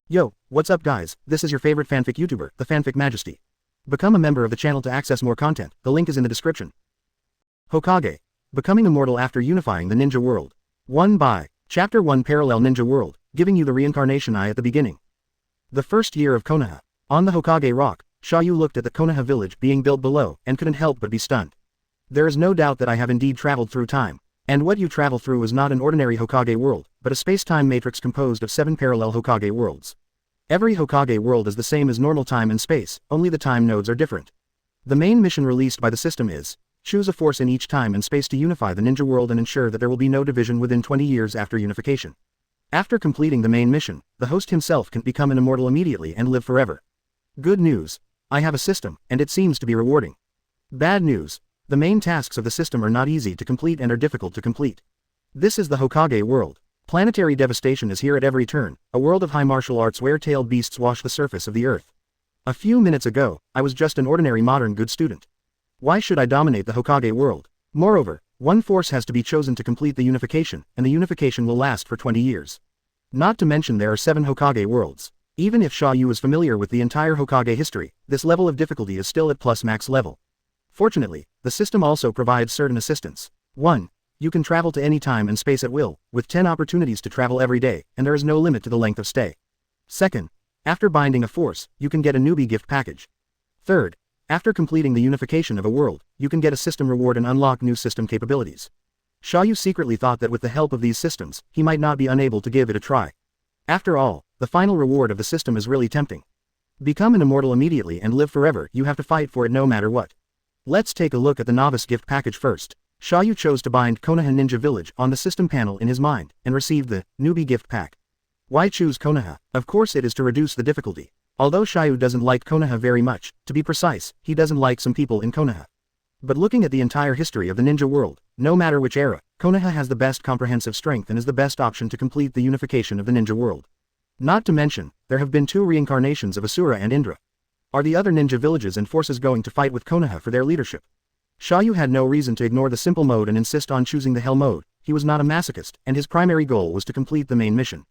Yo, what's up guys, this is your favorite fanfic YouTuber, the Fanfic Majesty. Become a member of the channel to access more content, the link is in the description. Hokage. Becoming immortal after unifying the ninja world. 1 by Chapter 1 Parallel Ninja World, giving you the reincarnation eye at the beginning. The first year of Konoha. On the Hokage rock, Xia You looked at the Konoha village being built below, and couldn't help but be stunned. There is no doubt that I have indeed traveled through time. And what you travel through is not an ordinary Hokage world, but a space-time matrix composed of 7 parallel Hokage worlds. Every Hokage world is the same as normal time and space, only the time nodes are different. The main mission released by the system is, choose a force in each time and space to unify the ninja world and ensure that there will be no division within 20 years after unification. After completing the main mission, the host himself can become an immortal immediately and live forever. Good news. I have a system, and it seems to be rewarding. Bad news. The main tasks of the system are not easy to complete and are difficult to complete. This is the Hokage world. Planetary devastation is here at every turn, a world of high martial arts where tailed beasts wash the surface of the earth. A few minutes ago, I was just an ordinary modern good student. Why should I dominate the Hokage world? Moreover, one force has to be chosen to complete the unification, and the unification will last for 20 years. Not to mention there are 7 Hokage worlds. Even if Xia You is familiar with the entire Hokage history, this level of difficulty is still at plus max level. Fortunately, the system also provides certain assistance. 1. You can travel to any time and space at will, with 10 opportunities to travel every day, and there is no limit to the length of stay. 2nd. After binding a force, you can get a newbie gift package. 3rd. After completing the unification of a world, you can get a system reward and unlock new system capabilities. Xia You secretly thought that with the help of these systems, he might not be unable to give it a try. After all, the final reward of the system is really tempting. Become an immortal immediately and live forever, you have to fight for it no matter what. Let's take a look at the novice gift package first. Xia You chose to bind Konoha Ninja Village on the system panel in his mind, and received the newbie gift pack. Why choose Konoha? Of course it is to reduce the difficulty. Although Xia You doesn't like Konoha very much, to be precise, he doesn't like some people in Konoha. But looking at the entire history of the ninja world, no matter which era, Konoha has the best comprehensive strength and is the best option to complete the unification of the ninja world. Not to mention, there have been 2 reincarnations of Asura and Indra. Are the other ninja villages and forces going to fight with Konoha for their leadership? Xia You had no reason to ignore the simple mode and insist on choosing the hell mode. He was not a masochist, and his primary goal was to complete the main mission.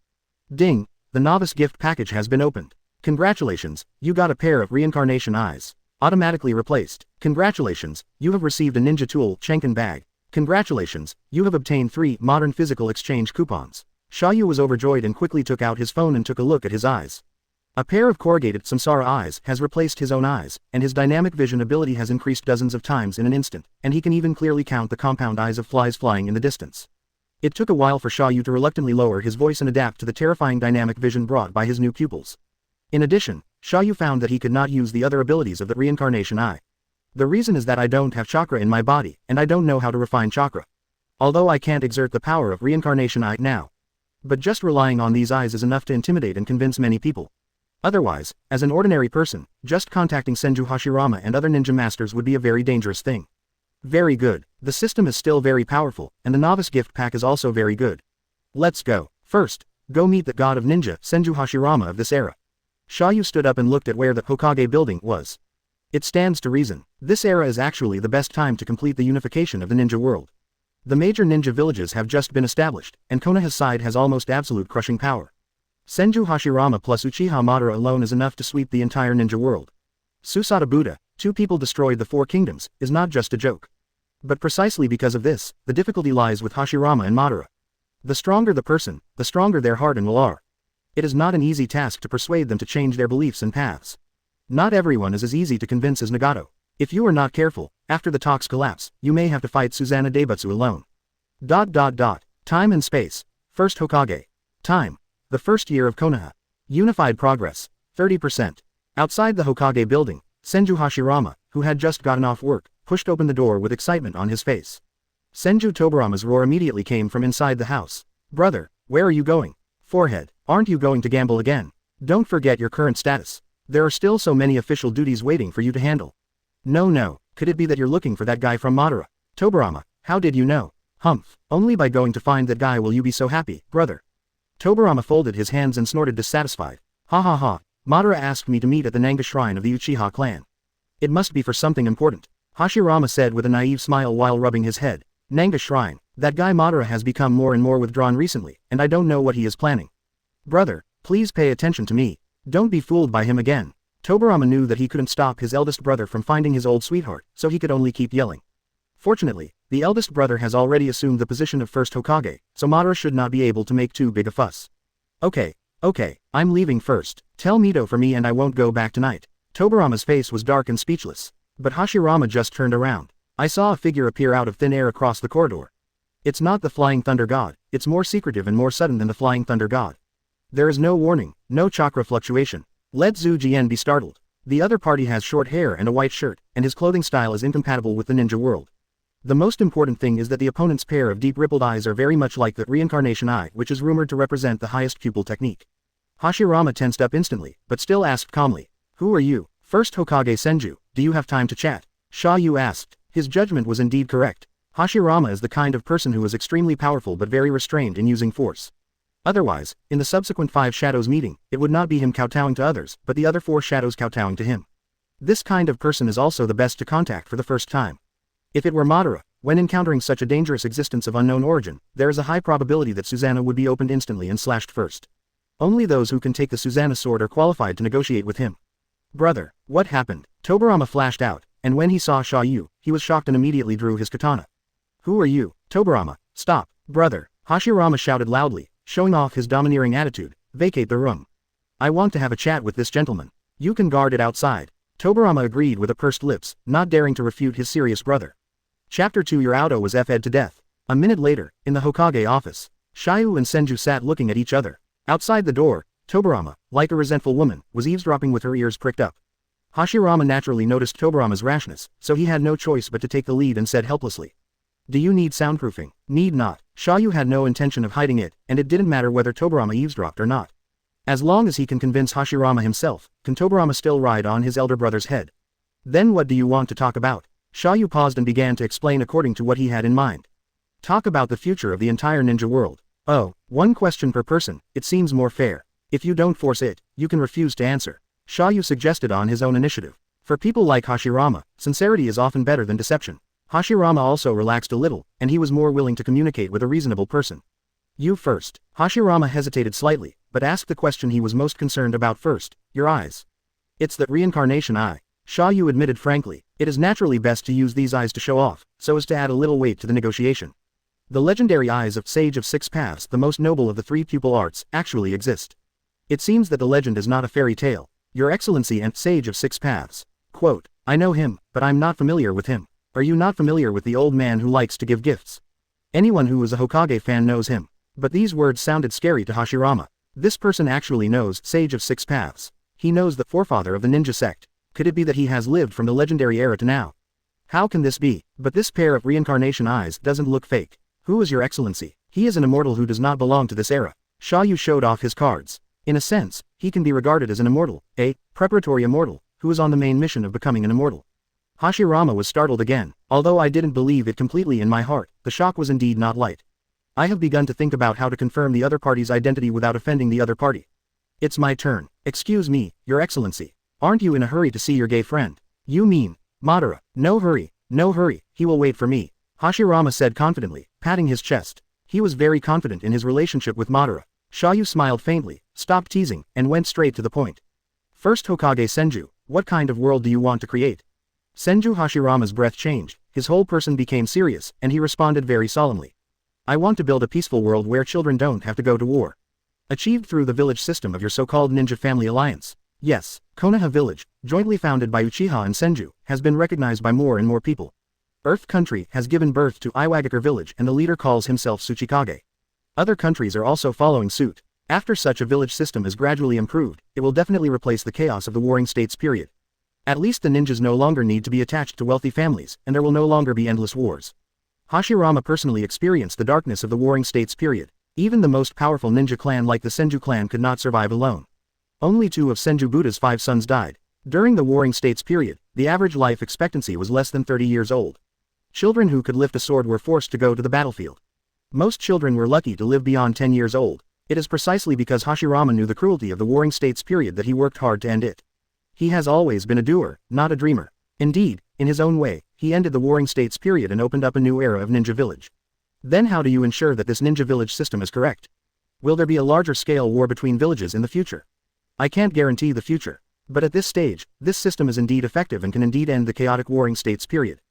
Ding! The novice gift package has been opened. Congratulations, you got a pair of reincarnation eyes. Automatically replaced. Congratulations, you have received a ninja tool Shenken bag. Congratulations, you have obtained 3 modern physical exchange coupons. Xia You was overjoyed and quickly took out his phone and took a look at his eyes. A pair of corrugated samsara eyes has replaced his own eyes, and his dynamic vision ability has increased dozens of times in an instant, and he can even clearly count the compound eyes of flies flying in the distance. It took a while for Xia You to reluctantly lower his voice and adapt to the terrifying dynamic vision brought by his new pupils. In addition, Xia You found that he could not use the other abilities of the reincarnation eye. The reason is that I don't have chakra in my body, and I don't know how to refine chakra. Although I can't exert the power of reincarnation eye now. But just relying on these eyes is enough to intimidate and convince many people. Otherwise, as an ordinary person, just contacting Senju Hashirama and other ninja masters would be a very dangerous thing. Very good, the system is still very powerful, and the novice gift pack is also very good. Let's go. First, go meet the god of ninja, Senju Hashirama of this era. Xia You stood up and looked at where the Hokage building was. It stands to reason. This era is actually the best time to complete the unification of the ninja world. The major ninja villages have just been established, and Konoha's side has almost absolute crushing power. Senju Hashirama plus Uchiha Madara alone is enough to sweep the entire ninja world. Susato Buddha, 2 people destroyed the 4 kingdoms, is not just a joke. But precisely because of this, the difficulty lies with Hashirama and Madara. The stronger the person, the stronger their heart and will are. It is not an easy task to persuade them to change their beliefs and paths. Not everyone is as easy to convince as Nagato. If you are not careful, after the talks collapse, you may have to fight Susanna Debutsu alone. Time and space. First Hokage. Time. The first year of Konoha. Unified progress. 30%. Outside the Hokage building, Senju Hashirama, who had just gotten off work, pushed open the door with excitement on his face. Senju Tobirama's roar immediately came from inside the house. Brother, where are you going? Forehead, aren't you going to gamble again? Don't forget your current status. There are still so many official duties waiting for you to handle. No, could it be that you're looking for that guy from Madara? Tobirama, how did you know? Humph, only by going to find that guy will you be so happy, brother. Tobirama folded his hands and snorted dissatisfied. Ha ha ha, Madara asked me to meet at the Nanga shrine of the Uchiha clan. It must be for something important. Hashirama said with a naive smile while rubbing his head. Nanga shrine, that guy Madara has become more and more withdrawn recently, and I don't know what he is planning. Brother, Please pay attention to me. Don't be fooled by him again. Tobirama knew that he couldn't stop his eldest brother from finding his old sweetheart, so he could only keep yelling. Fortunately, the eldest brother has already assumed the position of first Hokage, so Madara should not be able to make too big a fuss. Okay, I'm leaving first. Tell Mito for me and I won't go back tonight. Tobirama's face was dark and speechless. But Hashirama just turned around. I saw a figure appear out of thin air across the corridor. It's not the Flying Thunder God, it's more secretive and more sudden than the Flying Thunder God. There is no warning, no chakra fluctuation. Let Zhu Jian be startled. The other party has short hair and a white shirt, and his clothing style is incompatible with the ninja world. The most important thing is that the opponent's pair of deep rippled eyes are very much like the reincarnation eye, which is rumored to represent the highest pupil technique. Hashirama tensed up instantly, but still asked calmly, "Who are you? First Hokage Senju, do you have time to chat?" Xia You asked. His judgment was indeed correct. Hashirama is the kind of person who is extremely powerful but very restrained in using force. Otherwise, in the subsequent 5 shadows meeting, it would not be him kowtowing to others, but the other 4 shadows kowtowing to him. This kind of person is also the best to contact for the first time. If it were Madara, when encountering such a dangerous existence of unknown origin, there is a high probability that Susanna would be opened instantly and slashed first. Only those who can take the Susanna sword are qualified to negotiate with him. Brother, what happened? Tobirama flashed out, and when he saw Xia You, he was shocked and immediately drew his katana. Who are you? Tobirama, stop, brother. Hashirama shouted loudly, showing off his domineering attitude, vacate the room. I want to have a chat with this gentleman. You can guard it outside. Tobirama agreed with a pursed lips, not daring to refute his serious brother. Chapter 2 Naruto was f'd to death. A minute later, in the Hokage office, Xia You and Senju sat looking at each other. Outside the door, Tobirama, like a resentful woman, was eavesdropping with her ears pricked up. Hashirama naturally noticed Tobirama's rashness, so he had no choice but to take the lead and said helplessly. Do you need soundproofing? Need not. Xia You had no intention of hiding it, and it didn't matter whether Tobirama eavesdropped or not. As long as he can convince Hashirama himself, can Tobirama still ride on his elder brother's head? Then what do you want to talk about? Xia You paused and began to explain according to what he had in mind. Talk about the future of the entire ninja world. Oh, 1 question per person, it seems more fair. If you don't force it, you can refuse to answer. Xia You suggested on his own initiative. For people like Hashirama, sincerity is often better than deception. Hashirama also relaxed a little, and he was more willing to communicate with a reasonable person. You first. Hashirama hesitated slightly, but asked the question he was most concerned about first, your eyes. It's the reincarnation eye. Xia You admitted frankly, it is naturally best to use these eyes to show off, so as to add a little weight to the negotiation. The legendary eyes of Sage of 6 Paths, the most noble of the 3 pupil arts, actually exist. It seems that the legend is not a fairy tale. Your Excellency and Sage of 6 Paths. Quote, I know him, but I'm not familiar with him. Are you not familiar with the old man who likes to give gifts? Anyone who is a Hokage fan knows him. But these words sounded scary to Hashirama. This person actually knows Sage of 6 Paths. He knows the forefather of the ninja sect. Could it be that he has lived from the legendary era to now? How can this be? But this pair of reincarnation eyes doesn't look fake. Who is your Excellency? He is an immortal who does not belong to this era. Xia You showed off his cards. In a sense, he can be regarded as an immortal, a preparatory immortal, who is on the main mission of becoming an immortal. Hashirama was startled again. Although I didn't believe it completely in my heart, the shock was indeed not light. I have begun to think about how to confirm the other party's identity without offending the other party. It's my turn. Excuse me, Your Excellency. Aren't you in a hurry to see your gay friend? You mean, Madara? No hurry, he will wait for me. Hashirama said confidently, patting his chest. He was very confident in his relationship with Madara. Xia You smiled faintly, stopped teasing, and went straight to the point. First Hokage Senju, what kind of world do you want to create? Senju Hashirama's breath changed, his whole person became serious, and he responded very solemnly. I want to build a peaceful world where children don't have to go to war. Achieved through the village system of your so-called ninja family alliance. Yes, Konoha village, jointly founded by Uchiha and Senju, has been recognized by more and more people. Earth country has given birth to Iwagakure village and the leader calls himself Tsuchikage. Other countries are also following suit. After such a village system is gradually improved, it will definitely replace the chaos of the Warring States period. At least the ninjas no longer need to be attached to wealthy families, and there will no longer be endless wars. Hashirama personally experienced the darkness of the Warring States period. Even the most powerful ninja clan like the Senju clan could not survive alone. Only 2 of Senju Buddha's 5 sons died. During the Warring States period, the average life expectancy was less than 30 years old. Children who could lift a sword were forced to go to the battlefield. Most children were lucky to live beyond 10 years old. It is precisely because Hashirama knew the cruelty of the Warring States period that he worked hard to end it. He has always been a doer, not a dreamer. Indeed, in his own way, he ended the Warring States period and opened up a new era of ninja village. Then how do you ensure that this ninja village system is correct? Will there be a larger-scale war between villages in the future? I can't guarantee the future. But at this stage, this system is indeed effective and can indeed end the chaotic warring states period.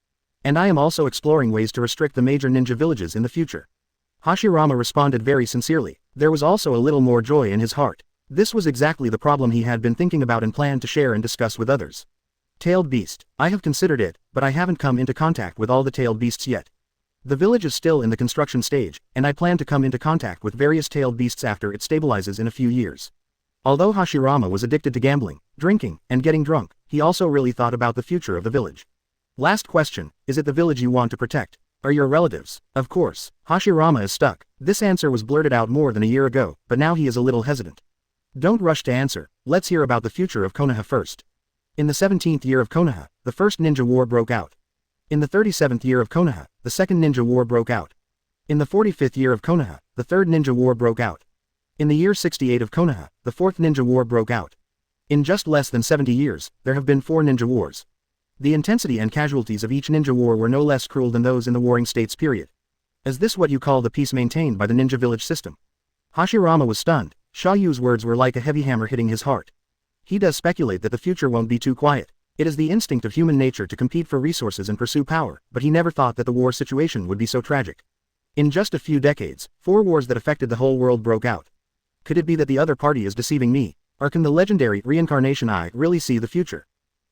And I am also exploring ways to restrict the major ninja villages in the future. Hashirama responded very sincerely. There was also a little more joy in his heart. This was exactly the problem he had been thinking about and planned to share and discuss with others. Tailed beast. I have considered it, but I haven't come into contact with all the tailed beasts yet. The village is still in the construction stage, and I plan to come into contact with various tailed beasts after it stabilizes in a few years. Although Hashirama was addicted to gambling, drinking, and getting drunk, he also really thought about the future of the village. Last question, is it the village you want to protect? Or your relatives? Of course. Hashirama is stuck. This answer was blurted out more than a year ago, but now he is a little hesitant. Don't rush to answer, let's hear about the future of Konoha first. In the 17th year of Konoha, the first ninja war broke out. In the 37th year of Konoha, the second ninja war broke out. In the 45th year of Konoha, the third ninja war broke out. In the year 68 of Konoha, the fourth ninja war broke out. In just less than 70 years, there have been 4 ninja wars. The intensity and casualties of each ninja war were no less cruel than those in the warring states period. Is this what you call the peace maintained by the ninja village system? Hashirama was stunned. Xia Yu's words were like a heavy hammer hitting his heart. He does speculate that the future won't be too quiet. It is the instinct of human nature to compete for resources and pursue power, but he never thought that the war situation would be so tragic. In just a few decades, 4 wars that affected the whole world broke out. Could it be that the other party is deceiving me? Or can the legendary reincarnation eye really see the future?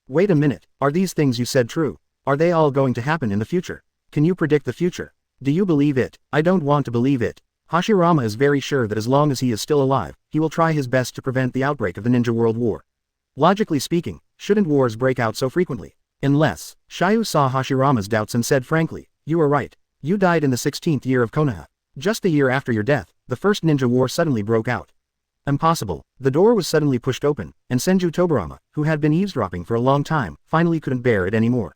Wait a minute, are these things you said true? Are they all going to happen in the future? Can you predict the future? Do you believe it? I don't want to believe it. Hashirama is very sure that as long as he is still alive, he will try his best to prevent the outbreak of the Ninja World War. Logically speaking, shouldn't wars break out so frequently? Unless, Xia You saw Hashirama's doubts and said frankly, you are right. You died in the 16th year of Konoha. Just a year after your death, the first ninja war suddenly broke out. Impossible. The door was suddenly pushed open, and Senju Tobirama, who had been eavesdropping for a long time, finally couldn't bear it anymore.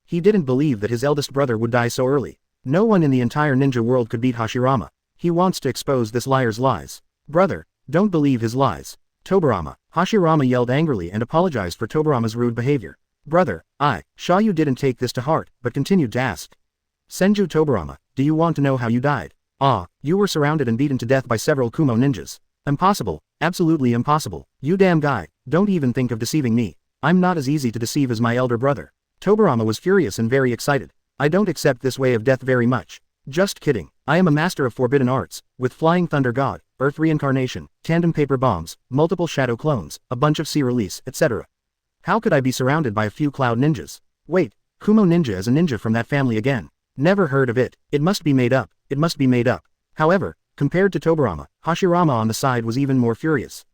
He didn't believe that his eldest brother would die so early. No one in the entire ninja world could beat Hashirama. He wants to expose this liar's lies. Brother, don't believe his lies. Tobirama. Hashirama yelled angrily and apologized for Tobirama's rude behavior. Brother, Xia You didn't take this to heart, but continued to ask. Senju Tobirama, do you want to know how you died? You were surrounded and beaten to death by several Kumo ninjas. Impossible, absolutely impossible. You damn guy, don't even think of deceiving me. I'm not as easy to deceive as my elder brother. Tobirama was furious and very excited. I don't accept this way of death very much. Just kidding. I am a master of forbidden arts, with Flying Thunder God, Earth Reincarnation, Tandem Paper Bombs, multiple Shadow Clones, a bunch of Sea Release, etc. How could I be surrounded by a few Cloud Ninjas? Wait, Kumo Ninja is a ninja from that family again. Never heard of it. It must be made up. It must be made up. However, compared to Tobirama, Hashirama on the side was even more furious.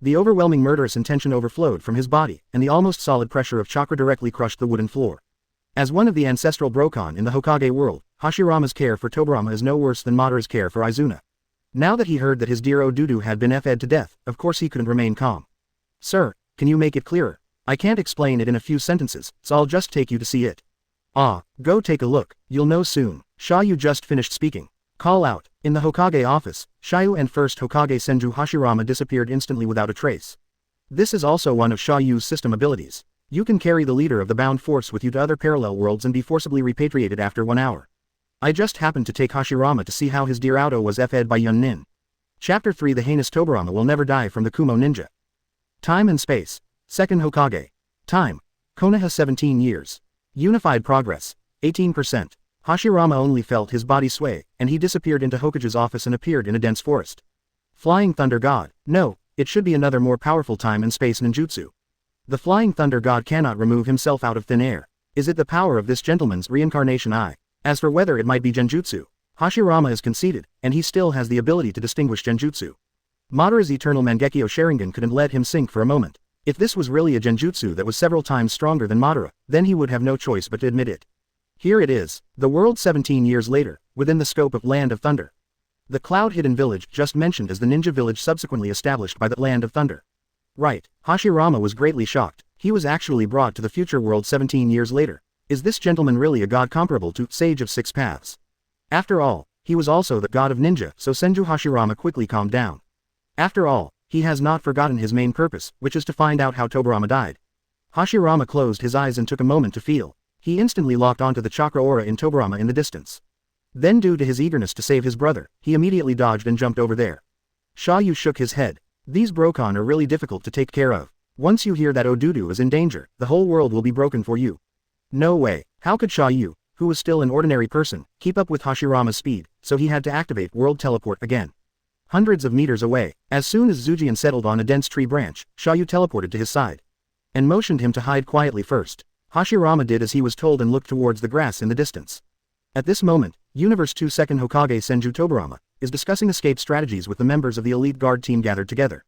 The overwhelming murderous intention overflowed from his body, and the almost solid pressure of chakra directly crushed the wooden floor. As one of the ancestral Brokon in the Hokage world, Hashirama's care for Tobirama is no worse than Madara's care for Izuna. Now that he heard that his dear Odudu had been f'd to death, of course he couldn't remain calm. Sir, can you make it clearer? I can't explain it in a few sentences, so I'll just take you to see it. Go take a look, you'll know soon. Xia You just finished speaking. Call out. In the Hokage office, Xia You and first Hokage Senju Hashirama disappeared instantly without a trace. This is also one of Xia Yu's system abilities. You can carry the leader of the bound force with you to other parallel worlds and be forcibly repatriated after 1 hour. I just happened to take Hashirama to see how his dear Auto was f'd by Yun Nin. Chapter 3 The heinous Tobirama will never die from the Kumo ninja. Time and space. Second Hokage. Time. Konoha 17 years. Unified progress. 18%. Hashirama only felt his body sway, and he disappeared into Hokage's office and appeared in a dense forest. Flying Thunder God. No, it should be another more powerful time and space ninjutsu. The Flying Thunder God cannot remove himself out of thin air. Is it the power of this gentleman's reincarnation eye? As for whether it might be genjutsu, Hashirama is conceited, and he still has the ability to distinguish genjutsu. Madara's eternal Mangekyo Sharingan couldn't let him sink for a moment. If this was really a genjutsu that was several times stronger than Madara, then he would have no choice but to admit it. Here it is, the world 17 years later, within the scope of Land of Thunder. The cloud-hidden village just mentioned as the ninja village subsequently established by the Land of Thunder. Right, Hashirama was greatly shocked. He was actually brought to the future world 17 years later. Is this gentleman really a god comparable to Sage of Six Paths? After all, he was also the god of ninja, so Senju Hashirama quickly calmed down. After all, he has not forgotten his main purpose, which is to find out how Tobirama died. Hashirama closed his eyes and took a moment to feel. He instantly locked onto the chakra aura in Tobirama in the distance. Then due to his eagerness to save his brother, he immediately dodged and jumped over there. Xia You shook his head. These Brokon are really difficult to take care of. Once you hear that Odudu is in danger, the whole world will be broken for you. No way. How could Xia You, who was still an ordinary person, keep up with Hashirama's speed, so he had to activate World Teleport again. Hundreds of meters away, as soon as Zujian settled on a dense tree branch, Xia You teleported to his side. And motioned him to hide quietly first. Hashirama did as he was told and looked towards the grass in the distance. At this moment, Universe 2 Second Hokage Senju Tobirama is discussing escape strategies with the members of the elite guard team gathered together.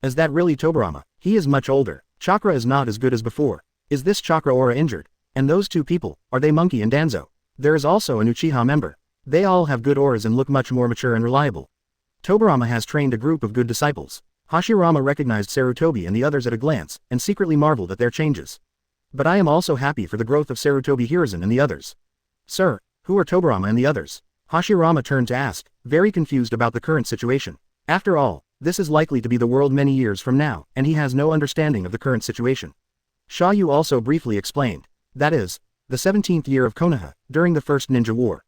Is that really Tobirama? He is much older. Chakra is not as good as before. Is this chakra aura injured? And those two people, are they Monkey and Danzo? There is also an Uchiha member. They all have good auras and look much more mature and reliable. Tobirama has trained a group of good disciples. Hashirama recognized Sarutobi and the others at a glance, and secretly marveled at their changes. But I am also happy for the growth of Sarutobi Hiruzen and the others. Sir, who are Tobirama and the others? Hashirama turned to ask, very confused about the current situation. After all, this is likely to be the world many years from now, and he has no understanding of the current situation. Xia You also briefly explained. That is, the 17th year of Konoha, during the First Ninja War.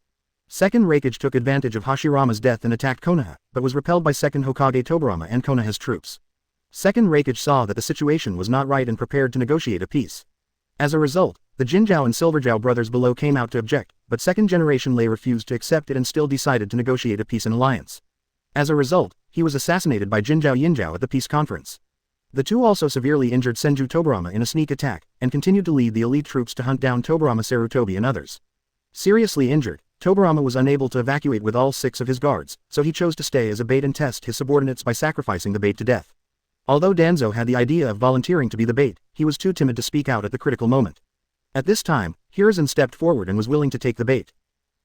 Second Hokage took advantage of Hashirama's death and attacked Konoha, but was repelled by Second Hokage Tobirama and Konoha's troops. Second Hokage saw that the situation was not right and prepared to negotiate a peace. As a result, the Jinzhou and Silverjiao brothers below came out to object, but second generation Lei refused to accept it and still decided to negotiate a peace and alliance. As a result, he was assassinated by Jinzhou Yinzhou at the peace conference. The two also severely injured Senju Tobirama in a sneak attack, and continued to lead the elite troops to hunt down Tobirama Sarutobi and others. Seriously injured, Tobirama was unable to evacuate with all 6 of his guards, so he chose to stay as a bait and test his subordinates by sacrificing the bait to death. Although Danzo had the idea of volunteering to be the bait, he was too timid to speak out at the critical moment. At this time, Hiruzen stepped forward and was willing to take the bait.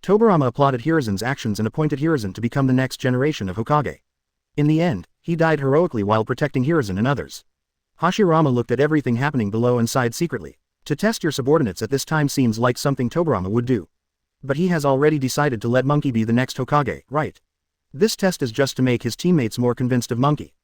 Tobirama applauded Hiruzen's actions and appointed Hiruzen to become the next generation of Hokage. In the end, he died heroically while protecting Hiruzen and others. Hashirama looked at everything happening below and sighed secretly. To test your subordinates at this time seems like something Tobirama would do. But he has already decided to let Monkey be the next Hokage, right? This test is just to make his teammates more convinced of Monkey.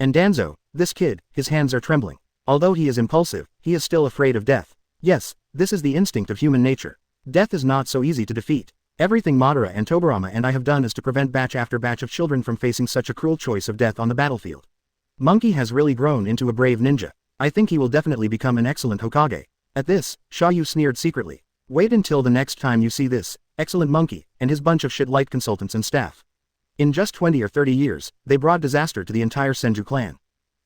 And Danzo, this kid, his hands are trembling. Although he is impulsive, he is still afraid of death. Yes, this is the instinct of human nature. Death is not so easy to defeat. Everything Madara and Tobirama and I have done is to prevent batch after batch of children from facing such a cruel choice of death on the battlefield. Monkey has really grown into a brave ninja. I think he will definitely become an excellent Hokage. At this, Xia You sneered secretly. Wait until the next time you see this excellent Monkey and his bunch of shit-light consultants and staff. In just 20 or 30 years, they brought disaster to the entire Senju clan.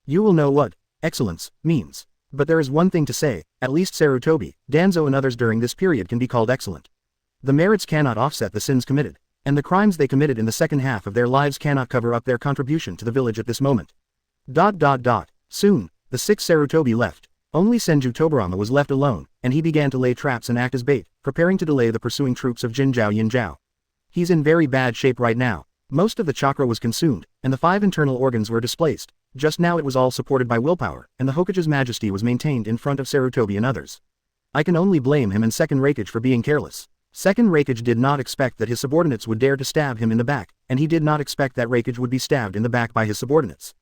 You will know what excellence means. But there is one thing to say, at least Sarutobi, Danzo and others during this period can be called excellent. The merits cannot offset the sins committed, and the crimes they committed in the second half of their lives cannot cover up their contribution to the village at this moment. Soon, the 6 Sarutobi left. Only Senju Tobirama was left alone, and he began to lay traps and act as bait, preparing to delay the pursuing troops of Jinzhou Yinzhou. He's in very bad shape right now. Most of the chakra was consumed, and the 5 internal organs were displaced. Just now it was all supported by willpower, and the Hokage's majesty was maintained in front of Sarutobi and others. I can only blame him and Second Hokage for being careless. Second Hokage did not expect that his subordinates would dare to stab him in the back, and he did not expect that Hokage would be stabbed in the back by his subordinates.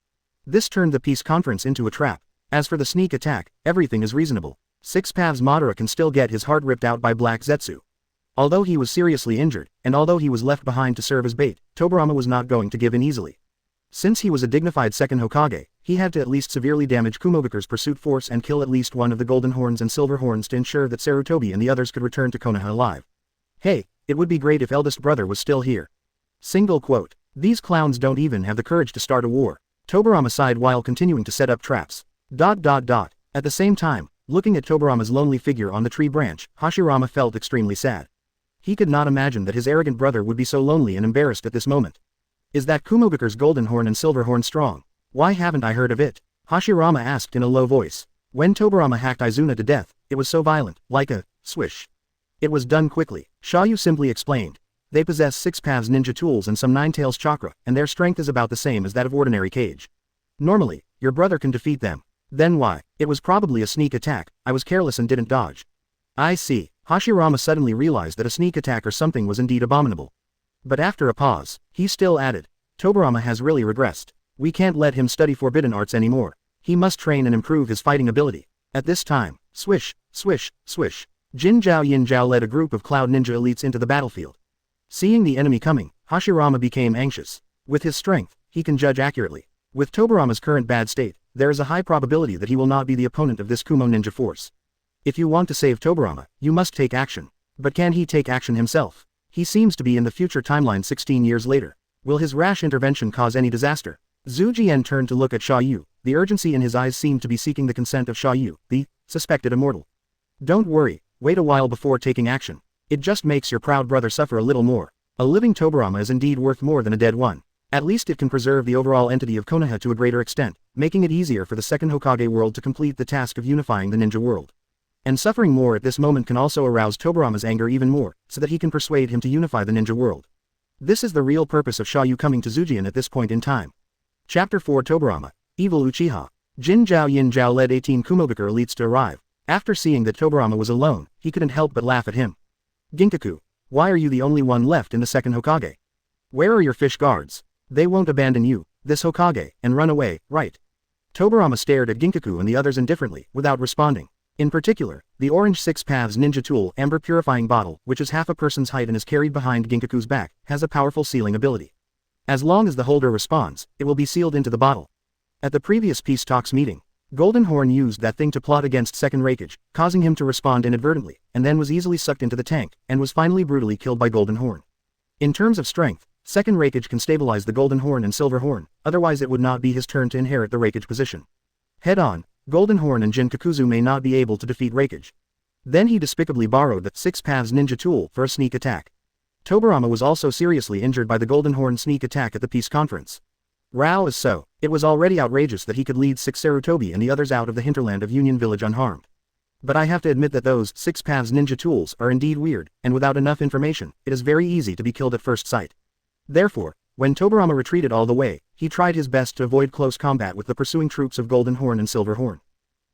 This turned the peace conference into a trap. As for the sneak attack, everything is reasonable. 6 paths Madara can still get his heart ripped out by Black Zetsu. Although he was seriously injured, and although he was left behind to serve as bait, Tobirama was not going to give in easily. Since he was a dignified second Hokage, he had to at least severely damage Kumogakure's pursuit force and kill at least one of the Golden Horns and Silver Horns to ensure that Sarutobi and the others could return to Konoha alive. Hey, it would be great if eldest brother was still here. Single quote. These clowns don't even have the courage to start a war. Tobirama sighed while continuing to set up traps. At the same time, looking at Tobirama's lonely figure on the tree branch, Hashirama felt extremely sad. He could not imagine that his arrogant brother would be so lonely and embarrassed at this moment. Is that Kumogakure's Golden Horn and Silver Horn strong? Why haven't I heard of it? Hashirama asked in a low voice. When Tobirama hacked Izuna to death, it was so violent, like a swish. It was done quickly. Xia You simply explained. They possess 6 paths ninja tools and some 9 tails chakra, and their strength is about the same as that of ordinary Kage. Normally, your brother can defeat them. Then why? It was probably a sneak attack. I was careless and didn't dodge. I see. Hashirama suddenly realized that a sneak attack or something was indeed abominable. But after a pause, he still added. Tobirama has really regressed. We can't let him study forbidden arts anymore. He must train and improve his fighting ability. At this time, swish, swish, swish. Jinzhou Yinzhou led a group of cloud ninja elites into the battlefield. Seeing the enemy coming, Hashirama became anxious. With his strength, he can judge accurately. With Tobirama's current bad state, there is a high probability that he will not be the opponent of this Kumo ninja force. If you want to save Tobirama, you must take action. But can he take action himself? He seems to be in the future timeline 16 years later. Will his rash intervention cause any disaster? Zhu Jian turned to look at Xia You. The urgency in his eyes seemed to be seeking the consent of Xia You, the suspected immortal. Don't worry, wait a while before taking action. It just makes your proud brother suffer a little more. A living Tobirama is indeed worth more than a dead one. At least it can preserve the overall entity of Konoha to a greater extent, making it easier for the second Hokage world to complete the task of unifying the ninja world. And suffering more at this moment can also arouse Tobirama's anger even more, so that he can persuade him to unify the ninja world. This is the real purpose of Xia You coming to Zujian at this point in time. Chapter 4 Tobirama, Evil Uchiha. Jin Zhao Yin Zhao led 18 Kumobaker elites to arrive. After seeing that Tobirama was alone, he couldn't help but laugh at him. Ginkaku, why are you the only one left in the second Hokage? Where are your fish guards? They won't abandon you, this Hokage, and run away, right? Tobirama stared at Ginkaku and the others indifferently, without responding. In particular, the orange Six Paths ninja tool amber purifying bottle, which is half a person's height and is carried behind Ginkaku's back, has a powerful sealing ability. As long as the holder responds, it will be sealed into the bottle. At the previous peace talks meeting, Golden Horn used that thing to plot against second Hokage, causing him to respond inadvertently, and then was easily sucked into the tank, and was finally brutally killed by Golden Horn. In terms of strength, second Hokage can stabilize the Golden Horn and Silver Horn, otherwise it would not be his turn to inherit the Hokage position. Head on, Golden Horn and Jin Kakuzu may not be able to defeat Hokage. Then he despicably borrowed the Six Paths ninja tool for a sneak attack. Tobirama was also seriously injured by the Golden Horn sneak attack at the peace conference. Rao is so, it was already outrageous that he could lead 6 Sarutobi and the others out of the hinterland of Union Village unharmed. But I have to admit that those Six Paths ninja tools are indeed weird, and without enough information, it is very easy to be killed at first sight. Therefore, when Tobirama retreated all the way, he tried his best to avoid close combat with the pursuing troops of Golden Horn and Silver Horn.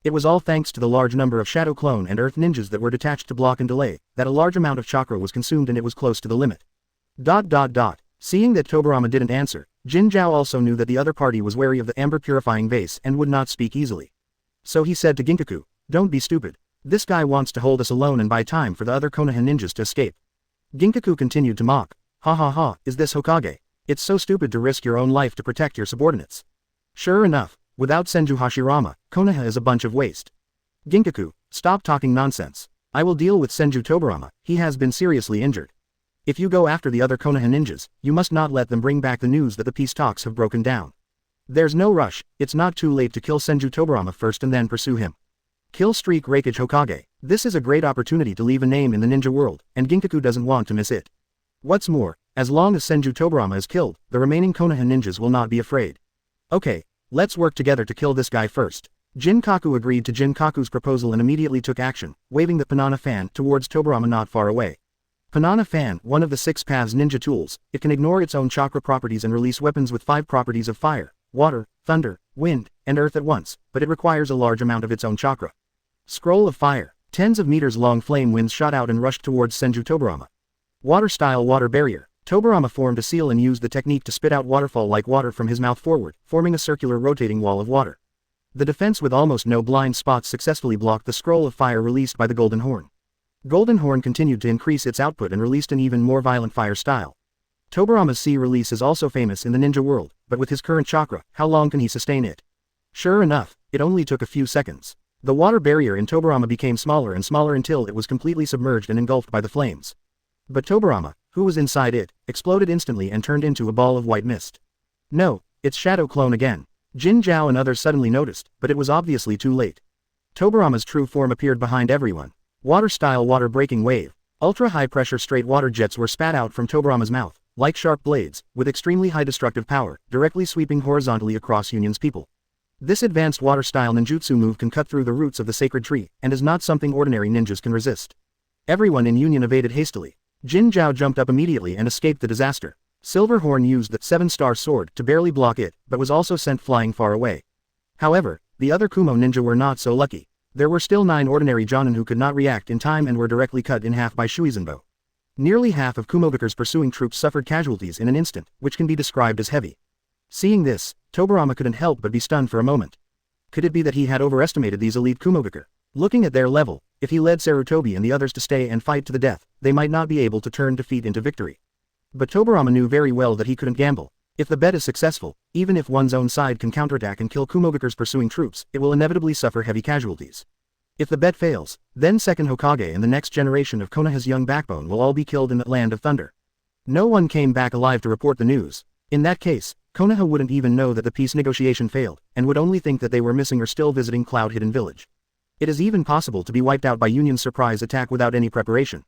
It was all thanks to the large number of Shadow Clone and Earth ninjas that were detached to block and delay, that a large amount of chakra was consumed and it was close to the limit. Seeing that Tobirama didn't answer, Jin Zhao also knew that the other party was wary of the amber purifying vase and would not speak easily. So he said to Ginkaku, don't be stupid. This guy wants to hold us alone and buy time for the other Konoha ninjas to escape. Ginkaku continued to mock. Ha ha ha, is this Hokage? It's so stupid to risk your own life to protect your subordinates. Sure enough, without Senju Hashirama, Konoha is a bunch of waste. Ginkaku, stop talking nonsense. I will deal with Senju Tobirama, he has been seriously injured. If you go after the other Konoha ninjas, you must not let them bring back the news that the peace talks have broken down. There's no rush, it's not too late to kill Senju Tobirama first and then pursue him. Kill streak Hokage Hokage. This is a great opportunity to leave a name in the ninja world, and Ginkaku doesn't want to miss it. What's more, as long as Senju Tobirama is killed, the remaining Konoha ninjas will not be afraid. Okay, let's work together to kill this guy first. Jinkaku agreed to Jinkaku's proposal and immediately took action, waving the banana fan towards Tobirama not far away. Banana Fan, one of the Six Paths ninja tools, it can ignore its own chakra properties and release weapons with 5 properties of fire, water, thunder, wind, and earth at once, but it requires a large amount of its own chakra. Scroll of Fire. Tens of meters long flame winds shot out and rushed towards Senju Tobirama. Water-style water barrier. Tobirama formed a seal and used the technique to spit out waterfall like water from his mouth forward, forming a circular rotating wall of water. The defense with almost no blind spots successfully blocked the scroll of fire released by the Golden Horn. Golden Horn continued to increase its output and released an even more violent fire style. Tobirama's C release is also famous in the ninja world, but with his current chakra, how long can he sustain it? Sure enough, it only took a few seconds. The water barrier in Tobirama became smaller and smaller until it was completely submerged and engulfed by the flames. But Tobirama, who was inside it, exploded instantly and turned into a ball of white mist. No, it's Shadow Clone again. Jin Zhao and others suddenly noticed, but it was obviously too late. Tobirama's true form appeared behind everyone. Water-style water-breaking wave. Ultra-high-pressure straight water jets were spat out from Tobirama's mouth, like sharp blades, with extremely high destructive power, directly sweeping horizontally across Union's people. This advanced water-style ninjutsu move can cut through the roots of the sacred tree, and is not something ordinary ninjas can resist. Everyone in Union evaded hastily. Jin Zhao jumped up immediately and escaped the disaster. Silverhorn used the 7-star sword to barely block it, but was also sent flying far away. However, the other Kumo ninja were not so lucky. There were still 9 ordinary Jonin who could not react in time and were directly cut in half by Shuizenbo. Nearly half of Kumobaker's pursuing troops suffered casualties in an instant, which can be described as heavy. Seeing this, Tobirama couldn't help but be stunned for a moment. Could it be that he had overestimated these elite Kumobaker? Looking at their level, if he led Sarutobi and the others to stay and fight to the death, they might not be able to turn defeat into victory. But Tobirama knew very well that he couldn't gamble. If the bet is successful, even if one's own side can counterattack and kill Kumogakure's pursuing troops, it will inevitably suffer heavy casualties. If the bet fails, then second Hokage and the next generation of Konoha's young backbone will all be killed in the Land of Thunder. No one came back alive to report the news. In that case, Konoha wouldn't even know that the peace negotiation failed, and would only think that they were missing or still visiting Cloud Hidden Village. It is even possible to be wiped out by Union's surprise attack without any preparation.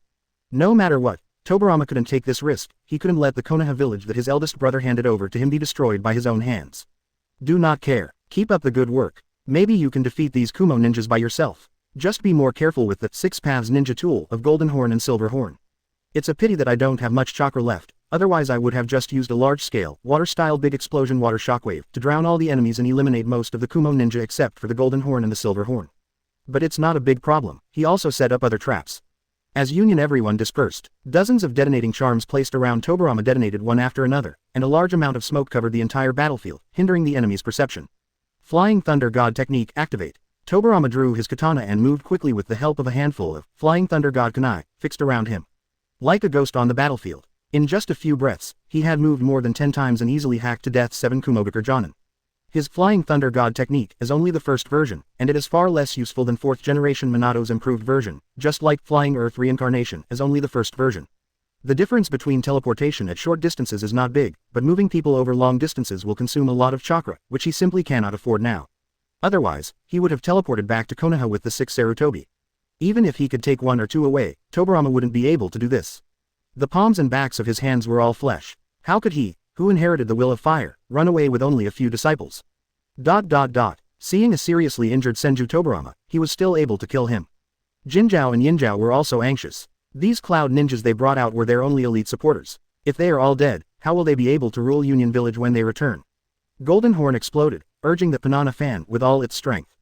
No matter what, Tobirama couldn't take this risk. He couldn't let the Konoha village that his eldest brother handed over to him be destroyed by his own hands. Do not care. Keep up the good work. Maybe you can defeat these Kumo ninjas by yourself. Just be more careful with the 6 paths ninja tool of Golden Horn and Silver Horn. It's a pity that I don't have much chakra left, otherwise I would have just used a large-scale, water-style big explosion water shockwave to drown all the enemies and eliminate most of the Kumo ninja except for the Golden Horn and the Silver Horn. But it's not a big problem. He also set up other traps. As Union everyone dispersed, dozens of detonating charms placed around Tobirama detonated one after another, and a large amount of smoke covered the entire battlefield, hindering the enemy's perception. Flying Thunder God Technique Activate. Tobirama drew his katana and moved quickly with the help of a handful of Flying Thunder God Kunai, fixed around him. Like a ghost on the battlefield. In just a few breaths, he had moved more than 10 times and easily hacked to death 7 Kumogakur Jonin. His Flying Thunder God technique is only the first version, and it is far less useful than 4th generation Minato's improved version, just like Flying Earth Reincarnation is only the first version. The difference between teleportation at short distances is not big, but moving people over long distances will consume a lot of chakra, which he simply cannot afford now. Otherwise, he would have teleported back to Konoha with the 6 Sarutobi. Even if he could take 1 or 2 away, Tobirama wouldn't be able to do this. The palms and backs of his hands were all flesh. How could he, who inherited the will of fire, run away with only a few disciples? Seeing a seriously injured Senju Tobirama, he was still able to kill him. Jinzhou and Yinzhou were also anxious. These cloud ninjas they brought out were their only elite supporters. If they are all dead, how will they be able to rule Union Village when they return? Golden Horn exploded, urging the Banana Fan with all its strength.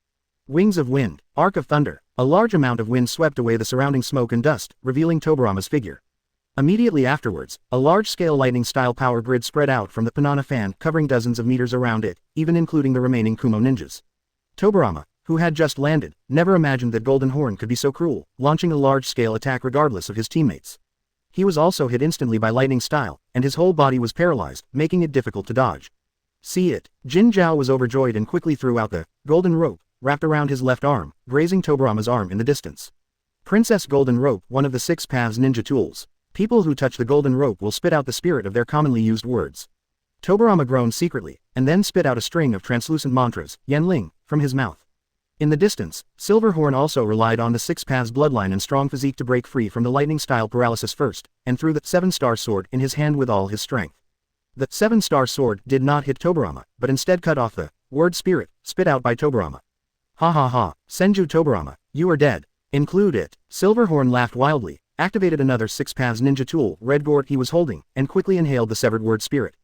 Wings of Wind, Arc of Thunder. A large amount of wind swept away the surrounding smoke and dust, revealing Tobirama's figure. Immediately afterwards, a large-scale lightning-style power grid spread out from the Banana Fan, covering dozens of meters around it, even including the remaining Kumo ninjas. Tobirama, who had just landed, never imagined that Golden Horn could be so cruel, launching a large-scale attack regardless of his teammates. He was also hit instantly by lightning style, and his whole body was paralyzed, making it difficult to dodge. See it. Jinzhou was overjoyed and quickly threw out the golden rope, wrapped around his left arm, grazing Tobirama's arm in the distance. Princess Golden Rope, one of the 6 paths ninja tools. People who touch the golden rope will spit out the spirit of their commonly used words. Tobirama groaned secretly, and then spit out a string of translucent mantras, Yanling, from his mouth. In the distance, Silverhorn also relied on the 6 paths bloodline and strong physique to break free from the lightning-style paralysis first, and threw the 7-star sword in his hand with all his strength. The 7-star sword did not hit Tobirama, but instead cut off the word spirit, spit out by Tobirama. Ha ha ha, Senju Tobirama, you are dead. Include it. Silverhorn laughed wildly, activated another 6 paths ninja tool, red gourd he was holding, and quickly inhaled the severed word spirit.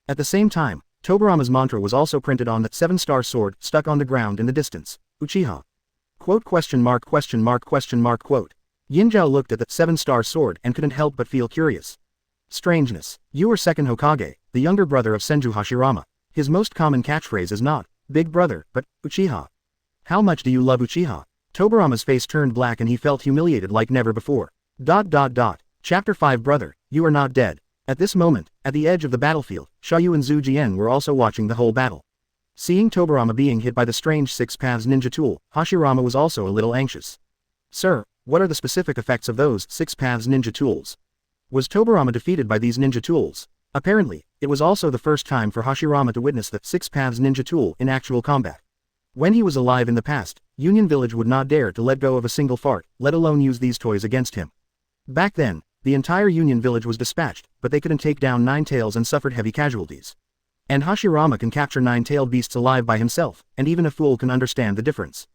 At the same time, Tobirama's mantra was also printed on the 7-star sword, stuck on the ground in the distance. Uchiha. Quote? Quote. Yinzhou looked at the 7-star sword and couldn't help but feel curious. Strangeness. You are second Hokage, the younger brother of Senju Hashirama. His most common catchphrase is not, big brother, but, Uchiha. How much do you love Uchiha? Tobirama's face turned black and he felt humiliated like never before. Chapter 5 Brother, you are not dead. At this moment, at the edge of the battlefield, Xia You and Zhu Jian were also watching the whole battle. Seeing Tobirama being hit by the strange 6 paths ninja tool, Hashirama was also a little anxious. Sir, what are the specific effects of those 6 paths ninja tools? Was Tobirama defeated by these ninja tools? Apparently, it was also the first time for Hashirama to witness the 6 paths ninja tool in actual combat. When he was alive in the past, Union Village would not dare to let go of a single fart, let alone use these toys against him. Back then, the entire Union Village was dispatched, but they couldn't take down 9 tails and suffered heavy casualties. And Hashirama can capture 9-tailed beasts alive by himself, and even a fool can understand the difference.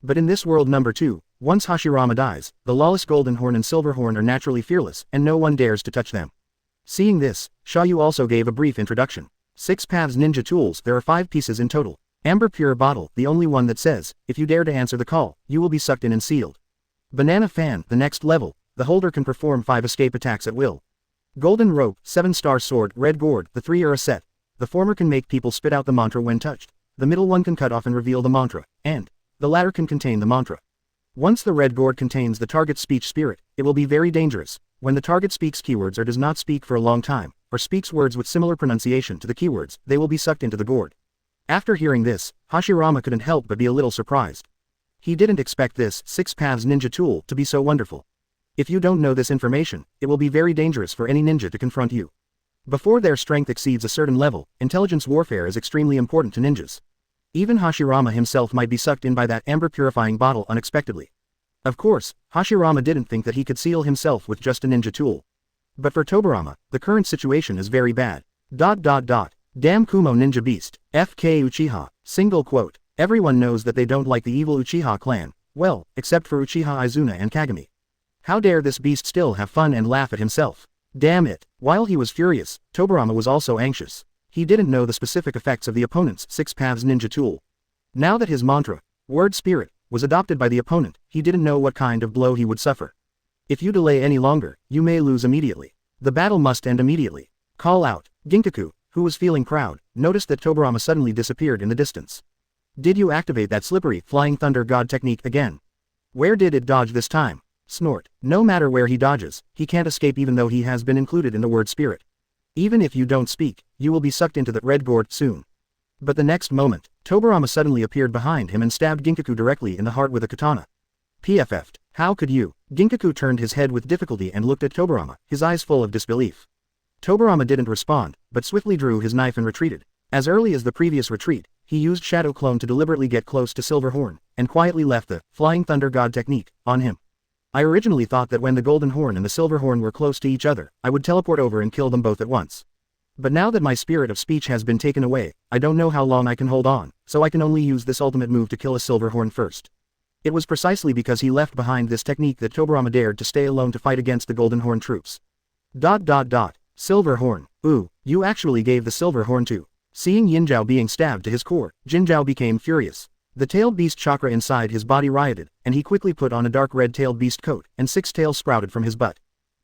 But in this world number 2, once Hashirama dies, the lawless Golden Horn and Silver Horn are naturally fearless, and no one dares to touch them. Seeing this, Xia You also gave a brief introduction. 6 paths ninja tools, there are 5 pieces in total. Amber Pure Bottle, the only one that says, if you dare to answer the call, you will be sucked in and sealed. Banana Fan, the next level, the holder can perform 5 escape attacks at will. Golden Rope, 7-star sword, red gourd, the 3 are a set. The former can make people spit out the mantra when touched. The middle one can cut off and reveal the mantra, and the latter can contain the mantra. Once the red gourd contains the target's speech spirit, it will be very dangerous. When the target speaks keywords or does not speak for a long time, or speaks words with similar pronunciation to the keywords, they will be sucked into the gourd. After hearing this, Hashirama couldn't help but be a little surprised. He didn't expect this Six Paths ninja tool to be so wonderful. If you don't know this information, it will be very dangerous for any ninja to confront you. Before their strength exceeds a certain level, intelligence warfare is extremely important to ninjas. Even Hashirama himself might be sucked in by that amber purifying bottle unexpectedly. Of course, Hashirama didn't think that he could seal himself with just a ninja tool. But for Tobirama, the current situation is very bad. Damn Kumo ninja beast, FK Uchiha, single quote. Everyone knows that they don't like the evil Uchiha clan, well, except for Uchiha Izuna and Kagami. How dare this beast still have fun and laugh at himself? Damn it. While he was furious, Tobirama was also anxious. He didn't know the specific effects of the opponent's Six Paths ninja tool. Now that his mantra, word spirit, was adopted by the opponent, he didn't know what kind of blow he would suffer. If you delay any longer, you may lose immediately. The battle must end immediately. Call out. Ginkaku, who was feeling proud, noticed that Tobirama suddenly disappeared in the distance. Did you activate that slippery flying thunder god technique again? Where did it dodge this time? Snort. No matter where he dodges, he can't escape even though he has been included in the word spirit. Even if you don't speak, you will be sucked into the red gourd soon. But the next moment, Tobirama suddenly appeared behind him and stabbed Ginkaku directly in the heart with a katana. PFF'd. How could you? Ginkaku turned his head with difficulty and looked at Tobirama, his eyes full of disbelief. Tobirama didn't respond, but swiftly drew his knife and retreated. As early as the previous retreat, he used Shadow Clone to deliberately get close to Silverhorn, and quietly left the Flying Thunder God technique on him. I originally thought that when the Golden Horn and the Silverhorn were close to each other, I would teleport over and kill them both at once. But now that my spirit of speech has been taken away, I don't know how long I can hold on, so I can only use this ultimate move to kill a Silverhorn first. It was precisely because he left behind this technique that Tobirama dared to stay alone to fight against the Golden Horn troops. Silverhorn. Ooh, you actually gave the Silverhorn to. Seeing Yinzhao being stabbed to his core, Jinzhao became furious. The tailed beast chakra inside his body rioted, and he quickly put on a dark red tailed beast coat, and 6 tails sprouted from his butt.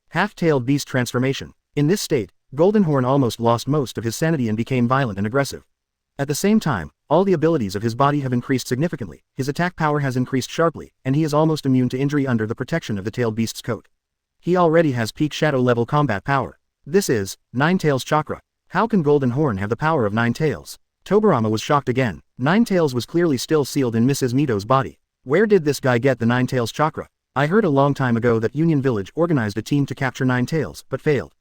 Half-tailed beast transformation. In this state, Golden Horn almost lost most of his sanity and became violent and aggressive. At the same time, all the abilities of his body have increased significantly, his attack power has increased sharply, and he is almost immune to injury under the protection of the tailed beast's coat. He already has peak shadow level combat power. This is 9 tails chakra. How can Golden Horn have the power of 9 tails? Tobirama was shocked again. 9 tails was clearly still sealed in Mrs. Mito's body. Where did this guy get the 9 tails chakra? I heard a long time ago that Union Village organized a team to capture 9 tails, but failed.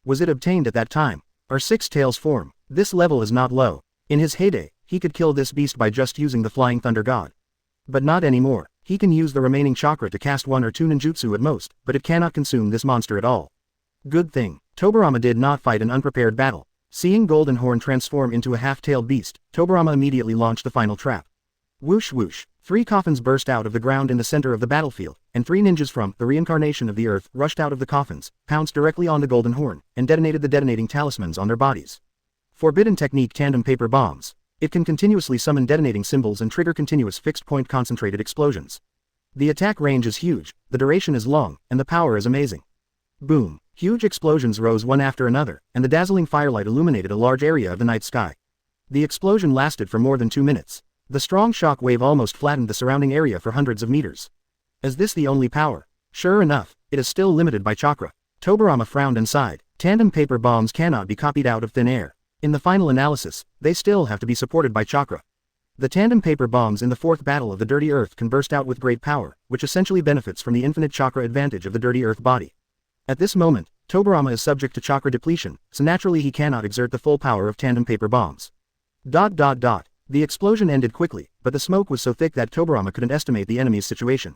Was it obtained at that time? Or 6 tails form? This level is not low. In his heyday, he could kill this beast by just using the Flying Thunder God. But not anymore. He can use the remaining chakra to cast 1 or 2 ninjutsu at most, but it cannot consume this monster at all. Good thing. Tobirama did not fight an unprepared battle. Seeing Golden Horn transform into a half-tailed beast, Tobirama immediately launched the final trap. Whoosh whoosh. 3 coffins burst out of the ground in the center of the battlefield, and 3 ninjas from the reincarnation of the earth rushed out of the coffins, pounced directly on the Golden Horn, and detonated the detonating talismans on their bodies. Forbidden technique tandem paper bombs. It can continuously summon detonating symbols and trigger continuous fixed-point concentrated explosions. The attack range is huge, the duration is long, and the power is amazing. Boom. Huge explosions rose one after another, and the dazzling firelight illuminated a large area of the night sky. The explosion lasted for more than 2 minutes. The strong shock wave almost flattened the surrounding area for hundreds of meters. Is this the only power? Sure enough, it is still limited by chakra. Tobirama frowned and sighed. Tandem paper bombs cannot be copied out of thin air. In the final analysis, they still have to be supported by chakra. The tandem paper bombs in the 4th battle of the Dirty Earth can burst out with great power, which essentially benefits from the infinite chakra advantage of the Dirty Earth body. At this moment, Tobirama is subject to chakra depletion, so naturally he cannot exert the full power of tandem paper bombs. The explosion ended quickly, but the smoke was so thick that Tobirama couldn't estimate the enemy's situation.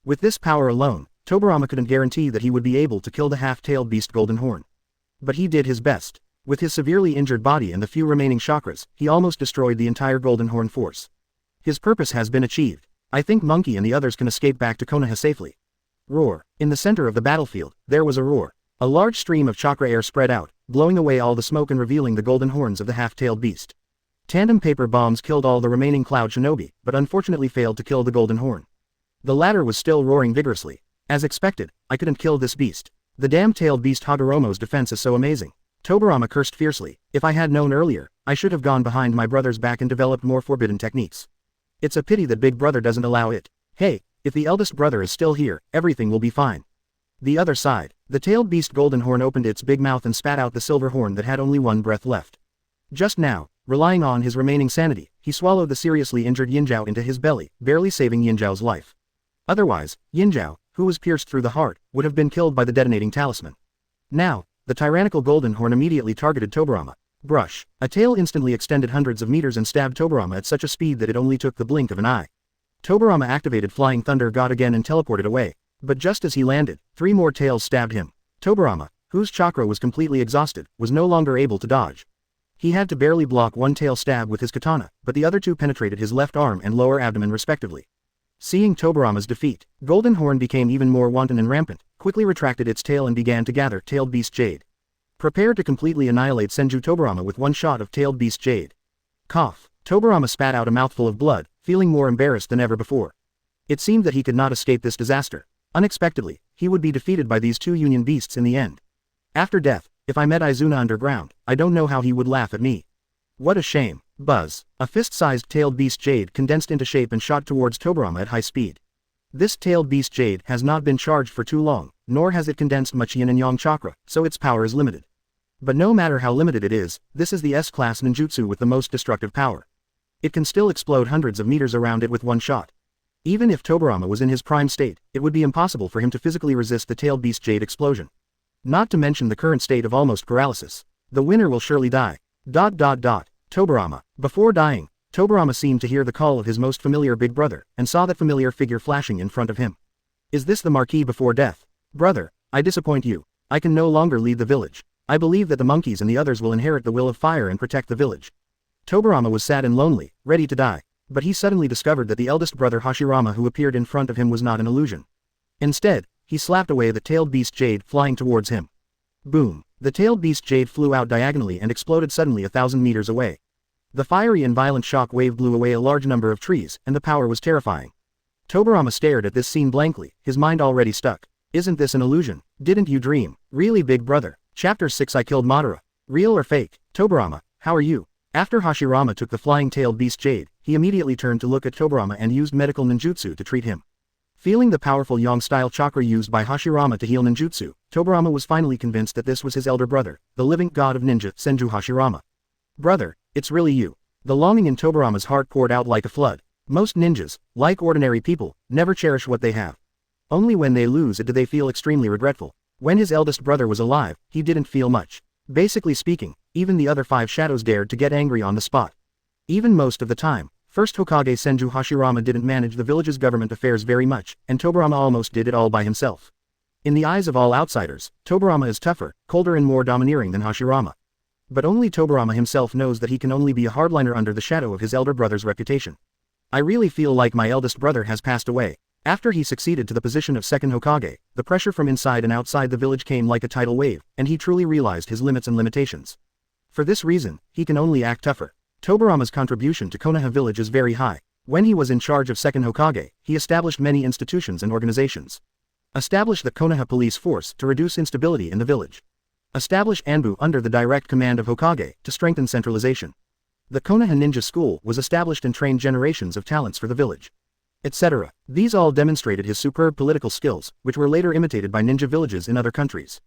With this power alone, Tobirama couldn't guarantee that he would be able to kill the half-tailed beast Golden Horn. But he did his best. With his severely injured body and the few remaining chakras, he almost destroyed the entire Golden Horn force. His purpose has been achieved. I think Monkey and the others can escape back to Konoha safely. Roar. In the center of the battlefield, there was a roar. A large stream of chakra air spread out, blowing away all the smoke and revealing the golden horns of the half-tailed beast. Tandem paper bombs killed all the remaining Cloud Shinobi, but unfortunately failed to kill the Golden Horn. The latter was still roaring vigorously. As expected, I couldn't kill this beast. The damn-tailed beast Hagoromo's defense is so amazing. Tobirama cursed fiercely. If I had known earlier, I should have gone behind my brother's back and developed more forbidden techniques. It's a pity that Big Brother doesn't allow it. Hey, if the eldest brother is still here, everything will be fine. The other side. The tailed beast Golden Horn opened its big mouth and spat out the silver horn that had only one breath left. Just now, relying on his remaining sanity, he swallowed the seriously injured Yinzhao into his belly, barely saving Yinzhao's life. Otherwise, Yinzhao, who was pierced through the heart, would have been killed by the detonating talisman. Now, the tyrannical Golden Horn immediately targeted Tobirama. Brush. A tail instantly extended hundreds of meters and stabbed Tobirama at such a speed that it only took the blink of an eye. Tobirama activated Flying Thunder God again and teleported away. But just as he landed, 3 more tails stabbed him. Tobirama, whose chakra was completely exhausted, was no longer able to dodge. He had to barely block one tail stab with his katana, but the other 2 penetrated his left arm and lower abdomen respectively. Seeing Tobirama's defeat, Golden Horn became even more wanton and rampant, quickly retracted its tail and began to gather Tailed Beast Jade. Prepare to completely annihilate Senju Tobirama with one shot of Tailed Beast Jade. Cough. Tobirama spat out a mouthful of blood, feeling more embarrassed than ever before. It seemed that he could not escape this disaster. Unexpectedly, he would be defeated by these 2 union beasts in the end. After death, if I met Izuna underground, I don't know how he would laugh at me. What a shame. Buzz. A fist-sized tailed beast jade condensed into shape and shot towards Tobirama at high speed. This tailed beast jade has not been charged for too long, nor has it condensed much yin and yang chakra, so its power is limited. But no matter how limited it is, this is the S-class ninjutsu with the most destructive power. It can still explode hundreds of meters around it with one shot. Even if Tobirama was in his prime state, it would be impossible for him to physically resist the tailed beast jade explosion. Not to mention the current state of almost paralysis. The winner will surely die. Tobirama. Before dying, Tobirama seemed to hear the call of his most familiar big brother, and saw that familiar figure flashing in front of him. Is this the Marquis before death? Brother, I disappoint you. I can no longer lead the village. I believe that the monkeys and the others will inherit the will of fire and protect the village. Tobirama was sad and lonely, ready to die. But he suddenly discovered that the eldest brother Hashirama who appeared in front of him was not an illusion. Instead, he slapped away the tailed beast jade flying towards him. Boom. The tailed beast jade flew out diagonally and exploded suddenly 1,000 meters away. The fiery and violent shock wave blew away a large number of trees, and the power was terrifying. Tobirama stared at this scene blankly, his mind already stuck. Isn't this an illusion? Didn't you dream? Really, big brother? Chapter 6 I killed Madara. Real or fake? Tobirama, how are you? After Hashirama took the flying-tailed beast jade, he immediately turned to look at Tobirama and used medical ninjutsu to treat him. Feeling the powerful yang-style chakra used by Hashirama to heal ninjutsu, Tobirama was finally convinced that this was his elder brother, the living god of ninja, Senju Hashirama. Brother, it's really you. The longing in Tobirama's heart poured out like a flood. Most ninjas, like ordinary people, never cherish what they have. Only when they lose it do they feel extremely regretful. When his eldest brother was alive, he didn't feel much. Basically speaking, even the other 5 shadows dared to get angry on the spot. Even most of the time, first Hokage Senju Hashirama didn't manage the village's government affairs very much, and Tobirama almost did it all by himself. In the eyes of all outsiders, Tobirama is tougher, colder and more domineering than Hashirama. But only Tobirama himself knows that he can only be a hardliner under the shadow of his elder brother's reputation. I really feel like my eldest brother has passed away. After he succeeded to the position of second Hokage, the pressure from inside and outside the village came like a tidal wave, and he truly realized his limits and limitations. For this reason, he can only act tougher. Tobirama's contribution to Konoha village is very high. When he was in charge of second Hokage, he established many institutions and organizations. Established the Konoha police force to reduce instability in the village. Established Anbu under the direct command of Hokage to strengthen centralization. The Konoha Ninja School was established and trained generations of talents for the village, etc. These all demonstrated his superb political skills, which were later imitated by ninja villages in other countries.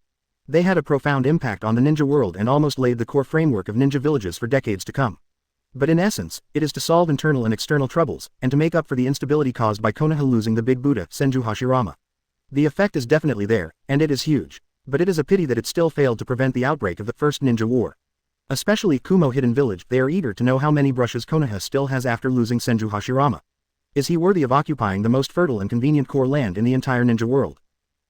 They had a profound impact on the ninja world and almost laid the core framework of ninja villages for decades to come. But in essence, it is to solve internal and external troubles, and to make up for the instability caused by Konoha losing the big Buddha, Senju Hashirama. The effect is definitely there, and it is huge. But it is a pity that it still failed to prevent the outbreak of the First Ninja War. Especially Kumo Hidden Village, they are eager to know how many brushes Konoha still has after losing Senju Hashirama. Is he worthy of occupying the most fertile and convenient core land in the entire ninja world?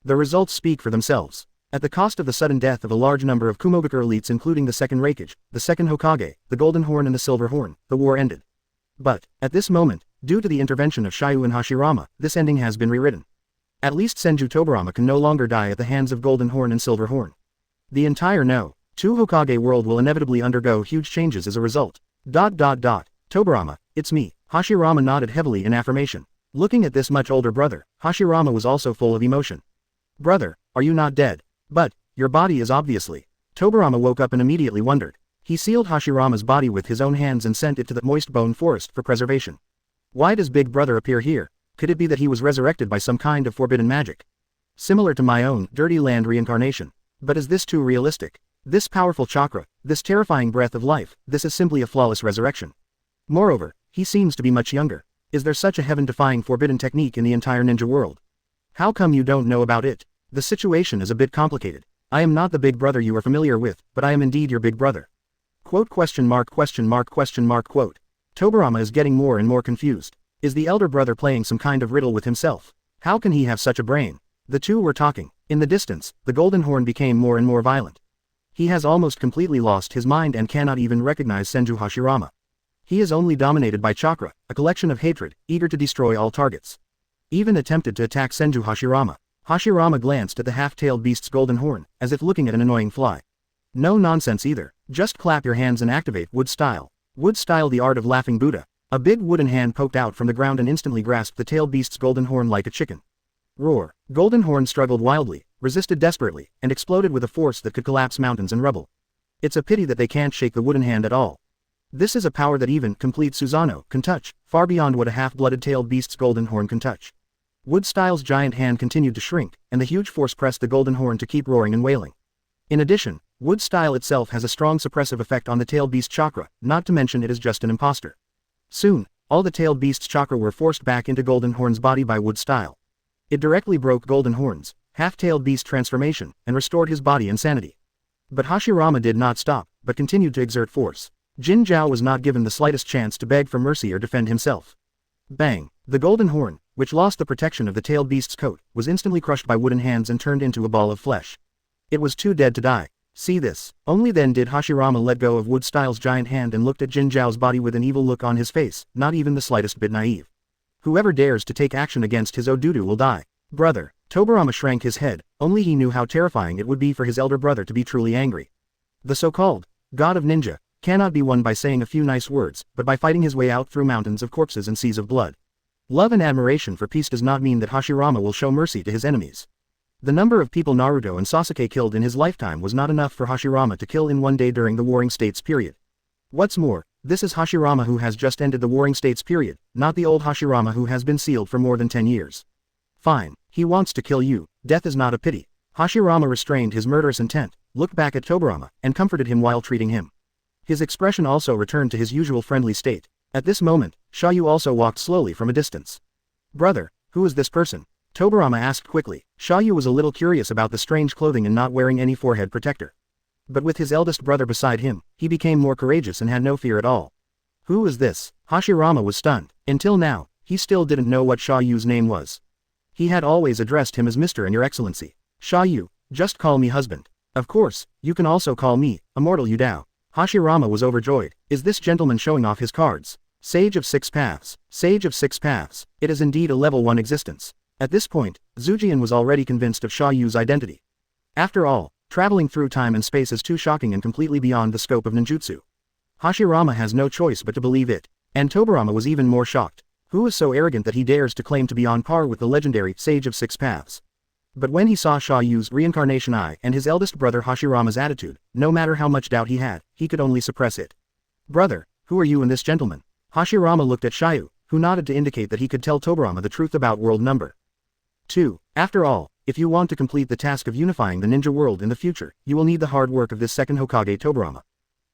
The results speak for themselves. At the cost of the sudden death of a large number of Kumobaker elites including the second Raikage, the second Hokage, the Golden Horn and the Silver Horn, the war ended. But, at this moment, due to the intervention of Xia You and Hashirama, this ending has been rewritten. At least Senju Tobirama can no longer die at the hands of Golden Horn and Silver Horn. The entire two Hokage world will inevitably undergo huge changes as a result. Tobirama, it's me. Hashirama nodded heavily in affirmation. Looking at this much older brother, Hashirama was also full of emotion. Brother, are you not dead? But, your body is obviously. Tobirama woke up and immediately wondered. He sealed Hashirama's body with his own hands and sent it to the moist bone forest for preservation. Why does Big Brother appear here? Could it be that he was resurrected by some kind of forbidden magic? Similar to my own dirty land reincarnation. But is this too realistic? This powerful chakra, this terrifying breath of life, this is simply a flawless resurrection. Moreover, he seems to be much younger. Is there such a heaven-defying forbidden technique in the entire ninja world? How come you don't know about it? The situation is a bit complicated. I am not the big brother you are familiar with, but I am indeed your big brother. Quote question mark question mark question mark quote. Tobirama is getting more and more confused. Is the elder brother playing some kind of riddle with himself? How can he have such a brain? The two were talking. In the distance, the golden horn became more and more violent. He has almost completely lost his mind and cannot even recognize Senju Hashirama. He is only dominated by chakra, a collection of hatred, eager to destroy all targets. Even attempted to attack Senju Hashirama. Hashirama glanced at the half-tailed beast's golden horn, as if looking at an annoying fly. No nonsense either, just clap your hands and activate wood style. Wood style, the art of laughing Buddha. A big wooden hand poked out from the ground and instantly grasped the tailed beast's golden horn like a chicken. Roar. Golden horn struggled wildly, resisted desperately, and exploded with a force that could collapse mountains and rubble. It's a pity that they can't shake the wooden hand at all. This is a power that even complete Susanoo can touch, far beyond what a half-blooded tailed beast's golden horn can touch. Wood Style's giant hand continued to shrink, and the huge force pressed the golden horn to keep roaring and wailing. In addition, Wood Style itself has a strong suppressive effect on the tailed beast chakra, not to mention it is just an imposter. Soon, all the tailed beast's chakra were forced back into Golden Horn's body by Wood Style. It directly broke Golden Horn's half-tailed beast transformation, and restored his body and sanity. But Hashirama did not stop, but continued to exert force. Jin Zhao was not given the slightest chance to beg for mercy or defend himself. Bang! The golden horn, which lost the protection of the tailed beast's coat, was instantly crushed by wooden hands and turned into a ball of flesh. It was too dead to die. See this. Only then did Hashirama let go of Wood Style's giant hand and looked at Jin Zhao's body with an evil look on his face, not even the slightest bit naive. Whoever dares to take action against his Odudu will die. Brother. Tobirama shrank his head, only he knew how terrifying it would be for his elder brother to be truly angry. The so-called god of ninja cannot be won by saying a few nice words, but by fighting his way out through mountains of corpses and seas of blood. Love and admiration for peace does not mean that Hashirama will show mercy to his enemies. The number of people Naruto and Sasuke killed in his lifetime was not enough for Hashirama to kill in one day during the Warring States period. What's more, this is Hashirama who has just ended the Warring States period, not the old Hashirama who has been sealed for more than 10 years. Fine, he wants to kill you, death is not a pity. Hashirama restrained his murderous intent, looked back at Tobirama, and comforted him while treating him. His expression also returned to his usual friendly state. At this moment, Xia You also walked slowly from a distance. Brother, who is this person? Tobirama asked quickly. Xia You was a little curious about the strange clothing and not wearing any forehead protector. But with his eldest brother beside him, he became more courageous and had no fear at all. Who is this? Hashirama was stunned. Until now, he still didn't know what Xia Yu's name was. He had always addressed him as Mr. and Your Excellency. Xia You, just call me husband. Of course, you can also call me Immortal Yudao. Hashirama was overjoyed. Is this gentleman showing off his cards? Sage of Six Paths. Sage of Six Paths. It is indeed a level 1 existence. At this point, Zujian was already convinced of Xia Yu's identity. After all, traveling through time and space is too shocking and completely beyond the scope of ninjutsu. Hashirama has no choice but to believe it. And Tobirama was even more shocked. Who is so arrogant that he dares to claim to be on par with the legendary Sage of Six Paths? But when he saw Xia Yu's reincarnation eye and his eldest brother Hashirama's attitude, no matter how much doubt he had, he could only suppress it. Brother, who are you and this gentleman? Hashirama looked at Xia You, who nodded to indicate that he could tell Tobirama the truth about world number 2. After all, if you want to complete the task of unifying the ninja world in the future, you will need the hard work of this second Hokage Tobirama.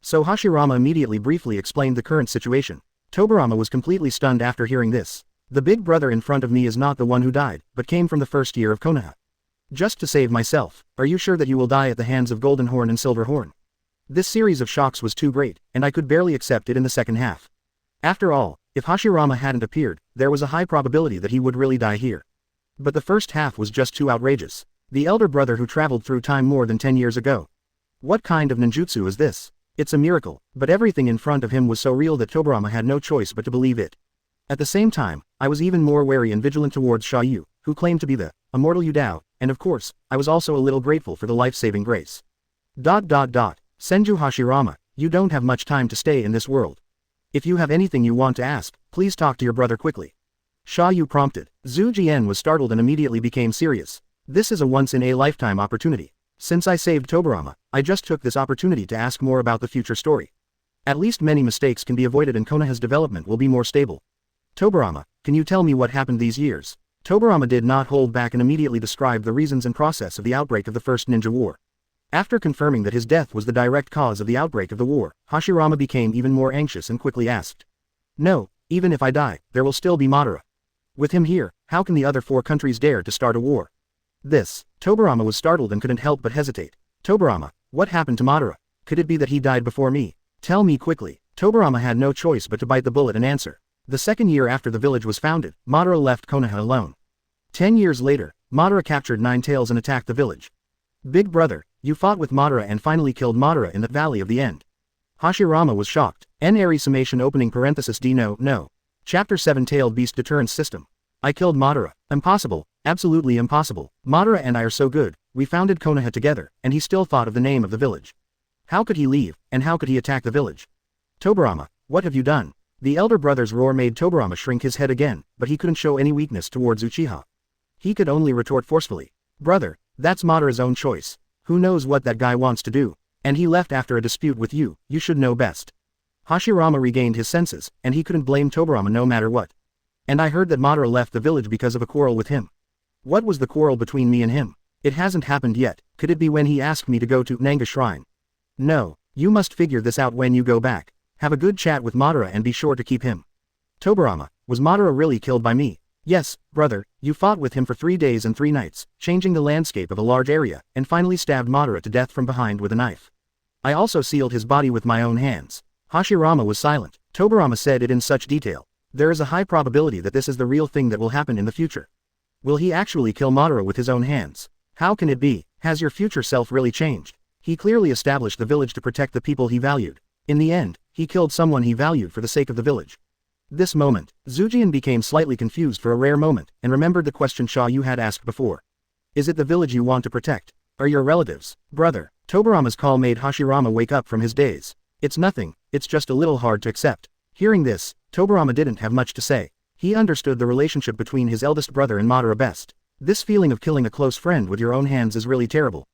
So Hashirama immediately briefly explained the current situation. Tobirama was completely stunned after hearing this. The big brother in front of me is not the one who died, but came from the first year of Konoha. Just to save myself, are you sure that you will die at the hands of Golden Horn and Silver Horn? This series of shocks was too great, and I could barely accept it in the second half. After all, if Hashirama hadn't appeared, there was a high probability that he would really die here. But the first half was just too outrageous. The elder brother who traveled through time more than 10 years ago. What kind of ninjutsu is this? It's a miracle, but everything in front of him was so real that Tobirama had no choice but to believe it. At the same time, I was even more wary and vigilant towards Xia You, who claimed to be the Immortal Yudao, and of course, I was also a little grateful for the life-saving grace. Senju Hashirama, you don't have much time to stay in this world. If you have anything you want to ask, please talk to your brother quickly. Xia You prompted. Zhu Jian was startled and immediately became serious. This is a once-in-a-lifetime opportunity. Since I saved Tobirama, I just took this opportunity to ask more about the future story. At least many mistakes can be avoided and Konoha's development will be more stable. Tobirama, can you tell me what happened these years? Tobirama did not hold back and immediately described the reasons and process of the outbreak of the First Ninja War. After confirming that his death was the direct cause of the outbreak of the war, Hashirama became even more anxious and quickly asked. No, even if I die, there will still be Madara. With him here, how can the other 4 countries dare to start a war? Tobirama was startled and couldn't help but hesitate. Tobirama, what happened to Madara? Could it be that he died before me? Tell me quickly. Tobirama had no choice but to bite the bullet and answer. The second year after the village was founded, Madara left Konoha alone. 10 years later, Madara captured 9 Tails and attacked the village. Big brother, you fought with Madara and finally killed Madara in the Valley of the End. Hashirama was shocked. N-Ari summation opening parenthesis D no. Chapter 7 Tailed Beast Deterrence System. I killed Madara. Impossible. Absolutely impossible. Madara and I are so good, we founded Konoha together, and he still thought of the name of the village. How could he leave, and how could he attack the village? Tobirama, what have you done? The elder brother's roar made Tobirama shrink his head again, but he couldn't show any weakness towards Uchiha. He could only retort forcefully. Brother, that's Madara's own choice. Who knows what that guy wants to do? And he left after a dispute with you should know best. Hashirama regained his senses, and he couldn't blame Tobirama no matter what. And I heard that Madara left the village because of a quarrel with him. What was the quarrel between me and him? It hasn't happened yet. Could it be when he asked me to go to Nanga Shrine? No, you must figure this out when you go back. Have a good chat with Madara and be sure to keep him. Tobirama, was Madara really killed by me? Yes, brother, you fought with him for 3 days and 3 nights, changing the landscape of a large area, and finally stabbed Madara to death from behind with a knife. I also sealed his body with my own hands. Hashirama was silent. Tobirama said it in such detail. There is a high probability that this is the real thing that will happen in the future. Will he actually kill Madara with his own hands? How can it be? Has your future self really changed? He clearly established the village to protect the people he valued. In the end, he killed someone he valued for the sake of the village. This moment, Zujian became slightly confused for a rare moment, and remembered the question Xia You had asked before. Is it the village you want to protect? Or your relatives? Brother, Tobirama's call made Hashirama wake up from his daze. It's nothing, it's just a little hard to accept. Hearing this, Tobirama didn't have much to say. He understood the relationship between his eldest brother and Madara best. This feeling of killing a close friend with your own hands is really terrible.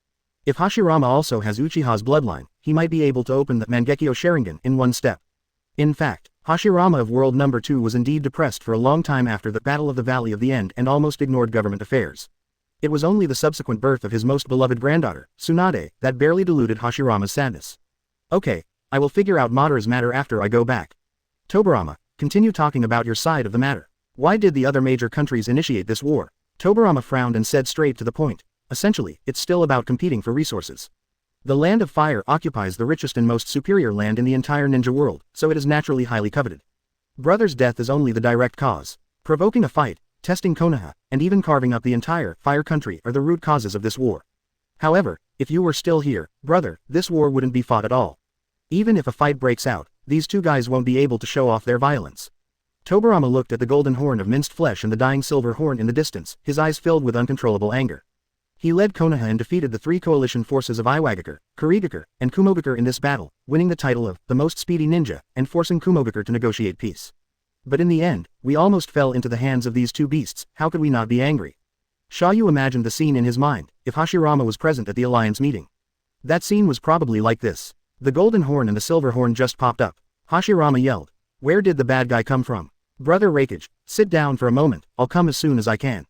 If Hashirama also has Uchiha's bloodline, he might be able to open the Mangekyo Sharingan in one step. In fact, Hashirama of World Number 2 was indeed depressed for a long time after the Battle of the Valley of the End and almost ignored government affairs. It was only the subsequent birth of his most beloved granddaughter, Tsunade, that barely diluted Hashirama's sadness. Okay, I will figure out Madara's matter after I go back. Tobirama, continue talking about your side of the matter. Why did the other major countries initiate this war? Tobirama frowned and said straight to the point. Essentially, it's still about competing for resources. The Land of Fire occupies the richest and most superior land in the entire ninja world, so it is naturally highly coveted. Brother's death is only the direct cause. Provoking a fight, testing Konoha, and even carving up the entire Fire country are the root causes of this war. However, if you were still here, brother, this war wouldn't be fought at all. Even if a fight breaks out, these 2 guys won't be able to show off their violence. Tobirama looked at the golden horn of minced flesh and the dying silver horn in the distance, his eyes filled with uncontrollable anger. He led Konoha and defeated the 3 coalition forces of Iwagakure, Kurigakure, and Kumogakure in this battle, winning the title of the most speedy ninja, and forcing Kumogakure to negotiate peace. But in the end, we almost fell into the hands of these 2 beasts. How could we not be angry? Xia You imagined the scene in his mind, if Hashirama was present at the alliance meeting. That scene was probably like this. The golden horn and the silver horn just popped up. Hashirama yelled. Where did the bad guy come from? Brother Hokage, sit down for a moment, I'll come as soon as I can.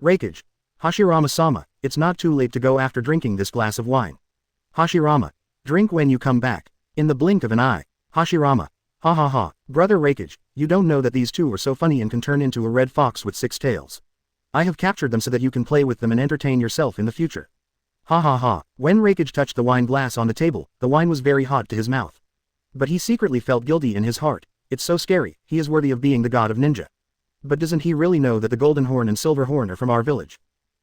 Hokage. Hashirama-sama, it's not too late to go after drinking this glass of wine. Hashirama. Drink when you come back. In the blink of an eye. Hashirama. Ha ha ha. Brother Hokage, you don't know that these 2 are so funny and can turn into a red fox with 6 tails. I have captured them so that you can play with them and entertain yourself in the future. Ha ha ha. When Hokage touched the wine glass on the table, the wine was very hot to his mouth. But he secretly felt guilty in his heart. It's so scary, he is worthy of being the god of ninja. But doesn't he really know that the golden horn and silver horn are from our village?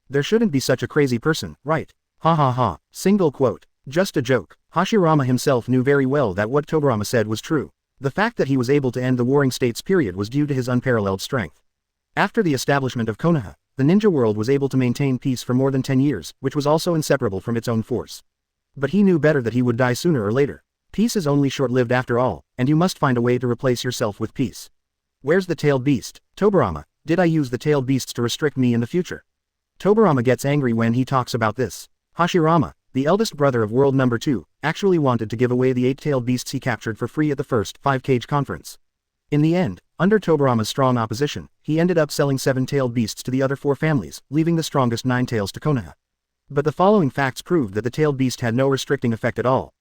There shouldn't be such a crazy person, right? Ha ha ha. Single quote. Just a joke. Hashirama himself knew very well that what Tobirama said was true. The fact that he was able to end the Warring States period was due to his unparalleled strength. After the establishment of Konoha, the ninja world was able to maintain peace for more than 10 years, which was also inseparable from its own force. But he knew better that he would die sooner or later. Peace is only short-lived after all, and you must find a way to replace yourself with peace. Where's the tailed beast? Tobirama, did I use the tailed beasts to restrict me in the future? Tobirama gets angry when he talks about this. Hashirama, the eldest brother of World Number 2, actually wanted to give away the 8 tailed beasts he captured for free at the first 5 Cage conference. In the end, under Tobirama's strong opposition, he ended up selling 7-tailed beasts to the other 4 families, leaving the strongest 9 tails to Konoha. But the following facts proved that the tailed beast had no restricting effect at all.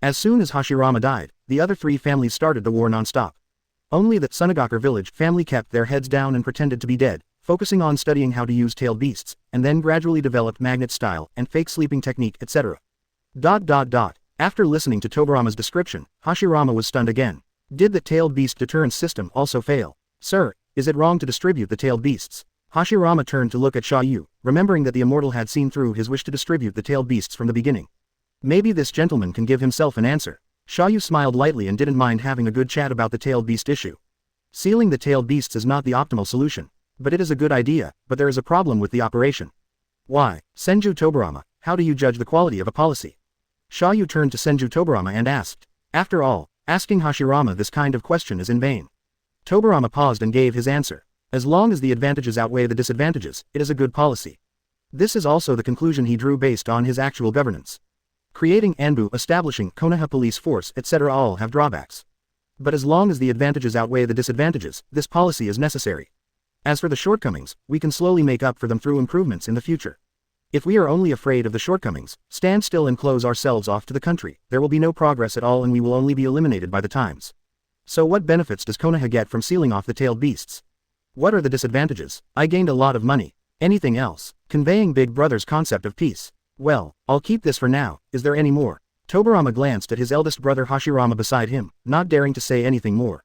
As soon as Hashirama died, the other 3 families started the war non-stop. Only the Sunagakure village family kept their heads down and pretended to be dead, focusing on studying how to use tailed beasts, and then gradually developed magnet style and fake sleeping technique, etc. After listening to Tobirama's description, Hashirama was stunned again. Did the tailed beast deterrence system also fail? Sir, is it wrong to distribute the tailed beasts? Hashirama turned to look at Xia You, remembering that the Immortal had seen through his wish to distribute the tailed beasts from the beginning. Maybe this gentleman can give himself an answer. Xia You smiled lightly and didn't mind having a good chat about the tailed beast issue. Sealing the tailed beasts is not the optimal solution. But it is a good idea, but there is a problem with the operation. Why, Senju Tobirama, how do you judge the quality of a policy? Xia You turned to Senju Tobirama and asked. After all, asking Hashirama this kind of question is in vain. Tobirama paused and gave his answer. As long as the advantages outweigh the disadvantages, it is a good policy. This is also the conclusion he drew based on his actual governance. Creating Anbu, establishing Konoha police force, etc. all have drawbacks. But as long as the advantages outweigh the disadvantages, this policy is necessary. As for the shortcomings, we can slowly make up for them through improvements in the future. If we are only afraid of the shortcomings, stand still and close ourselves off to the country, there will be no progress at all and we will only be eliminated by the times. So what benefits does Konoha get from sealing off the tailed beasts? What are the disadvantages? I gained a lot of money. Anything else? Conveying Big Brother's concept of peace. Well, I'll keep this for now. Is there any more? Tobirama glanced at his eldest brother Hashirama beside him, not daring to say anything more.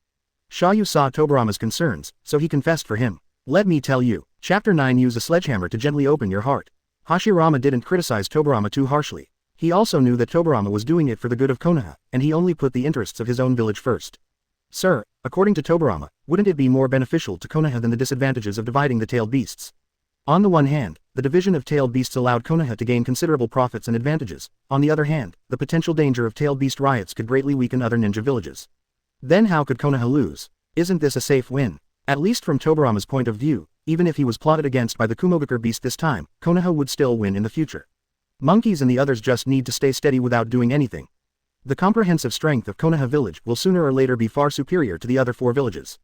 Xia You saw Tobirama's concerns, so he confessed for him. Let me tell you, Chapter 9 use a sledgehammer to gently open your heart. Hashirama didn't criticize Tobirama too harshly. He also knew that Tobirama was doing it for the good of Konoha, and he only put the interests of his own village first. Sir, according to Tobirama, wouldn't it be more beneficial to Konoha than the disadvantages of dividing the tailed beasts? On the one hand, the division of tailed beasts allowed Konoha to gain considerable profits and advantages. On the other hand, the potential danger of tailed beast riots could greatly weaken other ninja villages. Then how could Konoha lose? Isn't this a safe win? At least from Tobirama's point of view, even if he was plotted against by the Kumogakure beast this time, Konoha would still win in the future. Monkeys and the others just need to stay steady without doing anything. The comprehensive strength of Konoha village will sooner or later be far superior to the other 4 villages.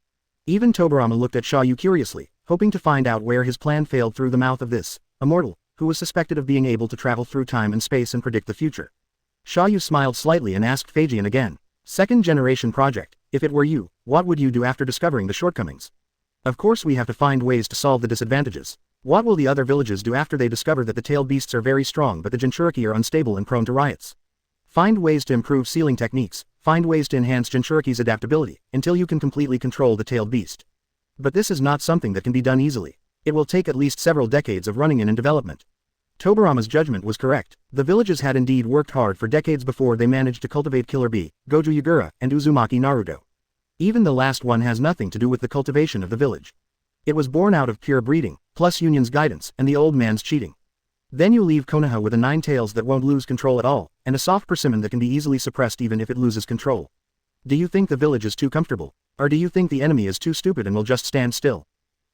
Even Tobirama looked at Xia You curiously, hoping to find out where his plan failed through the mouth of this Immortal, who was suspected of being able to travel through time and space and predict the future. Xia You smiled slightly and asked Feijian again. Second generation project, if it were you, what would you do after discovering the shortcomings? Of course we have to find ways to solve the disadvantages. What will the other villages do after they discover that the tailed beasts are very strong but the Jinchuriki are unstable and prone to riots? Find ways to improve sealing techniques, find ways to enhance Jinchuriki's adaptability, until you can completely control the tailed beast. But this is not something that can be done easily. It will take at least several decades of running in and development. Tobirama's judgment was correct. The villages had indeed worked hard for decades before they managed to cultivate Killer Bee, Goju Yagura, and Uzumaki Naruto. Even the last one has nothing to do with the cultivation of the village. It was born out of pure breeding, plus Union's guidance, and the old man's cheating. Then you leave Konoha with a 9 tails that won't lose control at all, and a soft persimmon that can be easily suppressed even if it loses control. Do you think the village is too comfortable? Or do you think the enemy is too stupid and will just stand still?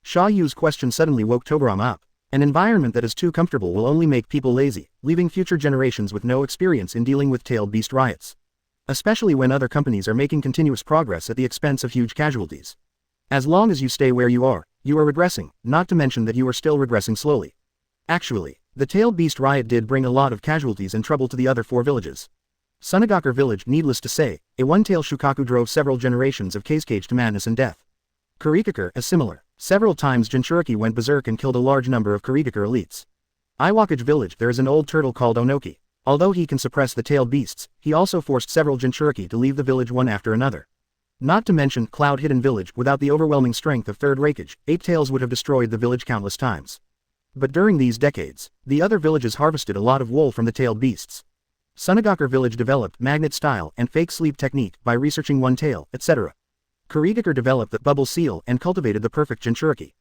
Xia Yu's question suddenly woke Tobirama up. An environment that is too comfortable will only make people lazy, leaving future generations with no experience in dealing with tailed beast riots. Especially when other companies are making continuous progress at the expense of huge casualties. As long as you stay where you are regressing, not to mention that you are still regressing slowly. Actually, the tailed beast riot did bring a lot of casualties and trouble to the other 4 villages. Sunagakure village, needless to say, a one-tail Shukaku drove several generations of Kazekage to madness and death. Kurigakure is similar. Several times Jinchuriki went berserk and killed a large number of Kurigakure elites. Iwakage village, there is an old turtle called Onoki. Although he can suppress the tailed beasts, he also forced several Jinchuriki to leave the village one after another. Not to mention Cloud Hidden village, without the overwhelming strength of Third Raikage, 8 tails would have destroyed the village countless times. But during these decades, the other villages harvested a lot of wool from the tailed beasts. Sunagakure village developed magnet style and fake sleep technique by researching one tail, etc. Kurigakure developed the bubble seal and cultivated the perfect Jinchuriki.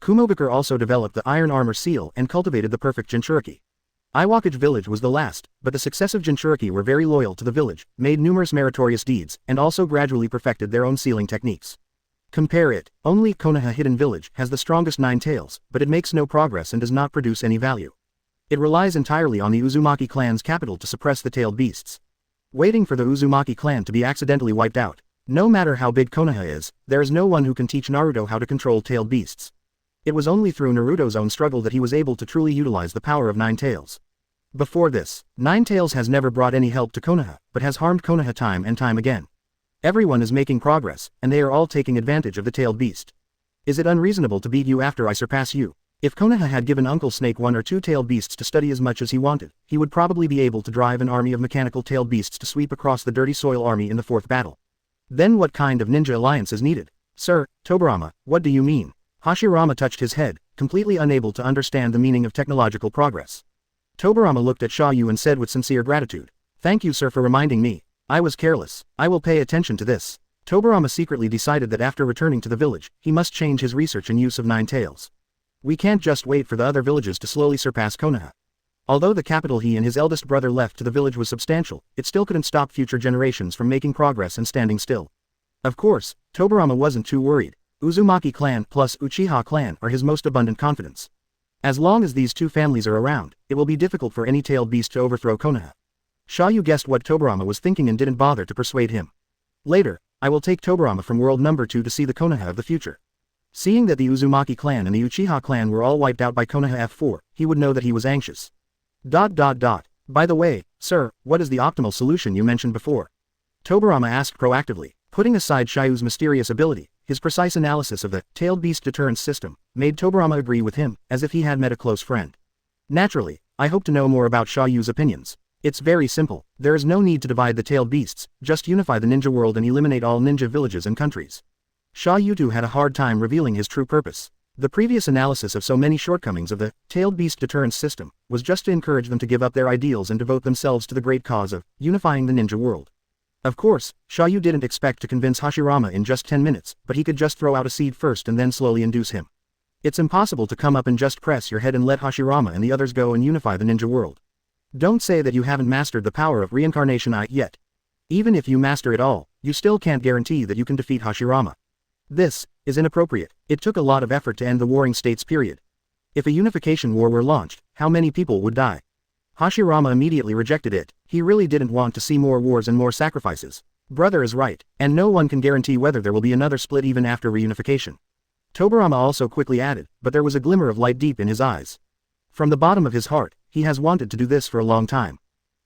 Kumogakure also developed the iron armor seal and cultivated the perfect Jinchuriki. Iwakage village was the last, but the successive Jinchuriki were very loyal to the village, made numerous meritorious deeds, and also gradually perfected their own sealing techniques. Compare it, only Konoha Hidden village has the strongest 9 tails, but it makes no progress and does not produce any value. It relies entirely on the Uzumaki clan's capital to suppress the tailed beasts. Waiting for the Uzumaki clan to be accidentally wiped out. No matter how big Konoha is, there is no one who can teach Naruto how to control tailed beasts. It was only through Naruto's own struggle that he was able to truly utilize the power of Nine Tails. Before this, Nine Tails has never brought any help to Konoha, but has harmed Konoha time and time again. Everyone is making progress, and they are all taking advantage of the tailed beast. Is it unreasonable to beat you after I surpass you? If Konoha had given Uncle Snake one or two tailed beasts to study as much as he wanted, he would probably be able to drive an army of mechanical tailed beasts to sweep across the dirty soil army in the fourth battle. Then what kind of ninja alliance is needed? Sir, Tobirama, what do you mean? Hashirama touched his head, completely unable to understand the meaning of technological progress. Tobirama looked at Xia You and said with sincere gratitude, "Thank you, sir, for reminding me. I was careless. I will pay attention to this." Tobirama secretly decided that after returning to the village, he must change his research and use of Nine Tails. We can't just wait for the other villages to slowly surpass Konoha. Although the capital he and his eldest brother left to the village was substantial, it still couldn't stop future generations from making progress and standing still. Of course, Tobirama wasn't too worried. Uzumaki clan plus Uchiha clan are his most abundant confidence. As long as these two families are around, it will be difficult for any tailed beast to overthrow Konoha. Xia You guessed what Tobirama was thinking and didn't bother to persuade him. Later, I will take Tobirama from world number 2 to see the Konoha of the future. Seeing that the Uzumaki clan and the Uchiha clan were all wiped out by Konoha F4, he would know that he was anxious. By the way, sir, what is the optimal solution you mentioned before? Tobirama asked proactively. Putting aside Xia You's mysterious ability, his precise analysis of the tailed beast deterrence system made Tobirama agree with him, as if he had met a close friend. Naturally, I hope to know more about Xia You's opinions. It's very simple. There is no need to divide the tailed beasts, just unify the ninja world and eliminate all ninja villages and countries. Xia You had a hard time revealing his true purpose. The previous analysis of so many shortcomings of the tailed beast deterrence system was just to encourage them to give up their ideals and devote themselves to the great cause of unifying the ninja world. Of course, Xia You didn't expect to convince Hashirama in just 10 minutes, but he could just throw out a seed first and then slowly induce him. It's impossible to come up and just press your head and let Hashirama and the others go and unify the ninja world. Don't say that you haven't mastered the power of reincarnation yet. Even if you master it all, you still can't guarantee that you can defeat Hashirama. This is inappropriate. It took a lot of effort to end the warring states period. If a unification war were launched, how many people would die? Hashirama immediately rejected it. He really didn't want to see more wars and more sacrifices. Brother is right, and no one can guarantee whether there will be another split even after reunification. Tobirama also quickly added, but there was a glimmer of light deep in his eyes. From the bottom of his heart, he has wanted to do this for a long time.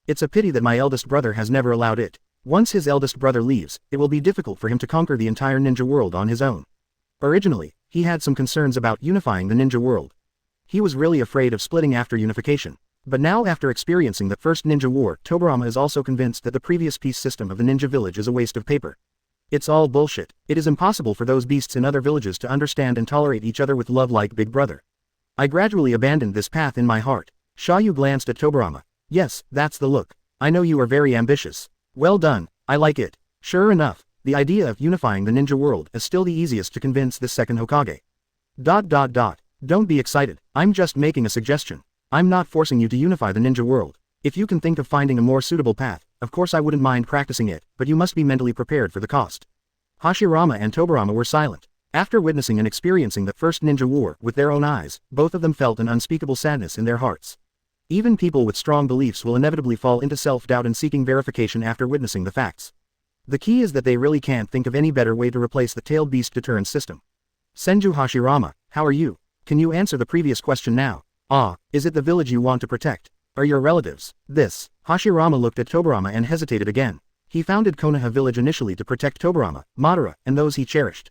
It's a pity that my eldest brother has never allowed it. Once his eldest brother leaves, it will be difficult for him to conquer the entire ninja world on his own. Originally, he had some concerns about unifying the ninja world. He was really afraid of splitting after unification. But now after experiencing the first ninja war, Tobirama is also convinced that the previous peace system of the ninja village is a waste of paper. It's all bullshit. It is impossible for those beasts in other villages to understand and tolerate each other with love like Big Brother. I gradually abandoned this path in my heart. Xia You glanced at Tobirama. Yes, that's the look. I know you are very ambitious. Well done, I like it. Sure enough, the idea of unifying the ninja world is still the easiest to convince this second Hokage. Don't be excited, I'm just making a suggestion. I'm not forcing you to unify the ninja world. If you can think of finding a more suitable path, of course I wouldn't mind practicing it, but you must be mentally prepared for the cost. Hashirama and Tobirama were silent. After witnessing and experiencing the first ninja war with their own eyes, both of them felt an unspeakable sadness in their hearts. Even people with strong beliefs will inevitably fall into self-doubt and seeking verification after witnessing the facts. The key is that they really can't think of any better way to replace the tailed beast deterrence system. Senju Hashirama, how are you? Can you answer the previous question now? Is it the village you want to protect? Or your relatives? Hashirama looked at Tobirama and hesitated again. He founded Konoha village initially to protect Tobirama, Madara, and those he cherished.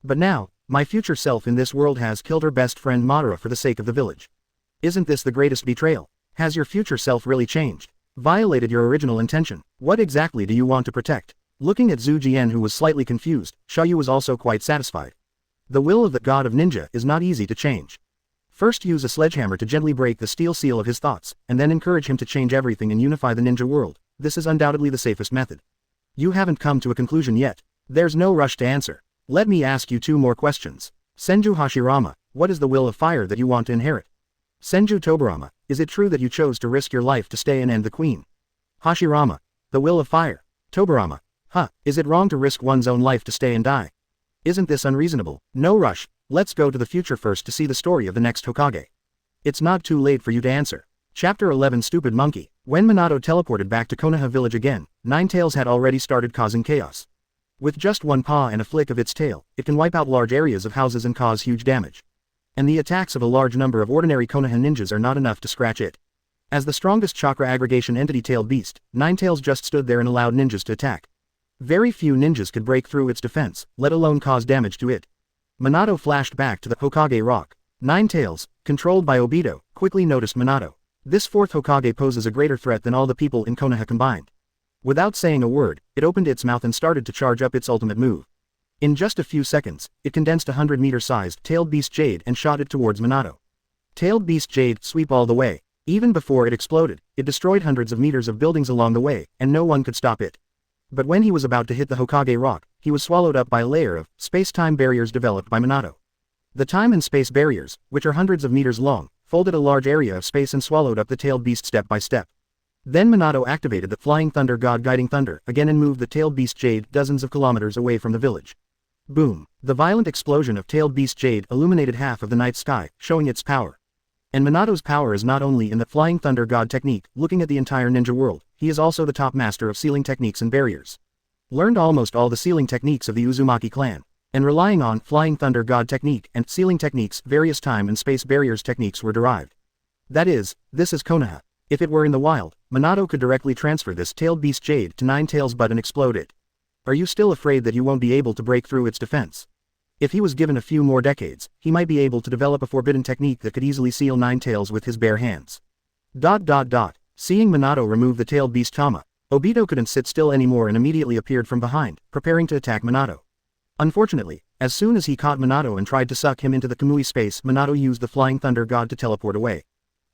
But now, my future self in this world has killed her best friend Madara for the sake of the village. Isn't this the greatest betrayal? Has your future self really changed? Violated your original intention? What exactly do you want to protect? Looking at Zhu Jian, who was slightly confused, Xia You was also quite satisfied. The will of the god of ninja is not easy to change. First use a sledgehammer to gently break the steel seal of his thoughts, and then encourage him to change everything and unify the ninja world. This is undoubtedly the safest method. You haven't come to a conclusion yet. There's no rush to answer. Let me ask you 2 more questions. Senju Hashirama, what is the will of fire that you want to inherit? Senju Tobirama, is it true that you chose to risk your life to stay and end the queen? Hashirama, the will of fire. Tobirama, is it wrong to risk one's own life to stay and die? Isn't this unreasonable? No rush, let's go to the future first to see the story of the next Hokage. It's not too late for you to answer. Chapter 11 Stupid Monkey. When Minato teleported back to Konoha village again, Nine Tails had already started causing chaos. With just one paw and a flick of its tail, it can wipe out large areas of houses and cause huge damage. And the attacks of a large number of ordinary Konoha ninjas are not enough to scratch it. As the strongest chakra aggregation entity-tailed beast, Ninetales just stood there and allowed ninjas to attack. Very few ninjas could break through its defense, let alone cause damage to it. Minato flashed back to the Hokage rock. Ninetales, controlled by Obito, quickly noticed Minato. This fourth Hokage poses a greater threat than all the people in Konoha combined. Without saying a word, it opened its mouth and started to charge up its ultimate move. In just a few seconds, it condensed a 100-meter-sized tailed beast jade and shot it towards Minato. Tailed beast jade sweep all the way. Even before it exploded, it destroyed hundreds of meters of buildings along the way, and no one could stop it. But when he was about to hit the Hokage rock, he was swallowed up by a layer of space-time barriers developed by Minato. The time and space barriers, which are hundreds of meters long, folded a large area of space and swallowed up the tailed beast step by step. Then Minato activated the Flying Thunder God Guiding Thunder again and moved the tailed beast jade dozens of kilometers away from the village. Boom! The violent explosion of tailed beast jade illuminated half of the night sky, showing its power. And Minato's power is not only in the Flying Thunder God technique. Looking at the entire ninja world, he is also the top master of sealing techniques and barriers. Learned almost all the sealing techniques of the Uzumaki clan. And relying on Flying Thunder God technique and sealing techniques, various time and space barriers techniques were derived. That is, this is Konoha. If it were in the wild, Minato could directly transfer this tailed beast jade to Ninetales' butt and explode it. Are you still afraid that you won't be able to break through its defense? If he was given a few more decades, he might be able to develop a forbidden technique that could easily seal Ninetales with his bare hands. Seeing Minato remove the tailed beast Tama, Obito couldn't sit still anymore and immediately appeared from behind, preparing to attack Minato. Unfortunately, as soon as he caught Minato and tried to suck him into the Kamui space, Minato used the Flying Thunder God to teleport away.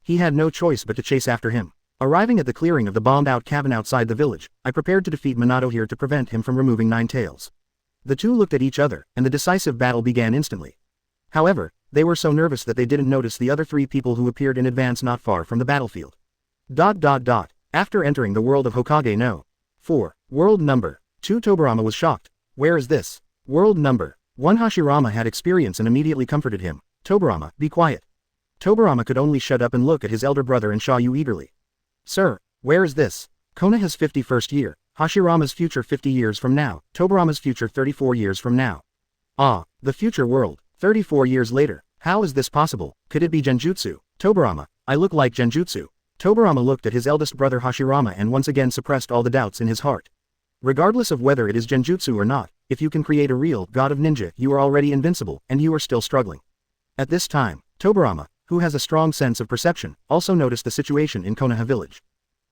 He had no choice but to chase after him. Arriving at the clearing of the bombed-out cabin outside the village, I prepared to defeat Minato here to prevent him from removing Ninetales. The two looked at each other, and the decisive battle began instantly. However, they were so nervous that they didn't notice the other three people who appeared in advance not far from the battlefield. After entering the world of Hokage no. 4. World number 2 Tobirama was shocked. Where is this? World number 1 Hashirama had experience and immediately comforted him. Tobirama, be quiet. Tobirama could only shut up and look at his elder brother and Xia You eagerly. Sir, where is this? Konoha's 51st year, Hashirama's future 50 years from now, Tobirama's future 34 years from now. Ah, the future world, 34 years later, how is this possible? Could it be Genjutsu? Tobirama, I look like Genjutsu. Tobirama looked at his eldest brother Hashirama and once again suppressed all the doubts in his heart. Regardless of whether it is Genjutsu or not, if you can create a real god of ninja, you are already invincible, and you are still struggling. At this time, Tobirama, who has a strong sense of perception, also noticed the situation in Konoha village.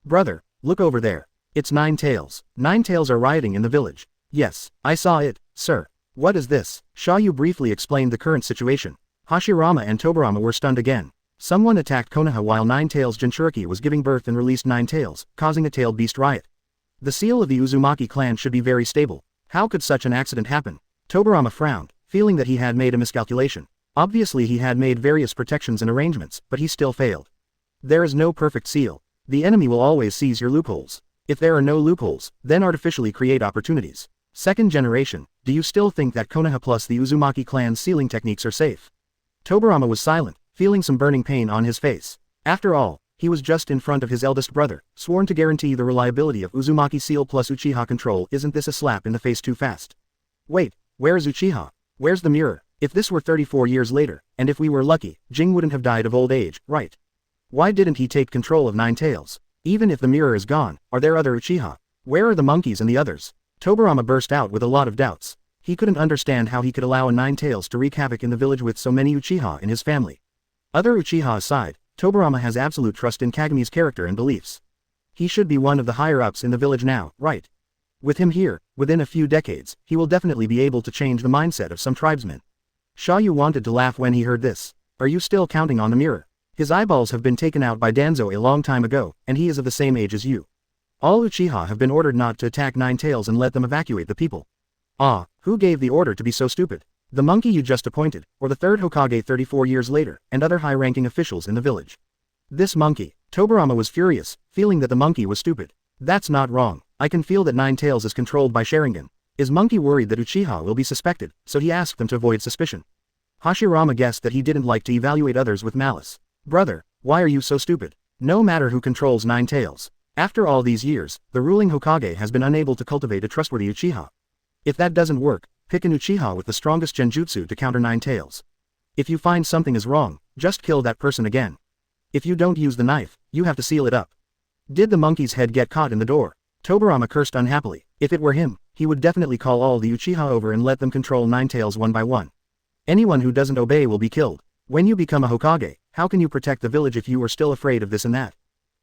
Brother, look over there. It's Ninetales. Ninetales are rioting in the village. Yes, I saw it, sir. What is this? Xia You briefly explained the current situation. Hashirama and Tobirama were stunned again. Someone attacked Konoha while Ninetales Jinchuriki was giving birth and released Ninetales, causing a tailed beast riot. The seal of the Uzumaki clan should be very stable. How could such an accident happen? Tobirama frowned, feeling that he had made a miscalculation. Obviously he had made various protections and arrangements, but he still failed. There is no perfect seal. The enemy will always seize your loopholes. If there are no loopholes, then artificially create opportunities. Second generation, do you still think that Konoha plus the Uzumaki clan's sealing techniques are safe? Tobirama was silent, feeling some burning pain on his face. After all, he was just in front of his eldest brother, sworn to guarantee the reliability of Uzumaki seal plus Uchiha control. Isn't this a slap in the face too fast? Wait, where is Uchiha? Where's the mirror? If this were 34 years later, and if we were lucky, Jing wouldn't have died of old age, right? Why didn't he take control of Ninetales? Even if the mirror is gone, are there other Uchiha? Where are the monkeys and the others? Tobirama burst out with a lot of doubts. He couldn't understand how he could allow a Ninetales to wreak havoc in the village with so many Uchiha in his family. Other Uchiha aside, Tobirama has absolute trust in Kagumi's character and beliefs. He should be one of the higher-ups in the village now, right? With him here, within a few decades, he will definitely be able to change the mindset of some tribesmen. Xia You wanted to laugh when he heard this. Are you still counting on the mirror? His eyeballs have been taken out by Danzo a long time ago, and he is of the same age as you. All Uchiha have been ordered not to attack Ninetales and let them evacuate the people. Ah, who gave the order to be so stupid? The monkey you just appointed, or the third Hokage 34 years later, and other high-ranking officials in the village? This monkey. Tobirama was furious, feeling that the monkey was stupid. That's not wrong. I can feel that Ninetales is controlled by Sharingan. Is monkey worried that Uchiha will be suspected, so he asked them to avoid suspicion. Hashirama guessed that he didn't like to evaluate others with malice. Brother, why are you so stupid? No matter who controls Ninetales. After all these years, the ruling Hokage has been unable to cultivate a trustworthy Uchiha. If that doesn't work, pick an Uchiha with the strongest genjutsu to counter 9 tails. If you find something is wrong, just kill that person again. If you don't use the knife, you have to seal it up. Did the monkey's head get caught in the door? Tobirama cursed unhappily. If it were him, he would definitely call all the Uchiha over and let them control 9 tails one by one. Anyone who doesn't obey will be killed. When you become a Hokage, how can you protect the village if you are still afraid of this and that?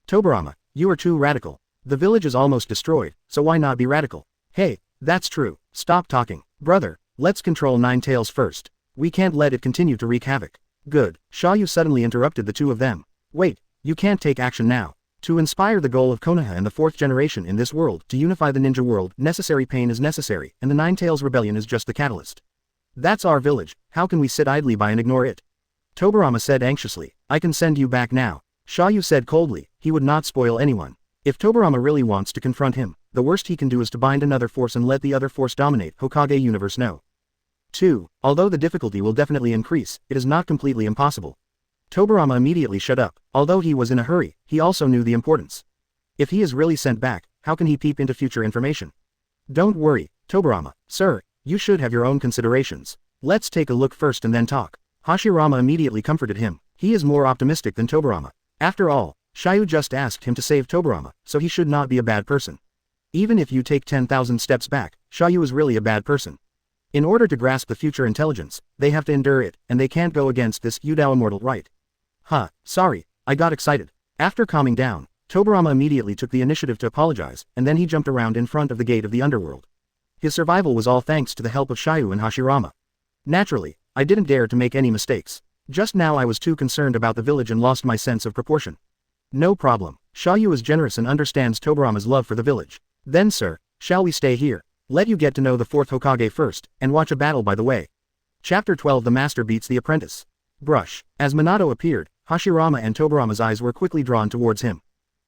Tobirama, you are too radical. The village is almost destroyed, so why not be radical? Hey, that's true. Stop talking. Brother, let's control 9 tails first. We can't let it continue to wreak havoc. Good. Xia You suddenly interrupted the two of them. Wait, you can't take action now. To inspire the goal of Konoha and the 4th generation in this world to unify the ninja world, necessary pain is necessary, and the 9 tails rebellion is just the catalyst. That's our village, how can we sit idly by and ignore it? Tobirama said anxiously. I can send you back now. Xia You said coldly, he would not spoil anyone. If Tobirama really wants to confront him, the worst he can do is to bind another force and let the other force dominate Hokage universe. No. 2. Although the difficulty will definitely increase, it is not completely impossible. Tobirama immediately shut up. Although he was in a hurry, he also knew the importance. If he is really sent back, how can he peep into future information? Don't worry, Tobirama, sir, you should have your own considerations. Let's take a look first and then talk. Hashirama immediately comforted him. He is more optimistic than Tobirama. After all, Xia You just asked him to save Tobirama, so he should not be a bad person. Even if you take 10,000 steps back, Xia You is really a bad person. In order to grasp the future intelligence, they have to endure it, and they can't go against this Immortal right? Sorry, I got excited. After calming down, Tobirama immediately took the initiative to apologize, and then he jumped around in front of the gate of the underworld. His survival was all thanks to the help of Xia You and Hashirama. Naturally, I didn't dare to make any mistakes. Just now I was too concerned about the village and lost my sense of proportion. No problem. Xia You is generous and understands Tobirama's love for the village. Then sir, shall we stay here? Let you get to know the 4th Hokage first, and watch a battle by the way. Chapter 12 The Master Beats the Apprentice. Brush. As Minato appeared, Hashirama and Tobirama's eyes were quickly drawn towards him.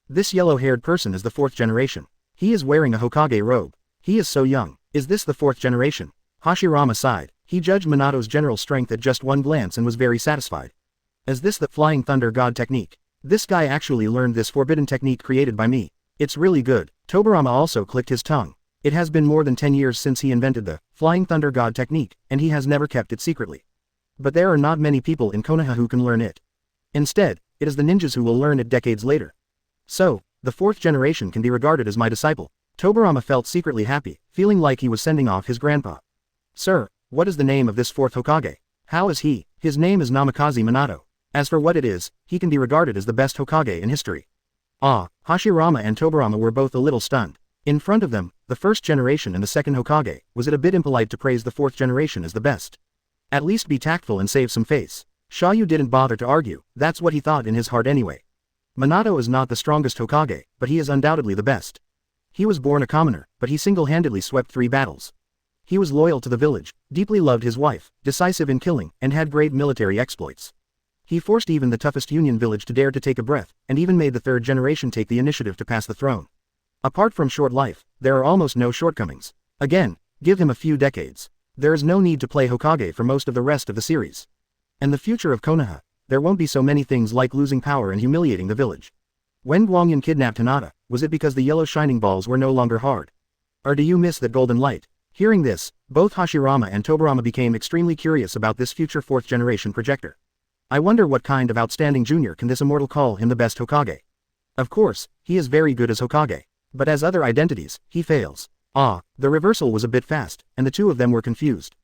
This yellow-haired person is the 4th generation. He is wearing a Hokage robe. He is so young. Is this the 4th generation? Hashirama sighed. He judged Minato's general strength at just one glance and was very satisfied. Is this the Flying Thunder God technique? This guy actually learned this forbidden technique created by me. It's really good. Tobirama also clicked his tongue. It has been more than 10 years since he invented the Flying Thunder God technique, and he has never kept it secretly. But there are not many people in Konoha who can learn it. Instead, it is the ninjas who will learn it decades later. So, the 4th generation can be regarded as my disciple. Tobirama felt secretly happy, feeling like he was sending off his grandpa. Sir, what is the name of this 4th Hokage? How is he? His name is Namikaze Minato. As for what it is, he can be regarded as the best Hokage in history. Hashirama and Tobirama were both a little stunned. In front of them, the 1st generation and the 2nd Hokage, was it a bit impolite to praise the 4th generation as the best? At least be tactful and save some face. Xia You didn't bother to argue, that's what he thought in his heart anyway. Minato is not the strongest Hokage, but he is undoubtedly the best. He was born a commoner, but he single-handedly swept 3 battles. He was loyal to the village, deeply loved his wife, decisive in killing, and had great military exploits. He forced even the toughest Union village to dare to take a breath, and even made the 3rd generation take the initiative to pass the throne. Apart from short life, there are almost no shortcomings. Again, give him a few decades. There is no need to play Hokage for most of the rest of the series. And the future of Konoha, there won't be so many things like losing power and humiliating the village. When Guangyan kidnapped Hinata, was it because the yellow shining balls were no longer hard? Or do you miss that golden light? Hearing this, both Hashirama and Tobirama became extremely curious about this future 4th generation projector. I wonder what kind of outstanding junior can this immortal call him the best Hokage. Of course, he is very good as Hokage. But as other identities, he fails. The reversal was a bit fast, and the two of them were confused.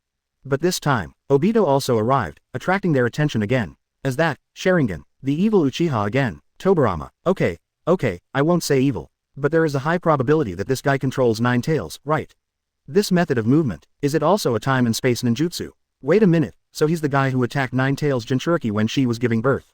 But this time, Obito also arrived, attracting their attention again. As that, Sharingan, the evil Uchiha again. Tobirama. Okay, I won't say evil. But there is a high probability that this guy controls 9 tails, right? This method of movement, is it also a time and space ninjutsu? Wait a minute, so he's the guy who attacked 9 tails Jinchuriki when she was giving birth.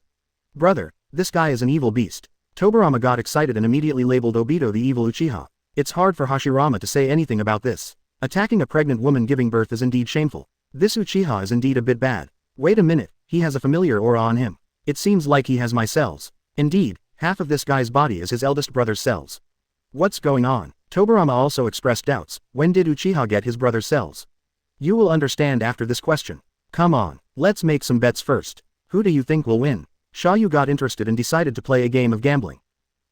Brother, this guy is an evil beast. Tobirama got excited and immediately labeled Obito the evil Uchiha. It's hard for Hashirama to say anything about this. Attacking a pregnant woman giving birth is indeed shameful. This Uchiha is indeed a bit bad. Wait a minute, he has a familiar aura on him. It seems like he has my cells. Indeed, half of this guy's body is his eldest brother's cells. What's going on? Tobirama also expressed doubts. When did Uchiha get his brother's cells? You will understand after this question. Come on, let's make some bets first. Who do you think will win? Xia You got interested and decided to play a game of gambling.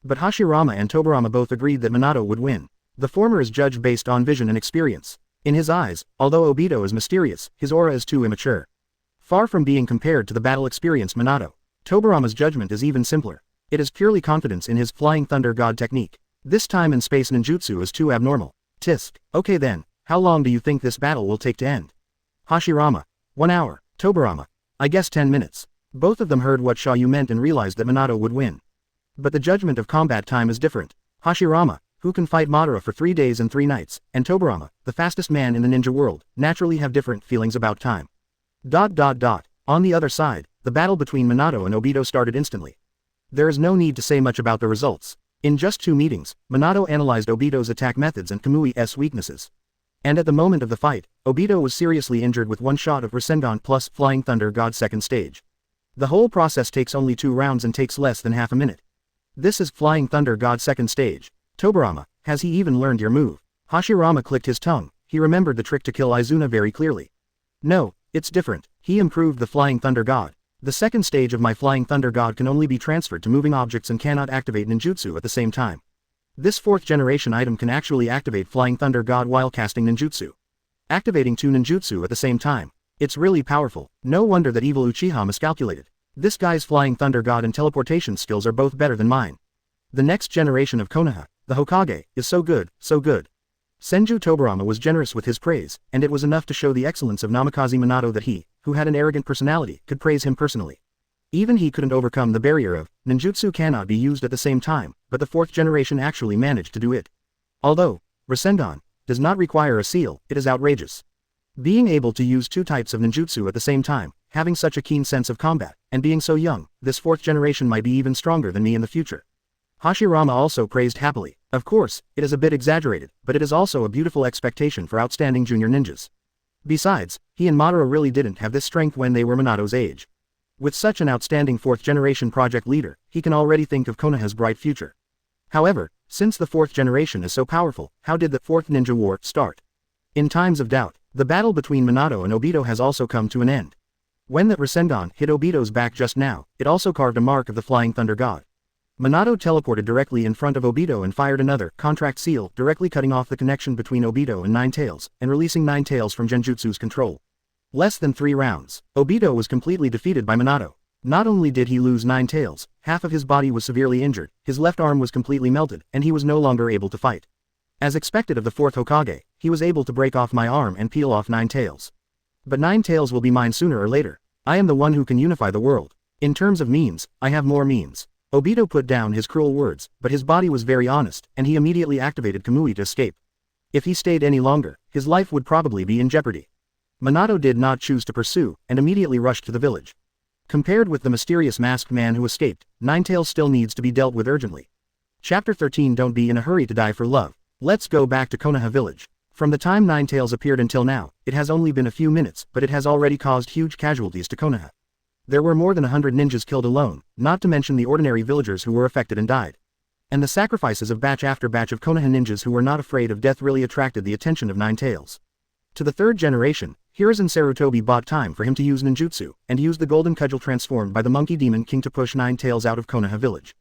But Hashirama and Tobirama both agreed that Minato would win. The former is judged based on vision and experience. In his eyes, although Obito is mysterious, his aura is too immature. Far from being compared to the battle-experienced Minato, Tobirama's judgment is even simpler. It is purely confidence in his Flying Thunder God technique. This time and space ninjutsu is too abnormal. Tisk. Okay then, how long do you think this battle will take to end? Hashirama. 1 hour. Tobirama. I guess 10 minutes. Both of them heard what Xia You meant and realized that Minato would win. But the judgment of combat time is different. Hashirama, who can fight Madara for 3 days and 3 nights, and Tobirama, the fastest man in the ninja world, naturally have different feelings about time. On the other side, the battle between Minato and Obito started instantly. There is no need to say much about the results. In just 2 meetings, Minato analyzed Obito's attack methods and Kamui's weaknesses. And at the moment of the fight, Obito was seriously injured with 1 shot of Rasengan plus Flying Thunder God second stage. The whole process takes only 2 rounds and takes less than half a minute. This is Flying Thunder God second stage. Tobirama, has he even learned your move? Hashirama clicked his tongue. He remembered the trick to kill Izuna very clearly. No, it's different. He improved the Flying Thunder God. The second stage of my Flying Thunder God can only be transferred to moving objects and cannot activate ninjutsu at the same time. This 4th generation item can actually activate Flying Thunder God while casting ninjutsu. Activating 2 ninjutsu at the same time. It's really powerful. No wonder that evil Uchiha miscalculated. This guy's Flying Thunder God and teleportation skills are both better than mine. The next generation of Konoha, the Hokage, is so good, so good. Senju Tobirama was generous with his praise, and it was enough to show the excellence of Namikaze Minato that he, who had an arrogant personality, could praise him personally. Even he couldn't overcome the barrier of, ninjutsu cannot be used at the same time, but the 4th generation actually managed to do it. Although, Rasengan does not require a seal, it is outrageous. Being able to use 2 types of ninjutsu at the same time, having such a keen sense of combat, and being so young, this 4th generation might be even stronger than me in the future. Hashirama also praised happily. Of course, it is a bit exaggerated, but it is also a beautiful expectation for outstanding junior ninjas. Besides, he and Madara really didn't have this strength when they were Minato's age. With such an outstanding 4th generation project leader, he can already think of Konoha's bright future. However, since the 4th generation is so powerful, how did the 4th Ninja War start? In times of doubt, the battle between Minato and Obito has also come to an end. When that Rasengan hit Obito's back just now, it also carved a mark of the Flying Thunder God. Minato teleported directly in front of Obito and fired another contract seal, directly cutting off the connection between Obito and Nine Tails, and releasing Nine Tails from Genjutsu's control. Less than 3 rounds, Obito was completely defeated by Minato. Not only did he lose 9 tails, half of his body was severely injured, his left arm was completely melted, and he was no longer able to fight. As expected of the 4th Hokage, he was able to break off my arm and peel off 9 tails. But 9 tails will be mine sooner or later. I am the one who can unify the world. In terms of means, I have more means. Obito put down his cruel words, but his body was very honest, and he immediately activated Kamui to escape. If he stayed any longer, his life would probably be in jeopardy. Minato did not choose to pursue, and immediately rushed to the village. Compared with the mysterious masked man who escaped, Nine Tails still needs to be dealt with urgently. Chapter 13. Don't be in a hurry to die for love. Let's go back to Konoha village. From the time Nine Tails appeared until now, it has only been a few minutes, but it has already caused huge casualties to Konoha. There were more than 100 ninjas killed alone, not to mention the ordinary villagers who were affected and died. And the sacrifices of batch after batch of Konoha ninjas who were not afraid of death really attracted the attention of Nine Tails. To the 3rd generation, Hiruzen Sarutobi bought time for him to use ninjutsu, and used the golden cudgel transformed by the monkey demon king to push Nine Tails out of Konoha village.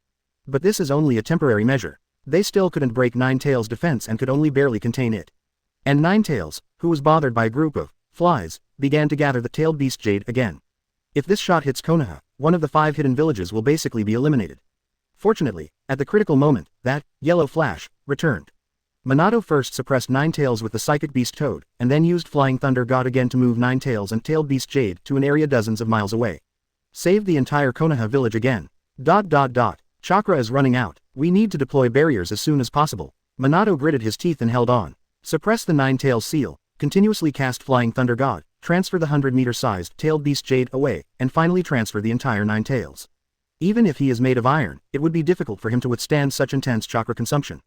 But this is only a temporary measure. They still couldn't break Nine Tails' defense and could only barely contain it. And Nine Tails, who was bothered by a group of flies, began to gather the tailed beast jade again. If this shot hits Konoha, one of the 5 hidden villages will basically be eliminated. Fortunately, at the critical moment, that yellow flash returned. Minato first suppressed Nine Tails with the Psychic Beast Toad, and then used Flying Thunder God again to move Nine Tails and Tailed Beast Jade to an area dozens of miles away. Saved the entire Konoha village again. Chakra is running out. We need to deploy barriers as soon as possible. Minato gritted his teeth and held on. Suppress the Nine Tails seal, continuously cast Flying Thunder God, transfer the 100-meter-sized Tailed Beast Jade away, and finally transfer the entire Nine Tails. Even if he is made of iron, it would be difficult for him to withstand such intense chakra consumption.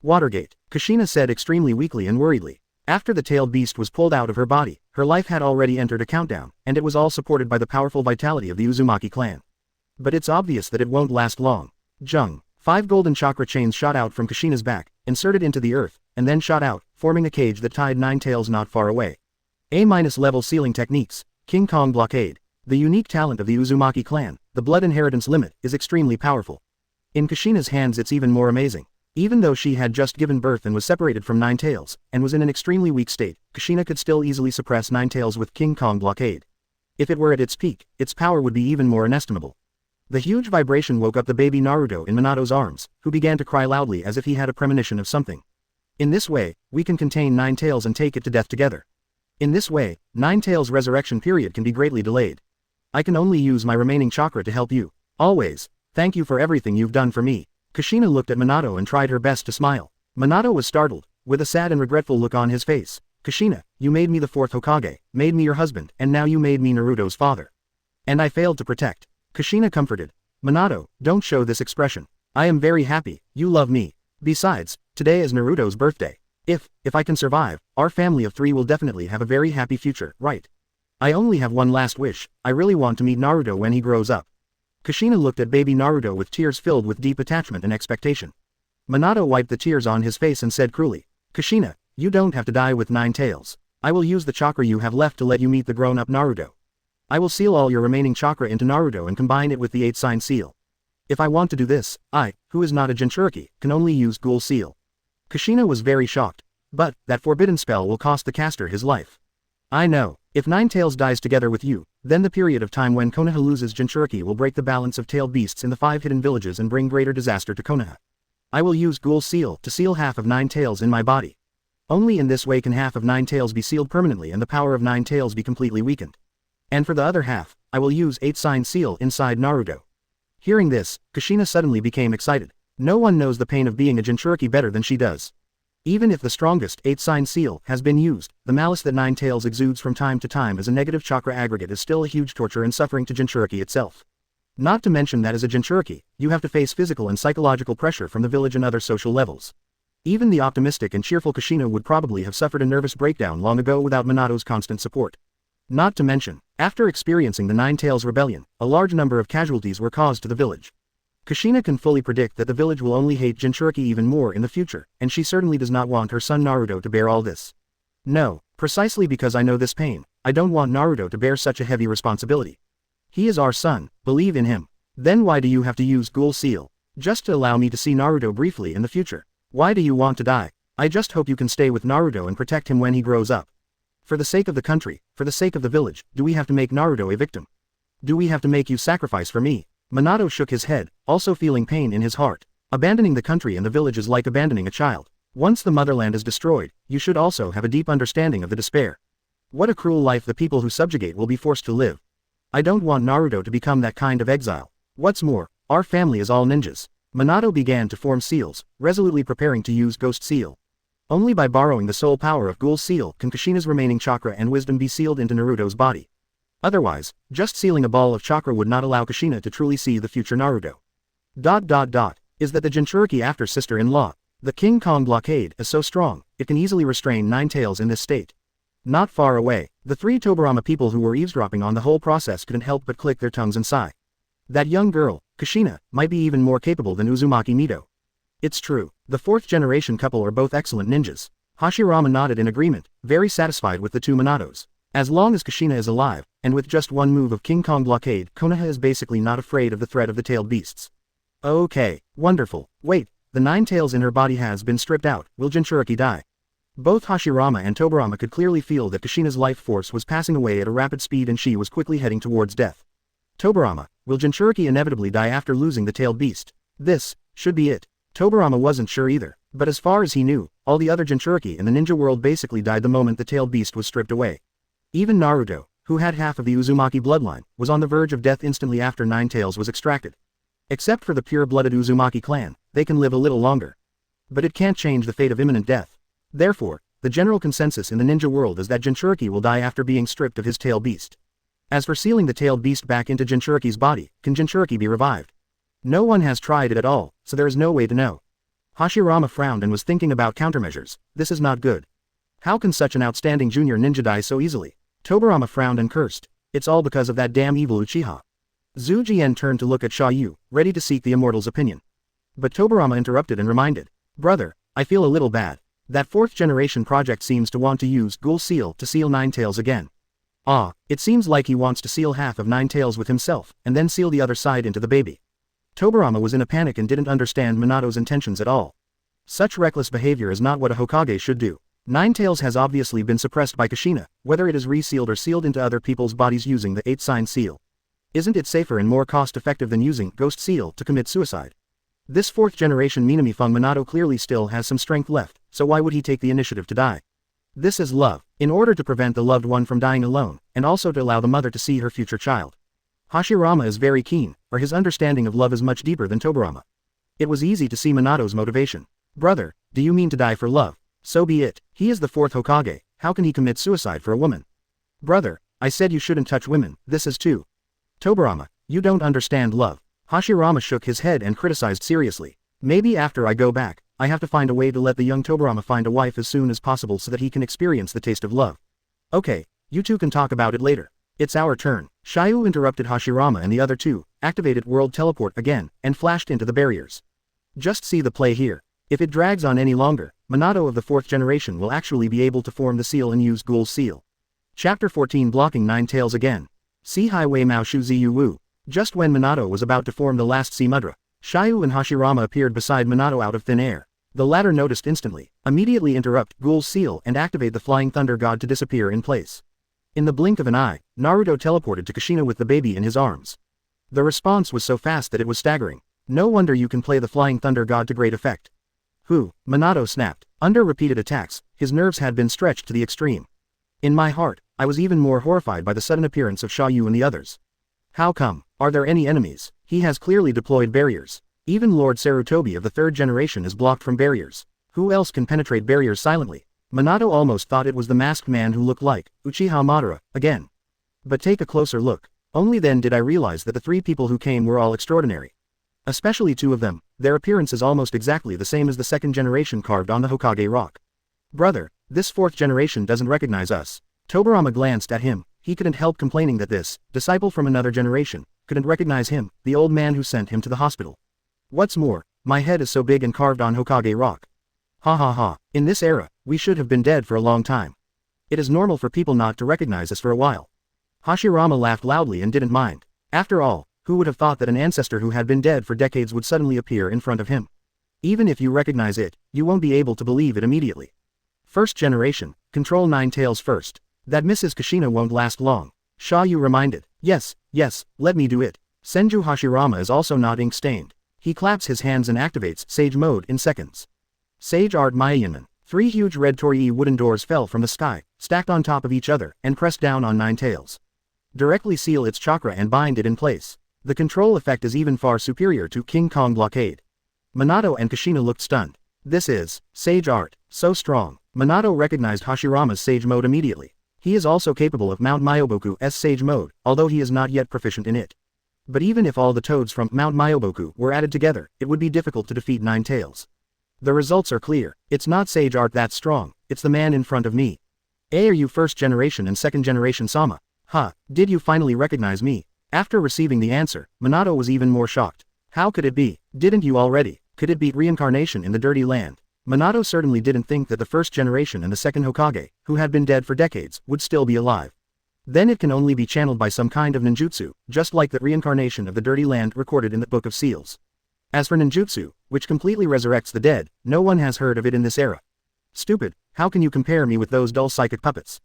Watergate, Kushina said extremely weakly and worriedly. After the tailed beast was pulled out of her body, her life had already entered a countdown, and it was all supported by the powerful vitality of the Uzumaki clan. But it's obvious that it won't last long. Jung. 5 golden chakra chains shot out from Kushina's back, inserted into the earth, and then shot out, forming a cage that tied Nine Tails not far away. A-level sealing techniques, King Kong blockade. The unique talent of the Uzumaki clan, the blood inheritance limit, is extremely powerful. In Kushina's hands it's even more amazing. Even though she had just given birth and was separated from Nine Tails, and was in an extremely weak state, Kushina could still easily suppress Nine Tails with King Kong blockade. If it were at its peak, its power would be even more inestimable. The huge vibration woke up the baby Naruto in Minato's arms, who began to cry loudly as if he had a premonition of something. In this way, we can contain Nine Tails and take it to death together. In this way, Nine Tails' resurrection period can be greatly delayed. I can only use my remaining chakra to help you. Always. Thank you for everything you've done for me. Kushina looked at Minato and tried her best to smile. Minato was startled, with a sad and regretful look on his face. Kushina, you made me the fourth Hokage, made me your husband, and now you made me Naruto's father. And I failed to protect. Kushina comforted. Minato, don't show this expression. I am very happy, you love me. Besides, today is Naruto's birthday. If I can survive, our family of 3 will definitely have a very happy future, right? I only have one last wish, I really want to meet Naruto when he grows up. Kushina looked at baby Naruto with tears filled with deep attachment and expectation. Minato wiped the tears on his face and said cruelly, Kushina, you don't have to die with Nine Tails. I will use the chakra you have left to let you meet the grown-up Naruto. I will seal all your remaining chakra into Naruto and combine it with the 8-sign seal. If I want to do this, I, who is not a Jinchuriki, can only use Ghoul Seal. Kushina was very shocked. But, that forbidden spell will cost the caster his life. I know, if Nine Tails dies together with you, then the period of time when Konoha loses Jinchuriki will break the balance of tailed beasts in the 5 hidden villages and bring greater disaster to Konoha. I will use Ghoul Seal to seal half of Nine Tails in my body. Only in this way can half of Nine Tails be sealed permanently and the power of Nine Tails be completely weakened. And for the other half, I will use 8-sign seal inside Naruto. Hearing this, Kushina suddenly became excited. No one knows the pain of being a Jinchuriki better than she does. Even if the strongest 8-sign seal has been used, the malice that Nine Tails exudes from time to time as a negative chakra aggregate is still a huge torture and suffering to Jinchuriki itself. Not to mention that as a Jinchuriki, you have to face physical and psychological pressure from the village and other social levels. Even the optimistic and cheerful Kushina would probably have suffered a nervous breakdown long ago without Minato's constant support. Not to mention, after experiencing the Nine Tails rebellion, a large number of casualties were caused to the village. Kushina can fully predict that the village will only hate Jinchuriki even more in the future, and she certainly does not want her son Naruto to bear all this. No, precisely because I know this pain, I don't want Naruto to bear such a heavy responsibility. He is our son, believe in him. Then why do you have to use Ghoul Seal? Just to allow me to see Naruto briefly in the future. Why do you want to die? I just hope you can stay with Naruto and protect him when he grows up. For the sake of the country, for the sake of the village, do we have to make Naruto a victim? Do we have to make you sacrifice for me? Minato shook his head, also feeling pain in his heart. Abandoning the country and the village is like abandoning a child. Once the motherland is destroyed, you should also have a deep understanding of the despair. What a cruel life the people who subjugate will be forced to live. I don't want Naruto to become that kind of exile. What's more, our family is all ninjas. Minato began to form seals, resolutely preparing to use Ghost Seal. Only by borrowing the soul power of Ghoul Seal can Kushina's remaining chakra and wisdom be sealed into Naruto's body. Otherwise, just sealing a ball of chakra would not allow Kushina to truly see the future Naruto. Is that the Jinchuriki after sister-in-law? The King Kong blockade is so strong, it can easily restrain Nine Tails in this state. Not far away, the 3 Tobirama people who were eavesdropping on the whole process couldn't help but click their tongues and sigh. That young girl, Kushina, might be even more capable than Uzumaki Mito. It's true, the 4th generation couple are both excellent ninjas. Hashirama nodded in agreement, very satisfied with the 2 Minatos. As long as Kushina is alive, and with just one move of King Kong blockade, Konoha is basically not afraid of the threat of the tailed beasts. Okay, wonderful. Wait, the 9 tails in her body has been stripped out, will Jinchuriki die? Both Hashirama and Tobirama could clearly feel that Kushina's life force was passing away at a rapid speed and she was quickly heading towards death. Tobirama, will Jinchuriki inevitably die after losing the tailed beast? This should be it. Tobirama wasn't sure either, but as far as he knew, all the other Jinchuriki in the ninja world basically died the moment the tailed beast was stripped away. Even Naruto, who had half of the Uzumaki bloodline, was on the verge of death instantly after Nine Tails was extracted. Except for the pure-blooded Uzumaki clan, they can live a little longer. But it can't change the fate of imminent death. Therefore, the general consensus in the ninja world is that Jinchuriki will die after being stripped of his tailed beast. As for sealing the tailed beast back into Jinchuriki's body, can Jinchuriki be revived? No one has tried it at all, so there is no way to know. Hashirama frowned and was thinking about countermeasures. This is not good. How can such an outstanding junior ninja die so easily? Tobirama frowned and cursed. It's all because of that damn evil Uchiha. Zujien turned to look at Xia You, ready to seek the Immortal's opinion. But Tobirama interrupted and reminded. Brother, I feel a little bad. That 4th generation project seems to want to use Ghoul Seal to seal Nine Tails again. It seems like he wants to seal half of Nine Tails with himself, and then seal the other side into the baby. Tobirama was in a panic and didn't understand Minato's intentions at all. Such reckless behavior is not what a Hokage should do. Ninetales has obviously been suppressed by Kushina, whether it is resealed or sealed into other people's bodies using the 8-sign seal. Isn't it safer and more cost-effective than using Ghost Seal to commit suicide? This 4th generation Minamifung Minato clearly still has some strength left, so why would he take the initiative to die? This is love, in order to prevent the loved one from dying alone, and also to allow the mother to see her future child. Hashirama is very keen, or his understanding of love is much deeper than Tobirama. It was easy to see Minato's motivation. Brother, do you mean to die for love? So be it. He is the 4th Hokage, how can he commit suicide for a woman? Brother, I said you shouldn't touch women, this is too. Tobirama, you don't understand love. Hashirama shook his head and criticized seriously. Maybe after I go back, I have to find a way to let the young Tobirama find a wife as soon as possible so that he can experience the taste of love. Okay, you two can talk about it later. It's our turn. Xia You interrupted Hashirama and the other two, activated World Teleport again, and flashed into the barriers. Just see the play here. If it drags on any longer, Minato of the 4th generation will actually be able to form the seal and use Ghoul's seal. Chapter 14 Blocking Ninetales again. See Highway Mao Shu Ziyu Wu. Just when Minato was about to form the last sea mudra, Xia You and Hashirama appeared beside Minato out of thin air. The latter noticed instantly, immediately interrupt Ghoul's seal and activate the Flying Thunder God to disappear in place. In the blink of an eye, Naruto teleported to Kushina with the baby in his arms. The response was so fast that it was staggering. No wonder you can play the Flying Thunder God to great effect. Minato snapped. Under repeated attacks, his nerves had been stretched to the extreme. In my heart, I was even more horrified by the sudden appearance of Xia You and the others. How come? Are there any enemies? He has clearly deployed barriers. Even Lord Sarutobi of the 3rd generation is blocked from barriers. Who else can penetrate barriers silently? Minato almost thought it was the masked man who looked like Uchiha Madara again. But take a closer look. Only then did I realize that the 3 people who came were all extraordinary. Especially 2 of them, their appearance is almost exactly the same as the 2nd generation carved on the Hokage rock. Brother, this 4th generation doesn't recognize us. Tobirama glanced at him. He couldn't help complaining that this disciple from another generation couldn't recognize him, the old man who sent him to the hospital. What's more, my head is so big and carved on Hokage rock. Ha ha ha, in this era, we should have been dead for a long time. It is normal for people not to recognize us for a while. Hashirama laughed loudly and didn't mind. After all, who would have thought that an ancestor who had been dead for decades would suddenly appear in front of him? Even if you recognize it, you won't be able to believe it immediately. 1st generation, control Ninetales first. That Mrs. Kushina won't last long. Xia You reminded. Yes, let me do it. Senju Hashirama is also not ink-stained. He claps his hands and activates Sage Mode in seconds. Sage Art Myayanman. 3 huge red torii wooden doors fell from the sky, stacked on top of each other, and pressed down on Ninetales. Directly seal its chakra and bind it in place. The control effect is even far superior to King Kong blockade. Minato and Kushina looked stunned. This is Sage Art, so strong. Minato recognized Hashirama's Sage Mode immediately. He is also capable of Mount Myoboku's Sage Mode, although he is not yet proficient in it. But even if all the toads from Mount Myoboku were added together, it would be difficult to defeat Ninetales. The results are clear. It's not Sage Art that's strong, it's the man in front of me. Are you 1st generation and 2nd generation Sama? Did you finally recognize me? After receiving the answer, Minato was even more shocked. How could it be? Didn't you already? Could it be reincarnation in the dirty land? Minato certainly didn't think that the 1st generation and the 2nd Hokage, who had been dead for decades, would still be alive. Then it can only be channeled by some kind of ninjutsu, just like the reincarnation of the dirty land recorded in the Book of Seals. As for ninjutsu, which completely resurrects the dead, no one has heard of it in this era. Stupid, how can you compare me with those dull psychic puppets?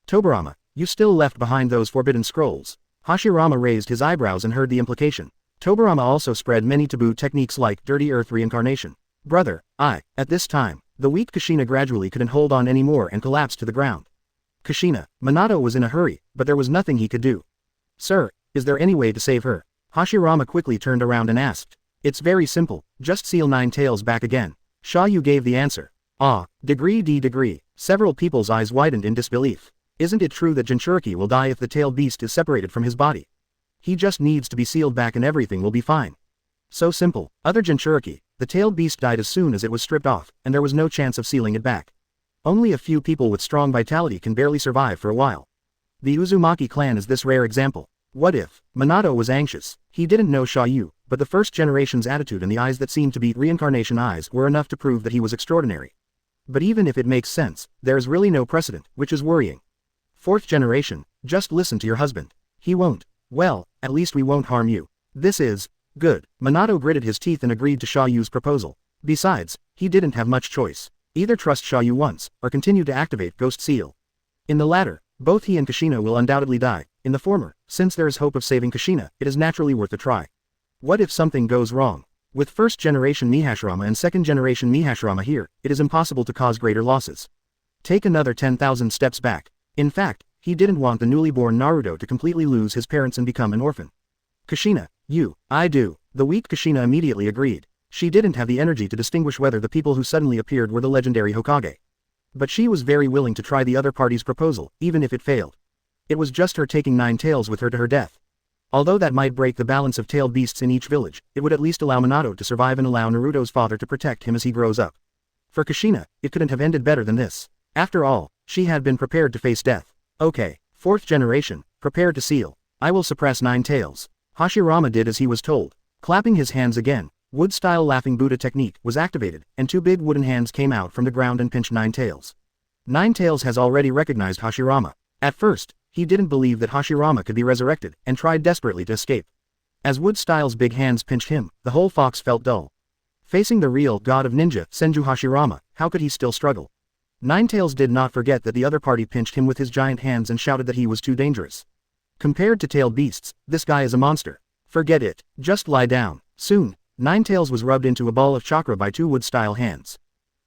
Tobirama, you still left behind those forbidden scrolls. Hashirama raised his eyebrows and heard the implication. Tobirama also spread many taboo techniques like dirty earth reincarnation. Brother, at this time, the weak Kushina gradually couldn't hold on anymore and collapsed to the ground. Kushina, Minato was in a hurry, but there was nothing he could do. Sir, is there any way to save her? Hashirama quickly turned around and asked. It's very simple, just seal Ninetales back again. Xia You gave the answer. Degree. Several people's eyes widened in disbelief. Isn't it true that Jinchuriki will die if the tailed beast is separated from his body? He just needs to be sealed back and everything will be fine. So simple. Other Jinchuriki, the tailed beast died as soon as it was stripped off, and there was no chance of sealing it back. Only a few people with strong vitality can barely survive for a while. The Uzumaki clan is this rare example. What if? Minato was anxious. He didn't know Xia You, but the 1st generation's attitude and the eyes that seemed to be reincarnation eyes were enough to prove that he was extraordinary. But even if it makes sense, there is really no precedent, which is worrying. 4th generation, just listen to your husband. He won't. Well, at least we won't harm you. This is good. Minato gritted his teeth and agreed to Xia Yu's proposal. Besides, he didn't have much choice. Either trust Xia You once, or continue to activate Ghost Seal. In the latter, both he and Kushina will undoubtedly die. In the former, since there is hope of saving Kushina, it is naturally worth a try. What if something goes wrong? With first generation Hashirama and second generation Hashirama here, it is impossible to cause greater losses. Take another 10,000 steps back. In fact, he didn't want the newly born Naruto to completely lose his parents and become an orphan. Kushina, I do. The weak Kushina immediately agreed. She didn't have the energy to distinguish whether the people who suddenly appeared were the legendary Hokage. But she was very willing to try the other party's proposal, even if it failed. It was just her taking 9 tails with her to her death. Although that might break the balance of tailed beasts in each village, it would at least allow Minato to survive and allow Naruto's father to protect him as he grows up. For Kushina, it couldn't have ended better than this. After all, she had been prepared to face death. Okay, 4th generation, prepare to seal. I will suppress 9 tails. Hashirama did as he was told. Clapping his hands again, wood-style laughing Buddha technique was activated, and 2 big wooden hands came out from the ground and pinched 9 tails. 9 tails has already recognized Hashirama. At first, he didn't believe that Hashirama could be resurrected, and tried desperately to escape. As wood-style's big hands pinched him, the whole fox felt dull. Facing the real god of ninja, Senju Hashirama, how could he still struggle? 9 tails did not forget that the other party pinched him with his giant hands and shouted that he was too dangerous. Compared to tailed beasts, this guy is a monster. Forget it, just lie down. Soon, 9 tails was rubbed into a ball of chakra by 2 wood-style hands.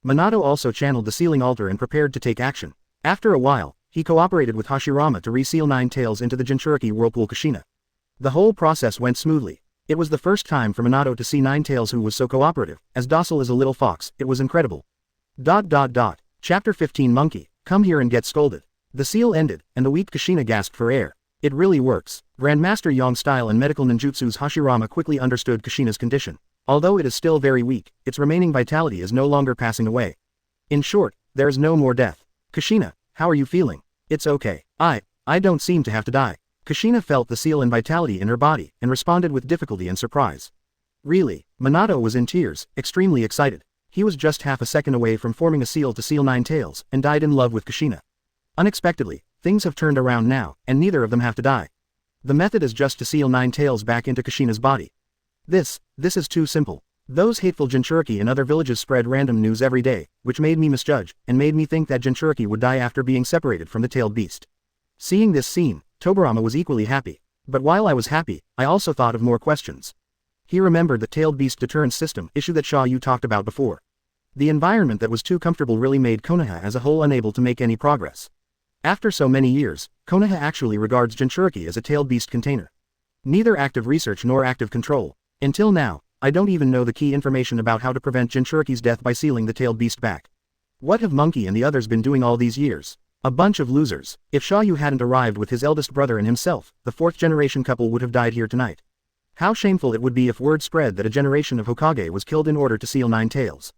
Minato also channeled the sealing altar and prepared to take action. After a while, he cooperated with Hashirama to reseal 9 tails into the Jinchuriki whirlpool Kushina. The whole process went smoothly. It was the first time for Minato to see 9 tails who was so cooperative, as docile as a little fox. It was incredible. Chapter 15 Monkey, come here and get scolded. The seal ended, and the weak Kushina gasped for air. It really works. Grandmaster Yang style and medical ninjutsu's Hashirama quickly understood Kushina's condition. Although it is still very weak, its remaining vitality is no longer passing away. In short, there is no more death. Kushina, how are you feeling? It's okay. I don't seem to have to die. Kushina felt the seal and vitality in her body, and responded with difficulty and surprise. Really, Minato was in tears, extremely excited. He was just half a second away from forming a seal to seal 9 tails, and died in love with Kushina. Unexpectedly, things have turned around now, and neither of them have to die. The method is just to seal 9 tails back into Kushina's body. This is too simple. Those hateful Jinchuriki in other villages spread random news every day, which made me misjudge, and made me think that Jinchuriki would die after being separated from the tailed beast. Seeing this scene, Tobirama was equally happy. But while I was happy, I also thought of more questions. He remembered the tailed beast deterrence system issue that Xia You talked about before. The environment that was too comfortable really made Konoha as a whole unable to make any progress. After so many years, Konoha actually regards Jinchuriki as a tailed beast container. Neither active research nor active control. Until now, I don't even know the key information about how to prevent Jinchuriki's death by sealing the tailed beast back. What have Monkey and the others been doing all these years? A bunch of losers. If Xia You hadn't arrived with his eldest brother and himself, the 4th generation couple would have died here tonight. How shameful it would be if word spread that a generation of Hokage was killed in order to seal 9 tails.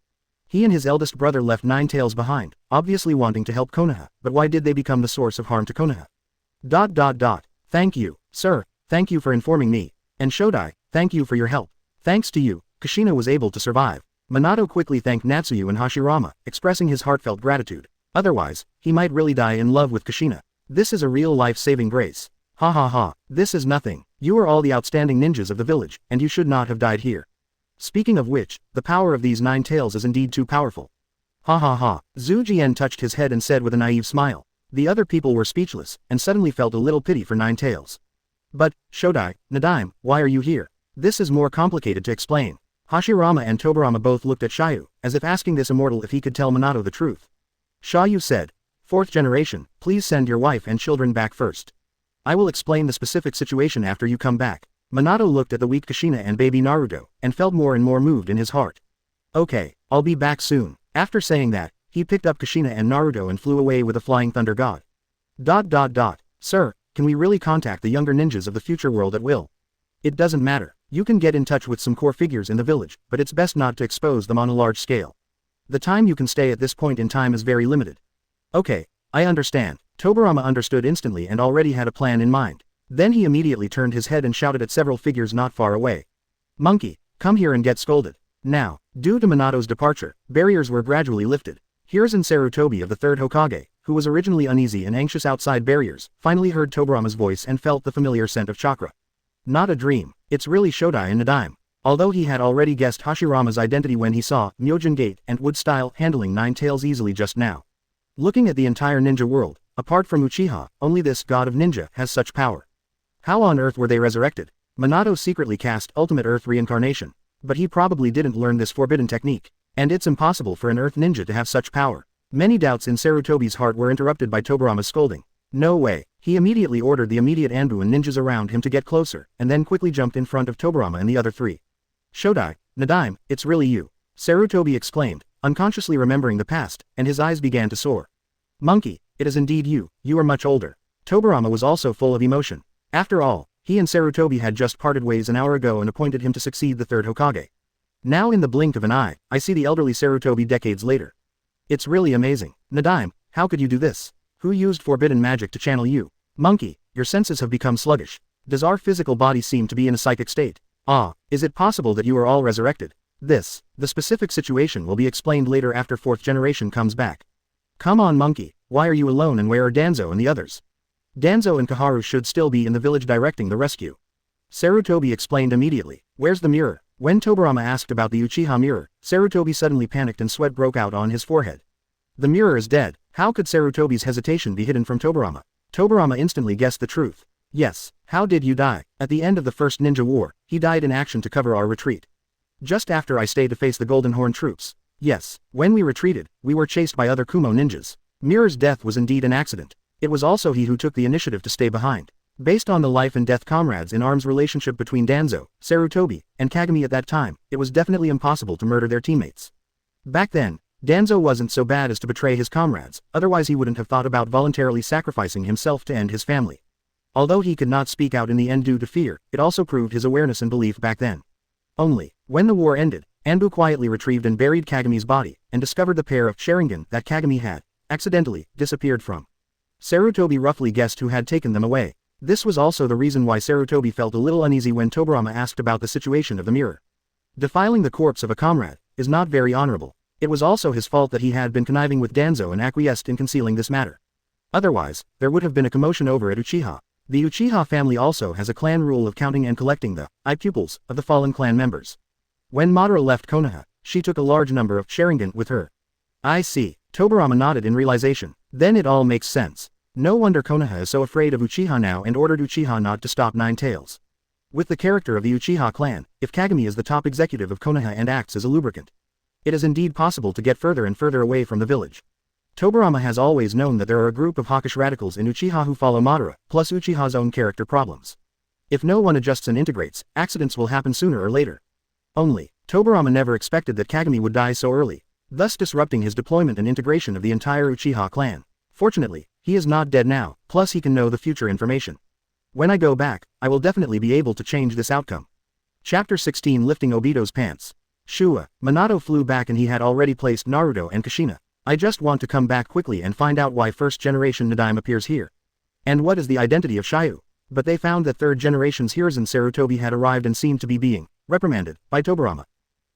He and his eldest brother left 9 tails behind, obviously wanting to help Konoha, but why did they become the source of harm to Konoha? Thank you, sir, thank you for informing me. And Shodai, thank you for your help. Thanks to you, Kushina was able to survive. Minato quickly thanked Natsuyu and Hashirama, expressing his heartfelt gratitude. Otherwise, he might really die in love with Kushina. This is a real life-saving grace. Ha ha ha, this is nothing. You are all the outstanding ninjas of the village, and you should not have died here. Speaking of which, the power of these 9 tails is indeed too powerful. Ha ha ha. Zhu Jian touched his head and said with a naive smile. The other people were speechless, and suddenly felt a little pity for 9 tails. But, Shodai, Nadaime, why are you here? This is more complicated to explain. Hashirama and Tobirama both looked at Xia You, as if asking this immortal if he could tell Minato the truth. Xia You said, 4th generation, please send your wife and children back first. I will explain the specific situation after you come back. Minato looked at the weak Kushina and baby Naruto, and felt more and more moved in his heart. Okay, I'll be back soon. After saying that, he picked up Kushina and Naruto and flew away with a flying thunder god. Sir, can we really contact the younger ninjas of the future world at will? It doesn't matter. You can get in touch with some core figures in the village, but it's best not to expose them on a large scale. The time you can stay at this point in time is very limited. Okay, I understand. Tobirama understood instantly and already had a plan in mind. Then he immediately turned his head and shouted at several figures not far away. Monkey, come here and get scolded. Now, due to Minato's departure, barriers were gradually lifted. Hiruzen Sarutobi of the 3rd Hokage, who was originally uneasy and anxious outside barriers, finally heard Tobirama's voice and felt the familiar scent of chakra. Not a dream, it's really Shodai and Nadaime. Although he had already guessed Hashirama's identity when he saw Myojin Gate and Wood Style handling 9 tails easily just now. Looking at the entire ninja world, apart from Uchiha, only this god of ninja has such power. How on earth were they resurrected? Minato secretly cast Ultimate Earth Reincarnation, but he probably didn't learn this forbidden technique, and it's impossible for an Earth ninja to have such power. Many doubts in Sarutobi's heart were interrupted by Tobirama's scolding. No way. He immediately ordered the immediate Anbu and ninjas around him to get closer, and then quickly jumped in front of Tobirama and the other three. Shodai, Nadaime, it's really you. Sarutobi exclaimed, unconsciously remembering the past, and his eyes began to soar. Monkey, it is indeed you, you are much older. Tobirama was also full of emotion. After all, he and Sarutobi had just parted ways an hour ago and appointed him to succeed the third Hokage. Now in the blink of an eye, I see the elderly Sarutobi decades later. It's really amazing. Nadaime, how could you do this? Who used forbidden magic to channel you? Monkey, your senses have become sluggish. Does our physical body seem to be in a psychic state? Ah, is it possible that you are all resurrected? The specific situation will be explained later after fourth generation comes back. Come on Monkey, why are you alone and where are Danzo and the others? Danzo and Kaharu should still be in the village directing the rescue. Sarutobi explained immediately. Where's the mirror? When Tobirama asked about the Uchiha mirror, Sarutobi suddenly panicked and sweat broke out on his forehead. The mirror is dead. How could Sarutobi's hesitation be hidden from Tobirama? Tobirama instantly guessed the truth. Yes, how did you die? At the end of the first ninja war, he died in action to cover our retreat. Just after I stayed to face the Golden Horn troops. Yes, when we retreated, we were chased by other Kumo ninjas. Mirror's death was indeed an accident. It was also he who took the initiative to stay behind. Based on the life and death comrades in arms relationship between Danzo, Sarutobi, and Kagami at that time, it was definitely impossible to murder their teammates. Back then, Danzo wasn't so bad as to betray his comrades, otherwise he wouldn't have thought about voluntarily sacrificing himself to end his family. Although he could not speak out in the end due to fear, it also proved his awareness and belief back then. Only, when the war ended, Anbu quietly retrieved and buried Kagami's body, and discovered the pair of Sharingan that Kagami had, accidentally, disappeared from. Sarutobi roughly guessed who had taken them away. This was also the reason why Sarutobi felt a little uneasy when Tobirama asked about the situation of the mirror. Defiling the corpse of a comrade is not very honorable. It was also his fault that he had been conniving with Danzo and acquiesced in concealing this matter. Otherwise, there would have been a commotion over at Uchiha. The Uchiha family also has a clan rule of counting and collecting the pupils of the fallen clan members. When Madara left Konoha, she took a large number of Sharingan with her. I see. Tobirama nodded in realization. Then it all makes sense. No wonder Konoha is so afraid of Uchiha now and ordered Uchiha not to stop Nine Tails. With the character of the Uchiha clan, if Kagami is the top executive of Konoha and acts as a lubricant, it is indeed possible to get further and further away from the village. Tobirama has always known that there are a group of hawkish radicals in Uchiha who follow Madara, plus Uchiha's own character problems. If no one adjusts and integrates, accidents will happen sooner or later. Only, Tobirama never expected that Kagami would die so early, thus disrupting his deployment and integration of the entire Uchiha clan. Fortunately, he is not dead now, plus he can know the future information. When I go back, I will definitely be able to change this outcome. Chapter 16 Lifting Obito's Pants. Shua, Minato flew back and he had already placed Naruto and Kushina. I just want to come back quickly and find out why first generation Nadaime appears here. And what is the identity of Xia You? But they found that third generation's Hiruzen Sarutobi had arrived and seemed to be being reprimanded by Tobirama.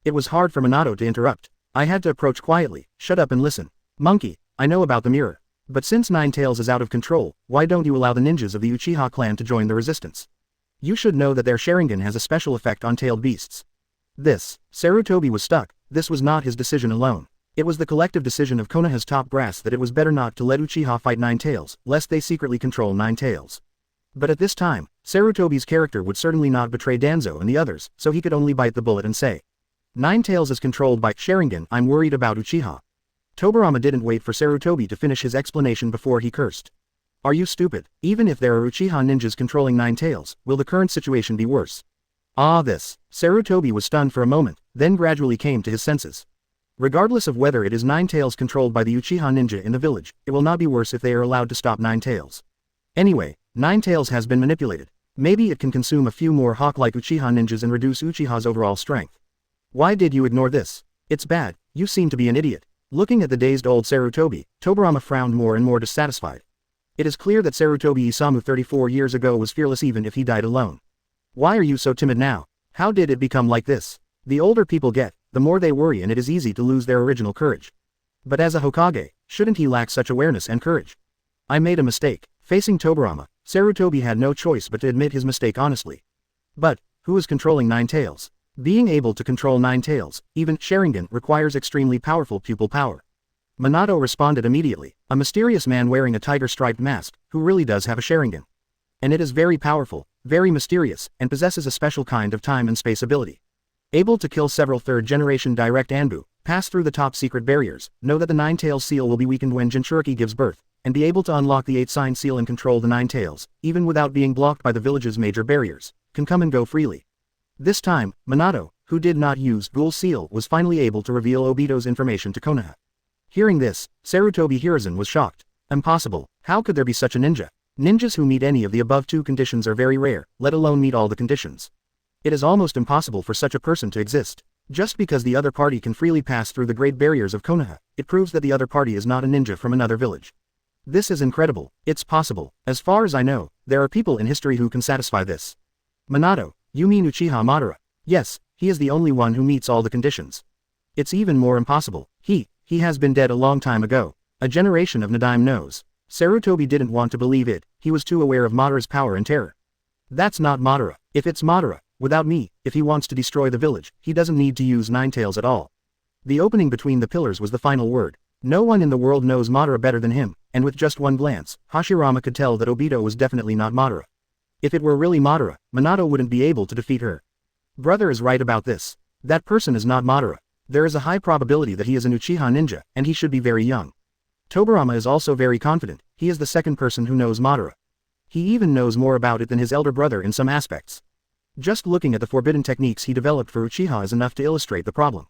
It was hard for Minato to interrupt. I had to approach quietly. Shut up and listen. Monkey, I know about the mirror. But since Nine Tails is out of control, why don't you allow the ninjas of the Uchiha clan to join the resistance? You should know that their Sharingan has a special effect on tailed beasts. Sarutobi was stuck. This was not his decision alone. It was the collective decision of Konoha's top brass that it was better not to let Uchiha fight Nine Tails, lest they secretly control Nine Tails. But at this time, Sarutobi's character would certainly not betray Danzo and the others, so he could only bite the bullet and say, Nine Tails is controlled by Sharingan. I'm worried about Uchiha. Tobirama didn't wait for Sarutobi to finish his explanation before he cursed. Are you stupid? Even if there are Uchiha ninjas controlling Nine Tails, will the current situation be worse? Sarutobi was stunned for a moment, then gradually came to his senses. Regardless of whether it is Nine Tails controlled by the Uchiha ninja in the village, it will not be worse if they are allowed to stop Nine Tails. Anyway, Nine Tails has been manipulated. Maybe it can consume a few more hawk-like Uchiha ninjas and reduce Uchiha's overall strength. Why did you ignore this? It's bad, you seem to be an idiot. Looking at the dazed old Sarutobi, Tobirama frowned more and more dissatisfied. It is clear that Sarutobi Isamu 34 years ago was fearless even if he died alone. Why are you so timid now? How did it become like this? The older people get, the more they worry and it is easy to lose their original courage. But as a Hokage, shouldn't he lack such awareness and courage? I made a mistake. Facing Tobirama, Sarutobi had no choice but to admit his mistake honestly. But, who is controlling Nine Tails? Being able to control 9 tails, even Sharingan, requires extremely powerful pupil power. Minato responded immediately, a mysterious man wearing a tiger-striped mask, who really does have a Sharingan. And it is very powerful, very mysterious, and possesses a special kind of time and space ability. Able to kill several third-generation direct Anbu, pass through the top-secret barriers, know that the 9-tail seal will be weakened when Jinchuriki gives birth, and be able to unlock the 8-sign seal and control the 9 tails, even without being blocked by the village's major barriers, can come and go freely. This time, Minato, who did not use Ghoul Seal, was finally able to reveal Obito's information to Konoha. Hearing this, Sarutobi Hiruzen was shocked. Impossible, how could there be such a ninja? Ninjas who meet any of the above 2 conditions are very rare, let alone meet all the conditions. It is almost impossible for such a person to exist. Just because the other party can freely pass through the great barriers of Konoha, it proves that the other party is not a ninja from another village. This is incredible, it's possible. As far as I know, there are people in history who can satisfy this. Minato, you mean Uchiha Madara? Yes, he is the only one who meets all the conditions. It's even more impossible. He has been dead a long time ago. A generation of Nadaime knows. Sarutobi didn't want to believe it, he was too aware of Madara's power and terror. That's not Madara. If it's Madara, without me, if he wants to destroy the village, he doesn't need to use 9 tails at all. The opening between the pillars was the final word. No one in the world knows Madara better than him, and with just one glance, Hashirama could tell that Obito was definitely not Madara. If it were really Madara, Minato wouldn't be able to defeat her. Brother is right about this. That person is not Madara. There is a high probability that he is an Uchiha ninja, and he should be very young. Tobirama is also very confident, he is the second person who knows Madara. He even knows more about it than his elder brother in some aspects. Just looking at the forbidden techniques he developed for Uchiha is enough to illustrate the problem.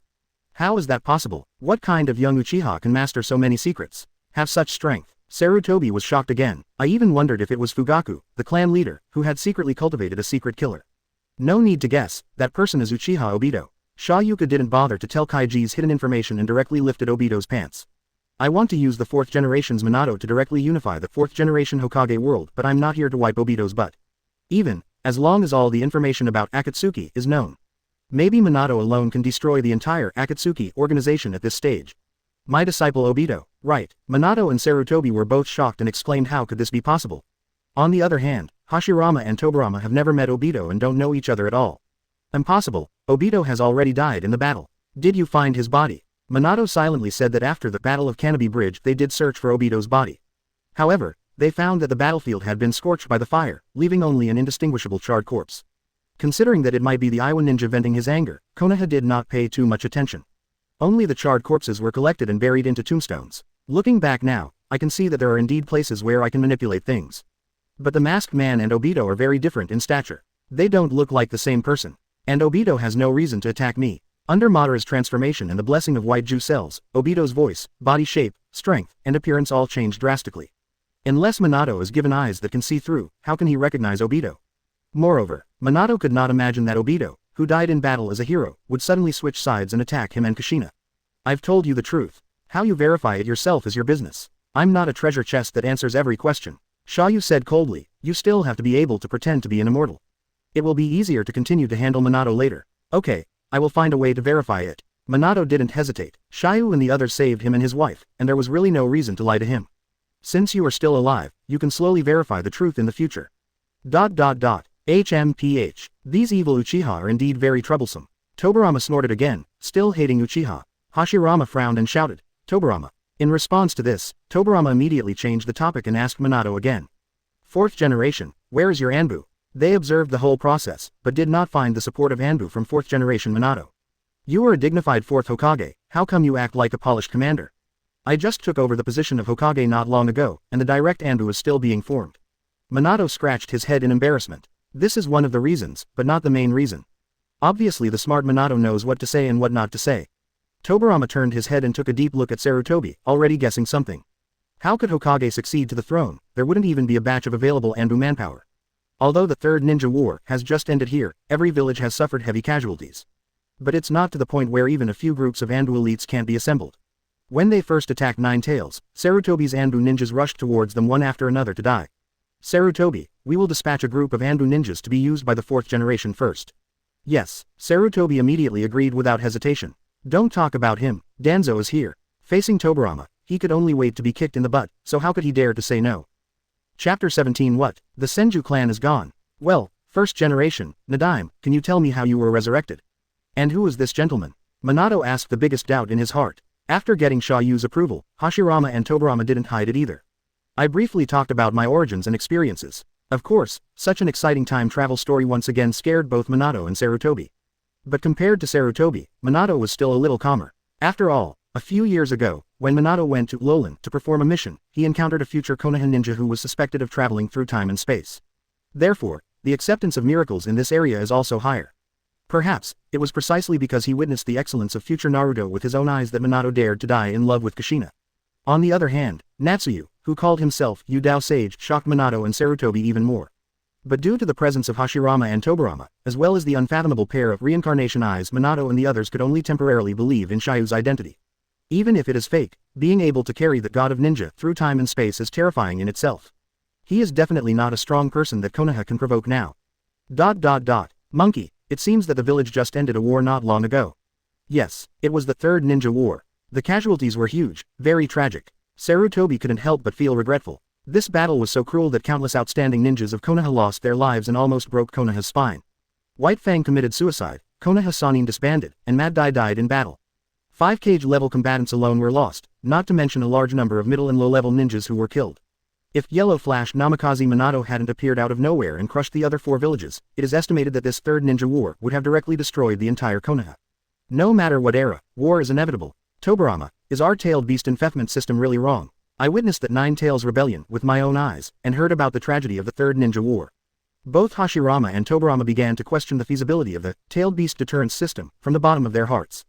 How is that possible? What kind of young Uchiha can master so many secrets? Have such strength? Sarutobi was shocked again. I even wondered if it was Fugaku, the clan leader, who had secretly cultivated a secret killer. No need to guess, that person is Uchiha Obito. Shoyuka didn't bother to tell Kaiji's hidden information and directly lifted Obito's pants. I want to use the 4th generation's Minato to directly unify the 4th generation Hokage world, but I'm not here to wipe Obito's butt. Even, as long as all the information about Akatsuki is known. Maybe Minato alone can destroy the entire Akatsuki organization at this stage. My disciple Obito, right. Minato and Sarutobi were both shocked and exclaimed, how could this be possible? On the other hand, Hashirama and Tobirama have never met Obito and don't know each other at all. Impossible, Obito has already died in the battle. Did you find his body? Minato silently said that after the Battle of Canopy Bridge they did search for Obito's body. However, they found that the battlefield had been scorched by the fire, leaving only an indistinguishable charred corpse. Considering that it might be the Iwa ninja venting his anger, Konoha did not pay too much attention. Only the charred corpses were collected and buried into tombstones. Looking back now, I can see that there are indeed places where I can manipulate things. But the masked man and Obito are very different in stature. They don't look like the same person. And Obito has no reason to attack me. Under Madara's transformation and the blessing of white Ju cells, Obito's voice, body shape, strength, and appearance all changed drastically. Unless Minato is given eyes that can see through, how can he recognize Obito? Moreover, Minato could not imagine that Obito, who died in battle as a hero, would suddenly switch sides and attack him and Kushina. I've told you the truth. How you verify it yourself is your business. I'm not a treasure chest that answers every question. Shia said coldly, you still have to be able to pretend to be an immortal. It will be easier to continue to handle Minato later. Okay, I will find a way to verify it. Minato didn't hesitate. Shia and the others saved him and his wife, and there was really no reason to lie to him. Since you are still alive, you can slowly verify the truth in the future. HMPH. These evil Uchiha are indeed very troublesome. Tobirama snorted again, still hating Uchiha. Hashirama frowned and shouted, Tobirama. In response to this, Tobirama immediately changed the topic and asked Minato again. 4th generation, where is your Anbu? They observed the whole process, but did not find the support of Anbu from 4th generation Minato. You are a dignified 4th Hokage, how come you act like a polished commander? I just took over the position of Hokage not long ago, and the direct Anbu is still being formed. Minato scratched his head in embarrassment. This is one of the reasons, but not the main reason. Obviously the smart Minato knows what to say and what not to say. Tobirama turned his head and took a deep look at Sarutobi, already guessing something. How could Hokage succeed to the throne? There wouldn't even be a batch of available Anbu manpower. Although the Third Ninja War has just ended here, every village has suffered heavy casualties. But it's not to the point where even a few groups of Anbu elites can't be assembled. When they first attacked Nine Tails, Sarutobi's Anbu ninjas rushed towards them one after another to die. Sarutobi, we will dispatch a group of Anbu ninjas to be used by the 4th generation first. Yes, Sarutobi immediately agreed without hesitation. Don't talk about him, Danzo is here. Facing Tobirama, he could only wait to be kicked in the butt, so how could he dare to say no? Chapter 17 What? The Senju clan is gone. Well, 1st generation, Nadaime, can you tell me how you were resurrected? And who is this gentleman? Minato asked the biggest doubt in his heart. After getting Xia Yu's approval, Hashirama and Tobirama didn't hide it either. I briefly talked about my origins and experiences. Of course, such an exciting time travel story once again scared both Minato and Sarutobi. But compared to Sarutobi, Minato was still a little calmer. After all, a few years ago, when Minato went to Lowland to perform a mission, he encountered a future Konoha ninja who was suspected of traveling through time and space. Therefore, the acceptance of miracles in this area is also higher. Perhaps, it was precisely because he witnessed the excellence of future Naruto with his own eyes that Minato dared to die in love with Kushina. On the other hand, Natsuyu, who called himself Yudao Sage, shocked Minato and Sarutobi even more. But due to the presence of Hashirama and Tobirama, as well as the unfathomable pair of reincarnation eyes, Minato and the others could only temporarily believe in Xia Yu's identity. Even if it is fake, being able to carry the god of ninja through time and space is terrifying in itself. He is definitely not a strong person that Konoha can provoke now. Monkey, it seems that the village just ended a war not long ago. Yes, it was the Third Ninja War. The casualties were huge, very tragic. Sarutobi couldn't help but feel regretful. This battle was so cruel that countless outstanding ninjas of Konoha lost their lives and almost broke Konoha's spine. White Fang committed suicide, Konoha Sannin disbanded, and Mad Dai died in battle. 5 cage-level combatants alone were lost, not to mention a large number of middle and low-level ninjas who were killed. If Yellow Flash Namikaze Minato hadn't appeared out of nowhere and crushed the other 4 villages, it is estimated that this Third Ninja War would have directly destroyed the entire Konoha. No matter what era, war is inevitable. Tobirama, is our tailed beast infection system really wrong? I witnessed that Nine Tails rebellion with my own eyes, and heard about the tragedy of the Third Ninja War. Both Hashirama and Tobirama began to question the feasibility of the tailed beast deterrence system from the bottom of their hearts.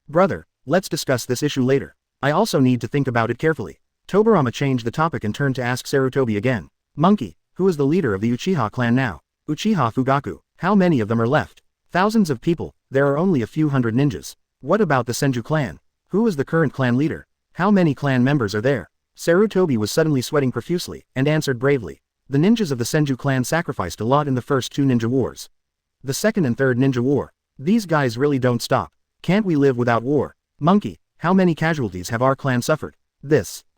Brother, let's discuss this issue later. I also need to think about it carefully. Tobirama changed the topic and turned to ask Sarutobi again. Monkey, who is the leader of the Uchiha clan now? Uchiha Fugaku, how many of them are left? Thousands of people, there are only a few hundred ninjas. What about the Senju clan? Who is the current clan leader? How many clan members are there? Sarutobi was suddenly sweating profusely, and answered bravely. The ninjas of the Senju clan sacrificed a lot in the first 2 ninja wars. The second and third ninja war. These guys really don't stop. Can't we live without war? Monkey, how many casualties have our clan suffered?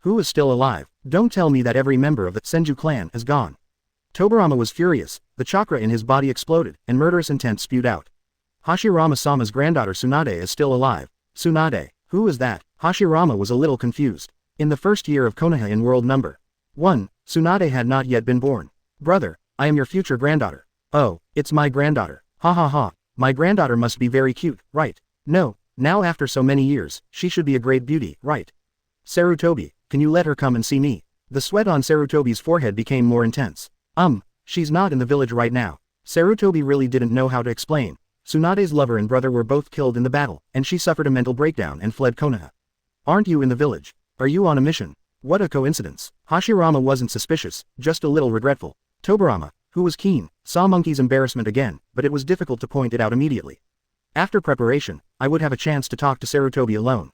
Who is still alive? Don't tell me that every member of the Senju clan is gone. Tobirama was furious, the chakra in his body exploded, and murderous intent spewed out. Hashirama-sama's granddaughter Tsunade is still alive. Tsunade, who is that? Hashirama was a little confused. In the first year of Konoha in world number 1, Tsunade had not yet been born. Brother, I am your future granddaughter. Oh, it's my granddaughter. Ha ha ha, my granddaughter must be very cute, right? No, now after so many years, she should be a great beauty, right? Sarutobi, can you let her come and see me? The sweat on Sarutobi's forehead became more intense. She's not in the village right now. Sarutobi really didn't know how to explain. Tsunade's lover and brother were both killed in the battle, and she suffered a mental breakdown and fled Konoha. Aren't you in the village? Are you on a mission? What a coincidence. Hashirama wasn't suspicious, just a little regretful. Tobirama, who was keen, saw Monkey's embarrassment again, but it was difficult to point it out immediately. After preparation, I would have a chance to talk to Sarutobi alone.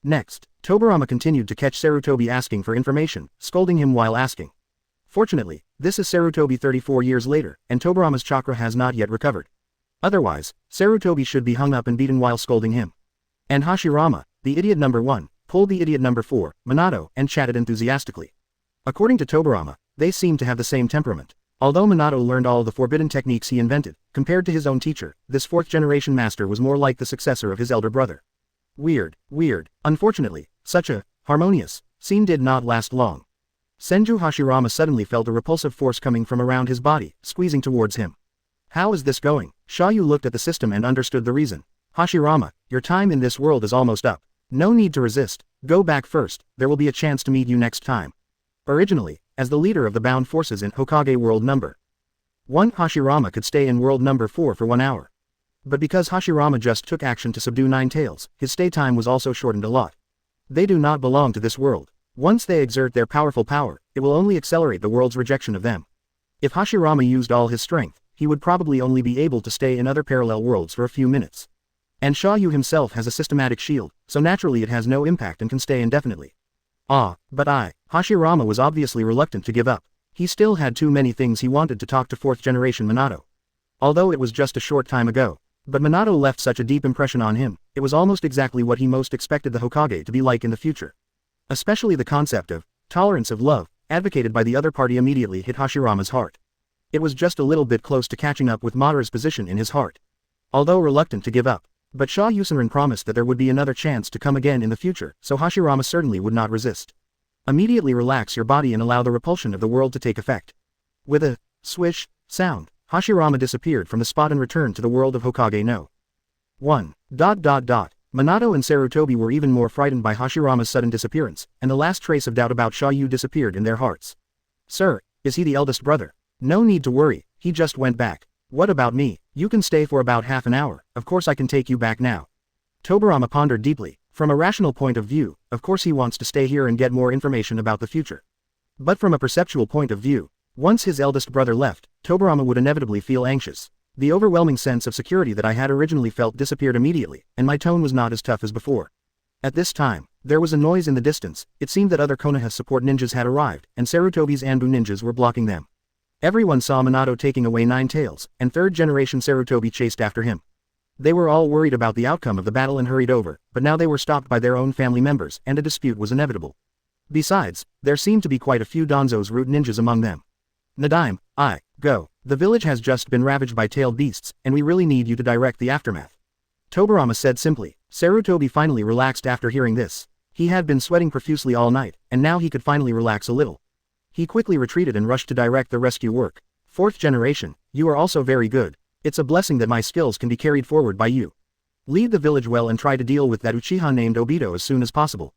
Next, Tobirama continued to catch Sarutobi asking for information, scolding him while asking. Fortunately, this is Sarutobi 34 years later, and Tobirama's chakra has not yet recovered. Otherwise, Sarutobi should be hung up and beaten while scolding him. And Hashirama, the idiot number 1, pulled the idiot number 4, Minato, and chatted enthusiastically. According to Tobirama, they seemed to have the same temperament. Although Minato learned all the forbidden techniques he invented, compared to his own teacher, this 4th-generation master was more like the successor of his elder brother. Weird. Unfortunately, such a harmonious scene did not last long. Senju Hashirama suddenly felt a repulsive force coming from around his body, squeezing towards him. How is this going? Xia You looked at the system and understood the reason. Hashirama, your time in this world is almost up. No need to resist, go back first, there will be a chance to meet you next time. Originally, as the leader of the bound forces in Hokage world number 1, Hashirama could stay in world number 4 for 1 hour. But because Hashirama just took action to subdue Nine Tails, his stay time was also shortened a lot. They do not belong to this world. Once they exert their powerful power, it will only accelerate the world's rejection of them. If Hashirama used all his strength, he would probably only be able to stay in other parallel worlds for a few minutes. And Xia You himself has a systematic shield, so naturally it has no impact and can stay indefinitely. Hashirama was obviously reluctant to give up. He still had too many things he wanted to talk to 4th-generation Minato. Although it was just a short time ago. But Minato left such a deep impression on him, it was almost exactly what he most expected the Hokage to be like in the future. Especially the concept of tolerance of love, advocated by the other party immediately hit Hashirama's heart. It was just a little bit close to catching up with Madara's position in his heart. although reluctant to give up. But Xia You promised that there would be another chance to come again in the future, so Hashirama certainly would not resist. Immediately relax your body and allow the repulsion of the world to take effect. With a swish sound, Hashirama disappeared from the spot and returned to the world of Hokage no. 1. Minato and Sarutobi were even more frightened by Hashirama's sudden disappearance, and the last trace of doubt about Xia You disappeared in their hearts. Sir, is he the eldest brother? No need to worry, he just went back. What about me? You can stay for about half an hour, of course I can take you back now. Tobirama pondered deeply. From a rational point of view, of course he wants to stay here and get more information about the future. But from a perceptual point of view, once his eldest brother left, Tobirama would inevitably feel anxious. The overwhelming sense of security that I had originally felt disappeared immediately, and my tone was not as tough as before. At this time, there was a noise in the distance. It seemed that other Konoha support ninjas had arrived, and Sarutobi's Anbu ninjas were blocking them. Everyone saw Minato taking away Nine Tails, and third-generation Sarutobi chased after him. They were all worried about the outcome of the battle and hurried over, but now they were stopped by their own family members, and a dispute was inevitable. Besides, there seemed to be quite a few Danzo's root ninjas among them. Nadaime, go. The village has just been ravaged by tailed beasts, and we really need you to direct the aftermath. Tobirama said simply. Sarutobi finally relaxed after hearing this. He had been sweating profusely all night, and now he could finally relax a little. He quickly retreated and rushed to direct the rescue work. Fourth generation, you are also very good. It's a blessing that my skills can be carried forward by you. Lead the village well and try to deal with that Uchiha named Obito as soon as possible.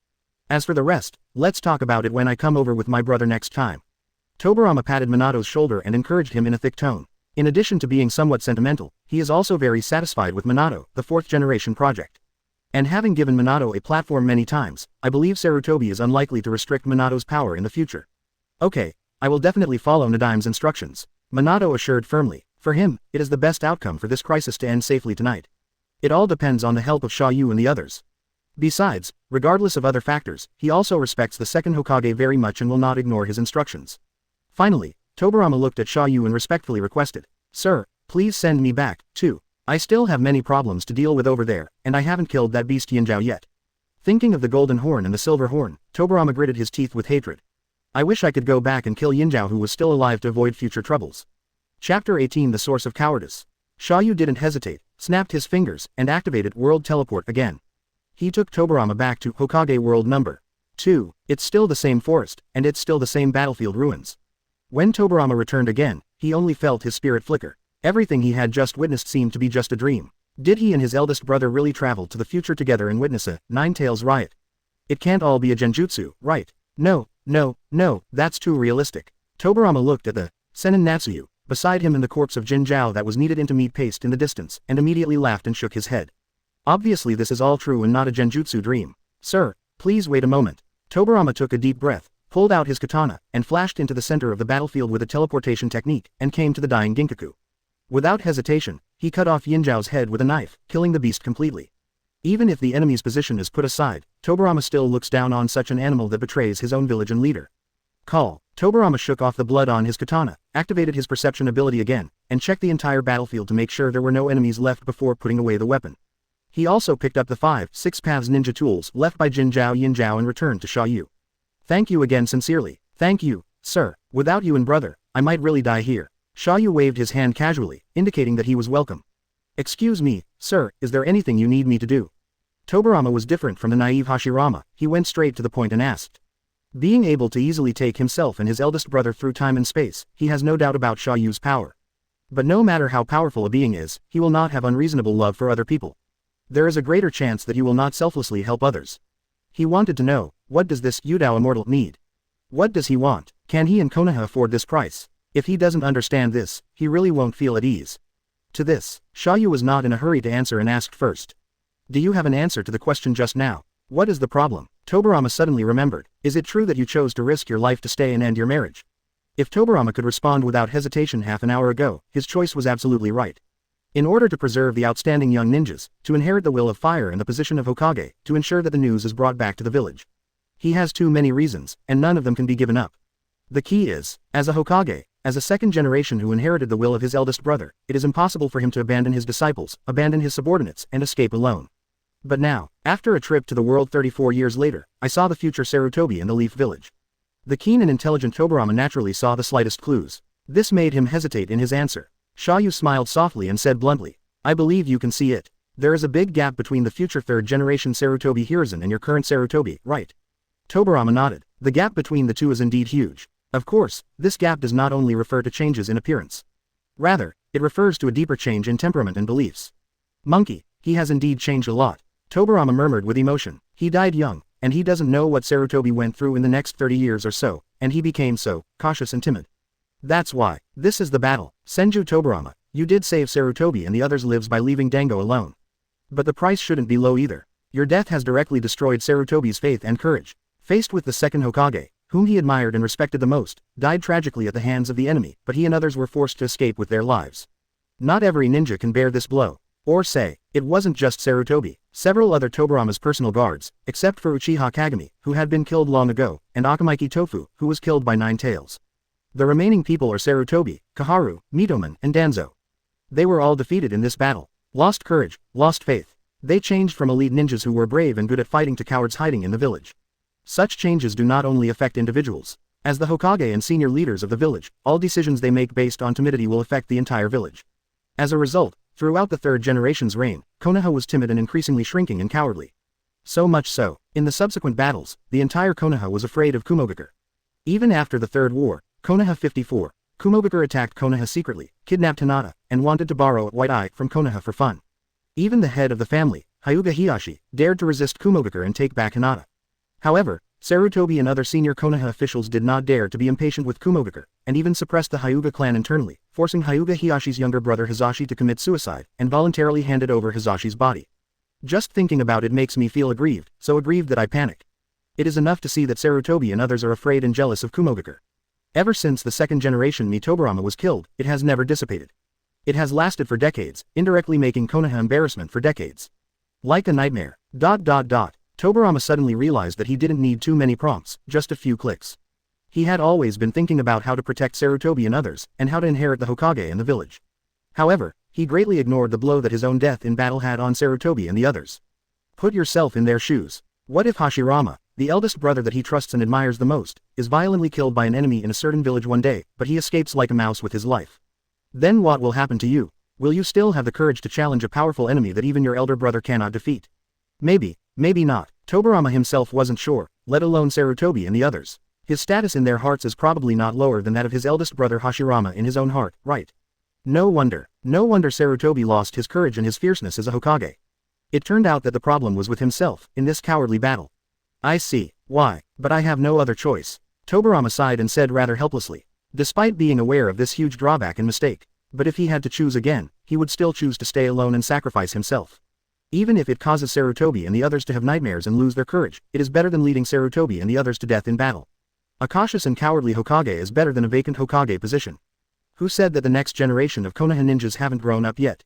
As for the rest, let's talk about it when I come over with my brother next time. Tobirama patted Minato's shoulder and encouraged him in a thick tone. In addition to being somewhat sentimental, he is also very satisfied with Minato, the fourth generation project. And having given Minato a platform many times, I believe Sarutobi is unlikely to restrict Minato's power in the future. Okay, I will definitely follow Nadaime's instructions, Minato assured firmly. For him, it is the best outcome for this crisis to end safely tonight. It all depends on the help of Xia You and the others. Besides, regardless of other factors, he also respects the second Hokage very much and will not ignore his instructions. Finally, Tobirama looked at Xia You and respectfully requested, Sir, please send me back, too. I still have many problems to deal with over there, and I haven't killed that beast Yinjiao yet. Thinking of the golden horn and the silver horn, Tobirama gritted his teeth with hatred. I wish I could go back and kill Yinjiao who was still alive to avoid future troubles. Chapter 18 The Source of Cowardice. Xia You didn't hesitate, snapped his fingers, and activated World Teleport again. He took Tobirama back to Hokage World number 2. It's still the same forest, and it's still the same battlefield ruins. When Tobirama returned again, he only felt his spirit flicker. Everything he had just witnessed seemed to be just a dream. Did he and his eldest brother really travel to the future together and witness a Nine-Tails riot? It can't all be a genjutsu, right? No, that's too realistic. Tobirama looked at the Senin Natsuyu beside him and the corpse of Jinjiao that was kneaded into meat paste in the distance, and immediately laughed and shook his head. Obviously this is all true and not a genjutsu dream. Sir, please wait a moment. Tobirama took a deep breath, pulled out his katana, and flashed into the center of the battlefield with a teleportation technique, and came to the dying Ginkaku. Without hesitation, he cut off Yinjiao's head with a knife, killing the beast completely. Even if the enemy's position is put aside, Tobirama still looks down on such an animal that betrays his own village and leader. Call. Tobirama shook off the blood on his katana, activated his perception ability again, and checked the entire battlefield to make sure there were no enemies left before putting away the weapon. He also picked up the 5-6 paths ninja tools left by Yinjiao and returned to Xia You. Thank you again sincerely. Thank you, sir. Without you and brother, I might really die here. Xia You waved his hand casually, indicating that he was welcome. Excuse me, sir, is there anything you need me to do? Tobirama was different from the naive Hashirama. He went straight to the point and asked. Being able to easily take himself and his eldest brother through time and space, he has no doubt about Xia Yu's power. But no matter how powerful a being is, he will not have unreasonable love for other people. There is a greater chance that he will not selflessly help others. He wanted to know, what does this Yudao Immortal need? What does he want? Can he and Konoha afford this price? If he doesn't understand this, he really won't feel at ease. To this, Xia You was not in a hurry to answer and asked first. Do you have an answer to the question just now? What is the problem? Tobirama suddenly remembered. Is it true that you chose to risk your life to stay and end your marriage? If Tobirama could respond without hesitation half an hour ago, his choice was absolutely right. In order to preserve the outstanding young ninjas, to inherit the will of fire and the position of Hokage, to ensure that the news is brought back to the village. He has too many reasons, and none of them can be given up. The key is, as a Hokage, as a second generation who inherited the will of his eldest brother, it is impossible for him to abandon his disciples, abandon his subordinates, and escape alone. But now, after a trip to the world 34 years later, I saw the future Sarutobi in the Leaf Village. The keen and intelligent Tobirama naturally saw the slightest clues. This made him hesitate in his answer. Xia You smiled softly and said bluntly, I believe you can see it. There is a big gap between the future third-generation Sarutobi Hiruzen and your current Sarutobi, right? Tobirama nodded. The gap between the two is indeed huge. Of course, this gap does not only refer to changes in appearance. Rather, it refers to a deeper change in temperament and beliefs. Monkey, he has indeed changed a lot. Tobirama murmured with emotion. He died young, and he doesn't know what Sarutobi went through in the next 30 years or so, and he became so cautious and timid. That's why. This is the battle. Senju Tobirama, you did save Sarutobi and the others lives by leaving Dango alone. But the price shouldn't be low either. Your death has directly destroyed Sarutobi's faith and courage. Faced with the second Hokage, whom he admired and respected the most, died tragically at the hands of the enemy, but he and others were forced to escape with their lives. Not every ninja can bear this blow. Or say, it wasn't just Sarutobi. Several other Tobirama's personal guards, except for Uchiha Kagami, who had been killed long ago, and Akamiki Tofu, who was killed by Nine Tails. The remaining people are Sarutobi, Kaharu, Mitoman, and Danzo. They were all defeated in this battle. Lost courage, lost faith. They changed from elite ninjas who were brave and good at fighting to cowards hiding in the village. Such changes do not only affect individuals. As the Hokage and senior leaders of the village, all decisions they make based on timidity will affect the entire village. As a result, throughout the third generation's reign, Konoha was timid and increasingly shrinking and cowardly. So much so, in the subsequent battles, the entire Konoha was afraid of Kumogakure. Even after the Third War, Konoha 54, Kumogakure attacked Konoha secretly, kidnapped Hinata, and wanted to borrow a white eye from Konoha for fun. Even the head of the family, Hyuga Hiyashi, dared to resist Kumogakure and take back Hinata. However, Sarutobi and other senior Konoha officials did not dare to be impatient with Kumogakure, and even suppressed the Hyuga clan internally, forcing Hyuga Hiyashi's younger brother Hizashi to commit suicide, and voluntarily handed over Hizashi's body. Just thinking about it makes me feel aggrieved, so aggrieved that I panic. It is enough to see that Sarutobi and others are afraid and jealous of Kumogakure. Ever since the second generation Tobirama was killed, it has never dissipated. It has lasted for decades, indirectly making Konoha embarrassment for decades. Like a nightmare. Tobirama suddenly realized that he didn't need too many prompts, just a few clicks. He had always been thinking about how to protect Sarutobi and others, and how to inherit the Hokage and the village. However, he greatly ignored the blow that his own death in battle had on Sarutobi and the others. Put yourself in their shoes. What if Hashirama, the eldest brother that he trusts and admires the most, is violently killed by an enemy in a certain village one day, but he escapes like a mouse with his life? Then what will happen to you? Will you still have the courage to challenge a powerful enemy that even your elder brother cannot defeat? Maybe, maybe not. Tobirama himself wasn't sure, let alone Sarutobi and the others. His status in their hearts is probably not lower than that of his eldest brother Hashirama in his own heart, right? No wonder Sarutobi lost his courage and his fierceness as a Hokage. It turned out that the problem was with himself, in this cowardly battle. I see. Why? But I have no other choice. Tobirama sighed and said rather helplessly. Despite being aware of this huge drawback and mistake, but if he had to choose again, he would still choose to stay alone and sacrifice himself. Even if it causes Sarutobi and the others to have nightmares and lose their courage, it is better than leading Sarutobi and the others to death in battle. A cautious and cowardly Hokage is better than a vacant Hokage position. Who said that the next generation of Konoha ninjas haven't grown up yet?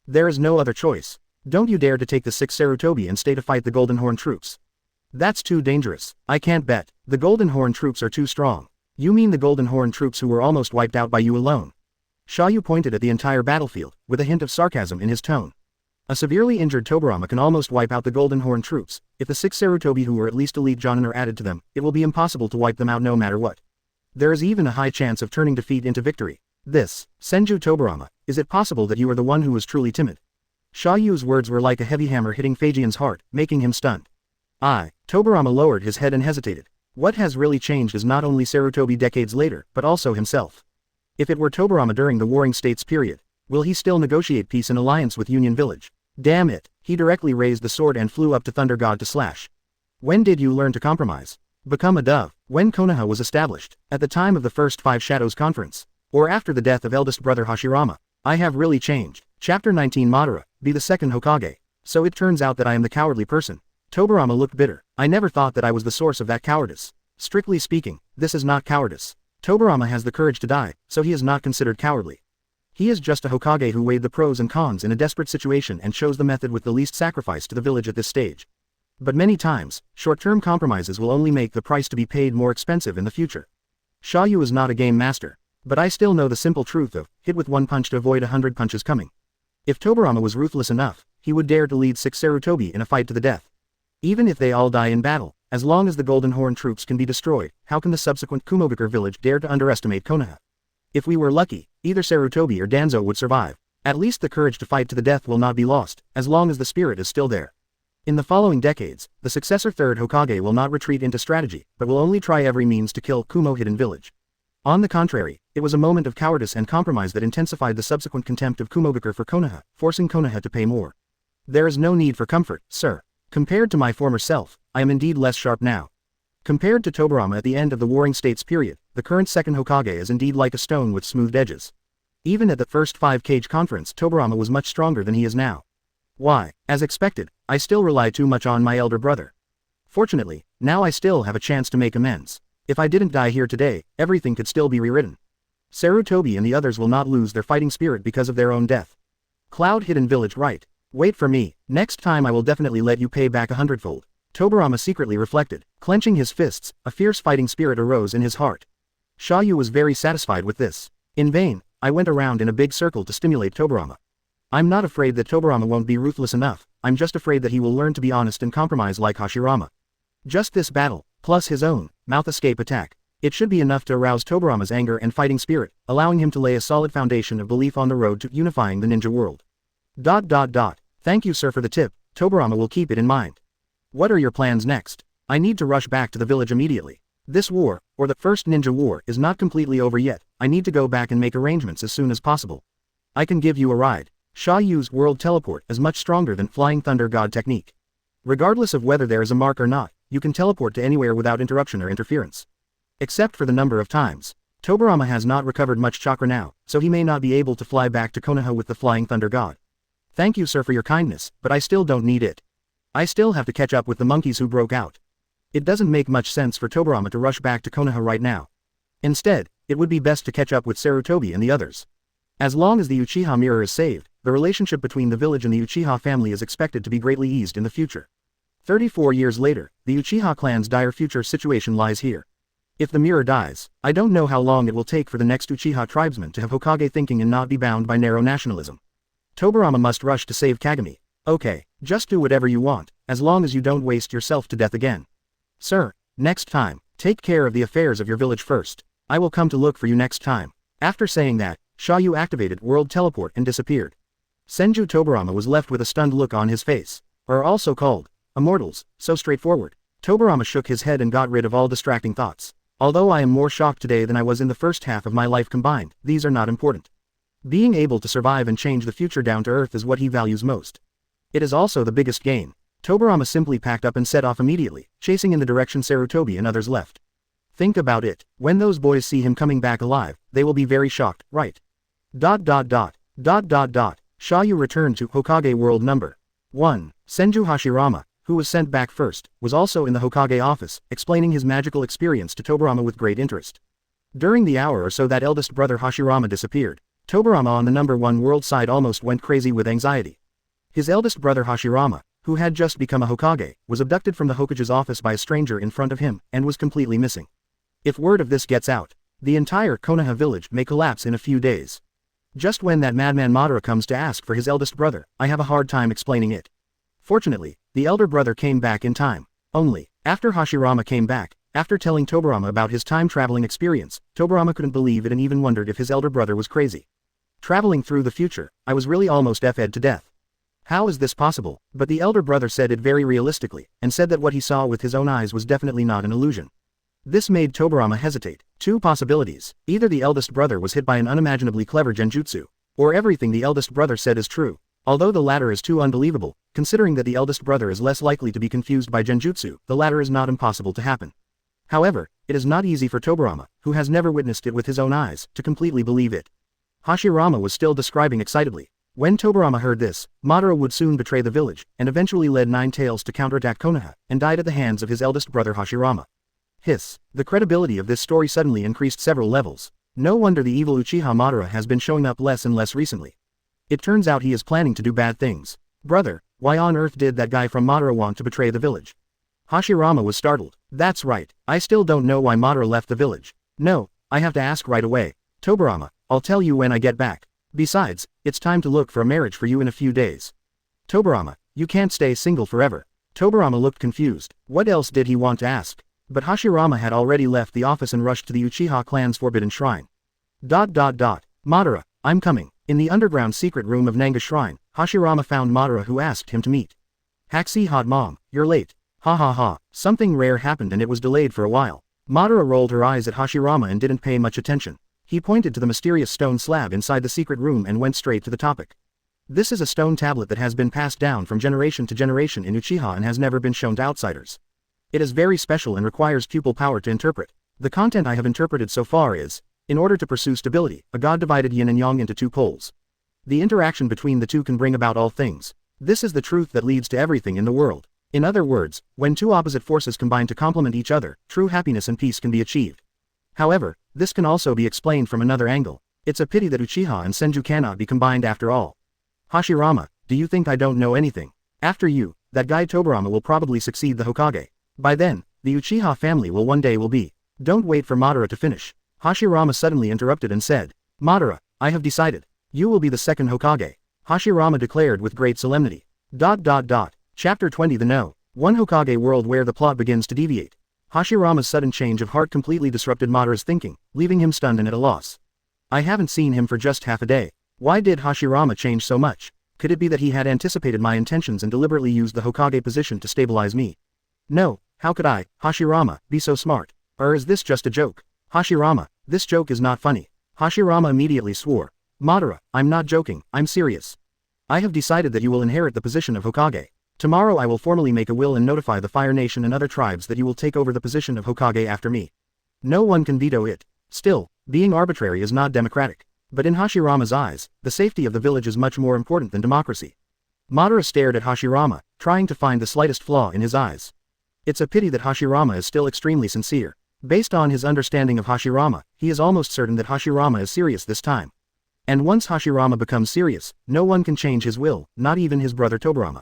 There is no other choice. Don't you dare to take the 6 Sarutobi and stay to fight the Golden Horn troops. That's too dangerous. I can't bet. The Golden Horn troops are too strong. You mean the Golden Horn troops who were almost wiped out by you alone? Xia You pointed at the entire battlefield, with a hint of sarcasm in his tone. A severely injured Tobirama can almost wipe out the Golden Horn troops. If the 6 Sarutobi who were at least elite Jonin are added to them, it will be impossible to wipe them out no matter what. There is even a high chance of turning defeat into victory. This, Senju Tobirama, is it possible that you are the one who was truly timid? Xia Yu's words were like a heavy hammer hitting Feijian's heart, making him stunned. Tobirama lowered his head and hesitated. What has really changed is not only Sarutobi decades later, but also himself. If it were Tobirama during the Warring States period, will he still negotiate peace and alliance with Union Village? Damn it, he directly raised the sword and flew up to Thunder God to slash. When did you learn to compromise? Become a dove. When Konoha was established, at the time of the first 5 Shadows Conference, or after the death of eldest brother Hashirama, I have really changed. Chapter 19 Madara, be the second Hokage. So it turns out that I am the cowardly person. Tobirama looked bitter. I never thought that I was the source of that cowardice. Strictly speaking, this is not cowardice. Tobirama has the courage to die, so he is not considered cowardly. He is just a Hokage who weighed the pros and cons in a desperate situation and chose the method with the least sacrifice to the village at this stage. But many times, short-term compromises will only make the price to be paid more expensive in the future. Xia You is not a game master. But I still know the simple truth of, hit with 1 punch to avoid 100 punches coming. If Tobirama was ruthless enough, he would dare to lead 6 Sarutobi in a fight to the death. Even if they all die in battle, as long as the Golden Horn troops can be destroyed, how can the subsequent Kumogakure village dare to underestimate Konoha? If we were lucky, either Sarutobi or Danzo would survive, At least the courage to fight to the death will not be lost, as long as the spirit is still there. In the following decades, the successor third Hokage will not retreat into strategy, but will only try every means to kill Kumo Hidden Village. On the contrary, it was a moment of cowardice and compromise that intensified the subsequent contempt of Kumobakure for Konoha, forcing Konoha to pay more. There is no need for comfort, sir. Compared to my former self, I am indeed less sharp now. Compared to Tobirama at the end of the Warring States period, the current second Hokage is indeed like a stone with smoothed edges. Even at the first 5-Cage conference, Tobirama was much stronger than he is now. Why, as expected, I still rely too much on my elder brother. Fortunately, now I still have a chance to make amends. If I didn't die here today, everything could still be rewritten. Sarutobi and the others will not lose their fighting spirit because of their own death. Cloud Hidden Village, right? Wait for me, next time I will definitely let you pay back 100-fold. Tobirama secretly reflected. Clenching his fists, a fierce fighting spirit arose in his heart. Xia You was very satisfied with this. In vain, I went around in a big circle to stimulate Tobirama. I'm not afraid that Tobirama won't be ruthless enough, I'm just afraid that he will learn to be honest and compromise like Hashirama. Just this battle, plus his own mouth escape attack. It should be enough to arouse Tobirama's anger and fighting spirit, allowing him to lay a solid foundation of belief on the road to unifying the ninja world. Thank you, sir, for the tip. Tobirama will keep it in mind. What are your plans next? I need to rush back to the village immediately. This war, or the first ninja war, is not completely over yet. I need to go back and make arrangements as soon as possible. I can give you a ride. Xia Yu's world teleport is much stronger than Flying Thunder God technique. Regardless of whether there is a mark or not, you can teleport to anywhere without interruption or interference. Except for the number of times. Tobirama has not recovered much chakra now, so he may not be able to fly back to Konoha with the Flying Thunder God. Thank you, sir, for your kindness, but I still don't need it. I still have to catch up with the monkeys who broke out. It doesn't make much sense for Tobirama to rush back to Konoha right now. Instead, it would be best to catch up with Sarutobi and the others. As long as the Uchiha mirror is saved, the relationship between the village and the Uchiha family is expected to be greatly eased in the future. 34 years later, the Uchiha clan's dire future situation lies here. If the mirror dies, I don't know how long it will take for the next Uchiha tribesman to have Hokage thinking and not be bound by narrow nationalism. Tobirama must rush to save Kagami. Okay, just do whatever you want, as long as you don't waste yourself to death again. Sir, next time, take care of the affairs of your village first. I will come to look for you next time. After saying that, Xia You activated World Teleport and disappeared. Senju Tobirama was left with a stunned look on his face. Are also called Immortals, so straightforward. Tobirama shook his head and got rid of all distracting thoughts. Although I am more shocked today than I was in the first half of my life combined, these are not important. Being able to survive and change the future down to earth is what he values most. It is also the biggest gain. Tobirama simply packed up and set off immediately, chasing in the direction Sarutobi and others left. Think about it, when those boys see him coming back alive, they will be very shocked, right? Xia You returned to Hokage World Number 1. Senju Hashirama, who was sent back first, was also in the Hokage office, explaining his magical experience to Tobirama with great interest. During the hour or so that eldest brother Hashirama disappeared, Tobirama on the number 1 world side almost went crazy with anxiety. His eldest brother Hashirama, who had just become a Hokage, was abducted from the Hokage's office by a stranger in front of him, and was completely missing. If word of this gets out, the entire Konoha village may collapse in a few days. Just when that madman Madara comes to ask for his eldest brother, I have a hard time explaining it. Fortunately, the elder brother came back in time. Only, after Hashirama came back, after telling Tobirama about his time-traveling experience, Tobirama couldn't believe it and even wondered if his elder brother was crazy. Traveling through the future, I was really almost F-ed to death. How is this possible? But the elder brother said it very realistically, and said that what he saw with his own eyes was definitely not an illusion. This made Tobirama hesitate. 2 possibilities. Either the eldest brother was hit by an unimaginably clever genjutsu, or everything the eldest brother said is true. Although the latter is too unbelievable, considering that the eldest brother is less likely to be confused by genjutsu, the latter is not impossible to happen. However, it is not easy for Tobirama, who has never witnessed it with his own eyes, to completely believe it. Hashirama was still describing excitedly. When Tobirama heard this, Madara would soon betray the village, and eventually led 9 Tails to counterattack Konoha, and died at the hands of his eldest brother Hashirama. Hiss. The credibility of this story suddenly increased several levels. No wonder the evil Uchiha Madara has been showing up less and less recently. It turns out he is planning to do bad things. Brother, why on earth did that guy from Madara want to betray the village? Hashirama was startled. That's right, I still don't know why Madara left the village. No, I have to ask right away. Tobirama, I'll tell you when I get back. Besides, it's time to look for a marriage for you in a few days. Tobirama, you can't stay single forever. Tobirama looked confused. What else did he want to ask? But Hashirama had already left the office and rushed to the Uchiha clan's forbidden shrine. Madara, I'm coming. In the underground secret room of Nanga Shrine, Hashirama found Madara, who asked him to meet. Haxi hot mom, you're late. Ha ha ha, something rare happened and it was delayed for a while. Madara rolled her eyes at Hashirama and didn't pay much attention. He pointed to the mysterious stone slab inside the secret room and went straight to the topic. This is a stone tablet that has been passed down from generation to generation in Uchiha and has never been shown to outsiders. It is very special and requires pupil power to interpret. The content I have interpreted so far is, in order to pursue stability, a god divided yin and yang into two poles. The interaction between the two can bring about all things. This is the truth that leads to everything in the world. In other words, when two opposite forces combine to complement each other, true happiness and peace can be achieved. However, this can also be explained from another angle. It's a pity that Uchiha and Senju cannot be combined after all. Hashirama, do you think I don't know anything? After you, that guy Tobirama will probably succeed the Hokage. By then, the Uchiha family will one day be. Don't wait for Madara to finish. Hashirama suddenly interrupted and said, Madara, I have decided. You will be the second Hokage. Hashirama declared with great solemnity. Chapter 20 The No. One Hokage world where the plot begins to deviate. Hashirama's sudden change of heart completely disrupted Madara's thinking, leaving him stunned and at a loss. I haven't seen him for just half a day. Why did Hashirama change so much? Could it be that he had anticipated my intentions and deliberately used the Hokage position to stabilize me? No, how could I, Hashirama, be so smart? Or is this just a joke? Hashirama, this joke is not funny. Hashirama immediately swore. Madara, I'm not joking, I'm serious. I have decided that you will inherit the position of Hokage. Tomorrow I will formally make a will and notify the Fire Nation and other tribes that you will take over the position of Hokage after me. No one can veto it. Still, being arbitrary is not democratic. But in Hashirama's eyes, the safety of the village is much more important than democracy. Madara stared at Hashirama, trying to find the slightest flaw in his eyes. It's a pity that Hashirama is still extremely sincere. Based on his understanding of Hashirama, he is almost certain that Hashirama is serious this time. And once Hashirama becomes serious, no one can change his will, not even his brother Tobirama.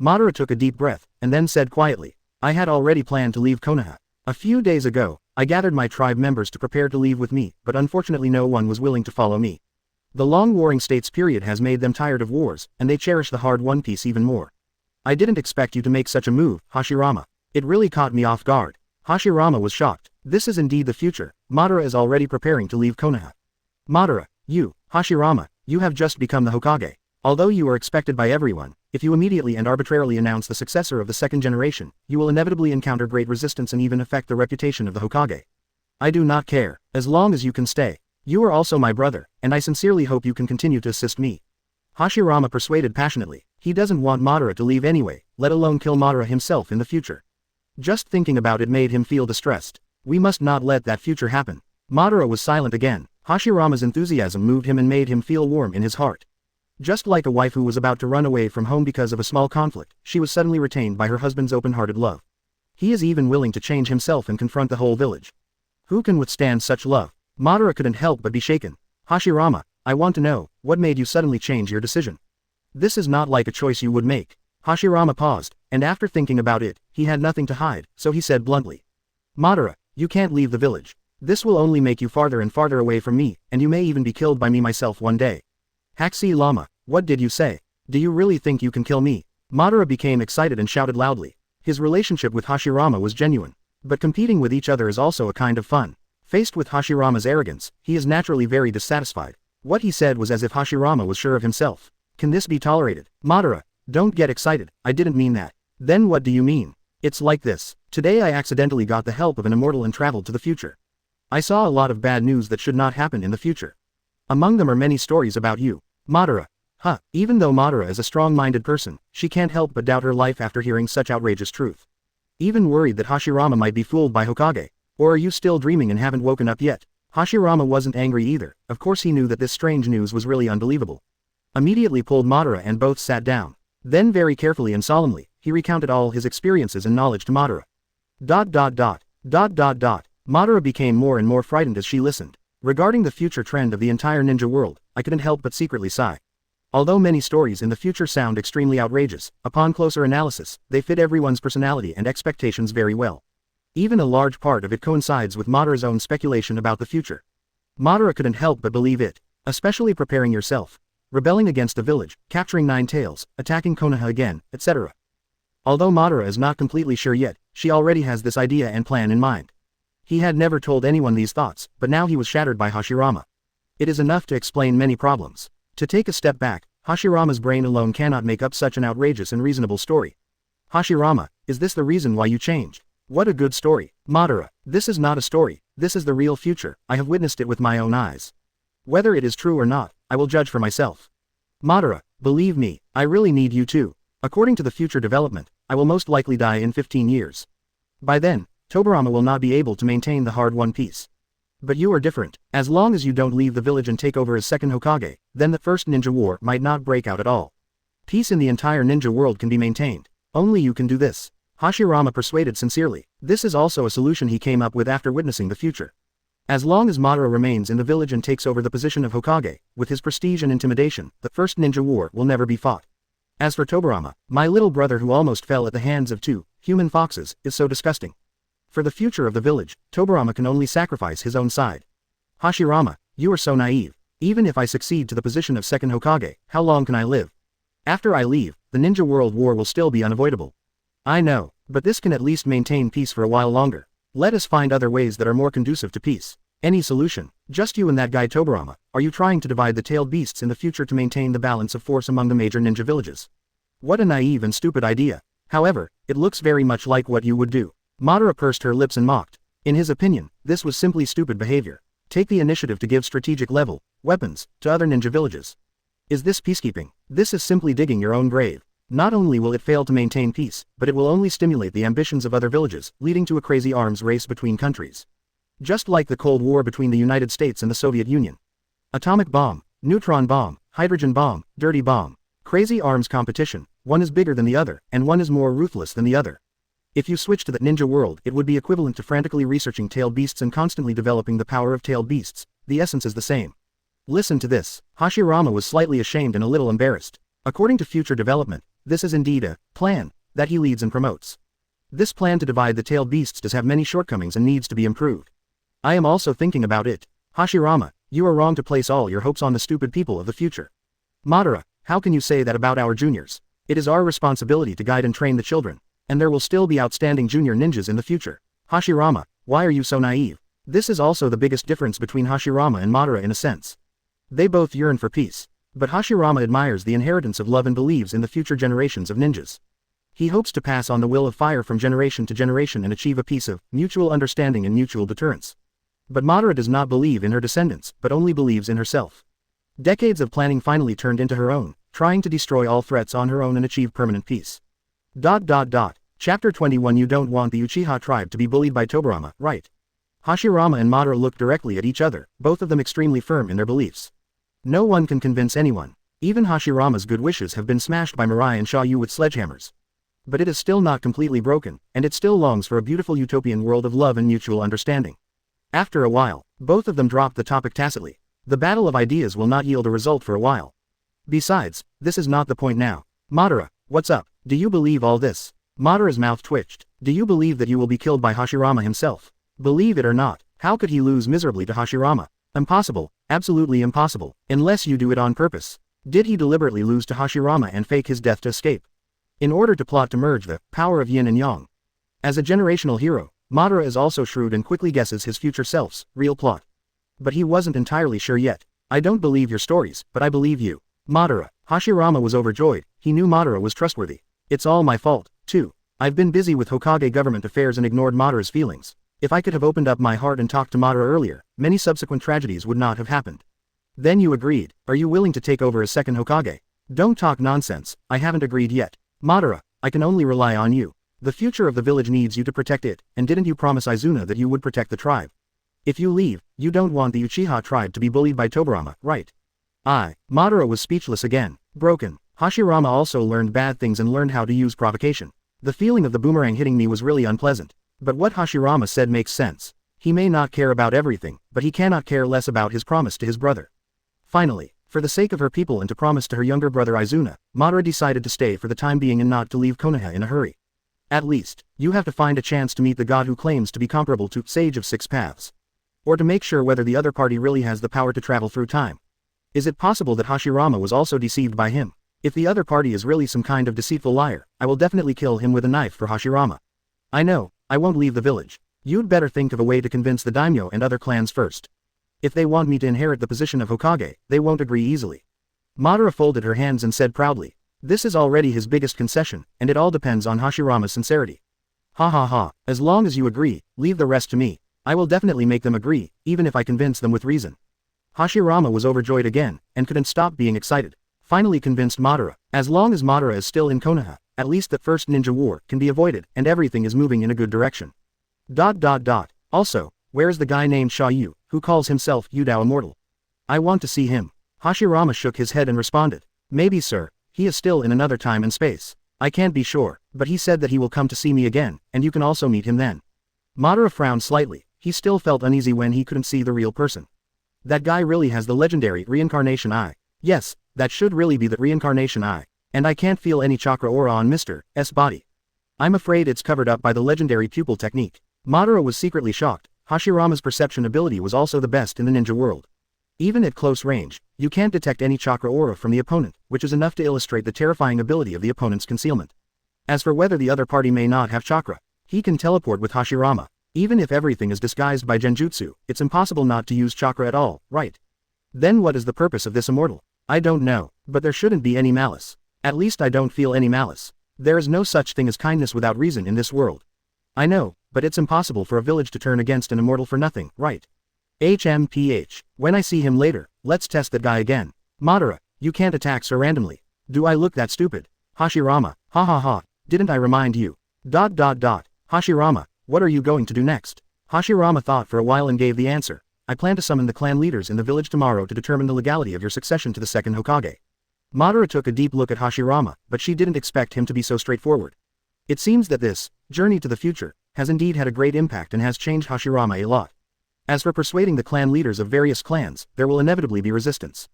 Madara took a deep breath, and then said quietly, I had already planned to leave Konoha. A few days ago, I gathered my tribe members to prepare to leave with me, but unfortunately no one was willing to follow me. The long warring states period has made them tired of wars, and they cherish the hard-won peace even more. I didn't expect you to make such a move, Hashirama. It really caught me off guard. Hashirama was shocked. This is indeed the future. Madara is already preparing to leave Konoha. Madara, you, Hashirama, you have just become the Hokage. Although you are expected by everyone, if you immediately and arbitrarily announce the successor of the second generation, you will inevitably encounter great resistance and even affect the reputation of the Hokage. I do not care, as long as you can stay. You are also my brother, and I sincerely hope you can continue to assist me. Hashirama persuaded passionately. He doesn't want Madara to leave anyway, let alone kill Madara himself in the future. Just thinking about it made him feel distressed. We must not let that future happen. Madara was silent again. Hashirama's enthusiasm moved him and made him feel warm in his heart. Just like a wife who was about to run away from home because of a small conflict, she was suddenly retained by her husband's open-hearted love. He is even willing to change himself and confront the whole village. Who can withstand such love? Madara couldn't help but be shaken. Hashirama, I want to know, what made you suddenly change your decision? This is not like a choice you would make. Hashirama paused, and after thinking about it, he had nothing to hide, so he said bluntly. Madara, you can't leave the village. This will only make you farther and farther away from me, and you may even be killed by me myself one day. Haxi Lama, what did you say? Do you really think you can kill me? Madara became excited and shouted loudly. His relationship with Hashirama was genuine. But competing with each other is also a kind of fun. Faced with Hashirama's arrogance, he is naturally very dissatisfied. What he said was as if Hashirama was sure of himself. Can this be tolerated? Madara, don't get excited, I didn't mean that. Then what do you mean? It's like this. Today I accidentally got the help of an immortal and traveled to the future. I saw a lot of bad news that should not happen in the future. Among them are many stories about you. Madara. Even though Madara is a strong-minded person, she can't help but doubt her life after hearing such outrageous truth. Even worried that Hashirama might be fooled by Hokage. Or are you still dreaming and haven't woken up yet? Hashirama wasn't angry either. Of course he knew that this strange news was really unbelievable. Immediately pulled Madara and both sat down. Then very carefully and solemnly, he recounted all his experiences and knowledge to Madara. Madara became more and more frightened as she listened. Regarding the future trend of the entire ninja world, I couldn't help but secretly sigh. Although many stories in the future sound extremely outrageous, upon closer analysis, they fit everyone's personality and expectations very well. Even a large part of it coincides with Madara's own speculation about the future. Madara couldn't help but believe it, especially preparing yourself, rebelling against the village, capturing 9 tails, attacking Konoha again, etc. Although Madara is not completely sure yet, she already has this idea and plan in mind. He had never told anyone these thoughts, but now he was shattered by Hashirama. It is enough to explain many problems. To take a step back, Hashirama's brain alone cannot make up such an outrageous and reasonable story. Hashirama, is this the reason why you changed? What a good story. Madara, this is not a story, this is the real future, I have witnessed it with my own eyes. Whether it is true or not, I will judge for myself. Madara, believe me, I really need you too. According to the future development, I will most likely die in 15 years. By then, Tobirama will not be able to maintain the hard-won peace. But you are different. As long as you don't leave the village and take over as second Hokage, then the first ninja war might not break out at all. Peace in the entire ninja world can be maintained. Only you can do this. Hashirama persuaded sincerely. This is also a solution he came up with after witnessing the future. As long as Madara remains in the village and takes over the position of Hokage, with his prestige and intimidation, the first ninja war will never be fought. As for Tobirama, my little brother who almost fell at the hands of 2 human foxes, is so disgusting. For the future of the village, Tobirama can only sacrifice his own side. Hashirama, you are so naive. Even if I succeed to the position of second Hokage, how long can I live? After I leave, the ninja world war will still be unavoidable. I know, but this can at least maintain peace for a while longer. Let us find other ways that are more conducive to peace. Any solution? Just you and that guy Tobirama. Are you trying to divide the tailed beasts in the future to maintain the balance of force among the major ninja villages? What a naive and stupid idea. However, it looks very much like what you would do. Madara pursed her lips and mocked. In his opinion, this was simply stupid behavior. Take the initiative to give strategic level weapons to other ninja villages. Is this peacekeeping? This is simply digging your own grave. Not only will it fail to maintain peace, but it will only stimulate the ambitions of other villages, leading to a crazy arms race between countries. Just like the Cold War between the United States and the Soviet Union. Atomic bomb, neutron bomb, hydrogen bomb, dirty bomb. Crazy arms competition, one is bigger than the other, and one is more ruthless than the other. If you switch to the ninja world, it would be equivalent to frantically researching tailed beasts and constantly developing the power of tailed beasts. The essence is the same. Listen to this. Hashirama was slightly ashamed and a little embarrassed. According to future development, this is indeed a plan that he leads and promotes. This plan to divide the tailed beasts does have many shortcomings and needs to be improved. I am also thinking about it. Hashirama, you are wrong to place all your hopes on the stupid people of the future. Madara, how can you say that about our juniors? It is our responsibility to guide and train the children, and there will still be outstanding junior ninjas in the future. Hashirama, why are you so naive? This is also the biggest difference between Hashirama and Madara in a sense. They both yearn for peace. But Hashirama admires the inheritance of love and believes in the future generations of ninjas. He hopes to pass on the will of fire from generation to generation and achieve a peace of mutual understanding and mutual deterrence. But Madara does not believe in her descendants, but only believes in herself. Decades of planning finally turned into her own, trying to destroy all threats on her own and achieve permanent peace. Chapter 21. You don't want the Uchiha tribe to be bullied by Tobirama, right? Hashirama and Madara looked directly at each other, both of them extremely firm in their beliefs. No one can convince anyone. Even Hashirama's good wishes have been smashed by Mirai and Xia You with sledgehammers. But it is still not completely broken, and it still longs for a beautiful utopian world of love and mutual understanding. After a while, both of them dropped the topic tacitly. The battle of ideas will not yield a result for a while. Besides, this is not the point now. Madara, what's up? Do you believe all this? Madara's mouth twitched. Do you believe that you will be killed by Hashirama himself? Believe it or not, how could he lose miserably to Hashirama? Impossible, absolutely impossible, unless you do it on purpose. Did he deliberately lose to Hashirama and fake his death to escape? In order to plot to merge the power of yin and yang. As a generational hero, Madara is also shrewd and quickly guesses his future self's real plot. But he wasn't entirely sure yet. I don't believe your stories, but I believe you. Madara. Hashirama was overjoyed. He knew Madara was trustworthy. It's all my fault, too. I've been busy with Hokage government affairs and ignored Madara's feelings. If I could have opened up my heart and talked to Madara earlier, many subsequent tragedies would not have happened. Then you agreed. Are you willing to take over as second Hokage? Don't talk nonsense, I haven't agreed yet. Madara, I can only rely on you. The future of the village needs you to protect it, and didn't you promise Izuna that you would protect the tribe? If you leave, you don't want the Uchiha tribe to be bullied by Tobirama, right? Madara was speechless again. Broken. Hashirama also learned bad things and learned how to use provocation. The feeling of the boomerang hitting me was really unpleasant. But what Hashirama said makes sense. He may not care about everything, but he cannot care less about his promise to his brother. Finally, for the sake of her people and to promise to her younger brother Izuna, Madara decided to stay for the time being and not to leave Konoha in a hurry. At least, you have to find a chance to meet the god who claims to be comparable to Sage of Six Paths. Or to make sure whether the other party really has the power to travel through time. Is it possible that Hashirama was also deceived by him? If the other party is really some kind of deceitful liar, I will definitely kill him with a knife for Hashirama. I know, I won't leave the village. You'd better think of a way to convince the daimyo and other clans first. If they want me to inherit the position of Hokage, they won't agree easily. Madara folded her hands and said proudly. This is already his biggest concession, and it all depends on Hashirama's sincerity. Ha ha ha, as long as you agree, leave the rest to me. I will definitely make them agree, even if I convince them with reason. Hashirama was overjoyed again, and couldn't stop being excited. Finally convinced Madara, as long as Madara is still in Konoha, at least that first ninja war can be avoided and everything is moving in a good direction. Also, where is the guy named Xia You, who calls himself Immortal? I want to see him. Hashirama shook his head and responded. Maybe sir, he is still in another time and space. I can't be sure, but he said that he will come to see me again, and you can also meet him then. Madara frowned slightly, he still felt uneasy when he couldn't see the real person. That guy really has the legendary reincarnation eye. Yes, that should really be the reincarnation eye. And I can't feel any chakra aura on Mr. S body. I'm afraid it's covered up by the legendary pupil technique. Madara was secretly shocked. Hashirama's perception ability was also the best in the ninja world. Even at close range, you can't detect any chakra aura from the opponent, which is enough to illustrate the terrifying ability of the opponent's concealment. As for whether the other party may not have chakra, he can teleport with Hashirama. Even if everything is disguised by genjutsu, it's impossible not to use chakra at all, right? Then what is the purpose of this immortal? I don't know, but there shouldn't be any malice. At least I don't feel any malice. There is no such thing as kindness without reason in this world. I know, but it's impossible for a village to turn against an immortal for nothing, right? HMPH. When I see him later, let's test that guy again. Madara, you can't attack so randomly. Do I look that stupid? Hashirama, ha ha ha, didn't I remind you? Hashirama, what are you going to do next? Hashirama thought for a while and gave the answer. I plan to summon the clan leaders in the village tomorrow to determine the legality of your succession to the second Hokage. Madara took a deep look at Hashirama, but she didn't expect him to be so straightforward. It seems that this journey to the future has indeed had a great impact and has changed Hashirama a lot. As for persuading the clan leaders of various clans, there will inevitably be resistance.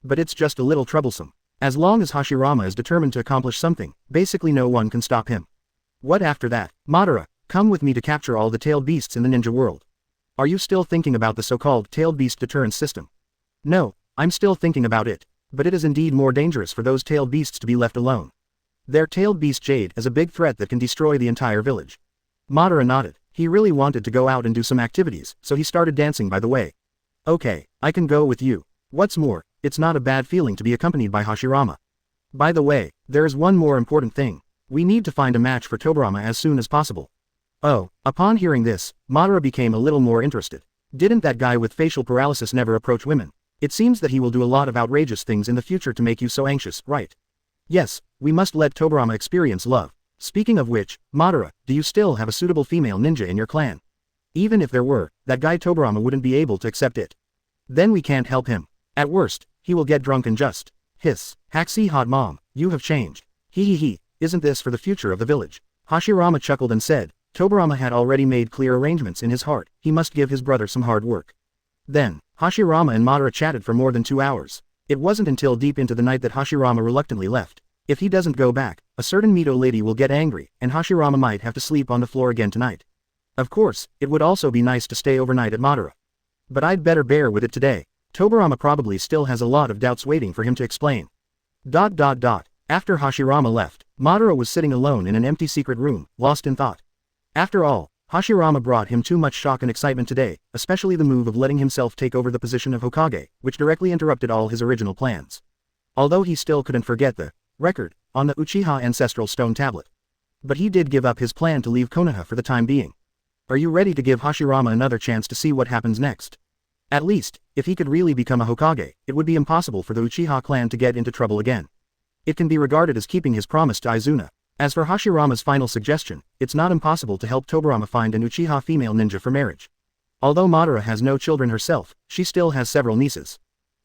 But it's just a little troublesome. As long as Hashirama is determined to accomplish something, basically no one can stop him. What after that? Madara, come with me to capture all the tailed beasts in the ninja world. Are you still thinking about the so-called tailed beast deterrence system? No, I'm still thinking about it. But it is indeed more dangerous for those tailed beasts to be left alone. Their tailed beast Jade is a big threat that can destroy the entire village. Madara nodded. He really wanted to go out and do some activities, so he started dancing by the way. Okay, I can go with you. What's more, it's not a bad feeling to be accompanied by Hashirama. By the way, there is one more important thing. We need to find a match for Tobirama as soon as possible. Oh, upon hearing this, Madara became a little more interested. Didn't that guy with facial paralysis never approach women? It seems that he will do a lot of outrageous things in the future to make you so anxious, right? Yes, we must let Tobirama experience love. Speaking of which, Madara, do you still have a suitable female ninja in your clan? Even if there were, that guy Tobirama wouldn't be able to accept it. Then we can't help him. At worst, he will get drunk and just hiss. Haxi hot mom, you have changed. He, isn't this for the future of the village? Hashirama chuckled and said, Tobirama had already made clear arrangements in his heart, he must give his brother some hard work. Then, Hashirama and Madara chatted for more than 2 hours. It wasn't until deep into the night that Hashirama reluctantly left. If he doesn't go back, a certain Mito lady will get angry, and Hashirama might have to sleep on the floor again tonight. Of course, it would also be nice to stay overnight at Madara. But I'd better bear with it today. Tobirama probably still has a lot of doubts waiting for him to explain. After Hashirama left, Madara was sitting alone in an empty secret room, lost in thought. After all, Hashirama brought him too much shock and excitement today, especially the move of letting himself take over the position of Hokage, which directly interrupted all his original plans. Although he still couldn't forget the record on the Uchiha ancestral stone tablet. But he did give up his plan to leave Konoha for the time being. Are you ready to give Hashirama another chance to see what happens next? At least, if he could really become a Hokage, it would be impossible for the Uchiha clan to get into trouble again. It can be regarded as keeping his promise to Izuna. As for Hashirama's final suggestion, it's not impossible to help Tobirama find an Uchiha female ninja for marriage. Although Madara has no children herself, she still has several nieces.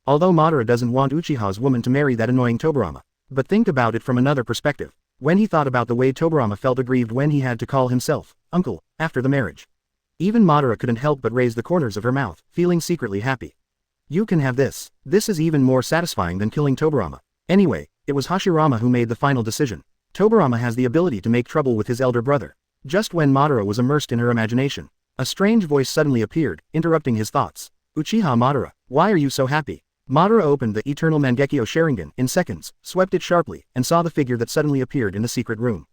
Although Madara doesn't want Uchiha's woman to marry that annoying Tobirama. But think about it from another perspective. When he thought about the way Tobirama felt aggrieved when he had to call himself uncle after the marriage. Even Madara couldn't help but raise the corners of her mouth, feeling secretly happy. You can have this. This is even more satisfying than killing Tobirama. Anyway, it was Hashirama who made the final decision. Tobirama has the ability to make trouble with his elder brother. Just when Madara was immersed in her imagination, a strange voice suddenly appeared, interrupting his thoughts. Uchiha Madara, why are you so happy? Madara opened the eternal Mangekyo Sharingan in seconds, swept it sharply, and saw the figure that suddenly appeared in the secret room.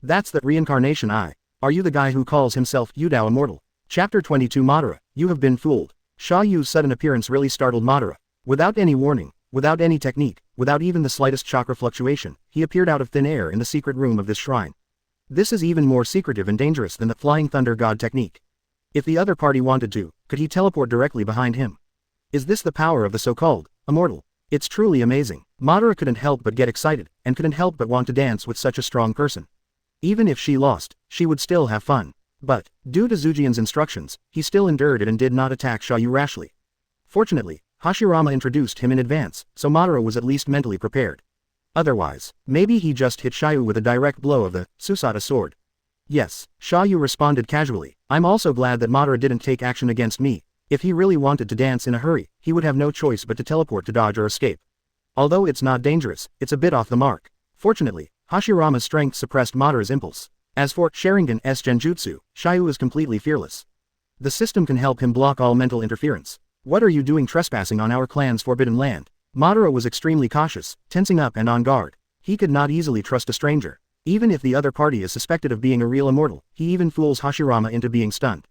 That's the reincarnation eye. Are you the guy who calls himself Immortal? Chapter 22 Madara, you have been fooled. Xia Yu's sudden appearance really startled Madara. Without any warning, without any technique, without even the slightest chakra fluctuation, he appeared out of thin air in the secret room of this shrine. This is even more secretive and dangerous than the Flying Thunder God technique. If the other party wanted to, could he teleport directly behind him? Is this the power of the so-called Immortal? It's truly amazing. Madara couldn't help but get excited, and couldn't help but want to dance with such a strong person. Even if she lost, she would still have fun. But, due to Zujian's instructions, he still endured it and did not attack Xia You rashly. Fortunately, Hashirama introduced him in advance, so Madara was at least mentally prepared. Otherwise, maybe he just hit Xia You with a direct blow of the Susata sword. Yes, Xia You responded casually, I'm also glad that Madara didn't take action against me. If he really wanted to dance in a hurry, he would have no choice but to teleport to dodge or escape. Although it's not dangerous, it's a bit off the mark. Fortunately, Hashirama's strength suppressed Madara's impulse. As for Sharingan's Genjutsu, Xia You is completely fearless. The system can help him block all mental interference. What are you doing trespassing on our clan's forbidden land? Madara was extremely cautious, tensing up and on guard. He could not easily trust a stranger. Even if the other party is suspected of being a real immortal, he even fools Hashirama into being stunned.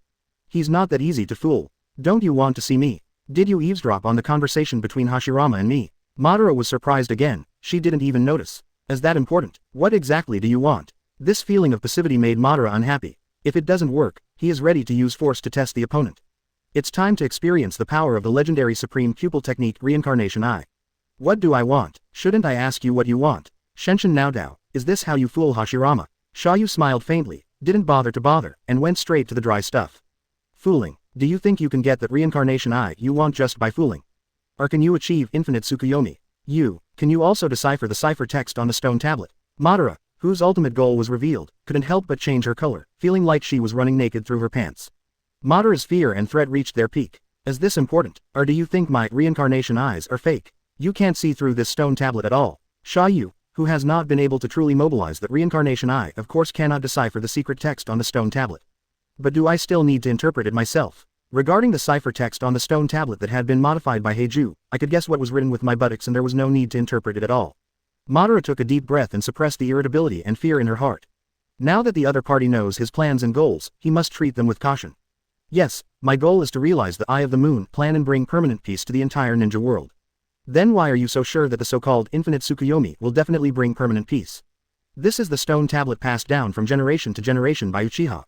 He's not that easy to fool. Don't you want to see me? Did you eavesdrop on the conversation between Hashirama and me? Madara was surprised again, she didn't even notice. Is that important? What exactly do you want? This feeling of passivity made Madara unhappy. If it doesn't work, he is ready to use force to test the opponent. It's time to experience the power of the legendary supreme pupil technique Reincarnation Eye. What do I want? Shouldn't I ask you what you want? Shenshin Naodao, is this how you fool Hashirama? Xia You smiled faintly, didn't bother to bother, and went straight to the dry stuff. Fooling. Do you think you can get that Reincarnation Eye you want just by fooling? Or can you achieve infinite Tsukuyomi? Can you also decipher the cipher text on the stone tablet? Madara, whose ultimate goal was revealed, couldn't help but change her color, feeling like she was running naked through her pants. Madara's fear and threat reached their peak. Is this important, or do you think my reincarnation eyes are fake? You can't see through this stone tablet at all. Xia You, who has not been able to truly mobilize that reincarnation eye, of course cannot decipher the secret text on the stone tablet. But do I still need to interpret it myself? Regarding the cipher text on the stone tablet that had been modified by Hei Jue, I could guess what was written with my buttocks and there was no need to interpret it at all. Madara took a deep breath and suppressed the irritability and fear in her heart. Now that the other party knows his plans and goals, he must treat them with caution. Yes, my goal is to realize the Eye of the Moon plan and bring permanent peace to the entire ninja world. Then why are you so sure that the so-called infinite Tsukuyomi will definitely bring permanent peace? This is the stone tablet passed down from generation to generation by Uchiha.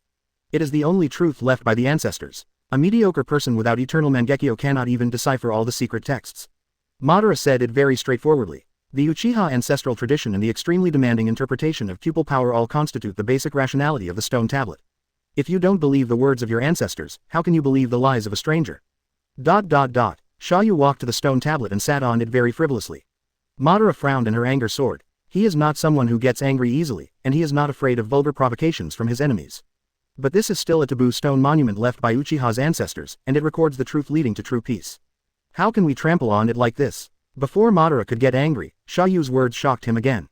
It is the only truth left by the ancestors. A mediocre person without eternal Mangekyo cannot even decipher all the secret texts. Madara said it very straightforwardly. The Uchiha ancestral tradition and the extremely demanding interpretation of pupil power all constitute the basic rationality of the stone tablet. If you don't believe the words of your ancestors, how can you believe the lies of a stranger? Xia You walked to the stone tablet and sat on it very frivolously. Madara frowned and her anger soared. He is not someone who gets angry easily, and he is not afraid of vulgar provocations from his enemies. But this is still a taboo stone monument left by Uchiha's ancestors, and it records the truth leading to true peace. How can we trample on it like this? Before Madara could get angry, Xia Yu's words shocked him again.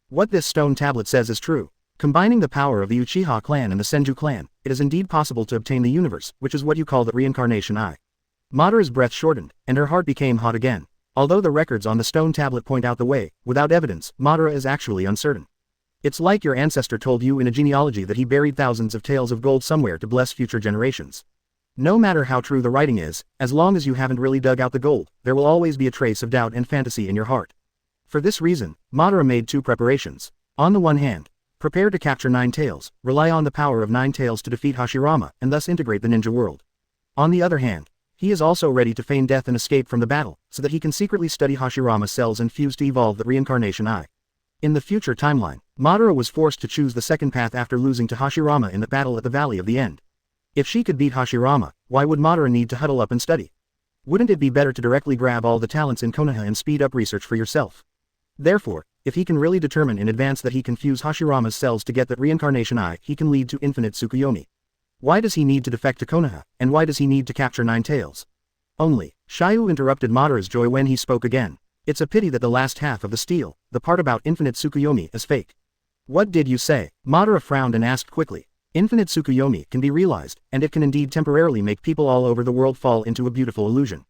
What this stone tablet says is true. Combining the power of the Uchiha clan and the Senju clan, it is indeed possible to obtain the universe, which is what you call the reincarnation eye. Madara's breath shortened, and her heart became hot again. Although the records on the stone tablet point out the way, without evidence, Madara is actually uncertain. It's like your ancestor told you in a genealogy that he buried thousands of taels of gold somewhere to bless future generations. No matter how true the writing is, as long as you haven't really dug out the gold, there will always be a trace of doubt and fantasy in your heart. For this reason, Madara made two preparations. On the one hand, prepare to capture 9 taels, rely on the power of 9 taels to defeat Hashirama and thus integrate the ninja world. On the other hand, he is also ready to feign death and escape from the battle, so that he can secretly study Hashirama's cells and fuse to evolve the reincarnation eye. In the future timeline, Madara was forced to choose the second path after losing to Hashirama in the battle at the Valley of the End. If she could beat Hashirama, why would Madara need to huddle up and study? Wouldn't it be better to directly grab all the talents in Konoha and speed up research for yourself? Therefore, if he can really determine in advance that he can fuse Hashirama's cells to get that reincarnation eye, he can lead to infinite Tsukuyomi. Why does he need to defect to Konoha, and why does he need to capture 9 taels? Only, Xia You interrupted Madara's joy when he spoke again. It's a pity that the last half of the steal, the part about infinite Tsukuyomi, is fake. What did you say? Madara frowned and asked quickly. Infinite Tsukuyomi can be realized, and it can indeed temporarily make people all over the world fall into a beautiful illusion.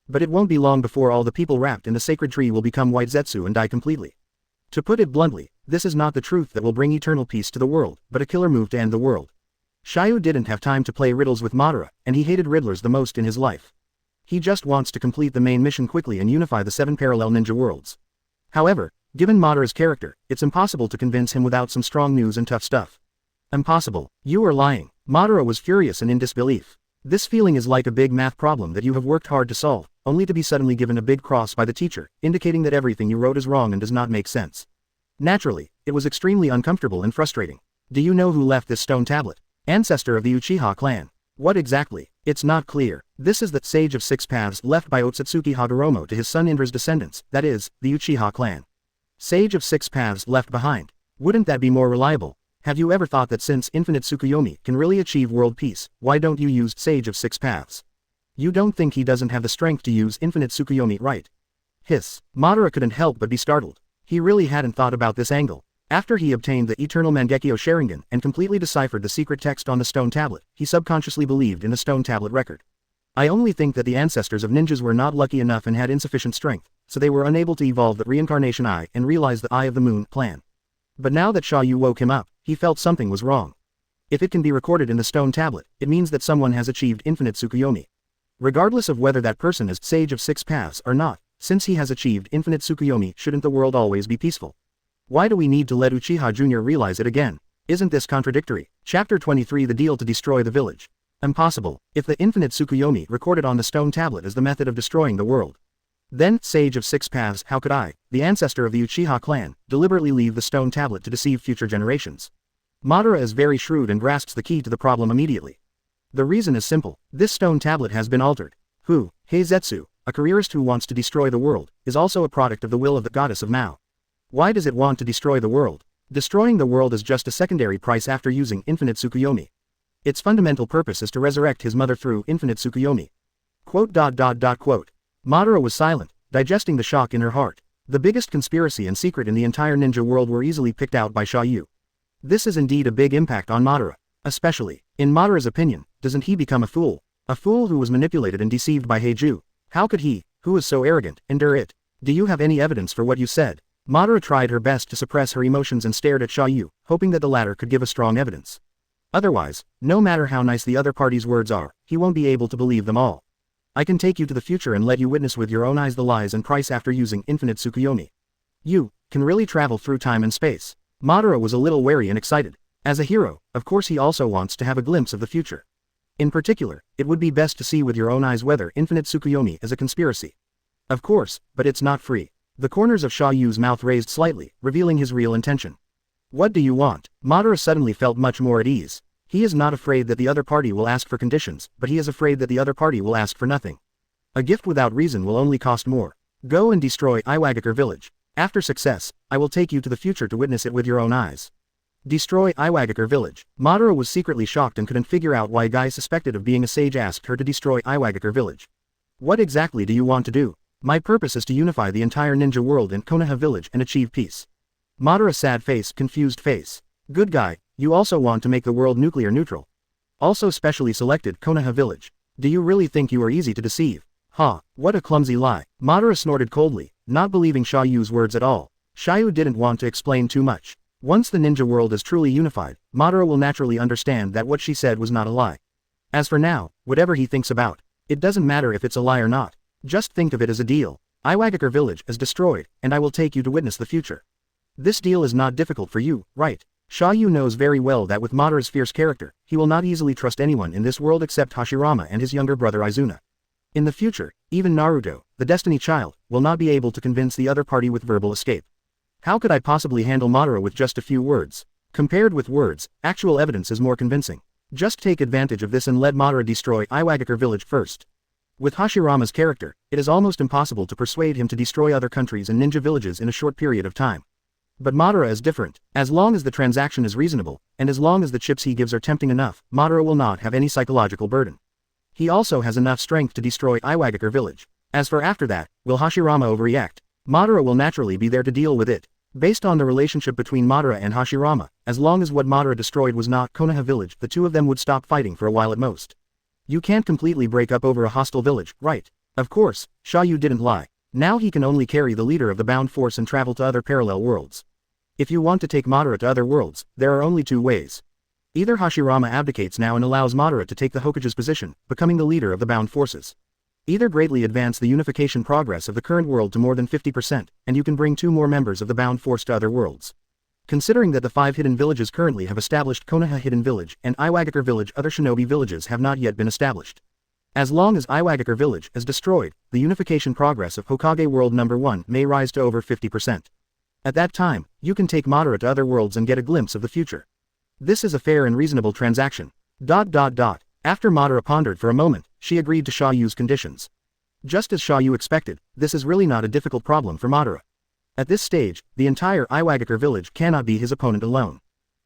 But it won't be long before all the people wrapped in the sacred tree will become white Zetsu and die completely. To put it bluntly, this is not the truth that will bring eternal peace to the world, but a killer move to end the world. Xia You didn't have time to play riddles with Madara, and he hated riddlers the most in his life. He just wants to complete the main mission quickly and unify the 7 parallel ninja worlds. However, given Madara's character, it's impossible to convince him without some strong news and tough stuff. Impossible. You are lying. Madara was furious and in disbelief. This feeling is like a big math problem that you have worked hard to solve, only to be suddenly given a big cross by the teacher, indicating that everything you wrote is wrong and does not make sense. Naturally, it was extremely uncomfortable and frustrating. Do you know who left this stone tablet? Ancestor of the Uchiha clan. What exactly? It's not clear. This is the Sage of Six Paths left by Otsutsuki Hagoromo to his son Indra's descendants, that is, the Uchiha clan. Sage of Six Paths left behind. Wouldn't that be more reliable? Have you ever thought that since Infinite Tsukuyomi can really achieve world peace, why don't you use Sage of Six Paths? You don't think he doesn't have the strength to use Infinite Tsukuyomi, right? Hiss. Madara couldn't help but be startled. He really hadn't thought about this angle. After he obtained the Eternal Mangekyo Sharingan and completely deciphered the secret text on the stone tablet, he subconsciously believed in the stone tablet record. I only think that the ancestors of ninjas were not lucky enough and had insufficient strength, so they were unable to evolve the reincarnation eye and realize the Eye of the Moon plan. But now that Xia You woke him up, he felt something was wrong. If it can be recorded in the stone tablet, it means that someone has achieved Infinite Tsukuyomi. Regardless of whether that person is Sage of Six Paths or not, since he has achieved Infinite Tsukuyomi, shouldn't the world always be peaceful? Why do we need to let Uchiha Jr. realize it again? Isn't this contradictory? Chapter 23 The Deal to Destroy the Village. Impossible. If the Infinite Tsukuyomi recorded on the stone tablet is the method of destroying the world, then, Sage of Six Paths, how could I, the ancestor of the Uchiha clan, deliberately leave the stone tablet to deceive future generations? Madara is very shrewd and grasps the key to the problem immediately. The reason is simple. This stone tablet has been altered. Who, Hei Jue, a careerist who wants to destroy the world, is also a product of the will of the goddess of Mao. Why does it want to destroy the world? Destroying the world is just a secondary price after using Infinite Tsukuyomi. Its fundamental purpose is to resurrect his mother through Infinite Tsukuyomi. Quote. Madara was silent, digesting the shock in her heart. The biggest conspiracy and secret in the entire ninja world were easily picked out by Xia You. This is indeed a big impact on Madara. Especially, in Madara's opinion, doesn't he become a fool? A fool who was manipulated and deceived by Hei Jue. How could he, who is so arrogant, endure it? Do you have any evidence for what you said? Madara tried her best to suppress her emotions and stared at Xia You, hoping that the latter could give a strong evidence. Otherwise, no matter how nice the other party's words are, he won't be able to believe them all. I can take you to the future and let you witness with your own eyes the lies and price after using Infinite Tsukuyomi. You can really travel through time and space. Madara was a little wary and excited. As a hero, of course he also wants to have a glimpse of the future. In particular, it would be best to see with your own eyes whether Infinite Tsukuyomi is a conspiracy. Of course, but it's not free. The corners of Xia Yu's mouth raised slightly, revealing his real intention. What do you want? Madara suddenly felt much more at ease. He is not afraid that the other party will ask for conditions, but he is afraid that the other party will ask for nothing. A gift without reason will only cost more. Go and destroy Iwagakure village. After success, I will take you to the future to witness it with your own eyes. Destroy Iwagakure village. Madara was secretly shocked and couldn't figure out why Guy suspected of being a sage asked her to destroy Iwagakure village. What exactly do you want to do? My purpose is to unify the entire ninja world in Konoha village and achieve peace. Madara sad face, confused face. Good guy, you also want to make the world nuclear neutral. Also specially selected Konoha village. Do you really think you are easy to deceive? Ha, what a clumsy lie. Madara snorted coldly, not believing Xia Yu's words at all. Xia Yu didn't want to explain too much. Once the ninja world is truly unified, Madara will naturally understand that what she said was not a lie. As for now, whatever he thinks about, it doesn't matter if it's a lie or not. Just think of it as a deal. Iwagakure village is destroyed, and I will take you to witness the future. This deal is not difficult for you, right? Xia Yu knows very well that with Madara's fierce character, he will not easily trust anyone in this world except Hashirama and his younger brother Izuna. In the future, even Naruto, the Destiny Child, will not be able to convince the other party with verbal escape. How could I possibly handle Madara with just a few words? Compared with words, actual evidence is more convincing. Just take advantage of this and let Madara destroy Iwagakure village first. With Hashirama's character, it is almost impossible to persuade him to destroy other countries and ninja villages in a short period of time. But Madara is different. As long as the transaction is reasonable, and as long as the chips he gives are tempting enough, Madara will not have any psychological burden. He also has enough strength to destroy Iwagakure village. As for after that, will Hashirama overreact? Madara will naturally be there to deal with it. Based on the relationship between Madara and Hashirama, as long as what Madara destroyed was not Konoha village, the two of them would stop fighting for a while at most. You can't completely break up over a hostile village, right? Of course, Xia Yu didn't lie. Now he can only carry the leader of the bound force and travel to other parallel worlds. If you want to take Madara to other worlds, there are only two ways. Either Hashirama abdicates now and allows Madara to take the Hokage's position, becoming the leader of the bound forces. Either greatly advance the unification progress of the current world to more than 50%, and you can bring 2 more members of the bound force to other worlds. Considering that the 5 hidden villages currently have established Konoha Hidden Village and Iwagakure Village, other shinobi villages have not yet been established. As long as Iwagakure Village is destroyed, the unification progress of Hokage World Number 1 may rise to over 50%. At that time, you can take Madara to other worlds and get a glimpse of the future. This is a fair and reasonable transaction. After Madara pondered for a moment, she agreed to Xia Yu's conditions. Just as Xia Yu expected, this is really not a difficult problem for Madara. At this stage, the entire Iwagakure village cannot be his opponent alone.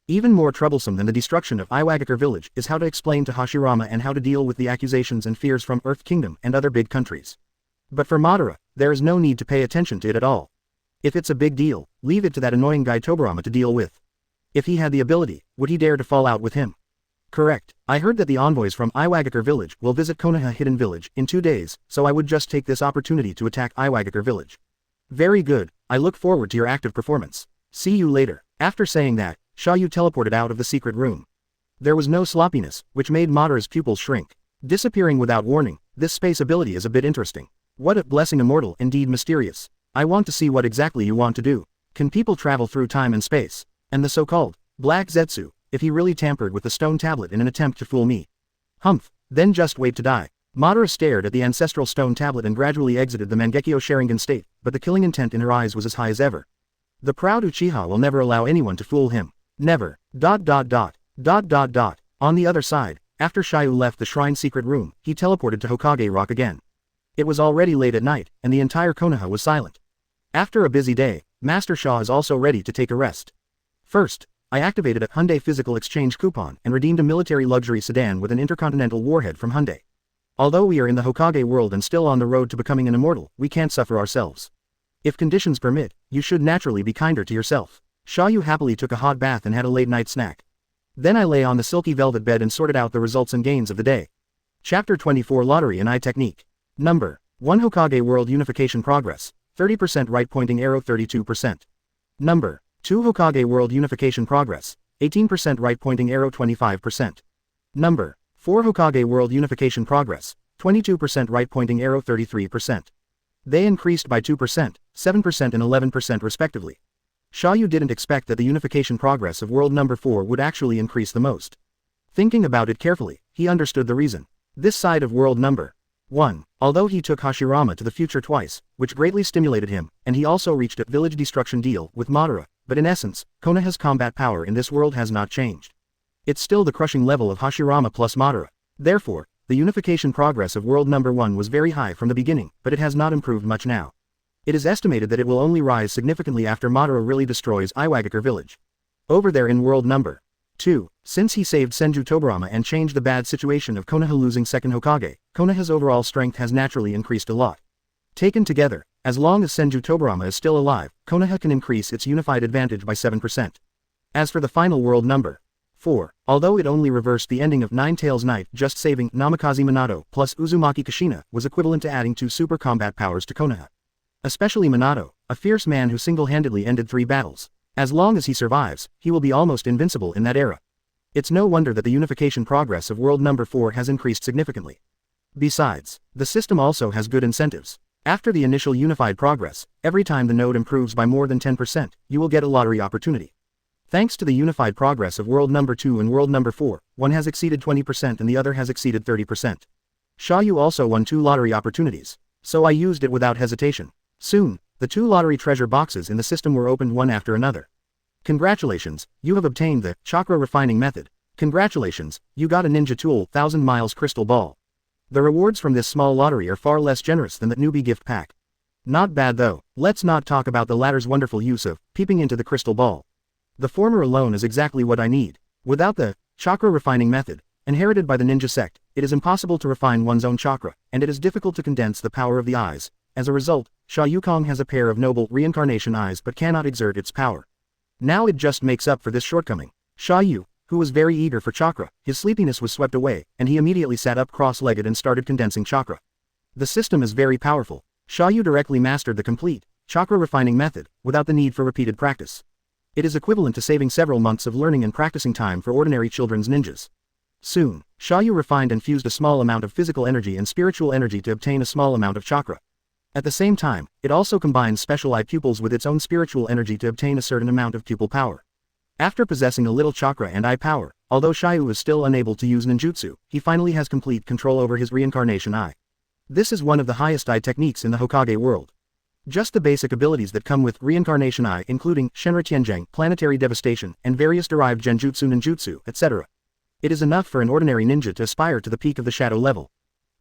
Even more troublesome than the destruction of Iwagakure village is how to explain to Hashirama and how to deal with the accusations and fears from Earth Kingdom and other big countries. But for Madara, there is no need to pay attention to it at all. If it's a big deal, leave it to that annoying guy Tobirama to deal with. If he had the ability, would he dare to fall out with him? Correct. I heard that the envoys from Iwagakure village will visit Konoha Hidden Village in 2 days, so I would just take this opportunity to attack Iwagakure village. Very good, I look forward to your active performance. See you later. After saying that, Xia Yu teleported out of the secret room. There was no sloppiness, which made Madara's pupils shrink. Disappearing without warning, this space ability is a bit interesting. What a blessing, immortal, indeed mysterious. I want to see what exactly you want to do. Can people travel through time and space? And the so-called Black Zetsu, if he really tampered with the stone tablet in an attempt to fool me. Humph, then just wait to die. Madara stared at the ancestral stone tablet and gradually exited the Mangekyo Sharingan state, but the killing intent in her eyes was as high as ever. The proud Uchiha will never allow anyone to fool him. Never. On the other side, after Xia Yu left the shrine secret room, he teleported to Hokage Rock again. It was already late at night, and the entire Konoha was silent. After a busy day, Master Xia is also ready to take a rest. First, I activated a Hyundai physical exchange coupon and redeemed a military luxury sedan with an intercontinental warhead from Hyundai. Although we are in the Hokage world and still on the road to becoming an immortal, we can't suffer ourselves. If conditions permit, you should naturally be kinder to yourself. Xia Yu happily took a hot bath and had a late-night snack. Then I lay on the silky velvet bed and sorted out the results and gains of the day. Chapter 24 Lottery and Eye Technique. Number 1 Hokage World Unification Progress, 30% right pointing arrow 32%. Number 2 Hokage World Unification Progress, 18% right pointing arrow 25%. Number 4 Hokage World Unification Progress, 22% right pointing arrow 33%. They increased by 2%, 7% and 11% respectively. Xia Yu didn't expect that the unification progress of world number 4 would actually increase the most. Thinking about it carefully, he understood the reason. This side of world number 1, although he took Hashirama to the future twice, which greatly stimulated him, and he also reached a village destruction deal with Madara, but in essence, Konoha's combat power in this world has not changed. It's still the crushing level of Hashirama plus Madara. Therefore, the unification progress of world number 1 was very high from the beginning, but it has not improved much now. It is estimated that it will only rise significantly after Madara really destroys Iwagakure village. Over there in world number 2, since he saved Senju Tobirama and changed the bad situation of Konoha losing second Hokage, Konoha's overall strength has naturally increased a lot. Taken together, as long as Senju Tobirama is still alive, Konoha can increase its unified advantage by 7%. As for the final world number 4, although it only reversed the ending of Nine Tails Night, just saving Namikaze Minato plus Uzumaki Kushina was equivalent to adding 2 super combat powers to Konoha. Especially Minato, a fierce man who single-handedly ended 3 battles. As long as he survives, he will be almost invincible in that era. It's no wonder that the unification progress of world number 4 has increased significantly. Besides, the system also has good incentives. After the initial unified progress, every time the node improves by more than 10%, you will get a lottery opportunity. Thanks to the unified progress of world number 2 and world number 4, one has exceeded 20% and the other has exceeded 30%. Xia Yu also won 2 lottery opportunities, so I used it without hesitation. Soon, the 2 lottery treasure boxes in the system were opened one after another. Congratulations, you have obtained the chakra refining method. Congratulations, you got a ninja tool 1000 miles crystal ball. The rewards from this small lottery are far less generous than the newbie gift pack. Not bad though. Let's not talk about the latter's wonderful use of peeping into the crystal ball. The former alone is exactly what I need. Without the chakra refining method, inherited by the ninja sect, it is impossible to refine one's own chakra, and it is difficult to condense the power of the eyes. As a result, Xia Yukong has a pair of noble reincarnation eyes but cannot exert its power. Now it just makes up for this shortcoming. Xia Yu, who was very eager for chakra, his sleepiness was swept away, and he immediately sat up cross-legged and started condensing chakra. The system is very powerful. Xia Yu directly mastered the complete chakra refining method, without the need for repeated practice. It is equivalent to saving several months of learning and practicing time for ordinary children's ninjas. Soon, Xia You refined and fused a small amount of physical energy and spiritual energy to obtain a small amount of chakra. At the same time, it also combines special eye pupils with its own spiritual energy to obtain a certain amount of pupil power. After possessing a little chakra and eye power, although Xia You is still unable to use ninjutsu, he finally has complete control over his reincarnation eye. This is one of the highest eye techniques in the Hokage world. Just the basic abilities that come with reincarnation eye including Shenra Tianzheng, planetary devastation, and various derived genjutsu ninjutsu, etc. It is enough for an ordinary ninja to aspire to the peak of the shadow level.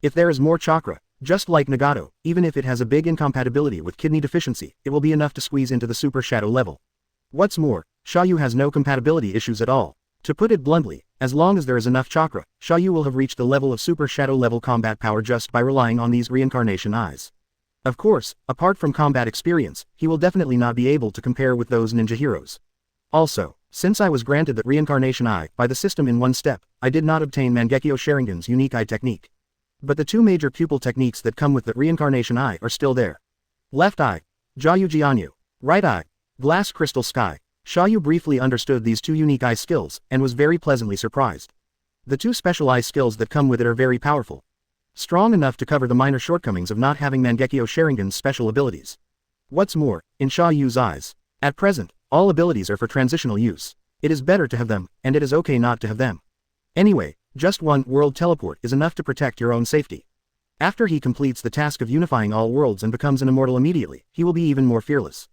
If there is more chakra, just like Nagato, even if it has a big incompatibility with kidney deficiency, it will be enough to squeeze into the super shadow level. What's more, Xia You has no compatibility issues at all. To put it bluntly, as long as there is enough chakra, Xia You will have reached the level of super shadow level combat power just by relying on these reincarnation eyes. Of course, apart from combat experience, he will definitely not be able to compare with those ninja heroes. Also, since I was granted that reincarnation eye by the system in one step, I did not obtain Mangekyo Sharingan's unique eye technique. But the two major pupil techniques that come with the reincarnation eye are still there. Left eye, Jiayu Jianyu. Right eye, Glass Crystal Sky. Xia You briefly understood these two unique eye skills, and was very pleasantly surprised. The two special eye skills that come with it are very powerful. Strong enough to cover the minor shortcomings of not having Mangekyo Sharingan's special abilities. What's more, in Xia Yu's eyes, at present, all abilities are for transitional use. It is better to have them, and it is okay not to have them. Anyway, just one world teleport is enough to protect your own safety. After he completes the task of unifying all worlds and becomes an immortal immediately, he will be even more fearless.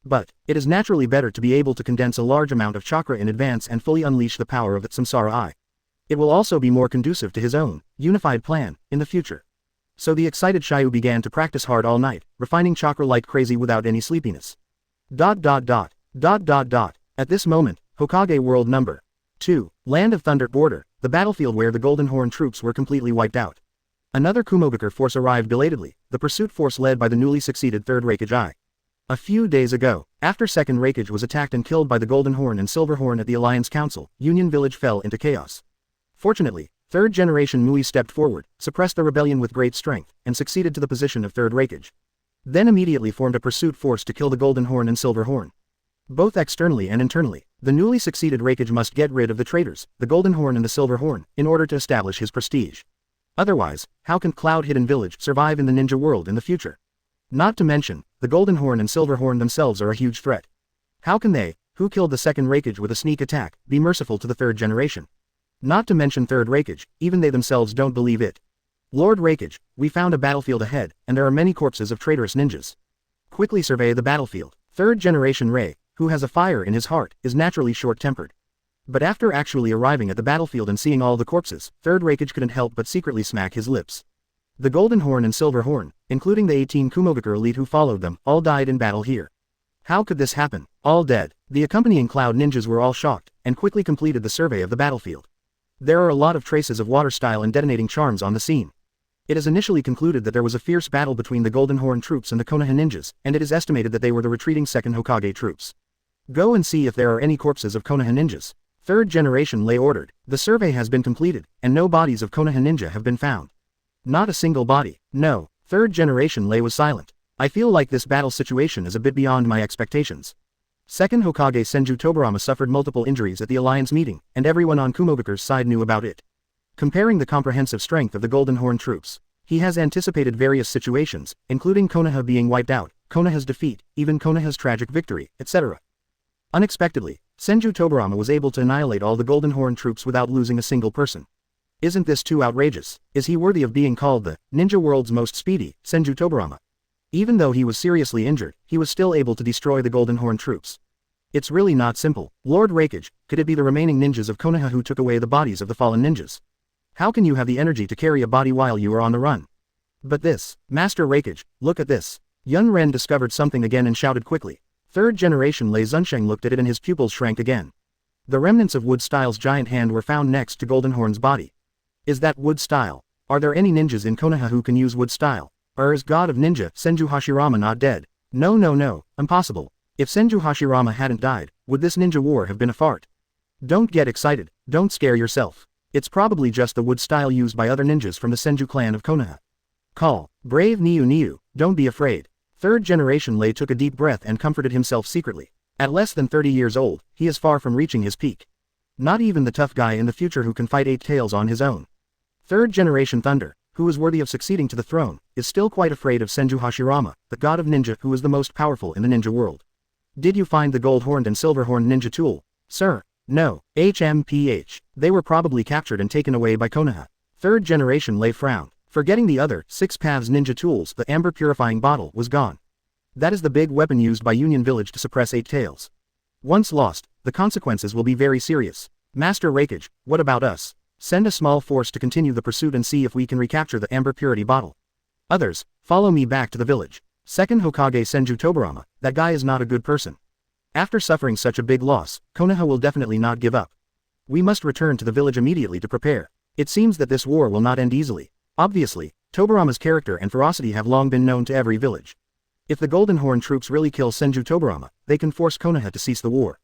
But, it is naturally better to be able to condense a large amount of chakra in advance and fully unleash the power of the Samsara Eye. It will also be more conducive to his own, unified plan, in the future. So the excited Xia You began to practice hard all night, refining chakra like crazy without any sleepiness. At this moment, Hokage World Number 2, Land of Thunder border, the battlefield where the Golden Horn troops were completely wiped out. Another Kumogakur force arrived belatedly, the pursuit force led by the newly succeeded 3rd Raikage Eye. A few days ago, after 2nd Raikage was attacked and killed by the Golden Horn and Silver Horn at the Alliance Council, Union Village fell into chaos. Fortunately, 3rd generation Mui stepped forward, suppressed the rebellion with great strength, and succeeded to the position of 3rd Raikage. Then immediately formed a pursuit force to kill the Golden Horn and Silver Horn. Both externally and internally, the newly succeeded Raikage must get rid of the traitors, the Golden Horn and the Silver Horn, in order to establish his prestige. Otherwise, how can Cloud Hidden Village survive in the ninja world in the future? Not to mention, the Golden Horn and Silver Horn themselves are a huge threat. How can they, who killed the 2nd Raikage with a sneak attack, be merciful to the 3rd generation? Not to mention 3rd Raikage, even they themselves don't believe it. Lord Raikage, we found a battlefield ahead, and there are many corpses of traitorous ninjas. Quickly survey the battlefield. 3rd generation Rei, who has a fire in his heart, is naturally short-tempered. But after actually arriving at the battlefield and seeing all the corpses, 3rd Raikage couldn't help but secretly smack his lips. The Golden Horn and Silver Horn, including the 18 Kumogakur elite who followed them, all died in battle here. How could this happen? All dead. The accompanying Cloud ninjas were all shocked, and quickly completed the survey of the battlefield. There are a lot of traces of water style and detonating charms on the scene. It is initially concluded that there was a fierce battle between the Golden Horn troops and the Konoha ninjas, and it is estimated that they were the retreating 2nd Hokage troops. Go and see if there are any corpses of Konoha ninjas. 3rd generation Lei ordered. The survey has been completed, and no bodies of Konoha ninja have been found. Not a single body. No. 3rd generation Lei was silent. I feel like this battle situation is a bit beyond my expectations. 2nd Hokage Senju Tobirama suffered multiple injuries at the alliance meeting, and everyone on Kumogakur's side knew about it. Comparing the comprehensive strength of the Golden Horn troops, he has anticipated various situations, including Konoha being wiped out, Konoha's defeat, even Konoha's tragic victory, etc. Unexpectedly, Senju Tobirama was able to annihilate all the Golden Horn troops without losing a single person. Isn't this too outrageous? Is he worthy of being called the ninja world's most speedy, Senju Tobirama? Even though he was seriously injured, he was still able to destroy the Golden Horn troops. It's really not simple. Lord Raikage, could it be the remaining ninjas of Konoha who took away the bodies of the fallen ninjas? How can you have the energy to carry a body while you are on the run? But this, Master Raikage, look at this. Yun Ren discovered something again and shouted quickly. 3rd generation Lei Zunsheng looked at it and his pupils shrank again. The remnants of Wood Style's giant hand were found next to Golden Horn's body. Is that Wood Style? Are there any ninjas in Konoha who can use Wood Style? Or is God of Ninja, Senju Hashirama not dead? No, impossible. If Senju Hashirama hadn't died, would this ninja war have been a fart? Don't get excited, don't scare yourself. It's probably just the Wood Style used by other ninjas from the Senju clan of Konoha. Call, brave Niu, don't be afraid. 3rd generation Lei took a deep breath and comforted himself secretly. At less than 30 years old, he is far from reaching his peak. Not even the tough guy in the future who can fight 8 tails on his own. Third generation Thunder, who is worthy of succeeding to the throne, is still quite afraid of Senju Hashirama, the god of ninja who is the most powerful in the ninja world. Did you find the gold-horned and silver-horned ninja tool, sir? No. HMPH. They were probably captured and taken away by Konoha. Third generation Lei frowned. Forgetting the other 6 paths ninja tools, the amber purifying bottle was gone. That is the big weapon used by Union Village to suppress 8 tails. Once lost, the consequences will be very serious. Master Hokage, what about us? Send a small force to continue the pursuit and see if we can recapture the amber purity bottle. Others, follow me back to the village. Second Hokage Senju Tobirama, that guy is not a good person. After suffering such a big loss, Konoha will definitely not give up. We must return to the village immediately to prepare. It seems that this war will not end easily. Obviously, Tobirama's character and ferocity have long been known to every village. If the Golden Horn troops really kill Senju Tobirama, they can force Konoha to cease the war.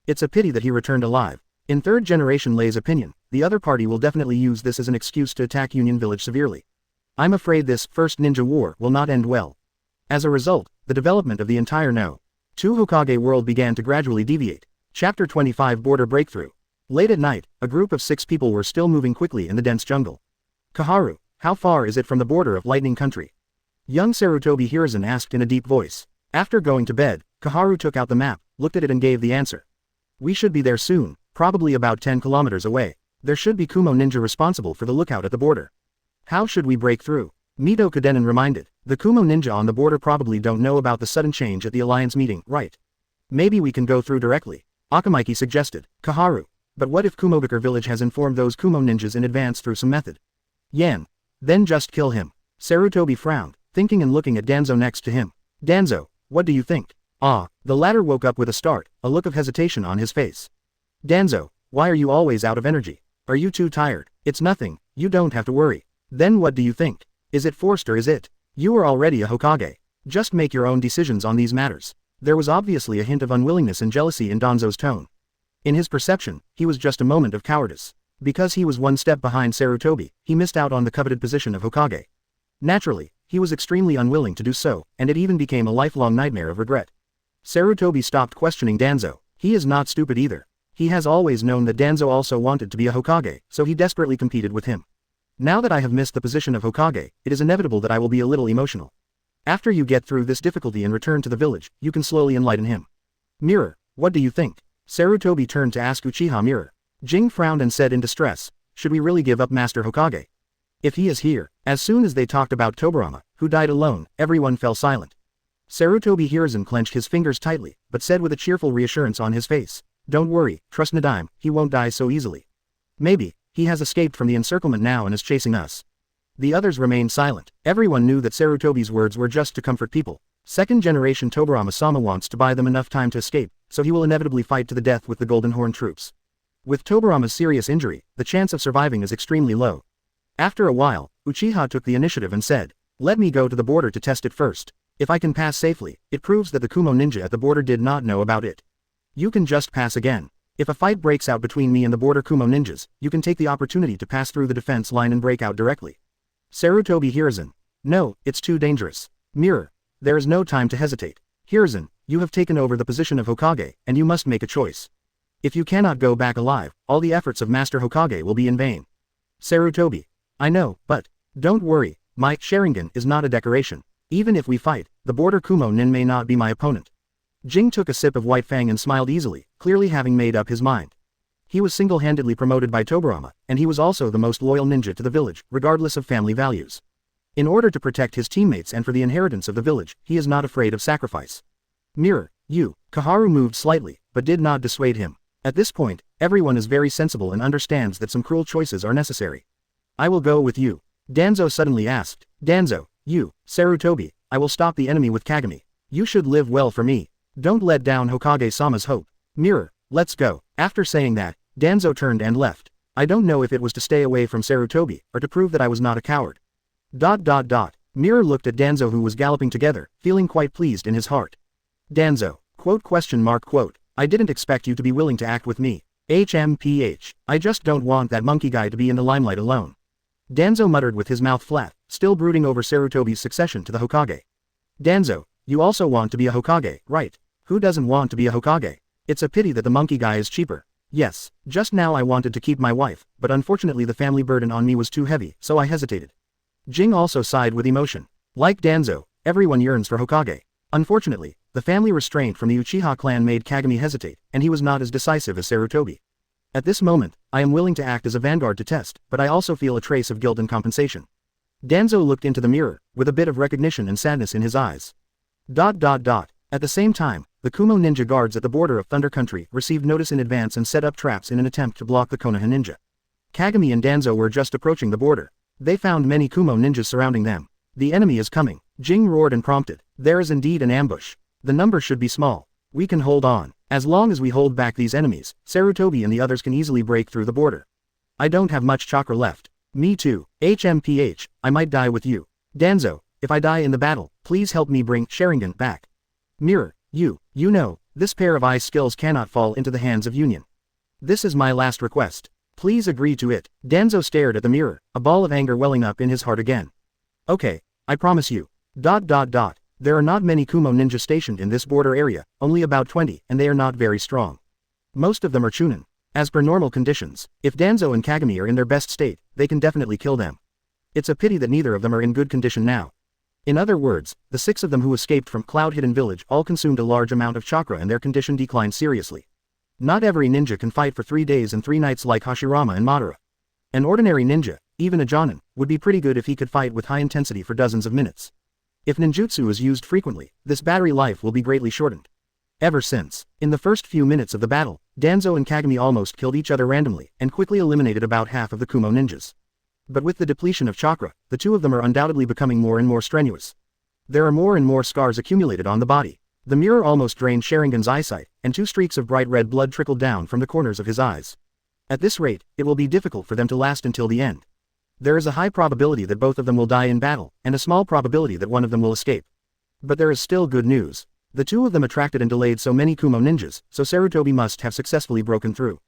It's a pity that he returned alive. In third generation Lei's opinion, the other party will definitely use this as an excuse to attack Union Village severely. I'm afraid this first ninja war will not end well. As a result, the development of the entire No. 2 Hokage world began to gradually deviate. Chapter 25 Border Breakthrough. Late at night, a group of 6 people were still moving quickly in the dense jungle. Kaharu, how far is it from the border of Lightning Country? Young Sarutobi Hiruzen asked in a deep voice. After going to bed, Kaharu took out the map, looked at it and gave the answer. We should be there soon, probably about 10 kilometers away. There should be Kumo ninja responsible for the lookout at the border. How should we break through? Mito Kadenin reminded. The Kumo ninja on the border probably don't know about the sudden change at the alliance meeting, right? Maybe we can go through directly. Akamaiki suggested. Kaharu. But what if Kumobakar village has informed those Kumo ninjas in advance through some method? Yan. Then just kill him. Sarutobi frowned, thinking and looking at Danzo next to him. Danzo, what do you think? The latter woke up with a start, a look of hesitation on his face. Danzo, why are you always out of energy? Are you too tired? It's nothing, you don't have to worry. Then what do you think? Is it forced or is it? You are already a Hokage. Just make your own decisions on these matters. There was obviously a hint of unwillingness and jealousy in Danzo's tone. In his perception, he was just a moment of cowardice. Because he was one step behind Sarutobi, he missed out on the coveted position of Hokage. Naturally, he was extremely unwilling to do so, and it even became a lifelong nightmare of regret. Sarutobi stopped questioning Danzo. He is not stupid either. He has always known that Danzo also wanted to be a Hokage, so he desperately competed with him. Now that I have missed the position of Hokage, it is inevitable that I will be a little emotional. After you get through this difficulty and return to the village, you can slowly enlighten him. Mirror, what do you think? Sarutobi turned to ask Uchiha Mirror. Jing frowned and said in distress, should we really give up Master Hokage? If he is here, as soon as they talked about Tobirama, who died alone, everyone fell silent. Sarutobi Hiruzen clenched his fingers tightly, but said with a cheerful reassurance on his face, don't worry, trust Nadaime, he won't die so easily. Maybe, he has escaped from the encirclement now and is chasing us. The others remained silent. Everyone knew that Sarutobi's words were just to comfort people. Second generation Tobirama-sama wants to buy them enough time to escape, so he will inevitably fight to the death with the Golden Horn troops. With Tobirama's serious injury, the chance of surviving is extremely low. After a while, Uchiha took the initiative and said, let me go to the border to test it first. If I can pass safely, it proves that the Kumo ninja at the border did not know about it. You can just pass again. If a fight breaks out between me and the border Kumo ninjas, you can take the opportunity to pass through the defense line and break out directly. Sarutobi Hiruzen. No, it's too dangerous. Mirror. There is no time to hesitate. Hiruzen, you have taken over the position of Hokage, and you must make a choice. If you cannot go back alive, all the efforts of Master Hokage will be in vain. Sarutobi. I know, but don't worry, my Sharingan is not a decoration. Even if we fight, the border Kumo nin may not be my opponent. Jing took a sip of White Fang and smiled easily, clearly having made up his mind. He was single-handedly promoted by Tobirama, and he was also the most loyal ninja to the village, regardless of family values. In order to protect his teammates and for the inheritance of the village, he is not afraid of sacrifice. Mirror, you. Kaharu moved slightly, but did not dissuade him. At this point, everyone is very sensible and understands that some cruel choices are necessary. I will go with you. Danzo suddenly asked. Danzo, you, Sarutobi, I will stop the enemy with Kagami. You should live well for me. Don't let down Hokage-sama's hope. Mirror, let's go. After saying that, Danzo turned and left. I don't know if it was to stay away from Sarutobi, or to prove that I was not a coward. Mirror looked at Danzo who was galloping together, feeling quite pleased in his heart. Danzo, quote, I didn't expect you to be willing to act with me. HMPH, I just don't want that monkey guy to be in the limelight alone. Danzo muttered with his mouth flat, still brooding over Sarutobi's succession to the Hokage. Danzo, you also want to be a Hokage, right? Who doesn't want to be a Hokage? It's a pity that the monkey guy is cheaper. Yes, just now I wanted to keep my wife, but unfortunately the family burden on me was too heavy, so I hesitated. Jing also sighed with emotion. Like Danzo, everyone yearns for Hokage. Unfortunately, the family restraint from the Uchiha clan made Kagami hesitate, and he was not as decisive as Sarutobi. At this moment, I am willing to act as a vanguard to test, but I also feel a trace of guilt and compensation. Danzo looked into the mirror, with a bit of recognition and sadness in his eyes. At the same time, the Kumo ninja guards at the border of Thunder Country received notice in advance and set up traps in an attempt to block the Konoha ninja. Kagami and Danzo were just approaching the border. They found many Kumo ninjas surrounding them. The enemy is coming. Jing roared and prompted. There is indeed an ambush. The number should be small. We can hold on. As long as we hold back these enemies, Sarutobi and the others can easily break through the border. I don't have much chakra left. Me too. HMPH, I might die with you. Danzo, if I die in the battle, please help me bring Sharingan back. Mirror, you know, this pair of eye skills cannot fall into the hands of Union. This is my last request. Please agree to it. Danzo stared at the mirror, a ball of anger welling up in his heart again. Okay, I promise you. There are not many Kumo ninja stationed in this border area, only about 20, and they are not very strong. Most of them are Chunin. As per normal conditions, if Danzo and Kagami are in their best state, they can definitely kill them. It's a pity that neither of them are in good condition now. In other words, the 6 of them who escaped from Cloud Hidden Village all consumed a large amount of chakra and their condition declined seriously. Not every ninja can fight for 3 days and 3 nights like Hashirama and Madara. An ordinary ninja, even a Jonin, would be pretty good if he could fight with high intensity for dozens of minutes. If ninjutsu is used frequently, this battery life will be greatly shortened. Ever since, in the first few minutes of the battle, Danzo and Kagami almost killed each other randomly and quickly eliminated about half of the Kumo ninjas. But with the depletion of chakra, the 2 of them are undoubtedly becoming more and more strenuous. There are more and more scars accumulated on the body. The mirror almost drained Sharingan's eyesight, and 2 streaks of bright red blood trickled down from the corners of his eyes. At this rate, it will be difficult for them to last until the end. There is a high probability that both of them will die in battle, and a small probability that one of them will escape. But there is still good news. The 2 of them attracted and delayed so many Kumo ninjas, so Sarutobi must have successfully broken through.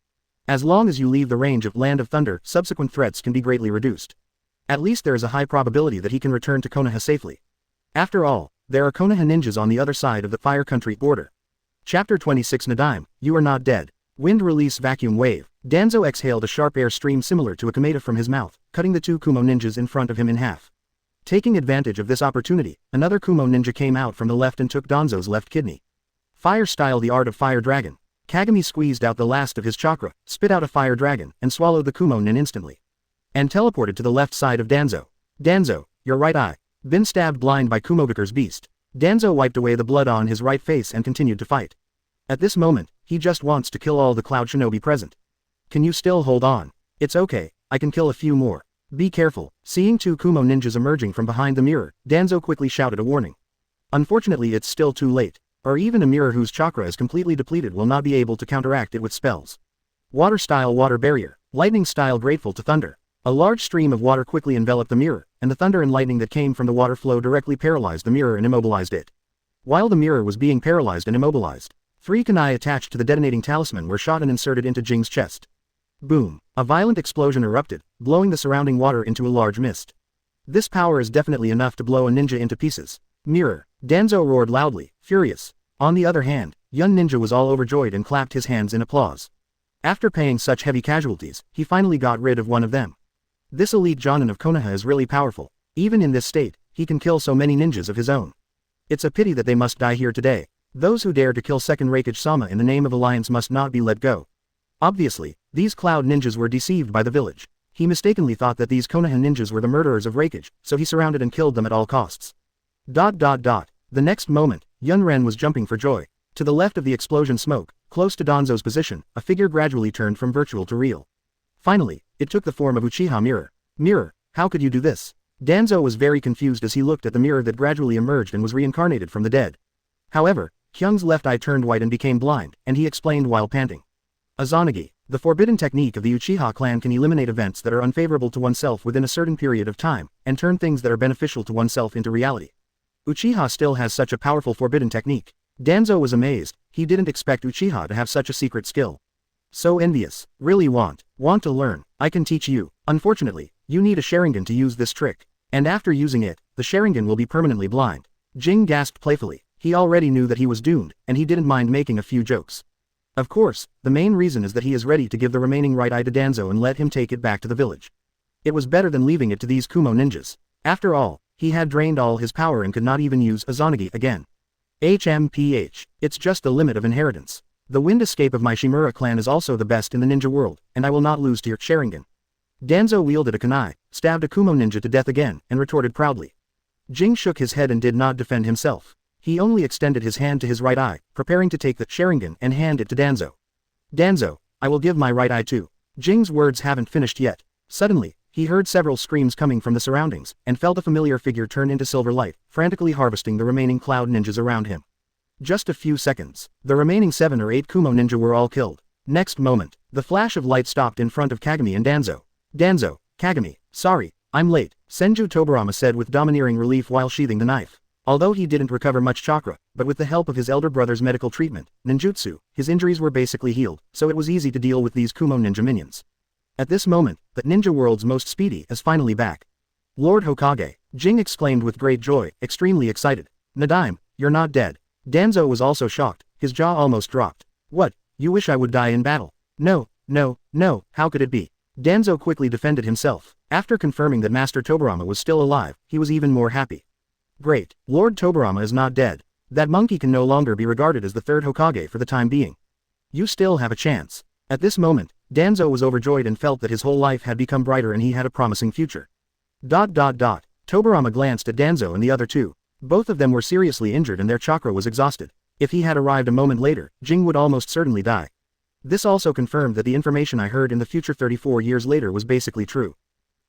As long as you leave the range of Land of Thunder, subsequent threats can be greatly reduced. At least there is a high probability that he can return to Konoha safely. After all, there are Konoha ninjas on the other side of the Fire Country border. Chapter 26 Nadaime, You Are Not Dead. Wind Release Vacuum Wave. Danzo exhaled a sharp air stream similar to a kometo from his mouth, cutting the 2 Kumo ninjas in front of him in half. Taking advantage of this opportunity, another Kumo ninja came out from the left and took Danzo's left kidney. Fire Style The Art of Fire Dragon. Kagami squeezed out the last of his chakra, spit out a fire dragon, and swallowed the Kumo nin instantly. And teleported to the left side of Danzo. Danzo, your right eye. Been stabbed blind by Kumogakur's beast. Danzo wiped away the blood on his right face and continued to fight. At this moment, he just wants to kill all the Cloud Shinobi present. Can you still hold on? It's okay, I can kill a few more. Be careful. Seeing 2 Kumo ninjas emerging from behind the mirror, Danzo quickly shouted a warning. Unfortunately it's still too late. Or even a mirror whose chakra is completely depleted will not be able to counteract it with spells. Water Style Water Barrier. Lightning Style Grateful to Thunder. A large stream of water quickly enveloped the mirror, and the thunder and lightning that came from the water flow directly paralyzed the mirror and immobilized it. While the mirror was being paralyzed and immobilized, 3 kunai attached to the detonating talisman were shot and inserted into Jing's chest. Boom! A violent explosion erupted, blowing the surrounding water into a large mist. This power is definitely enough to blow a ninja into pieces. Mirror. Danzo roared loudly, furious. On the other hand, young ninja was all overjoyed and clapped his hands in applause. After paying such heavy casualties, he finally got rid of one of them. This elite Jonin of Konoha is really powerful. Even in this state, he can kill so many ninjas of his own. It's a pity that they must die here today. Those who dare to kill second Raikage Sama in the name of alliance must not be let go. Obviously, these Cloud ninjas were deceived by the village. He mistakenly thought that these Konoha ninjas were the murderers of Raikage, so he surrounded and killed them at all costs. The next moment, Yun Ren was jumping for joy. To the left of the explosion smoke, close to Danzo's position, a figure gradually turned from virtual to real. Finally, it took the form of Uchiha Mirror. Mirror, how could you do this? Danzo was very confused as he looked at the mirror that gradually emerged and was reincarnated from the dead. However, Hyung's left eye turned white and became blind, and he explained while panting. Azanagi, the forbidden technique of the Uchiha clan can eliminate events that are unfavorable to oneself within a certain period of time, and turn things that are beneficial to oneself into reality. Uchiha still has such a powerful forbidden technique. Danzo was amazed, he didn't expect Uchiha to have such a secret skill. So envious, really want to learn, I can teach you. Unfortunately, you need a Sharingan to use this trick. And after using it, the Sharingan will be permanently blind. Jing gasped playfully, he already knew that he was doomed, and he didn't mind making a few jokes. Of course, the main reason is that he is ready to give the remaining right eye to Danzo and let him take it back to the village. It was better than leaving it to these Kumo ninjas. After all, he had drained all his power and could not even use Izanagi again. HMPH, it's just the limit of inheritance. The wind escape of my Shimura clan is also the best in the ninja world, and I will not lose to your Sharingan. Danzo wielded a kunai, stabbed a Kumo ninja to death again, and retorted proudly. Jing shook his head and did not defend himself. He only extended his hand to his right eye, preparing to take the Sharingan and hand it to Danzo. Danzo, I will give my right eye too. Jing's words haven't finished yet. Suddenly, he heard several screams coming from the surroundings, and felt a familiar figure turn into silver light, frantically harvesting the remaining cloud ninjas around him. Just a few seconds, the remaining 7 or 8 Kumo ninja were all killed. Next moment, the flash of light stopped in front of Kagami and Danzo. Danzo, Kagami, sorry, I'm late, Senju Tobirama said with domineering relief while sheathing the knife. Although he didn't recover much chakra, but with the help of his elder brother's medical treatment, ninjutsu, his injuries were basically healed, so it was easy to deal with these Kumo ninja minions. At this moment, the ninja world's most speedy is finally back. Lord Hokage, Jing exclaimed with great joy, extremely excited. Nadaime, you're not dead. Danzo was also shocked, his jaw almost dropped. What, you wish I would die in battle? No, how could it be? Danzo quickly defended himself. After confirming that Master Tobirama was still alive, he was even more happy. Great, Lord Tobirama is not dead. That monkey can no longer be regarded as the third Hokage for the time being. You still have a chance. At this moment, Danzo was overjoyed and felt that his whole life had become brighter and he had a promising future. Tobirama glanced at Danzo and the other two. Both of them were seriously injured and their chakra was exhausted. If he had arrived a moment later, Jing would almost certainly die. This also confirmed that the information I heard in the future 34 years later was basically true.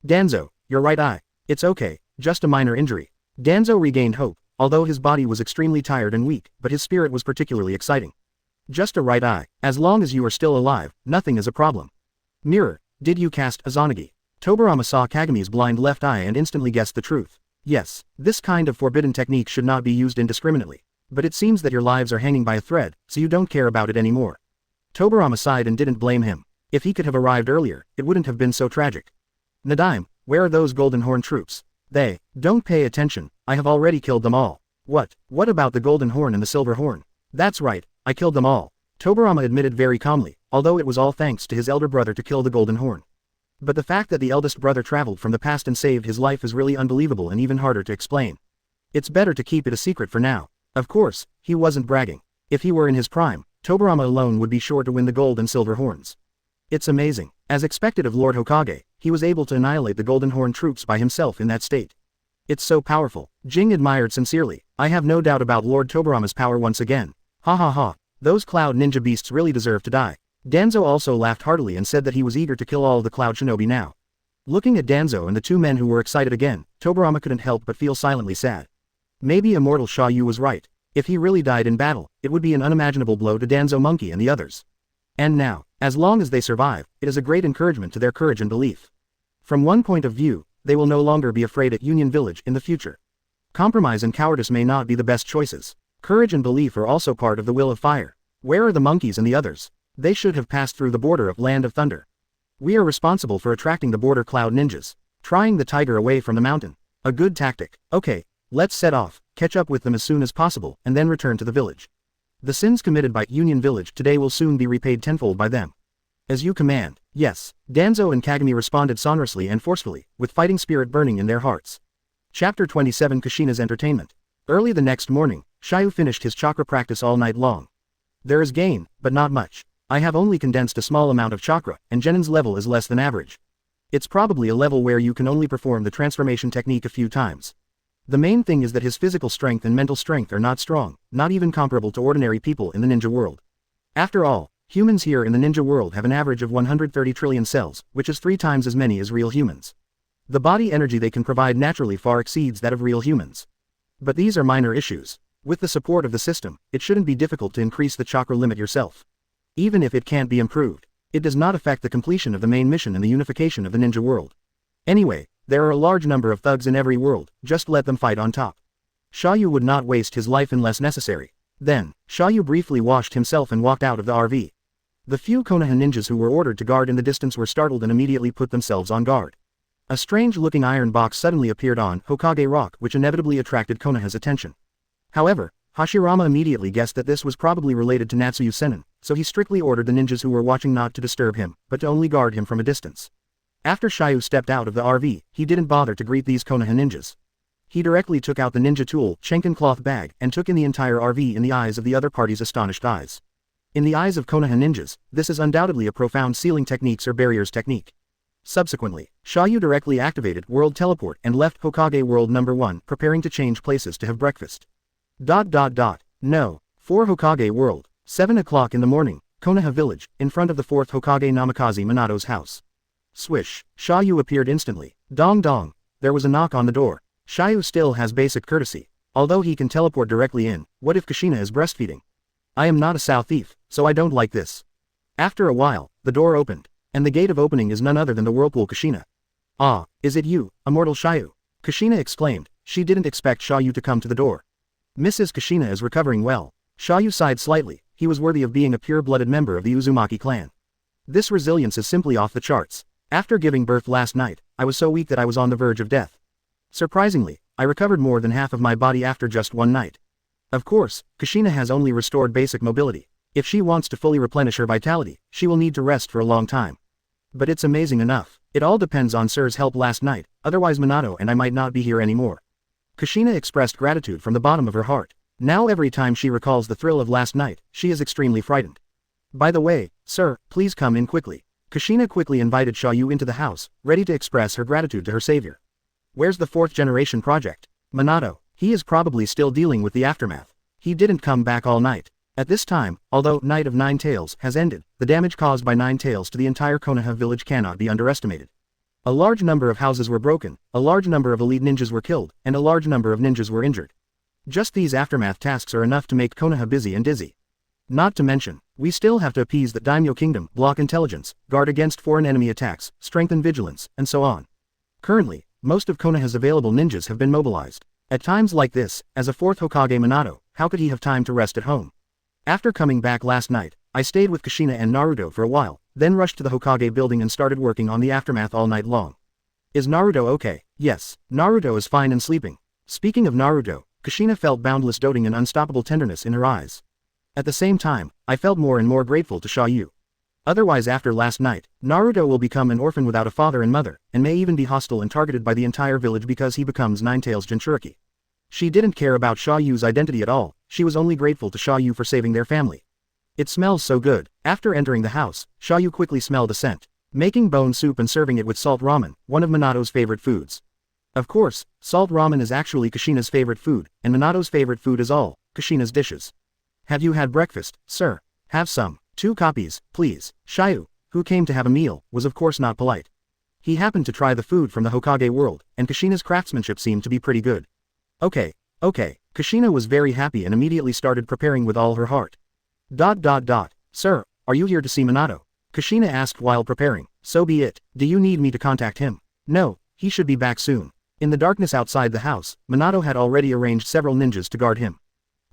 Danzo, your right eye. It's okay, just a minor injury. Danzo regained hope, although his body was extremely tired and weak, but his spirit was particularly exciting. Just a right eye. As long as you are still alive, nothing is a problem. Mirror, did you cast Izanagi? Tobirama saw Kagami's blind left eye and instantly guessed the truth. Yes, this kind of forbidden technique should not be used indiscriminately. But it seems that your lives are hanging by a thread, so you don't care about it anymore. Tobirama sighed and didn't blame him. If he could have arrived earlier, it wouldn't have been so tragic. Nadaime, where are those Golden Horn troops? They, don't pay attention, I have already killed them all. What about the Golden Horn and the Silver Horn? That's right, I killed them all. Tobirama admitted very calmly, although it was all thanks to his elder brother to kill the Golden Horn. But the fact that the eldest brother traveled from the past and saved his life is really unbelievable and even harder to explain. It's better to keep it a secret for now. Of course, he wasn't bragging. If he were in his prime, Tobirama alone would be sure to win the gold and silver horns. It's amazing. As expected of Lord Hokage, he was able to annihilate the Golden Horn troops by himself in that state. It's so powerful. Jing admired sincerely. I have no doubt about Lord Tobirama's power once again. Ha ha ha. Those cloud ninja beasts really deserve to die. Danzo also laughed heartily and said that he was eager to kill all the cloud shinobi now. Looking at Danzo and the two men who were excited again, Tobirama couldn't help but feel silently sad. Maybe Immortal Xia You was right. If he really died in battle, it would be an unimaginable blow to Danzo Monkey and the others. And now, as long as they survive, it is a great encouragement to their courage and belief. From one point of view, they will no longer be afraid at Union Village in the future. Compromise and cowardice may not be the best choices. Courage and belief are also part of the will of fire. Where are the monkeys and the others? They should have passed through the border of Land of Thunder. We are responsible for attracting the border cloud ninjas. Trying the tiger away from the mountain. A good tactic. Okay, let's set off, catch up with them as soon as possible, and then return to the village. The sins committed by Union Village today will soon be repaid tenfold by them. As you command. Yes, Danzo and Kagami responded sonorously and forcefully, with fighting spirit burning in their hearts. Chapter 27 Kushina's Entertainment. Early the next morning, Xia You finished his chakra practice all night long. There is gain, but not much. I have only condensed a small amount of chakra, and Genin's level is less than average. It's probably a level where you can only perform the transformation technique a few times. The main thing is that his physical strength and mental strength are not strong, not even comparable to ordinary people in the ninja world. After all, humans here in the ninja world have an average of 130 trillion cells, which is 3 times as many as real humans. The body energy they can provide naturally far exceeds that of real humans. But these are minor issues. With the support of the system, it shouldn't be difficult to increase the chakra limit yourself. Even if it can't be improved, it does not affect the completion of the main mission and the unification of the ninja world. Anyway, there are a large number of thugs in every world, just let them fight on top. Xia You would not waste his life unless necessary. Then, Xia You briefly washed himself and walked out of the RV. The few Konoha ninjas who were ordered to guard in the distance were startled and immediately put themselves on guard. A strange-looking iron box suddenly appeared on Hokage Rock, which inevitably attracted Konoha's attention. However, Hashirama immediately guessed that this was probably related to Natsuyu Sennin, so he strictly ordered the ninjas who were watching not to disturb him, but to only guard him from a distance. After Xia You stepped out of the RV, he didn't bother to greet these Konoha ninjas. He directly took out the ninja tool, Shenken cloth bag, and took in the entire RV in the eyes of the other party's astonished eyes. In the eyes of Konoha ninjas, this is undoubtedly a profound sealing techniques or barriers technique. Subsequently, Xia You directly activated World Teleport and left Hokage World number 1, preparing to change places to have breakfast. No. 4 Hokage World, 7 o'clock in the morning, Konoha Village, in front of the 4th Hokage Namikaze Minato's house. Swish, Xia You appeared instantly. Dong dong, there was a knock on the door. Xia You still has basic courtesy. Although he can teleport directly in, what if Kushina is breastfeeding? I am not a South thief, so I don't like this. After a while, the door opened, and the gate of opening is none other than the whirlpool Kushina. Ah, is it you, Immortal Xia You? Kushina exclaimed. She didn't expect Xia You to come to the door. Mrs. Kushina is recovering well. Xia You sighed slightly. He was worthy of being a pure-blooded member of the Uzumaki clan. This resilience is simply off the charts. After giving birth last night, I was so weak that I was on the verge of death. Surprisingly, I recovered more than half of my body after just one night. Of course, Kushina has only restored basic mobility. If she wants to fully replenish her vitality, she will need to rest for a long time. But it's amazing enough. It all depends on Sir's help last night, otherwise Minato and I might not be here anymore. Kushina expressed gratitude from the bottom of her heart. Now every time she recalls the thrill of last night, she is extremely frightened. By the way, sir, please come in quickly. Kushina quickly invited Xia You into the house, ready to express her gratitude to her savior. Where's the 4th generation project? Minato, he is probably still dealing with the aftermath. He didn't come back all night. At this time, although Night of Nine Tails has ended, the damage caused by Nine Tails to the entire Konoha village cannot be underestimated. A large number of houses were broken, a large number of elite ninjas were killed, and a large number of ninjas were injured. Just these aftermath tasks are enough to make Konoha busy and dizzy. Not to mention, we still have to appease the Daimyo Kingdom, block intelligence, guard against foreign enemy attacks, strengthen vigilance, and so on. Currently, most of Konoha's available ninjas have been mobilized. At times like this, as a 4th Hokage Minato, how could he have time to rest at home? After coming back last night, I stayed with Kushina and Naruto for a while, then rushed to the Hokage building and started working on the aftermath all night long. Is Naruto okay? Yes, Naruto is fine and sleeping. Speaking of Naruto, Kushina felt boundless doting and unstoppable tenderness in her eyes. At the same time, I felt more and more grateful to Xia You. Otherwise after last night, Naruto will become an orphan without a father and mother, and may even be hostile and targeted by the entire village because he becomes Nine-Tails Jinchuriki. She didn't care about Xia Yu's identity at all, she was only grateful to Xia You for saving their family. It smells so good. After entering the house, Xia You quickly smelled a scent. Making bone soup and serving it with salt ramen, one of Minato's favorite foods. Of course, salt ramen is actually Kushina's favorite food, and Minato's favorite food is all Kushina's dishes. Have you had breakfast, sir? Have some. 2 copies, please. Xia You, who came to have a meal, was of course not polite. He happened to try the food from the Hokage world, and Kushina's craftsmanship seemed to be pretty good. Okay. Kushina was very happy and immediately started preparing with all her heart. Sir, are you here to see Minato? Kushina asked while preparing. So be it. Do you need me to contact him? No, he should be back soon. In the darkness outside the house, Minato had already arranged several ninjas to guard him.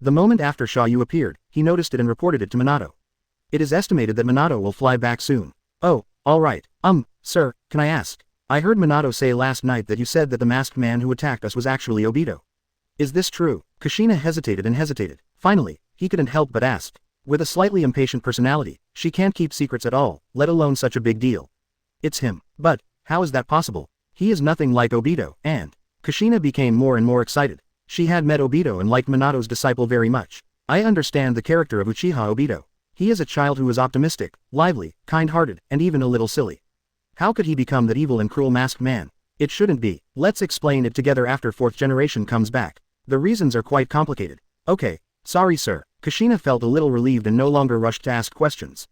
The moment after Xia You appeared, he noticed it and reported it to Minato. It is estimated that Minato will fly back soon. Oh, alright. Sir, can I ask? I heard Minato say last night that you said that the masked man who attacked us was actually Obito. Is this true? Kushina hesitated and hesitated. Finally, he couldn't help but ask. With a slightly impatient personality, she can't keep secrets at all, let alone such a big deal. It's him. But, how is that possible? He is nothing like Obito, and Kushina became more and more excited. She had met Obito and liked Minato's disciple very much. I understand the character of Uchiha Obito. He is a child who is optimistic, lively, kind-hearted, and even a little silly. How could he become that evil and cruel masked man? It shouldn't be. Let's explain it together after 4th generation comes back. The reasons are quite complicated. Okay, sorry sir. Kushina felt a little relieved and no longer rushed to ask questions.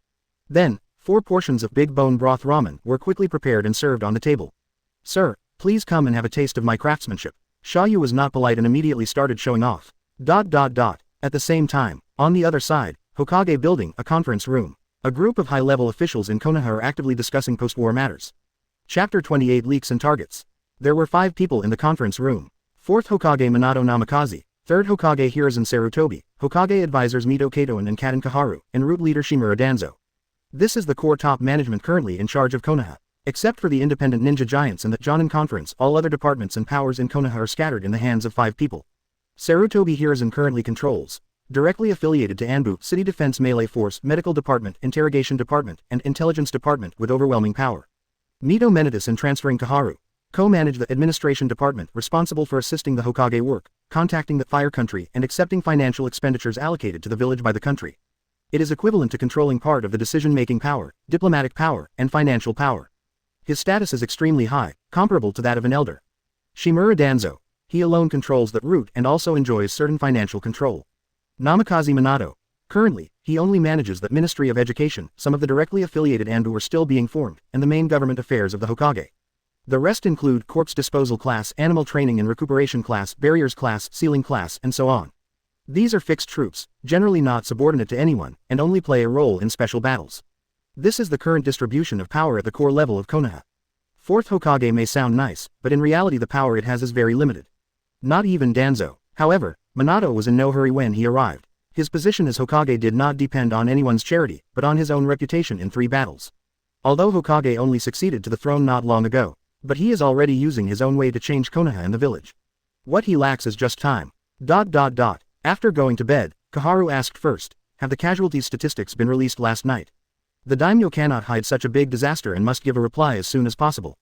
Then, 4 portions of big bone broth ramen were quickly prepared and served on the table. Sir, please come and have a taste of my craftsmanship. Xia You was not polite and immediately started showing off. At the same time, on the other side, Hokage building, a conference room. A group of high-level officials in Konoha are actively discussing post-war matters. Chapter 28 Leaks and Targets. There were 5 people in the conference room. 4th Hokage Minato Namikaze, 3rd Hokage Hiruzen Sarutobi, Hokage advisors Mito Katoin and Kaden Kaharu, and root leader Shimura Danzo. This is the core top management currently in charge of Konoha. Except for the independent ninja giants and the Jonin conference, all other departments and powers in Konoha are scattered in the hands of 5 people. Sarutobi Hiruzen currently controls directly affiliated to Anbu City Defense Melee Force, Medical Department, Interrogation Department, and Intelligence Department with overwhelming power. Mito Menitus and transferring Kaharu. Co-manage the Administration Department responsible for assisting the Hokage work, contacting the Fire Country and accepting financial expenditures allocated to the village by the country. It is equivalent to controlling part of the decision-making power, diplomatic power, and financial power. His status is extremely high, comparable to that of an elder. Shimura Danzo. He alone controls that route and also enjoys certain financial control. Namikaze Minato. Currently, he only manages the Ministry of Education, some of the directly affiliated Anbu are still being formed, and the main government affairs of the Hokage. The rest include Corpse Disposal Class, Animal Training and Recuperation Class, Barriers Class, Sealing Class, and so on. These are fixed troops, generally not subordinate to anyone, and only play a role in special battles. This is the current distribution of power at the core level of Konoha. Fourth Hokage may sound nice, but in reality the power it has is very limited. Not even Danzo. However, Minato was in no hurry when he arrived. His position as Hokage did not depend on anyone's charity, but on his own reputation in 3 battles. Although Hokage only succeeded to the throne not long ago, but he is already using his own way to change Konoha and the village. What he lacks is just time. After going to bed, Kaharu asked first, have the casualties statistics been released last night? The daimyo cannot hide such a big disaster and must give a reply as soon as possible.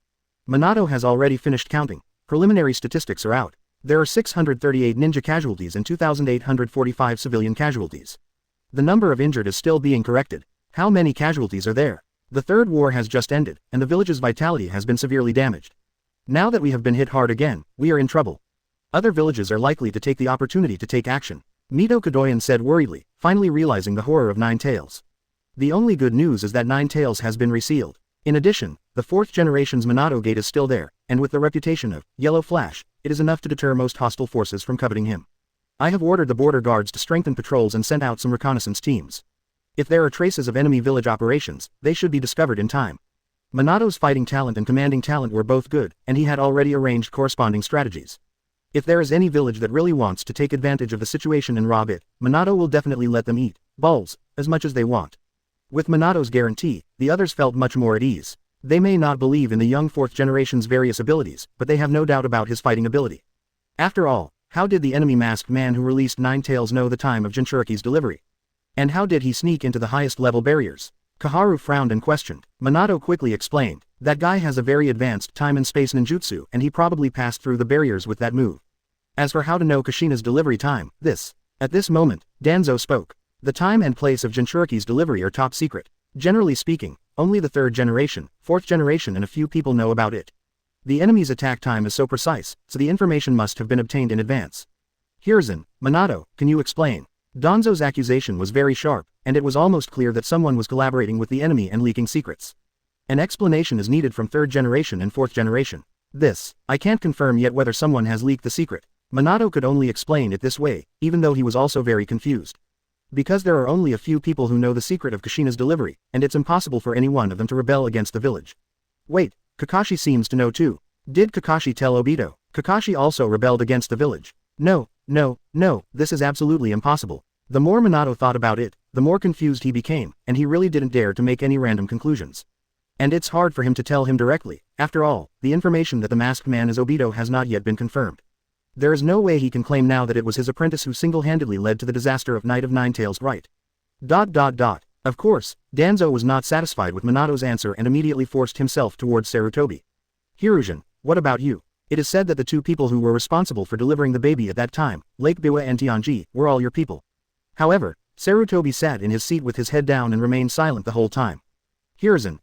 Minato has already finished counting. Preliminary statistics are out. There are 638 ninja casualties and 2,845 civilian casualties. The number of injured is still being corrected. How many casualties are there? The third war has just ended, and the village's vitality has been severely damaged. Now that we have been hit hard again, we are in trouble. Other villages are likely to take the opportunity to take action. Mito Kadoyan said worriedly, finally realizing the horror of Nine Tails. The only good news is that Nine Tails has been resealed. In addition, the 4th generation's Minato Gate is still there, and with the reputation of Yellow Flash, it is enough to deter most hostile forces from coveting him. I have ordered the border guards to strengthen patrols and sent out some reconnaissance teams. If there are traces of enemy village operations, they should be discovered in time. Minato's fighting talent and commanding talent were both good, and he had already arranged corresponding strategies. If there is any village that really wants to take advantage of the situation and rob it, Minato will definitely let them eat balls as much as they want. With Minato's guarantee, the others felt much more at ease. They may not believe in the young 4th generation's various abilities, but they have no doubt about his fighting ability. After all, how did the enemy masked man who released Nine Tails know the time of Jinchuriki's delivery? And how did he sneak into the highest level barriers? Kaharu frowned and questioned. Minato quickly explained, that guy has a very advanced time and space ninjutsu and he probably passed through the barriers with that move. As for how to know Kushina's delivery time, at this moment, Danzo spoke. The time and place of Jinchuriki's delivery are top secret. Generally speaking, only the 3rd generation, 4th generation and a few people know about it. The enemy's attack time is so precise, so the information must have been obtained in advance. Hiruzen, Minato, can you explain? Danzo's accusation was very sharp, and it was almost clear that someone was collaborating with the enemy and leaking secrets. An explanation is needed from 3rd generation and 4th generation. I can't confirm yet whether someone has leaked the secret. Minato could only explain it this way, even though he was also very confused. Because there are only a few people who know the secret of Kushina's delivery, and it's impossible for any one of them to rebel against the village. Wait, Kakashi seems to know too. Did Kakashi tell Obito? Kakashi also rebelled against the village. No, this is absolutely impossible. The more Minato thought about it, the more confused he became, and he really didn't dare to make any random conclusions. And it's hard for him to tell him directly. After all, the information that the masked man is Obito has not yet been confirmed. There is no way he can claim now that it was his apprentice who single-handedly led to the disaster of Night of Nine Tails, right? Of course, Danzo was not satisfied with Minato's answer and immediately forced himself towards Sarutobi. Hiruzen, what about you? It is said that the 2 people who were responsible for delivering the baby at that time, Lake Biwa and Tianji, were all your people. However, Sarutobi sat in his seat with his head down and remained silent the whole time. Hiruzen,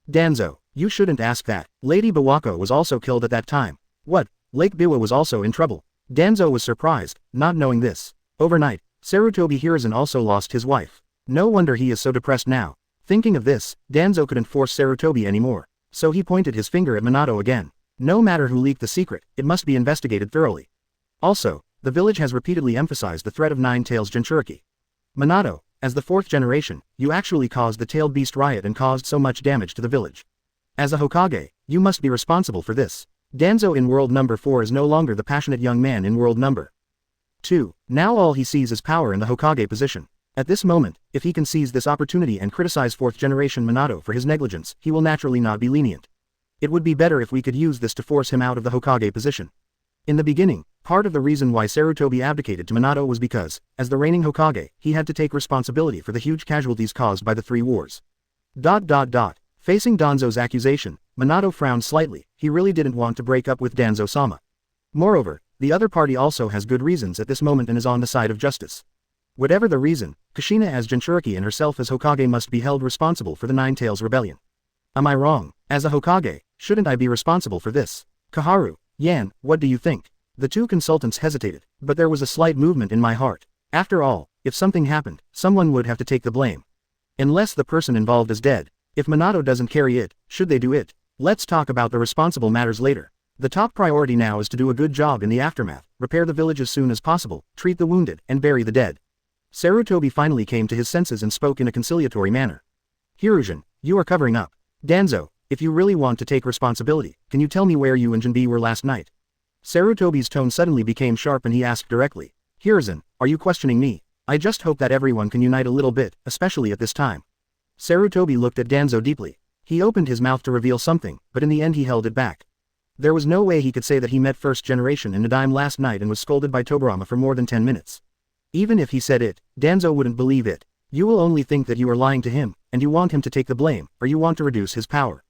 Danzo, you shouldn't ask that. Lady Bawako was also killed at that time. What? Lake Biwa was also in trouble. Danzo was surprised, not knowing this. Overnight, Sarutobi Hiruzen also lost his wife. No wonder he is so depressed now. Thinking of this, Danzo couldn't force Sarutobi anymore. So he pointed his finger at Minato again. No matter who leaked the secret, it must be investigated thoroughly. Also, the village has repeatedly emphasized the threat of Nine Tails Jinchuriki. Minato, as the 4th generation, you actually caused the Tailed Beast riot and caused so much damage to the village. As a Hokage, you must be responsible for this. Danzo in world number 4 is no longer the passionate young man in world number 2. Now all he sees is power in the Hokage position. At this moment, if he can seize this opportunity and criticize 4th generation Minato for his negligence, he will naturally not be lenient. It would be better if we could use this to force him out of the Hokage position. In the beginning, Part of the reason why Sarutobi abdicated to Minato was because, as the reigning Hokage, he had to take responsibility for the huge casualties caused by the 3 wars. Facing Danzo's accusation, Minato frowned slightly. He really didn't want to break up with Danzo-sama. Moreover, the other party also has good reasons at this moment and is on the side of justice. Whatever the reason, Kushina as Jinchuriki and herself as Hokage must be held responsible for the Nine Tails Rebellion. Am I wrong? As a Hokage, shouldn't I be responsible for this? Kaharu, Yan, what do you think? The 2 consultants hesitated, but there was a slight movement in my heart. After all, if something happened, someone would have to take the blame. Unless the person involved is dead. If Minato doesn't carry it, should they do it? Let's talk about the responsible matters later. The top priority now is to do a good job in the aftermath, repair the village as soon as possible, treat the wounded, and bury the dead. Sarutobi finally came to his senses and spoke in a conciliatory manner. Hiruzen, you are covering up. Danzo, if you really want to take responsibility, can you tell me where you and Jinbe were last night? Sarutobi's tone suddenly became sharp and he asked directly. Hiruzen, are you questioning me? I just hope that everyone can unite a little bit, especially at this time. Sarutobi looked at Danzo deeply. He opened his mouth to reveal something, but in the end he held it back. There was no way he could say that he met first generation in Nidime last night and was scolded by Tobirama for more than 10 minutes. Even if he said it, Danzo wouldn't believe it. You will only think that you are lying to him, and you want him to take the blame, or you want to reduce his power.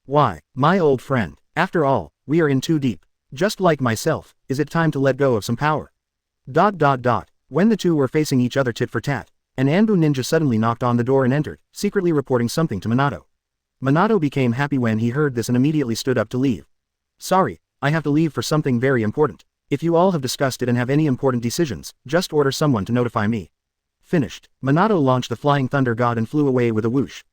Why, my old friend, after all, we are in too deep. Just like myself, is it time to let go of some power? When the 2 were facing each other tit for tat, an Anbu ninja suddenly knocked on the door and entered, secretly reporting something to Minato. Minato became happy when he heard this and immediately stood up to leave. Sorry, I have to leave for something very important. If you all have discussed it and have any important decisions, just order someone to notify me. Finished. Minato launched the Flying Thunder God and flew away with a whoosh.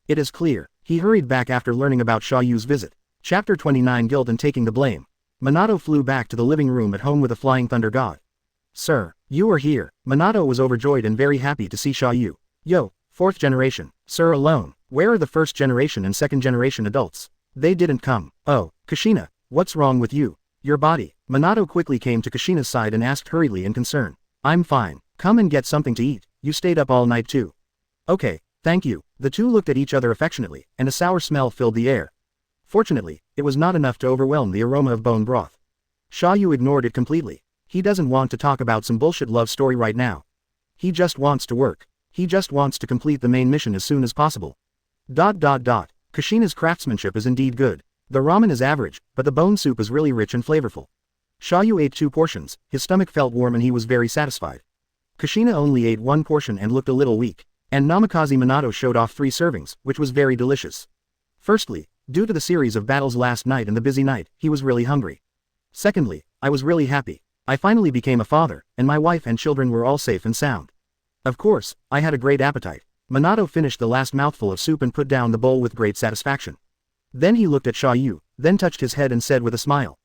It is clear, he hurried back after learning about Xia Yu's visit. Chapter 29 Guilt and Taking the Blame. Minato flew back to the living room at home with the Flying Thunder God. Sir, you are here. Minato was overjoyed and very happy to see Xia Yu. Yo, 4th generation. Sir alone. Where are the 1st generation and 2nd generation adults? They didn't come. Oh, Kushina, what's wrong with you? Your body. Minato quickly came to Kushina's side and asked hurriedly in concern. I'm fine. Come and get something to eat. You stayed up all night too. Okay, thank you. The 2 looked at each other affectionately, and a sour smell filled the air. Fortunately, it was not enough to overwhelm the aroma of bone broth. Xia Yu ignored it completely. He doesn't want to talk about some bullshit love story right now. He just wants to work. He just wants to complete the main mission as soon as possible. Kushina's craftsmanship is indeed good. The ramen is average, but the bone soup is really rich and flavorful. Xia Yu ate 2 portions, his stomach felt warm and he was very satisfied. Kushina only ate 1 portion and looked a little weak, and Namikaze Minato showed off 3 servings, which was very delicious. Firstly, due to the series of battles last night and the busy night, he was really hungry. Secondly, I was really happy. I finally became a father, and my wife and children were all safe and sound. Of course, I had a great appetite. Minato finished the last mouthful of soup and put down the bowl with great satisfaction. Then he looked at Xia Yu, then touched his head and said with a smile.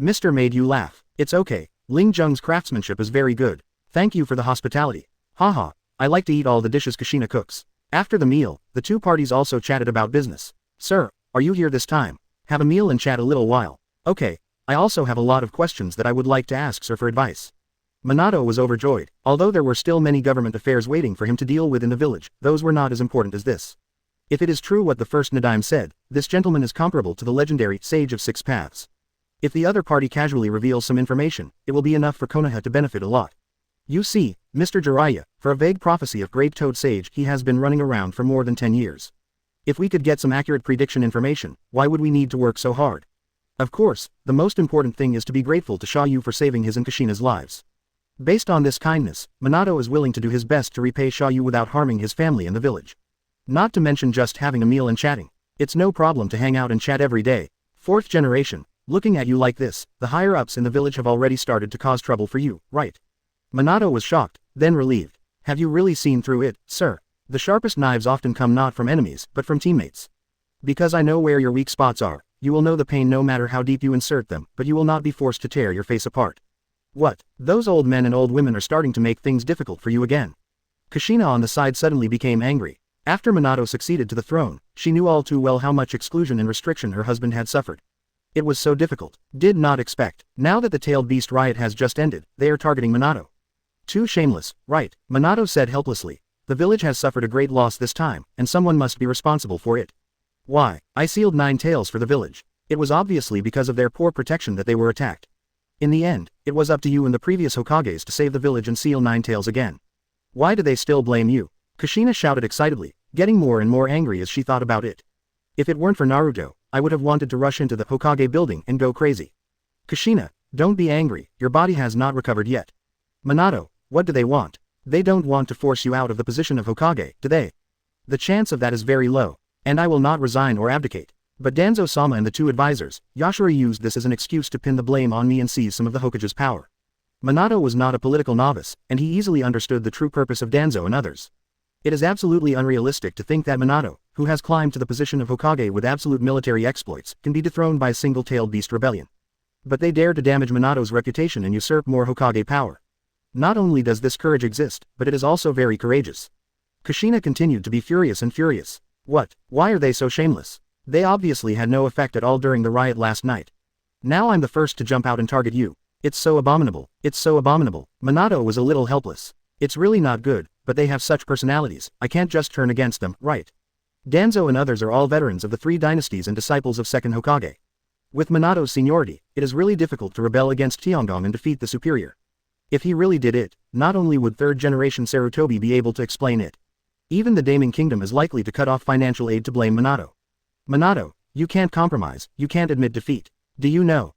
Mr. made you laugh. It's okay. Ling Zheng's craftsmanship is very good. Thank you for the hospitality. Haha, I like to eat all the dishes Kushina cooks. After the meal, the 2 parties also chatted about business. Sir, are you here this time? Have a meal and chat a little while. Okay, I also have a lot of questions that I would like to ask sir for advice. Minato was overjoyed. Although there were still many government affairs waiting for him to deal with in the village, those were not as important as this. If it is true what the first Nidime said, this gentleman is comparable to the legendary Sage of 6 Paths. If the other party casually reveals some information, it will be enough for Konoha to benefit a lot. You see, Mr. Jiraiya, for a vague prophecy of Great Toad Sage he has been running around for more than 10 years. If we could get some accurate prediction information, why would we need to work so hard? Of course, the most important thing is to be grateful to Xia Yu for saving his and Kushina's lives. Based on this kindness, Minato is willing to do his best to repay Xia Yu without harming his family and the village. Not to mention just having a meal and chatting. It's no problem to hang out and chat every day. 4th generation, looking at you like this, the higher-ups in the village have already started to cause trouble for you, right? Minato was shocked, then relieved. Have you really seen through it, sir? The sharpest knives often come not from enemies, but from teammates. Because I know where your weak spots are, you will know the pain no matter how deep you insert them, but you will not be forced to tear your face apart. What? Those old men and old women are starting to make things difficult for you again. Kushina on the side suddenly became angry. After Minato succeeded to the throne, she knew all too well how much exclusion and restriction her husband had suffered. It was so difficult. Did not expect. Now that the tailed beast riot has just ended, they are targeting Minato. Too shameless, right? Minato said helplessly. The village has suffered a great loss this time, and someone must be responsible for it. Why? I sealed 9 tails for the village. It was obviously because of their poor protection that they were attacked. In the end, it was up to you and the previous Hokages to save the village and seal Nine Tails again. Why do they still blame you? Kushina shouted excitedly, getting more and more angry as she thought about it. If it weren't for Naruto, I would have wanted to rush into the Hokage building and go crazy. Kushina, don't be angry, your body has not recovered yet. Minato, what do they want? They don't want to force you out of the position of Hokage, do they? The chance of that is very low, and I will not resign or abdicate. But Danzo-sama and the two advisors, Yashiro, used this as an excuse to pin the blame on me and seize some of the Hokage's power. Minato was not a political novice, and he easily understood the true purpose of Danzo and others. It is absolutely unrealistic to think that Minato, who has climbed to the position of Hokage with absolute military exploits, can be dethroned by a single-tailed beast rebellion. But they dare to damage Minato's reputation and usurp more Hokage power. Not only does this courage exist, but it is also very courageous. Kushina continued to be furious and furious. What? Why are they so shameless? They obviously had no effect at all during the riot last night. Now I'm the first to jump out and target you. It's so abominable. It's so abominable. Minato was a little helpless. It's really not good, but they have such personalities, I can't just turn against them, right? Danzo and others are all veterans of the three dynasties and disciples of second Hokage. With Minato's seniority, it is really difficult to rebel against Tiangong and defeat the superior. If he really did it, not only would third-generation Sarutobi be able to explain it. Even the Daming Kingdom is likely to cut off financial aid to blame Minato. Minato, you can't compromise, you can't admit defeat. Do you know?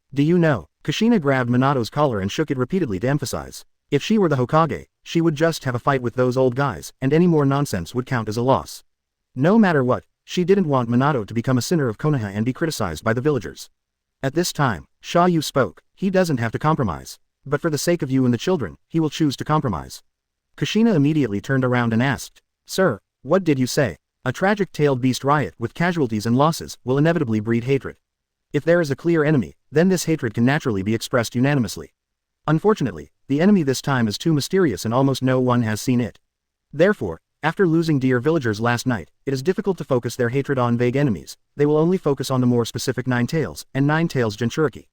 Kushina grabbed Minato's collar and shook it repeatedly to emphasize. If she were the Hokage, she would just have a fight with those old guys, and any more nonsense would count as a loss. No matter what, she didn't want Minato to become a sinner of Konoha and be criticized by the villagers. At this time, Xia You spoke. He doesn't have to compromise. But for the sake of you and the children, he will choose to compromise. Kushina immediately turned around and asked, Sir, what did you say? A tragic-tailed beast riot with casualties and losses will inevitably breed hatred. If there is a clear enemy, then this hatred can naturally be expressed unanimously. Unfortunately, the enemy this time is too mysterious and almost no one has seen it. Therefore, after losing dear villagers last night, it is difficult to focus their hatred on vague enemies. They will only focus on the more specific Nine Tails and Nine Tails Jinchuriki.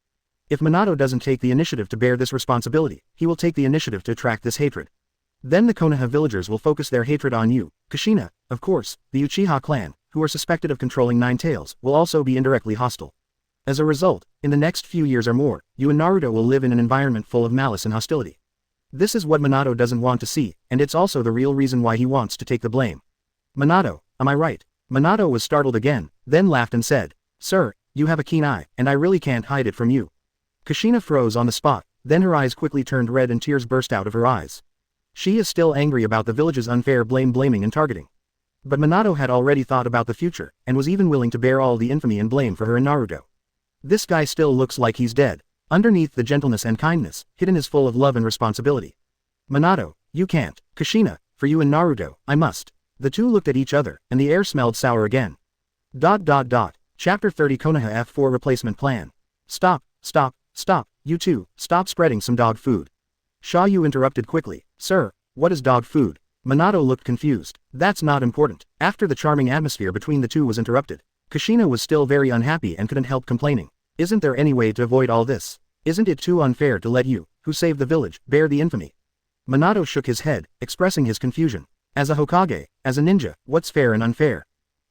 If Minato doesn't take the initiative to bear this responsibility, he will take the initiative to attract this hatred. Then the Konoha villagers will focus their hatred on you, Kushina. Of course, the Uchiha clan, who are suspected of controlling Nine Tails, will also be indirectly hostile. As a result, in the next few years or more, you and Naruto will live in an environment full of malice and hostility. This is what Minato doesn't want to see, and it's also the real reason why he wants to take the blame. Minato, am I right? Minato was startled again, then laughed and said, Sir, you have a keen eye, and I really can't hide it from you. Kushina froze on the spot, then her eyes quickly turned red and tears burst out of her eyes. She is still angry about the village's unfair blaming and targeting. But Minato had already thought about the future, and was even willing to bear all the infamy and blame for her and Naruto. This guy still looks like he's dead. Underneath the gentleness and kindness, hidden is full of love and responsibility. Minato, you can't. Kushina, for you and Naruto, I must. The two looked at each other, and the air smelled sour again. Chapter 30 Konoha F4 Replacement Plan. Stop, you two, stop spreading some dog food. Xia You interrupted quickly. Sir, what is dog food? Minato looked confused. That's not important. After the charming atmosphere between the two was interrupted, Kushina was still very unhappy and couldn't help complaining. Isn't there any way to avoid all this? Isn't it too unfair to let you, who saved the village, bear the infamy? Minato shook his head, expressing his confusion. As a Hokage, as a ninja, what's fair and unfair?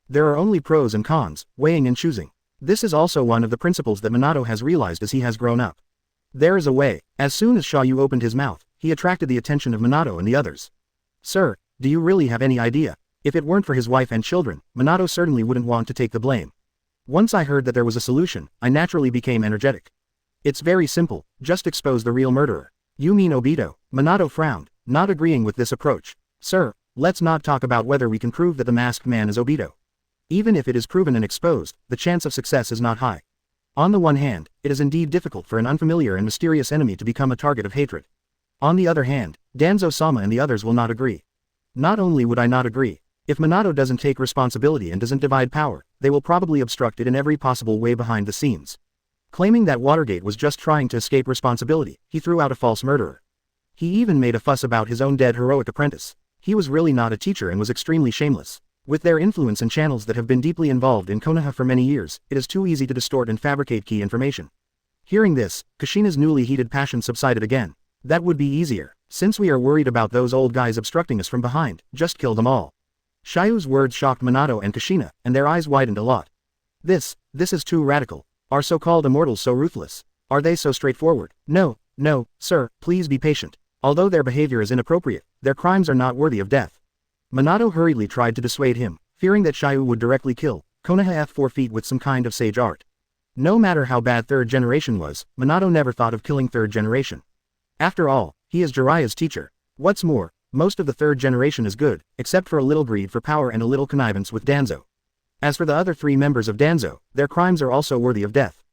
There are only pros and cons, weighing and choosing. This is also one of the principles that Minato has realized as he has grown up. There is a way. As soon as Xia You opened his mouth, he attracted the attention of Minato and the others. Sir, do you really have any idea? If it weren't for his wife and children, Minato certainly wouldn't want to take the blame. Once I heard that there was a solution, I naturally became energetic. It's very simple, just expose the real murderer. You mean Obito? Minato frowned, not agreeing with this approach. Sir, let's not talk about whether we can prove that the masked man is Obito. Even if it is proven and exposed, the chance of success is not high. On the one hand, it is indeed difficult for an unfamiliar and mysterious enemy to become a target of hatred. On the other hand, Danzo-sama and the others will not agree. Not only would I not agree, if Minato doesn't take responsibility and doesn't divide power, they will probably obstruct it in every possible way behind the scenes. Claiming that Watergate was just trying to escape responsibility, he threw out a false murderer. He even made a fuss about his own dead heroic apprentice. He was really not a teacher and was extremely shameless. With their influence and channels that have been deeply involved in Konoha for many years, it is too easy to distort and fabricate key information. Hearing this, Kushina's newly heated passion subsided again. That would be easier. Since we are worried about those old guys obstructing us from behind, just kill them all. Xia Yu's words shocked Minato and Kushina, and their eyes widened a lot. This is too radical. Are so-called immortals so ruthless? Are they so straightforward? No, no, sir, please be patient. Although their behavior is inappropriate, their crimes are not worthy of death. Minato hurriedly tried to dissuade him, fearing that Xia You would directly kill Konoha F4 feet with some kind of sage art. No matter how bad third generation was, Minato never thought of killing third generation. After all, he is Jiraiya's teacher. What's more, most of the third generation is good, except for a little greed for power and a little connivance with Danzo. As for the other 3 members of Danzo, their crimes are also worthy of death.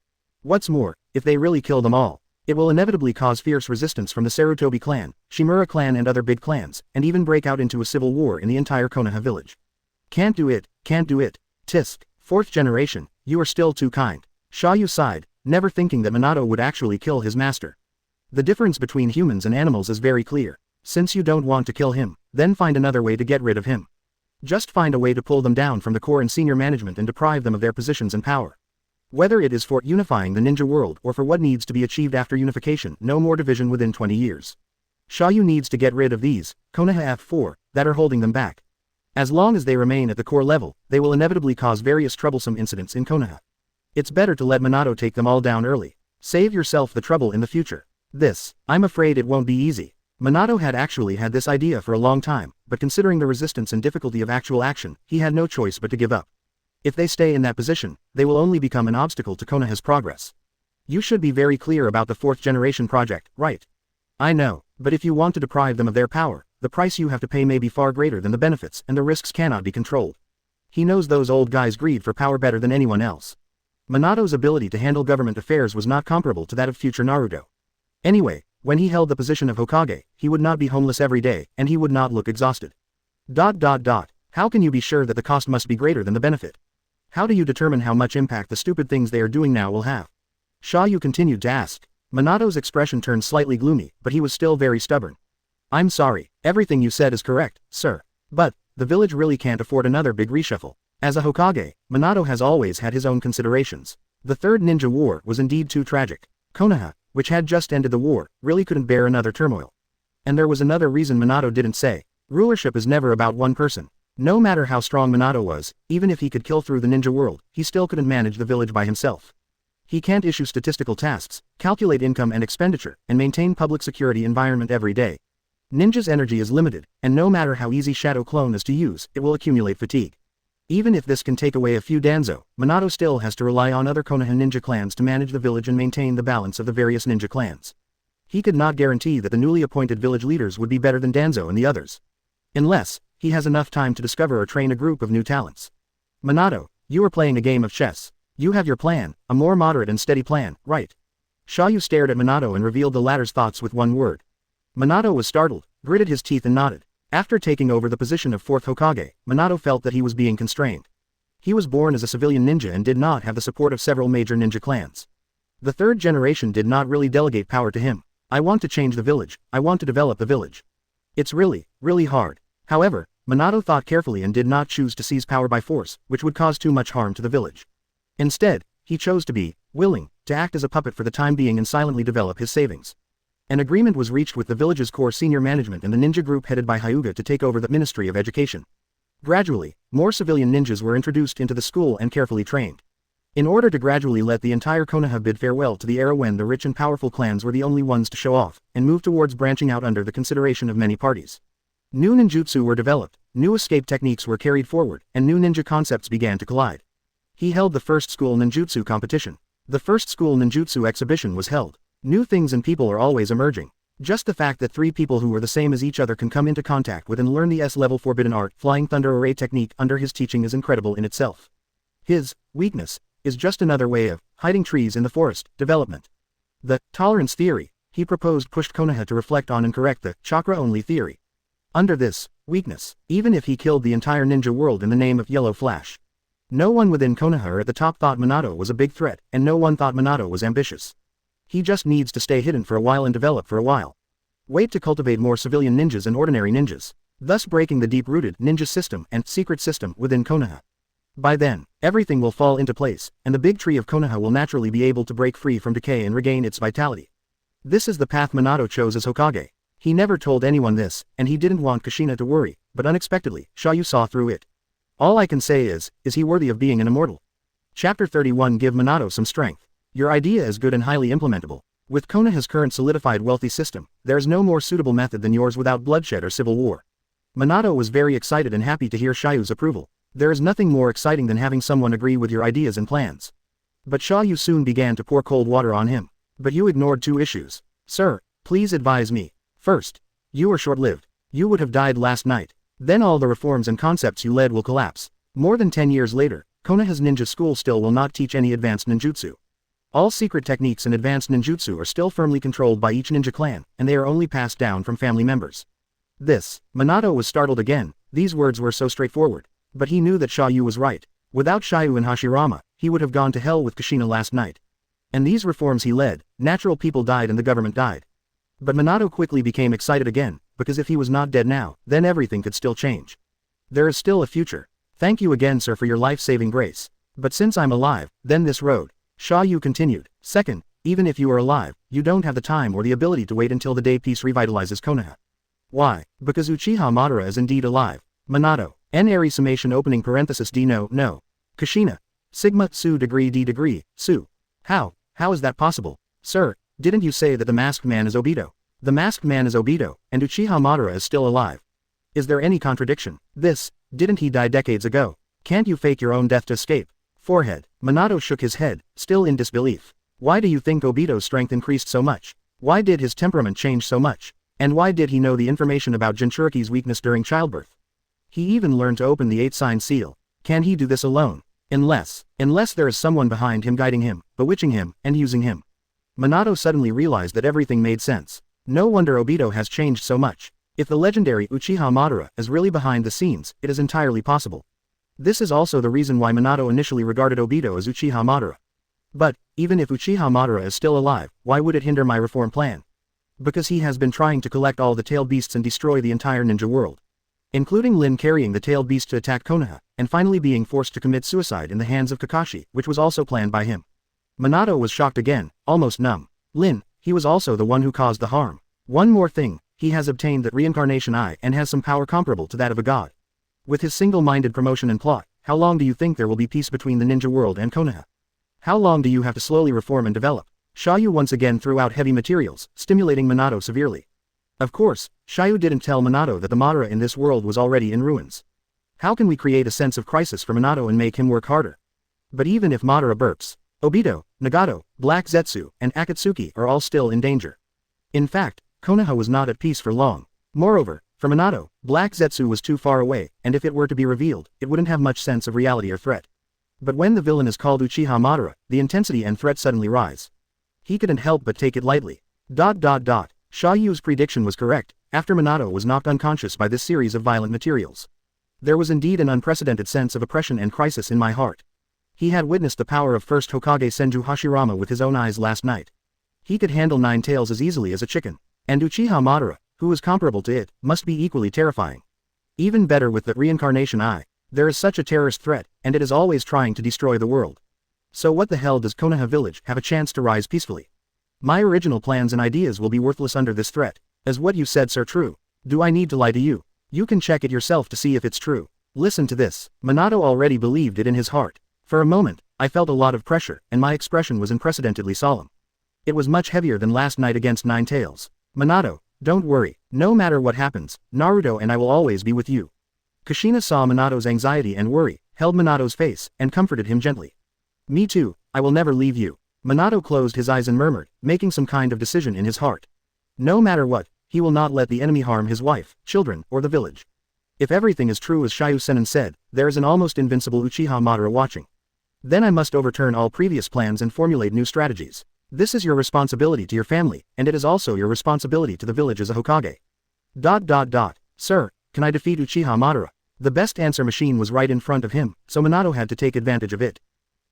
What's more, if they really kill them all, it will inevitably cause fierce resistance from the Sarutobi clan, Shimura clan and other big clans, and even break out into a civil war in the entire Konoha village. Can't do it, can't do it. Tisk, 4th generation, you are still too kind. Xia You sighed, never thinking that Minato would actually kill his master. The difference between humans and animals is very clear. Since you don't want to kill him, then find another way to get rid of him. Just find a way to pull them down from the core and senior management and deprive them of their positions and power. Whether it is for unifying the ninja world or for what needs to be achieved after unification, no more division within 20 years. Xia You needs to get rid of these, Konoha F4, that are holding them back. As long as they remain at the core level, they will inevitably cause various troublesome incidents in Konoha. It's better to let Minato take them all down early. Save yourself the trouble in the future. This, I'm afraid it won't be easy. Minato had actually had this idea for a long time, but considering the resistance and difficulty of actual action, he had no choice but to give up. If they stay in that position, they will only become an obstacle to Konoha's progress. You should be very clear about the 4th generation project, right? I know, but if you want to deprive them of their power, the price you have to pay may be far greater than the benefits and the risks cannot be controlled. He knows those old guys' greed for power better than anyone else. Minato's ability to handle government affairs was not comparable to that of future Naruto. Anyway, when he held the position of Hokage, he would not be homeless every day, and he would not look exhausted. How can you be sure that the cost must be greater than the benefit? How do you determine how much impact the stupid things they are doing now will have? Xia You continued to ask. Minato's expression turned slightly gloomy, but he was still very stubborn. I'm sorry, everything you said is correct, sir. But, the village really can't afford another big reshuffle. As a Hokage, Minato has always had his own considerations. The Third Ninja War was indeed too tragic. Konoha, which had just ended the war, really couldn't bear another turmoil. And there was another reason Minato didn't say. Rulership is never about one person. No matter how strong Minato was, even if he could kill through the ninja world, he still couldn't manage the village by himself. He can't issue statistical tasks, calculate income and expenditure, and maintain public security environment every day. Ninja's energy is limited, and no matter how easy Shadow Clone is to use, it will accumulate fatigue. Even if this can take away a few Danzo, Minato still has to rely on other Konoha ninja clans to manage the village and maintain the balance of the various ninja clans. He could not guarantee that the newly appointed village leaders would be better than Danzo and the others. Unless, he has enough time to discover or train a group of new talents. Minato, you are playing a game of chess. You have your plan, a more moderate and steady plan, right? Xia You stared at Minato and revealed the latter's thoughts with one word. Minato was startled, gritted his teeth and nodded. After taking over the position of 4th Hokage, Minato felt that he was being constrained. He was born as a civilian ninja and did not have the support of several major ninja clans. The 3rd generation did not really delegate power to him. I want to change the village, I want to develop the village. It's really, really hard. However, Minato thought carefully and did not choose to seize power by force, which would cause too much harm to the village. Instead, he chose to be willing to act as a puppet for the time being and silently develop his savings. An agreement was reached with the village's core senior management and the ninja group headed by Hyuga to take over the Ministry of Education. Gradually, more civilian ninjas were introduced into the school and carefully trained. In order to gradually let the entire Konoha bid farewell to the era when the rich and powerful clans were the only ones to show off, and move towards branching out under the consideration of many parties. New ninjutsu were developed, new escape techniques were carried forward, and new ninja concepts began to collide. He held the first school ninjutsu competition. The first school ninjutsu exhibition was held. New things and people are always emerging. Just the fact that 3 people who are the same as each other can come into contact with and learn the S-level forbidden art, Flying Thunder Array technique under his teaching is incredible in itself. His weakness is just another way of hiding trees in the forest development. The tolerance theory he proposed pushed Konoha to reflect on and correct the chakra-only theory. Under this weakness, even if he killed the entire ninja world in the name of Yellow Flash, no one within Konoha or at the top thought Minato was a big threat, and no one thought Minato was ambitious. He just needs to stay hidden for a while and develop for a while. Wait to cultivate more civilian ninjas and ordinary ninjas, thus breaking the deep-rooted ninja system and secret system within Konoha. By then, everything will fall into place, and the big tree of Konoha will naturally be able to break free from decay and regain its vitality. This is the path Minato chose as Hokage. He never told anyone this, and he didn't want Kushina to worry, but unexpectedly, Xia You saw through it. All I can say is he worthy of being an immortal? Chapter 31 Give Minato some strength. Your idea is good and highly implementable. With Konoha's current solidified wealthy system, there is no more suitable method than yours without bloodshed or civil war. Minato was very excited and happy to hear Xia Yu's approval. There is nothing more exciting than having someone agree with your ideas and plans. But Xia Yu soon began to pour cold water on him. But you ignored two issues. Sir, please advise me. First, you are short-lived. You would have died last night. Then all the reforms and concepts you led will collapse. More than 10 years later, Konoha's ninja school still will not teach any advanced ninjutsu. All secret techniques and advanced ninjutsu are still firmly controlled by each ninja clan, and they are only passed down from family members. Minato was startled again. These words were so straightforward. But he knew that Xia Yu was right. Without Xia Yu and Hashirama, he would have gone to hell with Kushina last night. And these reforms he led, natural people died and the government died. But Minato quickly became excited again, because if he was not dead now, then everything could still change. There is still a future. Thank you again, sir, for your life-saving grace. But since I'm alive, then this road. Xia Yu continued. Second, even if you are alive, you don't have the time or the ability to wait until the day peace revitalizes Konoha. Why? Because Uchiha Madara is indeed alive. Minato. N Eri summation opening parenthesis D no. Kushina. Sigma Su degree D degree, Su. How is that possible? Sir, didn't you say that the masked man is Obito? The masked man is Obito, and Uchiha Madara is still alive. Is there any contradiction? Didn't he die decades ago? Can't you fake your own death to escape? Forehead. Minato shook his head, still in disbelief. Why do you think Obito's strength increased so much? Why did his temperament change so much? And why did he know the information about Jinchuriki's weakness during childbirth? He even learned to open the 8-sign seal. Can he do this alone? Unless there is someone behind him guiding him, bewitching him, and using him. Minato suddenly realized that everything made sense. No wonder Obito has changed so much. If the legendary Uchiha Madara is really behind the scenes, it is entirely possible. This is also the reason why Minato initially regarded Obito as Uchiha Madara. But, even if Uchiha Madara is still alive, why would it hinder my reform plan? Because he has been trying to collect all the tailed beasts and destroy the entire ninja world. Including Lin carrying the tailed beast to attack Konoha, and finally being forced to commit suicide in the hands of Kakashi, which was also planned by him. Minato was shocked again, almost numb. Lin, he was also the one who caused the harm. One more thing, he has obtained that reincarnation eye and has some power comparable to that of a god. With his single-minded promotion and plot, how long do you think there will be peace between the ninja world and Konoha? How long do you have to slowly reform and develop? Xia Yu once again threw out heavy materials, stimulating Minato severely. Of course, Xia Yu didn't tell Minato that the Madara in this world was already in ruins. How can we create a sense of crisis for Minato and make him work harder? But even if Madara burps, Obito, Nagato, Black Zetsu, and Akatsuki are all still in danger. In fact, Konoha was not at peace for long. Moreover, for Minato, Black Zetsu was too far away, and if it were to be revealed, it wouldn't have much sense of reality or threat. But when the villain is called Uchiha Madara, the intensity and threat suddenly rise. He couldn't help but take it lightly. Xia Yu's prediction was correct, after Minato was knocked unconscious by this series of violent materials. There was indeed an unprecedented sense of oppression and crisis in my heart. He had witnessed the power of first Hokage Senju Hashirama with his own eyes last night. He could handle 9 tails as easily as a chicken. And Uchiha Madara, who was comparable to it, must be equally terrifying. Even better with the reincarnation eye. There is such a terrorist threat, and it is always trying to destroy the world. So what the hell does Konoha village have a chance to rise peacefully? My original plans and ideas will be worthless under this threat. Is what you said, sir, true? Do I need to lie to you? You can check it yourself to see if it's true. Listen to this. Minato already believed it in his heart. For a moment, I felt a lot of pressure, and my expression was unprecedentedly solemn. It was much heavier than last night against 9 tails. Minato, don't worry. No matter what happens, Naruto and I will always be with you. Kushina saw Minato's anxiety and worry, held Minato's face, and comforted him gently. Me too, I will never leave you. Minato closed his eyes and murmured, making some kind of decision in his heart. No matter what, he will not let the enemy harm his wife, children, or the village. If everything is true as Shio Senin said, there is an almost invincible Uchiha Madara watching. Then I must overturn all previous plans and formulate new strategies. This is your responsibility to your family, and it is also your responsibility to the village as a Hokage. Sir, can I defeat Uchiha Madara? The best answer machine was right in front of him, so Minato had to take advantage of it.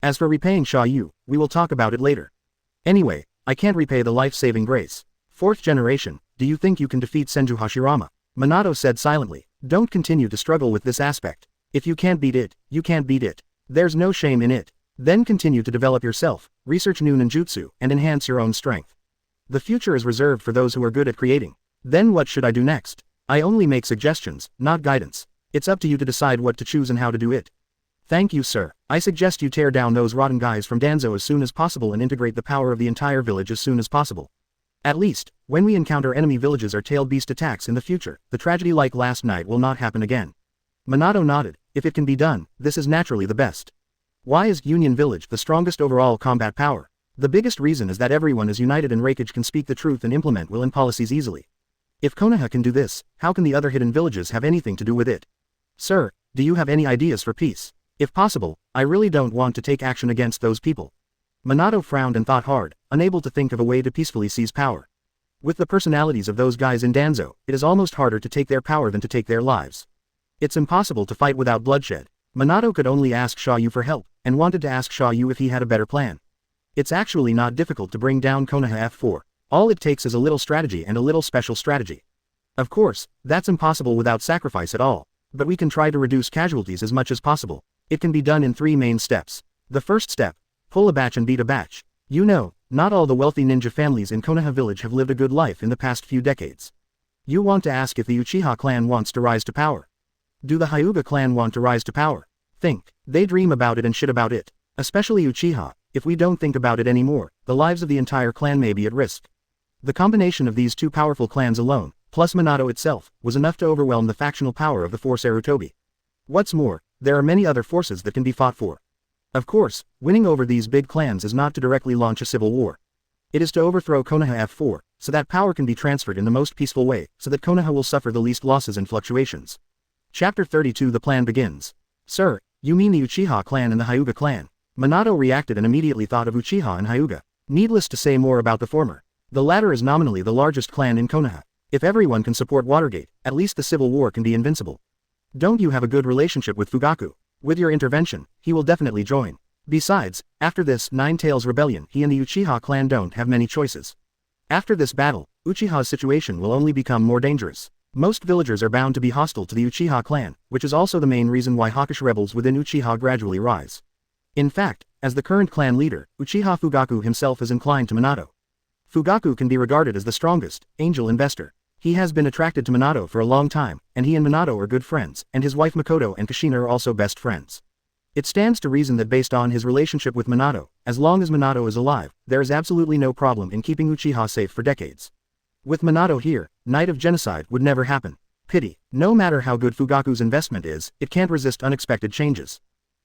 As for repaying Xia Yu, we will talk about it later. Anyway, I can't repay the life-saving grace. 4th generation, do you think you can defeat Senju Hashirama? Minato said silently. Don't continue to struggle with this aspect. If you can't beat it, you can't beat it. There's no shame in it. Then continue to develop yourself, research new ninjutsu, and enhance your own strength. The future is reserved for those who are good at creating. Then what should I do next? I only make suggestions, not guidance. It's up to you to decide what to choose and how to do it. Thank you, sir. I suggest you tear down those rotten guys from Danzo as soon as possible and integrate the power of the entire village as soon as possible. At least, when we encounter enemy villages or tailed beast attacks in the future, the tragedy like last night will not happen again. Minato nodded. If it can be done, this is naturally the best. Why is Union Village the strongest overall combat power? The biggest reason is that everyone is united and Hokage can speak the truth and implement will and policies easily. If Konoha can do this, how can the other hidden villages have anything to do with it? Sir, do you have any ideas for peace? If possible, I really don't want to take action against those people. Minato frowned and thought hard, unable to think of a way to peacefully seize power. With the personalities of those guys in Danzo, it is almost harder to take their power than to take their lives. It's impossible to fight without bloodshed. Minato could only ask Xia You for help, and wanted to ask Xia You if he had a better plan. It's actually not difficult to bring down Konoha F4. All it takes is a little strategy and a little special strategy. Of course, that's impossible without sacrifice at all, but we can try to reduce casualties as much as possible. It can be done in 3 main steps. The first step, pull a batch and beat a batch. You know, not all the wealthy ninja families in Konoha village have lived a good life in the past few decades. You want to ask if the Uchiha clan wants to rise to power. Do the Hyuga clan want to rise to power? Think. They dream about it and shit about it. Especially Uchiha. If we don't think about it anymore, the lives of the entire clan may be at risk. The combination of these 2 powerful clans alone, plus Minato itself, was enough to overwhelm the factional power of the 4 Sarutobi. What's more, there are many other forces that can be fought for. Of course, winning over these big clans is not to directly launch a civil war. It is to overthrow Konoha F4, so that power can be transferred in the most peaceful way, so that Konoha will suffer the least losses and fluctuations. Chapter 32 The plan begins. Sir, you mean the Uchiha clan and the Hyuga clan? Minato reacted and immediately thought of Uchiha and Hyuga. Needless to say more about the former. The latter is nominally the largest clan in Konoha. If everyone can support Watergate, at least the civil war can be invincible. Don't you have a good relationship with Fugaku? With your intervention, he will definitely join. Besides, after this Nine-Tails rebellion, he and the Uchiha clan don't have many choices. After this battle, Uchiha's situation will only become more dangerous. Most villagers are bound to be hostile to the Uchiha clan, which is also the main reason why hawkish rebels within Uchiha gradually rise. In fact, as the current clan leader, Uchiha Fugaku himself is inclined to Minato. Fugaku can be regarded as the strongest, angel investor. He has been attracted to Minato for a long time, and he and Minato are good friends, and his wife Makoto and Kushina are also best friends. It stands to reason that based on his relationship with Minato, as long as Minato is alive, there is absolutely no problem in keeping Uchiha safe for decades. With Minato here, night of genocide would never happen. Pity. No matter how good Fugaku's investment is, it can't resist unexpected changes.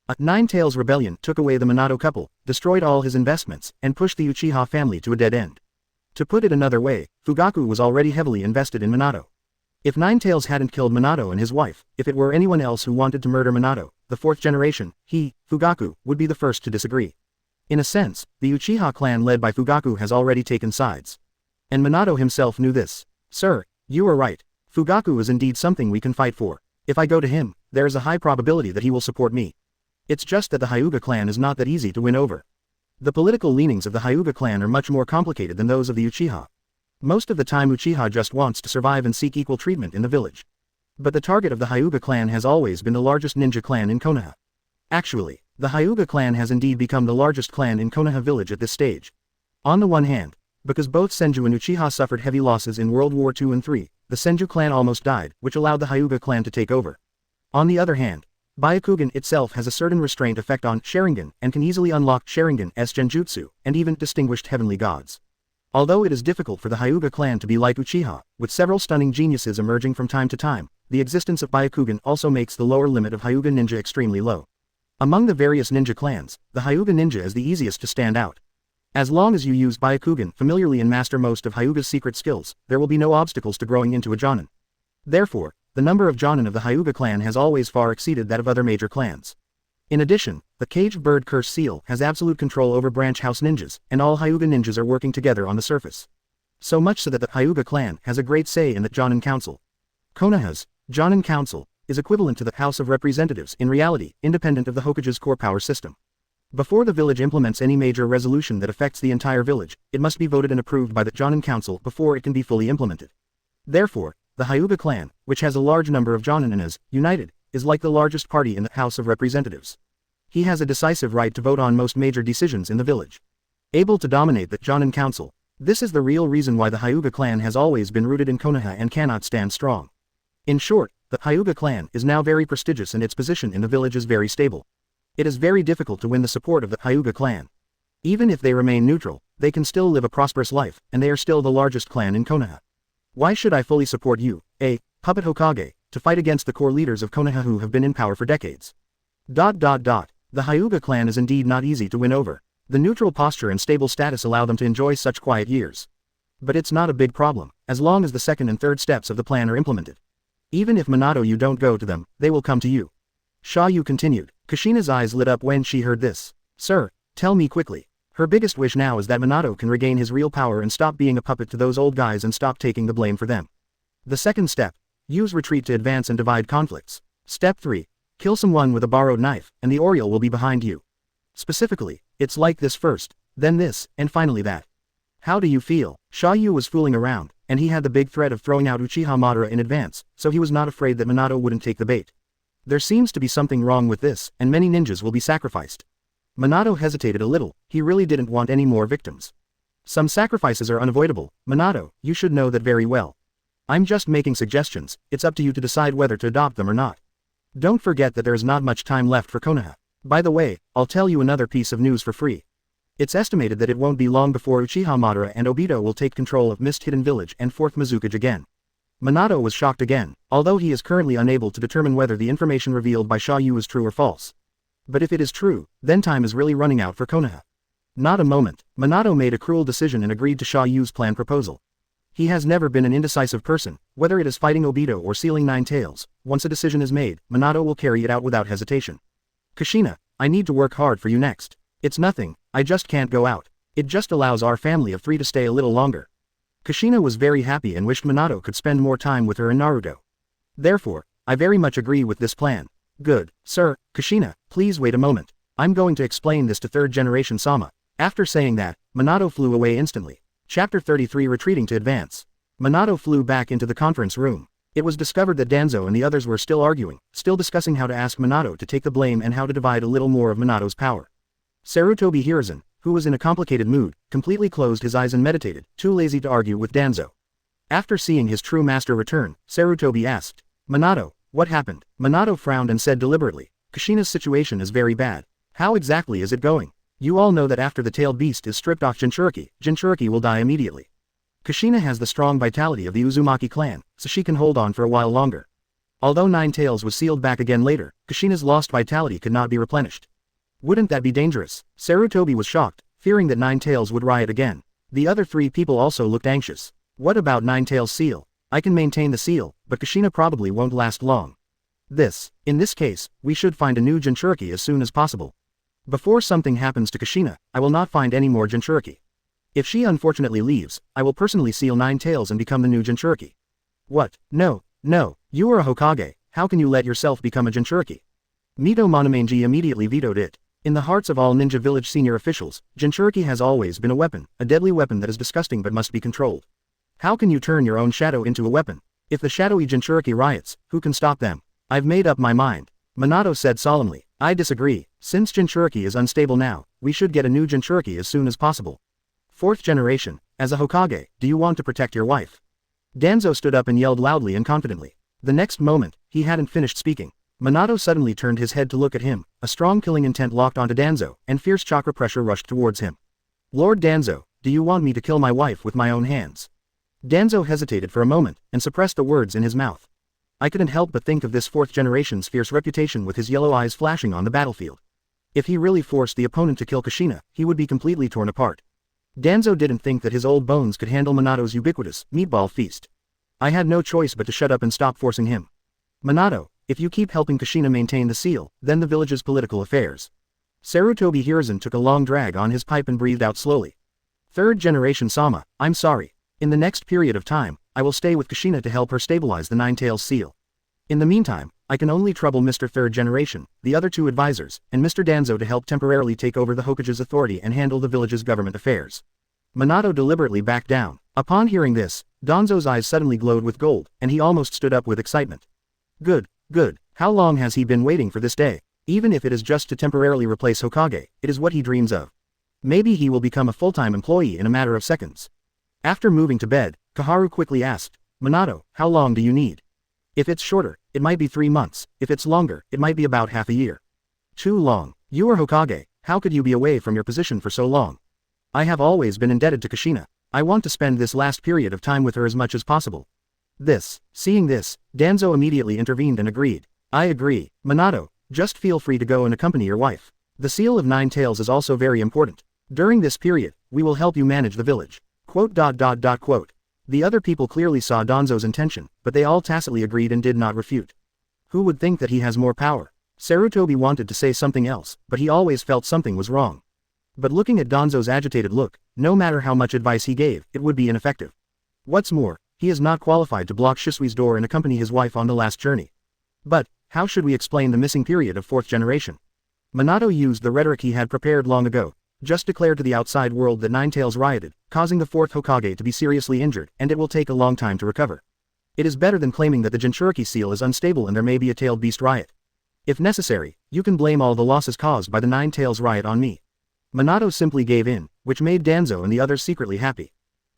A Nine-Tails rebellion took away the Minato couple, destroyed all his investments, and pushed the Uchiha family to a dead end. To put it another way, Fugaku was already heavily invested in Minato. If Nine-Tails hadn't killed Minato and his wife, if it were anyone else who wanted to murder Minato, the 4th generation, he, Fugaku, would be the first to disagree. In a sense, the Uchiha clan led by Fugaku has already taken sides. And Minato himself knew this. Sir, you are right. Fugaku is indeed something we can fight for. If I go to him, there is a high probability that he will support me. It's just that the Hyuga clan is not that easy to win over. The political leanings of the Hyuga clan are much more complicated than those of the Uchiha. Most of the time Uchiha just wants to survive and seek equal treatment in the village. But the target of the Hyuga clan has always been the largest ninja clan in Konoha. Actually, the Hyuga clan has indeed become the largest clan in Konoha village at this stage. On the one hand, because both Senju and Uchiha suffered heavy losses in World War II and III, the Senju clan almost died, which allowed the Hyuga clan to take over. On the other hand, Byakugan itself has a certain restraint effect on Sharingan and can easily unlock Sharingan's genjutsu, and even distinguished heavenly gods. Although it is difficult for the Hyuga clan to be like Uchiha, with several stunning geniuses emerging from time to time, the existence of Byakugan also makes the lower limit of Hyuga ninja extremely low. Among the various ninja clans, the Hyuga ninja is the easiest to stand out. As long as you use Byakugan familiarly and master most of Hyuga's secret skills, there will be no obstacles to growing into a Jonin. Therefore, the number of Jonin of the Hyuga clan has always far exceeded that of other major clans. In addition, the Caged Bird Curse Seal has absolute control over Branch House ninjas, and all Hyuga ninjas are working together on the surface. So much so that the Hyuga clan has a great say in the Jonin Council. Konoha's Jonin Council is equivalent to the House of Representatives in reality, independent of the Hokage's core power system. Before the village implements any major resolution that affects the entire village, it must be voted and approved by the Jonin Council before it can be fully implemented. Therefore, the Hyuga clan, which has a large number of Jonin and is united, is like the largest party in the House of Representatives. He has a decisive right to vote on most major decisions in the village. Able to dominate the Jonin Council, this is the real reason why the Hyuga clan has always been rooted in Konoha and cannot stand strong. In short, the Hyuga clan is now very prestigious and its position in the village is very stable. It is very difficult to win the support of the Hyuga clan. Even if they remain neutral, they can still live a prosperous life, and they are still the largest clan in Konoha. Why should I fully support you, a puppet Hokage, to fight against the core leaders of Konoha who have been in power for decades? The Hyuga clan is indeed not easy to win over. The neutral posture and stable status allow them to enjoy such quiet years. But it's not a big problem, as long as the second and third steps of the plan are implemented. Even if Minato you don't go to them, they will come to you. Xia You continued. Kushina's eyes lit up when she heard this. Sir, tell me quickly. Her biggest wish now is that Minato can regain his real power and stop being a puppet to those old guys and stop taking the blame for them. The second step. Use retreat to advance and divide conflicts. Step 3. Kill someone with a borrowed knife, and the Oriole will be behind you. Specifically, it's like this first, then this, and finally that. How do you feel? Xia You was fooling around, and he had the big threat of throwing out Uchiha Madara in advance, so he was not afraid that Minato wouldn't take the bait. There seems to be something wrong with this, and many ninjas will be sacrificed. Minato hesitated a little, he really didn't want any more victims. Some sacrifices are unavoidable, Minato, you should know that very well. I'm just making suggestions, it's up to you to decide whether to adopt them or not. Don't forget that there is not much time left for Konoha. By the way, I'll tell you another piece of news for free. It's estimated that it won't be long before Uchiha Madara and Obito will take control of Mist Hidden Village and 4th Mizukage again. Minato was shocked again, although he is currently unable to determine whether the information revealed by Xia You is true or false. But if it is true, then time is really running out for Konoha. Not a moment, Minato made a cruel decision and agreed to Xia Yu's plan proposal. He has never been an indecisive person, whether it is fighting Obito or sealing Nine Tails. Once a decision is made, Minato will carry it out without hesitation. Kushina, I need to work hard for you next. It's nothing, I just can't go out. It just allows our family of 3 to stay a little longer. Kushina was very happy and wished Minato could spend more time with her in Naruto. Therefore, I very much agree with this plan. Good, sir. Kushina, please wait a moment. I'm going to explain this to 3rd generation Sama. After saying that, Minato flew away instantly. Chapter 33 Retreating to Advance. Minato flew back into the conference room. It was discovered that Danzo and the others were still arguing, still discussing how to ask Minato to take the blame and how to divide a little more of Minato's power. Sarutobi Hiruzen, who was in a complicated mood, completely closed his eyes and meditated, too lazy to argue with Danzo. After seeing his true master return, Sarutobi asked, Minato, what happened? Minato frowned and said deliberately, Kushina's situation is very bad. How exactly is it going? You all know that after the tailed beast is stripped off Jinchuriki will die immediately. Kushina has the strong vitality of the Uzumaki clan, so she can hold on for a while longer. Although Nine Tails was sealed back again later, Kushina's lost vitality could not be replenished. Wouldn't that be dangerous? Sarutobi was shocked, fearing that Nine Tails would riot again. The other 3 people also looked anxious. What about Nine Tails' seal? I can maintain the seal, but Kushina probably won't last long. In this case, we should find a new Jinchuriki as soon as possible. Before something happens to Kushina, I will not find any more Jinchuriki. If she unfortunately leaves, I will personally seal Nine Tails and become the new Jinchuriki. What? No, you are a Hokage, how can you let yourself become a Jinchuriki? Mito Monomanji immediately vetoed it. In the hearts of all Ninja Village senior officials, Jinchuriki has always been a weapon, a deadly weapon that is disgusting but must be controlled. How can you turn your own shadow into a weapon? If the shadowy Jinchuriki riots, who can stop them? I've made up my mind. Minato said solemnly. I disagree. Since Jinchuriki is unstable now, we should get a new Jinchuriki as soon as possible. 4th generation, as a Hokage, do you want to protect your wife? Danzo stood up and yelled loudly and confidently. The next moment, he hadn't finished speaking. Minato suddenly turned his head to look at him, a strong killing intent locked onto Danzo, and fierce chakra pressure rushed towards him. Lord Danzo, do you want me to kill my wife with my own hands? Danzo hesitated for a moment, and suppressed the words in his mouth. I couldn't help but think of this 4th generation's fierce reputation with his yellow eyes flashing on the battlefield. If he really forced the opponent to kill Kushina, he would be completely torn apart. Danzo didn't think that his old bones could handle Minato's ubiquitous meatball feast. I had no choice but to shut up and stop forcing him. Minato, if you keep helping Kushina maintain the seal, then the village's political affairs. Sarutobi Hiruzen took a long drag on his pipe and breathed out slowly. 3rd generation Sama, I'm sorry. In the next period of time, I will stay with Kushina to help her stabilize the Nine Tails seal. In the meantime, I can only trouble Mr. 3rd generation, the other 2 advisors, and Mr. Danzo to help temporarily take over the Hokage's authority and handle the village's government affairs. Minato deliberately backed down. Upon hearing this, Danzo's eyes suddenly glowed with gold, and he almost stood up with excitement. Good. How long has he been waiting for this day? Even if it is just to temporarily replace Hokage, it is what he dreams of. Maybe he will become a full-time employee in a matter of seconds. After moving to bed, Kaharu quickly asked, Minato, how long do you need? If it's shorter, it might be 3 months, if it's longer, it might be about half a year. Too long. You are Hokage, how could you be away from your position for so long? I have always been indebted to Kushina. I want to spend this last period of time with her as much as possible. Seeing this, Danzo immediately intervened and agreed. I agree, Minato, just feel free to go and accompany your wife. The seal of 9 tails is also very important. During this period, we will help you manage the village. Quote. The other people clearly saw Danzo's intention, but they all tacitly agreed and did not refute. Who would think that he has more power? Sarutobi wanted to say something else, but he always felt something was wrong. But looking at Danzo's agitated look, no matter how much advice he gave, it would be ineffective. What's more, he is not qualified to block Shisui's door and accompany his wife on the last journey. But, how should we explain the missing period of 4th generation? Minato used the rhetoric he had prepared long ago, just declared to the outside world that 9 tails rioted, causing the 4th Hokage to be seriously injured, and it will take a long time to recover. It is better than claiming that the Jinchuriki seal is unstable and there may be a tailed beast riot. If necessary, you can blame all the losses caused by the 9 tails riot on me. Minato simply gave in, which made Danzo and the others secretly happy.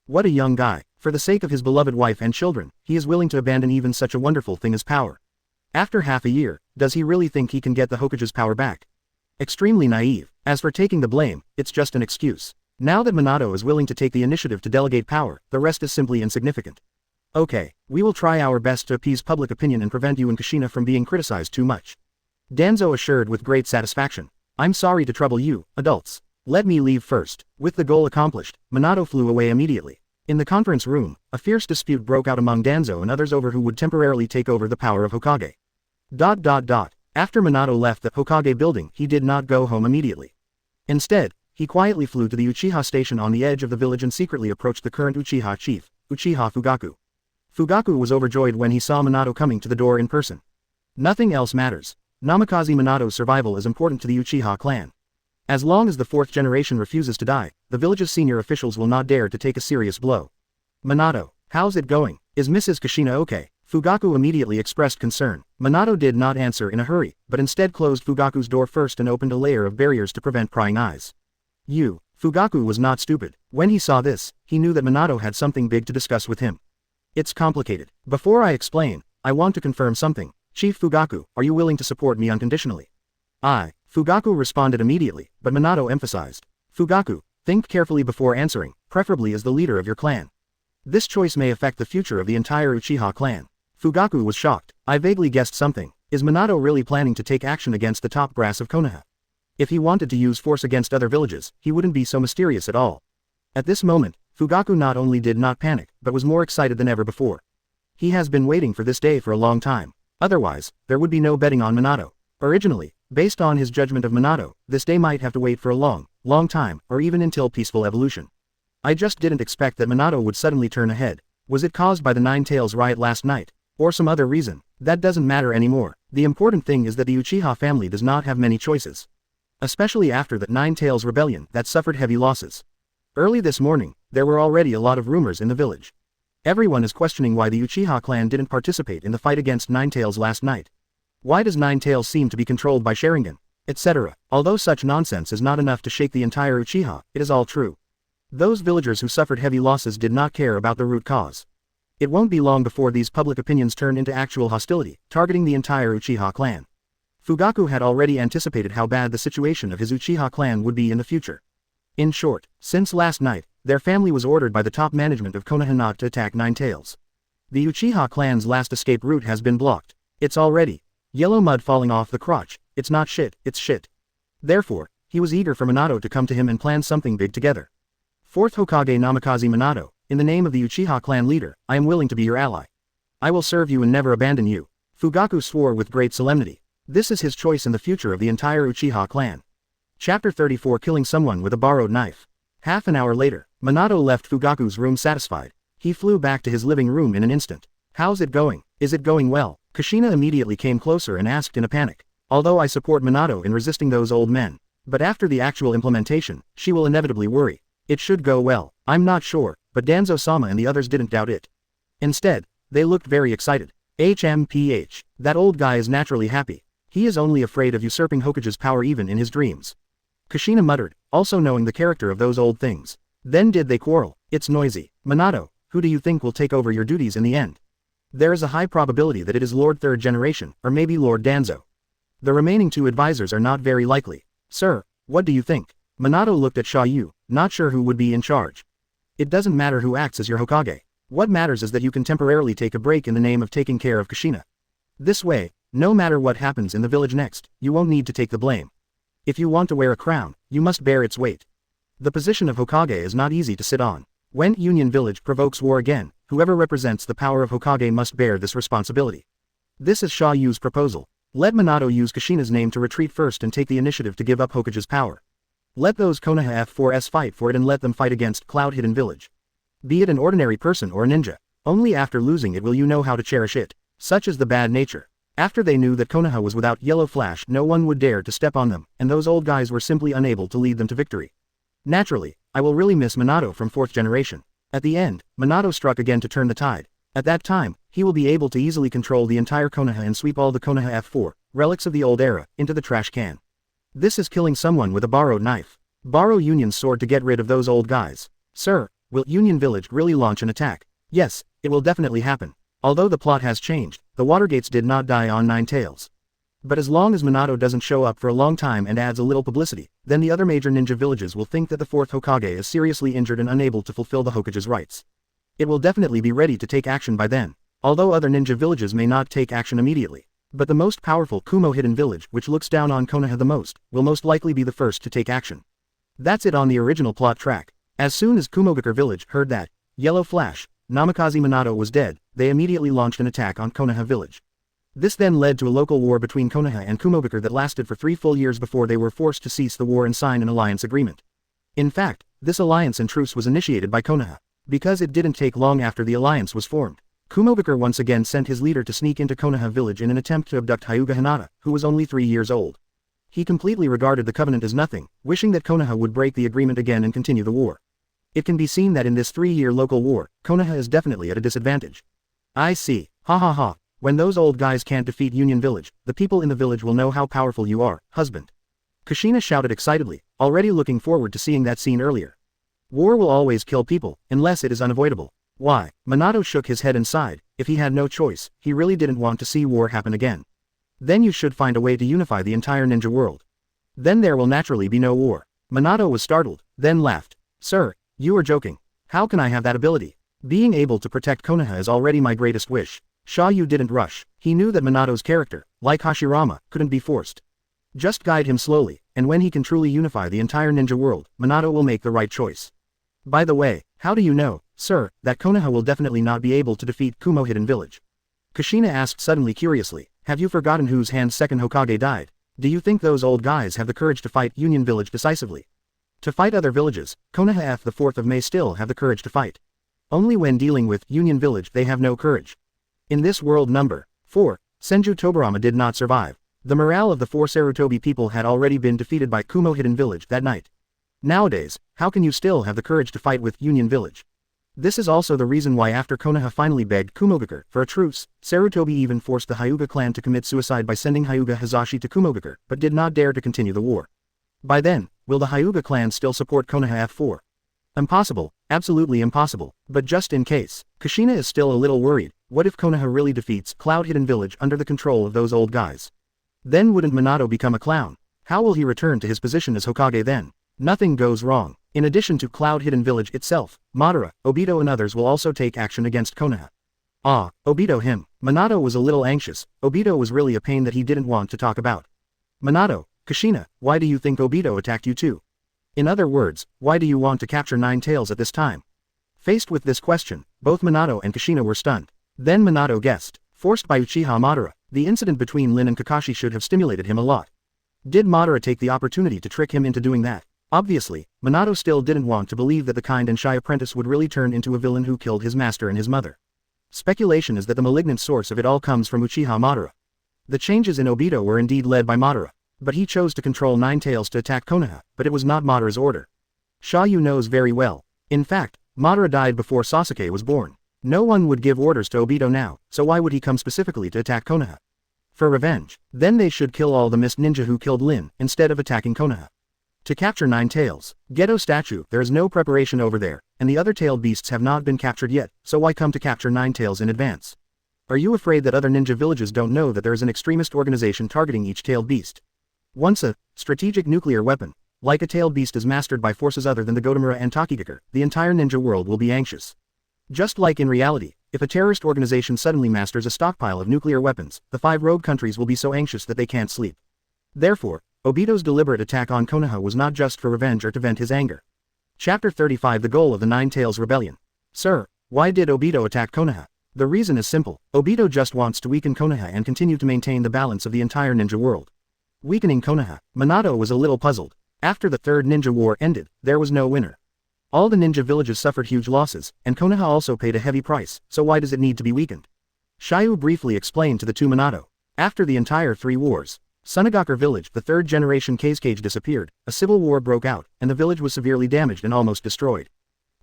What a young guy, for the sake of his beloved wife and children, he is willing to abandon even such a wonderful thing as power. After half a year, does he really think he can get the Hokage's power back? Extremely naive. As for taking the blame, it's just an excuse. Now that Minato is willing to take the initiative to delegate power, the rest is simply insignificant. Okay, we will try our best to appease public opinion and prevent you and Kushina from being criticized too much. Danzo assured with great satisfaction. I'm sorry to trouble you, adults. Let me leave first. With the goal accomplished, Minato flew away immediately. In the conference room, a fierce dispute broke out among Danzo and others over who would temporarily take over the power of Hokage. After Minato left the Hokage building, he did not go home immediately. Instead, he quietly flew to the Uchiha station on the edge of the village and secretly approached the current Uchiha chief, Uchiha Fugaku. Fugaku was overjoyed when he saw Minato coming to the door in person. Nothing else matters. Namikaze Minato's survival is important to the Uchiha clan. As long as the 4th generation refuses to die, the village's senior officials will not dare to take a serious blow. Minato, how's it going? Is Mrs. Kushina okay? Fugaku immediately expressed concern. Minato did not answer in a hurry, but instead closed Fugaku's door first and opened a layer of barriers to prevent prying eyes. Fugaku was not stupid. When he saw this, he knew that Minato had something big to discuss with him. It's complicated. Before I explain, I want to confirm something. Chief Fugaku, are you willing to support me unconditionally? Fugaku responded immediately, but Minato emphasized. Fugaku, think carefully before answering, preferably as the leader of your clan. This choice may affect the future of the entire Uchiha clan. Fugaku was shocked. I vaguely guessed something. Is Minato really planning to take action against the top brass of Konoha? If he wanted to use force against other villages, he wouldn't be so mysterious at all. At this moment, Fugaku not only did not panic, but was more excited than ever before. He has been waiting for this day for a long time. Otherwise, there would be no betting on Minato. Originally, based on his judgment of Minato, this day might have to wait for a long time, or even until peaceful evolution. I just didn't expect that Minato would suddenly turn ahead. Was it caused by the 9 tails riot last night? Or some other reason? That doesn't matter anymore. The important thing is that the Uchiha family does not have many choices. Especially after that 9 tails rebellion that suffered heavy losses. Early this morning, there were already a lot of rumors in the village. Everyone is questioning why the Uchiha clan didn't participate in the fight against 9 tails last night. Why does 9 tails seem to be controlled by Sharingan? Etc. Although such nonsense is not enough to shake the entire Uchiha, it is all true. Those villagers who suffered heavy losses did not care about the root cause. It won't be long before these public opinions turn into actual hostility, targeting the entire Uchiha clan. Fugaku had already anticipated how bad the situation of his Uchiha clan would be in the future. In short, since last night, their family was ordered by the top management of Konoha not to attack 9 tails. The Uchiha clan's last escape route has been blocked. It's already yellow mud falling off the crotch. It's not shit, it's shit. Therefore, he was eager for Minato to come to him and plan something big together. 4th Hokage Namikaze Minato, in the name of the Uchiha clan leader, I am willing to be your ally. I will serve you and never abandon you. Fugaku swore with great solemnity. This is his choice in the future of the entire Uchiha clan. Chapter 34 Killing Someone with a Borrowed Knife. Half an hour later, Minato left Fugaku's room satisfied. He flew back to his living room in an instant. How's it going? Is it going well? Kushina immediately came closer and asked in a panic. Although I support Minato in resisting those old men. But after the actual implementation, she will inevitably worry. It should go well. I'm not sure, but Danzo-sama and the others didn't doubt it. Instead, they looked very excited. HMPH. That old guy is naturally happy. He is only afraid of usurping Hokage's power even in his dreams. Kushina muttered, also knowing the character of those old things. Then did they quarrel? It's noisy. Minato, who do you think will take over your duties in the end? There is a high probability that it is Lord 3rd Generation, or maybe Lord Danzo. The remaining 2 advisors are not very likely. Sir, what do you think? Minato looked at Xia You, not sure who would be in charge. It doesn't matter who acts as your Hokage. What matters is that you can temporarily take a break in the name of taking care of Kushina. This way, no matter what happens in the village next, you won't need to take the blame. If you want to wear a crown, you must bear its weight. The position of Hokage is not easy to sit on. When Union Village provokes war again, whoever represents the power of Hokage must bear this responsibility. This is Xia Yu's proposal. Let Minato use Kushina's name to retreat first and take the initiative to give up Hokage's power. Let those Konoha F4s fight for it and let them fight against Cloud Hidden Village. Be it an ordinary person or a ninja, only after losing it will you know how to cherish it. Such is the bad nature. After they knew that Konoha was without Yellow Flash, no one would dare to step on them, and those old guys were simply unable to lead them to victory. Naturally, I will really miss Minato from 4th generation. At the end, Minato struck again to turn the tide. At that time, he will be able to easily control the entire Konoha and sweep all the Konoha F4, relics of the old era, into the trash can. This is killing someone with a borrowed knife. Borrow Union's sword to get rid of those old guys. Sir, will Union Village really launch an attack? Yes, it will definitely happen. Although the plot has changed, the Watergates did not die on Nine Tails. But as long as Minato doesn't show up for a long time and adds a little publicity, then the other major ninja villages will think that the 4th Hokage is seriously injured and unable to fulfill the Hokage's rights. It will definitely be ready to take action by then, although other ninja villages may not take action immediately. But the most powerful Kumo Hidden Village, which looks down on Konoha the most, will most likely be the first to take action. That's it on the original plot track. As soon as Kumogakure Village heard that Yellow Flash, Namikaze Minato was dead, they immediately launched an attack on Konoha Village. This then led to a local war between Konoha and Kumogakure that lasted for 3 full years before they were forced to cease the war and sign an alliance agreement. In fact, this alliance and truce was initiated by Konoha. Because it didn't take long after the alliance was formed, Kumogakure once again sent his leader to sneak into Konoha Village in an attempt to abduct Hyuga Hinata, who was only 3 years old. He completely regarded the covenant as nothing, wishing that Konoha would break the agreement again and continue the war. It can be seen that in this 3-year local war, Konoha is definitely at a disadvantage. I see, ha ha ha, when those old guys can't defeat Union Village, the people in the village will know how powerful you are, husband. Kushina shouted excitedly, already looking forward to seeing that scene earlier. War will always kill people, unless it is unavoidable. Why? Minato shook his head and sighed. If he had no choice, he really didn't want to see war happen again. Then you should find a way to unify the entire ninja world. Then there will naturally be no war. Minato was startled, then laughed. Sir, you are joking. How can I have that ability? Being able to protect Konoha is already my greatest wish. Xia You didn't rush. He knew that Minato's character, like Hashirama, couldn't be forced. Just guide him slowly, and when he can truly unify the entire ninja world, Minato will make the right choice. By the way, how do you know, sir, that Konoha will definitely not be able to defeat Kumo Hidden Village? Kushina asked suddenly curiously, have you forgotten whose hand second Hokage died? Do you think those old guys have the courage to fight Union Village decisively? To fight other villages, Konoha F the 4th of May still have the courage to fight. Only when dealing with Union Village they have no courage. In this world number 4, Senju Tobirama did not survive. The morale of the 4 Sarutobi people had already been defeated by Kumo Hidden Village that night. Nowadays, how can you still have the courage to fight with Union Village? This is also the reason why after Konoha finally begged Kumogakure for a truce, Sarutobi even forced the Hyuga clan to commit suicide by sending Hyuga Hazashi to Kumogakure, but did not dare to continue the war. By then, will the Hyuga clan still support Konoha F4? Impossible, absolutely impossible, but just in case, Kushina is still a little worried. What if Konoha really defeats Cloud Hidden Village under the control of those old guys? Then wouldn't Minato become a clown? How will he return to his position as Hokage then? Nothing goes wrong. In addition to Cloud Hidden Village itself, Madara, Obito and others will also take action against Konoha. Ah, Obito him. Minato was a little anxious. Obito was really a pain that he didn't want to talk about. Minato, Kushina, why do you think Obito attacked you too? In other words, why do you want to capture Nine Tails at this time? Faced with this question, both Minato and Kushina were stunned. Then Minato guessed, forced by Uchiha Madara, the incident between Lin and Kakashi should have stimulated him a lot. Did Madara take the opportunity to trick him into doing that? Obviously, Minato still didn't want to believe that the kind and shy apprentice would really turn into a villain who killed his master and his mother. Speculation is that the malignant source of it all comes from Uchiha Madara. The changes in Obito were indeed led by Madara, but he chose to control Nine Tails to attack Konoha, but it was not Madara's order. Xia You knows very well. In fact, Madara died before Sasuke was born. No one would give orders to Obito now, so why would he come specifically to attack Konoha? For revenge. Then they should kill all the mist ninja who killed Lin, instead of attacking Konoha. To capture Nine Tails, Geto statue, there is no preparation over there, and the other tailed beasts have not been captured yet, so why come to capture Nine Tails in advance? Are you afraid that other ninja villages don't know that there is an extremist organization targeting each tailed beast? Once a strategic nuclear weapon, like a tailed beast, is mastered by forces other than the Godamura and Takigakure, the entire ninja world will be anxious. Just like in reality, if a terrorist organization suddenly masters a stockpile of nuclear weapons, the 5 rogue countries will be so anxious that they can't sleep. Therefore, Obito's deliberate attack on Konoha was not just for revenge or to vent his anger. Chapter 35 The Goal of the Nine Tails Rebellion. Sir, why did Obito attack Konoha? The reason is simple. Obito just wants to weaken Konoha and continue to maintain the balance of the entire ninja world. Weakening Konoha. Minato was a little puzzled. After the Third Ninja War ended, there was no winner. All the ninja villages suffered huge losses, and Konoha also paid a heavy price, so why does it need to be weakened? Xia You briefly explained to the two Minato. After the entire 3 wars, Sunagakure village, the 3rd generation Kazekage, disappeared, a civil war broke out, and the village was severely damaged and almost destroyed.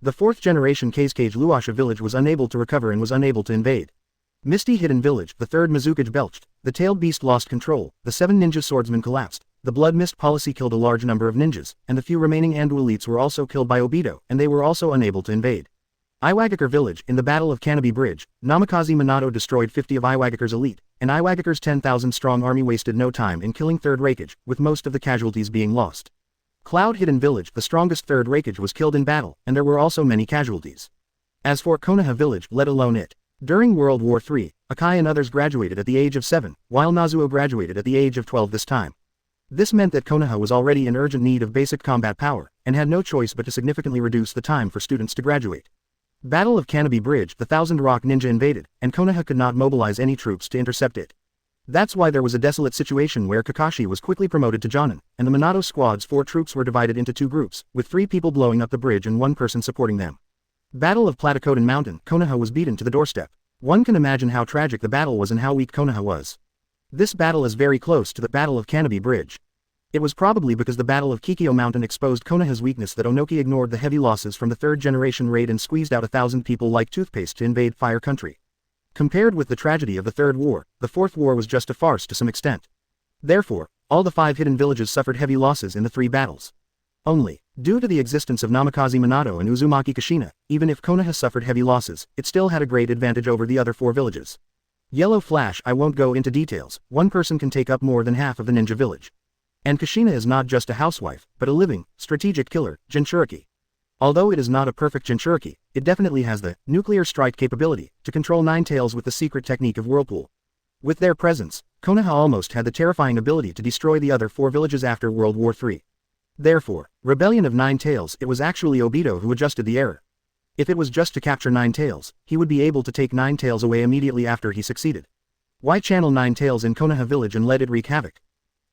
The 4th generation Kazekage Luasha village was unable to recover and was unable to invade. Misty Hidden village, the 3rd Mizukage, belched, the tailed beast lost control, the 7 ninja swordsmen collapsed, the blood mist policy killed a large number of ninjas, and the few remaining Andu elites were also killed by Obito, and they were also unable to invade. Iwagakure village, in the Battle of Kanobi Bridge, Namikaze Minato destroyed 50 of Iwagakure's elite, and Iwagakure's 10,000-strong army wasted no time in killing 3rd Raikage, with most of the casualties being lost. Cloud Hidden village, the strongest 3rd Raikage, was killed in battle, and there were also many casualties. As for Konoha village, let alone it. During World War III, Akai and others graduated at the age of 7, while Nazuo graduated at the age of 12 this time. This meant that Konoha was already in urgent need of basic combat power, and had no choice but to significantly reduce the time for students to graduate. Battle of Kanobi Bridge, the Thousand Rock Ninja invaded, and Konoha could not mobilize any troops to intercept it. That's why there was a desolate situation where Kakashi was quickly promoted to Jonin, and the Minato squad's 4 troops were divided into 2 groups, with 3 people blowing up the bridge and 1 person supporting them. Battle of Platacodan Mountain, Konoha was beaten to the doorstep. One can imagine how tragic the battle was and how weak Konoha was. This battle is very close to the Battle of Kanobi Bridge. It was probably because the Battle of Kikyo Mountain exposed Konoha's weakness that Onoki ignored the heavy losses from the 3rd generation raid and squeezed out 1,000 people like toothpaste to invade Fire Country. Compared with the tragedy of the 3rd war, the 4th war was just a farce to some extent. Therefore, all the 5 hidden villages suffered heavy losses in the 3 battles. Only, due to the existence of Namikaze Minato and Uzumaki Kushina, even if Konoha suffered heavy losses, it still had a great advantage over the other 4 villages. Yellow Flash, I won't go into details, one person can take up more than half of the ninja village. And Kushina is not just a housewife, but a living, strategic killer, Jinchuriki. Although it is not a perfect Jinchuriki, it definitely has the nuclear strike capability to control Nine Tails with the secret technique of Whirlpool. With their presence, Konoha almost had the terrifying ability to destroy the other 4 villages after World War III. Therefore, Rebellion of Nine Tails, it was actually Obito who adjusted the error. If it was just to capture Nine Tails, he would be able to take Nine Tails away immediately after he succeeded. Why channel Nine Tails in Konoha village and let it wreak havoc?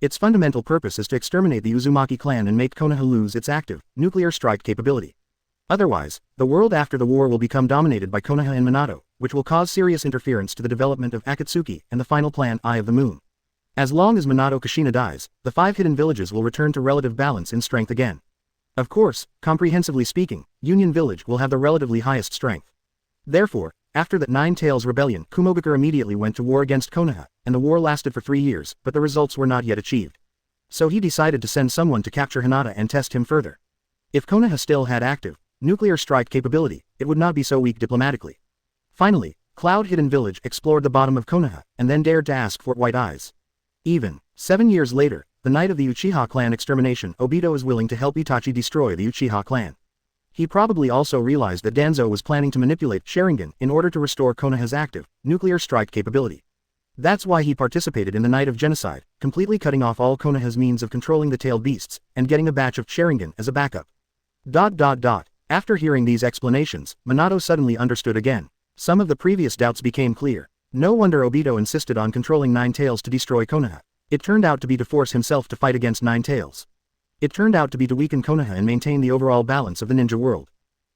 Its fundamental purpose is to exterminate the Uzumaki clan and make Konoha lose its active, nuclear strike capability. Otherwise, the world after the war will become dominated by Konoha and Minato, which will cause serious interference to the development of Akatsuki and the final plan, Eye of the Moon. As long as Minato Kushina dies, the 5 hidden villages will return to relative balance in strength again. Of course, comprehensively speaking, Union Village will have the relatively highest strength. Therefore, after that Nine Tails rebellion, Kumogakure immediately went to war against Konoha, and the war lasted for 3 years, but the results were not yet achieved. So he decided to send someone to capture Hinata and test him further. If Konoha still had active, nuclear strike capability, it would not be so weak diplomatically. Finally, Cloud Hidden Village explored the bottom of Konoha, and then dared to ask for White Eyes. Even 7 years later, the night of the Uchiha clan extermination, Obito is willing to help Itachi destroy the Uchiha clan. He probably also realized that Danzo was planning to manipulate Sharingan in order to restore Konoha's active, nuclear strike capability. That's why he participated in the Night of Genocide, completely cutting off all Konoha's means of controlling the tailed beasts, and getting a batch of Sharingan as a backup. After hearing these explanations, Minato suddenly understood again. Some of the previous doubts became clear. No wonder Obito insisted on controlling Nine Tails to destroy Konoha. It turned out to be to force himself to fight against Nine Tails. It turned out to be to weaken Konoha and maintain the overall balance of the ninja world.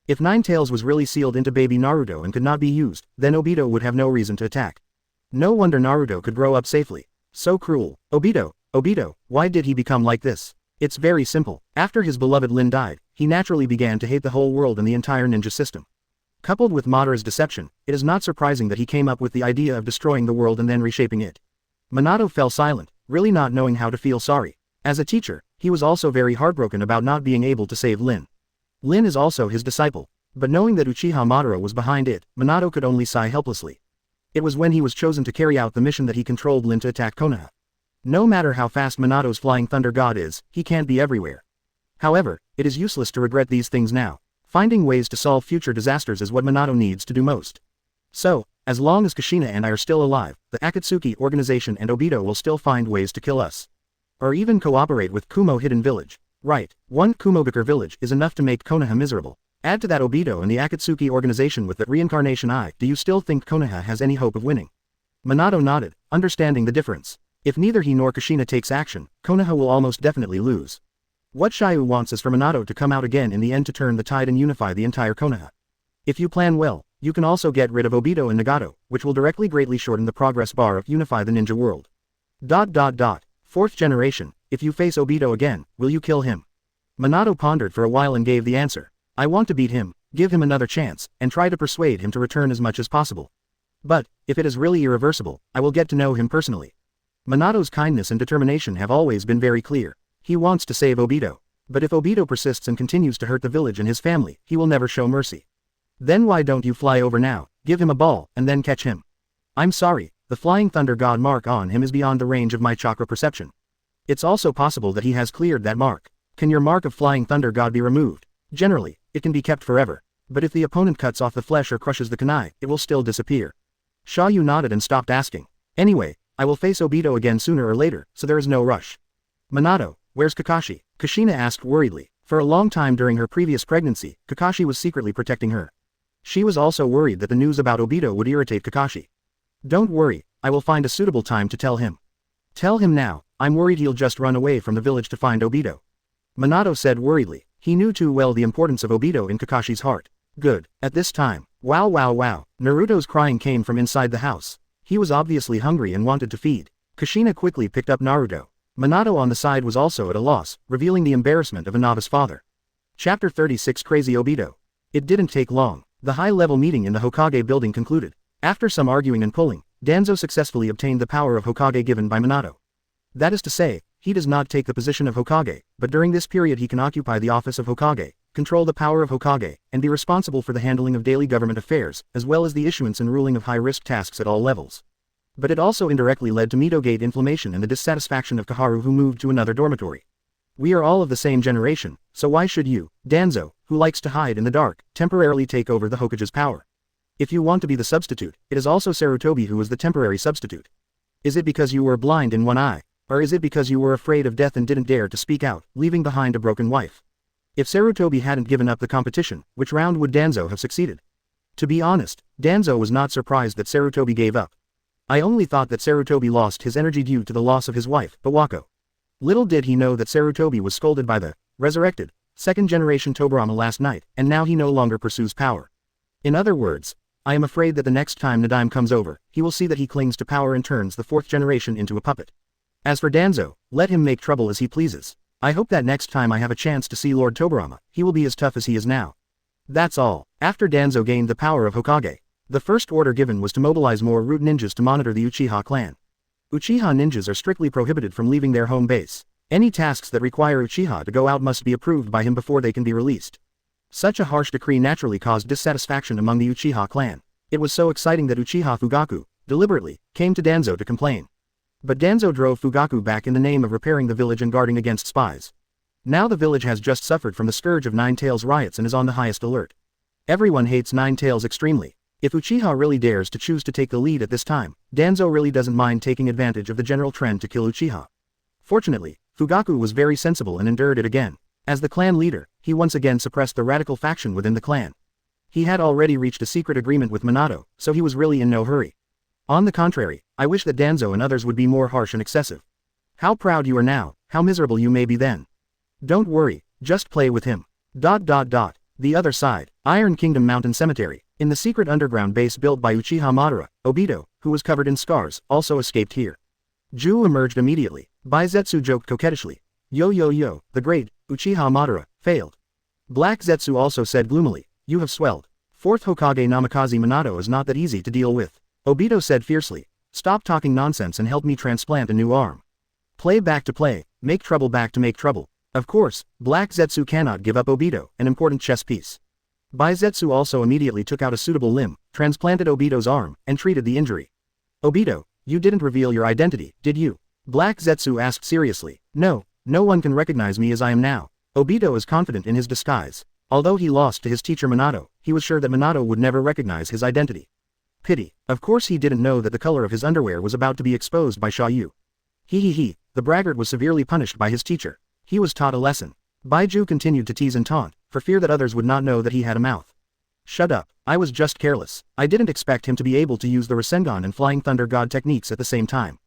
If Nine Tails was really sealed into baby Naruto and could not be used, then Obito would have no reason to attack. No wonder Naruto could grow up safely. So cruel. Obito, why did he become like this? It's very simple. After his beloved Lin died, he naturally began to hate the whole world and the entire ninja system. Coupled with Madara's deception, it is not surprising that he came up with the idea of destroying the world and then reshaping it. Minato fell silent, really not knowing how to feel sorry. As a teacher, he was also very heartbroken about not being able to save Lin. Lin is also his disciple. But knowing that Uchiha Madara was behind it, Minato could only sigh helplessly. It was when he was chosen to carry out the mission that he controlled Lin to attack Konoha. No matter how fast Minato's flying thunder god is, he can't be everywhere. However, it is useless to regret these things now. Finding ways to solve future disasters is what Minato needs to do most. So, as long as Kushina and I are still alive, the Akatsuki organization and Obito will still find ways to kill us. Or even cooperate with Kumo Hidden Village. Right, one Kumobikar village is enough to make Konoha miserable. Add to that Obito and the Akatsuki organization with the reincarnation eye. Do you still think Konoha has any hope of winning? Minato nodded, understanding the difference. If neither he nor Kushina takes action, Konoha will almost definitely lose. What Xia You wants is for Minato to come out again in the end to turn the tide and unify the entire Konoha. If you plan well, you can also get rid of Obito and Nagato, which will directly greatly shorten the progress bar of Unify the Ninja World. Fourth generation, if you face Obito again, will you kill him? Minato pondered for a while and gave the answer. I want to beat him, give him another chance, and try to persuade him to return as much as possible. But, if it is really irreversible, I will get to know him personally. Minato's kindness and determination have always been very clear. He wants to save Obito. But if Obito persists and continues to hurt the village and his family, he will never show mercy. Then why don't you fly over now, give him a ball, and then catch him? I'm sorry, the flying thunder god mark on him is beyond the range of my chakra perception. It's also possible that he has cleared that mark. Can your mark of flying thunder god be removed? Generally, it can be kept forever. But if the opponent cuts off the flesh or crushes the kunai, it will still disappear. Xia You nodded and stopped asking. Anyway, I will face Obito again sooner or later, so there is no rush. Minato, where's Kakashi? Kushina asked worriedly. For a long time during her previous pregnancy, Kakashi was secretly protecting her. She was also worried that the news about Obito would irritate Kakashi. Don't worry, I will find a suitable time to tell him. Tell him now, I'm worried he'll just run away from the village to find Obito. Minato said worriedly. He knew too well the importance of Obito in Kakashi's heart. Good, at this time. Wow. Naruto's crying came from inside the house. He was obviously hungry and wanted to feed. Kushina quickly picked up Naruto. Minato on the side was also at a loss, revealing the embarrassment of a novice father. Chapter 36 Crazy Obito. It didn't take long. The high-level meeting in the Hokage building concluded. After some arguing and pulling, Danzo successfully obtained the power of Hokage given by Minato. That is to say, he does not take the position of Hokage, but during this period he can occupy the office of Hokage, control the power of Hokage, and be responsible for the handling of daily government affairs, as well as the issuance and ruling of high-risk tasks at all levels. But it also indirectly led to Midogate inflammation and the dissatisfaction of Kaharu, who moved to another dormitory. We are all of the same generation, so why should you, Danzo, who likes to hide in the dark, temporarily take over the Hokage's power? If you want to be the substitute, it is also Sarutobi who was the temporary substitute. Is it because you were blind in one eye? Or is it because you were afraid of death and didn't dare to speak out, leaving behind a broken wife? If Sarutobi hadn't given up the competition, which round would Danzo have succeeded? To be honest, Danzo was not surprised that Sarutobi gave up. I only thought that Sarutobi lost his energy due to the loss of his wife, Bawako. Little did he know that Sarutobi was scolded by the resurrected second-generation Tobirama last night, and now he no longer pursues power. In other words, I am afraid that the next time Nadaime comes over, he will see that he clings to power and turns the fourth generation into a puppet. As for Danzo, let him make trouble as he pleases. I hope that next time I have a chance to see Lord Tobirama, he will be as tough as he is now. That's all. After Danzo gained the power of Hokage, the first order given was to mobilize more root ninjas to monitor the Uchiha clan. Uchiha ninjas are strictly prohibited from leaving their home base. Any tasks that require Uchiha to go out must be approved by him before they can be released. Such a harsh decree naturally caused dissatisfaction among the Uchiha clan. It was so exciting that Uchiha Fugaku, deliberately, came to Danzo to complain. But Danzo drove Fugaku back in the name of repairing the village and guarding against spies. Now the village has just suffered from the scourge of Nine Tails riots and is on the highest alert. Everyone hates Nine Tails extremely. If Uchiha really dares to choose to take the lead at this time, Danzo really doesn't mind taking advantage of the general trend to kill Uchiha. Fortunately, Fugaku was very sensible and endured it again. As the clan leader, he once again suppressed the radical faction within the clan. He had already reached a secret agreement with Minato, so he was really in no hurry. On the contrary, I wish that Danzo and others would be more harsh and excessive. How proud you are now, how miserable you may be then. Don't worry, just play with him. The other side, Iron Kingdom Mountain Cemetery. In the secret underground base built by Uchiha Madara, Obito, who was covered in scars, also escaped here. Ju emerged immediately. Baizetsu joked coquettishly. Yo, the great, Uchiha Madara, failed. Black Zetsu also said gloomily, you have swelled. Fourth Hokage Namikaze Minato is not that easy to deal with. Obito said fiercely, stop talking nonsense and help me transplant a new arm. Play back to play, make trouble back to make trouble. Of course, Black Zetsu cannot give up Obito, an important chess piece. Baizetsu also immediately took out a suitable limb, transplanted Obito's arm, and treated the injury. Obito, you didn't reveal your identity, did you? Black Zetsu asked seriously. No, no one can recognize me as I am now. Obito is confident in his disguise. Although he lost to his teacher Minato, he was sure that Minato would never recognize his identity. Pity. Of course he didn't know that the color of his underwear was about to be exposed by Xia You. He, the braggart was severely punished by his teacher. He was taught a lesson. Baiju continued to tease and taunt, for fear that others would not know that he had a mouth. Shut up, I was just careless. I didn't expect him to be able to use the Rasengan and Flying Thunder God techniques at the same time.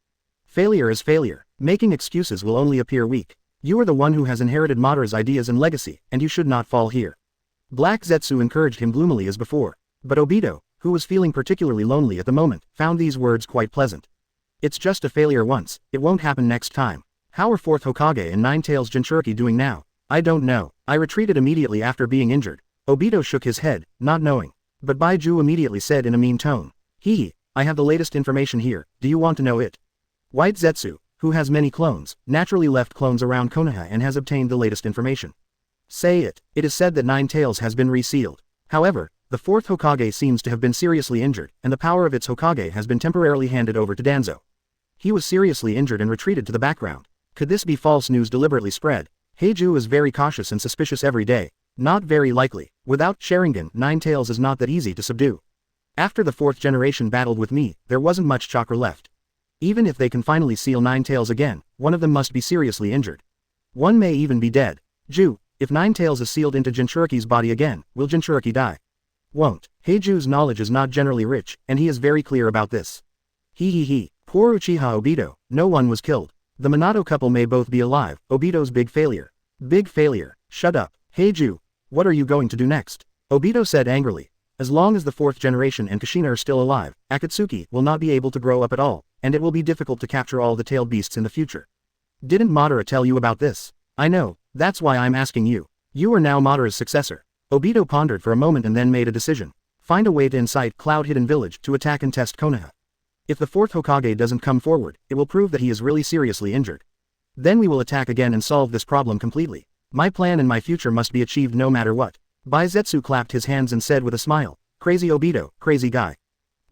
Failure is failure. Making excuses will only appear weak. You are the one who has inherited Madara's ideas and legacy, and you should not fall here. Black Zetsu encouraged him gloomily as before. But Obito, who was feeling particularly lonely at the moment, found these words quite pleasant. It's just a failure once, it won't happen next time. How are 4th Hokage and Nine-Tails Jinchuriki doing now? I don't know. I retreated immediately after being injured. Obito shook his head, not knowing. But Baiju immediately said in a mean tone. I have the latest information here, do you want to know it? White Zetsu, who has many clones, naturally left clones around Konoha and has obtained the latest information. Say it. It is said that Nine-Tails has been resealed. However, the 4th Hokage seems to have been seriously injured, and the power of its Hokage has been temporarily handed over to Danzo. He was seriously injured and retreated to the background. Could this be false news deliberately spread? Hei Jue is very cautious and suspicious every day. Not very likely. Without Sharingan, Nine-Tails is not that easy to subdue. After the 4th generation battled with me, there wasn't much chakra left. Even if they can finally seal Nine-Tails again, one of them must be seriously injured. One may even be dead. Jue, if Nine-Tails is sealed into Jinchuriki's body again, will Jinchuriki die? Won't. Hei Jue's knowledge is not generally rich, and he is very clear about this. Poor Uchiha Obito, no one was killed. The Minato couple may both be alive, Obito's big failure. Big failure. Shut up. Hei Jue, what are you going to do next? Obito said angrily. As long as the 4th generation and Kushina are still alive, Akatsuki will not be able to grow up at all, and it will be difficult to capture all the tailed beasts in the future. Didn't Madara tell you about this? I know, that's why I'm asking you. You are now Madara's successor. Obito pondered for a moment and then made a decision. Find a way to incite Cloud Hidden Village to attack and test Konoha. If the 4th Hokage doesn't come forward, it will prove that he is really seriously injured. Then we will attack again and solve this problem completely. My plan and my future must be achieved no matter what. Baizetsu clapped his hands and said with a smile, Crazy Obito, crazy guy.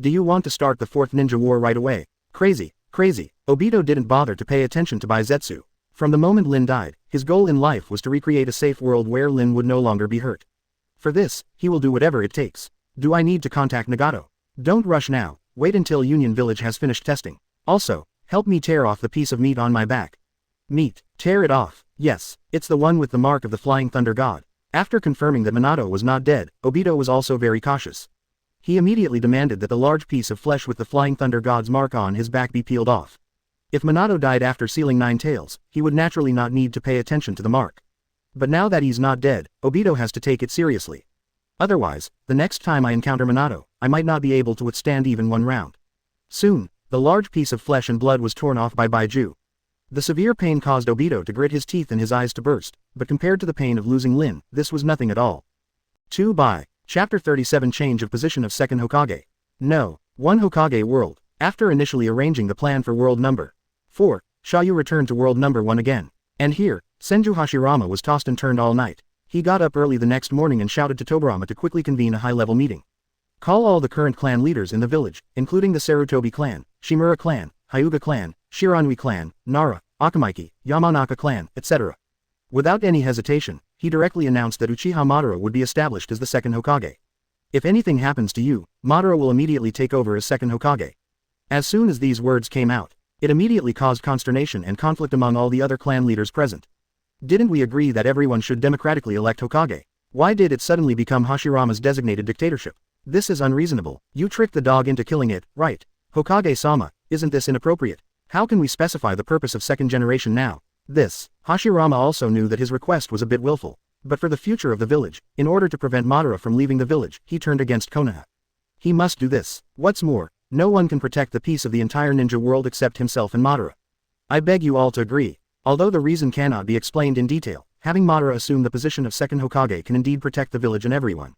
Do you want to start the 4th Ninja War right away? Crazy. Obito didn't bother to pay attention to Baizetsu. From the moment Lin died, his goal in life was to recreate a safe world where Lin would no longer be hurt. For this, he will do whatever it takes. Do I need to contact Nagato? Don't rush now, wait until Union Village has finished testing. Also, help me tear off the piece of meat on my back. Meat, tear it off. Yes, it's the one with the mark of the Flying Thunder God. After confirming that Minato was not dead, Obito was also very cautious. He immediately demanded that the large piece of flesh with the Flying Thunder God's mark on his back be peeled off. If Minato died after sealing Nine-Tails, he would naturally not need to pay attention to the mark. But now that he's not dead, Obito has to take it seriously. Otherwise, the next time I encounter Minato, I might not be able to withstand even one round. Soon, the large piece of flesh and blood was torn off by Baiju. The severe pain caused Obito to grit his teeth and his eyes to burst, but compared to the pain of losing Lin, this was nothing at all. 2 by Chapter 37 Change of Position of 2nd Hokage. No. 1 Hokage World. After initially arranging the plan for world number 4, Xia You returned to world number 1 again. And here, Senju Hashirama was tossed and turned all night. He got up early the next morning and shouted to Tobirama to quickly convene a high-level meeting. Call all the current clan leaders in the village, including the Sarutobi clan, Shimura clan, Hyuga clan, Shiranui clan, Nara, Akamaiki, Yamanaka clan, etc. Without any hesitation, he directly announced that Uchiha Madara would be established as the 2nd Hokage. If anything happens to you, Madara will immediately take over as 2nd Hokage. As soon as these words came out, it immediately caused consternation and conflict among all the other clan leaders present. Didn't we agree that everyone should democratically elect Hokage? Why did it suddenly become Hashirama's designated dictatorship? This is unreasonable. You tricked the dog into killing it, right? Hokage-sama, isn't this inappropriate? How can we specify the purpose of 2nd generation now? Hashirama also knew that his request was a bit willful. But for the future of the village, in order to prevent Madara from leaving the village, he turned against Konoha. He must do this. What's more, no one can protect the peace of the entire ninja world except himself and Madara. I beg you all to agree. Although the reason cannot be explained in detail, having Madara assume the position of 2nd Hokage can indeed protect the village and everyone.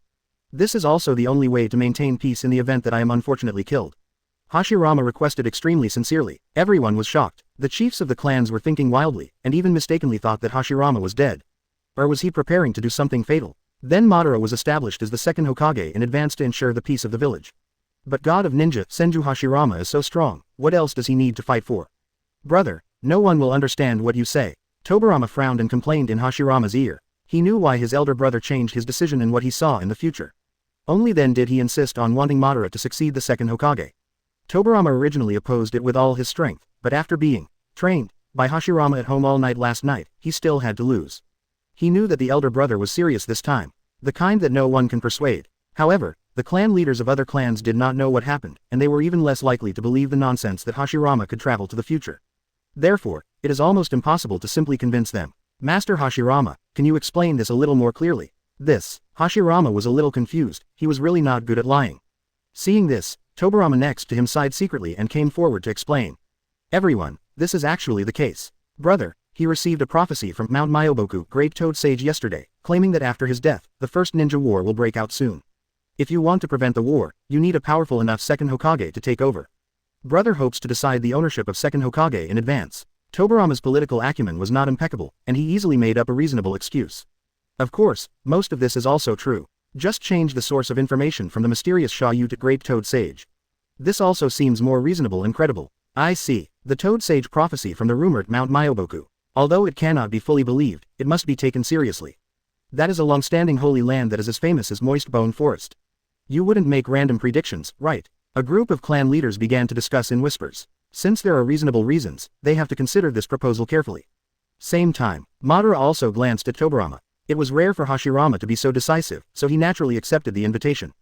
This is also the only way to maintain peace in the event that I am unfortunately killed. Hashirama requested extremely sincerely. Everyone was shocked. The chiefs of the clans were thinking wildly, and even mistakenly thought that Hashirama was dead. Or was he preparing to do something fatal? Then Madara was established as the 2nd Hokage and advanced to ensure the peace of the village. But God of Ninja, Senju Hashirama is so strong, what else does he need to fight for? Brother, No one will understand what you say. Tobirama frowned and complained in Hashirama's ear. He knew why his elder brother changed his decision and what he saw in the future. Only then did he insist on wanting Madara to succeed the second Hokage. Tobirama originally opposed it with all his strength, but after being trained by Hashirama at home all night last night, he still had to lose. He knew that the elder brother was serious this time, the kind that no one can persuade. However, the clan leaders of other clans did not know what happened, and they were even less likely to believe the nonsense that Hashirama could travel to the future. Therefore, it is almost impossible to simply convince them. Master Hashirama, can you explain this a little more clearly? Hashirama was a little confused. He was really not good at lying. Seeing this, Tobirama next to him sighed secretly and came forward to explain. Everyone, this is actually the case. Brother, he received a prophecy from Mount Myoboku, Great Toad Sage yesterday, claiming that after his death, the first ninja war will break out soon. If you want to prevent the war, you need a powerful enough second Hokage to take over. Brother hopes to decide the ownership of second Hokage in advance. Tobirama's political acumen was not impeccable, and he easily made up a reasonable excuse. Of course, most of this is also true. Just change the source of information from the mysterious Xia You to Great Toad Sage. This also seems more reasonable and credible. I see. The Toad Sage prophecy from the rumored Mount Myoboku. Although it cannot be fully believed, it must be taken seriously. That is a long-standing holy land that is as famous as Moist Bone Forest. You wouldn't make random predictions, right? A group of clan leaders began to discuss in whispers. Since there are reasonable reasons, they have to consider this proposal carefully. Same time, Madara also glanced at Tobirama. It was rare for Hashirama to be so decisive, so he naturally accepted the invitation.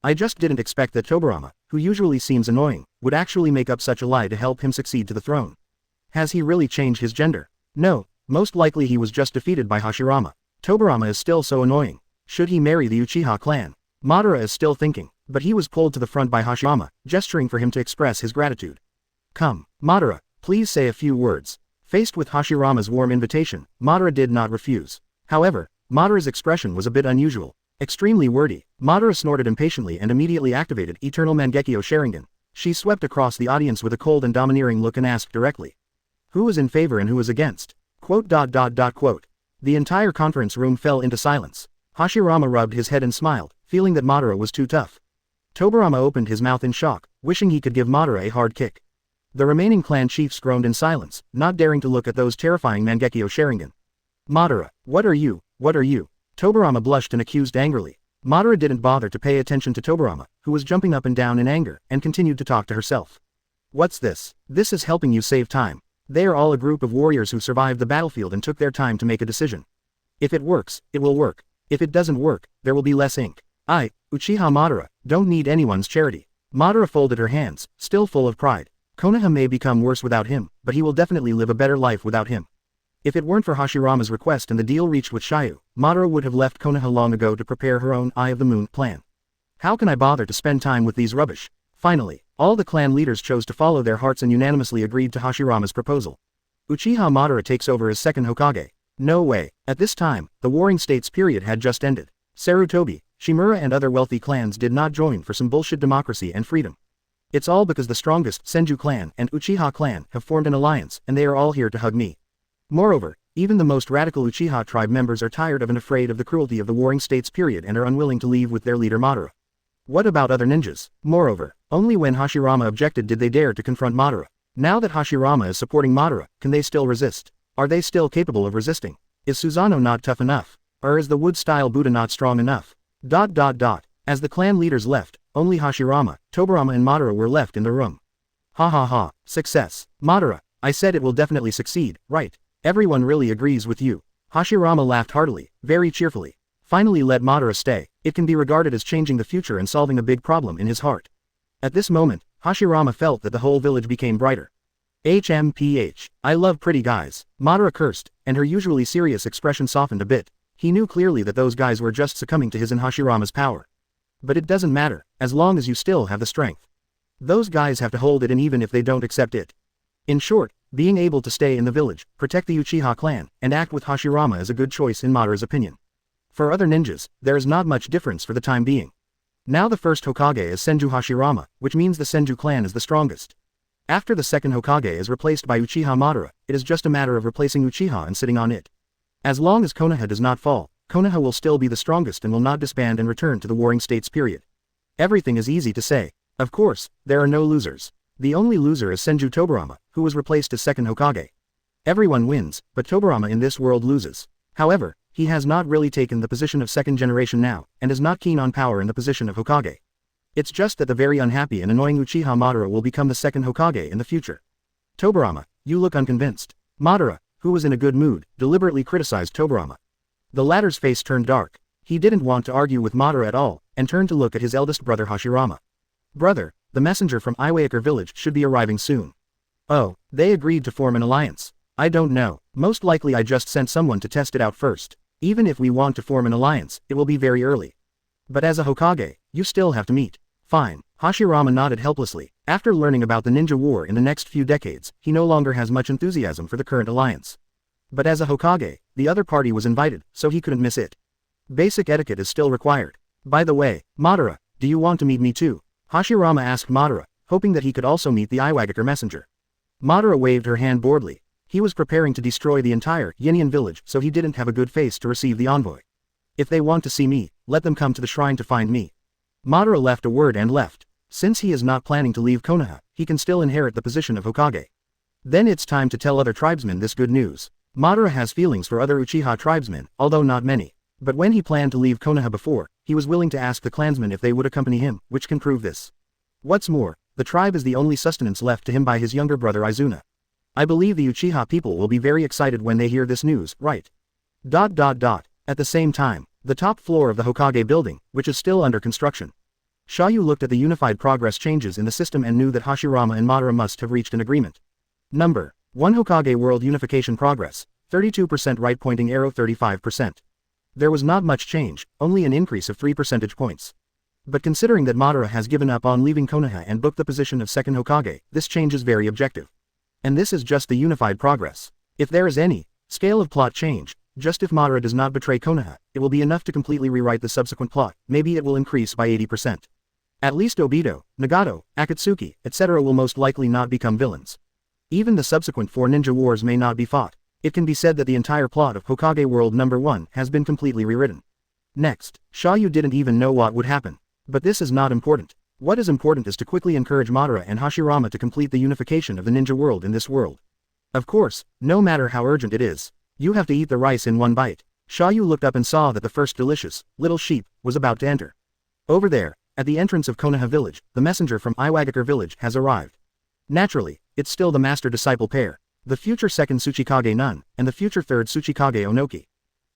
I just didn't expect that Tobirama, who usually seems annoying, would actually make up such a lie to help him succeed to the throne. Has he really changed his gender? No, most likely he was just defeated by Hashirama. Tobirama is still so annoying. Should he marry the Uchiha clan? Madara is still thinking, but he was pulled to the front by Hashirama, gesturing for him to express his gratitude. Come, Madara, please say a few words. Faced with Hashirama's warm invitation, Madara did not refuse. However, Madara's expression was a bit unusual. Extremely wordy, Madara snorted impatiently and immediately activated Eternal Mangekyo Sharingan. She swept across the audience with a cold and domineering look and asked directly. Who was in favor and who was against? Quote. The entire conference room fell into silence. Hashirama rubbed his head and smiled, feeling that Madara was too tough. Tobirama opened his mouth in shock, wishing he could give Madara a hard kick. The remaining clan chiefs groaned in silence, not daring to look at those terrifying Mangekyo Sharingan. Madara, what are you? Tobirama blushed and accused angrily. Madara didn't bother to pay attention to Tobirama, who was jumping up and down in anger, and continued to talk to herself. What's this? This is helping you save time. They are all a group of warriors who survived the battlefield and took their time to make a decision. If it works, it will work. If it doesn't work, there will be less ink. I, Uchiha Madara, don't need anyone's charity. Madara folded her hands, still full of pride. Konoha may become worse without him, but he will definitely live a better life without him. If it weren't for Hashirama's request and the deal reached with Xia You, Madara would have left Konoha long ago to prepare her own Eye of the Moon plan. How can I bother to spend time with these rubbish? Finally, all the clan leaders chose to follow their hearts and unanimously agreed to Hashirama's proposal. Uchiha Madara takes over as second Hokage. No way. At this time, the Warring States period had just ended. Sarutobi, Shimura and other wealthy clans did not join for some bullshit democracy and freedom. It's all because the strongest Senju clan and Uchiha clan have formed an alliance and they are all here to hug me. Moreover, even the most radical Uchiha tribe members are tired of and afraid of the cruelty of the Warring States period and are unwilling to leave with their leader Madara. What about other ninjas? Moreover, only when Hashirama objected did they dare to confront Madara. Now that Hashirama is supporting Madara, can they still resist? Are they still capable of resisting? Is Susanoo not tough enough? Or is the wood-style Buddha not strong enough? As the clan leaders left, only Hashirama, Tobirama and Madara were left in the room. Ha, success. Madara, I said it will definitely succeed, right? Everyone really agrees with you. Hashirama laughed heartily, very cheerfully. Finally let Madara stay. It can be regarded as changing the future and solving a big problem in his heart. At this moment, Hashirama felt that the whole village became brighter. HMPH. I love pretty guys. Madara cursed, and her usually serious expression softened a bit. He knew clearly that those guys were just succumbing to his and Hashirama's power. But it doesn't matter, as long as you still have the strength. Those guys have to hold it in even if they don't accept it. In short, being able to stay in the village, protect the Uchiha clan, and act with Hashirama is a good choice in Madara's opinion. For other ninjas, there is not much difference for the time being. Now the first Hokage is Senju Hashirama, which means the Senju clan is the strongest. After the second Hokage is replaced by Uchiha Madara, it is just a matter of replacing Uchiha and sitting on it. As long as Konoha does not fall, Konoha will still be the strongest and will not disband and return to the Warring States period. Everything is easy to say. Of course, there are no losers. The only loser is Senju Tobirama, who was replaced as second Hokage. Everyone wins, but Tobirama in this world loses. However, he has not really taken the position of second generation now, and is not keen on power in the position of Hokage. It's just that the very unhappy and annoying Uchiha Madara will become the second Hokage in the future. Tobirama, you look unconvinced. Madara, who was in a good mood, deliberately criticized Tobirama. The latter's face turned dark. He didn't want to argue with Madara at all, and turned to look at his eldest brother Hashirama. Brother, the messenger from Iwayakure village should be arriving soon. Oh, they agreed to form an alliance. I don't know, most likely I just sent someone to test it out first. Even if we want to form an alliance, it will be very early. But as a Hokage, you still have to meet. Fine, Hashirama nodded helplessly. After learning about the ninja war in the next few decades, he no longer has much enthusiasm for the current alliance. But as a Hokage, the other party was invited, so he couldn't miss it. Basic etiquette is still required. By the way, Madara, do you want to meet me too? Hashirama asked Madara, hoping that he could also meet the Iwagakure messenger. Madara waved her hand boredly. He was preparing to destroy the entire Yinian village, so he didn't have a good face to receive the envoy. If they want to see me, let them come to the shrine to find me. Madara left a word and left. Since he is not planning to leave Konoha, he can still inherit the position of Hokage. Then it's time to tell other tribesmen this good news. Madara has feelings for other Uchiha tribesmen, although not many. But when he planned to leave Konoha before, he was willing to ask the clansmen if they would accompany him, which can prove this. What's more, the tribe is the only sustenance left to him by his younger brother Izuna. I believe the Uchiha people will be very excited when they hear this news, right? At the same time, the top floor of the Hokage building, which is still under construction. Xia You looked at the unified progress changes in the system and knew that Hashirama and Madara must have reached an agreement. Number 1 Hokage World Unification Progress, 32% right pointing arrow 35%. There was not much change, only an increase of 3 percentage points. But considering that Madara has given up on leaving Konoha and booked the position of second Hokage, this change is very objective. And this is just the unified progress. If there is any scale of plot change, just if Madara does not betray Konoha, it will be enough to completely rewrite the subsequent plot, maybe it will increase by 80%. At least Obito, Nagato, Akatsuki, etc. will most likely not become villains. Even the subsequent 4 ninja wars may not be fought. It can be said that the entire plot of Hokage World No. 1 has been completely rewritten. Next, Xia You didn't even know what would happen. But this is not important. What is important is to quickly encourage Madara and Hashirama to complete the unification of the ninja world in this world. Of course, no matter how urgent it is, you have to eat the rice in one bite. Xia You looked up and saw that the first delicious, little sheep, was about to enter. Over there, at the entrance of Konoha village, the messenger from Iwagakure village has arrived. Naturally, it's still the master-disciple pair, the future second Tsuchikage Nun, and the future third Tsuchikage Onoki.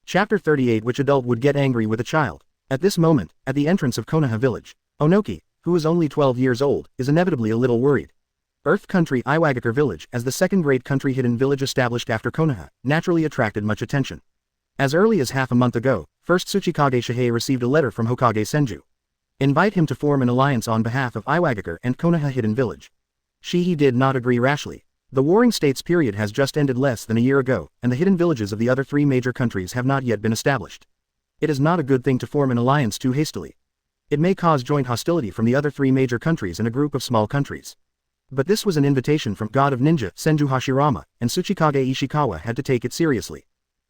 Chapter 38 Which adult would get angry with a child? At this moment, at the entrance of Konoha village, Onoki, who is only 12 years old, is inevitably a little worried. Earth country Iwagakure village, as the second great country hidden village established after Konoha, naturally attracted much attention. As early as half a month ago, first Tsuchikage Shihei received a letter from Hokage Senju. Invite him to form an alliance on behalf of Iwagakure and Konoha hidden village. Shihei did not agree rashly. The Warring States period has just ended less than a year ago, and the hidden villages of the other 3 major countries have not yet been established. It is not a good thing to form an alliance too hastily. It may cause joint hostility from the other 3 major countries and a group of small countries. But this was an invitation from God of Ninja, Senju Hashirama, and Tsuchikage Ishikawa had to take it seriously.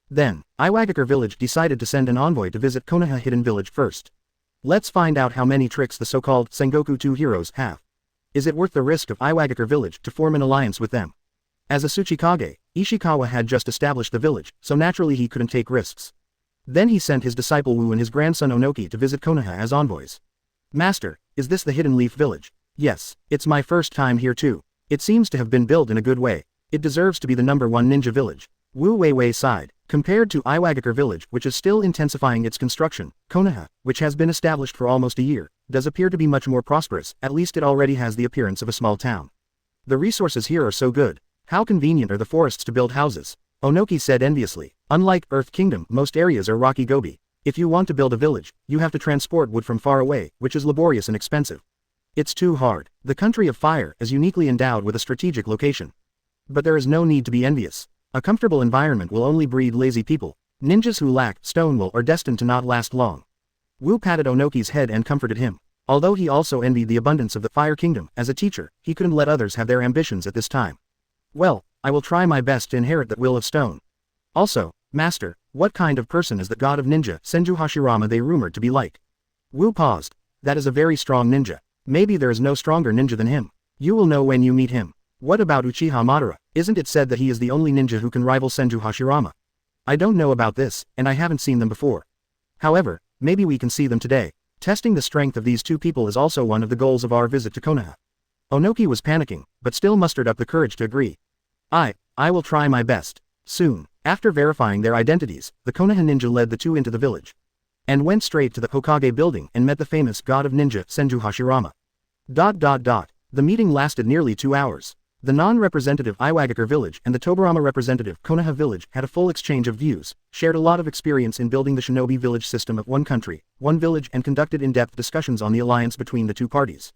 Then, Iwagakure village decided to send an envoy to visit Konoha hidden village first. Let's find out how many tricks the so-called Sengoku 2 heroes have. Is it worth the risk of Iwagakure village to form an alliance with them? As a Tsuchikage, Ishikawa had just established the village, so naturally he couldn't take risks. Then he sent his disciple Wu and his grandson Onoki to visit Konoha as envoys. Master, is this the Hidden Leaf village? Yes, it's my first time here too. It seems to have been built in a good way. It deserves to be the number 1 ninja village. Wu Weiwei sighed. Compared to Iwagakure village, which is still intensifying its construction, Konoha, which has been established for almost a year, does appear to be much more prosperous, at least it already has the appearance of a small town. The resources here are so good. How convenient are the forests to build houses? Onoki said enviously. Unlike Earth Kingdom, most areas are rocky gobi. If you want to build a village, you have to transport wood from far away, which is laborious and expensive. It's too hard. The country of fire is uniquely endowed with a strategic location. But there is no need to be envious. A comfortable environment will only breed lazy people. Ninjas who lack stone will are destined to not last long. Wu patted Onoki's head and comforted him. Although he also envied the abundance of the Fire Kingdom, as a teacher, he couldn't let others have their ambitions at this time. Well, I will try my best to inherit that will of stone. Also, Master, what kind of person is the god of ninja, Senju Hashirama they rumored to be like? Wu paused. That is a very strong ninja. Maybe there is no stronger ninja than him. You will know when you meet him. What about Uchiha Madara? Isn't it said that he is the only ninja who can rival Senju Hashirama? I don't know about this, and I haven't seen them before. However, maybe we can see them today. Testing the strength of these two people is also one of the goals of our visit to Konoha. Onoki was panicking, but still mustered up the courage to agree. I will try my best. Soon, after verifying their identities, the Konoha ninja led the two into the village. And went straight to the Hokage building and met the famous god of ninja Senju Hashirama. The meeting lasted nearly 2 hours. The non-representative Iwagakure village and the Tobirama representative Konoha village had a full exchange of views, shared a lot of experience in building the shinobi village system of one country, one village and conducted in-depth discussions on the alliance between the two parties.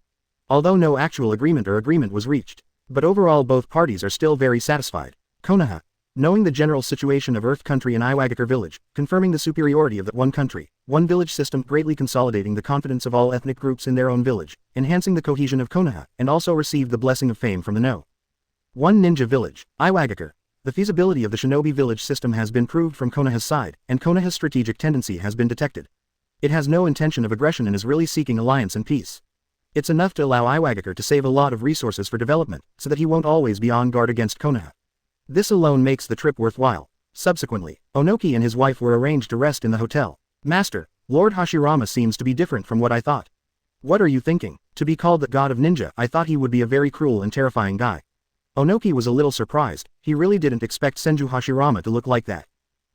Although no actual agreement was reached, but overall both parties are still very satisfied. Konoha, knowing the general situation of Earth Country and Iwagakure village, confirming the superiority of the one country, one village system, greatly consolidating the confidence of all ethnic groups in their own village, enhancing the cohesion of Konoha, and also received the blessing of fame from the No. One ninja village, Iwagakure. The feasibility of the shinobi village system has been proved from Konoha's side, and Konoha's strategic tendency has been detected. It has no intention of aggression and is really seeking alliance and peace. It's enough to allow Iwagakure to save a lot of resources for development, so that he won't always be on guard against Konoha. This alone makes the trip worthwhile. Subsequently, Onoki and his wife were arranged to rest in the hotel. Master, Lord Hashirama seems to be different from what I thought. What are you thinking? To be called the god of ninja, I thought he would be a very cruel and terrifying guy. Onoki was a little surprised. He really didn't expect Senju Hashirama to look like that.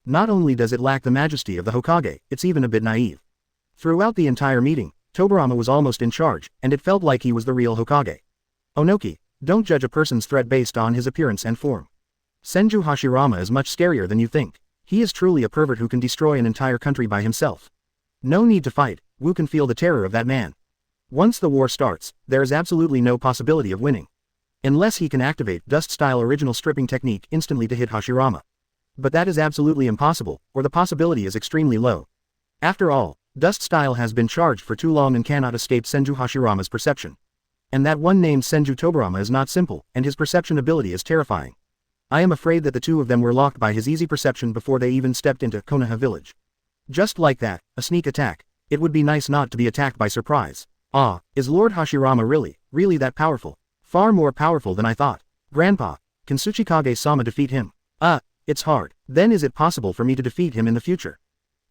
Not only does it lack the majesty of the Hokage, it's even a bit naive. Throughout the entire meeting, Tobirama was almost in charge, and it felt like he was the real Hokage. Onoki, don't judge a person's threat based on his appearance and form. Senju Hashirama is much scarier than you think. He is truly a pervert who can destroy an entire country by himself. No need to fight, Wu can feel the terror of that man. Once the war starts, there is absolutely no possibility of winning. Unless he can activate Dust-style original stripping technique instantly to hit Hashirama. But that is absolutely impossible, or the possibility is extremely low. After all, Dust-style has been charged for too long and cannot escape Senju Hashirama's perception. And that one named Senju Tobirama is not simple, and his perception ability is terrifying. I am afraid that the two of them were locked by his easy perception before they even stepped into Konoha village. Just like that, a sneak attack. It would be nice not to be attacked by surprise. Ah, is Lord Hashirama really that powerful? Far more powerful than I thought. Grandpa, can Tsuchikage-sama defeat him? It's hard. Then is it possible for me to defeat him in the future?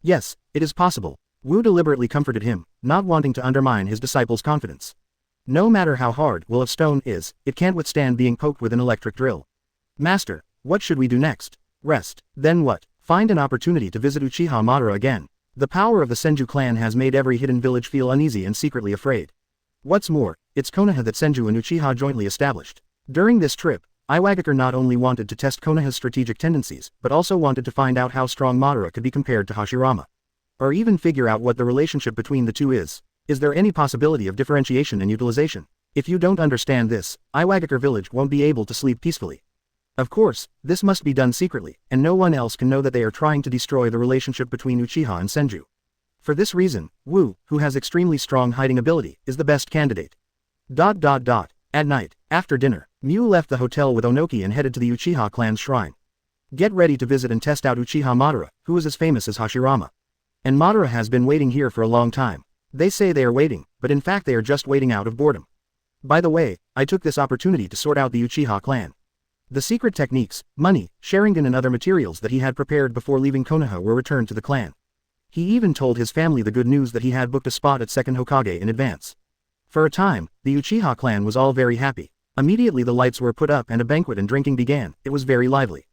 Yes, it is possible. Wu deliberately comforted him, not wanting to undermine his disciple's confidence. No matter how hard will of stone is, it can't withstand being poked with an electric drill. Master, what should we do next? Rest. Then what? Find an opportunity to visit Uchiha Madara again. The power of the Senju clan has made every hidden village feel uneasy and secretly afraid. What's more, it's Konoha that Senju and Uchiha jointly established. During this trip, Iwagakure not only wanted to test Konoha's strategic tendencies, but also wanted to find out how strong Madara could be compared to Hashirama. Or even figure out what the relationship between the two is. Is there any possibility of differentiation and utilization? If you don't understand this, Iwagakure village won't be able to sleep peacefully. Of course, this must be done secretly, and no one else can know that they are trying to destroy the relationship between Uchiha and Senju. For this reason, Wu, who has extremely strong hiding ability, is the best candidate. At night, after dinner, Mew left the hotel with Onoki and headed to the Uchiha clan's shrine. Get ready to visit and test out Uchiha Madara, who is as famous as Hashirama. And Madara has been waiting here for a long time. They say they are waiting, but in fact they are just waiting out of boredom. By the way, I took this opportunity to sort out the Uchiha clan. The secret techniques, money, Sharingan and other materials that he had prepared before leaving Konoha were returned to the clan. He even told his family the good news that he had booked a spot at second Hokage in advance. For a time, the Uchiha clan was all very happy. Immediately the lights were put up and a banquet and drinking began. It was very lively.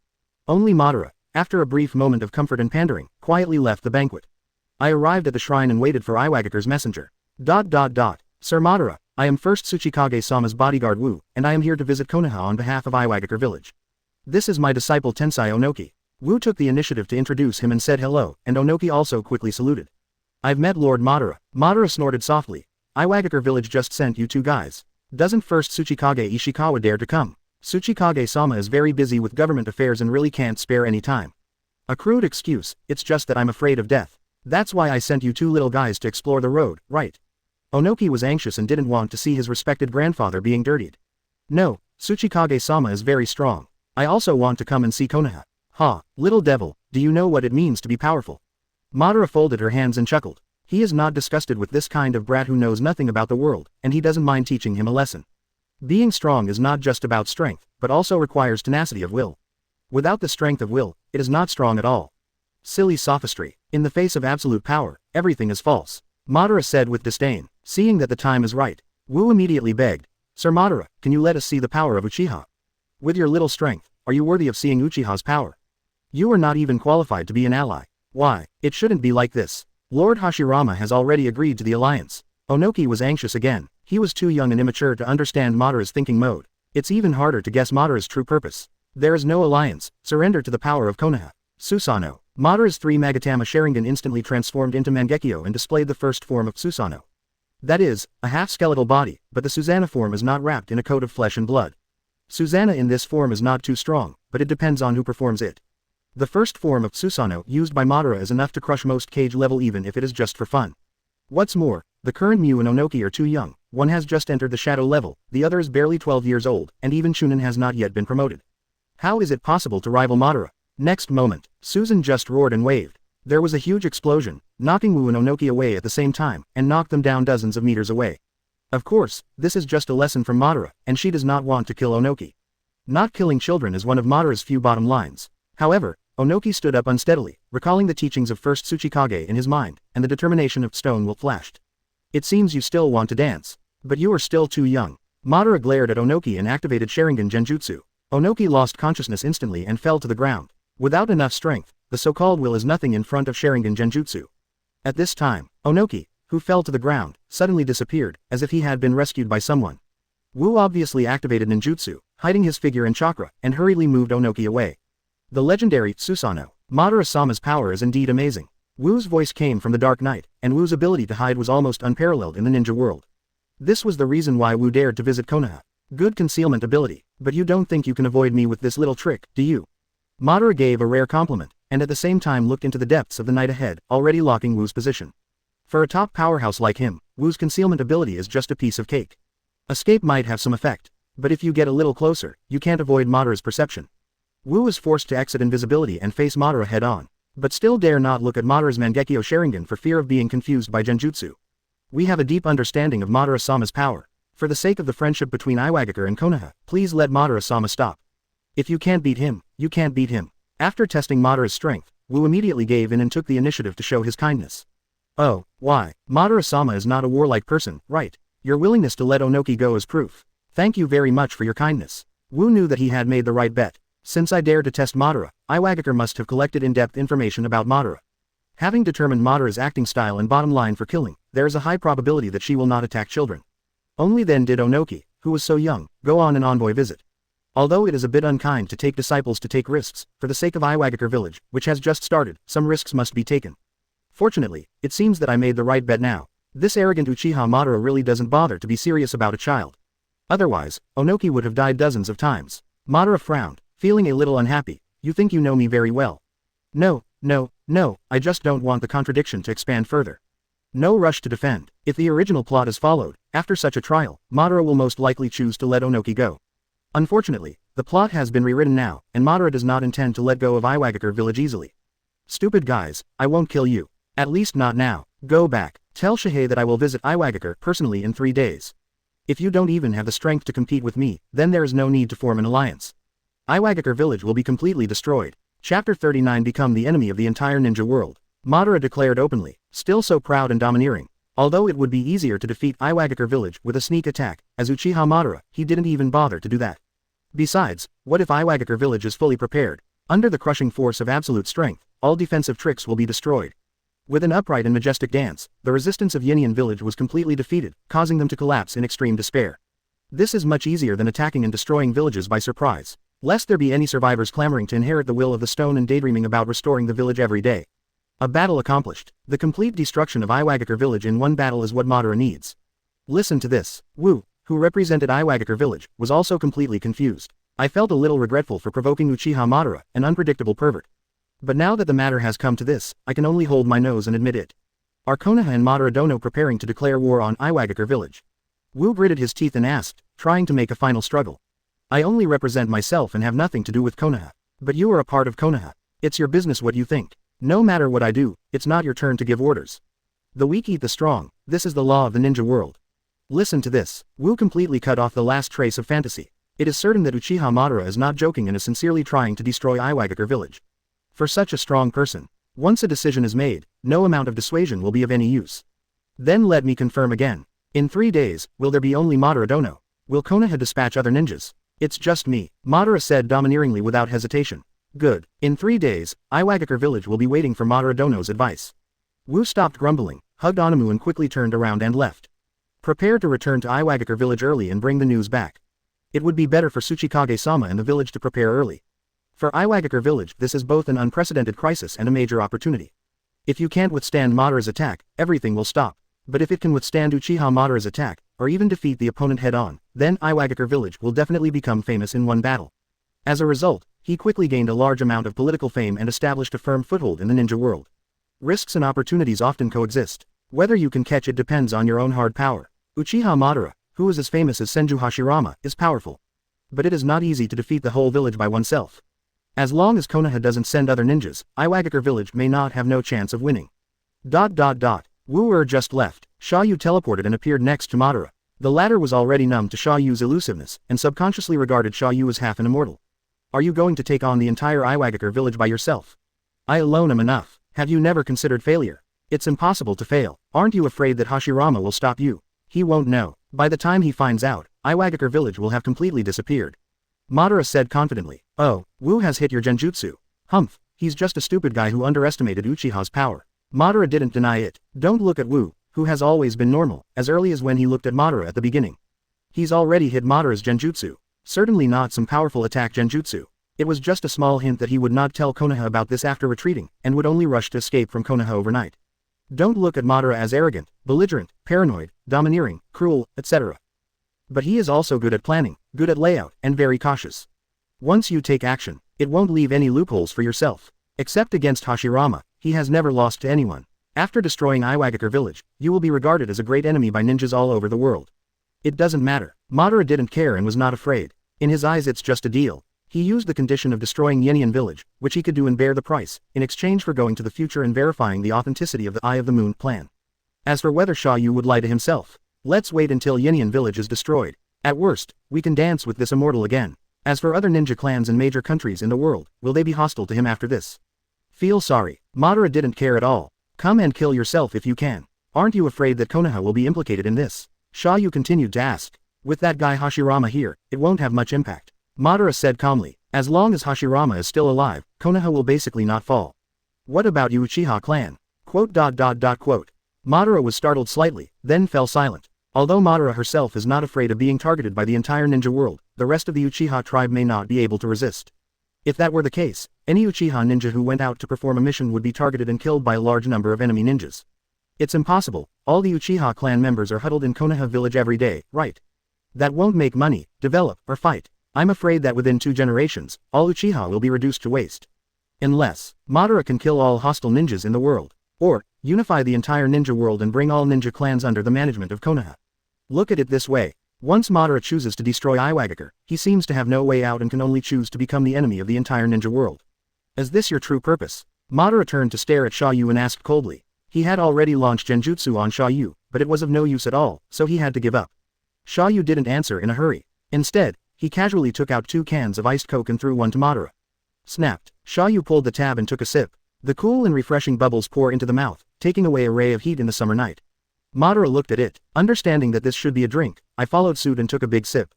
Only Madara, after a brief moment of comfort and pandering, quietly left the banquet. I arrived at the shrine and waited for Iwagakure's messenger. Sir Madara, I am first Tsuchikage-sama's bodyguard Wu, and I am here to visit Konoha on behalf of Iwagakure village. This is my disciple Tensai Onoki. Wu took the initiative to introduce him and said hello, and Onoki also quickly saluted. I've met Lord Madara. Madara snorted softly. Iwagakure village just sent you two guys. Doesn't first Tsuchikage Ishikawa dare to come? Tsuchikage-sama is very busy with government affairs and really can't spare any time. A crude excuse, it's just that I'm afraid of death. That's why I sent you two little guys to explore the road, right? Onoki was anxious and didn't want to see his respected grandfather being dirtied. No, Tsuchikage-sama is very strong. I also want to come and see Konoha. Ha, little devil, do you know what it means to be powerful? Madara folded her hands and chuckled. He is not disgusted with this kind of brat who knows nothing about the world, and he doesn't mind teaching him a lesson. Being strong is not just about strength, but also requires tenacity of will. Without the strength of will, it is not strong at all. Silly sophistry. In the face of absolute power, everything is false. Madara said with disdain. Seeing that the time is right, Wu immediately begged, Sir Madara, can you let us see the power of Uchiha? With your little strength, are you worthy of seeing Uchiha's power? You are not even qualified to be an ally. Why, it shouldn't be like this. Lord Hashirama has already agreed to the alliance. Onoki was anxious again. He was too young and immature to understand Madara's thinking mode. It's even harder to guess Madara's true purpose. There is no alliance. Surrender to the power of Konoha. Susanoo. Madara's 3 Magatama Sharingan instantly transformed into Mangekyo and displayed the first form of Susanoo. That is, a half-skeletal body, but the Susanoo form is not wrapped in a coat of flesh and blood. Susanoo in this form is not too strong, but it depends on who performs it. The first form of Susanoo used by Madara is enough to crush most cage level even if it is just for fun. What's more, the current Mew and Onoki are too young. One has just entered the shadow level, the other is barely 12 years old, and even Chunin has not yet been promoted. How is it possible to rival Madara? Next moment, Susan just roared and waved. There was a huge explosion, knocking Wu and Onoki away at the same time, and knocked them down dozens of meters away. Of course, this is just a lesson from Madara, and she does not want to kill Onoki. Not killing children is one of Madara's few bottom lines. However, Onoki stood up unsteadily, recalling the teachings of first Tsuchikage in his mind, and the determination of Stone Wolf flashed. It seems you still want to dance. But you are still too young. Madara glared at Onoki and activated Sharingan Genjutsu. Onoki lost consciousness instantly and fell to the ground. Without enough strength, the so-called will is nothing in front of Sharingan Genjutsu. At this time, Onoki, who fell to the ground, suddenly disappeared, as if he had been rescued by someone. Wu obviously activated ninjutsu, hiding his figure in chakra, and hurriedly moved Onoki away. The legendary Susanoo. Madara-sama's power is indeed amazing. Wu's voice came from the dark night, and Wu's ability to hide was almost unparalleled in the ninja world. This was the reason why Wu dared to visit Konoha. Good concealment ability, but you don't think you can avoid me with this little trick, do you? Madara gave a rare compliment, and at the same time looked into the depths of the night ahead, already locking Wu's position. For a top powerhouse like him, Wu's concealment ability is just a piece of cake. Escape might have some effect, but if you get a little closer, you can't avoid Madara's perception. Wu is forced to exit invisibility and face Madara head-on, but still dare not look at Madara's Mangekyo Sharingan for fear of being confused by Genjutsu. We have a deep understanding of Madara-sama's power. For the sake of the friendship between Iwagakure and Konoha, please let Madara-sama stop. If you can't beat him, you can't beat him. After testing Madara's strength, Wu immediately gave in and took the initiative to show his kindness. Oh, why? Madara-sama is not a warlike person, right? Your willingness to let Onoki go is proof. Thank you very much for your kindness. Wu knew that he had made the right bet. Since I dared to test Madara, Iwagakure must have collected in-depth information about Madara. Having determined Madara's acting style and bottom line for killing, there is a high probability that she will not attack children. Only then did Onoki, who was so young, go on an envoy visit. Although it is a bit unkind to take disciples to take risks, for the sake of Iwagakure village, which has just started, some risks must be taken. Fortunately, it seems that I made the right bet now. This arrogant Uchiha Madara really doesn't bother to be serious about a child. Otherwise, Onoki would have died dozens of times. Madara frowned, feeling a little unhappy. You think you know me very well. No, I just don't want the contradiction to expand further. No rush to defend. If the original plot is followed, after such a trial, Madara will most likely choose to let Onoki go. Unfortunately, the plot has been rewritten now, and Madara does not intend to let go of Iwagakure village easily. Stupid guys, I won't kill you. At least not now. Go back. Tell Shihei that I will visit Iwagakure personally in 3 days. If you don't even have the strength to compete with me, then there is no need to form an alliance. Iwagakure village will be completely destroyed. Chapter 39 Become the enemy of the entire ninja world. Madara declared openly, still so proud and domineering. Although it would be easier to defeat Iwagakure village with a sneak attack, as Uchiha Madara, he didn't even bother to do that. Besides, what if Iwagakure village is fully prepared? Under the crushing force of absolute strength, all defensive tricks will be destroyed. With an upright and majestic dance, the resistance of Yinian village was completely defeated, causing them to collapse in extreme despair. This is much easier than attacking and destroying villages by surprise. Lest there be any survivors clamoring to inherit the will of the stone and daydreaming about restoring the village every day. A battle accomplished. The complete destruction of Iwagakure village in one battle is what Madara needs. Listen to this. Wu, who represented Iwagakure village, was also completely confused. I felt a little regretful for provoking Uchiha Madara, an unpredictable pervert. But now that the matter has come to this, I can only hold my nose and admit it. Are Konoha and Madara Dono preparing to declare war on Iwagakure village? Wu gritted his teeth and asked, trying to make a final struggle. I only represent myself and have nothing to do with Konoha. But you are a part of Konoha. It's your business what you think. No matter what I do, it's not your turn to give orders. The weak eat the strong. This is the law of the ninja world. Listen to this. Wu completely cut off the last trace of fantasy. It is certain that Uchiha Madara is not joking and is sincerely trying to destroy Iwagakure village. For such a strong person, once a decision is made, no amount of dissuasion will be of any use. Then let me confirm again. In 3 days, will there be only Madara Dono? Will Konoha dispatch other ninjas? It's just me, Madara said domineeringly without hesitation. Good. In 3 days, Iwagakure village will be waiting for Madara Dono's advice. Wu stopped grumbling, hugged Anamu and quickly turned around and left. Prepare to return to Iwagakure village early and bring the news back. It would be better for Tsuchikage-sama and the village to prepare early. For Iwagakure village, this is both an unprecedented crisis and a major opportunity. If you can't withstand Madara's attack, everything will stop. But if it can withstand Uchiha Madara's attack, or even defeat the opponent head-on, then Iwagakure village will definitely become famous in one battle. As a result, he quickly gained a large amount of political fame and established a firm foothold in the ninja world. Risks and opportunities often coexist. Whether you can catch it depends on your own hard power. Uchiha Madara, who is as famous as Senju Hashirama, is powerful. But it is not easy to defeat the whole village by oneself. As long as Konoha doesn't send other ninjas, Iwagakure village may not have no chance of winning. Wu just left. Xia You teleported and appeared next to Madara. The latter was already numb to Xia Yu's elusiveness, and subconsciously regarded Xia Yu as half an immortal. Are you going to take on the entire Iwagakure village by yourself? I alone am enough. Have you never considered failure? It's impossible to fail. Aren't you afraid that Hashirama will stop you? He won't know. By the time he finds out, Iwagakure village will have completely disappeared. Madara said confidently. Oh, Wu has hit your genjutsu. Humph, he's just a stupid guy who underestimated Uchiha's power. Madara didn't deny it. Don't look at Wu, who has always been normal, as early as when he looked at Madara at the beginning. He's already hit Madara's genjutsu. Certainly not some powerful attack genjutsu. It was just a small hint that he would not tell Konoha about this after retreating, and would only rush to escape from Konoha overnight. Don't look at Madara as arrogant, belligerent, paranoid, domineering, cruel, etc. But he is also good at planning, good at layout, and very cautious. Once you take action, it won't leave any loopholes for yourself. Except against Hashirama, he has never lost to anyone. After destroying Iwagakure village, you will be regarded as a great enemy by ninjas all over the world. It doesn't matter. Madara didn't care and was not afraid. In his eyes it's just a deal. He used the condition of destroying Yenian village, which he could do and bear the price, in exchange for going to the future and verifying the authenticity of the Eye of the Moon plan. As for whether Xia Yu would lie to himself, let's wait until Yenian village is destroyed. At worst, we can dance with this immortal again. As for other ninja clans in major countries in the world, will they be hostile to him after this? Feel sorry. Madara didn't care at all. Come and kill yourself if you can. Aren't you afraid that Konoha will be implicated in this? Xia Yu continued to ask. With that guy Hashirama here, it won't have much impact. Madara said calmly. As long as Hashirama is still alive, Konoha will basically not fall. What about you Uchiha clan? Madara was startled slightly, then fell silent. Although Madara herself is not afraid of being targeted by the entire ninja world, the rest of the Uchiha tribe may not be able to resist. If that were the case, any Uchiha ninja who went out to perform a mission would be targeted and killed by a large number of enemy ninjas. It's impossible. All the Uchiha clan members are huddled in Konoha village every day, right? That won't make money, develop, or fight. I'm afraid that within 2 generations, all Uchiha will be reduced to waste. Unless, Madara can kill all hostile ninjas in the world. Or, unify the entire ninja world and bring all ninja clans under the management of Konoha. Look at it this way. Once Madara chooses to destroy Iwagakure, he seems to have no way out and can only choose to become the enemy of the entire ninja world. Is this your true purpose? Madara turned to stare at Xia Yu and asked coldly. He had already launched genjutsu on Xia Yu, but it was of no use at all, so he had to give up. Xia Yu didn't answer in a hurry. Instead, he casually took out 2 cans of iced coke and threw one to Madara. Snapped. Xia Yu pulled the tab and took a sip. The cool and refreshing bubbles pour into the mouth, taking away a ray of heat in the summer night. Madara looked at it. Understanding that this should be a drink, I followed suit and took a big sip.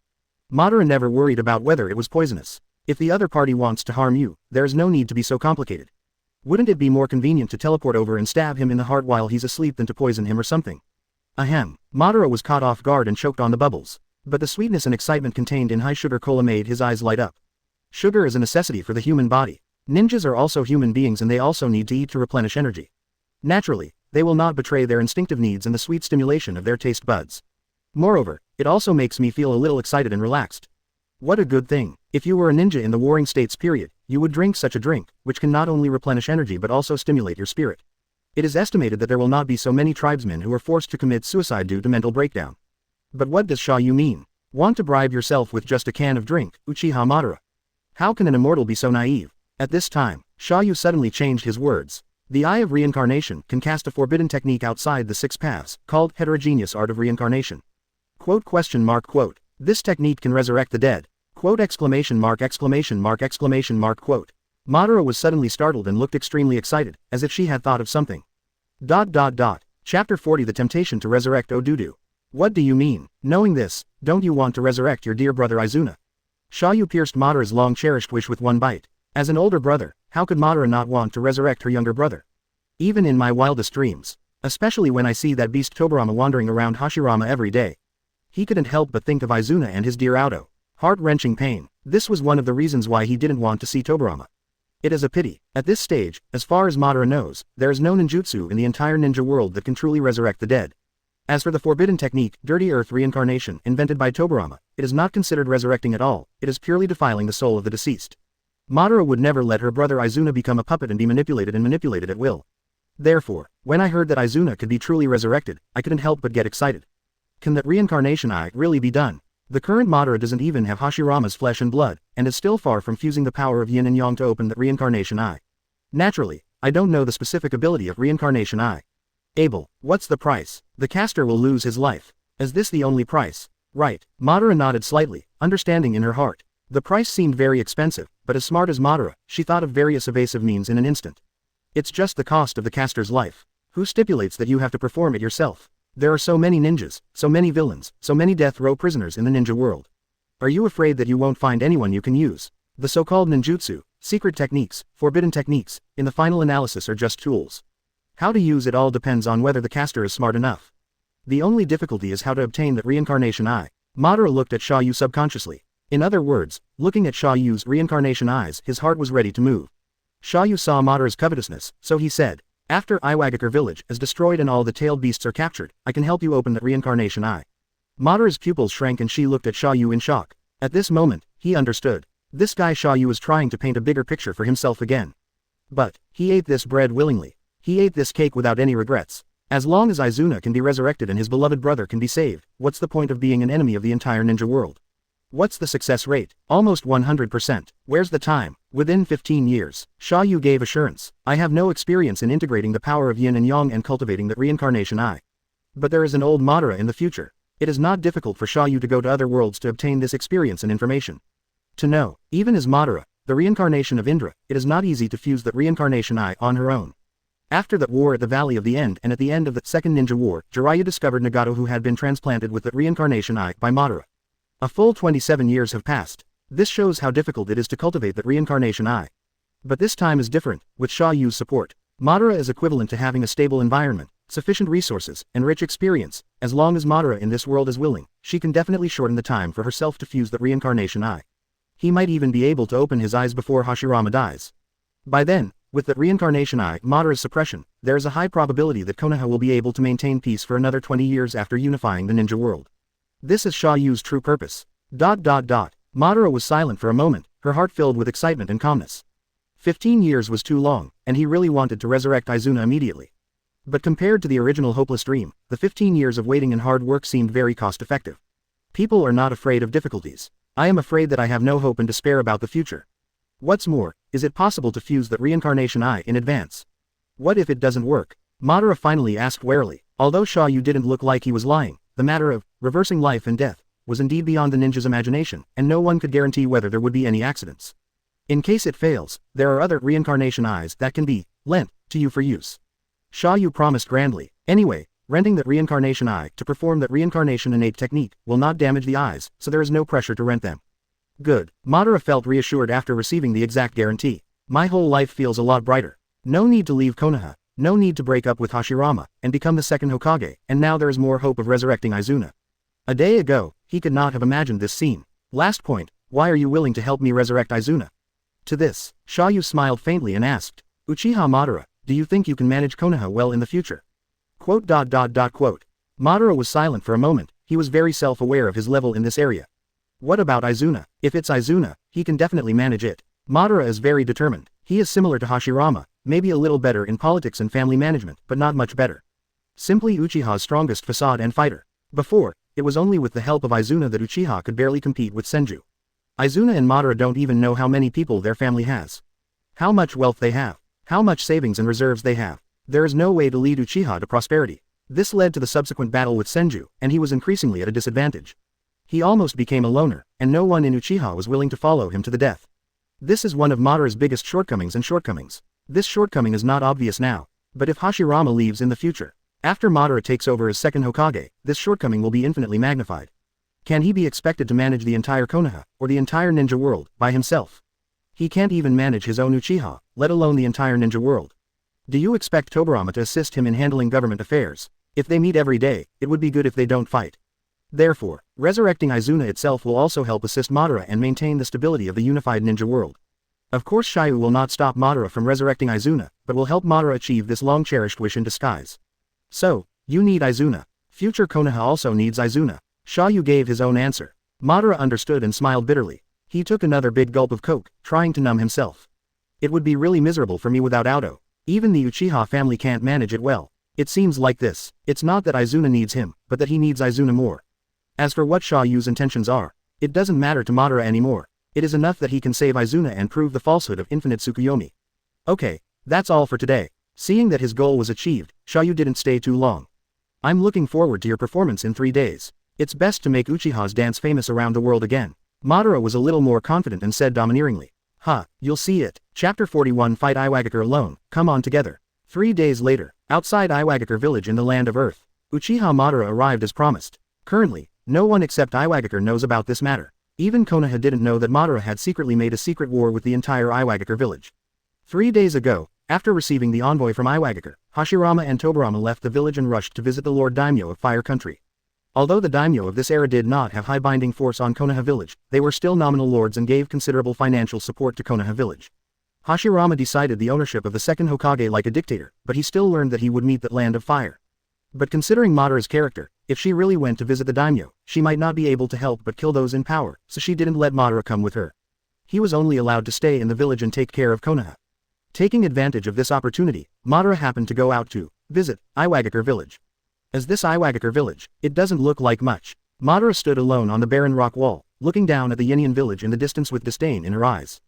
Madara never worried about whether it was poisonous. If the other party wants to harm you, there is no need to be so complicated. Wouldn't it be more convenient to teleport over and stab him in the heart while he's asleep than to poison him or something? Ahem. Madara was caught off guard and choked on the bubbles. But the sweetness and excitement contained in high sugar cola made his eyes light up. Sugar is a necessity for the human body. Ninjas are also human beings and they also need to eat to replenish energy. Naturally, they will not betray their instinctive needs and the sweet stimulation of their taste buds. Moreover, it also makes me feel a little excited and relaxed. What a good thing. If you were a ninja in the Warring States period, you would drink such a drink, which can not only replenish energy but also stimulate your spirit. It is estimated that there will not be so many tribesmen who are forced to commit suicide due to mental breakdown. But what does Xia Yu mean? Want to bribe yourself with just a can of drink, Uchiha Madara? How can an immortal be so naive? At this time, Xia Yu suddenly changed his words. The Eye of Reincarnation can cast a forbidden technique outside the 6 paths, called Heterogeneous Art of Reincarnation. Quote question mark quote. This technique can resurrect the dead. Quote exclamation mark exclamation mark exclamation mark quote. Madara was suddenly startled and looked extremely excited, as if she had thought of something. Chapter 40 The Temptation to Resurrect Odudu. What do you mean? Knowing this, don't you want to resurrect your dear brother Izuna? Xia You pierced Madara's long-cherished wish with one bite. As an older brother, how could Madara not want to resurrect her younger brother? Even in my wildest dreams. Especially when I see that beast Tobirama wandering around Hashirama every day. He couldn't help but think of Izuna and his dear Auto. Heart-wrenching pain. This was one of the reasons why he didn't want to see Tobirama. It is a pity. At this stage, as far as Madara knows, there is no ninjutsu in the entire ninja world that can truly resurrect the dead. As for the forbidden technique, Dirty Earth Reincarnation, invented by Tobirama, it is not considered resurrecting at all, it is purely defiling the soul of the deceased. Madara would never let her brother Izuna become a puppet and be manipulated at will. Therefore, when I heard that Izuna could be truly resurrected, I couldn't help but get excited. Can that reincarnation really be done? The current Madara doesn't even have Hashirama's flesh and blood, and is still far from fusing the power of yin and yang to open that reincarnation eye. Naturally, I don't know the specific ability of reincarnation eye. Abel, what's the price? The caster will lose his life. Is this the only price? Right. Madara nodded slightly, understanding in her heart. The price seemed very expensive, but as smart as Madara, she thought of various evasive means in an instant. It's just the cost of the caster's life. Who stipulates that you have to perform it yourself? There are so many ninjas, so many villains, so many death row prisoners in the ninja world. Are you afraid that you won't find anyone you can use? The so-called ninjutsu, secret techniques, forbidden techniques, in the final analysis are just tools. How to use it all depends on whether the caster is smart enough. The only difficulty is how to obtain that reincarnation eye. Madara looked at Xia You subconsciously. In other words, looking at Xia Yu's reincarnation eyes, his heart was ready to move. Xia Yu saw Madara's covetousness, so he said, after Iwagakure village is destroyed and all the tailed beasts are captured, I can help you open that reincarnation eye. Madara's pupils shrank and she looked at Xia Yu in shock. At this moment, he understood. This guy Xia Yu was trying to paint a bigger picture for himself again. But, he ate this bread willingly. He ate this cake without any regrets. As long as Izuna can be resurrected and his beloved brother can be saved, what's the point of being an enemy of the entire ninja world? What's the success rate? Almost 100%. Where's the time? Within 15 years. Xia Yu gave assurance. I have no experience in integrating the power of yin and yang and cultivating that reincarnation eye. But there is an old Madara in the future. It is not difficult for Xia Yu to go to other worlds to obtain this experience and information. To know, even as Madara, the reincarnation of Indra, it is not easy to fuse that reincarnation eye on her own. After that war at the Valley of the End and at the end of the Second Ninja War, Jiraiya discovered Nagato who had been transplanted with that reincarnation eye by Madara. A full 27 years have passed. This shows how difficult it is to cultivate that reincarnation eye. But this time is different, with Xia Yu's support. Madara is equivalent to having a stable environment, sufficient resources, and rich experience. As long as Madara in this world is willing, she can definitely shorten the time for herself to fuse that reincarnation eye. He might even be able to open his eyes before Hashirama dies. By then, with that reincarnation eye, Madara's suppression, there is a high probability that Konoha will be able to maintain peace for another 20 years after unifying the ninja world. This is Xia Yu's true purpose. Madara was silent for a moment, her heart filled with excitement and calmness. 15 years was too long, and he really wanted to resurrect Izuna immediately. But compared to the original hopeless dream, the 15 years of waiting and hard work seemed very cost-effective. People are not afraid of difficulties. I am afraid that I have no hope and despair about the future. What's more, is it possible to fuse that reincarnation eye in advance? What if it doesn't work? Madara finally asked warily. Although Xia Yu didn't look like he was lying, the matter of reversing life and death was indeed beyond the ninja's imagination, and no one could guarantee whether there would be any accidents. In case it fails, there are other reincarnation eyes that can be lent to you for use. Xia Yu promised grandly. Anyway, renting that reincarnation eye to perform that reincarnation innate technique will not damage the eyes, so there is no pressure to rent them. Good. Madara felt reassured after receiving the exact guarantee. My whole life feels a lot brighter. No need to leave Konoha, no need to break up with Hashirama, and become the second Hokage, and now there is more hope of resurrecting Izuna. A day ago, he could not have imagined this scene. Last point, why are you willing to help me resurrect Izuna? To this, Xia Yu smiled faintly and asked, Uchiha Madara, do you think you can manage Konoha well in the future? Madara was silent for a moment, he was very self-aware of his level in this area. What about Izuna? If it's Izuna, he can definitely manage it. Madara is very determined. He is similar to Hashirama, maybe a little better in politics and family management, but not much better. Simply Uchiha's strongest facade and fighter. Before, it was only with the help of Izuna that Uchiha could barely compete with Senju. Izuna and Madara don't even know how many people their family has. How much wealth they have. How much savings and reserves they have. There is no way to lead Uchiha to prosperity. This led to the subsequent battle with Senju, and he was increasingly at a disadvantage. He almost became a loner, and no one in Uchiha was willing to follow him to the death. This is one of Madara's biggest shortcomings. This shortcoming is not obvious now, but if Hashirama leaves in the future, after Madara takes over as second Hokage, this shortcoming will be infinitely magnified. Can he be expected to manage the entire Konoha, or the entire ninja world, by himself? He can't even manage his own Uchiha, let alone the entire ninja world. Do you expect Tobirama to assist him in handling government affairs? If they meet every day, it would be good if they don't fight. Therefore, resurrecting Izuna itself will also help assist Madara and maintain the stability of the unified ninja world. Of course Xia You will not stop Madara from resurrecting Izuna, but will help Madara achieve this long-cherished wish in disguise. So, you need Izuna. Future Konoha also needs Izuna. Xia You gave his own answer. Madara understood and smiled bitterly. He took another big gulp of coke, trying to numb himself. It would be really miserable for me without Auto. Even the Uchiha family can't manage it well. It seems like this. It's not that Izuna needs him, but that he needs Izuna more. As for what Xia Yu's intentions are, it doesn't matter to Madara anymore. It is enough that he can save Izuna and prove the falsehood of infinite Tsukuyomi. Okay, that's all for today. Seeing that his goal was achieved, Xia You didn't stay too long. I'm looking forward to your performance in 3 days. It's best to make Uchiha's dance famous around the world again. Madara was a little more confident and said domineeringly. You'll see it. Chapter 41 Fight Iwagakure alone, come on together. 3 days later, outside Iwagakure village in the land of Earth, Uchiha Madara arrived as promised. Currently, no one except Iwagakure knows about this matter. Even Konoha didn't know that Madara had secretly made a secret war with the entire Iwagakure village. 3 days ago, after receiving the envoy from Iwagakure, Hashirama and Tobirama left the village and rushed to visit the Lord Daimyo of Fire Country. Although the daimyo of this era did not have high binding force on Konoha village, they were still nominal lords and gave considerable financial support to Konoha village. Hashirama decided the ownership of the second Hokage like a dictator, but he still learned that he would meet the land of fire. But considering Madara's character, if she really went to visit the daimyo, she might not be able to help but kill those in power, so she didn't let Madara come with her. He was only allowed to stay in the village and take care of Konoha. Taking advantage of this opportunity, Madara happened to go out to visit Iwagakure village. As this Iwagakure village, it doesn't look like much. Madara stood alone on the barren rock wall, looking down at the Yinyan village in the distance with disdain in her eyes.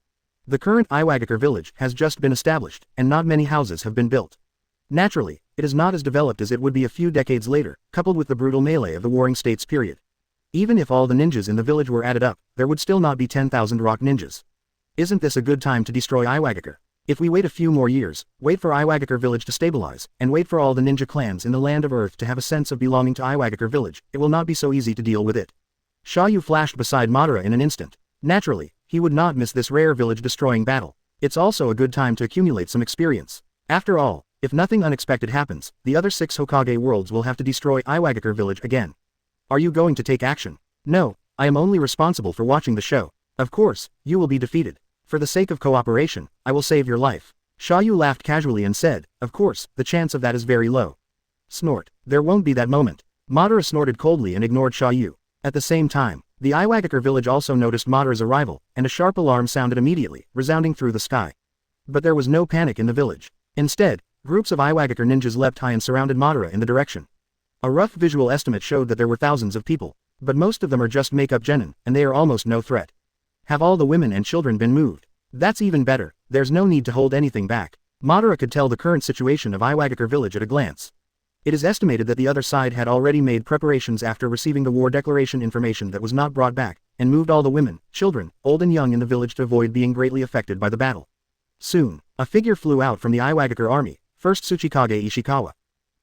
The current Iwagakure village has just been established, and not many houses have been built. Naturally, it is not as developed as it would be a few decades later, coupled with the brutal melee of the Warring States period. Even if all the ninjas in the village were added up, there would still not be 10,000 rock ninjas. Isn't this a good time to destroy Iwagakure? If we wait a few more years, wait for Iwagakure village to stabilize, and wait for all the ninja clans in the land of Earth to have a sense of belonging to Iwagakure village, it will not be so easy to deal with it. Xia You flashed beside Madara in an instant. Naturally, he would not miss this rare village-destroying battle. It's also a good time to accumulate some experience. After all, if nothing unexpected happens, the other 6 Hokage worlds will have to destroy Iwagakure village again. Are you going to take action? No, I am only responsible for watching the show. Of course, you will be defeated. For the sake of cooperation, I will save your life. Xia You laughed casually and said, of course, the chance of that is very low. Snort. There won't be that moment. Madara snorted coldly and ignored Xia You. At the same time, the Iwagakure village also noticed Madara's arrival, and a sharp alarm sounded immediately, resounding through the sky. But there was no panic in the village. Instead, groups of Iwagakure ninjas leapt high and surrounded Madara in the direction. A rough visual estimate showed that there were thousands of people, but most of them are just make-up genin, and they are almost no threat. Have all the women and children been moved? That's even better, there's no need to hold anything back. Madara could tell the current situation of Iwagakure village at a glance. It is estimated that the other side had already made preparations after receiving the war declaration information that was not brought back, and moved all the women, children, old and young in the village to avoid being greatly affected by the battle. Soon, a figure flew out from the Iwagakure army, first Tsuchikage Ishikawa.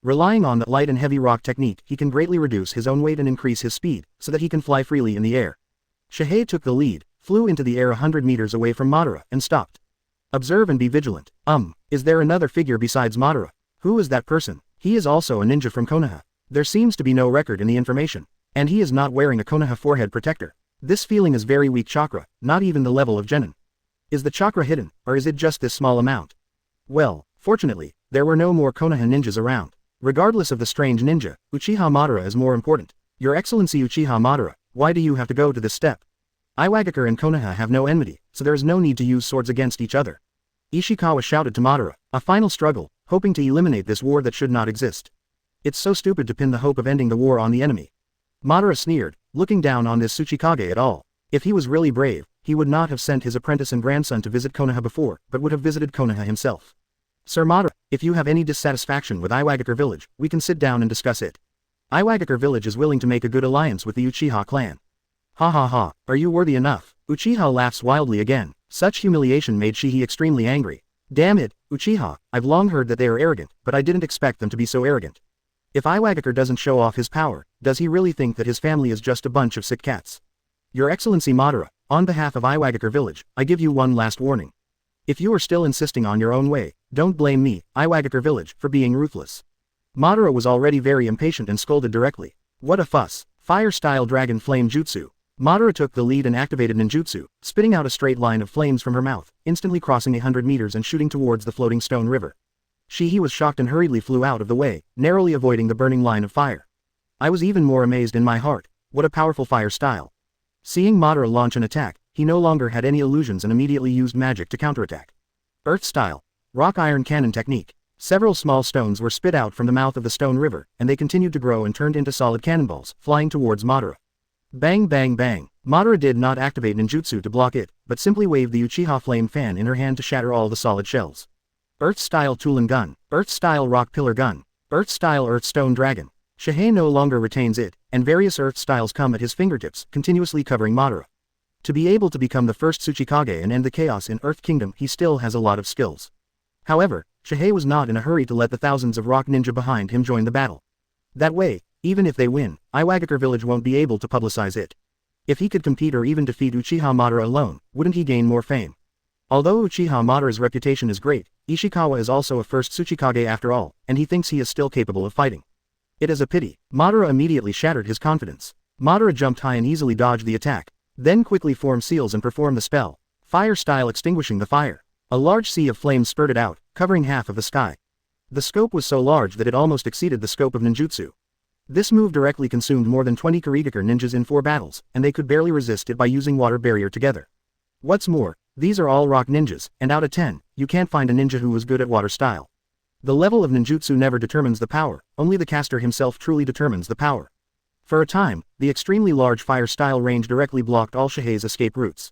Relying on the light and heavy rock technique, he can greatly reduce his own weight and increase his speed, so that he can fly freely in the air. Shihei took the lead, flew into the air 100 meters away from Madara, and stopped. Observe and be vigilant. Is there another figure besides Madara? Who is that person? He is also a ninja from Konoha. There seems to be no record in the information. And he is not wearing a Konoha forehead protector. This feeling is very weak chakra, not even the level of genin. Is the chakra hidden, or is it just this small amount? Well, fortunately, there were no more Konoha ninjas around. Regardless of the strange ninja, Uchiha Madara is more important. Your Excellency Uchiha Madara, why do you have to go to this step? Iwagakure and Konoha have no enmity, so there is no need to use swords against each other. Ishikawa shouted to Madara, a final struggle, hoping to eliminate this war that should not exist. It's so stupid to pin the hope of ending the war on the enemy. Madara sneered, looking down on this Tsuchikage at all. If he was really brave, he would not have sent his apprentice and grandson to visit Konoha before, but would have visited Konoha himself. Sir Madara, if you have any dissatisfaction with Iwagakure village, we can sit down and discuss it. Iwagakure village is willing to make a good alliance with the Uchiha clan. Ha ha ha, are you worthy enough? Uchiha laughs wildly again. Such humiliation made Shihei extremely angry. Damn it, Uchiha, I've long heard that they are arrogant, but I didn't expect them to be so arrogant. If Iwagakure doesn't show off his power, does he really think that his family is just a bunch of sick cats? Your Excellency Madara, on behalf of Iwagakure village, I give you one last warning. If you are still insisting on your own way, don't blame me, Iwagakure village, for being ruthless. Madara was already very impatient and scolded directly. What a fuss. Fire-style dragon flame jutsu. Madara took the lead and activated ninjutsu, spitting out a straight line of flames from her mouth, instantly crossing 100 meters and shooting towards the floating stone river. Shihei was shocked and hurriedly flew out of the way, narrowly avoiding the burning line of fire. I was even more amazed in my heart. What a powerful fire style. Seeing Madara launch an attack, he no longer had any illusions and immediately used magic to counterattack. Earth style. Rock iron cannon technique. Several small stones were spit out from the mouth of the stone river, and they continued to grow and turned into solid cannonballs, flying towards Madara. Bang bang bang. Madara did not activate ninjutsu to block it, but simply waved the Uchiha flame fan in her hand to shatter all the solid shells. Earth-style Tulan gun. Earth-style rock pillar gun. Earth-style earth stone dragon. Shihei no longer retains it, and various earth styles come at his fingertips, continuously covering Madara. To be able to become the first Tsuchikage and end the chaos in Earth Kingdom, he still has a lot of skills. However, Shihei was not in a hurry to let the thousands of rock ninja behind him join the battle. That way, even if they win, Iwagakure village won't be able to publicize it. If he could compete or even defeat Uchiha Madara alone, wouldn't he gain more fame? Although Uchiha Madara's reputation is great, Ishikawa is also a first Tsuchikage after all, and he thinks he is still capable of fighting. It is a pity. Madara immediately shattered his confidence. Madara jumped high and easily dodged the attack, then quickly formed seals and performed the spell, fire style extinguishing the fire. A large sea of flames spurted out, covering half of the sky. The scope was so large that it almost exceeded the scope of ninjutsu. This move directly consumed more than 20 Kurigakure ninjas in 4 battles, and they could barely resist it by using water barrier together. What's more, these are all rock ninjas, and out of 10, you can't find a ninja who was good at water style. The level of ninjutsu never determines the power, only the caster himself truly determines the power. For a time, the extremely large fire style range directly blocked all Shihei's escape routes.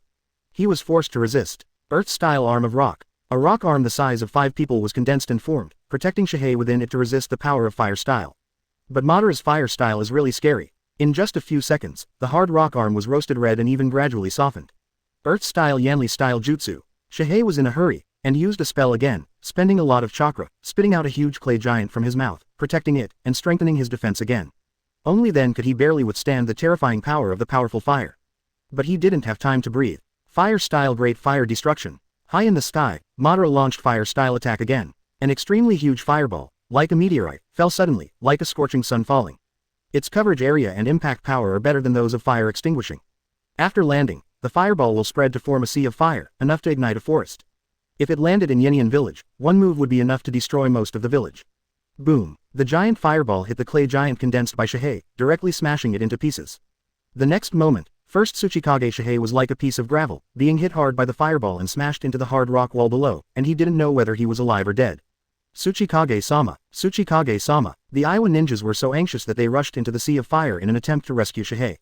He was forced to resist. Earth-style arm of rock. A rock arm the size of 5 people was condensed and formed, protecting Shihei within it to resist the power of fire style. But Madara's fire style is really scary. In just a few seconds, the hard rock arm was roasted red and even gradually softened. Earth-style Yanli-style jutsu. Shihei was in a hurry, and used a spell again, spending a lot of chakra, spitting out a huge clay giant from his mouth, protecting it, and strengthening his defense again. Only then could he barely withstand the terrifying power of the powerful fire. But he didn't have time to breathe. Fire-style great fire destruction. High in the sky, Madara launched fire-style attack again. An extremely huge fireball, like a meteorite, fell suddenly, like a scorching sun falling. Its coverage area and impact power are better than those of fire extinguishing. After landing, the fireball will spread to form a sea of fire, enough to ignite a forest. If it landed in Yenian village, one move would be enough to destroy most of the village. Boom! The giant fireball hit the clay giant condensed by Shihei, directly smashing it into pieces. The next moment, first Tsuchikage Shihei was like a piece of gravel, being hit hard by the fireball and smashed into the hard rock wall below, and he didn't know whether he was alive or dead. Tsuchikage-sama, Tsuchikage-sama. The Iwa ninjas were so anxious that they rushed into the sea of fire in an attempt to rescue Shihei.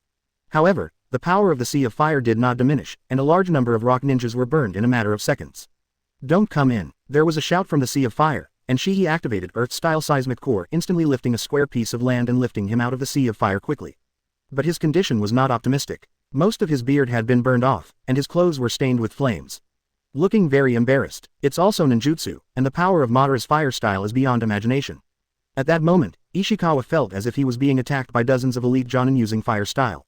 However, the power of the sea of fire did not diminish, and a large number of rock ninjas were burned in a matter of seconds. Don't come in. There was a shout from the sea of fire, and Shihei activated Earth-style seismic core, instantly lifting a square piece of land and lifting him out of the sea of fire quickly. But his condition was not optimistic. Most of his beard had been burned off, and his clothes were stained with flames. Looking very embarrassed. It's also ninjutsu, and the power of Madara's fire style is beyond imagination. At that moment, Ishikawa felt as if he was being attacked by dozens of elite jonin using fire style.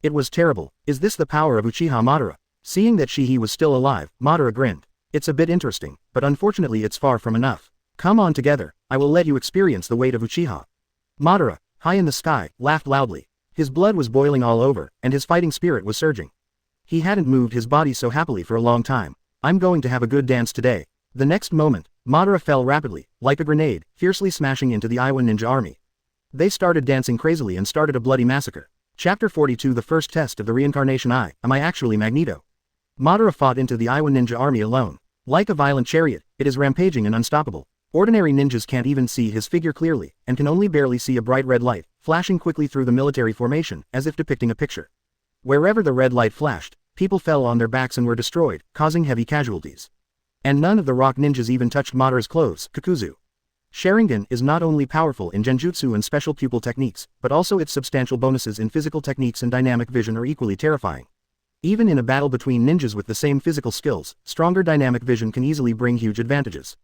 It was terrible. Is this the power of Uchiha Madara? Seeing that Shihei was still alive, Madara grinned. It's a bit interesting, but unfortunately it's far from enough. Come on together, I will let you experience the weight of Uchiha. Madara, high in the sky, laughed loudly. His blood was boiling all over, and his fighting spirit was surging. He hadn't moved his body so happily for a long time. I'm going to have a good dance today. The next moment, Madara fell rapidly, like a grenade, fiercely smashing into the Iwa ninja army. They started dancing crazily and started a bloody massacre. Chapter 42 The first test of the reincarnation Am I actually Magneto? Madara fought into the Iwa ninja army alone. Like a violent chariot, it is rampaging and unstoppable. Ordinary ninjas can't even see his figure clearly, and can only barely see a bright red light, flashing quickly through the military formation, as if depicting a picture. Wherever the red light flashed, people fell on their backs and were destroyed, causing heavy casualties. And none of the rock ninjas even touched Madara's clothes, Kakuzu. Sharingan is not only powerful in genjutsu and special pupil techniques, but also its substantial bonuses in physical techniques and dynamic vision are equally terrifying. Even in a battle between ninjas with the same physical skills, stronger dynamic vision can easily bring huge advantages.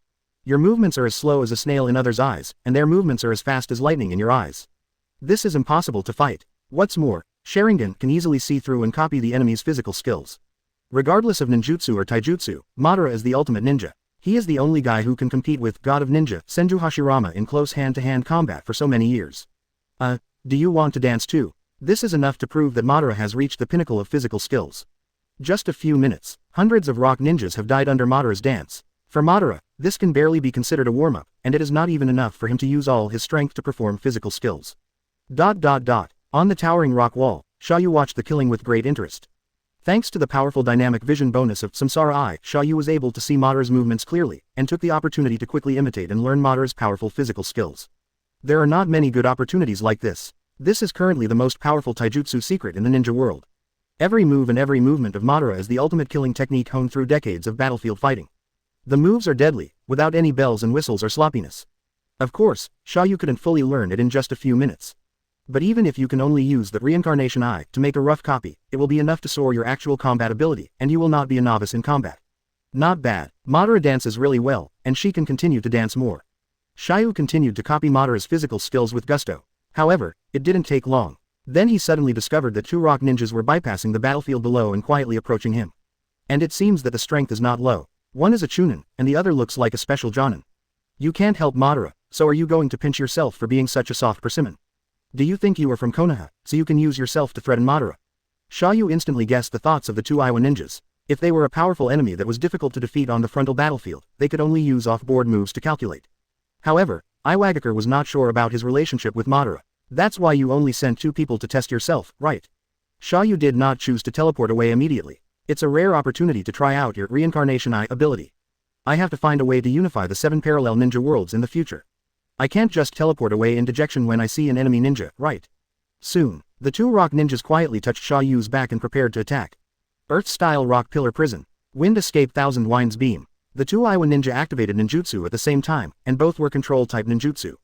Your movements are as slow as a snail in others' eyes, and their movements are as fast as lightning in your eyes. This is impossible to fight. What's more, Sharingan can easily see through and copy the enemy's physical skills. Regardless of ninjutsu or taijutsu, Madara is the ultimate ninja. He is the only guy who can compete with God of Ninja, Senju Hashirama in close hand-to-hand combat for so many years. Do you want to dance too? This is enough to prove that Madara has reached the pinnacle of physical skills. Just a few minutes, hundreds of rock ninjas have died under Madara's dance. For Madara, this can barely be considered a warm-up, and it is not even enough for him to use all his strength to perform physical skills. On the towering rock wall, Xia You watched the killing with great interest. Thanks to the powerful dynamic vision bonus of Samsara Eye, Xia You was able to see Madara's movements clearly, and took the opportunity to quickly imitate and learn Madara's powerful physical skills. There are not many good opportunities like this. This is currently the most powerful taijutsu secret in the ninja world. Every move and every movement of Madara is the ultimate killing technique honed through decades of battlefield fighting. The moves are deadly, without any bells and whistles or sloppiness. Of course, Xia You couldn't fully learn it in just a few minutes. But even if you can only use the reincarnation eye to make a rough copy, it will be enough to soar your actual combat ability, and you will not be a novice in combat. Not bad. Madara dances really well, and she can continue to dance more. Xia You continued to copy Madara's physical skills with gusto. However, it didn't take long. Then he suddenly discovered that two rock ninjas were bypassing the battlefield below and quietly approaching him. And it seems that the strength is not low. One is a chunin, and the other looks like a special jonin. You can't help Madara, so are you going to pinch yourself for being such a soft persimmon? Do you think you are from Konoha, so you can use yourself to threaten Madara? Xia You instantly guessed the thoughts of the two Iwa ninjas. If they were a powerful enemy that was difficult to defeat on the frontal battlefield, they could only use off-board moves to calculate. However, Iwagakure was not sure about his relationship with Madara. That's why you only sent two people to test yourself, right? Xia You did not choose to teleport away immediately. It's a rare opportunity to try out your reincarnation eye ability. I have to find a way to unify the 7 parallel ninja worlds in the future. I can't just teleport away in dejection when I see an enemy ninja, right? Soon, the two rock ninjas quietly touched Xia Yu's back and prepared to attack. Earth-style rock pillar prison. Wind escape thousand winds beam. The two Iwa ninja activated ninjutsu at the same time, and both were control-type ninjutsu.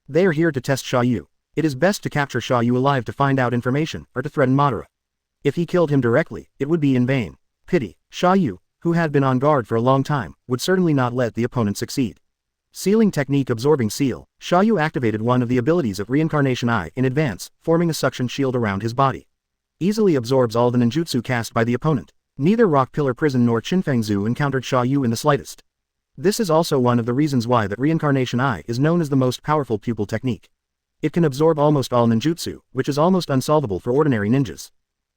They are here to test Xia You. It is best to capture Xia You alive to find out information, or to threaten Madara. If he killed him directly, it would be in vain. Pity. Xia You, who had been on guard for a long time, would certainly not let the opponent succeed. Sealing technique absorbing seal. Xia You activated one of the abilities of reincarnation eye in advance, forming a suction shield around his body. Easily absorbs all the ninjutsu cast by the opponent. Neither rock pillar prison nor Chinfengzu encountered Xia You in the slightest. This is also one of the reasons why that reincarnation eye is known as the most powerful pupil technique. It can absorb almost all ninjutsu, which is almost unsolvable for ordinary ninjas.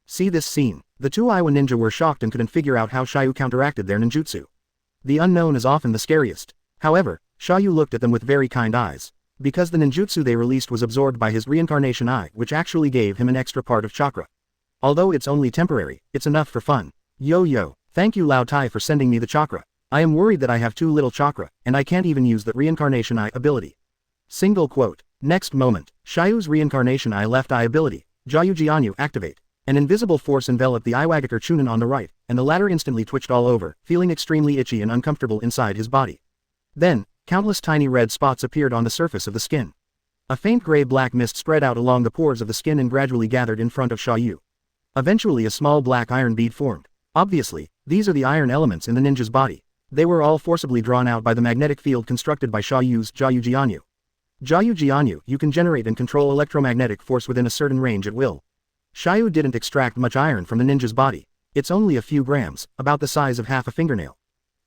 See this scene. The two Iwa ninja were shocked and couldn't figure out how Xia You counteracted their ninjutsu. The unknown is often the scariest. However, Xia You looked at them with very kind eyes. Because the ninjutsu they released was absorbed by his reincarnation eye, which actually gave him an extra part of chakra. Although it's only temporary, it's enough for fun. Yo, thank you Lao Tai for sending me the chakra. I am worried that I have too little chakra, and I can't even use the reincarnation eye ability. Single quote. Next moment, Xia Yu's reincarnation eye left eye ability, Jiao You activate. An invisible force enveloped the Iwagakure Chunin on the right, and the latter instantly twitched all over, feeling extremely itchy and uncomfortable inside his body. Then, countless tiny red spots appeared on the surface of the skin. A faint gray-black mist spread out along the pores of the skin and gradually gathered in front of Xia You. Eventually a small black iron bead formed. Obviously, these are the iron elements in the ninja's body. They were all forcibly drawn out by the magnetic field constructed by Xia Yu's Jiao You. Jiao You can generate and control electromagnetic force within a certain range at will. Xia You didn't extract much iron from the ninja's body. It's only a few grams, about the size of half a fingernail.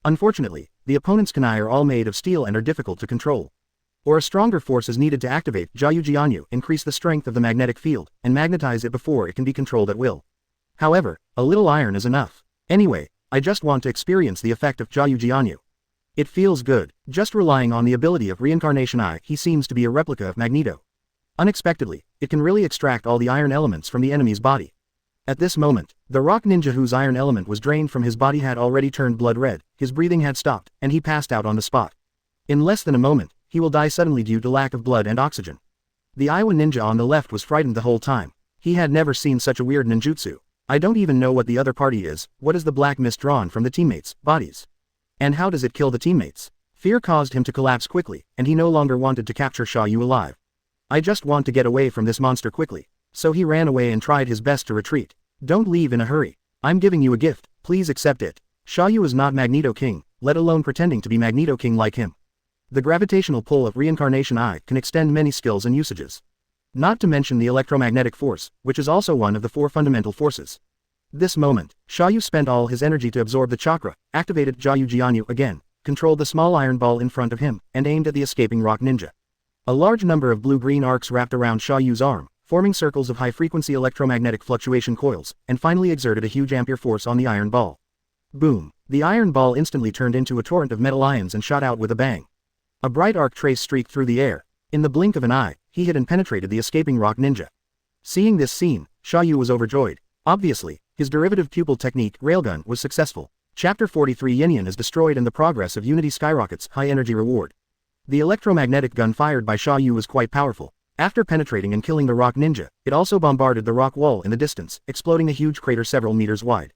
Unfortunately, the opponent's kunai are all made of steel and are difficult to control. Or a stronger force is needed to activate Jiao You, increase the strength of the magnetic field, and magnetize it before it can be controlled at will. However, a little iron is enough. Anyway, I just want to experience the effect of Jiao You. It feels good. Just relying on the ability of reincarnation eye, he seems to be a replica of Magneto. Unexpectedly, it can really extract all the iron elements from the enemy's body. At this moment, the rock ninja whose iron element was drained from his body had already turned blood red, his breathing had stopped, and he passed out on the spot. In less than a moment, he will die suddenly due to lack of blood and oxygen. The Iwa ninja on the left was frightened the whole time. He had never seen such a weird ninjutsu. I don't even know what the other party is. What is the black mist drawn from the teammates' bodies? And how does it kill the teammates? Fear caused him to collapse quickly, and he no longer wanted to capture Xia You alive. I just want to get away from this monster quickly. So he ran away and tried his best to retreat. Don't leave in a hurry. I'm giving you a gift, please accept it. Xia You is not Magneto King, let alone pretending to be Magneto King like him. The gravitational pull of reincarnation I can extend many skills and usages. Not to mention the electromagnetic force, which is also one of the 4 fundamental forces. This moment, Xia You spent all his energy to absorb the chakra, activated Xia You again, controlled the small iron ball in front of him, and aimed at the escaping rock ninja. A large number of blue-green arcs wrapped around Xia Yu's arm, forming circles of high-frequency electromagnetic fluctuation coils, and finally exerted a huge ampere force on the iron ball. Boom! The iron ball instantly turned into a torrent of metal ions and shot out with a bang. A bright arc trace streaked through the air. In the blink of an eye, he hit and penetrated the escaping rock ninja. Seeing this scene, Xia You was overjoyed. Obviously, his derivative pupil technique, Railgun, was successful. Chapter 43 Yin is destroyed and the progress of Unity skyrockets, high energy reward. The electromagnetic gun fired by Xia You was quite powerful. After penetrating and killing the rock ninja, it also bombarded the rock wall in the distance, exploding a huge crater several meters wide.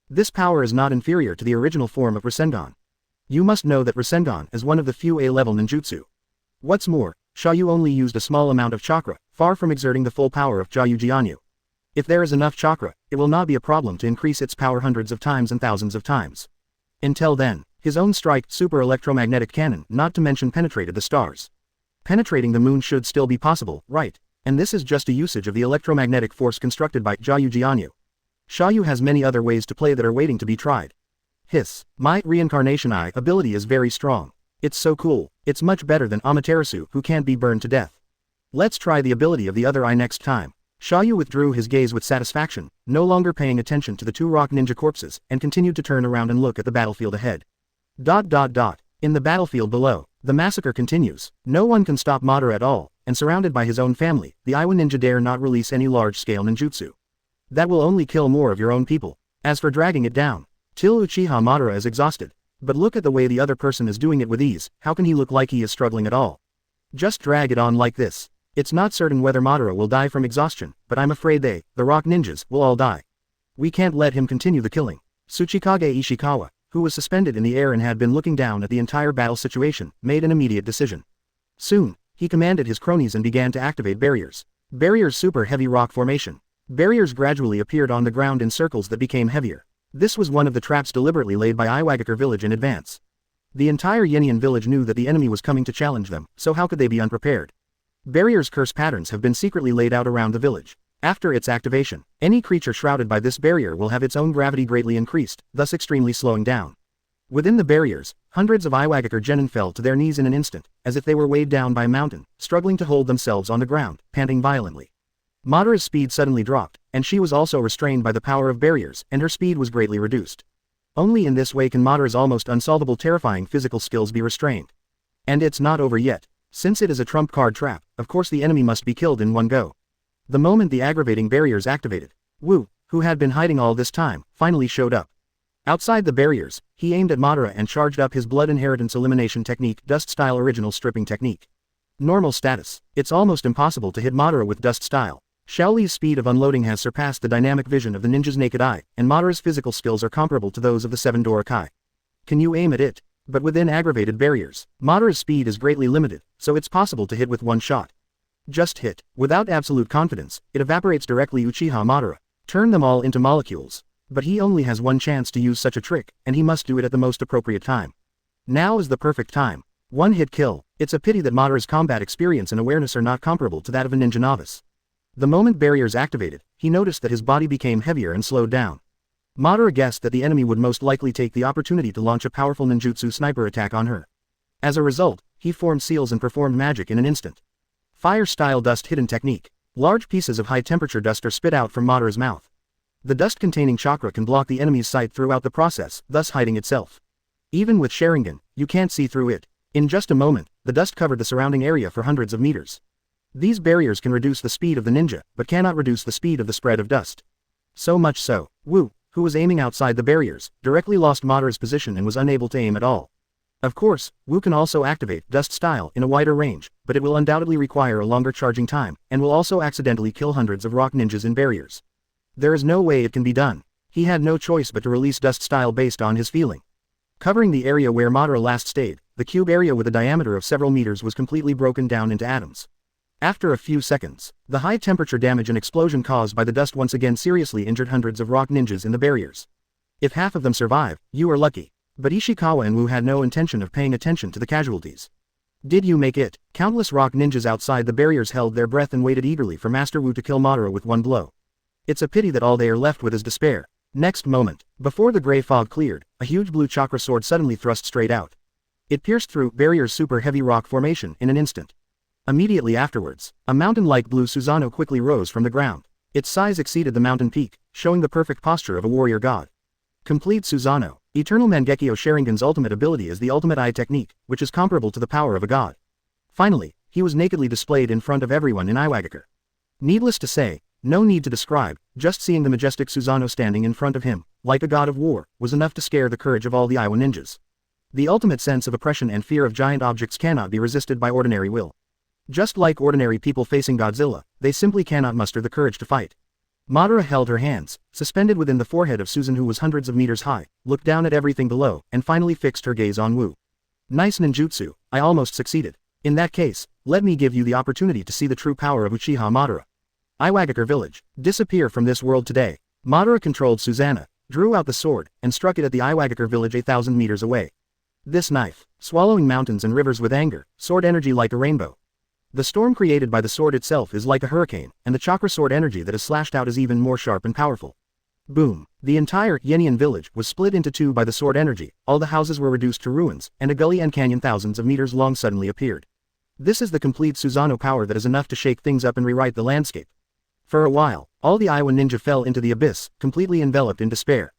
This power is not inferior to the original form of Rasengan. You must know that Rasengan is one of the few A-level ninjutsu. What's more, Xia You only used a small amount of chakra, far from exerting the full power of Xia You. If there is enough chakra, it will not be a problem to increase its power hundreds of times and thousands of times. Until then, his own strike super electromagnetic cannon, not to mention, penetrated the stars. Penetrating the moon should still be possible, right? And this is just a usage of the electromagnetic force constructed by Xia You. Xia You has many other ways to play that are waiting to be tried. My reincarnation eye ability is very strong. It's so cool, it's much better than Amaterasu who can't be burned to death. Let's try the ability of the other eye next time. Xia You withdrew his gaze with satisfaction, no longer paying attention to the 2 rock ninja corpses, and continued to turn around and look at the battlefield ahead. In the battlefield below, the massacre continues. No one can stop Madara at all, and surrounded by his own family, the Iwa ninja dare not release any large-scale ninjutsu. That will only kill more of your own people. As for dragging it down, till Uchiha Madara is exhausted. But look at the way the other person is doing it with ease, how can he look like he is struggling at all? Just drag it on like this. It's not certain whether Madara will die from exhaustion, but I'm afraid the rock ninjas, will all die. We can't let him continue the killing. Tsuchikage Ishikawa, who was suspended in the air and had been looking down at the entire battle situation, made an immediate decision. Soon, he commanded his cronies and began to activate barriers. Barriers super heavy rock formation. Barriers gradually appeared on the ground in circles that became heavier. This was one of the traps deliberately laid by Iwagakure village in advance. The entire Yenian village knew that the enemy was coming to challenge them, so how could they be unprepared? Barriers' curse patterns have been secretly laid out around the village. After its activation, any creature shrouded by this barrier will have its own gravity greatly increased, thus extremely slowing down. Within the barriers, hundreds of Iwagakure genin fell to their knees in an instant, as if they were weighed down by a mountain, struggling to hold themselves on the ground, panting violently. Madara's speed suddenly dropped, and she was also restrained by the power of barriers, and her speed was greatly reduced. Only in this way can Madara's almost unsolvable terrifying physical skills be restrained. And it's not over yet. Since it is a trump card trap, of course the enemy must be killed in one go. The moment the aggravating barriers activated, Wu, who had been hiding all this time, finally showed up. Outside the barriers, he aimed at Madara and charged up his blood inheritance elimination technique, Dust Style Original Stripping Technique. Normal status. It's almost impossible to hit Madara with Dust Style. Shaoli's speed of unloading has surpassed the dynamic vision of the ninja's naked eye, and Madara's physical skills are comparable to those of the 7 Dorokai. Can you aim at it? But within aggravated barriers, Madara's speed is greatly limited, so it's possible to hit with one shot. Just hit. Without absolute confidence, it evaporates directly Uchiha Madara. Turn them all into molecules. But he only has one chance to use such a trick, and he must do it at the most appropriate time. Now is the perfect time. One hit kill. It's a pity that Madara's combat experience and awareness are not comparable to that of a ninja novice. The moment barriers activated, he noticed that his body became heavier and slowed down. Madara guessed that the enemy would most likely take the opportunity to launch a powerful ninjutsu sniper attack on her. As a result, he formed seals and performed magic in an instant. Fire-style dust hidden technique. Large pieces of high-temperature dust are spit out from Madara's mouth. The dust-containing chakra can block the enemy's sight throughout the process, thus hiding itself. Even with Sharingan, you can't see through it. In just a moment, the dust covered the surrounding area for hundreds of meters. These barriers can reduce the speed of the ninja, but cannot reduce the speed of the spread of dust. So much so, Wu, who was aiming outside the barriers, directly lost Madara's position and was unable to aim at all. Of course, Wu can also activate Dust Style in a wider range, but it will undoubtedly require a longer charging time, and will also accidentally kill hundreds of rock ninjas in barriers. There is no way it can be done. He had no choice but to release Dust Style based on his feeling. Covering the area where Madara last stayed, the cube area with a diameter of several meters was completely broken down into atoms. After a few seconds, the high-temperature damage and explosion caused by the dust once again seriously injured hundreds of rock ninjas in the barriers. If half of them survive, you are lucky. But Ishikawa and Wu had no intention of paying attention to the casualties. Did you make it? Countless rock ninjas outside the barriers held their breath and waited eagerly for Master Wu to kill Madara with one blow. It's a pity that all they are left with is despair. Next moment, before the gray fog cleared, a huge blue chakra sword suddenly thrust straight out. It pierced through barrier's super heavy rock formation in an instant. Immediately afterwards, a mountain-like blue Susanoo quickly rose from the ground. Its size exceeded the mountain peak, showing the perfect posture of a warrior god. Complete Susanoo. Eternal Mangekyo Sharingan's ultimate ability is the ultimate eye technique, which is comparable to the power of a god. Finally, he was nakedly displayed in front of everyone in Iwagakure. Needless to say, no need to describe, just seeing the majestic Susanoo standing in front of him, like a god of war, was enough to scare the courage of all the Iwa ninjas. The ultimate sense of oppression and fear of giant objects cannot be resisted by ordinary will. Just like ordinary people facing Godzilla, they simply cannot muster the courage to fight. Madara held her hands, suspended within the forehead of Susan, who was hundreds of meters high, looked down at everything below, and finally fixed her gaze on Wu. Nice ninjutsu, I almost succeeded. In that case, let me give you the opportunity to see the true power of Uchiha Madara. Iwagakure village, disappear from this world today. Madara controlled Susanoo, drew out the sword, and struck it at the Iwagakure village 1,000 meters away. This knife, swallowing mountains and rivers with anger, sword energy like a rainbow. The storm created by the sword itself is like a hurricane, and the chakra sword energy that is slashed out is even more sharp and powerful. Boom! The entire Yenian village was split into two by the sword energy, all the houses were reduced to ruins, and a gully and canyon thousands of meters long suddenly appeared. This is the complete Susanoo power that is enough to shake things up and rewrite the landscape. For a while, all the Iwa ninja fell into the abyss, completely enveloped in despair.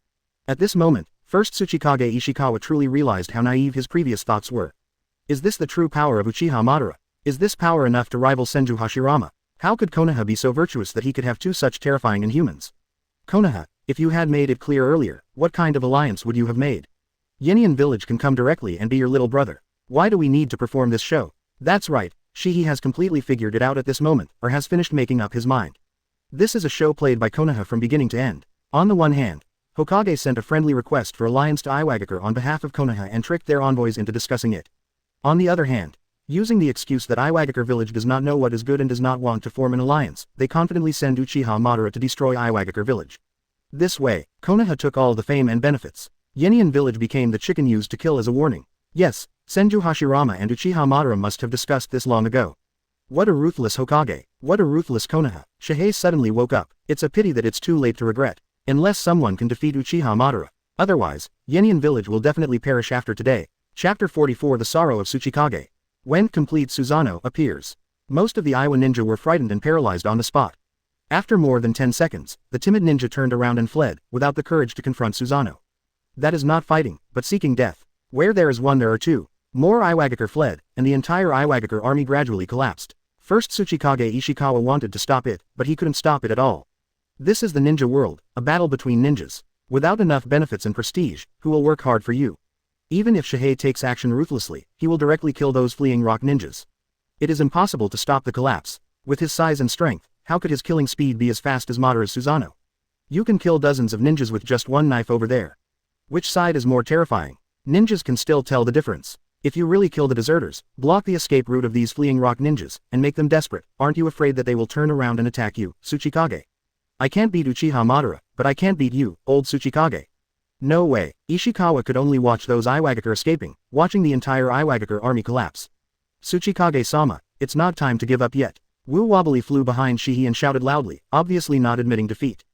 At this moment, first Tsuchikage Ishikawa truly realized how naive his previous thoughts were. Is this the true power of Uchiha Madara? Is this power enough to rival Senju Hashirama? How could Konoha be so virtuous that he could have two such terrifying inhumans? Konoha, if you had made it clear earlier, what kind of alliance would you have made? Yenian village can come directly and be your little brother. Why do we need to perform this show? That's right, Shihi has completely figured it out at this moment, or has finished making up his mind. This is a show played by Konoha from beginning to end. On the one hand, Hokage sent a friendly request for alliance to Iwagakure on behalf of Konoha and tricked their envoys into discussing it. On the other hand, using the excuse that Iwagakure village does not know what is good and does not want to form an alliance, they confidently send Uchiha Madara to destroy Iwagakure village. This way, Konoha took all the fame and benefits. Yenian village became the chicken used to kill as a warning. Yes, Senju Hashirama and Uchiha Madara must have discussed this long ago. What a ruthless Hokage, what a ruthless Konoha. Shihei suddenly woke up. It's a pity that it's too late to regret. Unless someone can defeat Uchiha Madara. Otherwise, Yenian village will definitely perish after today. Chapter 44 The Sorrow of Tsuchikage. When complete Susanoo appears. Most of the Iwa ninja were frightened and paralyzed on the spot. After more than 10 seconds, the timid ninja turned around and fled, without the courage to confront Susanoo. That is not fighting, but seeking death. Where there is one there are two. More Iwagakure fled, and the entire Iwagakure army gradually collapsed. First Tsuchikage Ishikawa wanted to stop it, but he couldn't stop it at all. This is the ninja world, a battle between ninjas. Without enough benefits and prestige, who will work hard for you? Even if Shihei takes action ruthlessly, he will directly kill those fleeing rock ninjas. It is impossible to stop the collapse. With his size and strength, how could his killing speed be as fast as Madara's Susanoo? You can kill dozens of ninjas with just one knife over there. Which side is more terrifying? Ninjas can still tell the difference. If you really kill the deserters, block the escape route of these fleeing rock ninjas, and make them desperate, aren't you afraid that they will turn around and attack you, Tsuchikage? I can't beat Uchiha Madara, but I can't beat you, old Tsuchikage. No way. Ishikawa could only watch those Iwagakure escaping, watching the entire Iwagakure army collapse. Tsuchikage-sama, it's not time to give up yet. Wu wobbly flew behind Shihi and shouted loudly, obviously not admitting defeat.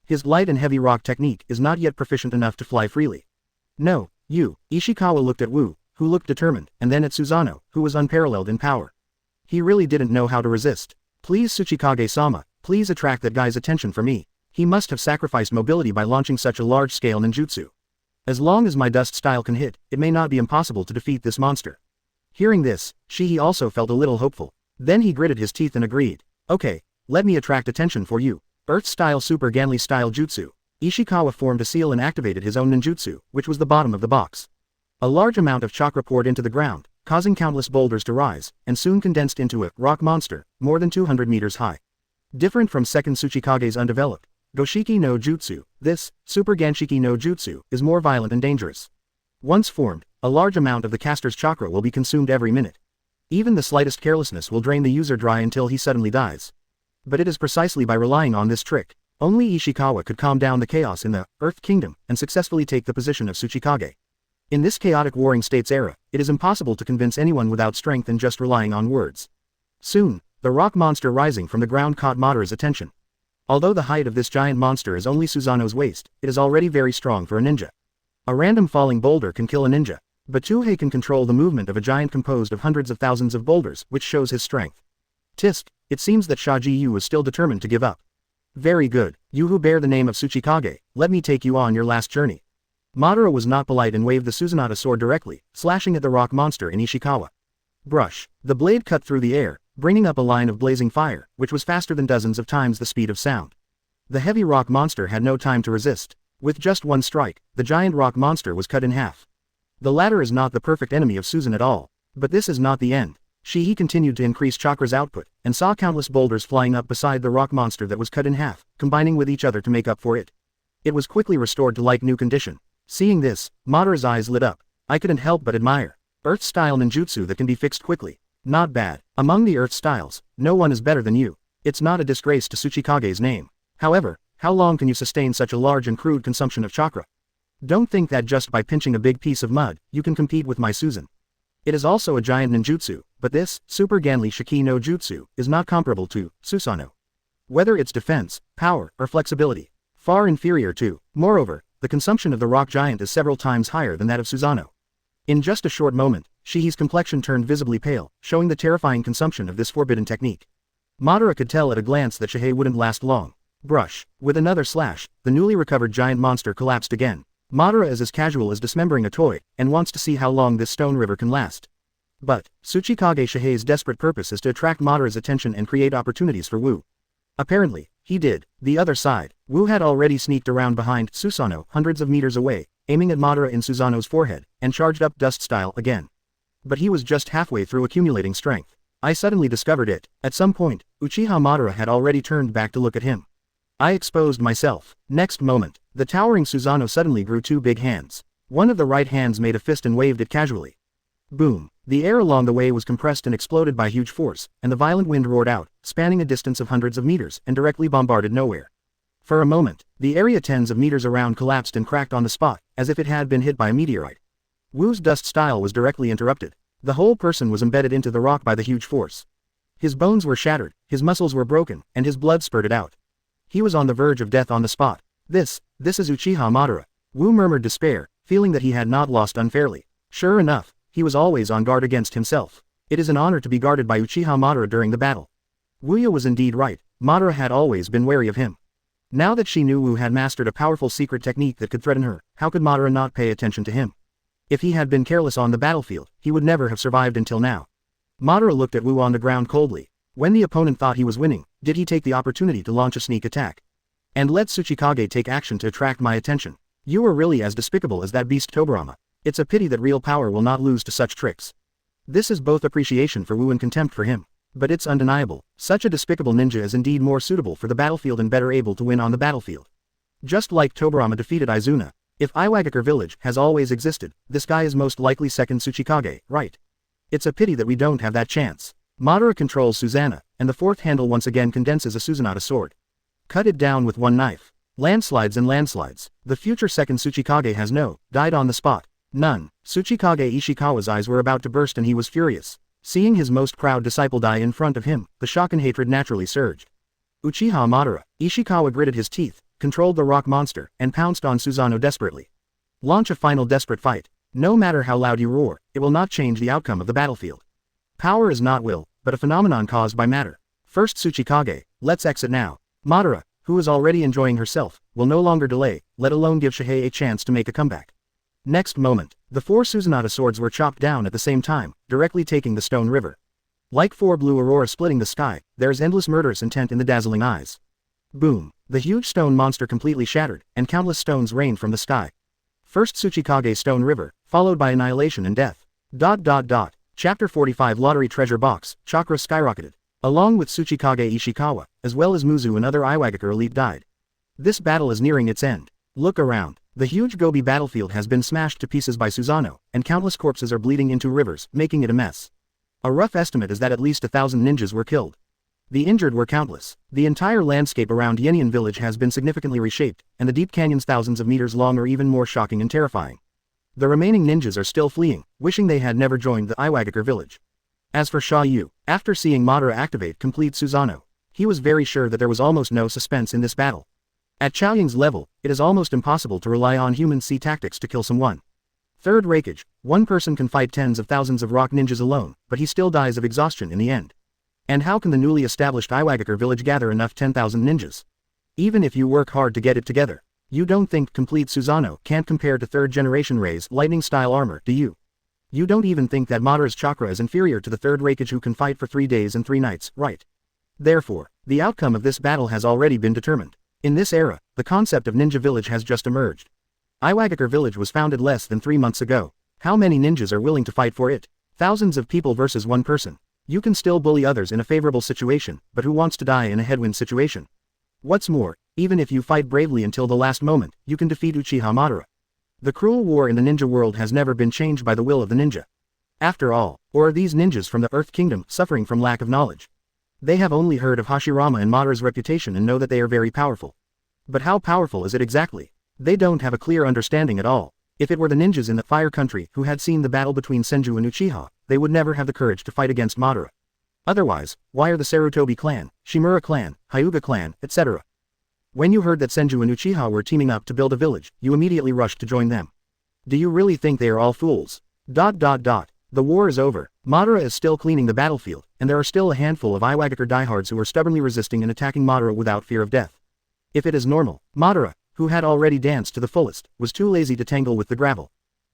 His light and heavy rock technique is not yet proficient enough to fly freely. No, you. Ishikawa looked at Wu, who looked determined, and then at Susanoo, who was unparalleled in power. He really didn't know how to resist. Please Tsuchikage-sama, please attract that guy's attention for me. He must have sacrificed mobility by launching such a large-scale ninjutsu. As long as my dust style can hit, it may not be impossible to defeat this monster. Hearing this, Shihi also felt a little hopeful. Then he gritted his teeth and agreed. Okay, let me attract attention for you. Earth-style Super Ganli-style jutsu. Ishikawa formed a seal and activated his own ninjutsu, which was the bottom of the box. A large amount of chakra poured into the ground, causing countless boulders to rise, and soon condensed into a rock monster, more than 200 meters high. Different from second Tsuchikage's undeveloped Goshiki no Jutsu, this, Super Ganshiki no Jutsu, is more violent and dangerous. Once formed, a large amount of the caster's chakra will be consumed every minute. Even the slightest carelessness will drain the user dry until he suddenly dies. But it is precisely by relying on this trick, only Ishikawa could calm down the chaos in the Earth Kingdom and successfully take the position of Tsuchikage. In this chaotic warring states era, it is impossible to convince anyone without strength and just relying on words. Soon, the rock monster rising from the ground caught Madara's attention. Although the height of this giant monster is only Susanoo's waist, it is already very strong for a ninja. A random falling boulder can kill a ninja, but Hei can control the movement of a giant composed of hundreds of thousands of boulders, which shows his strength. Tisk, it seems that Xia You was still determined to give up. Very good, you who bear the name of Tsuchikage, let me take you on your last journey. Madara was not polite and waved the Susanoo sword directly, slashing at the rock monster in Ishikawa. Brush. The blade cut through the air, bringing up a line of blazing fire, which was faster than dozens of times the speed of sound. The heavy rock monster had no time to resist. With just one strike, the giant rock monster was cut in half. The latter is not the perfect enemy of Susan at all. But this is not the end. He continued to increase chakra's output, and saw countless boulders flying up beside the rock monster that was cut in half, combining with each other to make up for it. It was quickly restored to like new condition. Seeing this, Madara's eyes lit up. I couldn't help but admire. Earth-style ninjutsu that can be fixed quickly. Not bad. Among the Earth styles, no one is better than you. It's not a disgrace to Tsuchikage's name. However, how long can you sustain such a large and crude consumption of chakra? Don't think that just by pinching a big piece of mud, you can compete with my Susan. It is also a giant ninjutsu, but this, Super Ganli Shiki no Jutsu, is not comparable to Susanoo. Whether it's defense, power, or flexibility, far inferior to. Moreover, the consumption of the rock giant is several times higher than that of Susanoo. In just a short moment, Shihi's complexion turned visibly pale, showing the terrifying consumption of this forbidden technique. Madara could tell at a glance that Hei wouldn't last long. Brush. With another slash, the newly recovered giant monster collapsed again. Madara is as casual as dismembering a toy, and wants to see how long this stone river can last. But, Tsuchikage Hei's desperate purpose is to attract Madara's attention and create opportunities for Wu. Apparently, he did. The other side, Wu had already sneaked around behind Susanoo hundreds of meters away, aiming at Madara in Susanoo's forehead, and charged up dust style again. But he was just halfway through accumulating strength. I suddenly discovered it. At some point, Uchiha Madara had already turned back to look at him. I exposed myself. Next moment, the towering Susanoo suddenly grew two big hands. One of the right hands made a fist and waved it casually. Boom. The air along the way was compressed and exploded by huge force, and the violent wind roared out, spanning a distance of hundreds of meters and directly bombarded nowhere. For a moment, the area tens of meters around collapsed and cracked on the spot, as if it had been hit by a meteorite. Wu's dust style was directly interrupted. The whole person was embedded into the rock by the huge force. His bones were shattered, his muscles were broken, and his blood spurted out. He was on the verge of death on the spot. This is Uchiha Madara. Wu murmured despair, feeling that he had not lost unfairly. Sure enough, he was always on guard against himself. It is an honor to be guarded by Uchiha Madara during the battle. Wuya was indeed right. Madara had always been wary of him. Now that she knew Wu had mastered a powerful secret technique that could threaten her, how could Madara not pay attention to him? If he had been careless on the battlefield, he would never have survived until now. Madara looked at Wu on the ground coldly. When the opponent thought he was winning, did he take the opportunity to launch a sneak attack? And let Tsuchikage take action to attract my attention. You are really as despicable as that beast Tobirama. It's a pity that real power will not lose to such tricks. This is both appreciation for Wu and contempt for him. But it's undeniable, such a despicable ninja is indeed more suitable for the battlefield and better able to win on the battlefield. Just like Tobirama defeated Izuna. If Iwagakure village has always existed, this guy is most likely second Tsuchikage, right? It's a pity that we don't have that chance. Madara controls Susanoo, and the fourth handle once again condenses a Susanoo sword. Cut it down with one knife. Landslides and landslides. The future second Tsuchikage has died on the spot. None. Tsuchikage Ishikawa's eyes were about to burst and he was furious. Seeing his most proud disciple die in front of him, the shock and hatred naturally surged. Uchiha Madara. Ishikawa gritted his teeth, controlled the rock monster, and pounced on Susanoo desperately. Launch a final desperate fight. No matter how loud you roar, it will not change the outcome of the battlefield. Power is not will, but a phenomenon caused by matter. First Tsuchikage, let's exit now. Madara, who is already enjoying herself, will no longer delay, let alone give Hei a chance to make a comeback. Next moment, the four Susanoo swords were chopped down at the same time, directly taking the stone river. Like four blue aurora splitting the sky, there is endless murderous intent in the dazzling eyes. Boom. The huge stone monster completely shattered, and countless stones rained from the sky. First Tsuchikage stone river, followed by annihilation and death. Chapter 45 Lottery Treasure Box, Chakra skyrocketed. Along with Tsuchikage Ishikawa, as well as Muzu and other Iwagakure elite died. This battle is nearing its end. Look around. The huge Gobi battlefield has been smashed to pieces by Susanoo, and countless corpses are bleeding into rivers, making it a mess. A rough estimate is that at least 1,000 ninjas were killed. The injured were countless. The entire landscape around Yanyan village has been significantly reshaped, and the deep canyons thousands of meters long are even more shocking and terrifying. The remaining ninjas are still fleeing, wishing they had never joined the Iwagakure village. As for Xia You, after seeing Madara activate complete Susanoo, he was very sure that there was almost no suspense in this battle. At Chaoyang's level, it is almost impossible to rely on human C tactics to kill someone. Third Raikage, one person can fight tens of thousands of rock ninjas alone, but he still dies of exhaustion in the end. And how can the newly established Iwagakure village gather enough 10,000 ninjas? Even if you work hard to get it together, you don't think complete Susanoo can't compare to third generation Rei's lightning-style armor, do you? You don't even think that Madara's chakra is inferior to the third Raikage who can fight for 3 days and 3 nights, right? Therefore, the outcome of this battle has already been determined. In this era, the concept of ninja village has just emerged. Iwagakure village was founded less than 3 months ago. How many ninjas are willing to fight for it? Thousands of people versus one person. You can still bully others in a favorable situation, but who wants to die in a headwind situation? What's more, even if you fight bravely until the last moment, you can defeat Uchiha Madara. The cruel war in the ninja world has never been changed by the will of the ninja. After all, or are these ninjas from the Earth Kingdom suffering from lack of knowledge? They have only heard of Hashirama and Madara's reputation and know that they are very powerful. But how powerful is it exactly? They don't have a clear understanding at all. If it were the ninjas in the Fire Country who had seen the battle between Senju and Uchiha, they would never have the courage to fight against Madara. Otherwise, why are the Sarutobi clan, Shimura clan, Hyuga clan, etc.? When you heard that Senju and Uchiha were teaming up to build a village, you immediately rushed to join them. Do you really think they are all fools? The war is over. Madara is still cleaning the battlefield, and there are still a handful of Iwagakure diehards who are stubbornly resisting and attacking Madara without fear of death. If it is normal, Madara, who had already danced to the fullest, was too lazy to tangle with the gravel.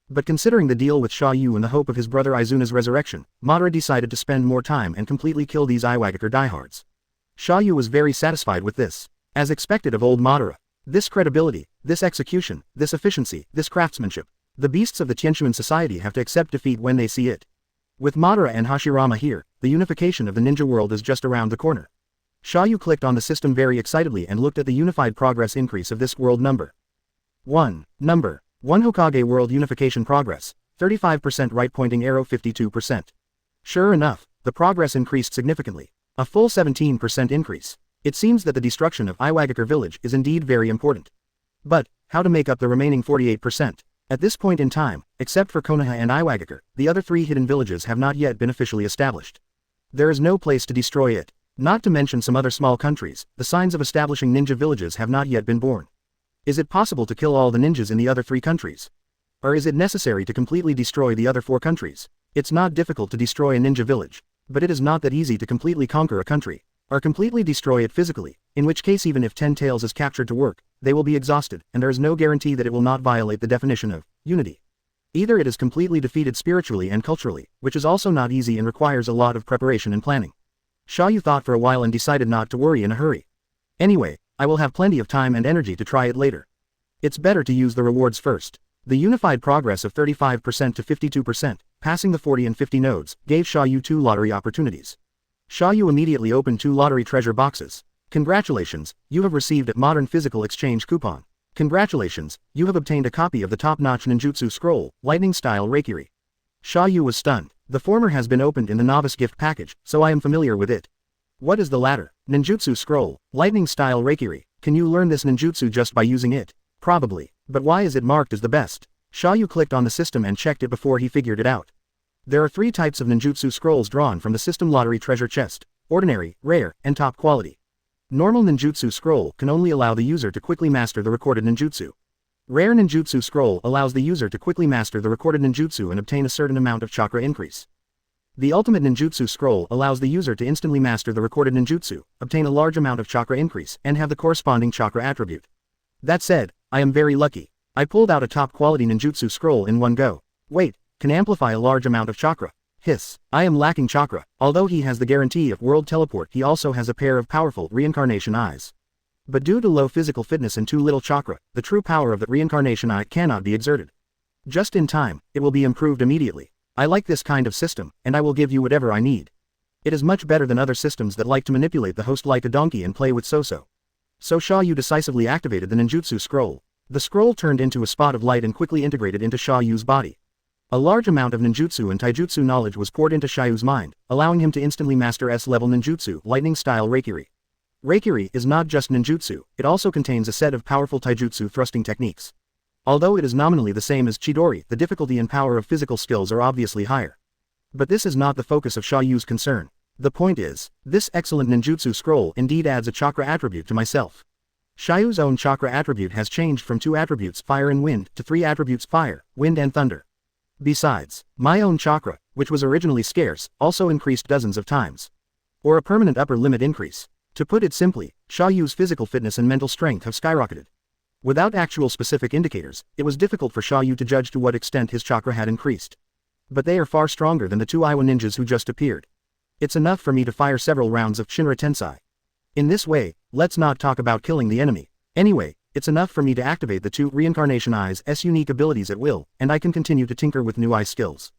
But considering the deal with Xia You and the hope of his brother Izuna's resurrection, Madara decided to spend more time and completely kill these Iwagakure diehards. Xia You was very satisfied with this. As expected of old Madara. This credibility, this execution, this efficiency, this craftsmanship. The beasts of the Tianshuan society have to accept defeat when they see it. With Madara and Hashirama here, the unification of the ninja world is just around the corner. Xia You clicked on the system very excitedly and looked at the unified progress increase of this world number. 1. Number 1 Hokage world unification progress, 35% right pointing arrow 52%. Sure enough, the progress increased significantly. A full 17% increase. It seems that the destruction of Iwagakure village is indeed very important. But, how to make up the remaining 48%? At this point in time, except for Konoha and Iwagakure, the other 3 hidden villages have not yet been officially established. There is no place to destroy it. Not to mention some other small countries, the signs of establishing ninja villages have not yet been born. Is it possible to kill all the ninjas in the other 3 countries? Or is it necessary to completely destroy the other 4 countries? It's not difficult to destroy a ninja village, but it is not that easy to completely conquer a country. Or completely destroy it physically, in which case even if 10 Tails is captured to work, they will be exhausted, and there is no guarantee that it will not violate the definition of unity. Either it is completely defeated spiritually and culturally, which is also not easy and requires a lot of preparation and planning. Xia You thought for a while and decided not to worry in a hurry. Anyway, I will have plenty of time and energy to try it later. It's better to use the rewards first. The unified progress of 35% to 52%, passing the 40 and 50 nodes, gave Xia You 2 lottery opportunities. Xia You immediately opened 2 lottery treasure boxes. Congratulations, you have received a modern physical exchange coupon. Congratulations, you have obtained a copy of the top-notch ninjutsu scroll, lightning-style Reikiri. Xia You was stunned. The former has been opened in the novice gift package, so I am familiar with it. What is the latter? Ninjutsu scroll, lightning-style Reikiri. Can you learn this ninjutsu just by using it? Probably. But why is it marked as the best? Xia You clicked on the system and checked it before he figured it out. There are 3 types of ninjutsu scrolls drawn from the system lottery treasure chest: ordinary, rare, and top quality. Normal ninjutsu scroll can only allow the user to quickly master the recorded ninjutsu. Rare ninjutsu scroll allows the user to quickly master the recorded ninjutsu and obtain a certain amount of chakra increase. The ultimate ninjutsu scroll allows the user to instantly master the recorded ninjutsu, obtain a large amount of chakra increase, and have the corresponding chakra attribute. That said, I am very lucky. I pulled out a top quality ninjutsu scroll in one go. Wait. Can amplify a large amount of chakra. Hiss. I am lacking chakra. Although he has the guarantee of world teleport, he also has a pair of powerful reincarnation eyes. But due to low physical fitness and too little chakra, the true power of the reincarnation eye cannot be exerted. Just in time, it will be improved immediately. I like this kind of system, and I will give you whatever I need. It is much better than other systems that like to manipulate the host like a donkey and play with so-so. So Xia You decisively activated the ninjutsu scroll. The scroll turned into a spot of light and quickly integrated into Xia Yu's body. A large amount of ninjutsu and taijutsu knowledge was poured into Xia Yu's mind, allowing him to instantly master S-level ninjutsu, lightning-style Reikiri. Reikiri is not just ninjutsu, it also contains a set of powerful taijutsu thrusting techniques. Although it is nominally the same as Chidori, the difficulty and power of physical skills are obviously higher. But this is not the focus of Xia Yu's concern. The point is, this excellent ninjutsu scroll indeed adds a chakra attribute to myself. Xia Yu's own chakra attribute has changed from 2 attributes fire and wind to 3 attributes fire, wind and thunder. Besides, my own chakra, which was originally scarce, also increased dozens of times. Or a permanent upper limit increase. To put it simply, Xia Yu's physical fitness and mental strength have skyrocketed. Without actual specific indicators, it was difficult for Xia Yu to judge to what extent his chakra had increased. But they are far stronger than the 2 Iwa ninjas who just appeared. It's enough for me to fire several rounds of Shinra Tensai. In this way, let's not talk about killing the enemy. Anyway, it's enough for me to activate the 2 reincarnation eyes' unique abilities at will, and I can continue to tinker with new eye skills.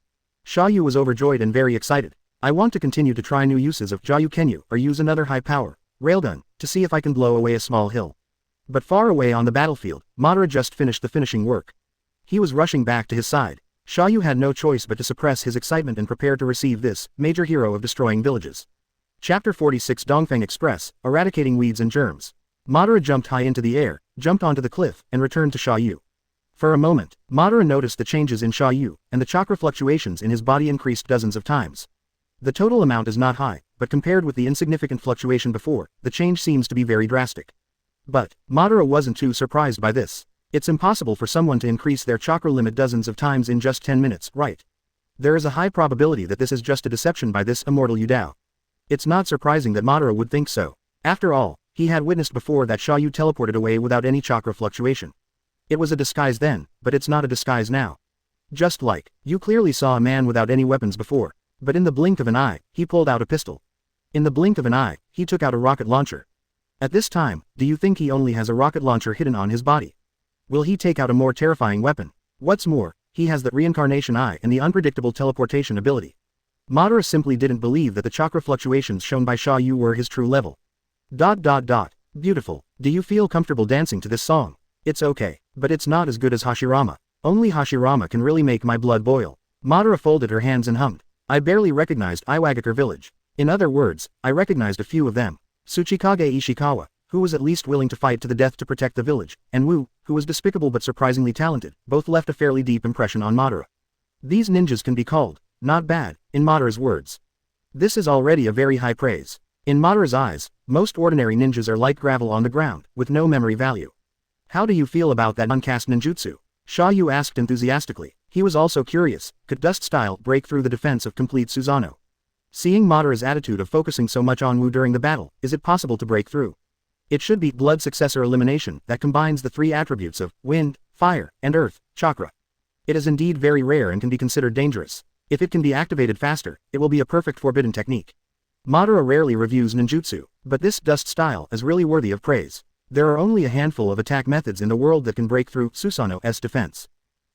Xia Yu was overjoyed and very excited. I want to continue to try new uses of Jiayu Kenyu or use another high-power railgun to see if I can blow away a small hill. But far away on the battlefield, Madara just finished the finishing work. He was rushing back to his side. Xia Yu had no choice but to suppress his excitement and prepare to receive this major hero of destroying villages. Chapter 46 Dongfeng Express, Eradicating Weeds and Germs. Madara jumped high into the air, jumped onto the cliff, and returned to Xia Yu. For a moment, Madara noticed the changes in Xia Yu, and the chakra fluctuations in his body increased dozens of times. The total amount is not high, but compared with the insignificant fluctuation before, the change seems to be very drastic. But, Madara wasn't too surprised by this. It's impossible for someone to increase their chakra limit dozens of times in just 10 minutes, right? There is a high probability that this is just a deception by this Immortal Yudao. It's not surprising that Madara would think so. After all, he had witnessed before that Xia Yu teleported away without any chakra fluctuation. It was a disguise then, but it's not a disguise now. Just like, you clearly saw a man without any weapons before, but in the blink of an eye, he pulled out a pistol. In the blink of an eye, he took out a rocket launcher. At this time, do you think he only has a rocket launcher hidden on his body? Will he take out a more terrifying weapon? What's more, he has the reincarnation eye and the unpredictable teleportation ability. Madara simply didn't believe that the chakra fluctuations shown by Xia Yu were his true level. ... Beautiful. Do you feel comfortable dancing to this song? It's okay, but it's not as good as Hashirama. Only Hashirama can really make my blood boil. Madara folded her hands and hummed. I barely recognized Iwagakure village. In other words, I recognized a few of them. Tsuchikage Ishikawa, who was at least willing to fight to the death to protect the village, and Wu, who was despicable but surprisingly talented, both left a fairly deep impression on Madara. These ninjas can be called, not bad, in Madara's words. This is already a very high praise. In Madara's eyes, most ordinary ninjas are like gravel on the ground, with no memory value. How do you feel about that uncast ninjutsu? Xia Yu asked enthusiastically. He was also curious, could Dust Style break through the defense of complete Susanoo? Seeing Madara's attitude of focusing so much on Wu during the battle, is it possible to break through? It should be blood successor elimination that combines the 3 attributes of wind, fire, and earth, chakra. It is indeed very rare and can be considered dangerous. If it can be activated faster, it will be a perfect forbidden technique. Madara rarely reviews ninjutsu, but this Dust Style is really worthy of praise. There are only a handful of attack methods in the world that can break through Susanoo's defense.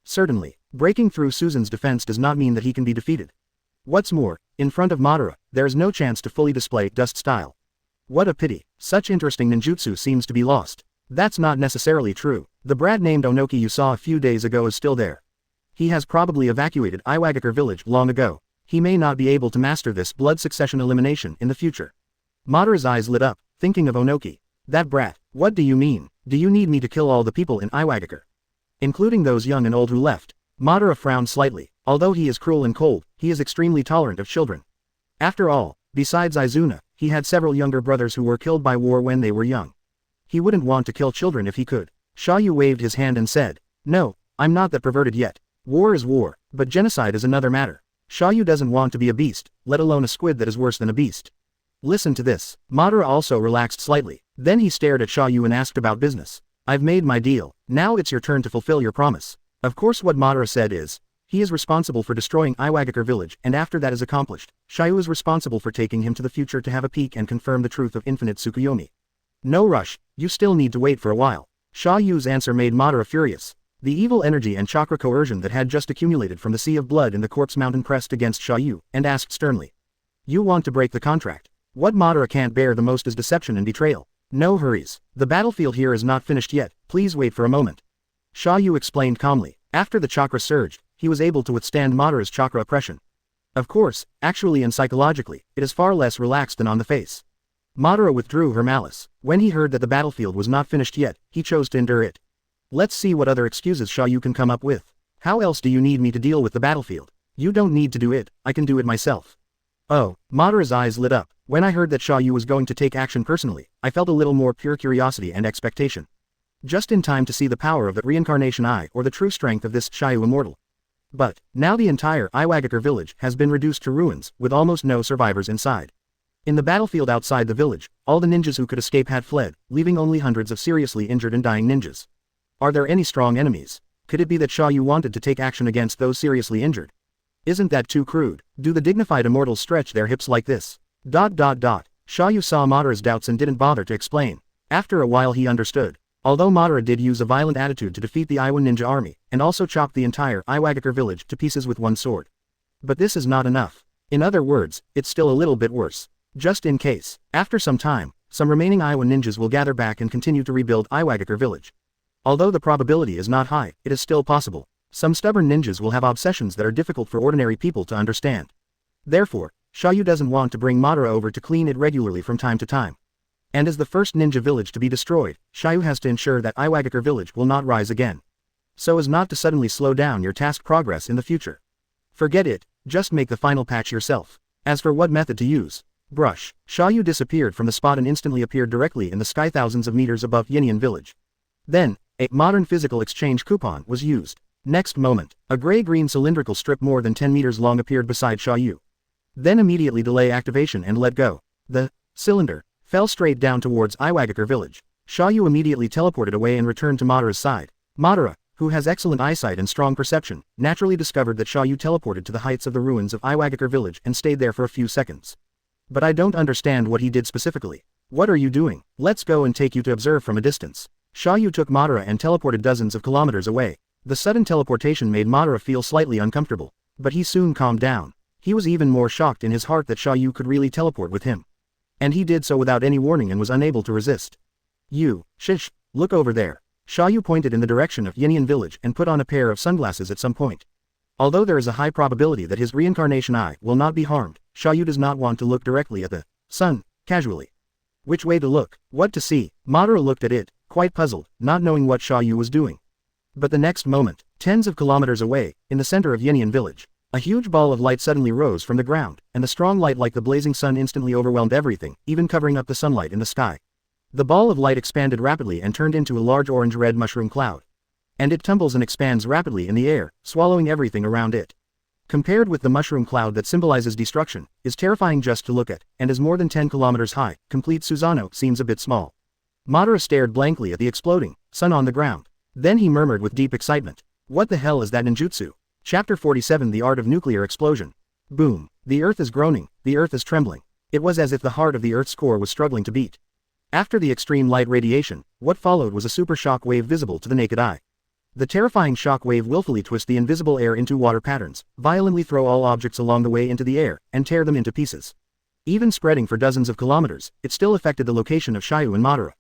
Certainly, breaking through Susan's defense does not mean that he can be defeated. What's more, in front of Madara, there is no chance to fully display Dust Style. What a pity, such interesting ninjutsu seems to be lost. That's not necessarily true. The brat named Onoki you saw a few days ago is still there. He has probably evacuated Iwagakure village long ago. He may not be able to master this blood succession elimination in the future. Madara's eyes lit up, thinking of Onoki. That brat, what do you mean? Do you need me to kill all the people in Iwagakure? Including those young and old who left? Madara frowned slightly. Although he is cruel and cold, he is extremely tolerant of children. After all, besides Izuna, he had several younger brothers who were killed by war when they were young. He wouldn't want to kill children if he could. Xia Yu waved his hand and said, no, I'm not that perverted yet. War is war, but genocide is another matter. Xia Yu doesn't want to be a beast, let alone a squid that is worse than a beast. Listen to this. Madara also relaxed slightly. Then he stared at Xia Yu and asked about business. I've made my deal. Now it's your turn to fulfill your promise. Of course what Madara said is, he is responsible for destroying Iwagakure village, and after that is accomplished, Xia Yu is responsible for taking him to the future to have a peek and confirm the truth of infinite Tsukuyomi. No rush, you still need to wait for a while. Xia Yu's answer made Madara furious. The evil energy and chakra coercion that had just accumulated from the sea of blood in the corpse mountain pressed against Xia Yu, and asked sternly. You want to break the contract? What Madara can't bear the most is deception and betrayal. No hurries. The battlefield here is not finished yet, please wait for a moment. Xia You explained calmly. After the chakra surged, he was able to withstand Madara's chakra oppression. Of course, actually and psychologically, it is far less relaxed than on the face. Madara withdrew her malice. When he heard that the battlefield was not finished yet, he chose to endure it. Let's see what other excuses Xia You can come up with. How else do you need me to deal with the battlefield? You don't need to do it, I can do it myself. Oh, Madara's eyes lit up. When I heard that Xia You was going to take action personally, I felt a little more pure curiosity and expectation. Just in time to see the power of the reincarnation eye or the true strength of this Xia You Immortal. But, now the entire Iwagakure village has been reduced to ruins, with almost no survivors inside. In the battlefield outside the village, all the ninjas who could escape had fled, leaving only hundreds of seriously injured and dying ninjas. Are there any strong enemies? Could it be that Xia You wanted to take action against those seriously injured? Isn't that too crude? Do the dignified immortals stretch their hips like this? Xia You saw Madara's doubts and didn't bother to explain. After a while he understood. Although Madara did use a violent attitude to defeat the Iwan ninja army, and also chopped the entire Iwagakure village to pieces with one sword. But this is not enough. In other words, it's still a little bit worse. Just in case, after some time, some remaining Iwan ninjas will gather back and continue to rebuild Iwagakure village. Although the probability is not high, it is still possible. Some stubborn ninjas will have obsessions that are difficult for ordinary people to understand. Therefore, Xia You doesn't want to bring Madara over to clean it regularly from time to time. And as the first ninja village to be destroyed, Xia You has to ensure that Iwagakure village will not rise again. So as not to suddenly slow down your task progress in the future. Forget it, just make the final patch yourself. As for what method to use, brush. Xia You disappeared from the spot and instantly appeared directly in the sky thousands of meters above Yinian village. Then, a modern physical exchange coupon was used. Next moment, a gray-green cylindrical strip more than 10 meters long appeared beside Xia You. Then immediately delay activation and let go. The cylinder fell straight down towards Iwagakure village. Xia You immediately teleported away and returned to Madara's side. Madara, who has excellent eyesight and strong perception, naturally discovered that Xia You teleported to the heights of the ruins of Iwagakure village and stayed there for a few seconds. But I don't understand what he did specifically. What are you doing? Let's go and take you to observe from a distance. Xia You took Madara and teleported dozens of kilometers away. The sudden teleportation made Madara feel slightly uncomfortable, but he soon calmed down. He was even more shocked in his heart that Xia You could really teleport with him. And he did so without any warning and was unable to resist. You, shish, look over there. Xia You pointed in the direction of Yinian village and put on a pair of sunglasses at some point. Although there is a high probability that his reincarnation eye will not be harmed, Xia You does not want to look directly at the sun, casually. Which way to look? What to see? Madara looked at it, quite puzzled, not knowing what Xia You was doing. But the next moment, tens of kilometers away, in the center of Yinian village, a huge ball of light suddenly rose from the ground, and the strong light like the blazing sun instantly overwhelmed everything, even covering up the sunlight in the sky. The ball of light expanded rapidly and turned into a large orange-red mushroom cloud. And it tumbles and expands rapidly in the air, swallowing everything around it. Compared with the mushroom cloud that symbolizes destruction, is terrifying just to look at, and is more than 10 kilometers high. Complete Susanoo seems a bit small. Madara stared blankly at the exploding sun on the ground. Then he murmured with deep excitement. What the hell is that ninjutsu? Chapter 47 The Art of Nuclear Explosion. Boom. The earth is groaning, the earth is trembling. It was as if the heart of the earth's core was struggling to beat. After the extreme light radiation, what followed was a super shock wave visible to the naked eye. The terrifying shock wave willfully twists the invisible air into water patterns, violently throw all objects along the way into the air, and tear them into pieces. Even spreading for dozens of kilometers, it still affected the location of Xia You and Madara.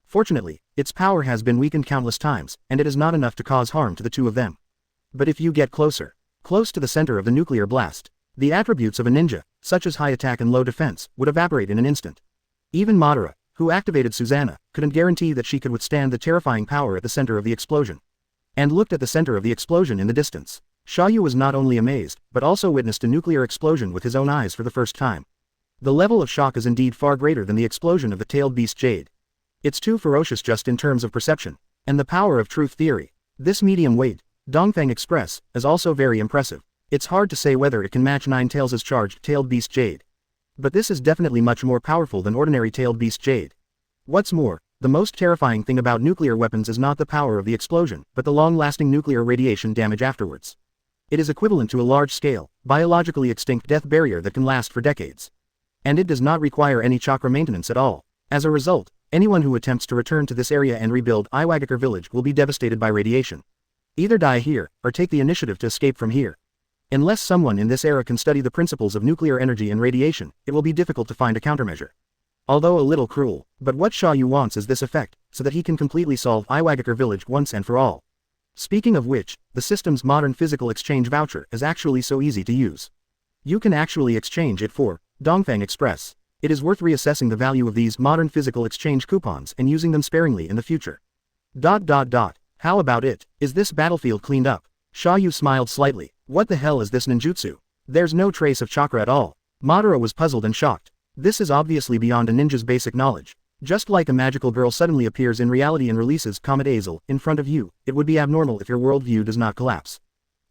Fortunately, its power has been weakened countless times, and it is not enough to cause harm to the two of them. But if you get closer, close to the center of the nuclear blast, the attributes of a ninja, such as high attack and low defense, would evaporate in an instant. Even Madara, who activated Susanoo, couldn't guarantee that she could withstand the terrifying power at the center of the explosion. And looked at the center of the explosion in the distance. Xia You was not only amazed, but also witnessed a nuclear explosion with his own eyes for the first time. The level of shock is indeed far greater than the explosion of the tailed beast Jade. It's too ferocious just in terms of perception, and the power of truth theory. This medium weight, Dongfang Express, is also very impressive. It's hard to say whether it can match Nine Tails' charged tailed beast Jade. But this is definitely much more powerful than ordinary tailed beast Jade. What's more, the most terrifying thing about nuclear weapons is not the power of the explosion, but the long-lasting nuclear radiation damage afterwards. It is equivalent to a large-scale, biologically extinct death barrier that can last for decades. And it does not require any chakra maintenance at all. As a result, anyone who attempts to return to this area and rebuild Iwagakure village will be devastated by radiation. Either die here, or take the initiative to escape from here. Unless someone in this era can study the principles of nuclear energy and radiation, it will be difficult to find a countermeasure. Although a little cruel, but what Xia You wants is this effect, so that he can completely solve Iwagakure village once and for all. Speaking of which, the system's modern physical exchange voucher is actually so easy to use. You can actually exchange it for Dongfang Express. It is worth reassessing the value of these modern physical exchange coupons and using them sparingly in the future. How about it? Is this battlefield cleaned up? Xia You smiled slightly. What the hell is this ninjutsu? There's no trace of chakra at all. Madara was puzzled and shocked. This is obviously beyond a ninja's basic knowledge. Just like a magical girl suddenly appears in reality and releases Comet Azel in front of you, it would be abnormal if your worldview does not collapse.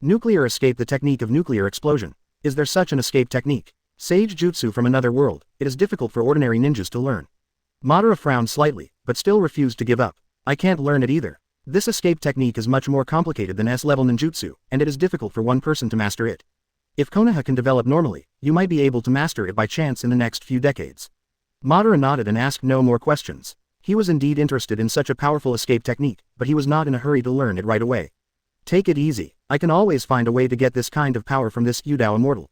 Nuclear escape. The technique of nuclear explosion. Is there such an escape technique? Sage jutsu from another world. It is difficult for ordinary ninjas to learn. Madara frowned slightly, but still refused to give up. I can't learn it either. This escape technique is much more complicated than S-level ninjutsu, and it is difficult for one person to master it. If Konoha can develop normally, you might be able to master it by chance in the next few decades. Madara nodded and asked no more questions. He was indeed interested in such a powerful escape technique, but he was not in a hurry to learn it right away. Take it easy. I can always find a way to get this kind of power from this Yudao Immortal.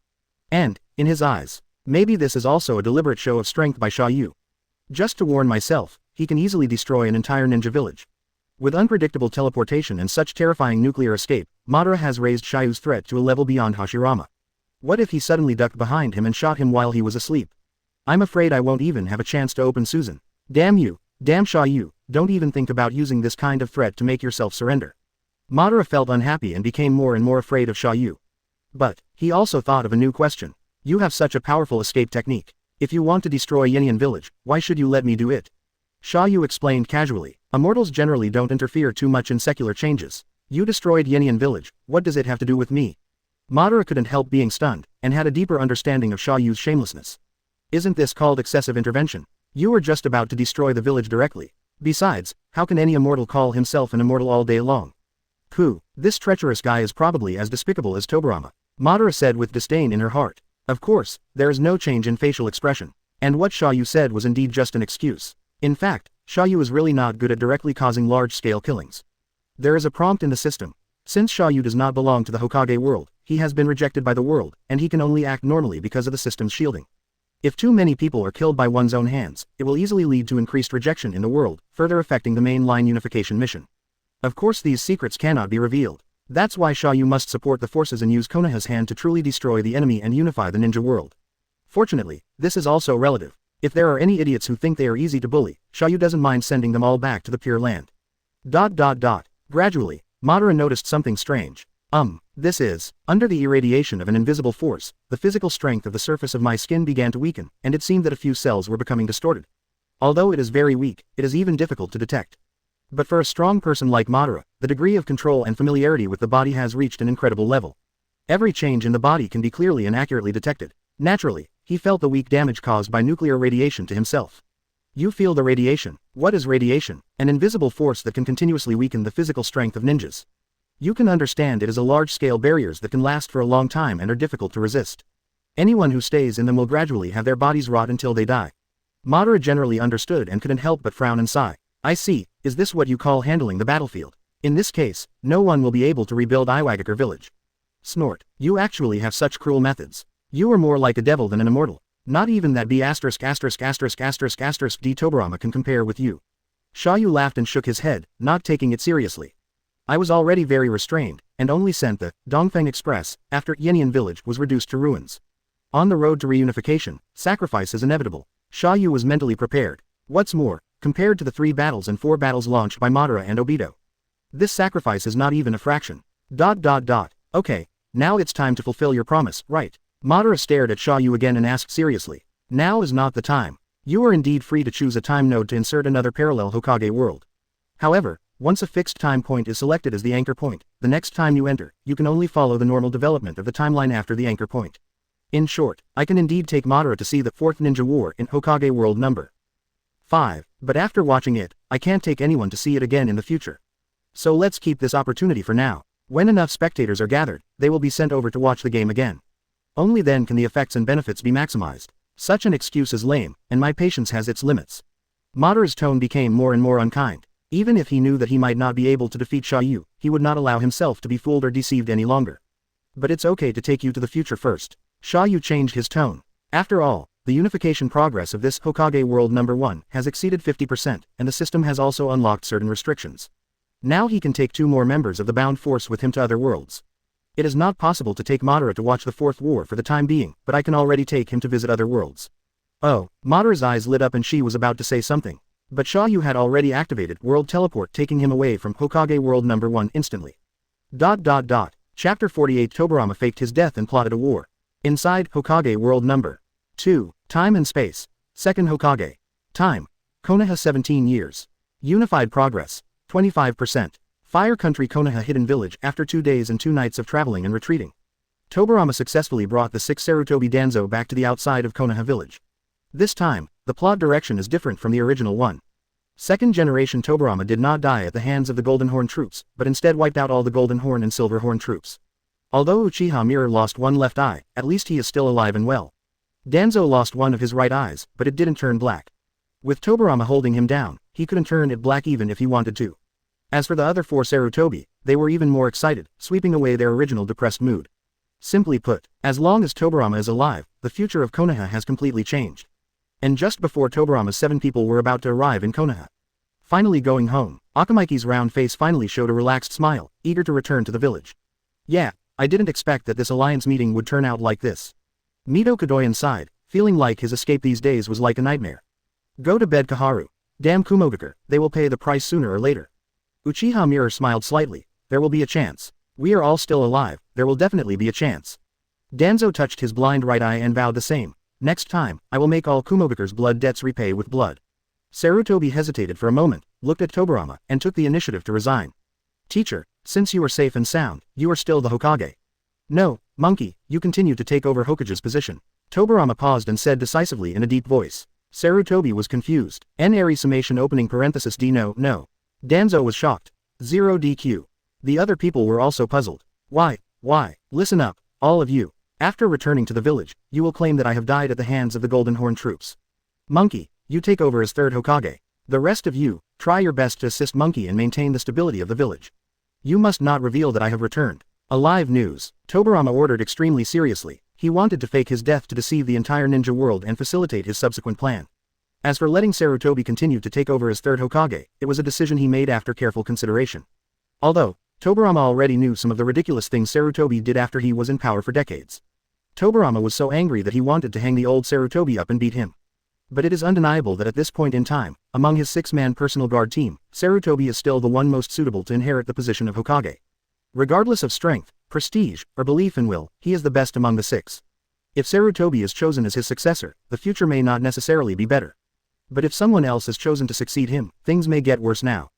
And, in his eyes, maybe this is also a deliberate show of strength by Xia You. Just to warn myself, he can easily destroy an entire ninja village. With unpredictable teleportation and such terrifying nuclear escape, Madara has raised Xia Yu's threat to a level beyond Hashirama. What if he suddenly ducked behind him and shot him while he was asleep? I'm afraid I won't even have a chance to open Susan. Damn you, damn Xia You, don't even think about using this kind of threat to make yourself surrender. Madara felt unhappy and became more and more afraid of Xia You. But, he also thought of a new question. You have such a powerful escape technique. If you want to destroy Yenian village, why should you let me do it? Xia You explained casually. Immortals generally don't interfere too much in secular changes. You destroyed Yenian village, what does it have to do with me? Madara couldn't help being stunned, and had a deeper understanding of Xia Yu's shamelessness. Isn't this called excessive intervention? You were just about to destroy the village directly. Besides, how can any immortal call himself an immortal all day long? Pooh, this treacherous guy is probably as despicable as Tobirama. Madara said with disdain in her heart. Of course, there is no change in facial expression. And what Xia You said was indeed just an excuse. In fact, Xia You is really not good at directly causing large-scale killings. There is a prompt in the system. Since Xia You does not belong to the Hokage world, he has been rejected by the world, and he can only act normally because of the system's shielding. If too many people are killed by one's own hands, it will easily lead to increased rejection in the world, further affecting the mainline unification mission. Of course these secrets cannot be revealed. That's why Xia You must support the forces and use Konoha's hand to truly destroy the enemy and unify the ninja world. Fortunately, this is also relative. If there are any idiots who think they are easy to bully, Xia You doesn't mind sending them all back to the Pure Land. Gradually, Madara noticed something strange. This is, under the irradiation of an invisible force, the physical strength of the surface of my skin began to weaken, and it seemed that a few cells were becoming distorted. Although it is very weak, it is even difficult to detect. But for a strong person like Madara, the degree of control and familiarity with the body has reached an incredible level. Every change in the body can be clearly and accurately detected. Naturally, he felt the weak damage caused by nuclear radiation to himself. You feel the radiation. What is radiation? An invisible force that can continuously weaken the physical strength of ninjas. You can understand it is a large-scale barriers that can last for a long time and are difficult to resist. Anyone who stays in them will gradually have their bodies rot until they die. Madara generally understood and couldn't help but frown and sigh. I see, is this what you call handling the battlefield? In this case, no one will be able to rebuild Iwagakure village. Snort, you actually have such cruel methods. You are more like a devil than an immortal. Not even that D Tobirama can compare with you. Xia You laughed and shook his head, not taking it seriously. I was already very restrained, and only sent the Dongfeng Express after Yenian village was reduced to ruins. On the road to reunification, sacrifice is inevitable. Xia You was mentally prepared. What's more, compared to the 3 battles and 4 battles launched by Madara and Obito, this sacrifice is not even a fraction. Okay, now it's time to fulfill your promise, right? Madara stared at Xia You again and asked seriously. Now is not the time. You are indeed free to choose a time node to insert another parallel Hokage world. However, once a fixed time point is selected as the anchor point, the next time you enter, you can only follow the normal development of the timeline after the anchor point. In short, I can indeed take Madara to see the 4th Ninja War in Hokage World number 5, but after watching it, I can't take anyone to see it again in the future. So let's keep this opportunity for now. When enough spectators are gathered, they will be sent over to watch the game again. Only then can the effects and benefits be maximized. Such an excuse is lame, and my patience has its limits. Madara's tone became more and more unkind. Even if he knew that he might not be able to defeat Xia You, he would not allow himself to be fooled or deceived any longer. But it's okay to take you to the future first. Xia You changed his tone. After all, the unification progress of this Hokage World number 1 has exceeded 50%, and the system has also unlocked certain restrictions. Now he can take 2 more members of the bound force with him to other worlds. It is not possible to take Madara to watch the 4th war for the time being, but I can already take him to visit other worlds. Oh, Madara's eyes lit up and she was about to say something. But Xia You had already activated World Teleport, taking him away from Hokage World number 1 instantly. Chapter 48. Tobirama faked his death and plotted a war. Inside Hokage World number 2. Time and space. Second Hokage. Time. Konoha 17 years. Unified progress. 25%. Fire Country Konoha Hidden Village. After 2 days and 2 nights of traveling and retreating, Tobirama successfully brought the 6 Sarutobi Danzo back to the outside of Konoha village. This time, the plot direction is different from the original one. Second generation Tobirama did not die at the hands of the Golden Horn troops, but instead wiped out all the Golden Horn and Silver Horn troops. Although Uchiha Mirror lost one left eye, at least he is still alive and well. Danzo lost one of his right eyes, but it didn't turn black. With Tobirama holding him down, he couldn't turn it black even if he wanted to. As for the other 4 Sarutobi, they were even more excited, sweeping away their original depressed mood. Simply put, as long as Tobirama is alive, the future of Konoha has completely changed. And just before Tobirama's 7 people were about to arrive in Konoha, finally going home, Akamaiki's round face finally showed a relaxed smile, eager to return to the village. Yeah, I didn't expect that this alliance meeting would turn out like this. Mito Kodoyan sighed, feeling like his escape these days was like a nightmare. Go to bed, Kaharu. Damn Kumogakure, they will pay the price sooner or later. Uchiha Mirror smiled slightly. There will be a chance. We are all still alive, there will definitely be a chance. Danzo touched his blind right eye and vowed the same. Next time, I will make all Kumogakure's blood debts repay with blood. Sarutobi hesitated for a moment, looked at Tobirama, and took the initiative to resign. Teacher, since you are safe and sound, you are still the Hokage. No, monkey, you continue to take over Hokage's position. Tobirama paused and said decisively in a deep voice. Sarutobi was confused. N-Ari summation opening parenthesis D no. Danzo was shocked. 0 DQ. The other people were also puzzled. Why? Listen up, all of you. After returning to the village, you will claim that I have died at the hands of the Golden Horn troops. Monkey, you take over as 3rd Hokage. The rest of you, try your best to assist Monkey and maintain the stability of the village. You must not reveal that I have returned. Alive news. Tobirama ordered extremely seriously. He wanted to fake his death to deceive the entire ninja world and facilitate his subsequent plan. As for letting Sarutobi continue to take over as 3rd Hokage, it was a decision he made after careful consideration. Although, Tobirama already knew some of the ridiculous things Sarutobi did after he was in power for decades. Tobirama was so angry that he wanted to hang the old Sarutobi up and beat him. But it is undeniable that at this point in time, among his 6-man personal guard team, Sarutobi is still the one most suitable to inherit the position of Hokage. Regardless of strength, prestige, or belief in will, he is the best among the 6. If Sarutobi is chosen as his successor, the future may not necessarily be better. But if someone else is chosen to succeed him, things may get worse now.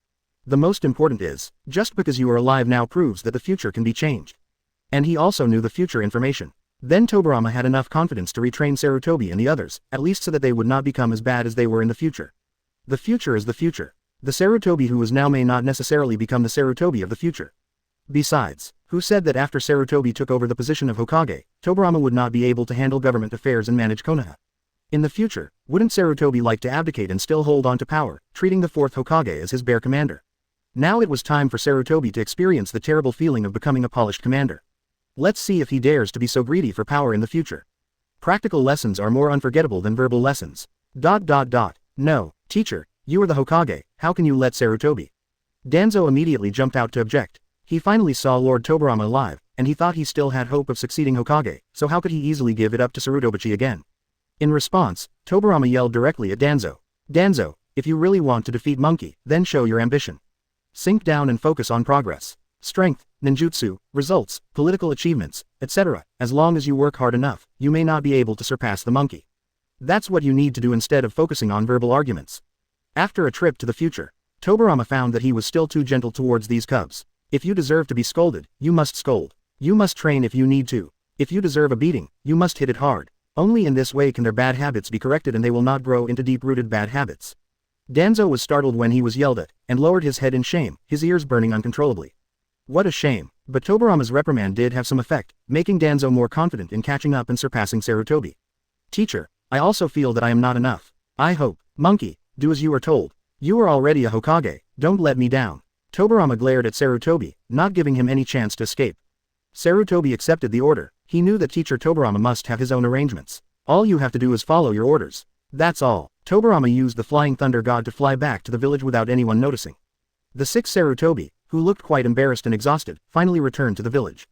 The most important is, just because you are alive now proves that the future can be changed. And he also knew the future information. Then Tobirama had enough confidence to retrain Sarutobi and the others, at least so that they would not become as bad as they were in the future. The future is the future. The Sarutobi who is now may not necessarily become the Sarutobi of the future. Besides, who said that after Sarutobi took over the position of Hokage, Tobirama would not be able to handle government affairs and manage Konoha? In the future, wouldn't Sarutobi like to abdicate and still hold on to power, treating the 4th Hokage as his bare commander? Now it was time for Sarutobi to experience the terrible feeling of becoming a polished commander. Let's see if he dares to be so greedy for power in the future. Practical lessons are more unforgettable than verbal lessons. No, teacher, you are the Hokage, how can you let Sarutobi? Danzo immediately jumped out to object. He finally saw Lord Tobirama alive, and he thought he still had hope of succeeding Hokage, so how could he easily give it up to Sarutobi again? In response, Tobirama yelled directly at Danzo. Danzo, if you really want to defeat Monkey, then show your ambition. Sink down and focus on progress. Strength, ninjutsu, results, political achievements, etc. As long as you work hard enough, you may not be able to surpass the monkey. That's what you need to do instead of focusing on verbal arguments. After a trip to the future, Tobirama found that he was still too gentle towards these cubs. If you deserve to be scolded, you must scold. You must train if you need to. If you deserve a beating, you must hit it hard. Only in this way can their bad habits be corrected and they will not grow into deep-rooted bad habits. Danzo was startled when he was yelled at, and lowered his head in shame, his ears burning uncontrollably. What a shame, but Tobirama's reprimand did have some effect, making Danzo more confident in catching up and surpassing Sarutobi. Teacher, I also feel that I am not enough. I hope, Monkey, do as you are told. You are already a Hokage, don't let me down. Tobirama glared at Sarutobi, not giving him any chance to escape. Sarutobi accepted the order. He knew that Teacher Tobirama must have his own arrangements. All you have to do is follow your orders. That's all. Tobirama used the Flying Thunder God to fly back to the village without anyone noticing. The 6 Sarutobi, who looked quite embarrassed and exhausted, finally returned to the village.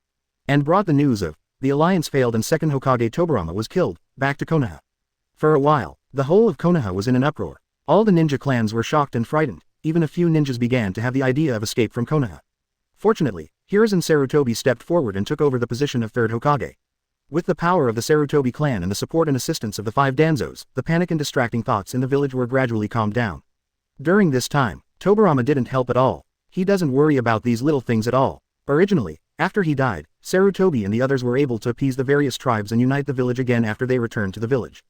And brought the news of, the alliance failed and second Hokage Tobirama was killed, back to Konoha. For a while, the whole of Konoha was in an uproar. All the ninja clans were shocked and frightened, even a few ninjas began to have the idea of escape from Konoha. Fortunately, Hiruzen Sarutobi stepped forward and took over the position of third Hokage. With the power of the Sarutobi clan and the support and assistance of the 5 Danzos, the panic and distracting thoughts in the village were gradually calmed down. During this time, Tobirama didn't help at all. He doesn't worry about these little things at all. Originally, after he died, Sarutobi and the others were able to appease the various tribes and unite the village again after they returned to the village.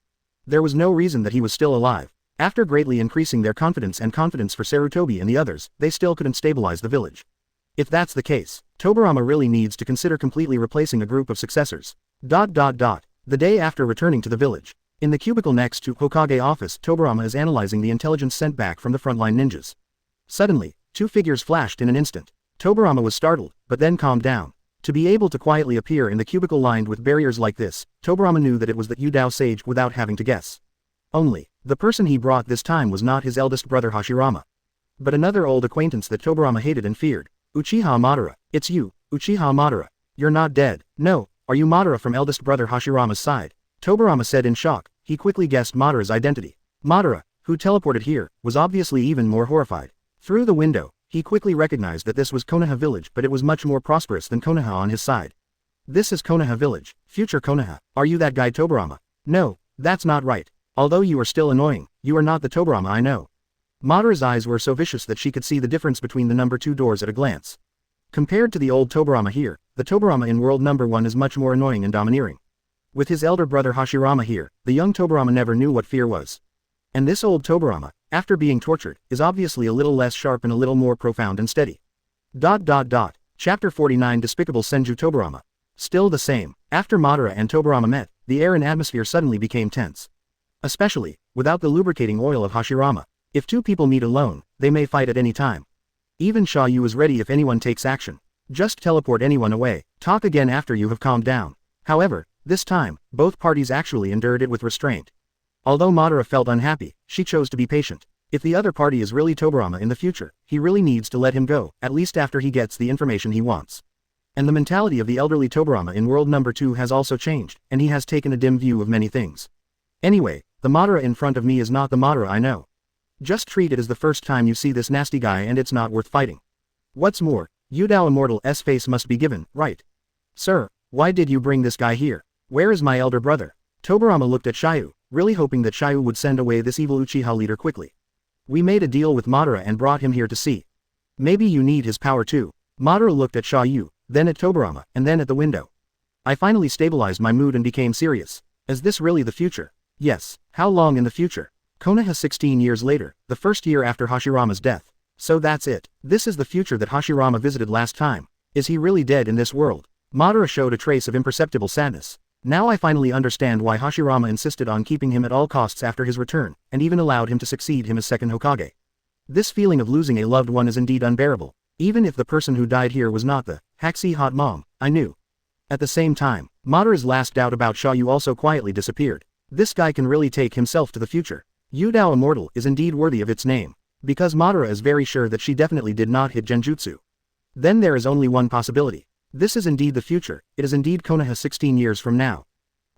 There was no reason that he was still alive. After greatly increasing their confidence for Sarutobi and the others, they still couldn't stabilize the village. If that's the case, Tobirama really needs to consider completely replacing a group of successors. The day after returning to the village. In the cubicle next to Hokage office, Tobirama is analyzing the intelligence sent back from the frontline ninjas. Suddenly, 2 figures flashed in an instant. Tobirama was startled, but then calmed down. To be able to quietly appear in the cubicle lined with barriers like this, Tobirama knew that it was the Yudao sage without having to guess. Only, the person he brought this time was not his eldest brother Hashirama, but another old acquaintance that Tobirama hated and feared. Uchiha Madara. It's you, Uchiha Madara. You're not dead. No, are you Madara from eldest brother Hashirama's side? Tobirama said in shock. He quickly guessed Madara's identity. Madara, who teleported here, was obviously even more horrified. Through the window, he quickly recognized that this was Konoha village, but it was much more prosperous than Konoha on his side. This is Konoha village, future Konoha. Are you that guy Tobirama? No, that's not right. Although you are still annoying, you are not the Tobirama I know. Madara's eyes were so vicious that she could see the difference between the number 2 doors at a glance. Compared to the old Tobirama here, the Tobirama in world number 1 is much more annoying and domineering. With his elder brother Hashirama here, the young Tobirama never knew what fear was. And this old Tobirama, after being tortured, is obviously a little less sharp and a little more profound and steady. Chapter 49 Despicable Senju Tobirama. Still the same. After Madara and Tobirama met, the air and atmosphere suddenly became tense. Especially, without the lubricating oil of Hashirama. If 2 people meet alone, they may fight at any time. Even Xia You is ready if anyone takes action. Just teleport anyone away, talk again after you have calmed down. However, this time, both parties actually endured it with restraint. Although Madara felt unhappy, she chose to be patient. If the other party is really Tobirama in the future, he really needs to let him go, at least after he gets the information he wants. And the mentality of the elderly Tobirama in world number 2 has also changed, and he has taken a dim view of many things. Anyway, the Madara in front of me is not the Madara I know. Just treat it as the first time you see this nasty guy and it's not worth fighting. What's more, Yudao Immortal's face must be given, right? Sir, why did you bring this guy here? Where is my elder brother? Tobirama looked at Xia You, really hoping that Xia You would send away this evil Uchiha leader quickly. We made a deal with Madara and brought him here to see. Maybe you need his power too. Madara looked at Xia You, then at Tobirama, and then at the window. I finally stabilized my mood and became serious. Is this really the future? Yes. How long in the future? Konoha 16 years later, the first year after Hashirama's death. So that's it. This is the future that Hashirama visited last time. Is he really dead in this world? Madara showed a trace of imperceptible sadness. Now I finally understand why Hashirama insisted on keeping him at all costs after his return, and even allowed him to succeed him as second Hokage. This feeling of losing a loved one is indeed unbearable. Even if the person who died here was not the Haxi hot mom, I knew. At the same time, Madara's last doubt about Xia You also quietly disappeared. This guy can really take himself to the future. Yudao Immortal is indeed worthy of its name. Because Madara is very sure that she definitely did not hit Genjutsu. Then there is only one possibility. This is indeed the future, it is indeed Konoha 16 years from now.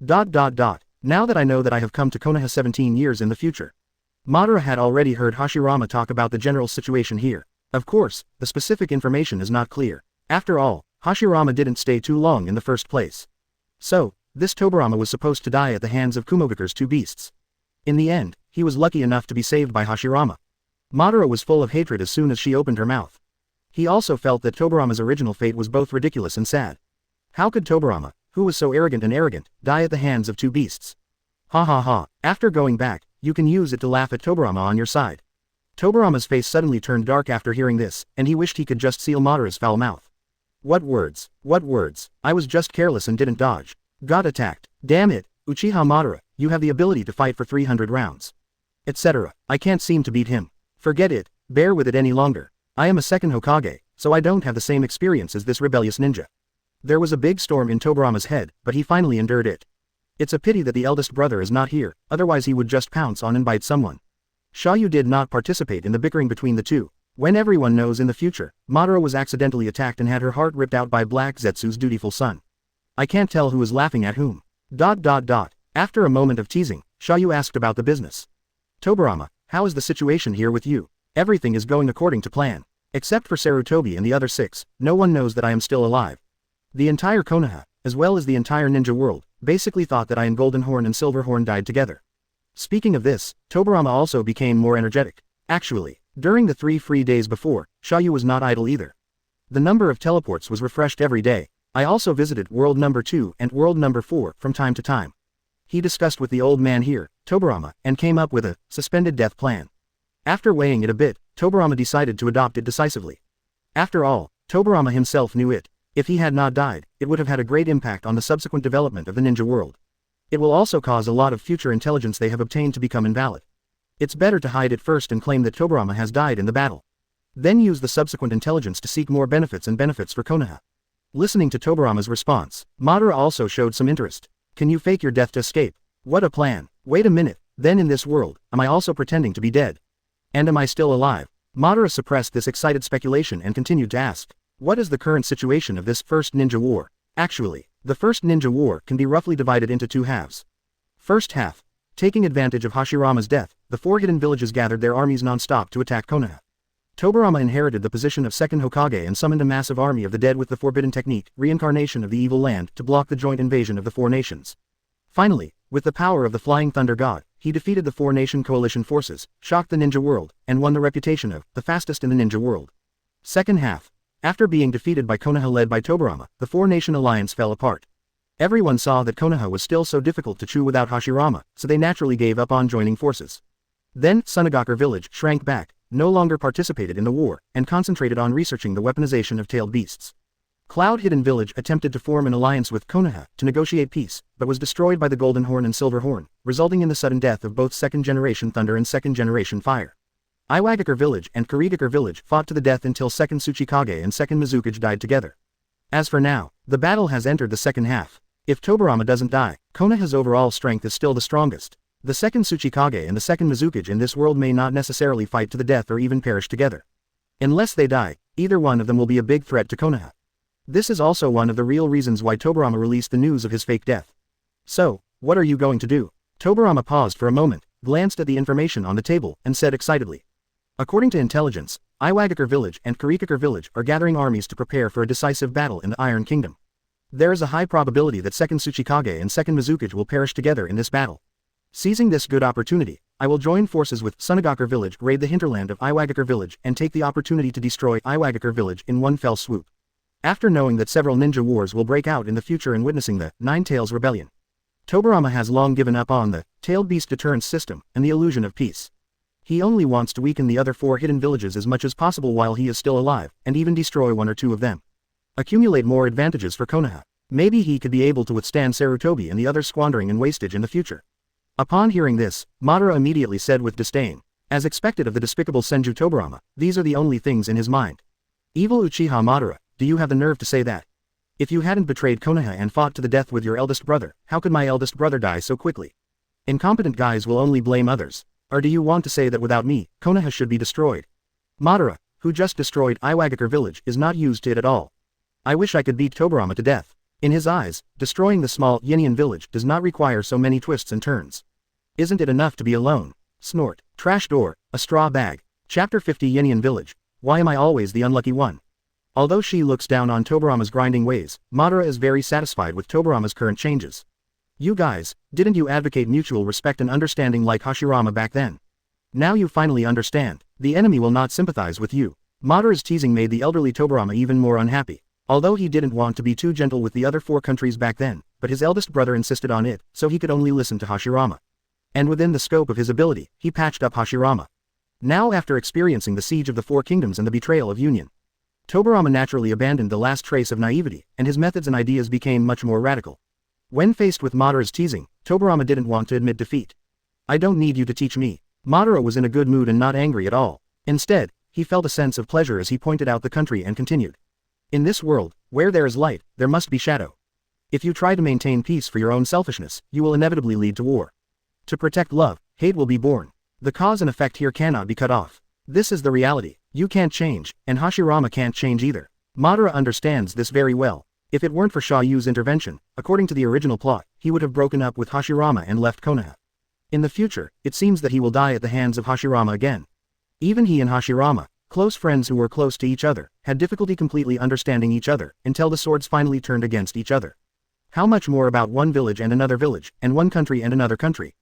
Now that I know that I have come to Konoha 17 years in the future. Madara had already heard Hashirama talk about the general situation here. Of course, the specific information is not clear. After all, Hashirama didn't stay too long in the first place. So, this Tobirama was supposed to die at the hands of Kumogakure's 2 beasts. In the end, he was lucky enough to be saved by Hashirama. Madara was full of hatred as soon as she opened her mouth. He also felt that Tobirama's original fate was both ridiculous and sad. How could Tobirama, who was so arrogant, die at the hands of 2 beasts? Ha ha ha, after going back, you can use it to laugh at Tobirama on your side. Tobirama's face suddenly turned dark after hearing this, and he wished he could just seal Madara's foul mouth. What words? What words? I was just careless and didn't dodge. Got attacked. Damn it, Uchiha Madara, you have the ability to fight for 300 rounds. Etc. I can't seem to beat him. Forget it, bear with it any longer. I am a second Hokage, so I don't have the same experience as this rebellious ninja. There was a big storm in Tobirama's head, but he finally endured it. It's a pity that the eldest brother is not here, otherwise he would just pounce on and bite someone. Xia You did not participate in the bickering between the two. When everyone knows in the future, Madara was accidentally attacked and had her heart ripped out by Black Zetsu's dutiful son. I can't tell who is laughing at whom. ... After a moment of teasing, Xia You asked about the business. Tobirama, how is the situation here with you? Everything is going according to plan. Except for Sarutobi and the other 6, no one knows that I am still alive. The entire Konoha, as well as the entire ninja world, basically thought that I and Golden Horn and Silver Horn died together. Speaking of this, Tobirama also became more energetic. Actually, during the 3 free days before, Xia You was not idle either. The number of teleports was refreshed every day. I also visited World Number 2 and World Number 4 from time to time. He discussed with the old man here, Tobirama, and came up with a suspended death plan. After weighing it a bit, Tobirama decided to adopt it decisively. After all, Tobirama himself knew it. If he had not died, it would have had a great impact on the subsequent development of the ninja world. It will also cause a lot of future intelligence they have obtained to become invalid. It's better to hide it first and claim that Tobirama has died in the battle. Then use the subsequent intelligence to seek more benefits for Konoha. Listening to Tobirama's response, Madara also showed some interest. Can you fake your death to escape? What a plan. Wait a minute, then in this world, am I also pretending to be dead? And am I still alive? Madara suppressed this excited speculation and continued to ask. What is the current situation of this first ninja war? Actually, the first ninja war can be roughly divided into 2 halves. First half. Taking advantage of Hashirama's death, the 4 hidden villages gathered their armies non-stop to attack Konoha. Tobirama inherited the position of second Hokage and summoned a massive army of the dead with the forbidden technique, reincarnation of the evil land, to block the joint invasion of the 4 nations. Finally, with the power of the Flying Thunder God, he defeated the 4-nation coalition forces, shocked the ninja world, and won the reputation of the fastest in the ninja world. Second half. After being defeated by Konoha led by Tobirama, the 4-nation alliance fell apart. Everyone saw that Konoha was still so difficult to chew without Hashirama, so they naturally gave up on joining forces. Then, Sunagakur village shrank back, no longer participated in the war, and concentrated on researching the weaponization of tailed beasts. Cloud Hidden Village attempted to form an alliance with Konoha to negotiate peace, but was destroyed by the Golden Horn and Silver Horn, resulting in the sudden death of both second-generation Thunder and second-generation Fire. Iwagakure Village and Kurigakure Village fought to the death until second Tsuchikage and second Mizukage died together. As for now, the battle has entered the second half. If Tobirama doesn't die, Konoha's overall strength is still the strongest. The second Tsuchikage and the second Mizukage in this world may not necessarily fight to the death or even perish together. Unless they die, either one of them will be a big threat to Konoha. This is also one of the real reasons why Tobirama released the news of his fake death. So, what are you going to do? Tobirama paused for a moment, glanced at the information on the table, and said excitedly. According to intelligence, Iwagakure Village and Kurigakure Village are gathering armies to prepare for a decisive battle in the Iron Kingdom. There is a high probability that second Tsuchikage and second Mizukage will perish together in this battle. Seizing this good opportunity, I will join forces with Sunagakur Village, raid the hinterland of Iwagakure Village, and take the opportunity to destroy Iwagakure Village in one fell swoop. After knowing that several ninja wars will break out in the future and witnessing the Nine Tails Rebellion, Tobirama has long given up on the tailed beast deterrence system and the illusion of peace. He only wants to weaken the other 4 hidden villages as much as possible while he is still alive, and even destroy 1 or 2 of them. Accumulate more advantages for Konoha. Maybe he could be able to withstand Sarutobi and the other squandering and wastage in the future. Upon hearing this, Madara immediately said with disdain. As expected of the despicable Senju Tobirama, these are the only things in his mind. Evil Uchiha Madara, do you have the nerve to say that? If you hadn't betrayed Konoha and fought to the death with your eldest brother, how could my eldest brother die so quickly? Incompetent guys will only blame others. Or do you want to say that without me, Konoha should be destroyed? Madara, who just destroyed Iwagakure Village, is not used to it at all. I wish I could beat Tobirama to death. In his eyes, destroying the small Yinian village does not require so many twists and turns. Isn't it enough to be alone? Snort. Trash door, a straw bag. Chapter 50 Yinian Village. Why am I always the unlucky one? Although she looks down on Tobirama's grinding ways, Madara is very satisfied with Tobirama's current changes. You guys, didn't you advocate mutual respect and understanding like Hashirama back then? Now you finally understand. The enemy will not sympathize with you. Madara's teasing made the elderly Tobirama even more unhappy. Although he didn't want to be too gentle with the other 4 countries back then, but his eldest brother insisted on it, so he could only listen to Hashirama. And within the scope of his ability, he patched up Hashirama. Now after experiencing the siege of the 4 kingdoms and the betrayal of Union, Tobirama naturally abandoned the last trace of naivety, and his methods and ideas became much more radical. When faced with Madara's teasing, Tobirama didn't want to admit defeat. I don't need you to teach me. Madara was in a good mood and not angry at all. Instead, he felt a sense of pleasure as he pointed out the country and continued. In this world, where there is light, there must be shadow. If you try to maintain peace for your own selfishness, you will inevitably lead to war. To protect love, hate will be born. The cause and effect here cannot be cut off. This is the reality. You can't change, and Hashirama can't change either. Madara understands this very well. If it weren't for Xia Yu's intervention, according to the original plot, he would have broken up with Hashirama and left Konoha. In the future, it seems that he will die at the hands of Hashirama again. Even he and Hashirama, close friends who were close to each other, had difficulty completely understanding each other, until the swords finally turned against each other. How much more about one village and another village, and one country and another country?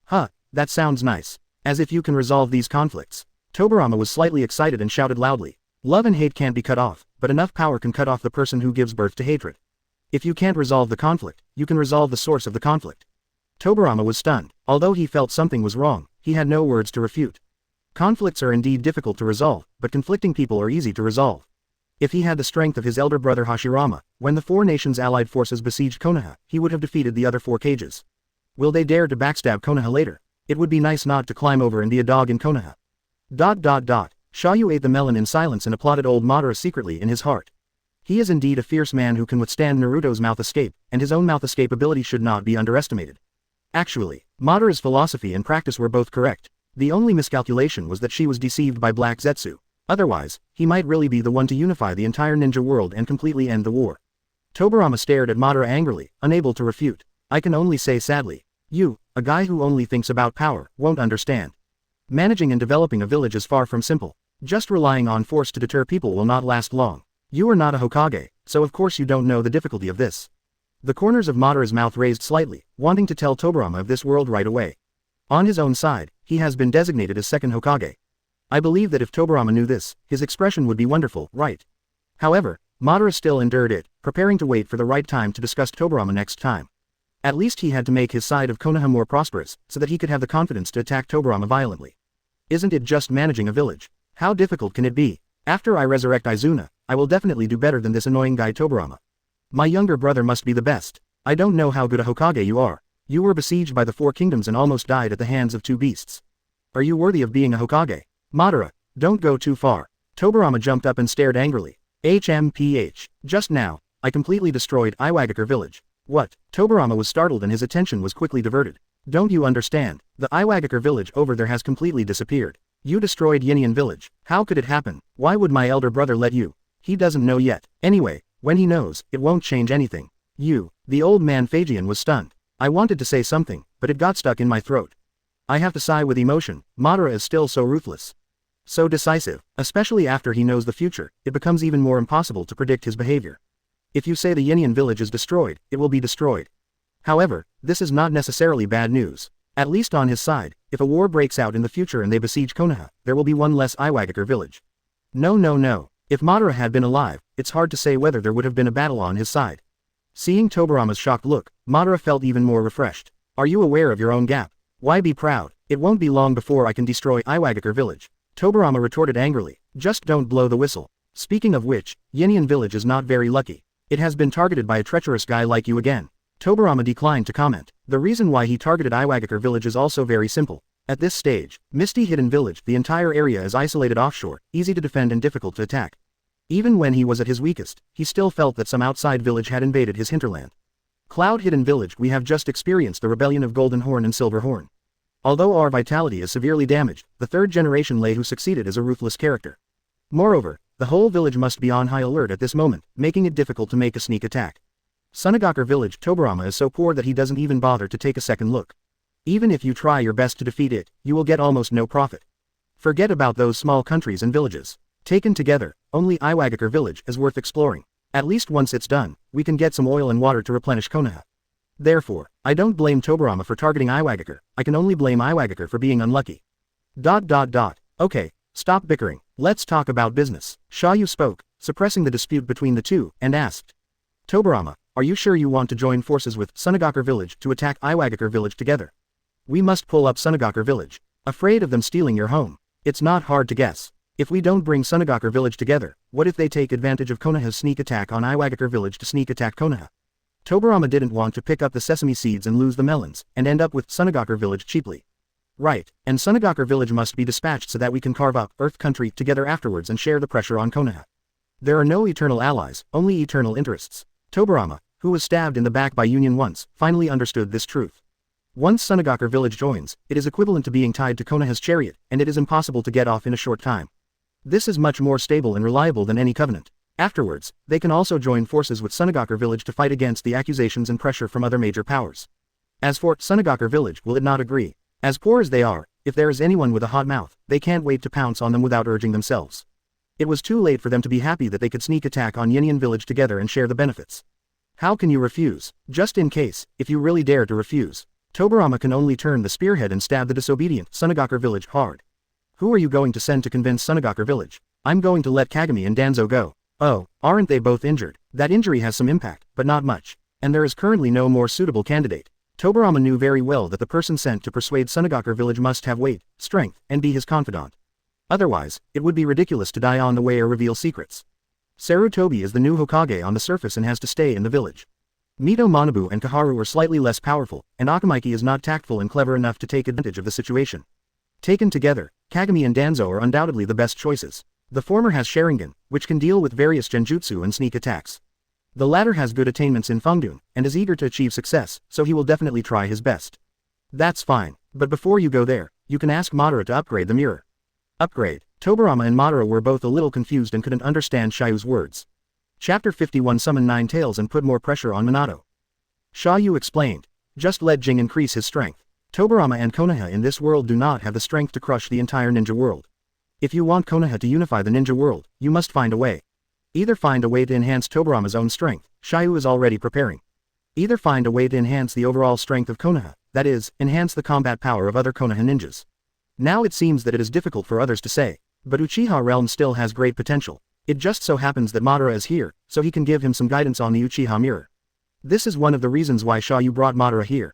Huh, that sounds nice. As if you can resolve these conflicts. Tobirama was slightly excited and shouted loudly. Love and hate can't be cut off, but enough power can cut off the person who gives birth to hatred. If you can't resolve the conflict, you can resolve the source of the conflict. Tobirama was stunned. Although he felt something was wrong, he had no words to refute. Conflicts are indeed difficult to resolve, but conflicting people are easy to resolve. If he had the strength of his elder brother Hashirama, when the four nations' allied forces besieged Konoha, he would have defeated the other four Kages. Will they dare to backstab Konoha later? It would be nice not to climb over and be a dog in Konoha. Xia You ate the melon in silence and applauded old Madara secretly in his heart. He is indeed a fierce man who can withstand Naruto's mouth escape, and his own mouth escape ability should not be underestimated. Actually, Madara's philosophy and practice were both correct. The only miscalculation was that she was deceived by Black Zetsu. Otherwise, he might really be the one to unify the entire ninja world and completely end the war. Tobirama stared at Madara angrily, unable to refute. I can only say sadly. You, a guy who only thinks about power, won't understand. Managing and developing a village is far from simple. Just relying on force to deter people will not last long. You are not a Hokage, so of course you don't know the difficulty of this. The corners of Madara's mouth raised slightly, wanting to tell Tobirama of this world right away. On his own side, he has been designated as second Hokage. I believe that if Tobirama knew this, his expression would be wonderful, right? However, Madara still endured it, preparing to wait for the right time to discuss Tobirama next time. At least he had to make his side of Konoha more prosperous, so that he could have the confidence to attack Tobirama violently. Isn't it just managing a village? How difficult can it be? After I resurrect Izuna, I will definitely do better than this annoying guy Tobirama. My younger brother must be the best. I don't know how good a Hokage you are. You were besieged by the four kingdoms and almost died at the hands of two beasts. Are you worthy of being a Hokage? Madara, don't go too far. Tobirama jumped up and stared angrily. Just now, I completely destroyed Iwagakure village. What? Tobirama was startled and his attention was quickly diverted. Don't you understand? The Iwagakure village over there has completely disappeared. You destroyed Yinian village. How could it happen? Why would my elder brother let you? He doesn't know yet. Anyway, when he knows, it won't change anything. You, the old man Phagian was stunned. I wanted to say something, but it got stuck in my throat. I have to sigh with emotion. Madara is still so ruthless. So decisive, especially after he knows the future, it becomes even more impossible to predict his behavior. If you say the Yinian village is destroyed, it will be destroyed. However, this is not necessarily bad news. At least on his side, if a war breaks out in the future and they besiege Konoha, there will be one less Iwagakure village. No. If Madara had been alive, it's hard to say whether there would have been a battle on his side. Seeing Tobirama's shocked look, Madara felt even more refreshed. Are you aware of your own gap? Why be proud? It won't be long before I can destroy Iwagakure village. Tobirama retorted angrily. Just don't blow the whistle. Speaking of which, Yinian village is not very lucky. It has been targeted by a treacherous guy like you again. Tobirama declined to comment. The reason why he targeted Iwagakure village is also very simple. At this stage, Misty Hidden Village, the entire area is isolated offshore, easy to defend and difficult to attack. Even when he was at his weakest, he still felt that some outside village had invaded his hinterland. Cloud Hidden Village, we have just experienced the rebellion of Golden Horn and Silver Horn. Although our vitality is severely damaged, the third generation Lei who succeeded is a ruthless character. Moreover, the whole village must be on high alert at this moment, making it difficult to make a sneak attack. Sunagakure village, Tobirama is so poor that he doesn't even bother to take a second look. Even if you try your best to defeat it, you will get almost no profit. Forget about those small countries and villages. Taken together, only Iwagakure village is worth exploring. At least once it's done, we can get some oil and water to replenish Konoha. Therefore, I don't blame Tobirama for targeting Iwagakure, I can only blame Iwagakure for being unlucky. Okay, stop bickering, let's talk about business. Xia You spoke, suppressing the dispute between the two, and asked. Tobirama, are you sure you want to join forces with Sunagakure village to attack Iwagakure village together? We must pull up Sunagakure village. Afraid of them stealing your home? It's not hard to guess. If we don't bring Sunagakure village together, what if they take advantage of Konoha's sneak attack on Iwagakure village to sneak attack Konoha? Tobirama didn't want to pick up the sesame seeds and lose the melons, and end up with Sunagakure village cheaply. Right, and Sunagakure village must be dispatched so that we can carve up Earth country together afterwards and share the pressure on Konoha. There are no eternal allies, only eternal interests. Tobirama, who was stabbed in the back by Union once, finally understood this truth. Once Sunagakure village joins, it is equivalent to being tied to Konoha's chariot, and it is impossible to get off in a short time. This is much more stable and reliable than any covenant. Afterwards, they can also join forces with Sunagakure village to fight against the accusations and pressure from other major powers. As for Sunagakure village, will it not agree? As poor as they are, if there is anyone with a hot mouth, they can't wait to pounce on them without urging themselves. It was too late for them to be happy that they could sneak attack on Yinyan village together and share the benefits. How can you refuse? Just in case, if you really dare to refuse, Tobirama can only turn the spearhead and stab the disobedient Sunagakure village hard. Who are you going to send to convince Sunagakure village? I'm going to let Kagami and Danzo go. Oh, aren't they both injured? That injury has some impact, but not much. And there is currently no more suitable candidate. Tobirama knew very well that the person sent to persuade Sunagakure village must have weight, strength, and be his confidant. Otherwise, it would be ridiculous to die on the way or reveal secrets. Sarutobi is the new Hokage on the surface and has to stay in the village. Mito Manabu and Kaharu are slightly less powerful, and Akamaiki is not tactful and clever enough to take advantage of the situation. Taken together, Kagami and Danzo are undoubtedly the best choices. The former has Sharingan, which can deal with various genjutsu and sneak attacks. The latter has good attainments in Fengdun, and is eager to achieve success, so he will definitely try his best. That's fine, but before you go there, you can ask Madara to upgrade the mirror. Upgrade. Tobirama and Madara were both a little confused and couldn't understand Xia Yu's words. Chapter 51 Summon 9 tails and put more pressure on Minato. Xia Yu explained. Just let Jing increase his strength. Tobirama and Konoha in this world do not have the strength to crush the entire ninja world. If you want Konoha to unify the ninja world, you must find a way. Either find a way to enhance Tobirama's own strength, Xia Yu is already preparing. Either find a way to enhance the overall strength of Konoha, that is, enhance the combat power of other Konoha ninjas. Now it seems that it is difficult for others to say, but Uchiha realm still has great potential. It just so happens that Madara is here, so he can give him some guidance on the Uchiha mirror. This is one of the reasons why Xia Yu brought Madara here.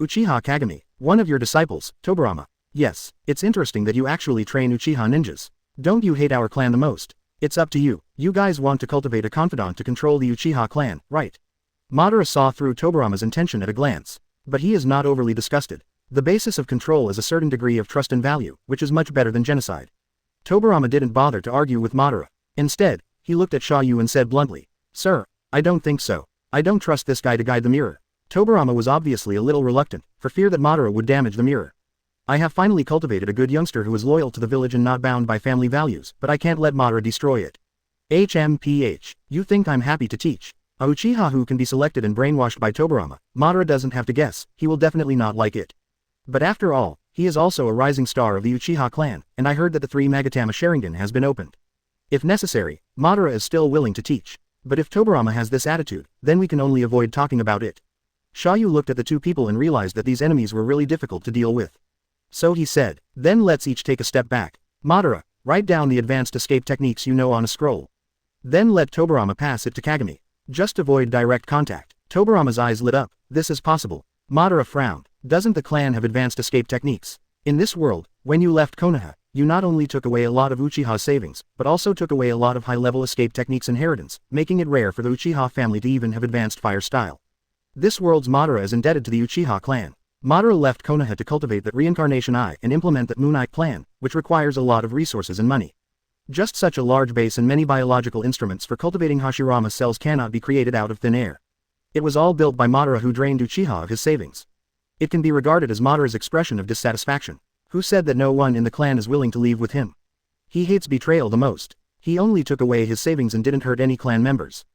Uchiha Kagami, one of your disciples, Tobirama. Yes, it's interesting that you actually train Uchiha ninjas. Don't you hate our clan the most? It's up to you. You guys want to cultivate a confidant to control the Uchiha clan, right? Madara saw through Tobirama's intention at a glance. But he is not overly disgusted. The basis of control is a certain degree of trust and value, which is much better than genocide. Tobirama didn't bother to argue with Madara. Instead, he looked at Xia Yu and said bluntly, "Sir, I don't think so. I don't trust this guy to guide the mirror." Tobirama was obviously a little reluctant, for fear that Madara would damage the mirror. I have finally cultivated a good youngster who is loyal to the village and not bound by family values, but I can't let Madara destroy it. HMPH, you think I'm happy to teach? A Uchiha who can be selected and brainwashed by Tobirama, Madara doesn't have to guess, he will definitely not like it. But after all, he is also a rising star of the Uchiha clan, and I heard that the 3 Magatama Sharingan has been opened. If necessary, Madara is still willing to teach. But if Tobirama has this attitude, then we can only avoid talking about it. Xia Yu looked at the two people and realized that these enemies were really difficult to deal with. So he said, "Then let's each take a step back. Madara, write down the advanced escape techniques you know on a scroll. Then let Tobirama pass it to Kagami. Just avoid direct contact." Tobirama's eyes lit up. This is possible. Madara frowned. Doesn't the clan have advanced escape techniques? In this world, when you left Konoha, you not only took away a lot of Uchiha's savings, but also took away a lot of high-level escape techniques inheritance, making it rare for the Uchiha family to even have advanced fire style. This world's Madara is indebted to the Uchiha clan. Madara left Konoha to cultivate that reincarnation eye and implement that Moon Eye plan, which requires a lot of resources and money. Just such a large base and many biological instruments for cultivating Hashirama cells cannot be created out of thin air. It was all built by Madara, who drained Uchiha of his savings. It can be regarded as Madara's expression of dissatisfaction. Who said that no one in the clan is willing to leave with him? He hates betrayal the most. He only took away his savings and didn't hurt any clan members.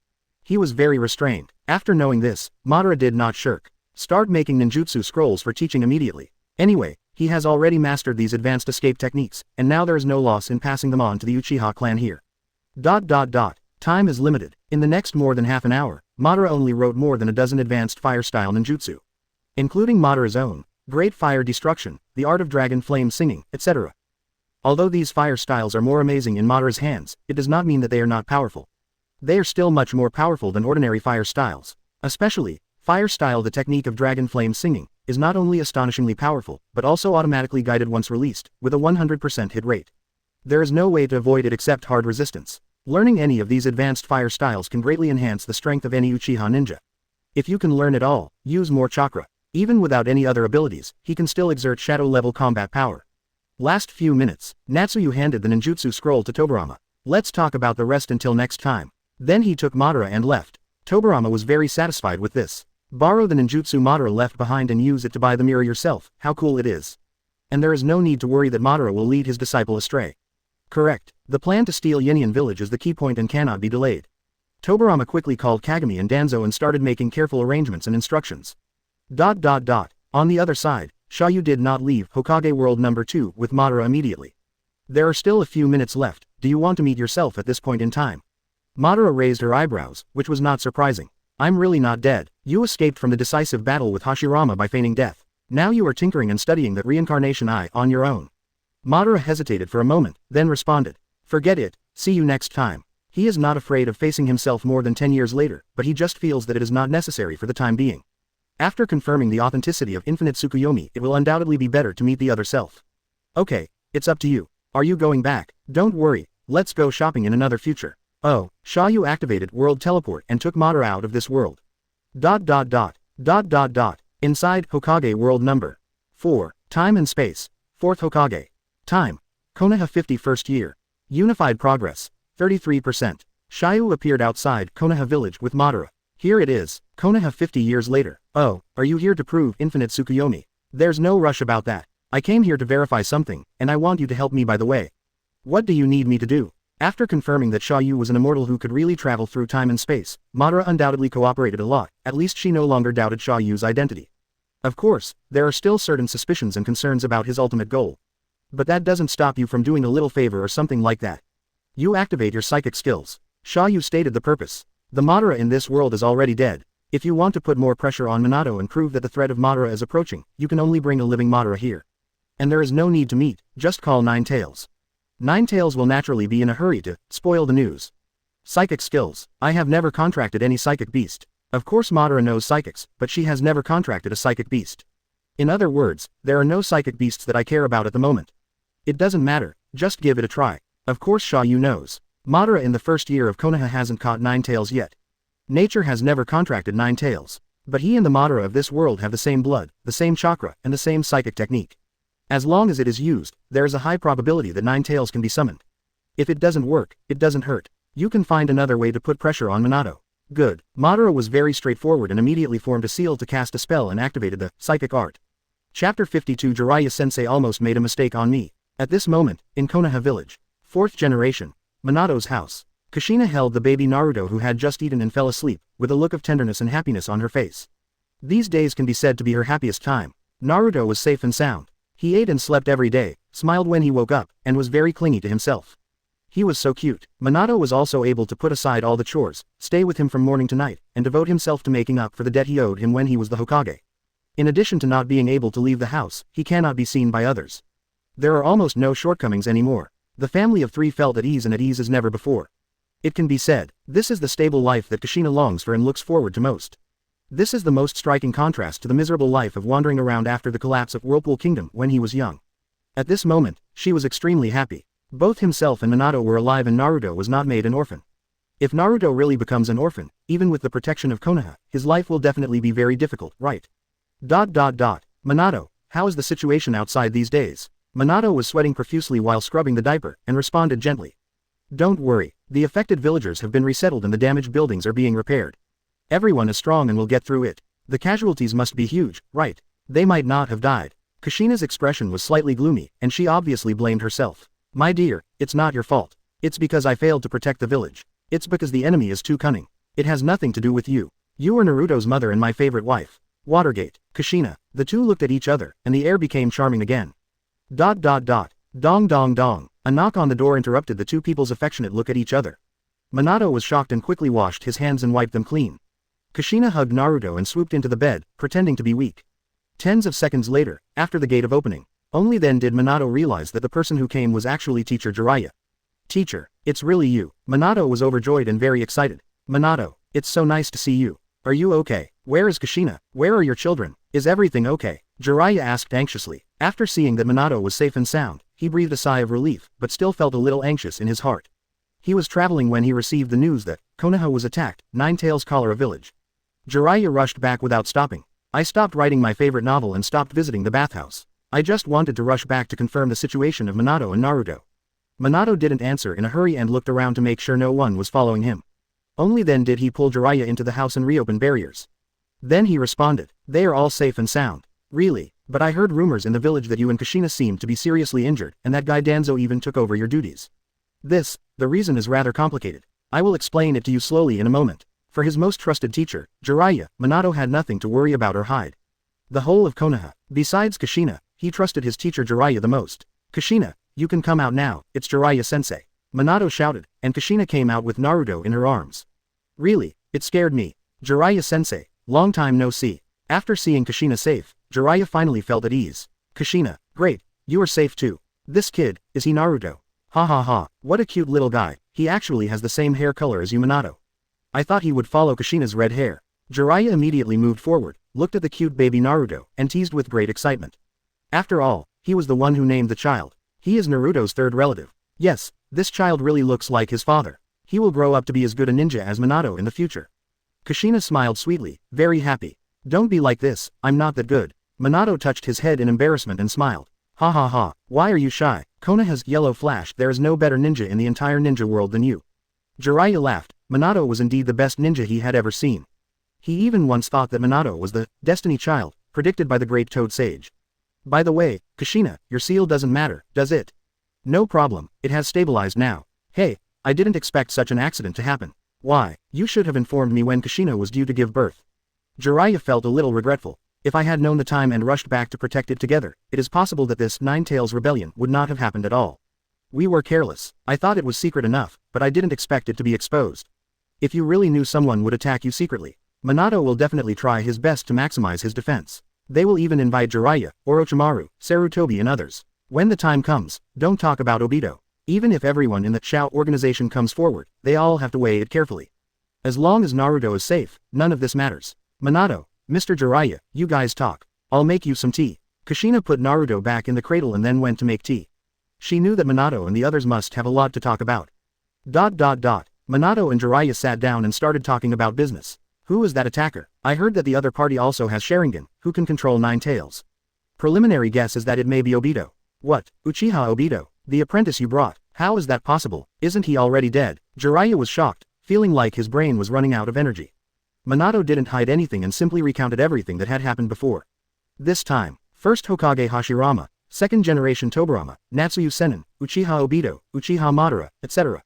He was very restrained. After knowing this, Madara did not shirk. Start making ninjutsu scrolls for teaching immediately. Anyway, he has already mastered these advanced escape techniques, and now there is no loss in passing them on to the Uchiha clan here. Time is limited. In the next more than half an hour, Madara only wrote more than a dozen advanced fire-style ninjutsu. Including Madara's own, Great Fire Destruction, the Art of Dragon Flame Singing, etc. Although these fire styles are more amazing in Madara's hands, it does not mean that they are not powerful. They are still much more powerful than ordinary fire styles. Especially, fire style, the technique of Dragon Flame Singing, is not only astonishingly powerful, but also automatically guided once released, with a 100% hit rate. There is no way to avoid it except hard resistance. Learning any of these advanced fire styles can greatly enhance the strength of any Uchiha ninja. If you can learn it all, use more chakra. Even without any other abilities, he can still exert shadow-level combat power. Last few minutes, Natsuyu handed the ninjutsu scroll to Tobirama. Let's talk about the rest until next time. Then he took Madara and left. Tobirama was very satisfied with this. Borrow the ninjutsu Madara left behind and use it to buy the mirror yourself, how cool it is. And there is no need to worry that Madara will lead his disciple astray. Correct, the plan to steal Yinyan village is the key point and cannot be delayed. Tobirama quickly called Kagami and Danzo and started making careful arrangements and instructions. On the other side, Xia You did not leave Hokage World number 2 with Madara immediately. There are still a few minutes left, do you want to meet yourself at this point in time? Madara raised her eyebrows, which was not surprising. I'm really not dead. You escaped from the decisive battle with Hashirama by feigning death. Now you are tinkering and studying that reincarnation on your own. Madara hesitated for a moment, then responded. Forget it, see you next time. He is not afraid of facing himself more than 10 years later, but he just feels that it is not necessary for the time being. After confirming the authenticity of infinite Tsukuyomi, it will undoubtedly be better to meet the other self. Okay, it's up to you. Are you going back? Don't worry, let's go shopping in another future. Oh, Xia You activated World Teleport and took Madara out of this world. Inside Hokage World number 4, Time and Space, 4th Hokage. Time, Konoha 51st year. Unified progress, 33%. Xia You appeared outside Konoha village with Madara. Here it is, Konoha 50 years later. Oh, are you here to prove infinite Tsukuyomi? There's no rush about that. I came here to verify something, and I want you to help me by the way. What do you need me to do? After confirming that Xia You was an immortal who could really travel through time and space, Madara undoubtedly cooperated a lot, at least she no longer doubted Xia Yu's identity. Of course, there are still certain suspicions and concerns about his ultimate goal. But that doesn't stop you from doing a little favor or something like that. You activate your psychic skills. Xia You stated the purpose. The Madara in this world is already dead. If you want to put more pressure on Minato and prove that the threat of Madara is approaching, you can only bring a living Madara here. And there is no need to meet, just call Nine Tails. Nine Tails will naturally be in a hurry to spoil the news. Psychic skills. I have never contracted any psychic beast. Of course Madara knows psychics, but she has never contracted a psychic beast. In other words, there are no psychic beasts that I care about at the moment. It doesn't matter, just give it a try. Of course Xia You knows. Madara in the first year of Konoha hasn't caught Nine Tails yet. Nature has never contracted Nine Tails. But he and the Madara of this world have the same blood, the same chakra, and the same psychic technique. As long as it is used, there is a high probability that Nine Tails can be summoned. If it doesn't work, it doesn't hurt. You can find another way to put pressure on Minato. Good. Madara was very straightforward and immediately formed a seal to cast a spell and activated the psychic art. Chapter 52 Jiraiya-sensei almost made a mistake on me. At this moment, in Konoha village, 4th generation, Minato's house, Kushina held the baby Naruto who had just eaten and fell asleep, with a look of tenderness and happiness on her face. These days can be said to be her happiest time. Naruto was safe and sound. He ate and slept every day, smiled when he woke up, and was very clingy to himself. He was so cute. Minato was also able to put aside all the chores, stay with him from morning to night, and devote himself to making up for the debt he owed him when he was the Hokage. In addition to not being able to leave the house, he cannot be seen by others. There are almost no shortcomings anymore. The family of 3 felt at ease and at ease as never before. It can be said, this is the stable life that Kushina longs for and looks forward to most. This is the most striking contrast to the miserable life of wandering around after the collapse of Whirlpool Kingdom when he was young. At this moment, she was extremely happy. Both himself and Minato were alive and Naruto was not made an orphan. If Naruto really becomes an orphan, even with the protection of Konoha, his life will definitely be very difficult, right? Minato, how is the situation outside these days? Minato was sweating profusely while scrubbing the diaper, and responded gently. Don't worry, the affected villagers have been resettled and the damaged buildings are being repaired. Everyone is strong and will get through it. The casualties must be huge, right? They might not have died. Kushina's expression was slightly gloomy, and she obviously blamed herself. My dear, it's not your fault. It's because I failed to protect the village. It's because the enemy is too cunning. It has nothing to do with you. You are Naruto's mother and my favorite wife. Watergate, Kushina. The two looked at each other, and the air became charming again. Dong dong dong. A knock on the door interrupted the two people's affectionate look at each other. Minato was shocked and quickly washed his hands and wiped them clean. Kushina hugged Naruto and swooped into the bed, pretending to be weak. Tens of seconds later, after the gate of opening, only then did Minato realize that the person who came was actually Teacher Jiraiya. Teacher, it's really you. Minato was overjoyed and very excited. Minato, it's so nice to see you. Are you okay? Where is Kushina? Where are your children? Is everything okay? Jiraiya asked anxiously. After seeing that Minato was safe and sound, he breathed a sigh of relief, but still felt a little anxious in his heart. He was traveling when he received the news that Konoha was attacked, Nine Tails Cholera Village. Jiraiya rushed back without stopping. I stopped writing my favorite novel and stopped visiting the bathhouse. I just wanted to rush back to confirm the situation of Minato and Naruto. Minato didn't answer in a hurry and looked around to make sure no one was following him. Only then did he pull Jiraiya into the house and reopen barriers. Then he responded, they are all safe and sound. Really? But I heard rumors in the village that you and Kushina seemed to be seriously injured, and that guy Danzo even took over your duties. The reason is rather complicated. I will explain it to you slowly in a moment. For his most trusted teacher, Jiraiya, Minato had nothing to worry about or hide. The whole of Konoha, besides Kushina, he trusted his teacher Jiraiya the most. Kushina, you can come out now, it's Jiraiya-sensei. Minato shouted, and Kushina came out with Naruto in her arms. Really, it scared me. Jiraiya-sensei, long time no see. After seeing Kushina safe, Jiraiya finally felt at ease. Kushina, great, you are safe too. This kid, is he Naruto? Ha ha ha, what a cute little guy, he actually has the same hair color as you Minato. I thought he would follow Kushina's red hair. Jiraiya immediately moved forward, looked at the cute baby Naruto, and teased with great excitement. After all, he was the one who named the child. He is Naruto's third relative. Yes, this child really looks like his father. He will grow up to be as good a ninja as Minato in the future. Kushina smiled sweetly, very happy. Don't be like this, I'm not that good. Minato touched his head in embarrassment and smiled. Ha ha ha, why are you shy? Konoha's yellow flash, there is no better ninja in the entire ninja world than you. Jiraiya laughed. Minato was indeed the best ninja he had ever seen. He even once thought that Minato was the Destiny Child, predicted by the great Toad Sage. By the way, Kushina, your seal doesn't matter, does it? No problem, it has stabilized now. Hey, I didn't expect such an accident to happen. Why, you should have informed me when Kushina was due to give birth. Jiraiya felt a little regretful. If I had known the time and rushed back to protect it together, it is possible that this Nine-Tails rebellion would not have happened at all. We were careless. I thought it was secret enough, but I didn't expect it to be exposed. If you really knew someone would attack you secretly, Minato will definitely try his best to maximize his defense. They will even invite Jiraiya, Orochimaru, Sarutobi and others. When the time comes, don't talk about Obito. Even if everyone in the Chao organization comes forward, they all have to weigh it carefully. As long as Naruto is safe, none of this matters. Minato, Mr. Jiraiya, you guys talk. I'll make you some tea. Kushina put Naruto back in the cradle and then went to make tea. She knew that Minato and the others must have a lot to talk about. Minato and Jiraiya sat down and started talking about business. Who is that attacker? I heard that the other party also has Sharingan, who can control Nine Tails. Preliminary guess is that it may be Obito. What, Uchiha Obito, the apprentice you brought, how is that possible? Isn't he already dead? Jiraiya was shocked, feeling like his brain was running out of energy. Minato didn't hide anything and simply recounted everything that had happened before. This time, first Hokage Hashirama, second generation Tobirama, Natsuyu Sennin, Uchiha Obito, Uchiha Madara, etc.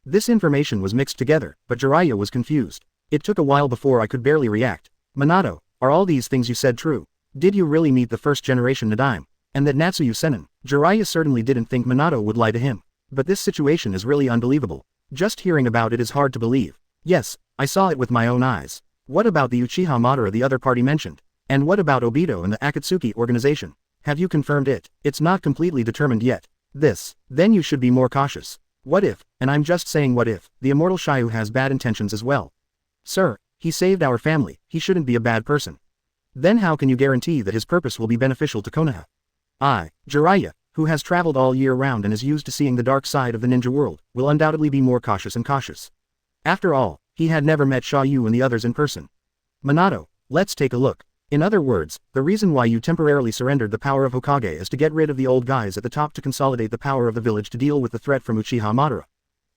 This information was mixed together, but Jiraiya was confused. It took a while before I could barely react. Minato, are all these things you said true? Did you really meet the first generation Nadaime? And that Natsuyu Sennin? Jiraiya certainly didn't think Minato would lie to him. But this situation is really unbelievable. Just hearing about it is hard to believe. Yes, I saw it with my own eyes. What about the Uchiha Madara the other party mentioned? And what about Obito and the Akatsuki organization? Have you confirmed it? It's not completely determined yet. Then you should be more cautious. What if, and I'm just saying what if, the Immortal Xia You has bad intentions as well? Sir, he saved our family, he shouldn't be a bad person. Then how can you guarantee that his purpose will be beneficial to Konoha? Jiraiya, who has traveled all year round and is used to seeing the dark side of the ninja world, will undoubtedly be more cautious and cautious. After all, he had never met Xia You and the others in person. Minato, let's take a look. In other words, the reason why you temporarily surrendered the power of Hokage is to get rid of the old guys at the top to consolidate the power of the village to deal with the threat from Uchiha Madara.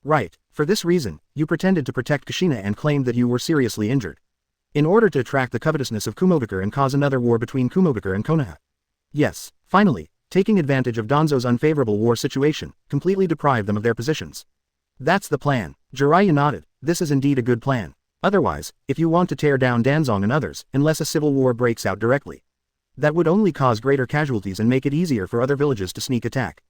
Right, for this reason, you pretended to protect Kushina and claimed that you were seriously injured. In order to attract the covetousness of Kumogakur and cause another war between Kumogakur and Konoha. Yes, finally, taking advantage of Danzo's unfavorable war situation, completely deprive them of their positions. That's the plan. Jiraiya nodded, this is indeed a good plan. Otherwise, if you want to tear down Danzong and others, unless a civil war breaks out directly. That would only cause greater casualties and make it easier for other villages to sneak attack.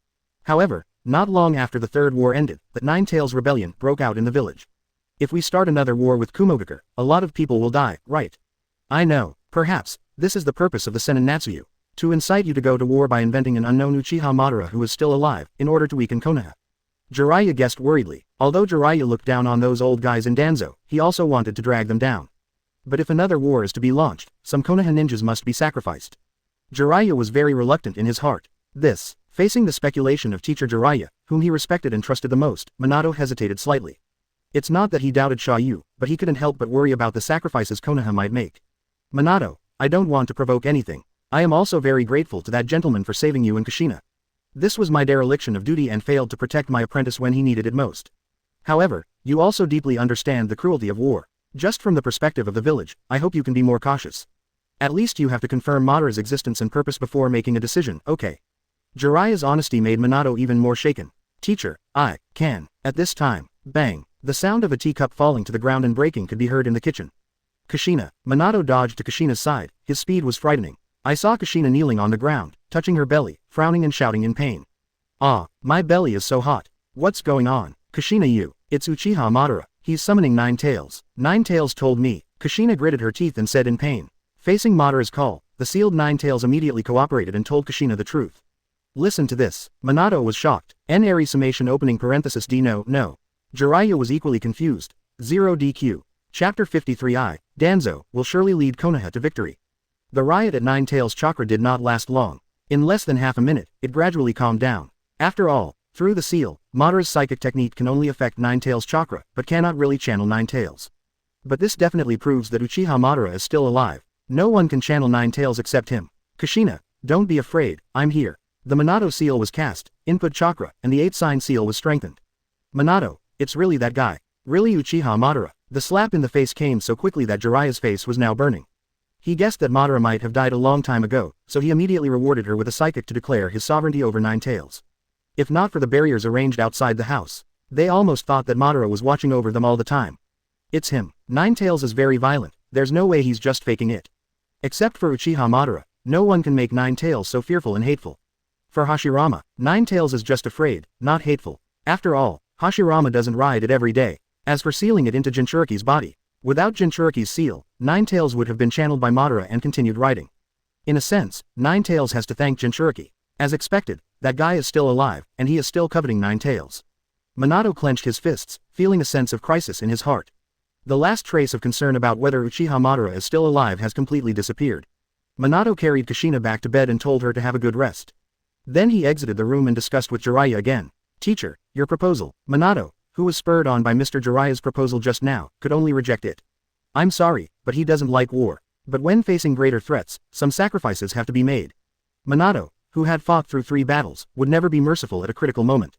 However, not long after the Third War ended, the Nine-Tails Rebellion broke out in the village. If we start another war with Kumogakur, a lot of people will die, right? I know, perhaps, this is the purpose of the Sennin Natsuyu. To incite you to go to war by inventing an unknown Uchiha Madara who is still alive, in order to weaken Konoha. Jiraiya guessed worriedly. Although Jiraiya looked down on those old guys in Danzo, he also wanted to drag them down. But if another war is to be launched, some Konoha ninjas must be sacrificed. Jiraiya was very reluctant in his heart. Facing the speculation of teacher Jiraiya, whom he respected and trusted the most, Minato hesitated slightly. It's not that he doubted Xia You, but he couldn't help but worry about the sacrifices Konoha might make. Minato, I don't want to provoke anything. I am also very grateful to that gentleman for saving you and Kushina. This was my dereliction of duty and failed to protect my apprentice when he needed it most. However, you also deeply understand the cruelty of war. Just from the perspective of the village, I hope you can be more cautious. At least you have to confirm Madara's existence and purpose before making a decision, okay? Jiraiya's honesty made Minato even more shaken. Teacher, I can. At this time, bang, the sound of a teacup falling to the ground and breaking could be heard in the kitchen. Kushina. Minato dodged to Kushina's side, his speed was frightening. I saw Kushina kneeling on the ground, touching her belly, frowning and shouting in pain. Ah, my belly is so hot. What's going on? Kushina you. It's Uchiha Madara, he's summoning Nine Tails. Nine Tails told me. Kushina gritted her teeth and said in pain. Facing Madara's call, the sealed Nine Tails immediately cooperated and told Kushina the truth. Listen to this. Minato was shocked. N-Ari summation opening parenthesis D no. Jiraiya was equally confused. 0 DQ. Chapter 53 Danzo will surely lead Konoha to victory. The riot at Nine Tails Chakra did not last long. In less than half a minute, it gradually calmed down. After all, through the seal, Madara's psychic technique can only affect Nine Tails Chakra, but cannot really channel Nine Tails. But this definitely proves that Uchiha Madara is still alive. No one can channel Nine Tails except him. Kushina, don't be afraid, I'm here. The Minato seal was cast, input chakra, and the 8-sign seal was strengthened. Minato, it's really that guy. Really Uchiha Madara. The slap in the face came so quickly that Jiraiya's face was now burning. He guessed that Madara might have died a long time ago, so he immediately rewarded her with a psychic to declare his sovereignty over Nine Tails. If not for the barriers arranged outside the house, they almost thought that Madara was watching over them all the time. It's him. Nine Tails is very violent, there's no way he's just faking it. Except for Uchiha Madara, no one can make Nine Tails so fearful and hateful. For Hashirama, Nine Tails is just afraid, not hateful. After all, Hashirama doesn't ride it every day. As for sealing it into Jinchuriki's body, without Jinchuriki's seal, Nine Tails would have been channeled by Madara and continued riding. In a sense, Nine Tails has to thank Jinchuriki. As expected, that guy is still alive, and he is still coveting Nine Tails. Minato clenched his fists, feeling a sense of crisis in his heart. The last trace of concern about whether Uchiha Madara is still alive has completely disappeared. Minato carried Kushina back to bed and told her to have a good rest. Then he exited the room and discussed with Jiraiya again. Teacher, your proposal. Minato, who was spurred on by Mr. Jiraiya's proposal just now, could only reject it. I'm sorry, but he doesn't like war. But when facing greater threats, some sacrifices have to be made. Minato, who had fought through 3 battles, would never be merciful at a critical moment.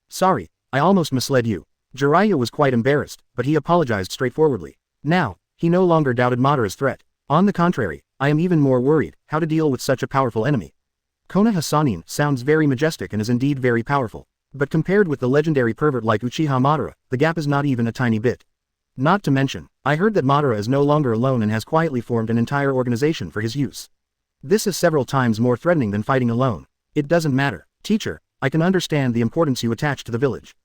Sorry, I almost misled you. Jiraiya was quite embarrassed, but he apologized straightforwardly. Now, he no longer doubted Madara's threat. On the contrary, I am even more worried how to deal with such a powerful enemy. Konoha Sannin sounds very majestic and is indeed very powerful. But compared with the legendary pervert like Uchiha Madara, the gap is not even a tiny bit. Not to mention, I heard that Madara is no longer alone and has quietly formed an entire organization for his use. This is several times more threatening than fighting alone. It doesn't matter. Teacher, I can understand the importance you attach to the village.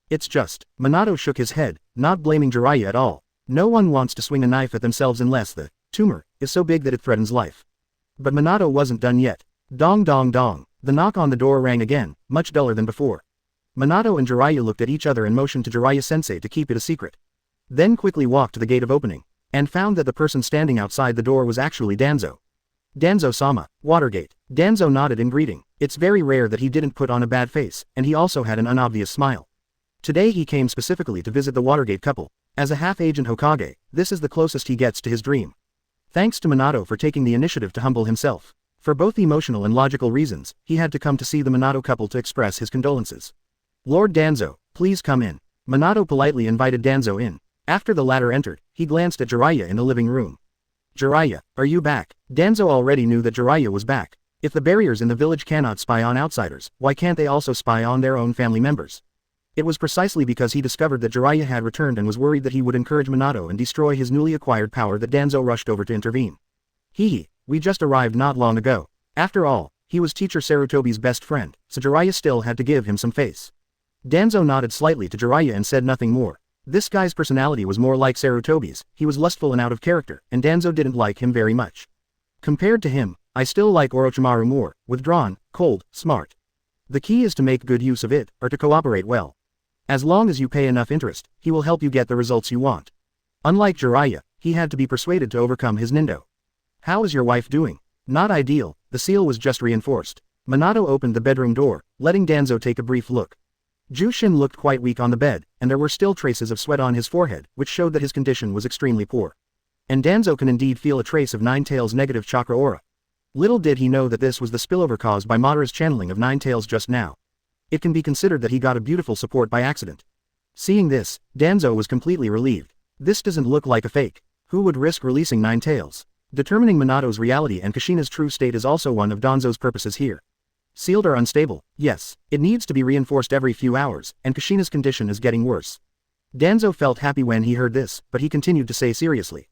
It's just, Minato shook his head, not blaming Jiraiya at all. No one wants to swing a knife at themselves unless the tumor is so big that it threatens life. But Minato wasn't done yet. Dong dong dong. The knock on the door rang again, much duller than before. Minato and Jiraiya looked at each other and motioned to Jiraiya-sensei to keep it a secret. Then quickly walked to the gate of opening, and found that the person standing outside the door was actually Danzo. Danzo-sama, Watergate. Danzo nodded in greeting. It's very rare that he didn't put on a bad face, and he also had an unobvious smile. Today he came specifically to visit the Watergate couple. As a half-agent Hokage, this is the closest he gets to his dream. Thanks to Minato for taking the initiative to humble himself. For both emotional and logical reasons, he had to come to see the Minato couple to express his condolences. Lord Danzo, please come in. Minato politely invited Danzo in. After the latter entered, he glanced at Jiraiya in the living room. Jiraiya, are you back? Danzo already knew that Jiraiya was back. If the barriers in the village cannot spy on outsiders, why can't they also spy on their own family members? It was precisely because he discovered that Jiraiya had returned and was worried that he would encourage Minato and destroy his newly acquired power that Danzo rushed over to intervene. We just arrived not long ago. After all, he was teacher Sarutobi's best friend, so Jiraiya still had to give him some face. Danzo nodded slightly to Jiraiya and said nothing more. This guy's personality was more like Sarutobi's, he was lustful and out of character, and Danzo didn't like him very much. Compared to him, I still like Orochimaru more, withdrawn, cold, smart. The key is to make good use of it, or to cooperate well. As long as you pay enough interest, he will help you get the results you want. Unlike Jiraiya, he had to be persuaded to overcome his Nindo. How is your wife doing? Not ideal, the seal was just reinforced. Minato opened the bedroom door, letting Danzo take a brief look. Jushin looked quite weak on the bed, and there were still traces of sweat on his forehead, which showed that his condition was extremely poor. And Danzo can indeed feel a trace of Nine Tails' negative chakra aura. Little did he know that this was the spillover caused by Madara's channeling of Nine Tails just now. It can be considered that he got a beautiful support by accident. Seeing this, Danzo was completely relieved. This doesn't look like a fake. Who would risk releasing Nine Tails? Determining Minato's reality and Kushina's true state is also one of Danzo's purposes here. Sealed or unstable, yes, it needs to be reinforced every few hours, and Kushina's condition is getting worse. Danzo felt happy when he heard this, but he continued to say seriously.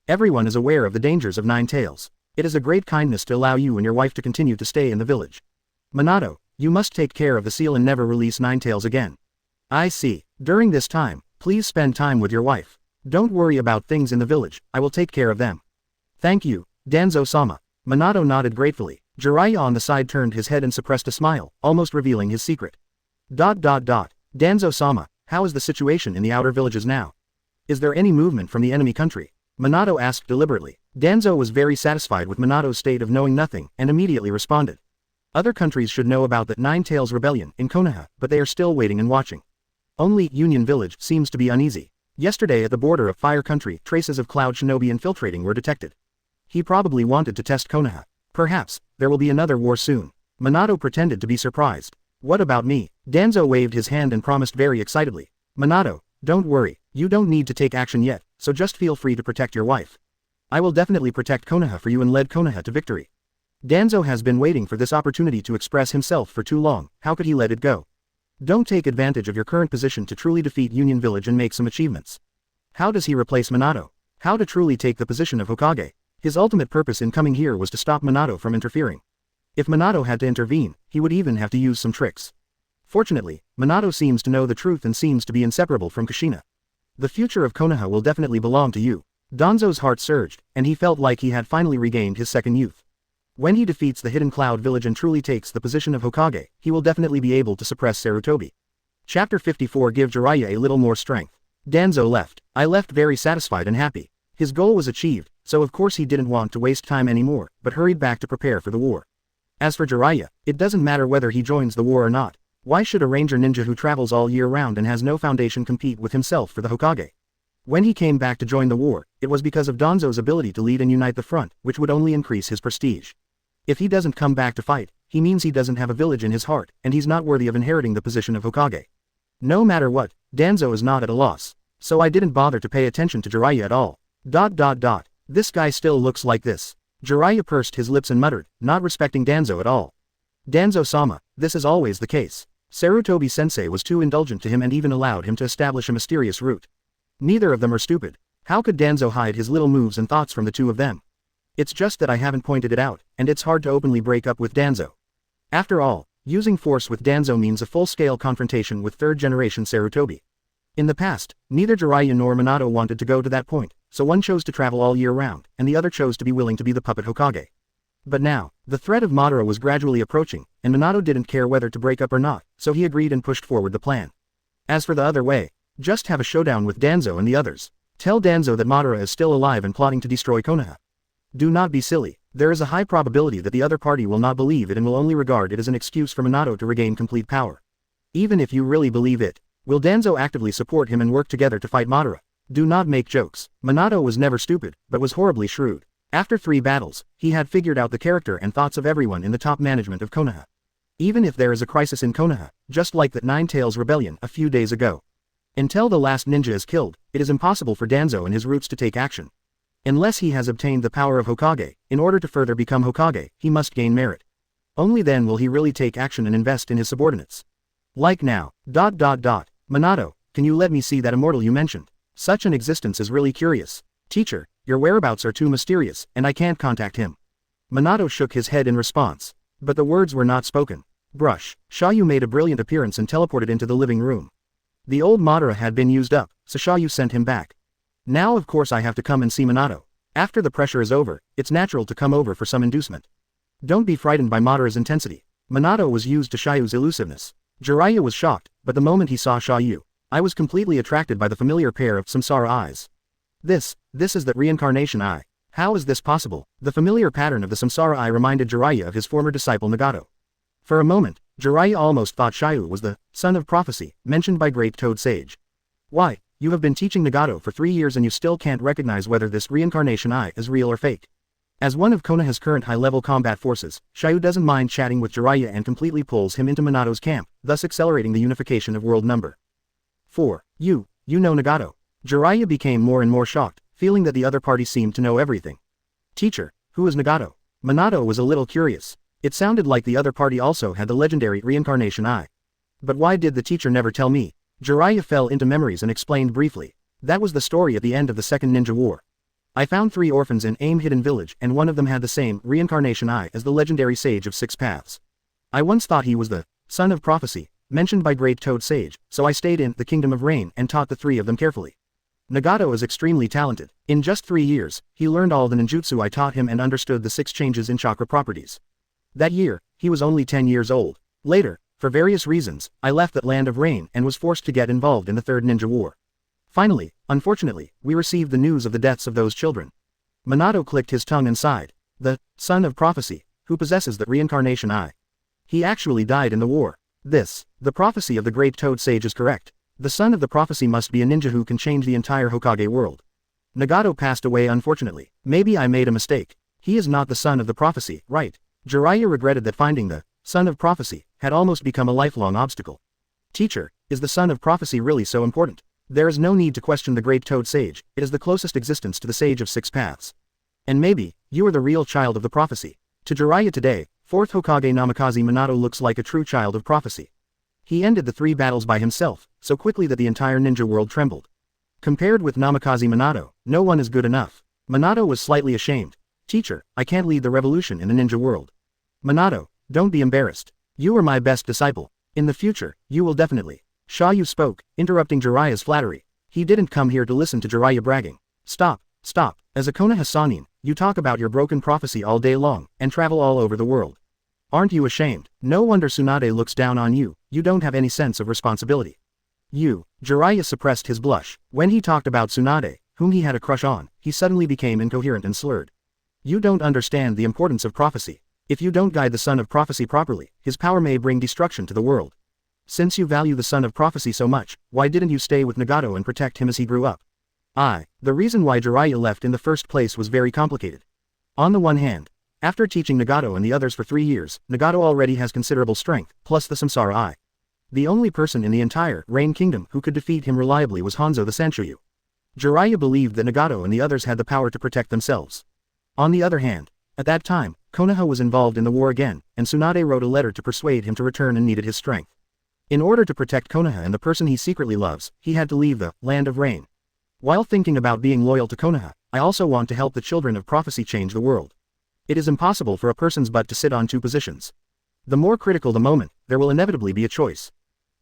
Everyone is aware of the dangers of Nine Tails. It is a great kindness to allow you and your wife to continue to stay in the village. Minato, you must take care of the seal and never release Nine Tails again. I see. During this time, please spend time with your wife. Don't worry about things in the village, I will take care of them. Thank you, Danzo-sama. Minato nodded gratefully. Jiraiya on the side turned his head and suppressed a smile, almost revealing his secret. Danzo-sama, how is the situation in the outer villages now? Is there any movement from the enemy country? Minato asked deliberately. Danzo was very satisfied with Minato's state of knowing nothing, and immediately responded. Other countries should know about that Nine Tails rebellion in Konoha, but they are still waiting and watching. Only Union Village seems to be uneasy. Yesterday at the border of Fire Country, traces of Cloud Shinobi infiltrating were detected. He probably wanted to test Konoha. Perhaps, there will be another war soon. Minato pretended to be surprised. What about me? Danzo waved his hand and promised very excitedly. Minato, don't worry, you don't need to take action yet, so just feel free to protect your wife. I will definitely protect Konoha for you and lead Konoha to victory. Danzo has been waiting for this opportunity to express himself for too long, how could he let it go? Don't take advantage of your current position to truly defeat Union Village and make some achievements. How does he replace Minato? How to truly take the position of Hokage? His ultimate purpose in coming here was to stop Minato from interfering. If Minato had to intervene, he would even have to use some tricks. Fortunately, Minato seems to know the truth and seems to be inseparable from Kushina. The future of Konoha will definitely belong to you. Danzo's heart surged, and he felt like he had finally regained his second youth. When he defeats the Hidden Cloud Village and truly takes the position of Hokage, he will definitely be able to suppress Sarutobi. Chapter 54 Give Jiraiya a little more strength. Danzo left. I left very satisfied and happy. His goal was achieved, so of course he didn't want to waste time anymore, but hurried back to prepare for the war. As for Jiraiya, it doesn't matter whether he joins the war or not. Why should a ranger ninja who travels all year round and has no foundation compete with himself for the Hokage? When he came back to join the war, it was because of Danzo's ability to lead and unite the front, which would only increase his prestige. If he doesn't come back to fight, he means he doesn't have a village in his heart, and he's not worthy of inheriting the position of Hokage. No matter what, Danzo is not at a loss. So I didn't bother to pay attention to Jiraiya at all. This guy still looks like this. Jiraiya pursed his lips and muttered, not respecting Danzo at all. Danzo-sama, this is always the case. Sarutobi-sensei was too indulgent to him and even allowed him to establish a mysterious route. Neither of them are stupid. How could Danzo hide his little moves and thoughts from the two of them? It's just that I haven't pointed it out, and it's hard to openly break up with Danzo. After all, using force with Danzo means a full-scale confrontation with third-generation Sarutobi. In the past, neither Jiraiya nor Minato wanted to go to that point, so one chose to travel all year round, and the other chose to be willing to be the puppet Hokage. But now, the threat of Madara was gradually approaching, and Minato didn't care whether to break up or not, so he agreed and pushed forward the plan. As for the other way, just have a showdown with Danzo and the others. Tell Danzo that Madara is still alive and plotting to destroy Konoha. Do not be silly. There is a high probability that the other party will not believe it and will only regard it as an excuse for Minato to regain complete power. Even if you really believe it, will Danzo actively support him and work together to fight Madara? Do not make jokes. Minato was never stupid, but was horribly shrewd. After 3 battles, he had figured out the character and thoughts of everyone in the top management of Konoha. Even if there is a crisis in Konoha, just like that Nine Tails rebellion a few days ago. Until the last ninja is killed, it is impossible for Danzo and his roots to take action. Unless he has obtained the power of Hokage, in order to further become Hokage, he must gain merit. Only then will he really take action and invest in his subordinates. Like now. Minato, can you let me see that immortal you mentioned? Such an existence is really curious. Teacher, your whereabouts are too mysterious, and I can't contact him. Minato shook his head in response. But the words were not spoken. Brush. Xia You made a brilliant appearance and teleported into the living room. The old Madara had been used up, so Xia You sent him back. Now of course I have to come and see Minato. After the pressure is over, it's natural to come over for some inducement. Don't be frightened by Madara's intensity. Minato was used to Xia Yu's elusiveness. Jiraiya was shocked, but the moment he saw Xia You, I was completely attracted by the familiar pair of samsara eyes. This is the reincarnation eye. How is this possible? The familiar pattern of the samsara eye reminded Jiraiya of his former disciple Nagato. For a moment, Jiraiya almost thought Xia You was the son of prophecy, mentioned by Great Toad Sage. Why, you have been teaching Nagato for 3 years and you still can't recognize whether this reincarnation eye is real or fake. As one of Konoha's current high-level combat forces, Xia You doesn't mind chatting with Jiraiya and completely pulls him into Minato's camp, thus accelerating the unification of world number 4. You know Nagato. Jiraiya became more and more shocked, feeling that the other party seemed to know everything. Teacher, who is Nagato? Minato was a little curious. It sounded like the other party also had the legendary reincarnation eye. But why did the teacher never tell me? Jiraiya fell into memories and explained briefly. That was the story at the end of the Second Ninja War. I found 3 orphans in Aim Hidden Village and one of them had the same reincarnation eye as the legendary Sage of Six Paths. I once thought he was the son of prophecy, mentioned by Great Toad Sage, so I stayed in the Kingdom of Rain and taught the 3 of them carefully. Nagato is extremely talented. In just 3 years, he learned all the ninjutsu I taught him and understood the 6 changes in chakra properties. That year, he was only 10 years old. Later, for various reasons, I left that land of rain and was forced to get involved in the Third Ninja War. Finally, unfortunately, we received the news of the deaths of those children. Minato clicked his tongue and sighed. The son of prophecy, who possesses the reincarnation eye. He actually died in the war. The prophecy of the Great Toad Sage is correct. The son of the prophecy must be a ninja who can change the entire Hokage world. Nagato passed away unfortunately. Maybe I made a mistake. He is not the son of the prophecy, right? Jiraiya regretted that finding the son of prophecy had almost become a lifelong obstacle. Teacher, is the son of prophecy really so important? There is no need to question the Great Toad Sage, it is the closest existence to the Sage of Six Paths. And maybe, you are the real child of the prophecy. To Jiraiya today, 4th Hokage Namikaze Minato looks like a true child of prophecy. He ended the 3 battles by himself, so quickly that the entire ninja world trembled. Compared with Namikaze Minato, no one is good enough. Minato was slightly ashamed. Teacher, I can't lead the revolution in the ninja world. Minato, don't be embarrassed. You are my best disciple. In the future, you will definitely. Xia You spoke, interrupting Jiraiya's flattery. He didn't come here to listen to Jiraiya bragging. Stop. As a Konoha Sannin, you talk about your broken prophecy all day long, and travel all over the world. Aren't you ashamed? No wonder Tsunade looks down on you, you don't have any sense of responsibility. Jiraiya suppressed his blush. When he talked about Tsunade, whom he had a crush on, he suddenly became incoherent and slurred. You don't understand the importance of prophecy. If you don't guide the son of prophecy properly, his power may bring destruction to the world. Since you value the son of prophecy so much, why didn't you stay with Nagato and protect him as he grew up? The reason why Jiraiya left in the first place was very complicated. On the one hand, after teaching Nagato and the others for 3 years, Nagato already has considerable strength, plus the Samsara Eye. The only person in the entire Rain Kingdom who could defeat him reliably was Hanzo the Senju You. Jiraiya believed that Nagato and the others had the power to protect themselves. On the other hand, at that time, Konoha was involved in the war again, and Tsunade wrote a letter to persuade him to return and needed his strength. In order to protect Konoha and the person he secretly loves, he had to leave the Land of Rain. While thinking about being loyal to Konoha, I also want to help the children of prophecy change the world. It is impossible for a person's butt to sit on 2 positions. The more critical the moment, there will inevitably be a choice.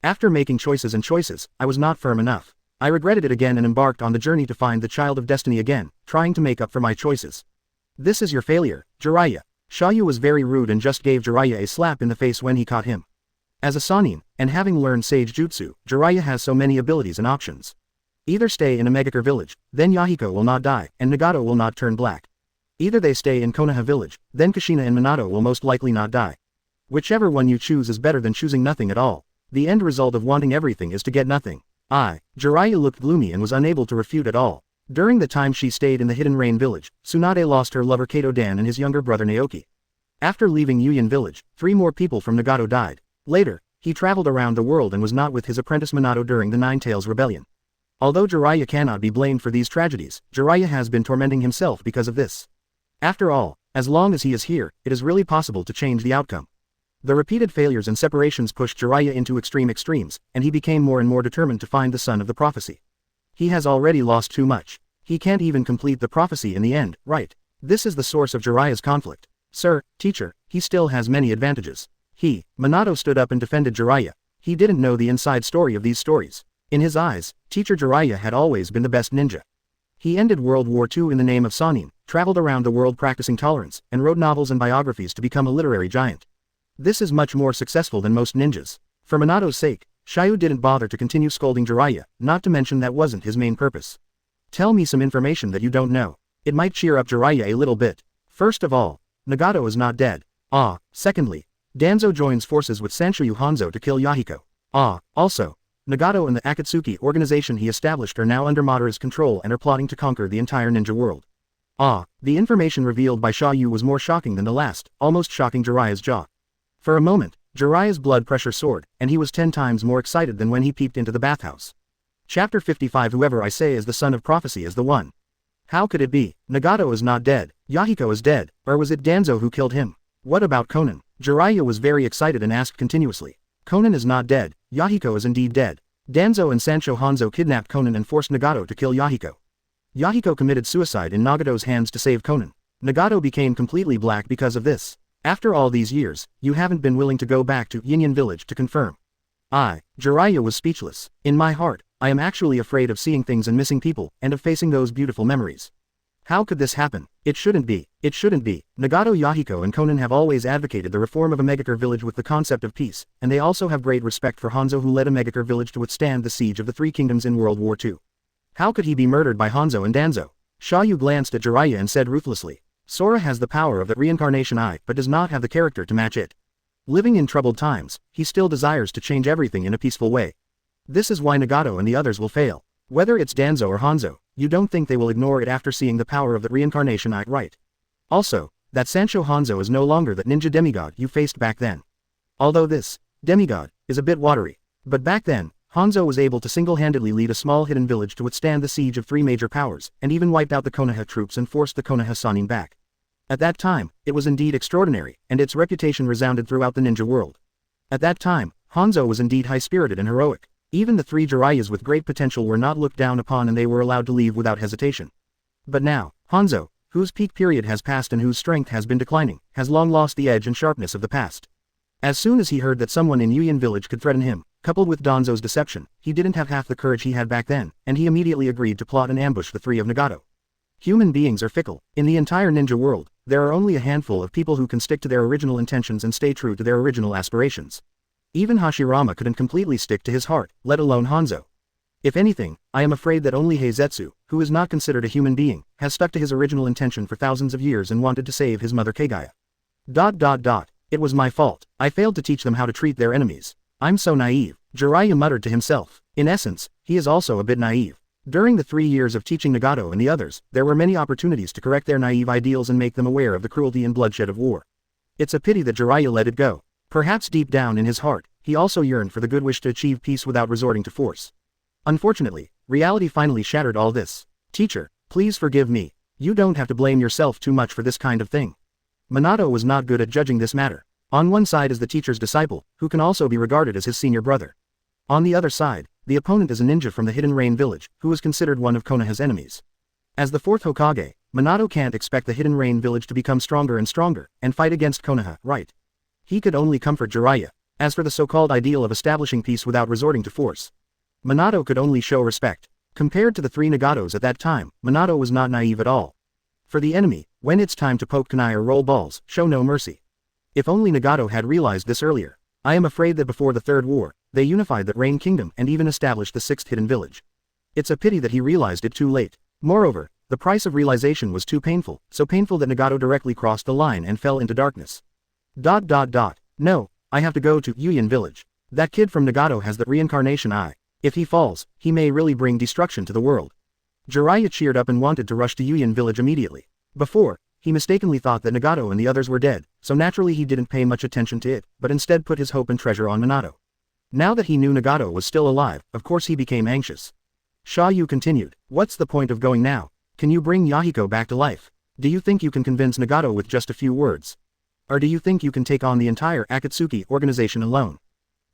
After making choices, I was not firm enough. I regretted it again and embarked on the journey to find the child of destiny again, trying to make up for my choices. This is your failure, Jiraiya. Xia You was very rude and just gave Jiraiya a slap in the face when he caught him. As a Sannin, and having learned Sage Jutsu, Jiraiya has so many abilities and options. Either stay in a Megakure village, then Yahiko will not die, and Nagato will not turn black. Either they stay in Konoha village, then Kushina and Minato will most likely not die. Whichever one you choose is better than choosing nothing at all. The end result of wanting everything is to get nothing. Jiraiya looked gloomy and was unable to refute at all. During the time she stayed in the Hidden Rain village, Tsunade lost her lover Kato Dan and his younger brother Naoki. After leaving Yuyan village, 3 more people from Nagato died. Later, he traveled around the world and was not with his apprentice Minato during the Nine Tails Rebellion. Although Jiraiya cannot be blamed for these tragedies, Jiraiya has been tormenting himself because of this. After all, as long as he is here, it is really possible to change the outcome. The repeated failures and separations pushed Jiraiya into extremes, and he became more and more determined to find the son of the prophecy. He has already lost too much. He can't even complete the prophecy in the end, right? This is the source of Jiraiya's conflict. Sir, teacher, he still has many advantages. Minato stood up and defended Jiraiya. He didn't know the inside story of these stories. In his eyes, teacher Jiraiya had always been the best ninja. He ended World War II in the name of Sannin, traveled around the world practicing tolerance, and wrote novels and biographies to become a literary giant. This is much more successful than most ninjas. For Minato's sake, Xia You didn't bother to continue scolding Jiraiya, not to mention that wasn't his main purpose. Tell me some information that you don't know. It might cheer up Jiraiya a little bit. First of all, Nagato is not dead. Secondly, Danzo joins forces with Sanshuyu Hanzo to kill Yahiko. Also, Nagato and the Akatsuki organization he established are now under Madara's control and are plotting to conquer the entire ninja world. The information revealed by Xia You was more shocking than the last, almost shocking Jiraiya's jaw. For a moment, Jiraiya's blood pressure soared, and he was 10 times more excited than when he peeped into the bathhouse. Chapter 55 Whoever I say is the son of prophecy is the one. How could it be? Nagato is not dead, Yahiko is dead, or was it Danzo who killed him? What about Konan? Jiraiya was very excited and asked continuously. Konan is not dead, Yahiko is indeed dead. Danzo and Sancho Hanzo kidnapped Konan and forced Nagato to kill Yahiko. Yahiko committed suicide in Nagato's hands to save Konan. Nagato became completely black because of this. After all these years, you haven't been willing to go back to Yinyan village to confirm. Jiraiya was speechless. In my heart, I am actually afraid of seeing things and missing people, and of facing those beautiful memories. How could this happen? It shouldn't be. It shouldn't be. Nagato, Yahiko and Konan have always advocated the reform of a megacure village with the concept of peace, and they also have great respect for Hanzo who led a megacure village to withstand the siege of the Three Kingdoms in World War II. How could he be murdered by Hanzo and Danzo? Xia You glanced at Jiraiya and said ruthlessly. Sora has the power of the reincarnation eye but does not have the character to match it. Living in troubled times, he still desires to change everything in a peaceful way. This is why Nagato and the others will fail. Whether it's Danzo or Hanzo, you don't think they will ignore it after seeing the power of the reincarnation eye, right? Also, that Sancho Hanzo is no longer that ninja demigod you faced back then. Although this demigod is a bit watery. But back then, Hanzo was able to single-handedly lead a small hidden village to withstand the siege of three major powers, and even wiped out the Konoha troops and forced the Konoha Sannin back. At that time, it was indeed extraordinary, and its reputation resounded throughout the ninja world. At that time, Hanzo was indeed high-spirited and heroic. Even the three Jiraiyas with great potential were not looked down upon and they were allowed to leave without hesitation. But now, Hanzo, whose peak period has passed and whose strength has been declining, has long lost the edge and sharpness of the past. As soon as he heard that someone in Yuyan village could threaten him, coupled with Danzo's deception, he didn't have half the courage he had back then, and he immediately agreed to plot and ambush the three of Nagato. Human beings are fickle. In the entire ninja world, there are only a handful of people who can stick to their original intentions and stay true to their original aspirations. Even Hashirama couldn't completely stick to his heart, let alone Hanzo. If anything, I am afraid that only Heizetsu, who is not considered a human being, has stuck to his original intention for thousands of years and wanted to save his mother Kagaya. It was my fault. I failed to teach them how to treat their enemies. I'm so naive, Jiraiya muttered to himself. In essence, he is also a bit naive. During the 3 years of teaching Nagato and the others, there were many opportunities to correct their naive ideals and make them aware of the cruelty and bloodshed of war. It's a pity that Jiraiya let it go. Perhaps deep down in his heart, he also yearned for the good wish to achieve peace without resorting to force. Unfortunately, reality finally shattered all this. Teacher, please forgive me. You don't have to blame yourself too much for this kind of thing. Minato was not good at judging this matter. On one side is the teacher's disciple, who can also be regarded as his senior brother. On the other side, the opponent is a ninja from the Hidden Rain village, who is considered one of Konoha's enemies. As the fourth Hokage, Minato can't expect the Hidden Rain village to become stronger and stronger, and fight against Konoha, right? He could only comfort Jiraiya. As for the so-called ideal of establishing peace without resorting to force, Minato could only show respect. Compared to the three Nagatos at that time, Minato was not naive at all. For the enemy, when it's time to poke kunai or roll balls, show no mercy. If only Nagato had realized this earlier. I am afraid that before the Third War, they unified the Rain Kingdom and even established the sixth hidden village. It's a pity that he realized it too late. Moreover, the price of realization was too painful, so painful that Nagato directly crossed the line and fell into darkness. No, I have to go to Yuyan village. That kid from Nagato has the reincarnation eye. If he falls, he may really bring destruction to the world. Jiraiya cheered up and wanted to rush to Yuyan village immediately. Before, he mistakenly thought that Nagato and the others were dead, so naturally he didn't pay much attention to it, but instead put his hope and treasure on Minato. Now that he knew Nagato was still alive, of course he became anxious. Xia You continued, what's the point of going now? Can you bring Yahiko back to life? Do you think you can convince Nagato with just a few words? Or do you think you can take on the entire Akatsuki organization alone?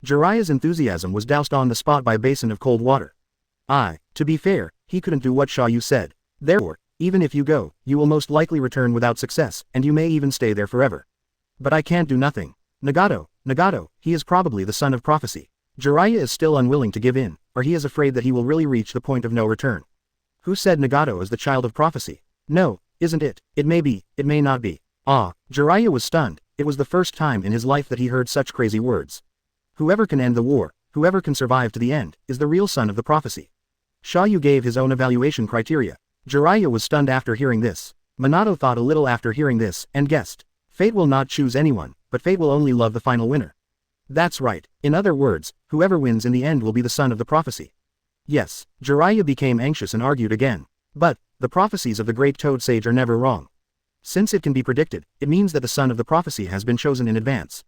Jiraiya's enthusiasm was doused on the spot by a basin of cold water. To be fair, he couldn't do what Xia You said. Therefore, even if you go, you will most likely return without success, and you may even stay there forever. But I can't do nothing. Nagato, he is probably the son of prophecy. Jiraiya is still unwilling to give in, or he is afraid that he will really reach the point of no return. Who said Nagato is the child of prophecy? No, isn't it? It may be, it may not be. Jiraiya was stunned. It was the first time in his life that he heard such crazy words. Whoever can end the war, whoever can survive to the end, is the real son of the prophecy. Xia You gave his own evaluation criteria. Jiraiya was stunned after hearing this. Minato thought a little after hearing this, and guessed. Fate will not choose anyone, but fate will only love the final winner. That's right. In other words, whoever wins in the end will be the son of the prophecy. Yes, Jiraiya became anxious and argued again. But, the prophecies of the great Toad Sage are never wrong. Since it can be predicted, it means that the son of the prophecy has been chosen in advance.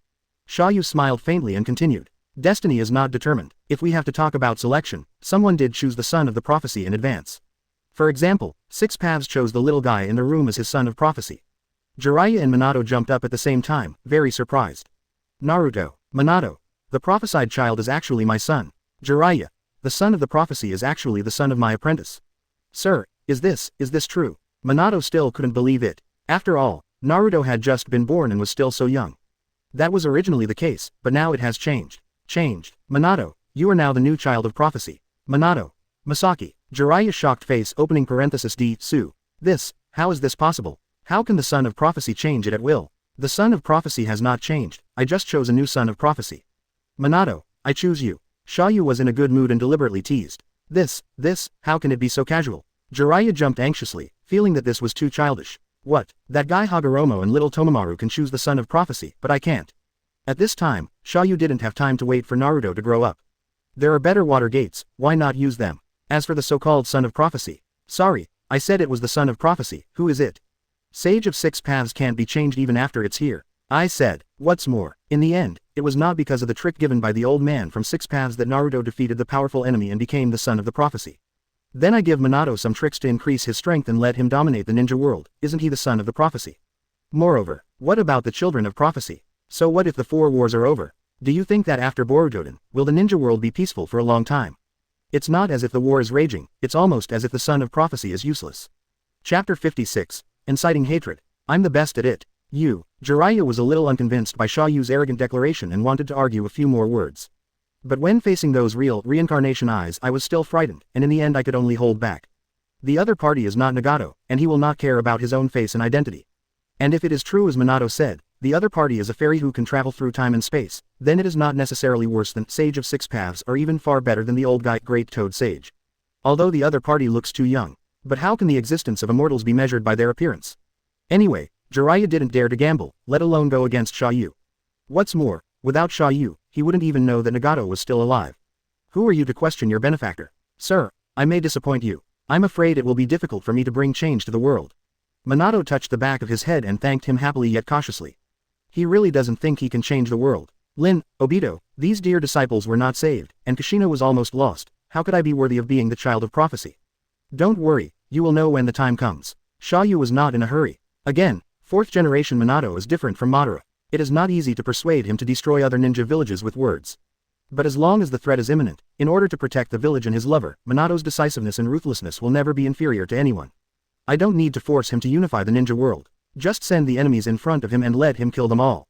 Xia You smiled faintly and continued. Destiny is not determined. If we have to talk about selection, someone did choose the son of the prophecy in advance. For example, Six Paths chose the little guy in the room as his son of prophecy. Jiraiya and Minato jumped up at the same time, very surprised. Naruto, Minato. The prophesied child is actually my son. Jiraiya. The son of the prophecy is actually the son of my apprentice. Sir, is this true? Minato still couldn't believe it. After all, Naruto had just been born and was still so young. That was originally the case, but now it has changed. Minato, you are now the new child of prophecy. Minato. Masaki. Jiraiya's shocked face opening parenthesis D. Su. How is this possible? How can the son of prophecy change it at will? The son of prophecy has not changed, I just chose a new son of prophecy. Minato, I choose you. Xia You was in a good mood and deliberately teased. How can it be so casual? Jiraiya jumped anxiously, feeling that this was too childish. What, that guy Hagoromo and little Tomomaru can choose the son of prophecy, but I can't. At this time, Xia You didn't have time to wait for Naruto to grow up. There are better water gates, why not use them? As for the so-called son of prophecy. Sorry, I said it was the son of prophecy, who is it? Sage of Six Paths can't be changed even after it's here. I said, what's more, in the end, it was not because of the trick given by the old man from Six Paths that Naruto defeated the powerful enemy and became the son of the prophecy. Then I give Minato some tricks to increase his strength and let him dominate the ninja world, isn't he the son of the prophecy? Moreover, what about the children of prophecy? So what if the 4 wars are over? Do you think that after Boruto, will the ninja world be peaceful for a long time? It's not as if the war is raging, it's almost as if the son of prophecy is useless. Chapter 56. Inciting hatred. I'm the best at it. Jiraiya was a little unconvinced by Xia Yu's arrogant declaration and wanted to argue a few more words. But when facing those real reincarnation eyes I was still frightened, and in the end I could only hold back. The other party is not Nagato, and he will not care about his own face and identity. And if it is true as Minato said, the other party is a fairy who can travel through time and space, then it is not necessarily worse than Sage of Six Paths or even far better than the old guy Great Toad Sage. Although the other party looks too young. But how can the existence of immortals be measured by their appearance? Anyway, Jiraiya didn't dare to gamble, let alone go against Xia You. What's more, without Xia You, he wouldn't even know that Nagato was still alive. Who are you to question your benefactor? Sir, I may disappoint you. I'm afraid it will be difficult for me to bring change to the world. Minato touched the back of his head and thanked him happily yet cautiously. He really doesn't think he can change the world. Obito, these dear disciples were not saved, and Kushina was almost lost. How could I be worthy of being the child of prophecy? Don't worry, you will know when the time comes. Xia You was not in a hurry. Again, 4th generation Minato is different from Madara. It is not easy to persuade him to destroy other ninja villages with words. But as long as the threat is imminent, in order to protect the village and his lover, Minato's decisiveness and ruthlessness will never be inferior to anyone. I don't need to force him to unify the ninja world. Just send the enemies in front of him and let him kill them all.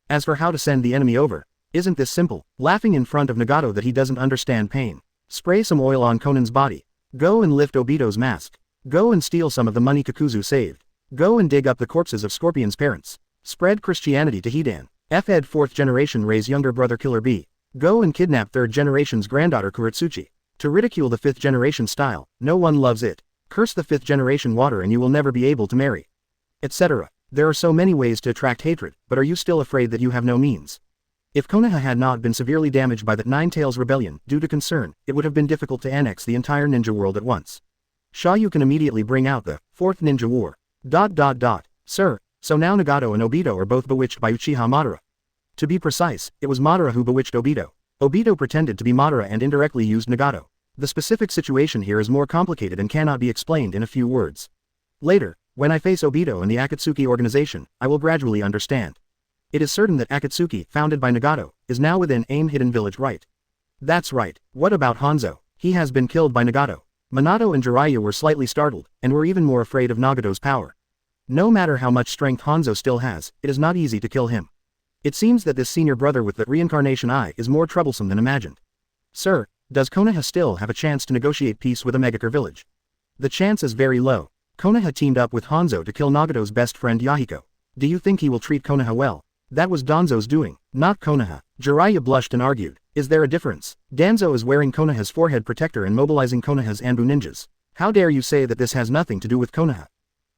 As for how to send the enemy over, isn't this simple? Laughing in front of Nagato that he doesn't understand pain. Spray some oil on Konan's body. Go and lift Obito's mask. Go and steal some of the money Kakuzu saved. Go and dig up the corpses of Scorpion's parents. Spread Christianity to Hidan. F-ed 4th generation Rei's younger brother Killer B. Go and kidnap 3rd generation's granddaughter Kuretsuchi. To ridicule the 5th generation style, no one loves it. Curse the 5th generation water and you will never be able to marry. Etc. There are so many ways to attract hatred, but are you still afraid that you have no means? If Konoha had not been severely damaged by the Nine Tails rebellion, due to concern, it would have been difficult to annex the entire ninja world at once. Xia You can immediately bring out the 4th Ninja War. Sir, so now Nagato and Obito are both bewitched by Uchiha Madara. To be precise, it was Madara who bewitched Obito. Obito pretended to be Madara and indirectly used Nagato. The specific situation here is more complicated and cannot be explained in a few words. Later, when I face Obito and the Akatsuki organization, I will gradually understand. It is certain that Akatsuki, founded by Nagato, is now within AIM Hidden Village, right? That's right. What about Hanzo? He has been killed by Nagato. Minato and Jiraiya were slightly startled, and were even more afraid of Nagato's power. No matter how much strength Hanzo still has, it is not easy to kill him. It seems that this senior brother with the reincarnation eye is more troublesome than imagined. Sir, does Konoha still have a chance to negotiate peace with a Megakure village? The chance is very low. Konoha teamed up with Hanzo to kill Nagato's best friend Yahiko. Do you think he will treat Konoha well? That was Danzo's doing, not Konoha. Jiraiya blushed and argued. Is there a difference? Danzo is wearing Konoha's forehead protector and mobilizing Konoha's Anbu ninjas. How dare you say that this has nothing to do with Konoha?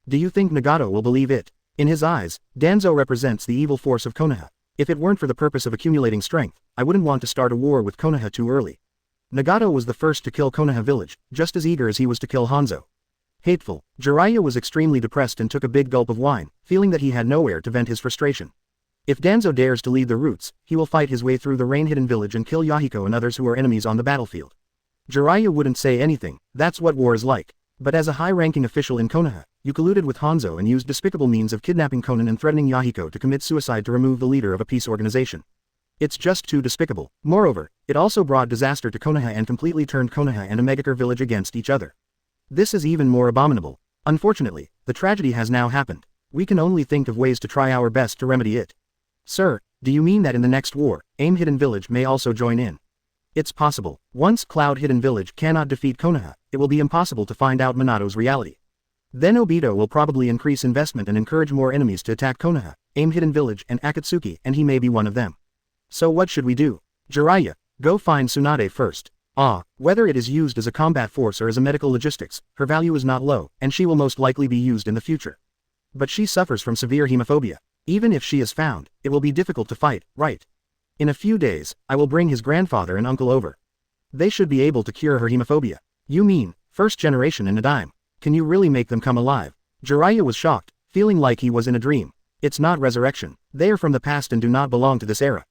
Do you think Nagato will believe it? In his eyes, Danzo represents the evil force of Konoha. If it weren't for the purpose of accumulating strength, I wouldn't want to start a war with Konoha too early. Nagato was the first to kill Konoha village, just as eager as he was to kill Hanzo. Hateful. Jiraiya was extremely depressed and took a big gulp of wine, feeling that he had nowhere to vent his frustration. If Danzo dares to lead the roots, he will fight his way through the rain-hidden village and kill Yahiko and others who are enemies on the battlefield. Jiraiya wouldn't say anything, that's what war is like. But as a high-ranking official in Konoha, you colluded with Hanzo and used despicable means of kidnapping Konan and threatening Yahiko to commit suicide to remove the leader of a peace organization. It's just too despicable. Moreover, it also brought disaster to Konoha and completely turned Konoha and Omegakure village against each other. This is even more abominable. Unfortunately, the tragedy has now happened. We can only think of ways to try our best to remedy it. Sir, do you mean that in the next war, AIM Hidden Village may also join in? It's possible. Once Cloud Hidden Village cannot defeat Konoha, it will be impossible to find out Minato's reality. Then Obito will probably increase investment and encourage more enemies to attack Konoha, AIM Hidden Village and Akatsuki, and he may be one of them. So what should we do? Jiraiya, go find Tsunade first. Whether it is used as a combat force or as a medical logistics, her value is not low, and she will most likely be used in the future. But she suffers from severe hemophobia. Even if she is found, it will be difficult to fight, right? In a few days, I will bring his grandfather and uncle over. They should be able to cure her hemophobia. You mean, first generation in a dime? Can you really make them come alive? Jiraiya was shocked, feeling like he was in a dream. It's not resurrection. They are from the past and do not belong to this era.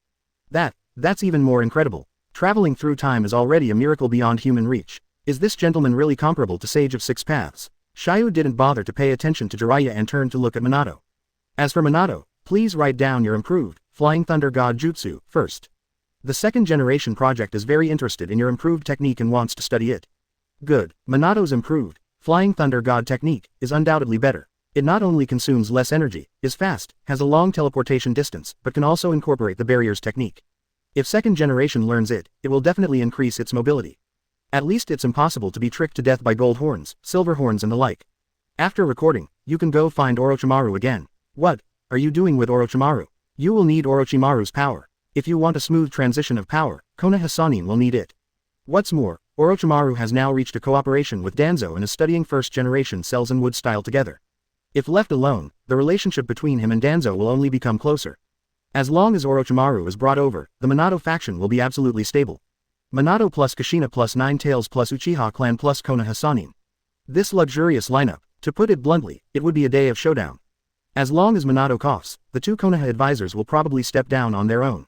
That's even more incredible. Traveling through time is already a miracle beyond human reach. Is this gentleman really comparable to Sage of Six Paths? Xia You didn't bother to pay attention to Jiraiya and turned to look at Minato. As for Minato, please write down your improved Flying Thunder God Jutsu first. The second generation project is very interested in your improved technique and wants to study it. Good. Minato's improved Flying Thunder God technique is undoubtedly better. It not only consumes less energy, is fast, has a long teleportation distance, but can also incorporate the barriers technique. If second generation learns it, it will definitely increase its mobility. At least it's impossible to be tricked to death by gold horns, silver horns and the like. After recording, you can go find Orochimaru again. What are you doing with Orochimaru? You will need Orochimaru's power. If you want a smooth transition of power, Konoha Sannin will need it. What's more, Orochimaru has now reached a cooperation with Danzo and is studying first generation cells and wood style together. If left alone, the relationship between him and Danzo will only become closer. As long as Orochimaru is brought over, the Minato faction will be absolutely stable. Minato plus Kushina plus Nine Tails plus Uchiha clan plus Konoha Sannin. This luxurious lineup, to put it bluntly, it would be a day of showdown. As long as Minato coughs, the two Konoha advisors will probably step down on their own.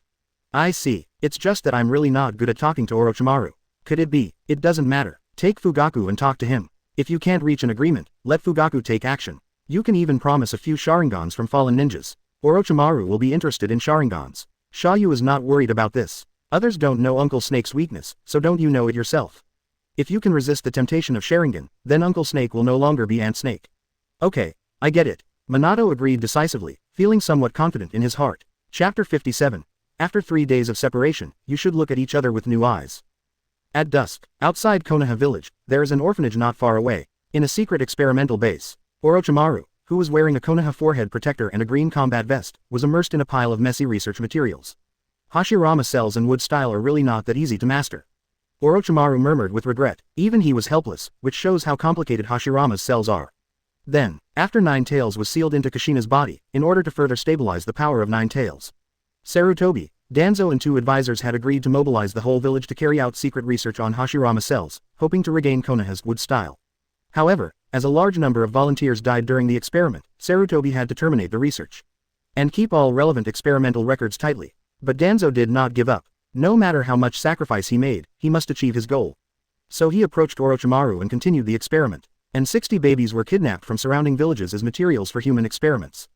I see, it's just that I'm really not good at talking to Orochimaru. Could it be? It doesn't matter. Take Fugaku and talk to him. If you can't reach an agreement, let Fugaku take action. You can even promise a few Sharingans from fallen ninjas. Orochimaru will be interested in Sharingans. Xia You is not worried about this. Others don't know Uncle Snake's weakness, so don't you know it yourself. If you can resist the temptation of Sharingan, then Uncle Snake will no longer be Ant Snake. Okay, I get it. Minato agreed decisively, feeling somewhat confident in his heart. Chapter 57. After 3 days of separation, you should look at each other with new eyes. At dusk, outside Konoha village, there is an orphanage not far away, in a secret experimental base. Orochimaru, who was wearing a Konoha forehead protector and a green combat vest, was immersed in a pile of messy research materials. Hashirama cells and wood style are really not that easy to master. Orochimaru murmured with regret, even he was helpless, which shows how complicated Hashirama's cells are. Then, after Nine Tails was sealed into Kushina's body, in order to further stabilize the power of Nine Tails, Sarutobi, Danzo and 2 advisors had agreed to mobilize the whole village to carry out secret research on Hashirama cells, hoping to regain Konoha's wood style. However, as a large number of volunteers died during the experiment, Sarutobi had to terminate the research and keep all relevant experimental records tightly. But Danzo did not give up. No matter how much sacrifice he made, he must achieve his goal. So he approached Orochimaru and continued the experiment. And 60 babies were kidnapped from surrounding villages as materials for human experiments.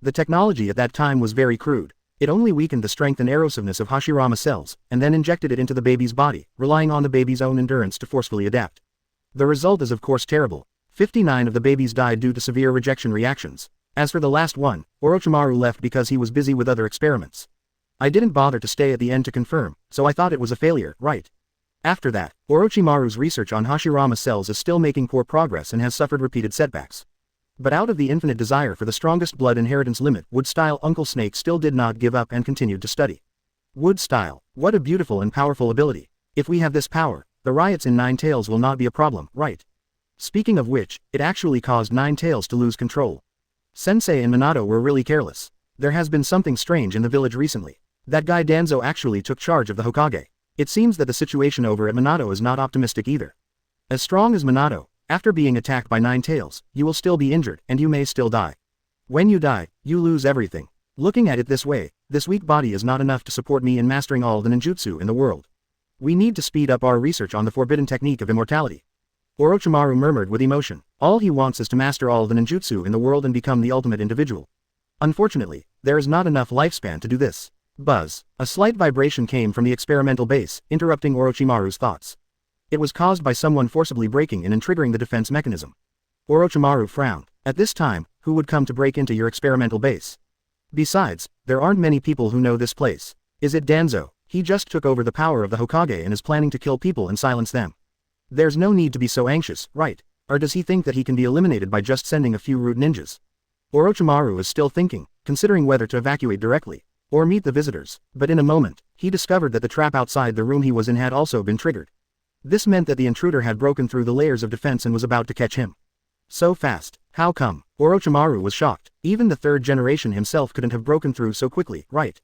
The technology at that time was very crude. It only weakened the strength and erosiveness of Hashirama cells, and then injected it into the baby's body, relying on the baby's own endurance to forcefully adapt. The result is of course terrible. 59 of the babies died due to severe rejection reactions. As for the last one, Orochimaru left because he was busy with other experiments. I didn't bother to stay at the end to confirm, so I thought it was a failure, right? After that, Orochimaru's research on Hashirama cells is still making poor progress and has suffered repeated setbacks. But out of the infinite desire for the strongest blood inheritance limit, Wood Style Uncle Snake still did not give up and continued to study. Wood Style, what a beautiful and powerful ability. If we have this power, the riots in Nine Tails will not be a problem, right? Speaking of which, it actually caused Nine Tails to lose control. Sensei and Minato were really careless. There has been something strange in the village recently. That guy Danzo actually took charge of the Hokage. It seems that the situation over at Minato is not optimistic either. As strong as Minato, after being attacked by Nine Tails, you will still be injured and you may still die. When you die, you lose everything. Looking at it this way, This weak body is not enough to support me in mastering all the ninjutsu in the world. We need to speed up our research on the forbidden technique of immortality. Orochimaru murmured with emotion. All he wants is to master all the ninjutsu in the world and become the ultimate individual. Unfortunately, there is not enough lifespan to do this. Buzz. A slight vibration came from the experimental base, interrupting Orochimaru's thoughts. It was caused by someone forcibly breaking in and triggering the defense mechanism. Orochimaru frowned. At this time, who would come to break into your experimental base? Besides, there aren't many people who know this place. Is it Danzo? He just took over the power of the Hokage and is planning to kill people and silence them. There's no need to be so anxious, right? Or does he think that he can be eliminated by just sending a few rude ninjas? Orochimaru is still thinking, considering whether to evacuate directly, or meet the visitors, but in a moment, he discovered that the trap outside the room he was in had also been triggered. This meant that the intruder had broken through the layers of defense and was about to catch him. So fast, how come? Orochimaru was shocked. Even the third generation himself couldn't have broken through so quickly, right?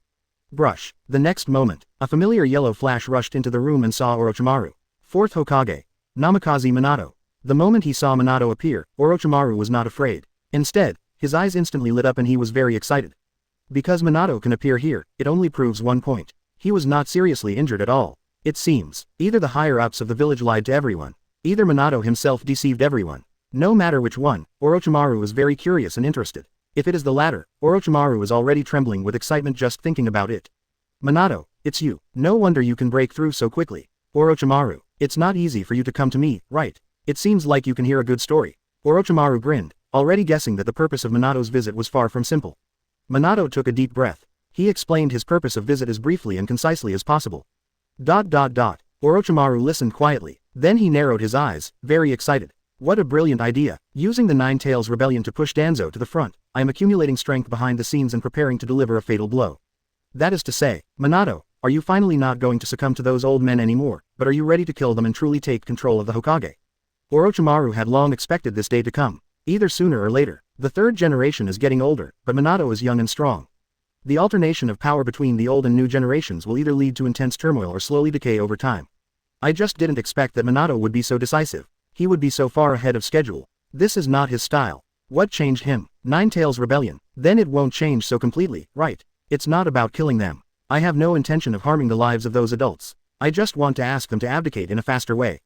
Brush. The next moment, a familiar yellow flash rushed into the room and saw Orochimaru. Fourth Hokage. Namikaze Minato. The moment he saw Minato appear, Orochimaru was not afraid. Instead, his eyes instantly lit up and he was very excited. Because Minato can appear here, it only proves one point. He was not seriously injured at all. It seems, either the higher-ups of the village lied to everyone, either Minato himself deceived everyone. No matter which one, Orochimaru is very curious and interested. If it is the latter, Orochimaru is already trembling with excitement just thinking about it. Minato, it's you. No wonder you can break through so quickly. Orochimaru, it's not easy for you to come to me, right? It seems like you can hear a good story. Orochimaru grinned, already guessing that the purpose of Minato's visit was far from simple. Minato took a deep breath. He explained his purpose of visit as briefly and concisely as possible. Orochimaru listened quietly, then he narrowed his eyes, very excited. What a brilliant idea. Using the Nine Tails Rebellion to push Danzo to the front, I am accumulating strength behind the scenes and preparing to deliver a fatal blow. That is to say, Minato, are you finally not going to succumb to those old men anymore, but are you ready to kill them and truly take control of the Hokage? Orochimaru had long expected this day to come. Either sooner or later. The third generation is getting older, but Minato is young and strong. The alternation of power between the old and new generations will either lead to intense turmoil or slowly decay over time. I just didn't expect that Minato would be so decisive. He would be so far ahead of schedule. This is not his style. What changed him? Nine Tails Rebellion. Then it won't change so completely, right? It's not about killing them. I have no intention of harming the lives of those adults. I just want to ask them to abdicate in a faster way.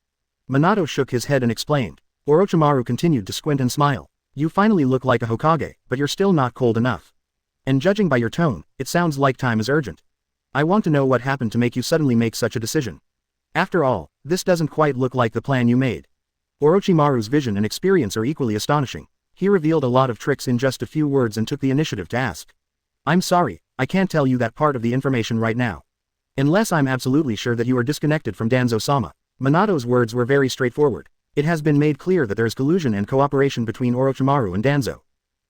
Minato shook his head and explained. Orochimaru continued to squint and smile. You finally look like a Hokage, but you're still not cold enough. And judging by your tone, it sounds like time is urgent. I want to know what happened to make you suddenly make such a decision. After all, this doesn't quite look like the plan you made. Orochimaru's vision and experience are equally astonishing. He revealed a lot of tricks in just a few words and took the initiative to ask. I'm sorry, I can't tell you that part of the information right now. Unless I'm absolutely sure that you are disconnected from Danzo-sama. Minato's words were very straightforward. It has been made clear that there is collusion and cooperation between Orochimaru and Danzo.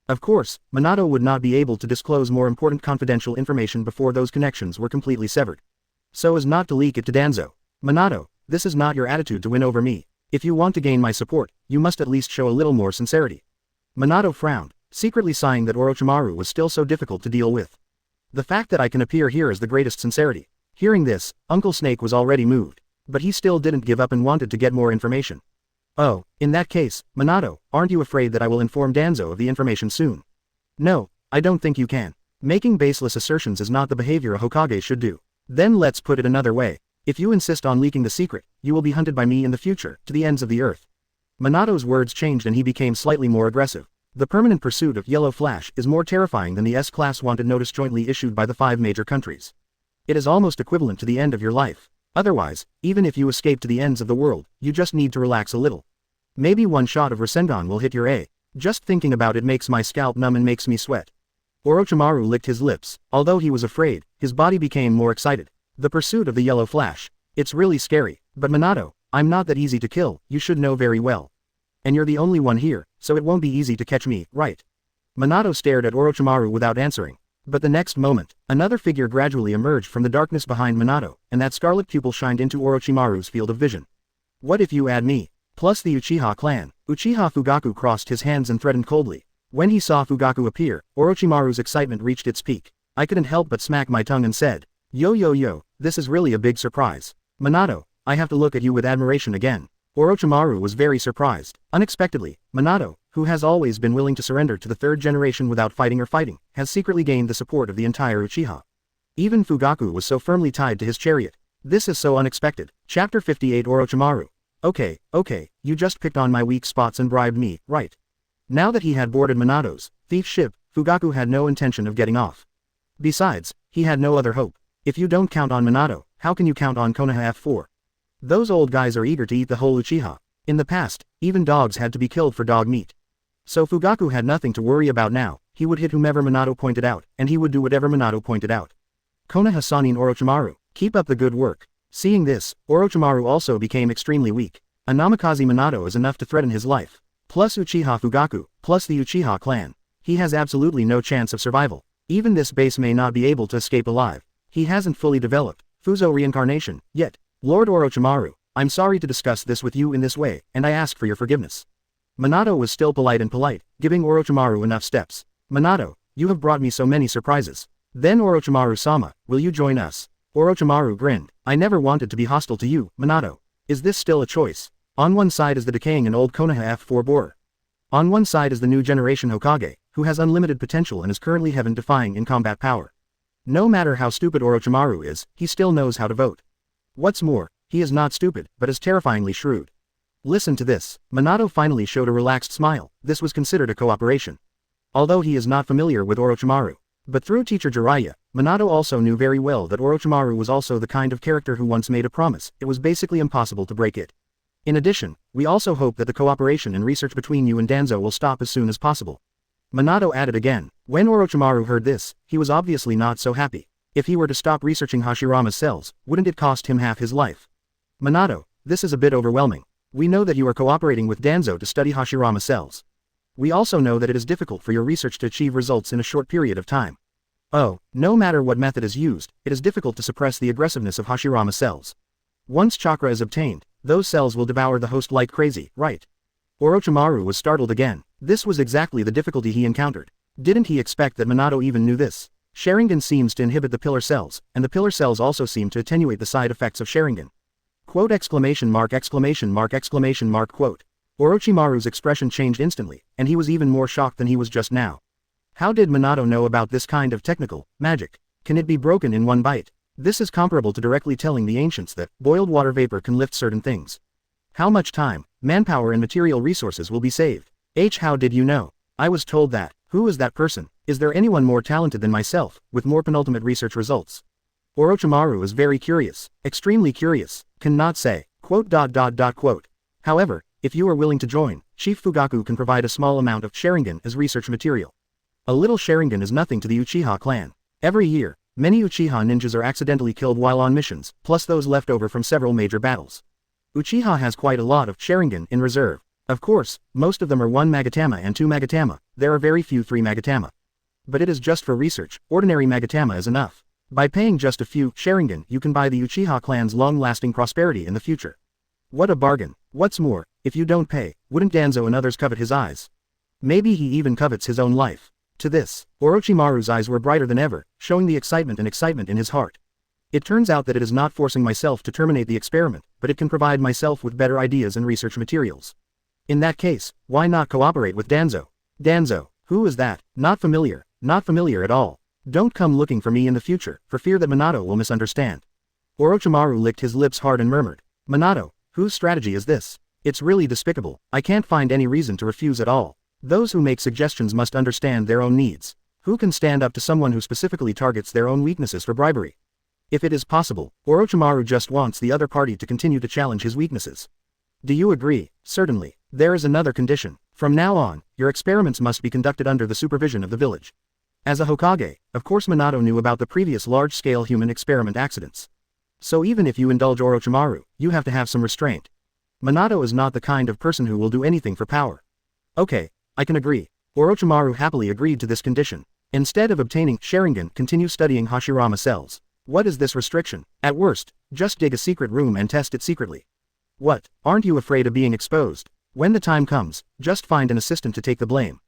Of course, Minato would not be able to disclose more important confidential information before those connections were completely severed. So as not to leak it to Danzo. Minato, this is not your attitude to win over me. If you want to gain my support, you must at least show a little more sincerity. Minato frowned, secretly sighing that Orochimaru was still so difficult to deal with. The fact that I can appear here is the greatest sincerity. Hearing this, Uncle Snake was already moved. But he still didn't give up and wanted to get more information. Oh, in that case, Minato, aren't you afraid that I will inform Danzo of the information soon? No, I don't think you can. Making baseless assertions is not the behavior a Hokage should do. Then let's put it another way. If you insist on leaking the secret, you will be hunted by me in the future, to the ends of the earth. Minato's words changed and he became slightly more aggressive. The permanent pursuit of Yellow Flash is more terrifying than the S-Class Wanted Notice jointly issued by the 5 major countries. It is almost equivalent to the end of your life. Otherwise, even if you escape to the ends of the world, you just need to relax a little. Maybe one shot of Rasengan will hit your A. Just thinking about it makes my scalp numb and makes me sweat. Orochimaru licked his lips. Although he was afraid, his body became more excited. The pursuit of the Yellow Flash. It's really scary. But Minato, I'm not that easy to kill, you should know very well. And you're the only one here, so it won't be easy to catch me, right? Minato stared at Orochimaru without answering. But the next moment, another figure gradually emerged from the darkness behind Minato, and that scarlet pupil shined into Orochimaru's field of vision. What if you add me? Plus the Uchiha clan. Uchiha Fugaku crossed his hands and threatened coldly. When he saw Fugaku appear, Orochimaru's excitement reached its peak. I couldn't help but smack my tongue and said, Yo, this is really a big surprise. Minato, I have to look at you with admiration again. Orochimaru was very surprised. Unexpectedly, Minato, who has always been willing to surrender to the third generation without fighting, has secretly gained the support of the entire Uchiha. Even Fugaku was so firmly tied to his chariot. This is so unexpected. Chapter 58 Orochimaru. Okay, you just picked on my weak spots and bribed me, right? Now that he had boarded Minato's thief ship, Fugaku had no intention of getting off. Besides, he had no other hope. If you don't count on Minato, how can you count on Konoha F4? Those old guys are eager to eat the whole Uchiha. In the past, even dogs had to be killed for dog meat. So Fugaku had nothing to worry about now. He would hit whomever Minato pointed out, and he would do whatever Minato pointed out. Konoha Sanin Orochimaru, keep up the good work. Seeing this, Orochimaru also became extremely weak. A Namikaze Minato is enough to threaten his life. Plus Uchiha Fugaku, plus the Uchiha clan. He has absolutely no chance of survival. Even this base may not be able to escape alive. He hasn't fully developed Fuzo reincarnation yet. Lord Orochimaru, I'm sorry to discuss this with you in this way, and I ask for your forgiveness. Minato was still polite, giving Orochimaru enough steps. Minato, you have brought me so many surprises. Then Orochimaru-sama, will you join us? Orochimaru grinned. I never wanted to be hostile to you, Minato. Is this still a choice? On one side is the decaying and old Konoha F4 borer. On one side is the new generation Hokage, who has unlimited potential and is currently heaven-defying in combat power. No matter how stupid Orochimaru is, he still knows how to vote. What's more, he is not stupid, but is terrifyingly shrewd. Listen to this. Minato finally showed a relaxed smile. This was considered a cooperation. Although he is not familiar with Orochimaru. But through teacher Jiraiya, Minato also knew very well that Orochimaru was also the kind of character who once made a promise. It was basically impossible to break it. In addition, we also hope that the cooperation and research between you and Danzo will stop as soon as possible. Minato added again. When Orochimaru heard this, he was obviously not so happy. If he were to stop researching Hashirama's cells, wouldn't it cost him half his life? Minato, this is a bit overwhelming. We know that you are cooperating with Danzo to study Hashirama cells. We also know that it is difficult for your research to achieve results in a short period of time. Oh, no matter what method is used, it is difficult to suppress the aggressiveness of Hashirama cells. Once chakra is obtained, those cells will devour the host like crazy, right? Orochimaru was startled again. This was exactly the difficulty he encountered. Didn't he expect that Minato even knew this? Sharingan seems to inhibit the pillar cells, and the pillar cells also seem to attenuate the side effects of Sharingan. Quote exclamation mark quote. Orochimaru's expression changed instantly, and he was even more shocked than he was just now. How did Minato know about this kind of technical magic? Can it be broken in one bite? This is comparable to directly telling the ancients that boiled water vapor can lift certain things. How much time, manpower and material resources will be saved? How did you know? I was told that. Who is that person? Is there anyone more talented than myself, with more penultimate research results? Orochimaru is very curious, extremely curious, cannot say, quote. However, if you are willing to join, Chief Fugaku can provide a small amount of Sharingan as research material. A little Sharingan is nothing to the Uchiha clan. Every year, many Uchiha ninjas are accidentally killed while on missions, plus those left over from several major battles. Uchiha has quite a lot of Sharingan in reserve. Of course, most of them are 1 Magatama and 2 Magatama, there are very few 3 Magatama. But it is just for research, ordinary Magatama is enough. By paying just a few Sharingan, you can buy the Uchiha clan's long-lasting prosperity in the future. What a bargain. What's more, if you don't pay, wouldn't Danzo and others covet his eyes? Maybe he even covets his own life. To this, Orochimaru's eyes were brighter than ever, showing the excitement in his heart. It turns out that it is not forcing myself to terminate the experiment, but it can provide myself with better ideas and research materials. In that case, why not cooperate with Danzo? Danzo, who is that? Not familiar at all. Don't come looking for me in the future, for fear that Minato will misunderstand. Orochimaru licked his lips hard and murmured. Minato, whose strategy is this? It's really despicable. I can't find any reason to refuse at all. Those who make suggestions must understand their own needs. Who can stand up to someone who specifically targets their own weaknesses for bribery? If it is possible, Orochimaru just wants the other party to continue to challenge his weaknesses. Do you agree? Certainly. There is another condition. From now on, your experiments must be conducted under the supervision of the village. As a Hokage, of course Minato knew about the previous large-scale human experiment accidents. So even if you indulge Orochimaru, you have to have some restraint. Minato is not the kind of person who will do anything for power. Okay, I can agree. Orochimaru happily agreed to this condition. Instead of obtaining Sharingan, continue studying Hashirama cells. What is this restriction? At worst, just dig a secret room and test it secretly. What, aren't you afraid of being exposed? When the time comes, just find an assistant to take the blame.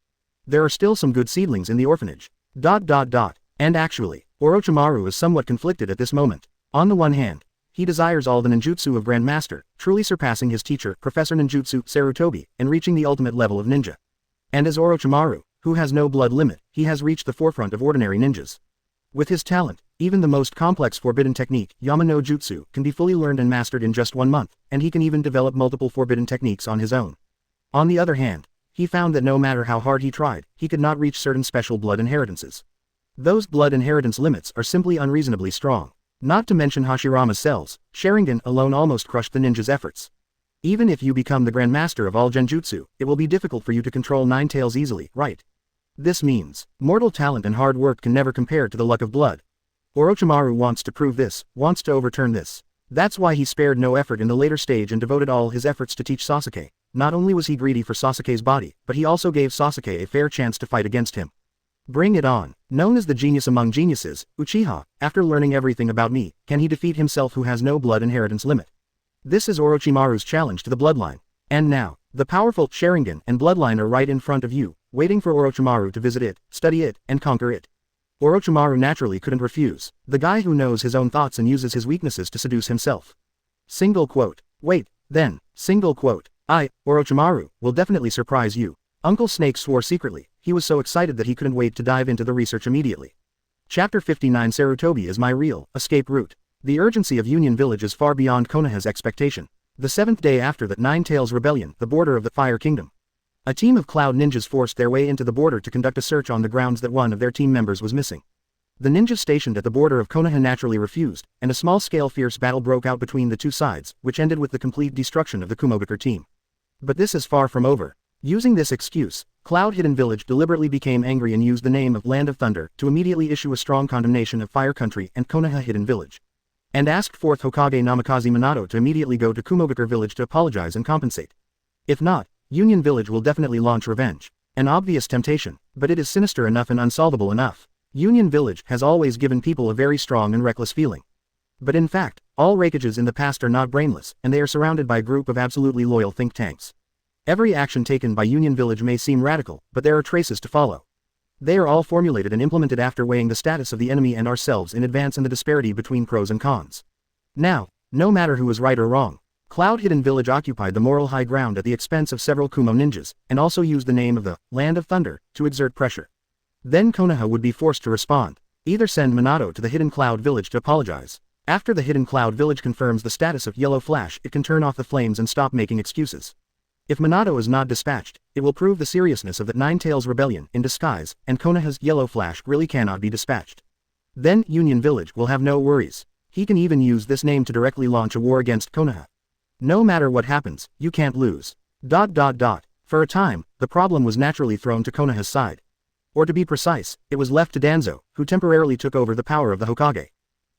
There are still some good seedlings in the orphanage. And actually, Orochimaru is somewhat conflicted at this moment. On the one hand, he desires all the ninjutsu of Grandmaster, truly surpassing his teacher, Professor Ninjutsu Sarutobi, and reaching the ultimate level of ninja. And as Orochimaru, who has no blood limit, he has reached the forefront of ordinary ninjas. With his talent, Even the most complex forbidden technique, Yama no Jutsu, can be fully learned and mastered in just 1 month, and he can even develop multiple forbidden techniques on his own. On the other hand, he found that no matter how hard he tried, he could not reach certain special blood inheritances. Those blood inheritance limits are simply unreasonably strong. Not to mention Hashirama's cells, Sharingan alone almost crushed the ninja's efforts. Even if you become the grandmaster of all genjutsu, it will be difficult for you to control Nine Tails easily, right? This means, mortal talent and hard work can never compare to the luck of blood. Orochimaru wants to prove this, wants to overturn this. That's why he spared no effort in the later stage and devoted all his efforts to teach Sasuke. Not only was he greedy for Sasuke's body, but he also gave Sasuke a fair chance to fight against him. Bring it on. Known as the genius among geniuses, Uchiha, after learning everything about me, can he defeat himself who has no blood inheritance limit? This is Orochimaru's challenge to the bloodline. And now, the powerful Sharingan and bloodline are right in front of you, waiting for Orochimaru to visit it, study it, and conquer it. Orochimaru naturally couldn't refuse, the guy who knows his own thoughts and uses his weaknesses to seduce himself. Single quote. Wait, then, single quote. Orochimaru, will definitely surprise you. Uncle Snake swore secretly. He was so excited that he couldn't wait to dive into the research immediately. Chapter 59 Sarutobi is my real escape route. The urgency of Union Village is far beyond Konoha's expectation. The 7th day after the Nine Tails Rebellion, the border of the Fire Kingdom. A team of cloud ninjas forced their way into the border to conduct a search on the grounds that one of their team members was missing. The ninjas stationed at the border of Konoha naturally refused, and a small-scale fierce battle broke out between the two sides, which ended with the complete destruction of the Kumogakur team. But this is far from over. Using this excuse, Cloud Hidden Village deliberately became angry and used the name of Land of Thunder to immediately issue a strong condemnation of Fire Country and Konoha Hidden Village. And asked 4th Hokage Namikaze Minato to immediately go to Kumogakur Village to apologize and compensate. If not, Union Village will definitely launch revenge. An obvious temptation, but it is sinister enough and unsolvable enough. Union Village has always given people a very strong and reckless feeling. But in fact, all Raikages in the past are not brainless, and they are surrounded by a group of absolutely loyal think tanks. Every action taken by Union Village may seem radical, but there are traces to follow. They are all formulated and implemented after weighing the status of the enemy and ourselves in advance and the disparity between pros and cons. Now, no matter who is right or wrong, Cloud Hidden Village occupied the moral high ground at the expense of several Kumo ninjas, and also used the name of the Land of Thunder to exert pressure. Then Konoha would be forced to respond. Either send Minato to the Hidden Cloud Village to apologize. After the Hidden Cloud Village confirms the status of Yellow Flash, it can turn off the flames and stop making excuses. If Minato is not dispatched, it will prove the seriousness of the Nine Tails Rebellion in disguise, and Konoha's Yellow Flash really cannot be dispatched. Then Union Village will have no worries. He can even use this name to directly launch a war against Konoha. No matter what happens, you can't lose. For a time, the problem was naturally thrown to Konoha's side. Or to be precise, it was left to Danzo, who temporarily took over the power of the Hokage.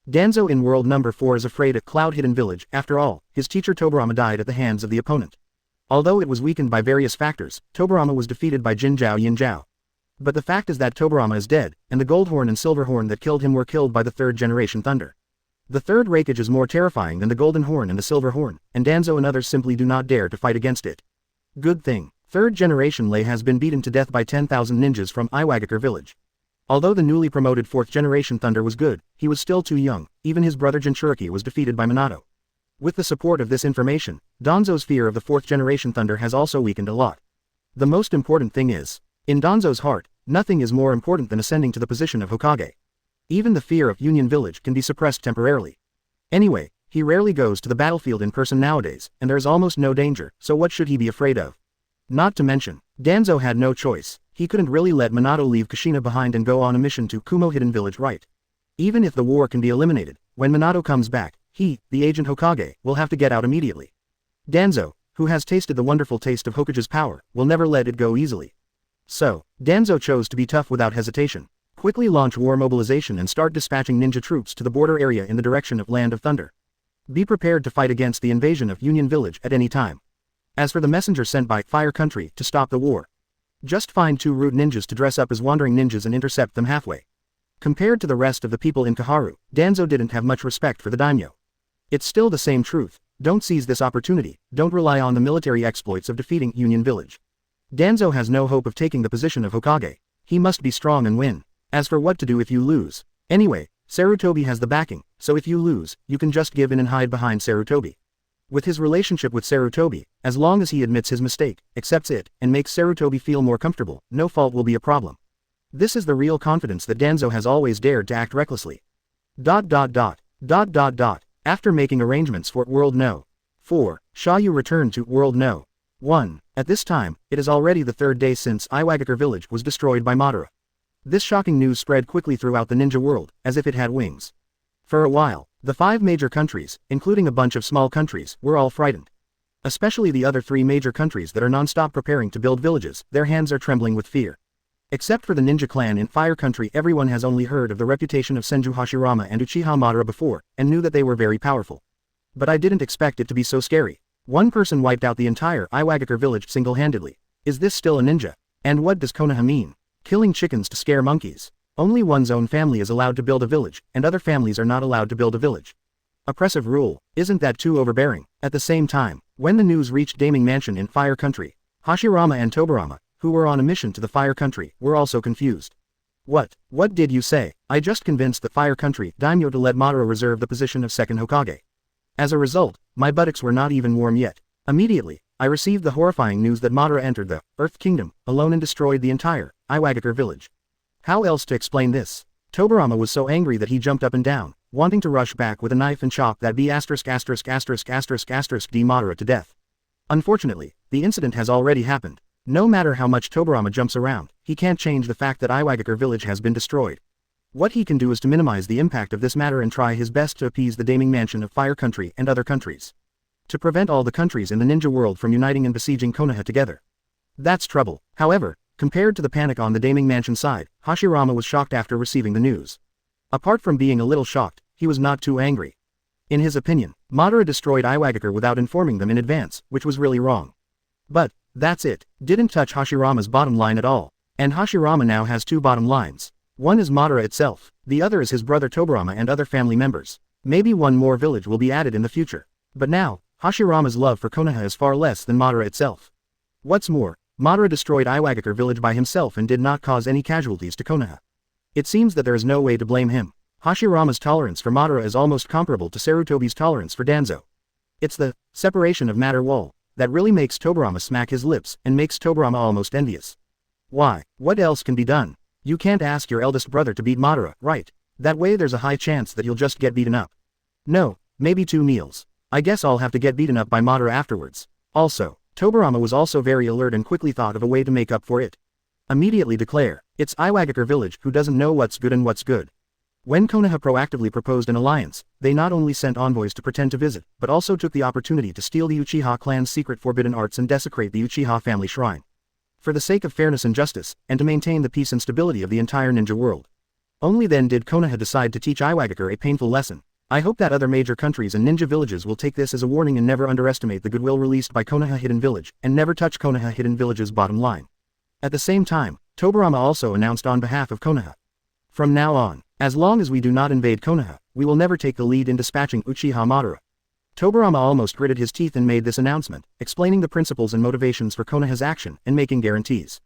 Danzo in world number 4 is afraid at Cloud Hidden Village. After all, his teacher Tobirama died at the hands of the opponent. Although it was weakened by various factors, Tobirama was defeated by Jinzhou Yinzhou. But the fact is that Tobirama is dead, and the Goldhorn and Silverhorn that killed him were killed by the 3rd generation Thunder. The 3rd Raikage is more terrifying than the Golden Horn and the Silver Horn, and Danzo and others simply do not dare to fight against it. Good thing, 3rd generation Lei has been beaten to death by 10,000 ninjas from Iwagakure village. Although the newly promoted 4th generation Thunder was good, he was still too young. Even his brother Jinchuriki was defeated by Minato. With the support of this information, Danzo's fear of the 4th generation Thunder has also weakened a lot. The most important thing is, in Danzo's heart, nothing is more important than ascending to the position of Hokage. Even the fear of Union Village can be suppressed temporarily. Anyway, he rarely goes to the battlefield in person nowadays, and there is almost no danger, so what should he be afraid of? Not to mention, Danzo had no choice. He couldn't really let Minato leave Kushina behind and go on a mission to Kumo Hidden Village, right? Even if the war can be eliminated, when Minato comes back, he, the agent Hokage, will have to get out immediately. Danzo, who has tasted the wonderful taste of Hokage's power, will never let it go easily. So, Danzo chose to be tough without hesitation. Quickly launch war mobilization and start dispatching ninja troops to the border area in the direction of Land of Thunder. Be prepared to fight against the invasion of Union Village at any time. As for the messenger sent by Fire Country to stop the war, just find 2 rude ninjas to dress up as wandering ninjas and intercept them halfway. Compared to the rest of the people in Kaharu, Danzo didn't have much respect for the daimyo. It's still the same truth. Don't seize this opportunity, don't rely on the military exploits of defeating Union Village. Danzo has no hope of taking the position of Hokage. He must be strong and win. As for what to do if you lose. Anyway, Sarutobi has the backing, so if you lose, you can just give in and hide behind Sarutobi. With his relationship with Sarutobi, as long as he admits his mistake, accepts it, and makes Sarutobi feel more comfortable, no fault will be a problem. This is the real confidence that Danzo has always dared to act recklessly. Dot dot dot. Dot dot dot. After making arrangements for World No. 4, Xia You returned to World No. 1. At this time, it is already the third day since Iwagakure village was destroyed by Madara. This shocking news spread quickly throughout the ninja world, as if it had wings. For a while, the 5 major countries, including a bunch of small countries, were all frightened. Especially the other 3 major countries that are non-stop preparing to build villages, their hands are trembling with fear. Except for the ninja clan in Fire Country, everyone has only heard of the reputation of Senju Hashirama and Uchiha Madara before, and knew that they were very powerful. But I didn't expect it to be so scary. One person wiped out the entire Iwagakure village single-handedly. Is this still a ninja? And what does Konoha mean? Killing chickens to scare monkeys. Only one's own family is allowed to build a village, and other families are not allowed to build a village. Oppressive rule, isn't that too overbearing? At the same time, when the news reached Daming Mansion in Fire Country, Hashirama and Tobirama, who were on a mission to the Fire Country, were also confused. What did you say? I just convinced the Fire Country daimyo to let Madara reserve the position of second Hokage. As a result, my buttocks were not even warm yet. Immediately, I received the horrifying news that Madara entered the Earth Kingdom alone and destroyed the entire Iwagakure village. How else to explain this? Tobirama was so angry that he jumped up and down, wanting to rush back with a knife and chop that D Madara to death. Unfortunately, the incident has already happened. No matter how much Tobirama jumps around, he can't change the fact that Iwagakure village has been destroyed. What he can do is to minimize the impact of this matter and try his best to appease the Daming Mansion of Fire Country and other countries. To prevent all the countries in the ninja world from uniting and besieging Konoha together. That's trouble. However, compared to the panic on the Daming Mansion side, Hashirama was shocked after receiving the news. Apart from being a little shocked, he was not too angry. In his opinion, Madara destroyed Iwagakure without informing them in advance, which was really wrong. But that's it. Didn't touch Hashirama's bottom line at all. And Hashirama now has 2 bottom lines. One is Madara itself, the other is his brother Tobirama and other family members. Maybe one more village will be added in the future. But now, Hashirama's love for Konoha is far less than Madara itself. What's more, Madara destroyed Iwagakure village by himself and did not cause any casualties to Konoha. It seems that there is no way to blame him. Hashirama's tolerance for Madara is almost comparable to Sarutobi's tolerance for Danzo. It's the separation of matter wall that really makes Tobirama smack his lips and makes Tobirama almost envious. Why? What else can be done? You can't ask your eldest brother to beat Madara, right? That way there's a high chance that you'll just get beaten up. No, maybe 2 meals. I guess I'll have to get beaten up by Madara afterwards. Also, Tobirama was also very alert and quickly thought of a way to make up for it. Immediately declare, it's Iwagakure village who doesn't know what's good and what's good. When Konoha proactively proposed an alliance, they not only sent envoys to pretend to visit, but also took the opportunity to steal the Uchiha clan's secret forbidden arts and desecrate the Uchiha family shrine. For the sake of fairness and justice, and to maintain the peace and stability of the entire ninja world. Only then did Konoha decide to teach Iwagakure a painful lesson. I hope that other major countries and ninja villages will take this as a warning and never underestimate the goodwill released by Konoha Hidden Village, and never touch Konoha Hidden Village's bottom line. At the same time, Tobirama also announced on behalf of Konoha. From now on, as long as we do not invade Konoha, we will never take the lead in dispatching Uchiha Madara. Tobirama almost gritted his teeth and made this announcement, explaining the principles and motivations for Konoha's action and making guarantees.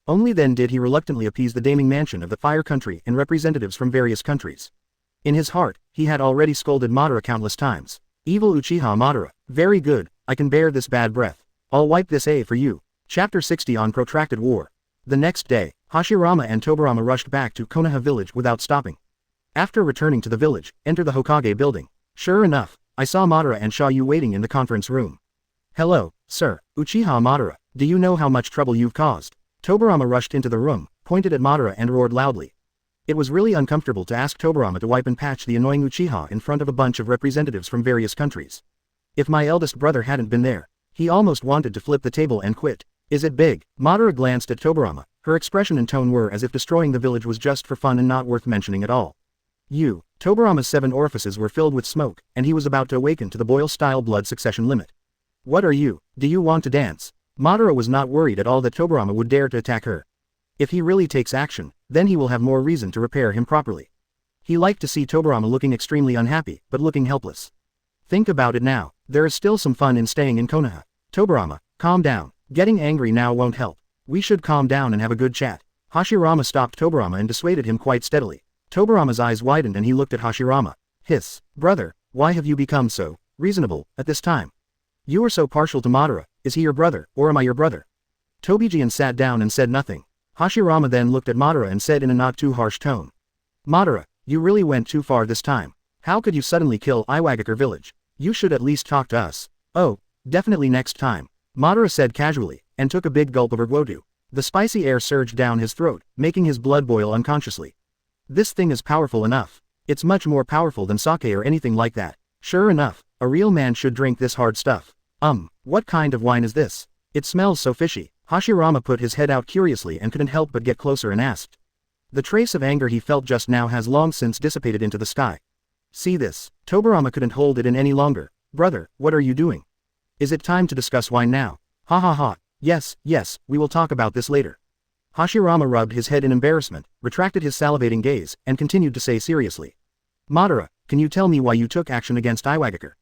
Only then did he reluctantly appease the Daming Mansion of the Fire Country and representatives from various countries. In his heart, he had already scolded Madara countless times. Evil Uchiha Madara, very good, I can bear this bad breath. I'll wipe this A for you. Chapter 60 on Protracted War. The next day, Hashirama and Tobirama rushed back to Konoha village without stopping. After returning to the village, enter the Hokage building. Sure enough, I saw Madara and Xia You waiting in the conference room. Hello, sir, Uchiha Madara, do you know how much trouble you've caused? Tobirama rushed into the room, pointed at Madara and roared loudly. It was really uncomfortable to ask Tobirama to wipe and patch the annoying Uchiha in front of a bunch of representatives from various countries. If my eldest brother hadn't been there, he almost wanted to flip the table and quit. Is it big? Madara glanced at Tobirama, her expression and tone were as if destroying the village was just for fun and not worth mentioning at all. Tobirama's 7 orifices were filled with smoke, and he was about to awaken to the boil-style blood succession limit. What are you? Do you want to dance? Madara was not worried at all that Tobirama would dare to attack her. If he really takes action, then he will have more reason to repair him properly. He liked to see Tobirama looking extremely unhappy, but looking helpless. Think about it now, there is still some fun in staying in Konoha. Tobirama, calm down. Getting angry now won't help. We should calm down and have a good chat. Hashirama stopped Tobirama and dissuaded him quite steadily. Tobirama's eyes widened and he looked at Hashirama. Hiss, brother, why have you become so reasonable at this time? You are so partial to Madara, is he your brother, or am I your brother? Tobijian sat down and said nothing. Hashirama then looked at Madara and said in a not too harsh tone. Madara, You really went too far this time. How could you suddenly kill Iwagakure village? You should at least talk to us. Oh, definitely next time, Madara said casually, and took a big gulp of her guodu. The spicy air surged down his throat, making his blood boil unconsciously. This thing is powerful enough. It's much more powerful than sake or anything like that. Sure enough, a real man should drink this hard stuff. What kind of wine is this? It smells so fishy. Hashirama put his head out curiously and couldn't help but get closer and asked. The trace of anger he felt just now has long since dissipated into the sky. See this. Tobirama couldn't hold it in any longer. Brother, what are you doing? Is it time to discuss wine now? Ha ha ha. Yes, we will talk about this later. Hashirama rubbed his head in embarrassment, retracted his salivating gaze, and continued to say seriously. Madara, can you tell me why you took action against Iwagakure?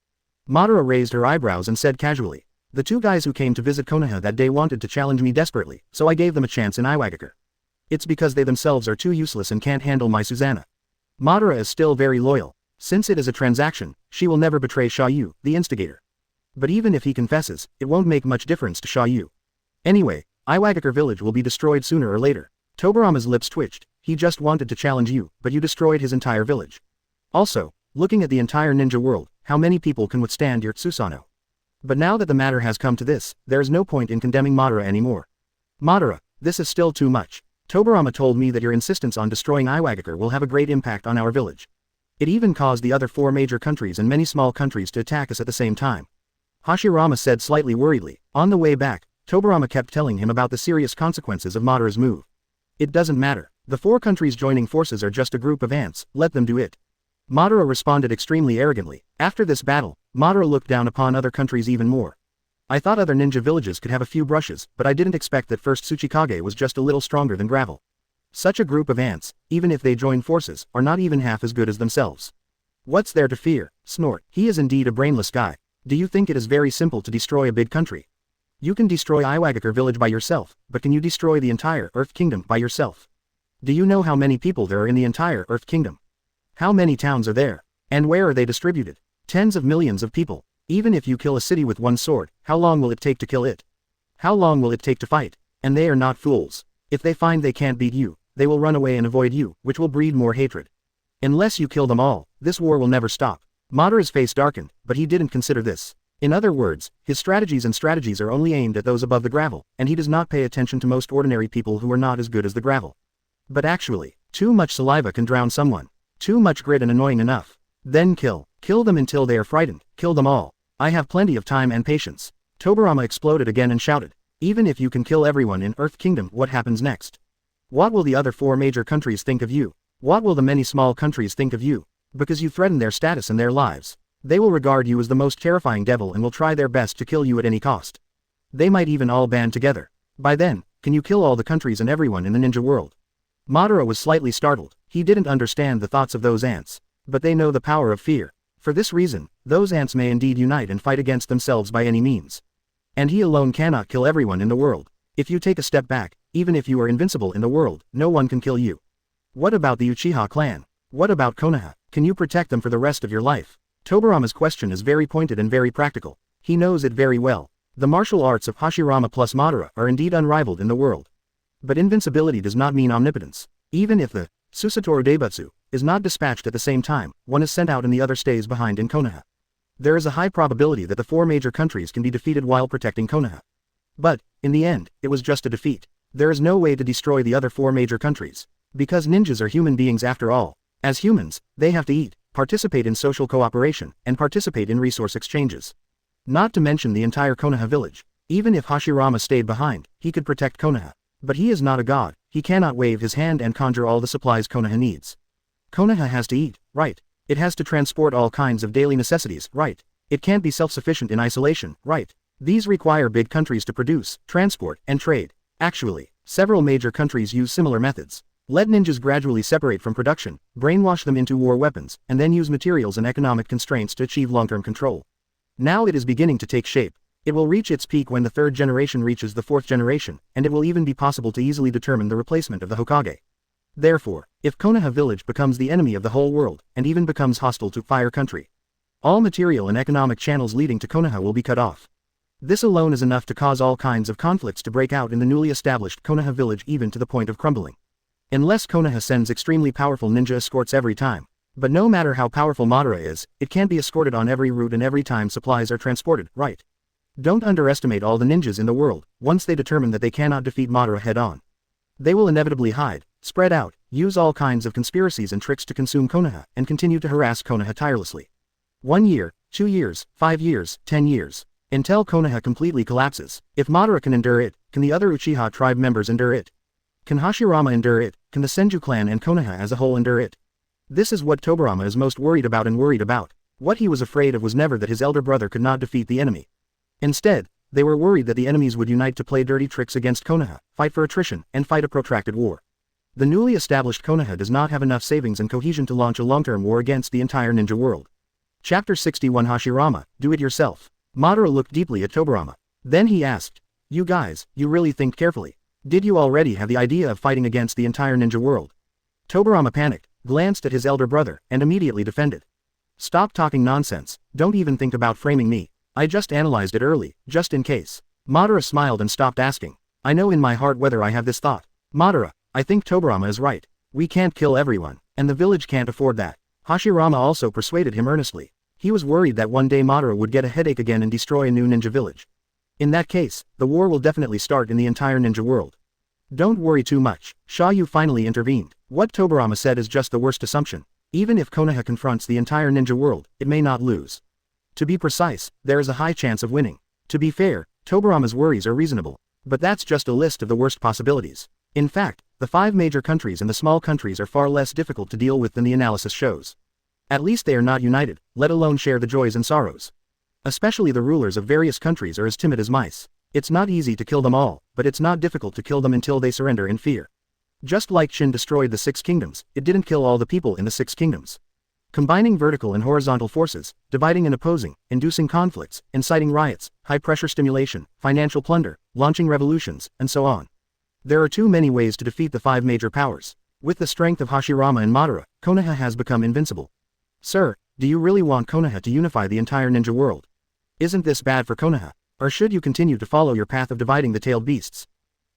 Madara raised her eyebrows and said casually. The two guys who came to visit Konoha that day wanted to challenge me desperately, so I gave them a chance in Iwagakure. It's because they themselves are too useless and can't handle my Susanna. Madara is still very loyal. Since it is a transaction, she will never betray Xia You, the instigator. But even if he confesses, it won't make much difference to Xia You. Anyway, Iwagakure village will be destroyed sooner or later. Tobirama's lips twitched. He just wanted to challenge you, but you destroyed his entire village. Also, looking at the entire ninja world, how many people can withstand your Tsusano? But now that the matter has come to this, there is no point in condemning Madara anymore. Madara, this is still too much. Tobirama told me that your insistence on destroying Iwagakure will have a great impact on our village. It even caused the other 4 major countries and many small countries to attack us at the same time. Hashirama said slightly worriedly. On the way back, Tobirama kept telling him about the serious consequences of Madara's move. It doesn't matter. The 4 countries joining forces are just a group of ants, let them do it. Madara responded extremely arrogantly. After this battle, Madara looked down upon other countries even more. I thought other ninja villages could have a few brushes, but I didn't expect that first Tsuchikage was just a little stronger than gravel. Such a group of ants, even if they join forces, are not even half as good as themselves. What's there to fear? Snort. He is indeed a brainless guy. Do you think it is very simple to destroy a big country? You can destroy Iwagakure village by yourself, but can you destroy the entire Earth Kingdom by yourself? Do you know how many people there are in the entire Earth Kingdom? How many towns are there? And where are they distributed? Tens of millions of people. Even if you kill a city with one sword, how long will it take to kill it? How long will it take to fight? And they are not fools. If they find they can't beat you, they will run away and avoid you, which will breed more hatred. Unless you kill them all, this war will never stop. Madara's face darkened, but he didn't consider this. In other words, his strategies are only aimed at those above the gravel, and he does not pay attention to most ordinary people who are not as good as the gravel. But actually, too much saliva can drown someone. Too much grit and annoying enough. Then kill. Kill them until they are frightened. Kill them all. I have plenty of time and patience. Tobirama exploded again and shouted. Even if you can kill everyone in Earth Kingdom, what happens next? What will the other 4 major countries think of you? What will the many small countries think of you? Because you threaten their status and their lives. They will regard you as the most terrifying devil and will try their best to kill you at any cost. They might even all band together. By then, can you kill all the countries and everyone in the ninja world? Madara was slightly startled. He didn't understand the thoughts of those ants. But they know the power of fear. For this reason, those ants may indeed unite and fight against themselves by any means. And he alone cannot kill everyone in the world. If you take a step back, even if you are invincible in the world, no one can kill you. What about the Uchiha clan? What about Konoha? Can you protect them for the rest of your life? Tobirama's question is very pointed and very practical. He knows it very well. The martial arts of Hashirama plus Madara are indeed unrivaled in the world. But invincibility does not mean omnipotence. Even if the Susatoru Daibutsu is not dispatched at the same time, one is sent out and the other stays behind in Konoha. There is a high probability that the 4 major countries can be defeated while protecting Konoha. But, in the end, it was just a defeat. There is no way to destroy the other 4 major countries. Because ninjas are human beings after all. As humans, they have to eat, participate in social cooperation, and participate in resource exchanges. Not to mention the entire Konoha village. Even if Hashirama stayed behind, he could protect Konoha. But he is not a god. He cannot wave his hand and conjure all the supplies Konoha needs. Konoha has to eat, right? It has to transport all kinds of daily necessities, right? It can't be self-sufficient in isolation, right? These require big countries to produce, transport, and trade. Actually, several major countries use similar methods. Let ninjas gradually separate from production, brainwash them into war weapons, and then use materials and economic constraints to achieve long-term control. Now it is beginning to take shape. It will reach its peak when the 3rd generation reaches the 4th generation, and it will even be possible to easily determine the replacement of the Hokage. Therefore, if Konoha village becomes the enemy of the whole world, and even becomes hostile to Fire Country, all material and economic channels leading to Konoha will be cut off. This alone is enough to cause all kinds of conflicts to break out in the newly established Konoha village even to the point of crumbling. Unless Konoha sends extremely powerful ninja escorts every time. But no matter how powerful Madara is, it can't be escorted on every route and every time supplies are transported, right? Don't underestimate all the ninjas in the world. Once they determine that they cannot defeat Madara head-on, they will inevitably hide, spread out, use all kinds of conspiracies and tricks to consume Konoha, and continue to harass Konoha tirelessly. 1 year, 2 years, 5 years, 10 years. Until Konoha completely collapses. If Madara can endure it, can the other Uchiha tribe members endure it? Can Hashirama endure it? Can the Senju clan and Konoha as a whole endure it? This is what Tobirama is most worried about. What he was afraid of was never that his elder brother could not defeat the enemy. Instead, they were worried that the enemies would unite to play dirty tricks against Konoha, fight for attrition, and fight a protracted war. The newly established Konoha does not have enough savings and cohesion to launch a long-term war against the entire ninja world. Chapter 61 Hashirama, Do It Yourself. Madara looked deeply at Tobirama. Then he asked, "You guys, you really think carefully? Did you already have the idea of fighting against the entire ninja world?" Tobirama panicked, glanced at his elder brother, and immediately defended. "Stop talking nonsense, don't even think about framing me. I just analyzed it early, just in case." Madara smiled and stopped asking. "I know in my heart whether I have this thought. Madara, I think Tobirama is right. We can't kill everyone, and the village can't afford that." Hashirama also persuaded him earnestly. He was worried that one day Madara would get a headache again and destroy a new ninja village. In that case, the war will definitely start in the entire ninja world. "Don't worry too much," Xia You finally intervened. "What Tobirama said is just the worst assumption. Even if Konoha confronts the entire ninja world, it may not lose. To be precise, there is a high chance of winning. To be fair, Tobirama's worries are reasonable. But that's just a list of the worst possibilities. In fact, the 5 major countries and the small countries are far less difficult to deal with than the analysis shows. At least they are not united, let alone share the joys and sorrows. Especially the rulers of various countries are as timid as mice. It's not easy to kill them all, but it's not difficult to kill them until they surrender in fear. Just like Shin destroyed the 6 kingdoms, it didn't kill all the people in the 6 kingdoms. Combining vertical and horizontal forces, dividing and opposing, inducing conflicts, inciting riots, high-pressure stimulation, financial plunder, launching revolutions, and so on. There are too many ways to defeat the 5 major powers. With the strength of Hashirama and Madara, Konoha has become invincible. Sir, do you really want Konoha to unify the entire ninja world? Isn't this bad for Konoha? Or should you continue to follow your path of dividing the tailed beasts?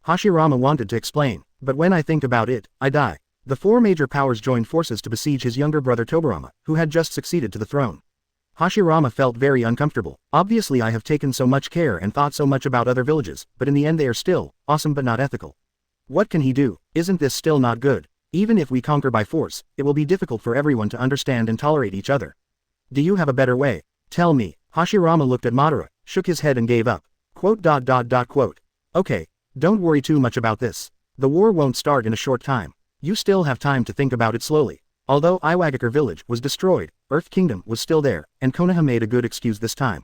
Hashirama wanted to explain, but when I think about it, I die. The 4 major powers joined forces to besiege his younger brother Tobirama, who had just succeeded to the throne. Hashirama felt very uncomfortable. Obviously I have taken so much care and thought so much about other villages, but in the end they are still awesome but not ethical. What can he do? Isn't this still not good? Even if we conquer by force, it will be difficult for everyone to understand and tolerate each other. Do you have a better way? Tell me. Hashirama looked at Madara, shook his head and gave up. Quote. Okay, don't worry too much about this. The war won't start in a short time. You still have time to think about it slowly. Although Iwagakure village was destroyed, Earth Kingdom was still there, and Konoha made a good excuse this time.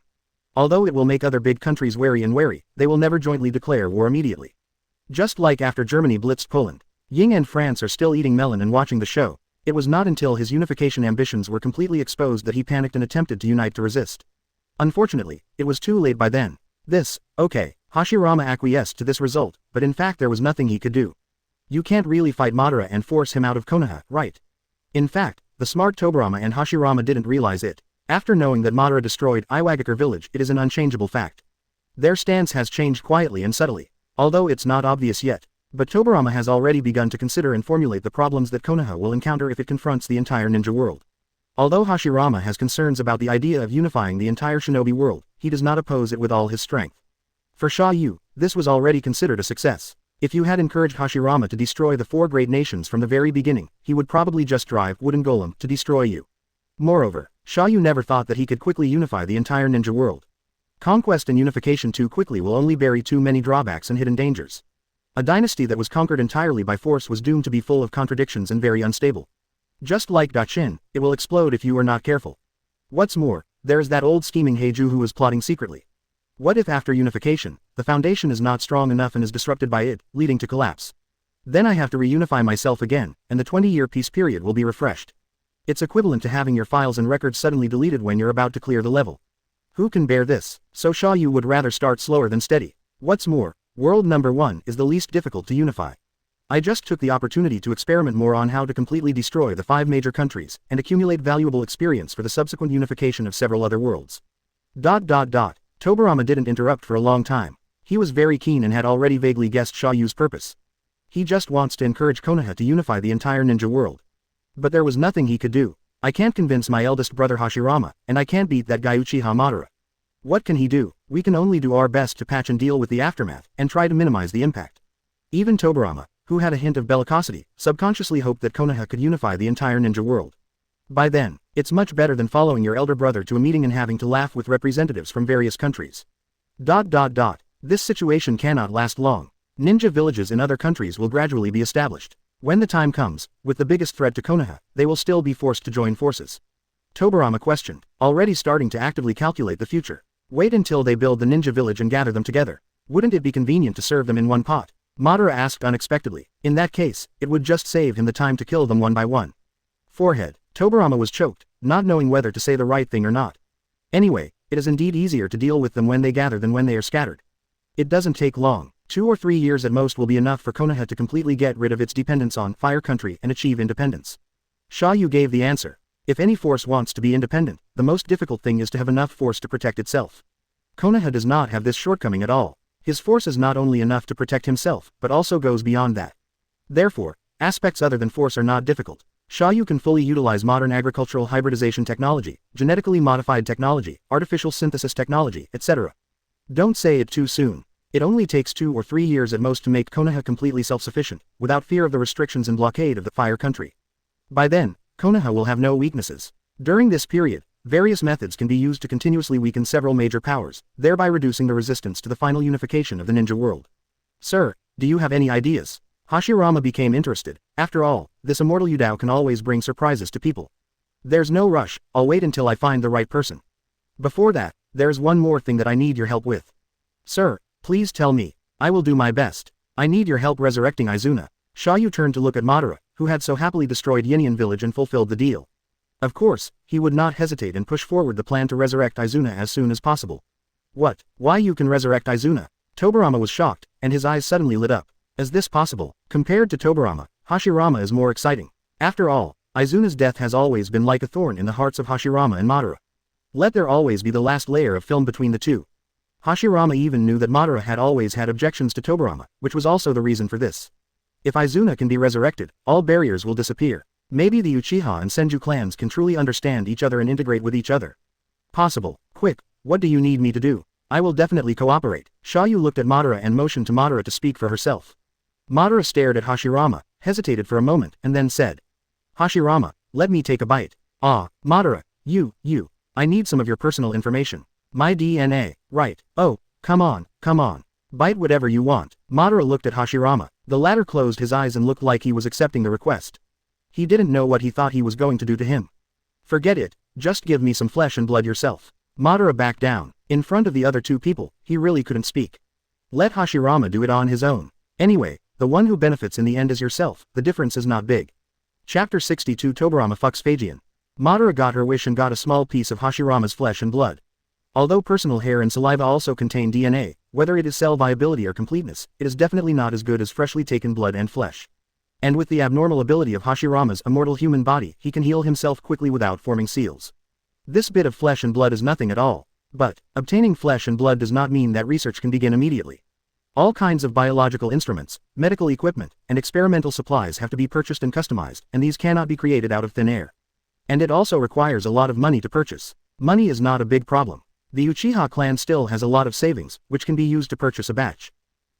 Although it will make other big countries wary, they will never jointly declare war immediately. Just like after Germany blitzed Poland. Ying and France are still eating melon and watching the show. It was not until his unification ambitions were completely exposed that he panicked and attempted to unite to resist. Unfortunately, it was too late by then. Okay, Hashirama acquiesced to this result, but in fact there was nothing he could do. You can't really fight Madara and force him out of Konoha, right? In fact, the smart Tobirama and Hashirama didn't realize it. After knowing that Madara destroyed Iwagakure village, it is an unchangeable fact. Their stance has changed quietly and subtly, although it's not obvious yet. But Tobirama has already begun to consider and formulate the problems that Konoha will encounter if it confronts the entire ninja world. Although Hashirama has concerns about the idea of unifying the entire shinobi world, he does not oppose it with all his strength. For Xia You, this was already considered a success. If you had encouraged Hashirama to destroy the 4 great nations from the very beginning, he would probably just drive wooden golem to destroy you. Moreover, Xia You never thought that he could quickly unify the entire ninja world. Conquest and unification too quickly will only bury too many drawbacks and hidden dangers. A dynasty that was conquered entirely by force was doomed to be full of contradictions and very unstable. Just like Dachin, it will explode if you are not careful. What's more, there is that old scheming Hei Jue who was plotting secretly. What if after unification, the foundation is not strong enough and is disrupted by it, leading to collapse? Then I have to reunify myself again, and the 20-year peace period will be refreshed. It's equivalent to having your files and records suddenly deleted when you're about to clear the level. Who can bear this? So Xia You would rather start slower than steady. What's more, World number 1 is the least difficult to unify. I just took the opportunity to experiment more on how to completely destroy the 5 major countries, and accumulate valuable experience for the subsequent unification of several other worlds. Tobirama didn't interrupt for a long time. He was very keen and had already vaguely guessed Xia Yu's purpose. He just wants to encourage Konoha to unify the entire ninja world. But there was nothing he could do. I can't convince my eldest brother Hashirama, and I can't beat that guy Uchiha Madara. What can he do? We can only do our best to patch and deal with the aftermath, and try to minimize the impact. Even Tobirama, who had a hint of bellicosity, subconsciously hoped that Konoha could unify the entire ninja world. By then, it's much better than following your elder brother to a meeting and having to laugh with representatives from various countries. This situation cannot last long. Ninja villages in other countries will gradually be established. When the time comes, with the biggest threat to Konoha, they will still be forced to join forces. Tobirama questioned, already starting to actively calculate the future. Wait until they build the ninja village and gather them together. Wouldn't it be convenient to serve them in one pot? Madara asked unexpectedly. In that case, it would just save him the time to kill them one by one. Forehead. Tobirama was choked, not knowing whether to say the right thing or not. Anyway, it is indeed easier to deal with them when they gather than when they are scattered. It doesn't take long. 2 or 3 years at most will be enough for Konoha to completely get rid of its dependence on Fire Country and achieve independence. Xia You gave the answer. If any force wants to be independent, the most difficult thing is to have enough force to protect itself. Konoha does not have this shortcoming at all. His force is not only enough to protect himself, but also goes beyond that. Therefore, aspects other than force are not difficult. Xia You can fully utilize modern agricultural hybridization technology, genetically modified technology, artificial synthesis technology, etc. Don't say it too soon. It only takes 2 or 3 years at most to make Konoha completely self-sufficient, without fear of the restrictions and blockade of the Fire Country. By then, Konoha will have no weaknesses. During this period, various methods can be used to continuously weaken several major powers, thereby reducing the resistance to the final unification of the ninja world. Sir, do you have any ideas? Hashirama became interested. After all, this immortal Yudao can always bring surprises to people. There's no rush, I'll wait until I find the right person. Before that, there's one more thing that I need your help with. Sir, please tell me. I will do my best. I need your help resurrecting Izuna. Xia You turned to look at Madara, who had so happily destroyed Yinyan village and fulfilled the deal. Of course, he would not hesitate and push forward the plan to resurrect Izuna as soon as possible. What? Why you can resurrect Izuna? Tobirama was shocked, and his eyes suddenly lit up. Is this possible? Compared to Tobirama, Hashirama is more exciting. After all, Izuna's death has always been like a thorn in the hearts of Hashirama and Madara. Let there always be the last layer of film between the two. Hashirama even knew that Madara had always had objections to Tobirama, which was also the reason for this. If Izuna can be resurrected, all barriers will disappear. Maybe the Uchiha and Senju clans can truly understand each other and integrate with each other. Possible. Quick, what do you need me to do? I will definitely cooperate. Xia You looked at Madara and motioned to Madara to speak for herself. Madara stared at Hashirama, hesitated for a moment, and then said. Hashirama, let me take a bite. Ah, Madara, you. I need some of your personal information. My DNA, right. Oh, come on. Bite whatever you want. Madara looked at Hashirama. The latter closed his eyes and looked like he was accepting the request. He didn't know what he thought he was going to do to him. Forget it, just give me some flesh and blood yourself. Madara backed down. In front of the other two people, he really couldn't speak. Let Hashirama do it on his own. Anyway, the one who benefits in the end is yourself, the difference is not big. Chapter 62 Tobirama fucks Phagian. Madara got her wish and got a small piece of Hashirama's flesh and blood. Although personal hair and saliva also contain DNA, whether it is cell viability or completeness, it is definitely not as good as freshly taken blood and flesh. And with the abnormal ability of Hashirama's immortal human body, he can heal himself quickly without forming seals. This bit of flesh and blood is nothing at all. But, obtaining flesh and blood does not mean that research can begin immediately. All kinds of biological instruments, medical equipment, and experimental supplies have to be purchased and customized, and these cannot be created out of thin air. And it also requires a lot of money to purchase. Money is not a big problem. The Uchiha clan still has a lot of savings, which can be used to purchase a batch.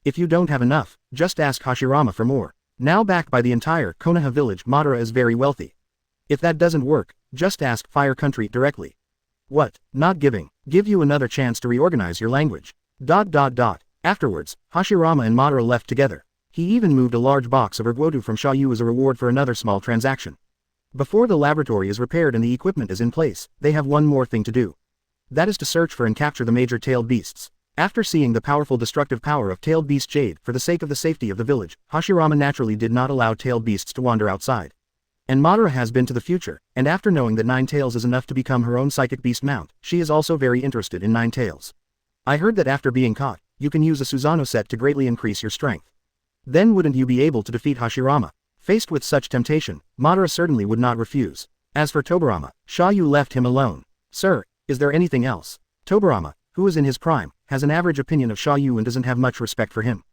If you don't have enough, just ask Hashirama for more. Now backed by the entire Konoha village, Madara is very wealthy. If that doesn't work, just ask Fire Country directly. What? Not giving. Give you another chance to reorganize your language. Afterwards, Hashirama and Madara left together. He even moved a large box of Erguodu from Xia You as a reward for another small transaction. Before the laboratory is repaired and the equipment is in place, they have one more thing to do. That is to search for and capture the major tailed beasts. After seeing the powerful destructive power of tailed beast Jade, for the sake of the safety of the village, Hashirama naturally did not allow tailed beasts to wander outside. And Madara has been to the future, and after knowing that 9 tails is enough to become her own psychic beast mount, she is also very interested in 9 tails. I heard that after being caught, you can use a Susanoo set to greatly increase your strength. Then wouldn't you be able to defeat Hashirama? Faced with such temptation, Madara certainly would not refuse. As for Tobirama, Xia You left him alone. Sir, is there anything else? Tobirama, who is in his prime, has an average opinion of Xia You and doesn't have much respect for him.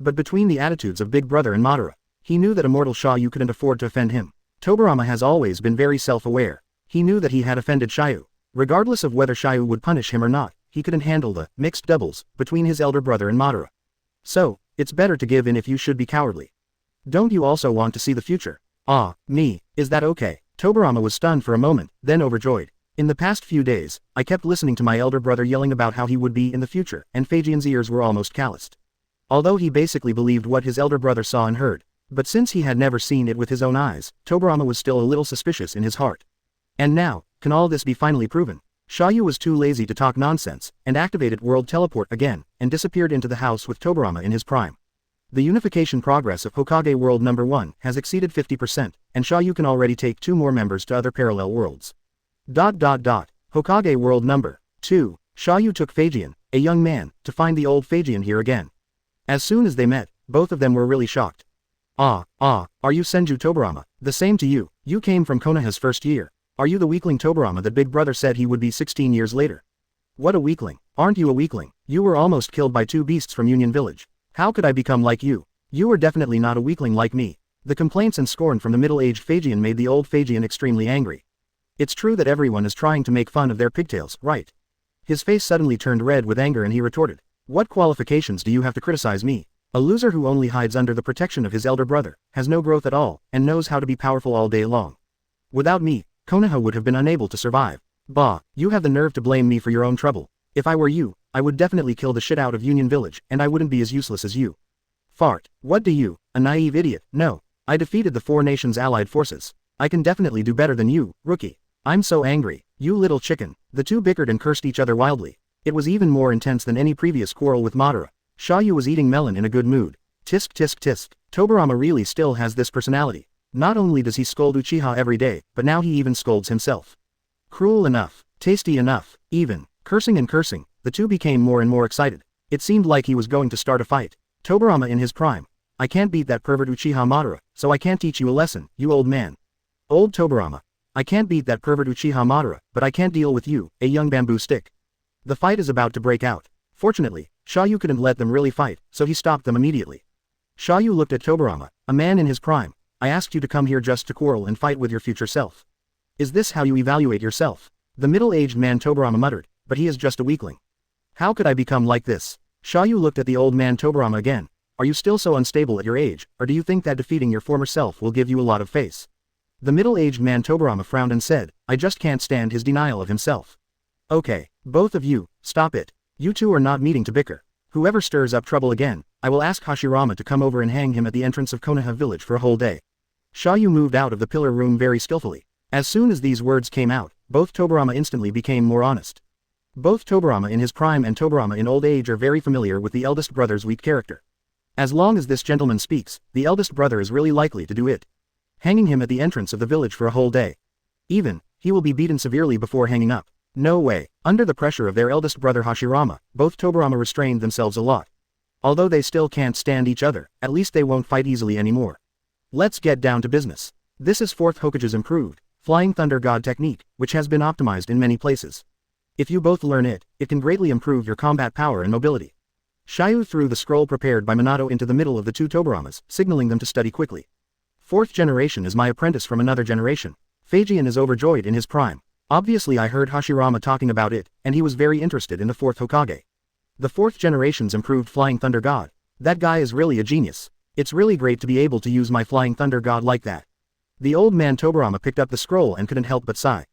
But between the attitudes of Big Brother and Madara, he knew that Immortal Xia You couldn't afford to offend him. Tobirama has always been very self-aware. He knew that he had offended Xia You. Regardless of whether Xia You would punish him or not, he couldn't handle the mixed doubles between his elder brother and Madara. So, it's better to give in if you should be cowardly. Don't you also want to see the future? Ah, me, is that okay? Tobirama was stunned for a moment, then overjoyed. In the past few days, I kept listening to my elder brother yelling about how he would be in the future, and Feijian's ears were almost calloused. Although he basically believed what his elder brother saw and heard, but since he had never seen it with his own eyes, Tobirama was still a little suspicious in his heart. And now, can all this be finally proven? Xia You was too lazy to talk nonsense, and activated World Teleport again, and disappeared into the house with Tobirama in his prime. The unification progress of Hokage World number 1 has exceeded 50%, and Xia You can already take 2 more members to other parallel worlds. Hokage World number 2, Xia You took Feijian, a young man, to find the old Feijian here again. As soon as they met, both of them were really shocked. Are you Senju Tobirama? The same to you, you came from Konoha's first year. Are you the weakling Tobirama that Big Brother said he would be 16 years later? What a weakling, aren't you a weakling? You were almost killed by 2 beasts from Union Village. How could I become like you? You were definitely not a weakling like me. The complaints and scorn from the middle-aged Feijian made the old Feijian extremely angry. It's true that everyone is trying to make fun of their pigtails, right? His face suddenly turned red with anger and he retorted. What qualifications do you have to criticize me? A loser who only hides under the protection of his elder brother, has no growth at all, and knows how to be powerful all day long. Without me, Konoha would have been unable to survive. Bah, you have the nerve to blame me for your own trouble. If I were you, I would definitely kill the shit out of Union Village, and I wouldn't be as useless as you. Fart. What do you, a naive idiot, know? I defeated the 4 nations' allied forces. I can definitely do better than you, rookie. I'm so angry, you little chicken. The 2 bickered and cursed each other wildly. It was even more intense than any previous quarrel with Madara. Xia You was eating melon in a good mood. Tisk tisk tisk. Tobirama really still has this personality. Not only does he scold Uchiha every day, but now he even scolds himself. Cruel enough, tasty enough, even, cursing and cursing, the 2 became more and more excited. It seemed like he was going to start a fight. Tobirama in his prime. I can't beat that pervert Uchiha Madara, so I can't teach you a lesson, you old man. Old Tobirama. I can't beat that pervert Uchiha Madara, but I can't deal with you, a young bamboo stick. The fight is about to break out. Fortunately, Xia You couldn't let them really fight, so he stopped them immediately. Xia You looked at Tobirama, a man in his prime. I asked you to come here just to quarrel and fight with your future self. Is this how you evaluate yourself? The middle-aged man Tobirama muttered, but he is just a weakling. How could I become like this? Xia You looked at the old man Tobirama again. Are you still so unstable at your age, or do you think that defeating your former self will give you a lot of face? The middle-aged man Tobirama frowned and said, I just can't stand his denial of himself. Okay, both of you, stop it. You 2 are not meeting to bicker. Whoever stirs up trouble again, I will ask Hashirama to come over and hang him at the entrance of Konoha village for a whole day. Xia You moved out of the pillar room very skillfully. As soon as these words came out, both Tobirama instantly became more honest. Both Tobirama in his prime and Tobirama in old age are very familiar with the eldest brother's weak character. As long as this gentleman speaks, the eldest brother is really likely to do it. Hanging him at the entrance of the village for a whole day. Even, he will be beaten severely before hanging up. No way. Under the pressure of their eldest brother Hashirama, both Tobirama restrained themselves a lot. Although they still can't stand each other, at least they won't fight easily anymore. Let's get down to business. This is 4th Hokage's improved, Flying Thunder God technique, which has been optimized in many places. If you both learn it, it can greatly improve your combat power and mobility. Xia You threw the scroll prepared by Minato into the middle of the 2 Tobiramas, signaling them to study quickly. 4th generation is my apprentice from another generation. Feijian is overjoyed in his prime. Obviously I heard Hashirama talking about it, and he was very interested in the 4th Hokage. The 4th generation's improved Flying Thunder God. That guy is really a genius. It's really great to be able to use my Flying Thunder God like that. The old man Tobirama picked up the scroll and couldn't help but sigh.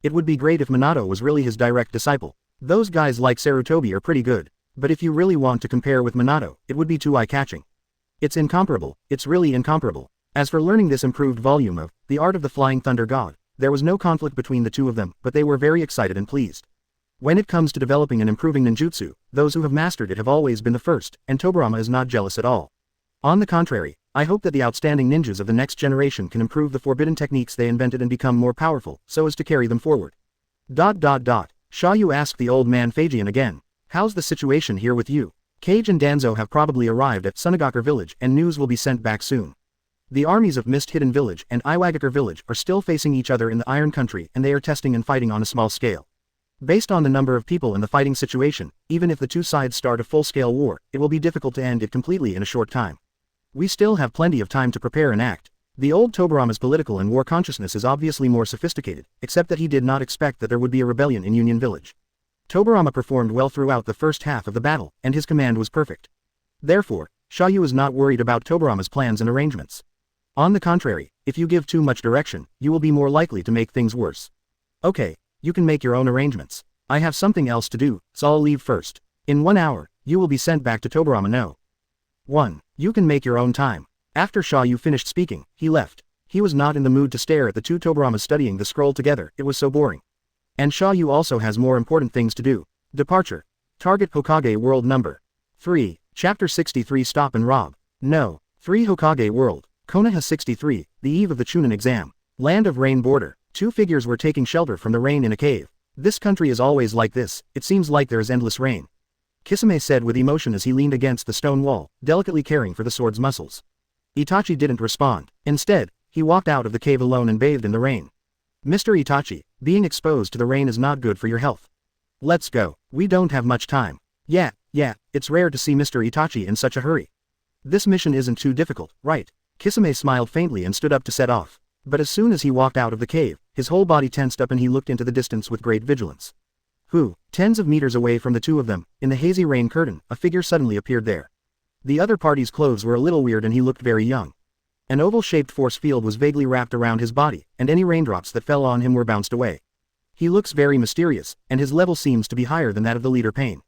It would be great if Minato was really his direct disciple. Those guys like Sarutobi are pretty good, but if you really want to compare with Minato, it would be too eye-catching. It's incomparable, it's really incomparable. As for learning this improved volume of The Art of the Flying Thunder God, there was no conflict between the 2 of them, but they were very excited and pleased. When it comes to developing and improving ninjutsu, those who have mastered it have always been the first, and Tobirama is not jealous at all. On the contrary, I hope that the outstanding ninjas of the next generation can improve the forbidden techniques they invented and become more powerful, so as to carry them forward. Xia You asked the old man Feijian again. How's the situation here with you? Kage and Danzo have probably arrived at Sunagakur village and news will be sent back soon. The armies of Mist Hidden Village and Iwagakure Village are still facing each other in the Iron Country and they are testing and fighting on a small scale. Based on the number of people in the fighting situation, even if the two sides start a full-scale war, it will be difficult to end it completely in a short time. We still have plenty of time to prepare and act. The old Tobirama's political and war consciousness is obviously more sophisticated, except that he did not expect that there would be a rebellion in Union Village. Tobirama performed well throughout the first half of the battle, and his command was perfect. Therefore, Xia You is not worried about Tobirama's plans and arrangements. On the contrary, if you give too much direction, you will be more likely to make things worse. Okay, you can make your own arrangements. I have something else to do, so I'll leave first. In 1 hour, you will be sent back to Tobirama. No. 1. You can make your own time. After Xia You finished speaking, he left. He was not in the mood to stare at the two Tobiramas studying the scroll together, it was so boring. And Xia You also has more important things to do. Departure. Target Hokage World Number 3, Chapter 63 Stop and Rob. No. 3 Hokage World. Konoha 63, the eve of the Chunin exam. Land of Rain Border. Two figures were taking shelter from the rain in a cave. This country is always like this, it seems like there is endless rain. Kisame said with emotion as he leaned against the stone wall, delicately caring for the sword's muscles. Itachi didn't respond. Instead, he walked out of the cave alone and bathed in the rain. Mr. Itachi, being exposed to the rain is not good for your health. Let's go. We don't have much time. Yeah, it's rare to see Mr. Itachi in such a hurry. This mission isn't too difficult, right? Kisame smiled faintly and stood up to set off. But as soon as he walked out of the cave, his whole body tensed up and he looked into the distance with great vigilance. Tens of meters away from the two of them, in the hazy rain curtain, a figure suddenly appeared there. The other party's clothes were a little weird and he looked very young. An oval-shaped force field was vaguely wrapped around his body, and any raindrops that fell on him were bounced away. He looks very mysterious, and his level seems to be higher than that of the leader Pain.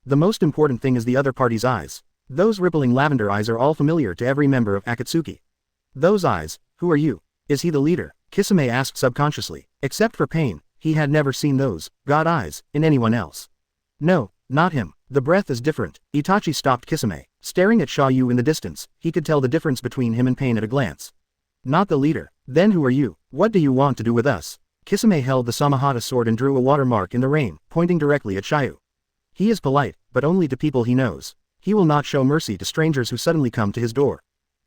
The most important thing is the other party's eyes. Those rippling lavender eyes are all familiar to every member of Akatsuki. Those eyes, who are you? Is he the leader? Kisame asked subconsciously. Except for Pain, he had never seen those god eyes in anyone else. No, not him. The breath is different. Itachi stopped Kisame. Staring at Xia You in the distance, he could tell the difference between him and Pain at a glance. Not the leader. Then who are you? What do you want to do with us? Kisame held the Samahata sword and drew a watermark in the rain, pointing directly at Xia You. He is polite, but only to people he knows. He will not show mercy to strangers who suddenly come to his door.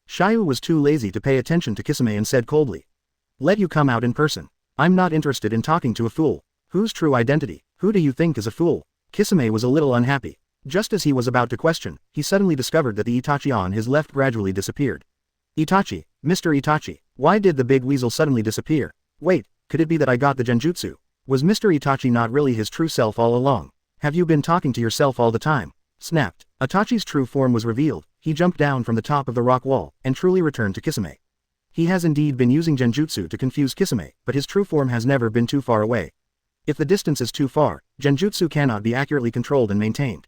Xia You was too lazy to pay attention to Kisame and said coldly. Let you come out in person. I'm not interested in talking to a fool. Whose true identity? Who do you think is a fool? Kisame was a little unhappy. Just as he was about to question, he suddenly discovered that the Itachi on his left gradually disappeared. Itachi, Mr. Itachi, why did the big weasel suddenly disappear? Wait, could it be that I got the genjutsu? Was Mr. Itachi not really his true self all along? Have you been talking to yourself all the time? Snapped. Itachi's true form was revealed. He jumped down from the top of the rock wall, and truly returned to Kisame. He has indeed been using genjutsu to confuse Kisame, but his true form has never been too far away. If the distance is too far, genjutsu cannot be accurately controlled and maintained.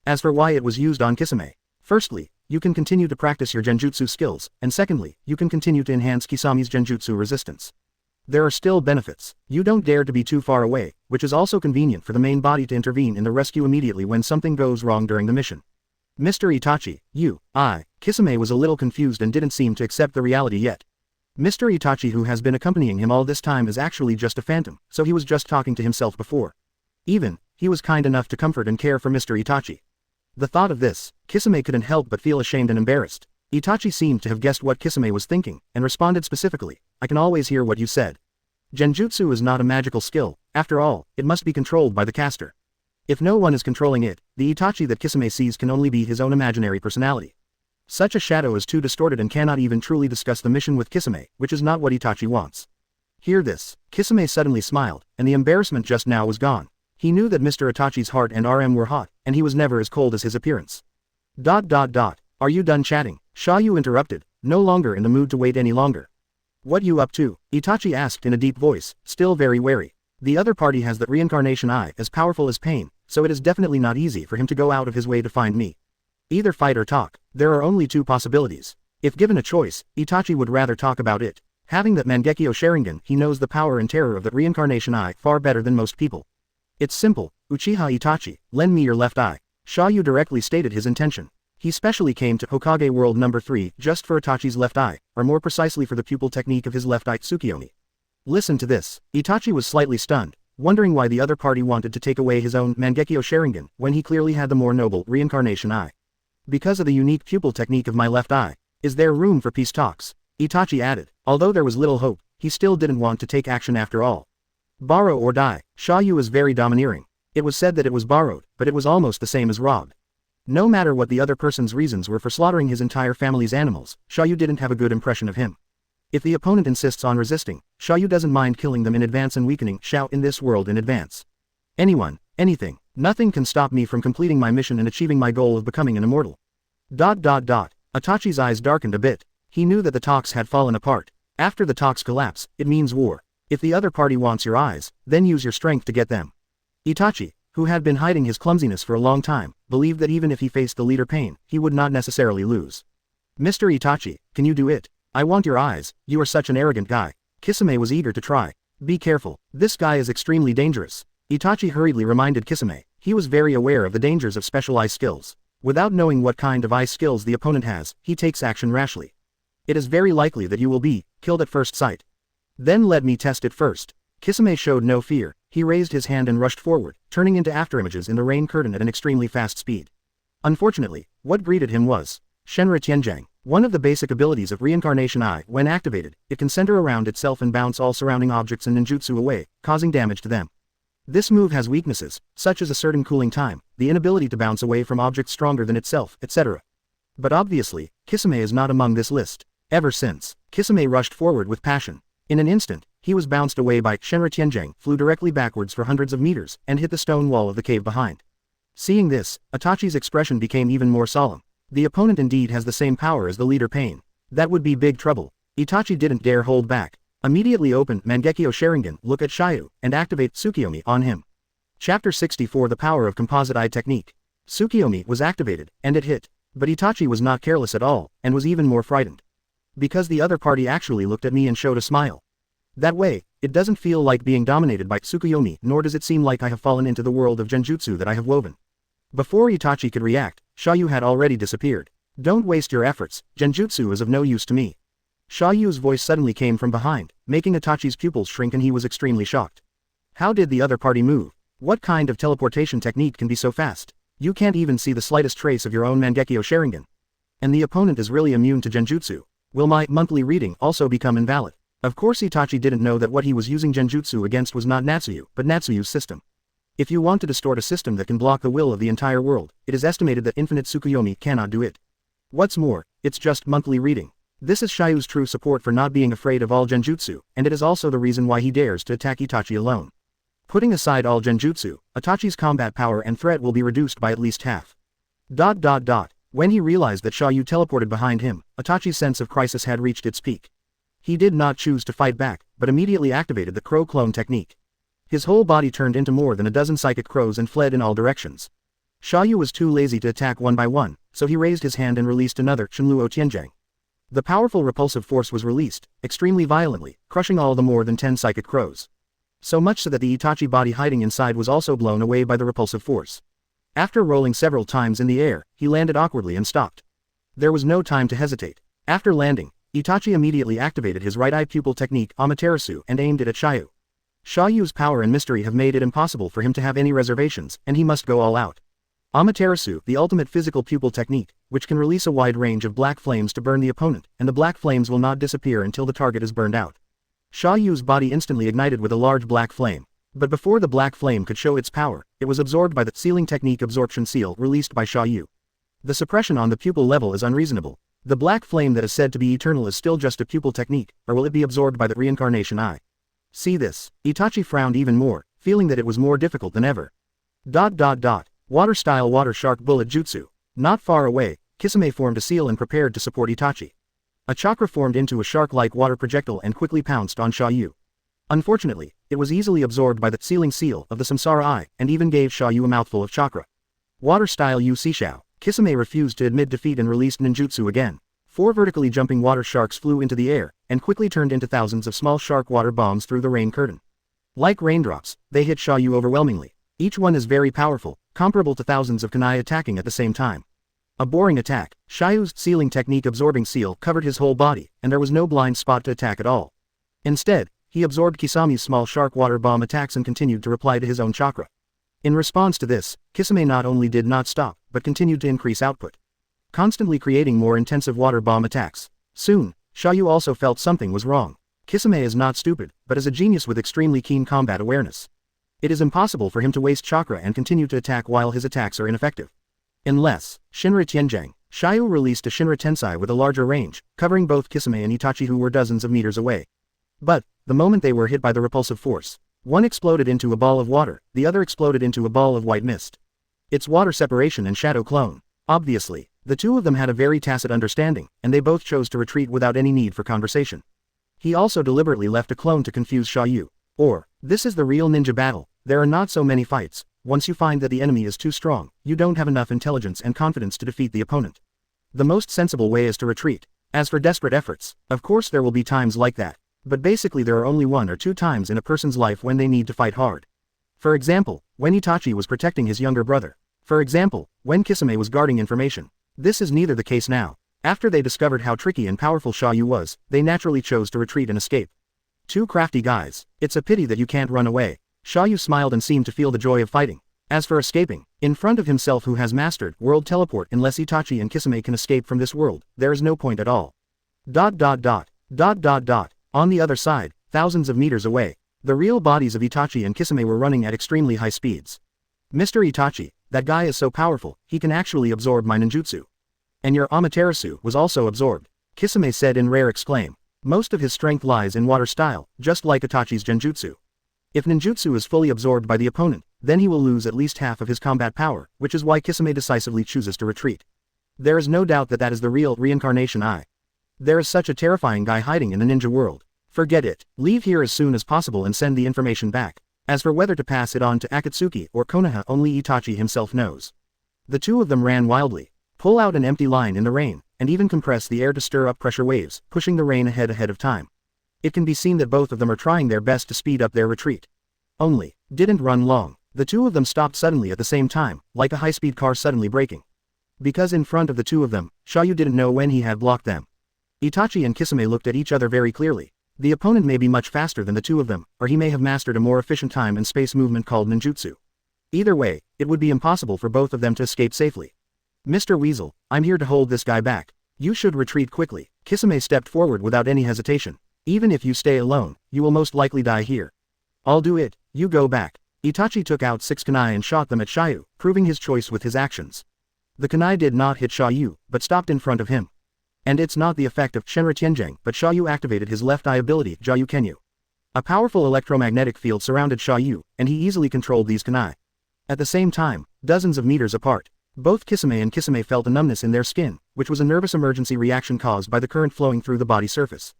As for why it was used on Kisame, firstly, you can continue to practice your genjutsu skills, and secondly, you can continue to enhance Kisami's genjutsu resistance. There are still benefits. You don't dare to be too far away, which is also convenient for the main body to intervene in the rescue immediately when something goes wrong during the mission. Mr. Itachi, Kisame was a little confused and didn't seem to accept the reality yet. Mr. Itachi, who has been accompanying him all this time, is actually just a phantom, so he was just talking to himself before. He was kind enough to comfort and care for Mr. Itachi. The thought of this, Kisame couldn't help but feel ashamed and embarrassed. Itachi seemed to have guessed what Kisame was thinking, and responded specifically, I can always hear what you said. Genjutsu is not a magical skill, after all, it must be controlled by the caster. If no one is controlling it, the Itachi that Kisame sees can only be his own imaginary personality. Such a shadow is too distorted and cannot even truly discuss the mission with Kisame, which is not what Itachi wants. Hear this. Kisame suddenly smiled, and the embarrassment just now was gone. He knew that Mr. Itachi's heart and RM were hot, and he was never as cold as his appearance. Are you done chatting? Xia You interrupted, no longer in the mood to wait any longer. What you up to? Itachi asked in a deep voice, still very wary. The other party has that reincarnation eye as powerful as Pain, so it is definitely not easy for him to go out of his way to find me. Either fight or talk. There are only two possibilities. If given a choice, Itachi would rather talk about it. Having that Mangekyo Sharingan, he knows the power and terror of that reincarnation eye far better than most people. It's simple. Uchiha Itachi, lend me your left eye. Xia You directly stated his intention. He specially came to Hokage World number 3 just for Itachi's left eye, or more precisely for the pupil technique of his left eye Tsukiyomi. Listen to this. Itachi was slightly stunned, wondering why the other party wanted to take away his own Mangekyo Sharingan when he clearly had the more noble reincarnation eye. Because of the unique pupil technique of my left eye. Is there room for peace talks? Itachi added. Although there was little hope, he still didn't want to take action after all. Borrow or die. Xia You is very domineering. It was said that it was borrowed, but it was almost the same as robbed. No matter what the other person's reasons were for slaughtering his entire family's animals, Xia You didn't have a good impression of him. If the opponent insists on resisting, Xia You doesn't mind killing them in advance and weakening Xiao in this world in advance. Anyone, anything, nothing can stop me from completing my mission and achieving my goal of becoming an immortal. Itachi's eyes darkened a bit. He knew that the talks had fallen apart. After the talks collapse, it means war. If the other party wants your eyes, then use your strength to get them. Itachi, who had been hiding his clumsiness for a long time, believed that even if he faced the leader Pain, he would not necessarily lose. Mr. Itachi, can you do it? I want your eyes, you are such an arrogant guy. Kisame was eager to try. Be careful, this guy is extremely dangerous. Itachi hurriedly reminded Kisame. He was very aware of the dangers of specialized skills. Without knowing what kind of eye skills the opponent has, he takes action rashly. It is very likely that you will be killed at first sight. Then let me test it first. Kisame showed no fear. He raised his hand and rushed forward, turning into afterimages in the rain curtain at an extremely fast speed. Unfortunately, what greeted him was Shenra Tianjiang. One of the basic abilities of Reincarnation Eye, when activated, it can center around itself and bounce all surrounding objects and ninjutsu away, causing damage to them. This move has weaknesses, such as a certain cooling time, the inability to bounce away from objects stronger than itself, etc. But obviously, Kisame is not among this list. Ever since, Kisame rushed forward with passion. In an instant, he was bounced away by Shenra Tianjiang, flew directly backwards for hundreds of meters, and hit the stone wall of the cave behind. Seeing this, Itachi's expression became even more solemn. The opponent indeed has the same power as the leader Pain. That would be big trouble. Itachi didn't dare hold back. Immediately open Mangekyo Sharingan, look at Xia You, and activate Tsukiyomi on him. Chapter 64 The Power of Composite Eye Technique. Tsukiyomi was activated, and it hit. But Itachi was not careless at all, and was even more frightened. Because the other party actually looked at me and showed a smile. That way, it doesn't feel like being dominated by Tsukiyomi, nor does it seem like I have fallen into the world of genjutsu that I have woven. Before Itachi could react, Xia You had already disappeared. Don't waste your efforts, genjutsu is of no use to me. Xia Yu's voice suddenly came from behind, making Itachi's pupils shrink, and he was extremely shocked. How did the other party move? What kind of teleportation technique can be so fast? You can't even see the slightest trace of your own Mangekyo Sharingan. And the opponent is really immune to genjutsu. Will my monthly reading also become invalid? Of course Itachi didn't know that what he was using genjutsu against was not Natsuyu, but Natsuyu's system. If you want to distort a system that can block the will of the entire world, it is estimated that infinite Tsukuyomi cannot do it. What's more, it's just monthly reading. This is Xia Yu's true support for not being afraid of all genjutsu, and it is also the reason why he dares to attack Itachi alone. Putting aside all genjutsu, Itachi's combat power and threat will be reduced by at least half. When he realized that Xia Yu teleported behind him, Itachi's sense of crisis had reached its peak. He did not choose to fight back, but immediately activated the crow clone technique. His whole body turned into more than a dozen psychic crows and fled in all directions. Xia Yu was too lazy to attack one by one, so he raised his hand and released another Shenluo Tianjiang. The powerful repulsive force was released, extremely violently, crushing all the more than 10 psychic crows. So much so that the Itachi body hiding inside was also blown away by the repulsive force. After rolling several times in the air, he landed awkwardly and stopped. There was no time to hesitate. After landing, Itachi immediately activated his right eye pupil technique Amaterasu and aimed it at Xia Yu. Xia Yu's power and mystery have made it impossible for him to have any reservations, and he must go all out. Amaterasu, the ultimate physical pupil technique, which can release a wide range of black flames to burn the opponent, and the black flames will not disappear until the target is burned out. Xia Yu's body instantly ignited with a large black flame. But before the black flame could show its power, it was absorbed by the sealing technique absorption seal released by Xia Yu. The suppression on the pupil level is unreasonable. The black flame that is said to be eternal is still just a pupil technique, or will it be absorbed by the reincarnation eye? See this. Itachi frowned even more, feeling that it was more difficult than ever. Water-style water shark bullet jutsu. Not far away, Kisame formed a seal and prepared to support Itachi. A chakra formed into a shark-like water projectile and quickly pounced on Xia Yu. Unfortunately, it was easily absorbed by the sealing seal of the Samsara Eye, and even gave Xia Yu a mouthful of chakra. Water-style Yu Sishao. Kisame refused to admit defeat and released ninjutsu again. 4 vertically jumping water sharks flew into the air, and quickly turned into thousands of small shark water bombs through the rain curtain. Like raindrops, they hit Xia Yu overwhelmingly. Each one is very powerful, comparable to thousands of kunai attacking at the same time. A boring attack. Xia Yu's sealing technique absorbing seal covered his whole body, and there was no blind spot to attack at all. Instead, he absorbed Kisami's small shark water bomb attacks and continued to reply to his own chakra. In response to this, Kisame not only did not stop, but continued to increase output, constantly creating more intensive water bomb attacks. Soon, Xia Yu also felt something was wrong. Kisame is not stupid, but is a genius with extremely keen combat awareness. It is impossible for him to waste chakra and continue to attack while his attacks are ineffective. Unless, Shinra Tianjang, Xia You released a Shinra Tensei with a larger range, covering both Kisame and Itachi who were dozens of meters away. But, the moment they were hit by the repulsive force, one exploded into a ball of water, the other exploded into a ball of white mist. It's water separation and shadow clone. Obviously, the two of them had a very tacit understanding, and they both chose to retreat without any need for conversation. He also deliberately left a clone to confuse Xia You. Or, this is the real ninja battle, there are not so many fights. Once you find that the enemy is too strong, you don't have enough intelligence and confidence to defeat the opponent. The most sensible way is to retreat. As for desperate efforts, of course there will be times like that. But basically there are only 1 or 2 times in a person's life when they need to fight hard. For example, when Itachi was protecting his younger brother. For example, when Kisame was guarding information. This is neither the case now. After they discovered how tricky and powerful Xia You was, they naturally chose to retreat and escape. 2 crafty guys. It's a pity that you can't run away. Xia You smiled and seemed to feel the joy of fighting. As for escaping, in front of himself who has mastered world teleport unless Itachi and Kisame can escape from this world, there is no point at all. On the other side, thousands of meters away, the real bodies of Itachi and Kisame were running at extremely high speeds. Mr. Itachi, that guy is so powerful, he can actually absorb my ninjutsu. And your Amaterasu was also absorbed, Kisame said in rare exclaim. Most of his strength lies in water style, just like Itachi's genjutsu. If ninjutsu is fully absorbed by the opponent, then he will lose at least half of his combat power, which is why Kisame decisively chooses to retreat. There is no doubt that that is the real reincarnation I. There is such a terrifying guy hiding in the ninja world. Forget it, leave here as soon as possible and send the information back. As for whether to pass it on to Akatsuki or Konoha, only Itachi himself knows. The two of them ran wildly. Pull out an empty line in the rain, and even compress the air to stir up pressure waves, pushing the rain ahead of time. It can be seen that both of them are trying their best to speed up their retreat. Only, didn't run long. The two of them stopped suddenly at the same time, like a high-speed car suddenly braking. Because in front of the two of them, Xia You didn't know when he had blocked them. Itachi and Kisame looked at each other very clearly. The opponent may be much faster than the two of them, or he may have mastered a more efficient time and space movement called ninjutsu. Either way, it would be impossible for both of them to escape safely. Mr. Weasel, I'm here to hold this guy back. You should retreat quickly. Kisame stepped forward without any hesitation. Even if you stay alone, you will most likely die here. I'll do it, you go back. Itachi took out 6 kunai and shot them at Xia You, proving his choice with his actions. The kunai did not hit Xia You, but stopped in front of him. And it's not the effect of Shenra Tianjang, but Xia You activated his left eye ability, Jiayu Kenyu. A powerful electromagnetic field surrounded Xia You, and he easily controlled these kunai. At the same time, dozens of meters apart, both Kisame and Kisame felt a numbness in their skin, which was a nervous emergency reaction caused by the current flowing through the body surface.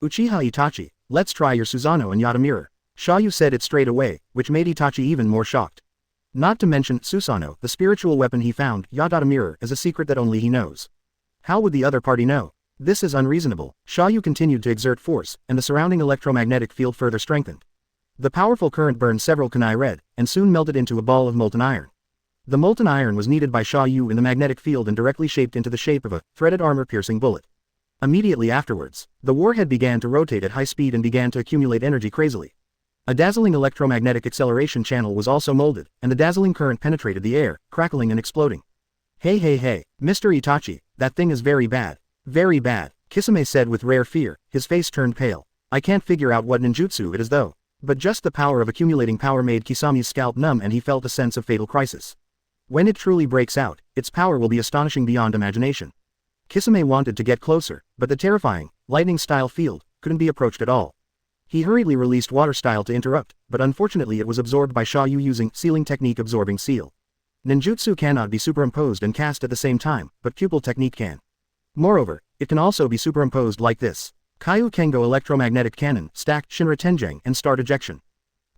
Uchiha Itachi, let's try your Susanoo and Yata mirror. Xia You said it straight away, which made Itachi even more shocked. Not to mention Susanoo, the spiritual weapon he found, Yata mirror, is a secret that only he knows. How would the other party know? This is unreasonable. Xia You continued to exert force, and the surrounding electromagnetic field further strengthened. The powerful current burned several kunai red, and soon melted into a ball of molten iron. The molten iron was needed by Xia You in the magnetic field and directly shaped into the shape of a threaded armor-piercing bullet. Immediately afterwards, the warhead began to rotate at high speed and began to accumulate energy crazily. A dazzling electromagnetic acceleration channel was also molded, and the dazzling current penetrated the air, crackling and exploding. Hey, Mr. Itachi, that thing is very bad. Very bad, Kisame said with rare fear, his face turned pale. I can't figure out what ninjutsu it is though. But just the power of accumulating power made Kisame's scalp numb and he felt a sense of fatal crisis. When it truly breaks out, its power will be astonishing beyond imagination. Kisame wanted to get closer, but the terrifying, lightning-style field, couldn't be approached at all. He hurriedly released water style to interrupt, but unfortunately it was absorbed by Xia You using sealing technique absorbing seal. Ninjutsu cannot be superimposed and cast at the same time, but pupil technique can. Moreover, it can also be superimposed like this. Kaiu Kengo electromagnetic cannon, stacked Shinra Tenjang and start ejection.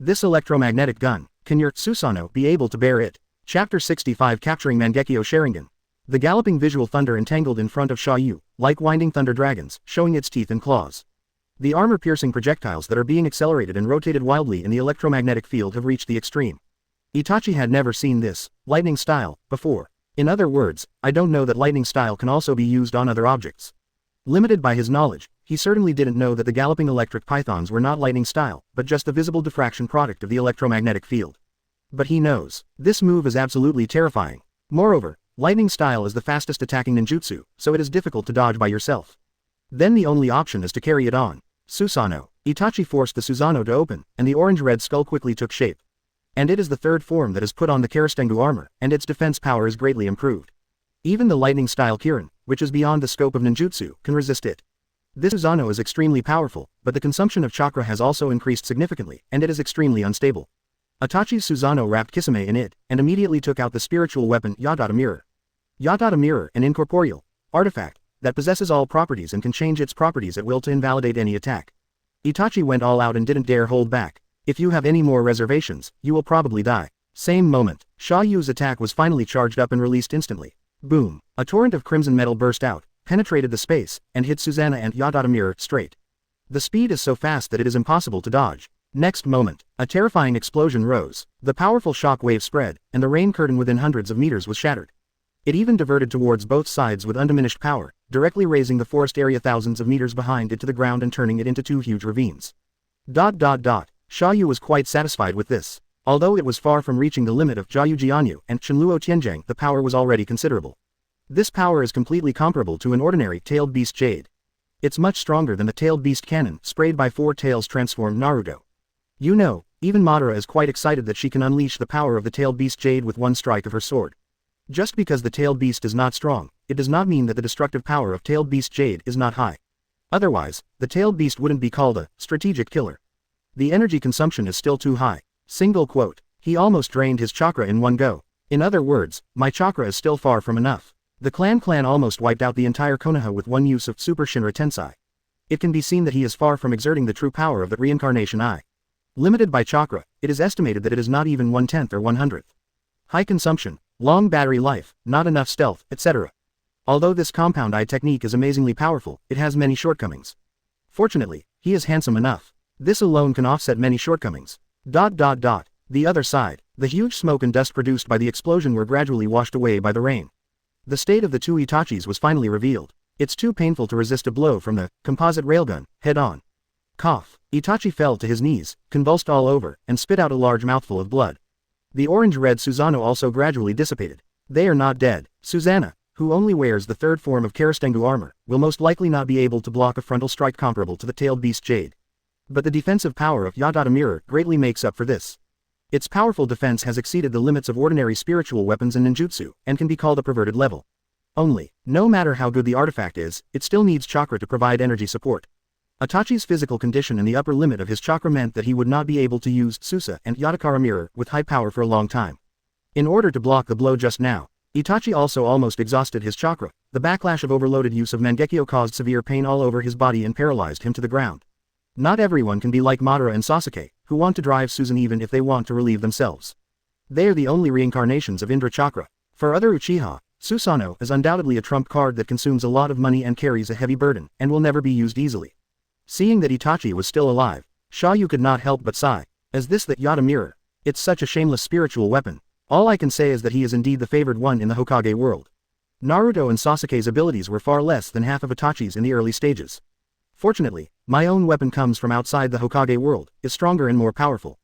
This electromagnetic gun, can your Susanoo be able to bear it? Chapter 65 Capturing Mangekyo Sharingan. The galloping visual thunder entangled in front of Xia You, like winding thunder dragons, showing its teeth and claws. The armor-piercing projectiles that are being accelerated and rotated wildly in the electromagnetic field have reached the extreme. Itachi had never seen this, lightning style, before. In other words, I don't know that lightning style can also be used on other objects. Limited by his knowledge, he certainly didn't know that the galloping electric pythons were not lightning style, but just the visible diffraction product of the electromagnetic field. But he knows. This move is absolutely terrifying. Moreover, lightning style is the fastest attacking ninjutsu, so it is difficult to dodge by yourself. Then the only option is to carry it on. Susanoo. Itachi forced the Susanoo to open, and the orange-red skull quickly took shape. And it is the third form that is put on the Karastengu armor, and its defense power is greatly improved. Even the lightning-style Kirin, which is beyond the scope of ninjutsu, can resist it. This Susanoo is extremely powerful, but the consumption of chakra has also increased significantly, and it is extremely unstable. Itachi's Susanoo wrapped Kisame in it, and immediately took out the spiritual weapon Yadata Mirror. Yadata Mirror, an incorporeal artifact that possesses all properties and can change its properties at will to invalidate any attack. Itachi went all out and didn't dare hold back. If you have any more reservations, you will probably die. Same moment, Xia Yu's attack was finally charged up and released instantly. Boom! A torrent of crimson metal burst out, penetrated the space, and hit Susanoo and Yadata Mirror straight. The speed is so fast that it is impossible to dodge. Next moment, a terrifying explosion rose. The powerful shock wave spread, and the rain curtain within hundreds of meters was shattered. It even diverted towards both sides with undiminished power, directly raising the forest area thousands of meters behind it to the ground and turning it into two huge ravines. Xia You was quite satisfied with this. Although it was far from reaching the limit of Jiayu Jianyu and Shenluo Tianjiang, the power was already considerable. This power is completely comparable to an ordinary tailed beast jade. It's much stronger than the tailed beast cannon sprayed by four tails transformed Naruto. You know, even Madara is quite excited that she can unleash the power of the tailed beast jade with one strike of her sword. Just because the tailed beast is not strong, it does not mean that the destructive power of tailed beast jade is not high. Otherwise, the tailed beast wouldn't be called a strategic killer. The energy consumption is still too high. Single quote. He almost drained his chakra in one go. In other words, my chakra is still far from enough. The clan almost wiped out the entire Konoha with one use of Super Shinra Tensei. It can be seen that he is far from exerting the true power of the reincarnation eye. Limited by chakra, it is estimated that it is not even 1/10 or 1/100th. High consumption, long battery life, not enough stealth, etc. Although this compound eye technique is amazingly powerful, it has many shortcomings. Fortunately, he is handsome enough. This alone can offset many shortcomings. The other side, the huge smoke and dust produced by the explosion were gradually washed away by the rain. The state of the two Itachis was finally revealed. It's too painful to resist a blow from the composite railgun, head-on. Cough. Itachi fell to his knees, convulsed all over, and spit out a large mouthful of blood. The orange-red Susanoo also gradually dissipated. They are not dead. Susanoo, who only wears the third form of Karastengu armor, will most likely not be able to block a frontal strike comparable to the tailed beast jade. But the defensive power of Yadata Mirror greatly makes up for this. Its powerful defense has exceeded the limits of ordinary spiritual weapons and ninjutsu, and can be called a perverted level. Only, no matter how good the artifact is, it still needs chakra to provide energy support. Itachi's physical condition and the upper limit of his chakra meant that he would not be able to use Susa and Yadakara Mirror with high power for a long time. In order to block the blow just now, Itachi also almost exhausted his chakra. The backlash of overloaded use of Mangekyo caused severe pain all over his body and paralyzed him to the ground. Not everyone can be like Madara and Sasuke, who want to drive Susan even if they want to relieve themselves. They are the only reincarnations of Indra Chakra. For other Uchiha, Susanoo is undoubtedly a trump card that consumes a lot of money and carries a heavy burden, and will never be used easily. Seeing that Itachi was still alive, Xia You could not help but sigh. As this that Yada Mirror, it's such a shameless spiritual weapon. All I can say is that he is indeed the favored one in the Hokage world. Naruto and Sasuke's abilities were far less than half of Itachi's in the early stages. Fortunately, my own weapon comes from outside the Hokage world, is stronger and more powerful.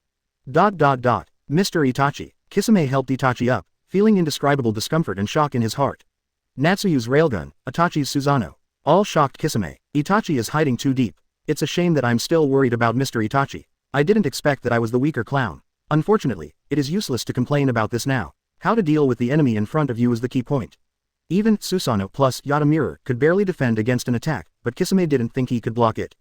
Mr. Itachi. Kisame helped Itachi up, feeling indescribable discomfort and shock in his heart. Natsuyu's railgun, Itachi's Susanoo. All shocked Kisame. Itachi is hiding too deep. It's a shame that I'm still worried about Mr. Itachi. I didn't expect that I was the weaker clown. Unfortunately, it is useless to complain about this now. How to deal with the enemy in front of you is the key point. Even Susanoo plus Yada Mirror could barely defend against an attack, but Kisame didn't think he could block it.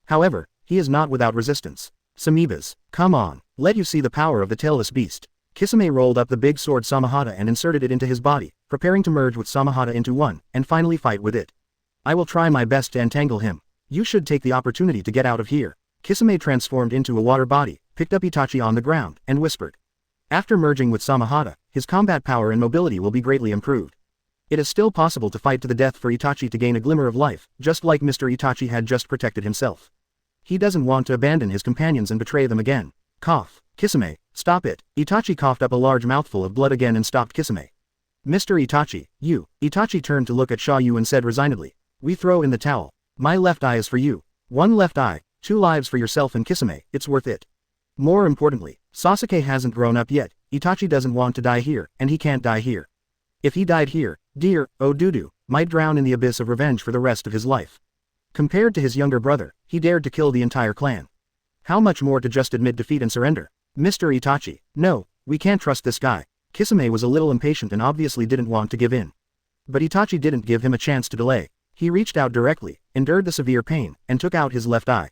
However, he is not without resistance. Samebas, come on, let you see the power of the tailless beast. Kisame rolled up the big sword Samahata and inserted it into his body, preparing to merge with Samahata into one, and finally fight with it. I will try my best to entangle him. You should take the opportunity to get out of here. Kisame transformed into a water body, picked up Itachi on the ground, and whispered. After merging with Samahata, his combat power and mobility will be greatly improved. It is still possible to fight to the death for Itachi to gain a glimmer of life, just like Mr. Itachi had just protected himself. He doesn't want to abandon his companions and betray them again. Cough. Kisame, stop it. Itachi coughed up a large mouthful of blood again and stopped Kisame. Mr. Itachi, you. Itachi turned to look at Xia You and said resignedly. We throw in the towel. My left eye is for you. One left eye, 2 lives for yourself and Kisame, it's worth it. More importantly, Sasuke hasn't grown up yet, Itachi doesn't want to die here, and he can't die here. If he died here, dear, Odudu, might drown in the abyss of revenge for the rest of his life. Compared to his younger brother, he dared to kill the entire clan. How much more to just admit defeat and surrender? Mr. Itachi. No, we can't trust this guy. Kisame was a little impatient and obviously didn't want to give in. But Itachi didn't give him a chance to delay. He reached out directly, endured the severe pain, and took out his left eye.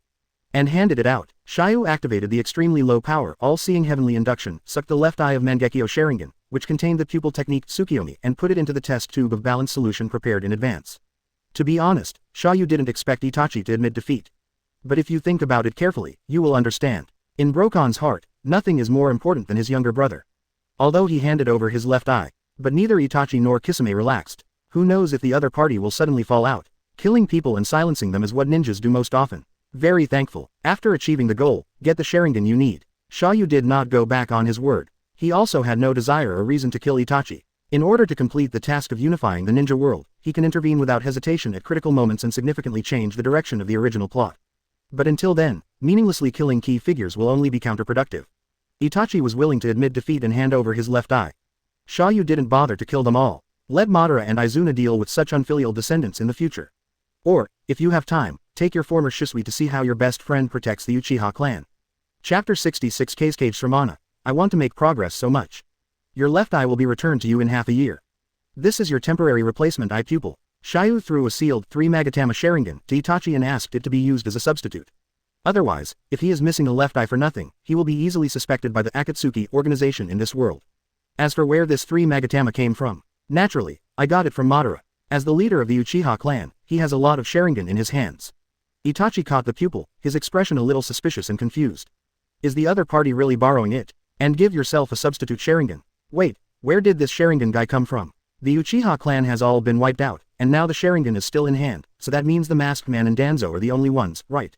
And handed it out. Xia You activated the extremely low power all-seeing heavenly induction, sucked the left eye of Mangekyo Sharingan, which contained the pupil technique Tsukiyomi, and put it into the test tube of balanced solution prepared in advance. To be honest, Xia You didn't expect Itachi to admit defeat. But if you think about it carefully, you will understand. In Brokan's heart, nothing is more important than his younger brother. Although he handed over his left eye, but neither Itachi nor Kisame relaxed. Who knows if the other party will suddenly fall out. Killing people and silencing them is what ninjas do most often. Very thankful. After achieving the goal, get the Sharingan you need. Xia You did not go back on his word. He also had no desire or reason to kill Itachi. In order to complete the task of unifying the ninja world, he can intervene without hesitation at critical moments and significantly change the direction of the original plot. But until then, meaninglessly killing key figures will only be counterproductive. Itachi was willing to admit defeat and hand over his left eye. Xia You didn't bother to kill them all. Let Madara and Izuna deal with such unfilial descendants in the future. Or, if you have time, take your former Shisui to see how your best friend protects the Uchiha clan. Chapter 66 Kazekage Shramana. I want to make progress so much. Your left eye will be returned to you in half a year. This is your temporary replacement eye pupil. Xia You threw a sealed 3 Magatama Sharingan to Itachi and asked it to be used as a substitute. Otherwise, if he is missing a left eye for nothing, he will be easily suspected by the Akatsuki organization in this world. As for where this 3 Magatama came from, naturally, I got it from Madara. As the leader of the Uchiha clan, he has a lot of Sharingan in his hands. Itachi caught the pupil, his expression a little suspicious and confused. Is the other party really borrowing it? And give yourself a substitute Sharingan. Wait, where did this Sharingan guy come from? The Uchiha clan has all been wiped out, and now the Sharingan is still in hand, so that means the Masked Man and Danzo are the only ones, right?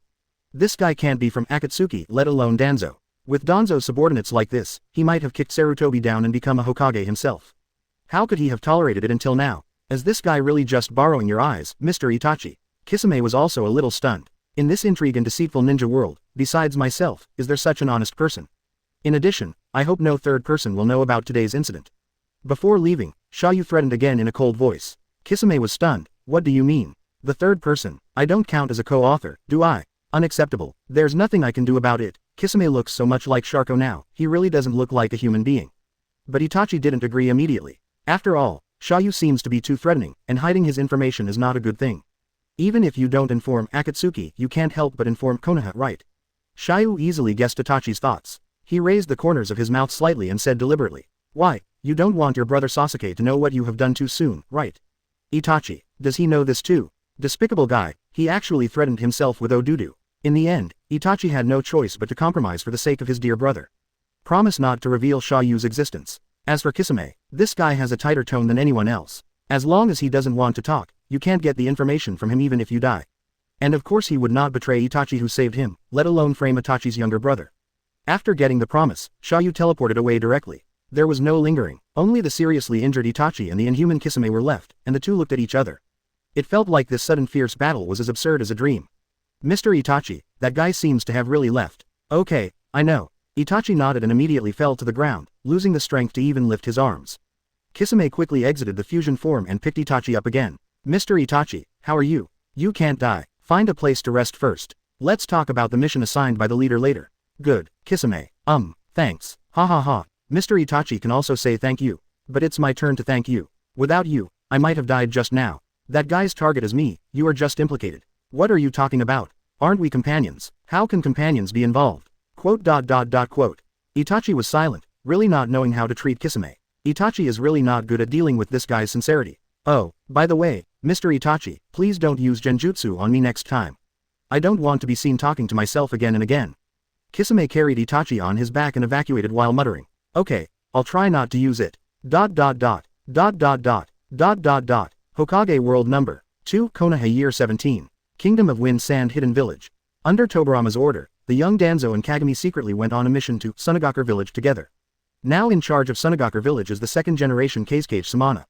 This guy can't be from Akatsuki, let alone Danzo. With Danzo's subordinates like this, he might have kicked Sarutobi down and become a Hokage himself. How could he have tolerated it until now? Is this guy really just borrowing your eyes, Mr. Itachi? Kisame was also a little stunned. In this intrigue and deceitful ninja world, besides myself, is there such an honest person? In addition, I hope no third person will know about today's incident. Before leaving, Xia You threatened again in a cold voice. Kisame was stunned. What do you mean? The third person? I don't count as a co-author, do I? Unacceptable. There's nothing I can do about it. Kisame looks so much like Sharko now, he really doesn't look like a human being. But Itachi didn't agree immediately. After all, Xia You seems to be too threatening, and hiding his information is not a good thing. Even if you don't inform Akatsuki, you can't help but inform Konoha, right? Xia You easily guessed Itachi's thoughts. He raised the corners of his mouth slightly and said deliberately, "Why, you don't want your brother Sasuke to know what you have done too soon, right? Itachi, does he know this too? Despicable guy, he actually threatened himself with Odudu." In the end, Itachi had no choice but to compromise for the sake of his dear brother. Promise not to reveal Xia Yu's existence. As for Kisame, this guy has a tighter tone than anyone else. As long as he doesn't want to talk, you can't get the information from him even if you die. And of course he would not betray Itachi who saved him, let alone frame Itachi's younger brother. After getting the promise, Xia You teleported away directly. There was no lingering, only the seriously injured Itachi and the inhuman Kisame were left, and the two looked at each other. It felt like this sudden fierce battle was as absurd as a dream. Mr. Itachi, that guy seems to have really left. Okay, I know. Itachi nodded and immediately fell to the ground, losing the strength to even lift his arms. Kisame quickly exited the fusion form and picked Itachi up again. Mr. Itachi, how are you? You can't die. Find a place to rest first. Let's talk about the mission assigned by the leader later. Good, Kisame. Thanks. Ha ha ha. Mr. Itachi can also say thank you. But it's my turn to thank you. Without you, I might have died just now. That guy's target is me, you are just implicated. What are you talking about? Aren't we companions? How can companions be involved? Quote. Itachi was silent, really not knowing how to treat Kisame. Itachi is really not good at dealing with this guy's sincerity. Oh, by the way, Mr. Itachi, please don't use genjutsu on me next time. I don't want to be seen talking to myself again and again. Kisame carried Itachi on his back and evacuated while muttering, "Okay, I'll try not to use it. Hokage World Number 2 Konoha Year 17. Kingdom of Wind Sand Hidden Village. Under Tobirama's order, the young Danzo and Kagami secretly went on a mission to Sunagaku Village together. Now in charge of Sunagaku Village is the second-generation Kazekage Samana.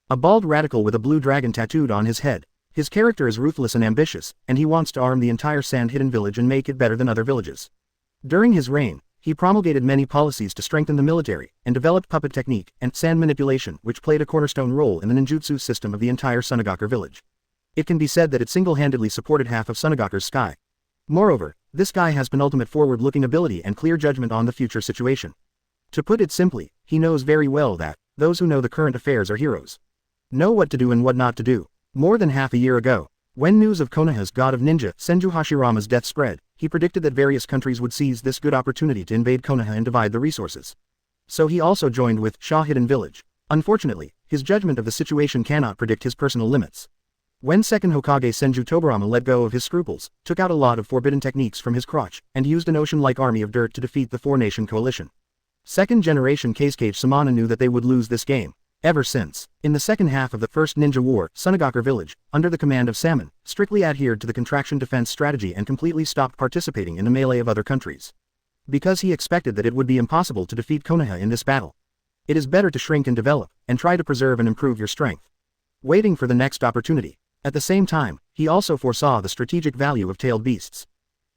A bald radical with a blue dragon tattooed on his head. His character is ruthless and ambitious, and he wants to arm the entire Sand Hidden Village and make it better than other villages. During his reign, he promulgated many policies to strengthen the military, and developed puppet technique and sand manipulation, which played a cornerstone role in the ninjutsu system of the entire Sunagaku Village. It can be said that it single-handedly supported half of Sunagaku's sky. Moreover, this guy has penultimate forward-looking ability and clear judgment on the future situation. To put it simply, he knows very well that, those who know the current affairs are heroes. Know what to do and what not to do. More than half a year ago, when news of Konoha's god of ninja, Senju Hashirama's death spread, he predicted that various countries would seize this good opportunity to invade Konoha and divide the resources. So he also joined with Shaw Hidden Village. Unfortunately, his judgment of the situation cannot predict his personal limits. When second Hokage Senju Tobirama let go of his scruples, took out a lot of forbidden techniques from his crotch, and used an ocean-like army of dirt to defeat the four-nation coalition. Second-generation Kazekage Samana knew that they would lose this game. Ever since, in the second half of the First Ninja War, Sunagakure Village, under the command of Salmon, strictly adhered to the contraction defense strategy and completely stopped participating in the melee of other countries. Because he expected that it would be impossible to defeat Konoha in this battle. It is better to shrink and develop, and try to preserve and improve your strength. Waiting for the next opportunity. At the same time, he also foresaw the strategic value of tailed beasts.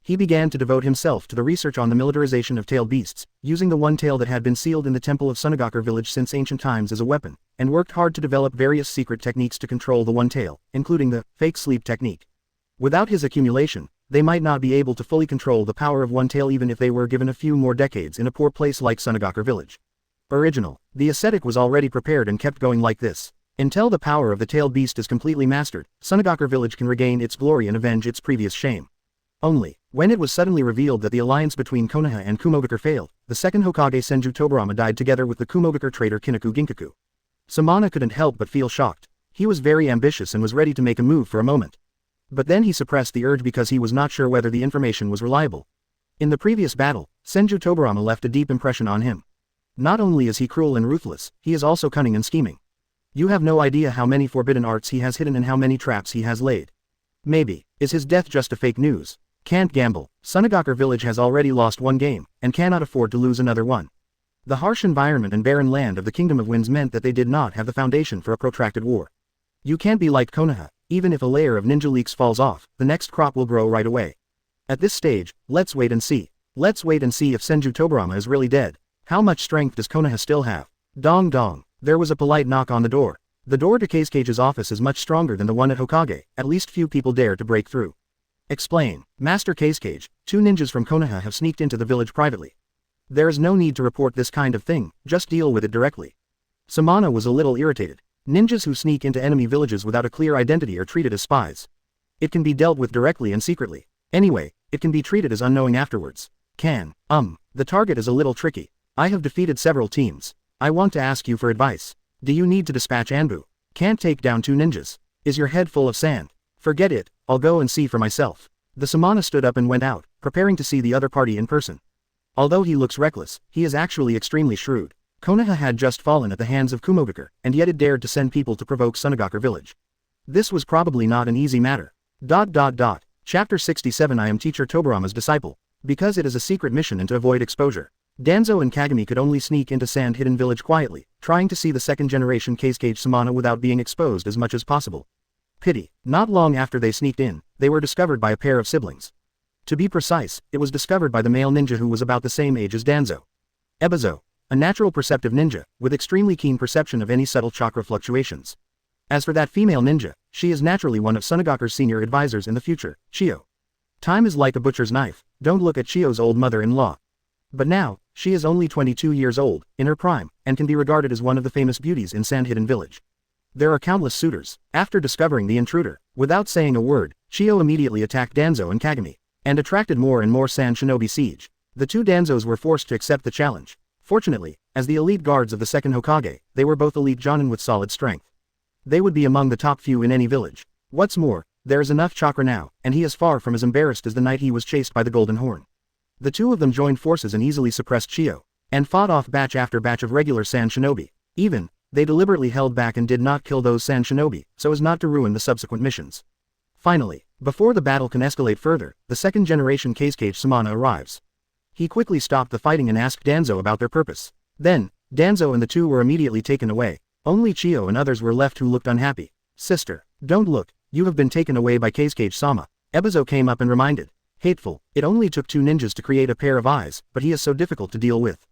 He began to devote himself to the research on the militarization of tailed beasts, using the one tail that had been sealed in the temple of Sunagakure village since ancient times as a weapon, and worked hard to develop various secret techniques to control the one tail, including the fake sleep technique. Without his accumulation, they might not be able to fully control the power of one tail even if they were given a few more decades in a poor place like Sunagakure village. Original. The ascetic was already prepared and kept going like this. Until the power of the tailed beast is completely mastered, Sunagakure village can regain its glory and avenge its previous shame. Only, when it was suddenly revealed that the alliance between Konoha and Kumogakure failed, the second Hokage Senju Tobirama died together with the Kumogakure traitor Kinkaku Ginkaku. Samana couldn't help but feel shocked. He was very ambitious and was ready to make a move for a moment. But then he suppressed the urge because he was not sure whether the information was reliable. In the previous battle, Senju Tobirama left a deep impression on him. Not only is he cruel and ruthless, he is also cunning and scheming. You have no idea how many forbidden arts he has hidden and how many traps he has laid. Maybe, is his death just a fake news? Can't gamble. Sunagakure village has already lost one game, and cannot afford to lose another one. The harsh environment and barren land of the Kingdom of Winds meant that they did not have the foundation for a protracted war. You can't be like Konoha, even if a layer of ninja leaks falls off, the next crop will grow right away. At this stage, let's wait and see. Let's wait and see if Senju Tobirama is really dead. How much strength does Konoha still have? Dong dong. There was a polite knock on the door. The door to Kazecage's office is much stronger than the one at Hokage, at least few people dare to break through. Explain. Master Kazekage, 2 ninjas from Konoha have sneaked into the village privately. There is no need to report this kind of thing, just deal with it directly. Samana was a little irritated. Ninjas who sneak into enemy villages without a clear identity are treated as spies. It can be dealt with directly and secretly. Anyway, it can be treated as unknowing afterwards. The target is a little tricky. I have defeated several teams. I want to ask you for advice. Do you need to dispatch Anbu? Can't take down 2 ninjas. Is your head full of sand? Forget it, I'll go and see for myself. The Samana stood up and went out, preparing to see the other party in person. Although he looks reckless, he is actually extremely shrewd. Konoha had just fallen at the hands of Kumogakure, and yet it dared to send people to provoke Sunagakure village. This was probably not an easy matter. Chapter 67 I am Teacher Tobirama's disciple. Because it is a secret mission and to avoid exposure. Danzo and Kagami could only sneak into Sand Hidden Village quietly, trying to see the second-generation Kazekage Samana without being exposed as much as possible. Pity. Not long after they sneaked in, they were discovered by a pair of siblings. To be precise, it was discovered by the male ninja who was about the same age as Danzo. Ebizo. A natural perceptive ninja, with extremely keen perception of any subtle chakra fluctuations. As for that female ninja, she is naturally one of Sunagakure's senior advisors in the future, Chio. Time is like a butcher's knife, don't look at Chio's old mother-in-law. But now, she is only 22 years old, in her prime, and can be regarded as one of the famous beauties in Sand Hidden Village. There are countless suitors. After discovering the intruder, without saying a word, Chio immediately attacked Danzo and Kagami, and attracted more and more Sand Shinobi siege. The 2 Danzos were forced to accept the challenge. Fortunately, as the elite guards of the second Hokage, they were both elite jonin with solid strength. They would be among the top few in any village. What's more, there is enough chakra now, and he is far from as embarrassed as the night he was chased by the Golden Horn. The 2 of them joined forces and easily suppressed Chio, and fought off batch after batch of regular Sand Shinobi. Even, they deliberately held back and did not kill those Sand Shinobi, so as not to ruin the subsequent missions. Finally, before the battle can escalate further, the second-generation Kazekage Samana arrives. He quickly stopped the fighting and asked Danzo about their purpose. Then, Danzo and the 2 were immediately taken away. Only Chio and others were left who looked unhappy. Sister, don't look, you have been taken away by Kazekage-sama. Ebizo came up and reminded. Hateful, it only took 2 ninjas to create a pair of eyes, but he is so difficult to deal with.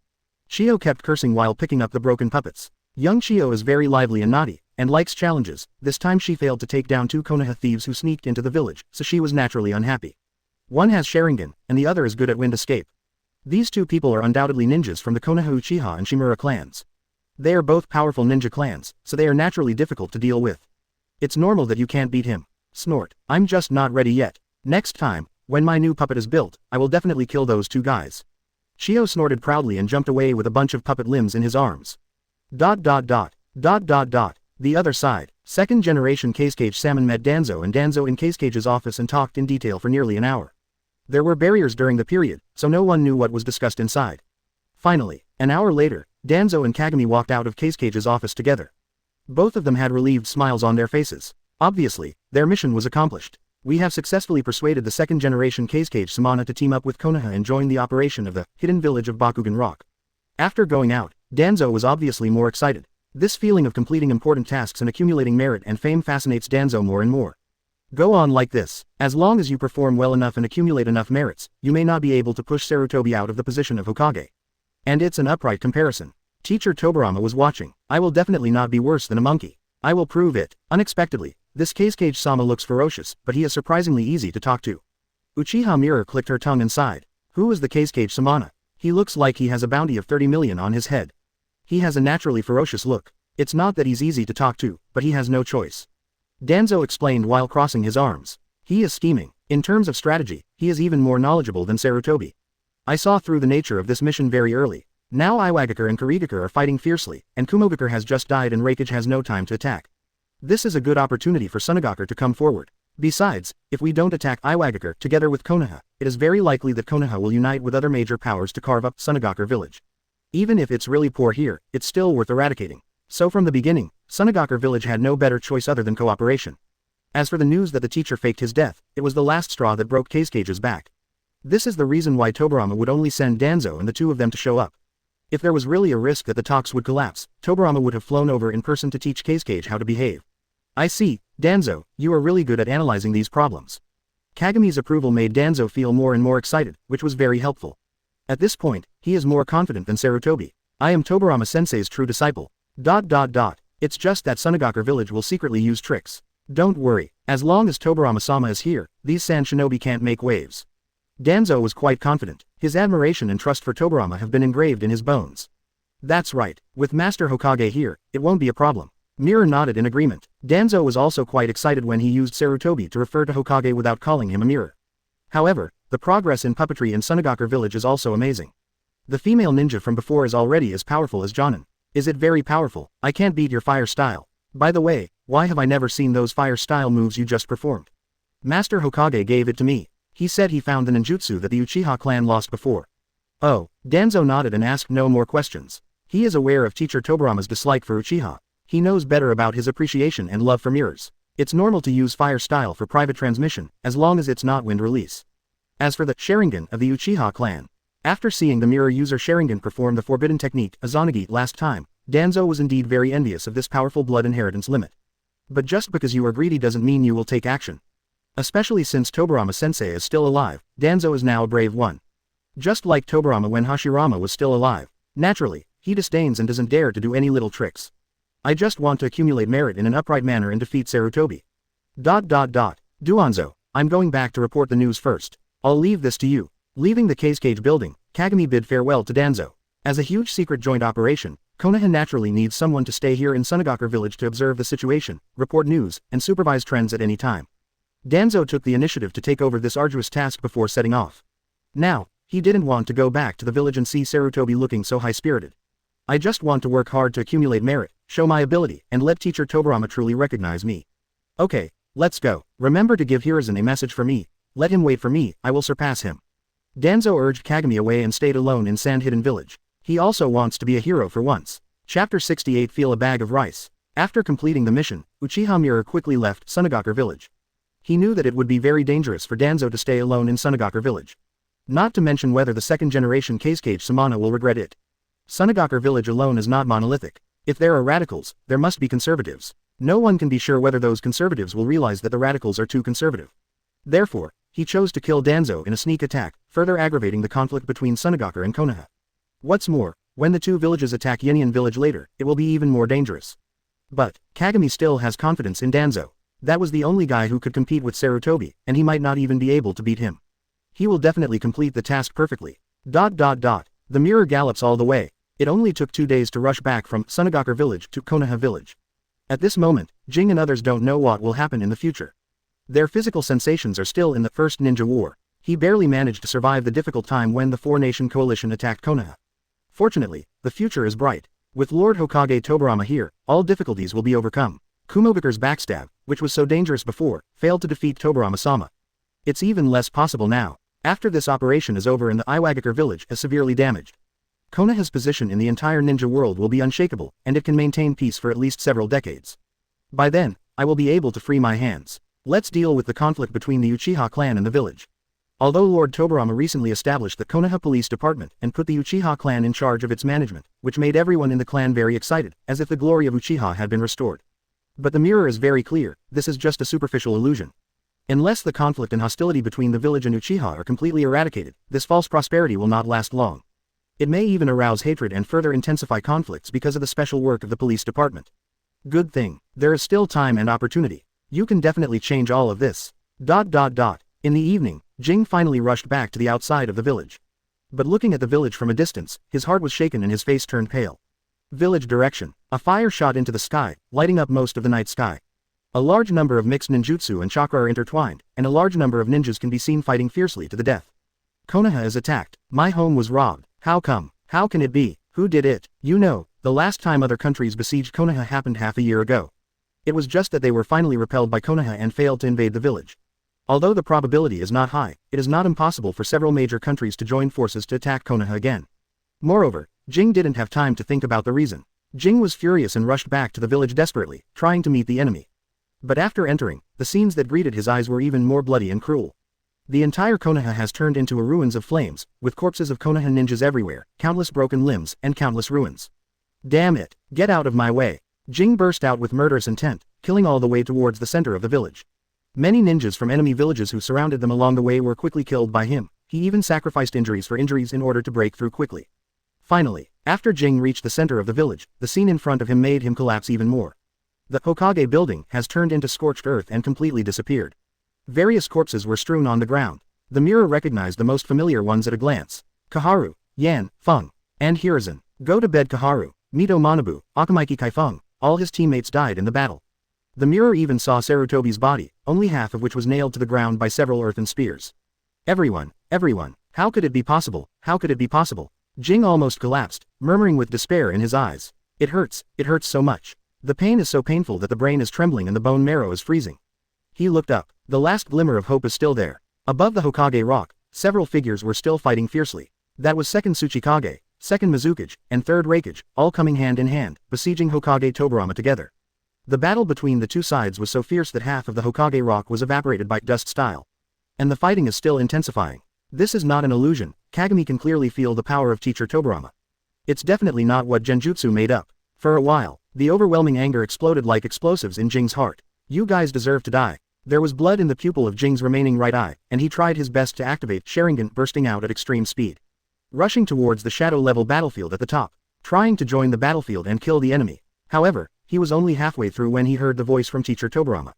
Chio kept cursing while picking up the broken puppets. Young Chio is very lively and naughty, and likes challenges. This time she failed to take down 2 Konoha thieves who sneaked into the village, so she was naturally unhappy. One has Sharingan, and the other is good at wind escape. These two people are undoubtedly ninjas from the Konoha Uchiha and Shimura clans. They are both powerful ninja clans, so they are naturally difficult to deal with. It's normal that you can't beat him. Snort. I'm just not ready yet. Next time, when my new puppet is built, I will definitely kill those two guys. Shio snorted proudly and jumped away with a bunch of puppet limbs in his arms. The other side. Second generation Cage Salmon met Danzo and Danzo in Cage's office and talked in detail for nearly an hour. There were barriers during the period, so no one knew what was discussed inside. Finally, an hour later, Danzo and Kagami walked out of Cage's office together. Both of them had relieved smiles on their faces. Obviously, their mission was accomplished. We have successfully persuaded the second generation Cage Samana to team up with Konoha and join the operation of the hidden village of Bakugan Rock. After going out, Danzo was obviously more excited. This feeling of completing important tasks and accumulating merit and fame fascinates Danzo more and more. Go on like this. As long as you perform well enough and accumulate enough merits, you may not be able to push Sarutobi out of the position of Hokage. And it's an upright comparison. Teacher Tobirama was watching. I will definitely not be worse than a monkey. I will prove it. Unexpectedly, this Cage-sama looks ferocious, but he is surprisingly easy to talk to. Uchiha Mirror clicked her tongue and sighed. Who is the Cage-samana? He looks like he has a bounty of 30 million on his head. He has a naturally ferocious look. It's not that he's easy to talk to, but he has no choice. Danzo explained while crossing his arms. He is scheming. In terms of strategy, he is even more knowledgeable than Sarutobi. I saw through the nature of this mission very early. Now Iwagakure and Kurigakure are fighting fiercely, and Kumogakure has just died and Raikage has no time to attack. This is a good opportunity for Sunagakure to come forward. Besides, if we don't attack Iwagakure together with Konoha, it is very likely that Konoha will unite with other major powers to carve up Sunagakure village. Even if it's really poor here, it's still worth eradicating. So from the beginning, Sunagakure village had no better choice other than cooperation. As for the news that the teacher faked his death, it was the last straw that broke Cage's back. This is the reason why Tobirama would only send Danzo and the two of them to show up. If there was really a risk that the talks would collapse, Tobirama would have flown over in person to teach Cage how to behave. I see, Danzo, you are really good at analyzing these problems. Kagami's approval made Danzo feel more and more excited, which was very helpful. At this point, he is more confident than Sarutobi. I am Tobirama sensei's true disciple. It's just that Sunagakure village will secretly use tricks. Don't worry, as long as Tobirama-sama is here, these sand shinobi can't make waves. Danzo was quite confident. His admiration and trust for Tobirama have been engraved in his bones. That's right, with Master Hokage here, it won't be a problem. Mirror nodded in agreement. Danzo was also quite excited when he used Sarutobi to refer to Hokage without calling him a mirror. However, the progress in puppetry in Sunagakure village is also amazing. The female ninja from before is already as powerful as Jonin. Is it very powerful? I can't beat your fire style. By the way, why have I never seen those fire style moves you just performed? Master Hokage gave it to me. He said he found the ninjutsu that the Uchiha clan lost before. Oh, Danzo nodded and asked no more questions. He is aware of teacher Tobirama's dislike for Uchiha. He knows better about his appreciation and love for mirrors. It's normal to use fire style for private transmission, as long as it's not wind release. As for the Sharingan of the Uchiha clan, after seeing the mirror user Sharingan perform the forbidden technique Izanagi last time, Danzo was indeed very envious of this powerful blood inheritance limit. But just because you are greedy doesn't mean you will take action. Especially since Tobirama sensei is still alive, Danzo is now a brave one. Just like Tobirama when Hashirama was still alive. Naturally, he disdains and doesn't dare to do any little tricks. I just want to accumulate merit in an upright manner and defeat Sarutobi. Duanzo, I'm going back to report the news first. I'll leave this to you. Leaving the Cage building, Kagami bid farewell to Danzo. As a huge secret joint operation, Konoha naturally needs someone to stay here in Sunagakure village to observe the situation, report news, and supervise trends at any time. Danzo took the initiative to take over this arduous task before setting off. Now, he didn't want to go back to the village and see Sarutobi looking so high-spirited. I just want to work hard to accumulate merit, show my ability, and let teacher Tobirama truly recognize me. Okay, let's go. Remember to give Hiruzen a message for me. Let him wait for me, I will surpass him. Danzo urged Kagami away and stayed alone in Sand Hidden Village. He also wants to be a hero for once. Chapter 68 Feel a Bag of Rice. After completing the mission, Uchiha Mirror quickly left Sunagakure village. He knew that it would be very dangerous for Danzo to stay alone in Sunagakure village. Not to mention whether the second generation Cage-samana will regret it. Sunagakure village alone is not monolithic. If there are radicals, there must be conservatives. No one can be sure whether those conservatives will realize that the radicals are too conservative. Therefore, he chose to kill Danzo in a sneak attack, further aggravating the conflict between Sunagakure and Konoha. What's more, when the two villages attack Yinyan village later, it will be even more dangerous. But, Kagami still has confidence in Danzo. That was the only guy who could compete with Sarutobi, and he might not even be able to beat him. He will definitely complete the task perfectly. The mirror gallops all the way. It only took 2 days to rush back from Sunagakure village to Konoha village. At this moment, Jing and others don't know what will happen in the future. Their physical sensations are still in the First Ninja War. He barely managed to survive the difficult time when the four-nation coalition attacked Konoha. Fortunately, the future is bright. With Lord Hokage Tobirama here, all difficulties will be overcome. Kumobakure's backstab, which was so dangerous before, failed to defeat Tobirama-sama. It's even less possible now. After this operation is over and the Iwagakure village is severely damaged, Konoha's position in the entire ninja world will be unshakable, and it can maintain peace for at least several decades. By then, I will be able to free my hands. Let's deal with the conflict between the Uchiha clan and the village. Although Lord Tobirama recently established the Konoha Police Department and put the Uchiha clan in charge of its management, which made everyone in the clan very excited, as if the glory of Uchiha had been restored. But the mirror is very clear, this is just a superficial illusion. Unless the conflict and hostility between the village and Uchiha are completely eradicated, this false prosperity will not last long. It may even arouse hatred and further intensify conflicts because of the special work of the police department. Good thing, there is still time and opportunity. You can definitely change all of this. In the evening, Jing finally rushed back to the outside of the village. But looking at the village from a distance, his heart was shaken and his face turned pale. Village direction. A fire shot into the sky, lighting up most of the night sky. A large number of mixed ninjutsu and chakra are intertwined, and a large number of ninjas can be seen fighting fiercely to the death. Konoha is attacked. My home was robbed. How come? How can it be? Who did it? You know, the last time other countries besieged Konoha happened half a year ago. It was just that they were finally repelled by Konoha and failed to invade the village. Although the probability is not high, it is not impossible for several major countries to join forces to attack Konoha again. Moreover, Jing didn't have time to think about the reason. Jing was furious and rushed back to the village desperately, trying to meet the enemy. But after entering, the scenes that greeted his eyes were even more bloody and cruel. The entire Konoha has turned into a ruins of flames, with corpses of Konoha ninjas everywhere, countless broken limbs, and countless ruins. Damn it! Get out of my way! Jing burst out with murderous intent, killing all the way towards the center of the village. Many ninjas from enemy villages who surrounded them along the way were quickly killed by him. He even sacrificed injuries for injuries in order to break through quickly. Finally, after Jing reached the center of the village, the scene in front of him made him collapse even more. The Hokage building has turned into scorched earth and completely disappeared. Various corpses were strewn on the ground. The mirror recognized the most familiar ones at a glance. Kaharu, Yan, Feng, and Hiruzen. Go to bed Kaharu, Mito Manabu, Akamaiki Kaifeng, all his teammates died in the battle. The mirror even saw Sarutobi's body, only half of which was nailed to the ground by several earthen spears. Everyone, how could it be possible, how could it be possible? Jing almost collapsed, murmuring with despair in his eyes. It hurts so much. The pain is so painful that the brain is trembling and the bone marrow is freezing. He looked up. The last glimmer of hope is still there. Above the Hokage rock, several figures were still fighting fiercely. That was second Tsuchikage, second Mizukage, and third Raikage, all coming hand in hand, besieging Hokage Tobirama together. The battle between the two sides was so fierce that half of the Hokage rock was evaporated by dust style. And the fighting is still intensifying. This is not an illusion. Kagami can clearly feel the power of teacher Tobirama. It's definitely not what genjutsu made up. For a while, the overwhelming anger exploded like explosives in Jing's heart. You guys deserve to die. There was blood in the pupil of Jing's remaining right eye, and he tried his best to activate Sharingan, bursting out at extreme speed. Rushing towards the shadow-level battlefield at the top, trying to join the battlefield and kill the enemy. However, he was only halfway through when he heard the voice from teacher Tobirama.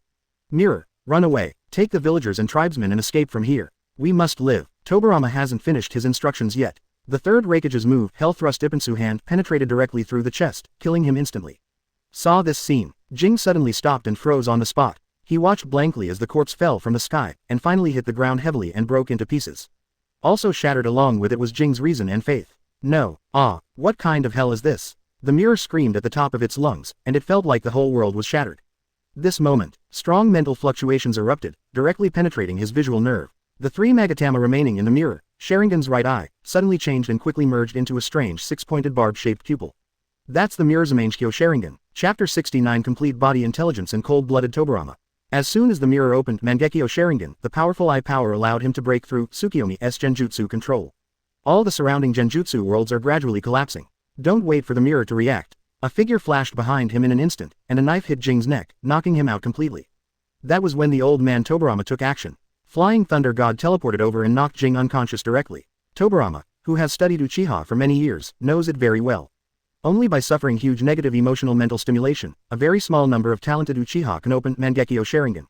Mirror, run away, take the villagers and tribesmen and escape from here. We must live. Tobirama hasn't finished his instructions yet. The third Raikage's move, Hell Thrust Ippensu hand, penetrated directly through the chest, killing him instantly. Saw this scene. Jing suddenly stopped and froze on the spot. He watched blankly as the corpse fell from the sky, and finally hit the ground heavily and broke into pieces. Also shattered along with it was Jing's reason and faith. No, what kind of hell is this? The mirror screamed at the top of its lungs, and it felt like the whole world was shattered. This moment, strong mental fluctuations erupted, directly penetrating his visual nerve. The three Magatama remaining in the mirror, Sharingan's right eye, suddenly changed and quickly merged into a strange six-pointed barb-shaped pupil. That's the mirror's Mangekyo Sharingan. Chapter 69 Complete Body Intelligence and Cold-Blooded Tobirama. As soon as the mirror opened Mangekyo Sharingan, the powerful eye power allowed him to break through Tsukiyomi's genjutsu control. All the surrounding genjutsu worlds are gradually collapsing. Don't wait for the mirror to react. A figure flashed behind him in an instant, and a knife hit Jing's neck, knocking him out completely. That was when the old man Tobirama took action. Flying Thunder God teleported over and knocked Jing unconscious directly. Tobirama, who has studied Uchiha for many years, knows it very well. Only by suffering huge negative emotional mental stimulation, a very small number of talented Uchiha can open Mangekyo Sharingan.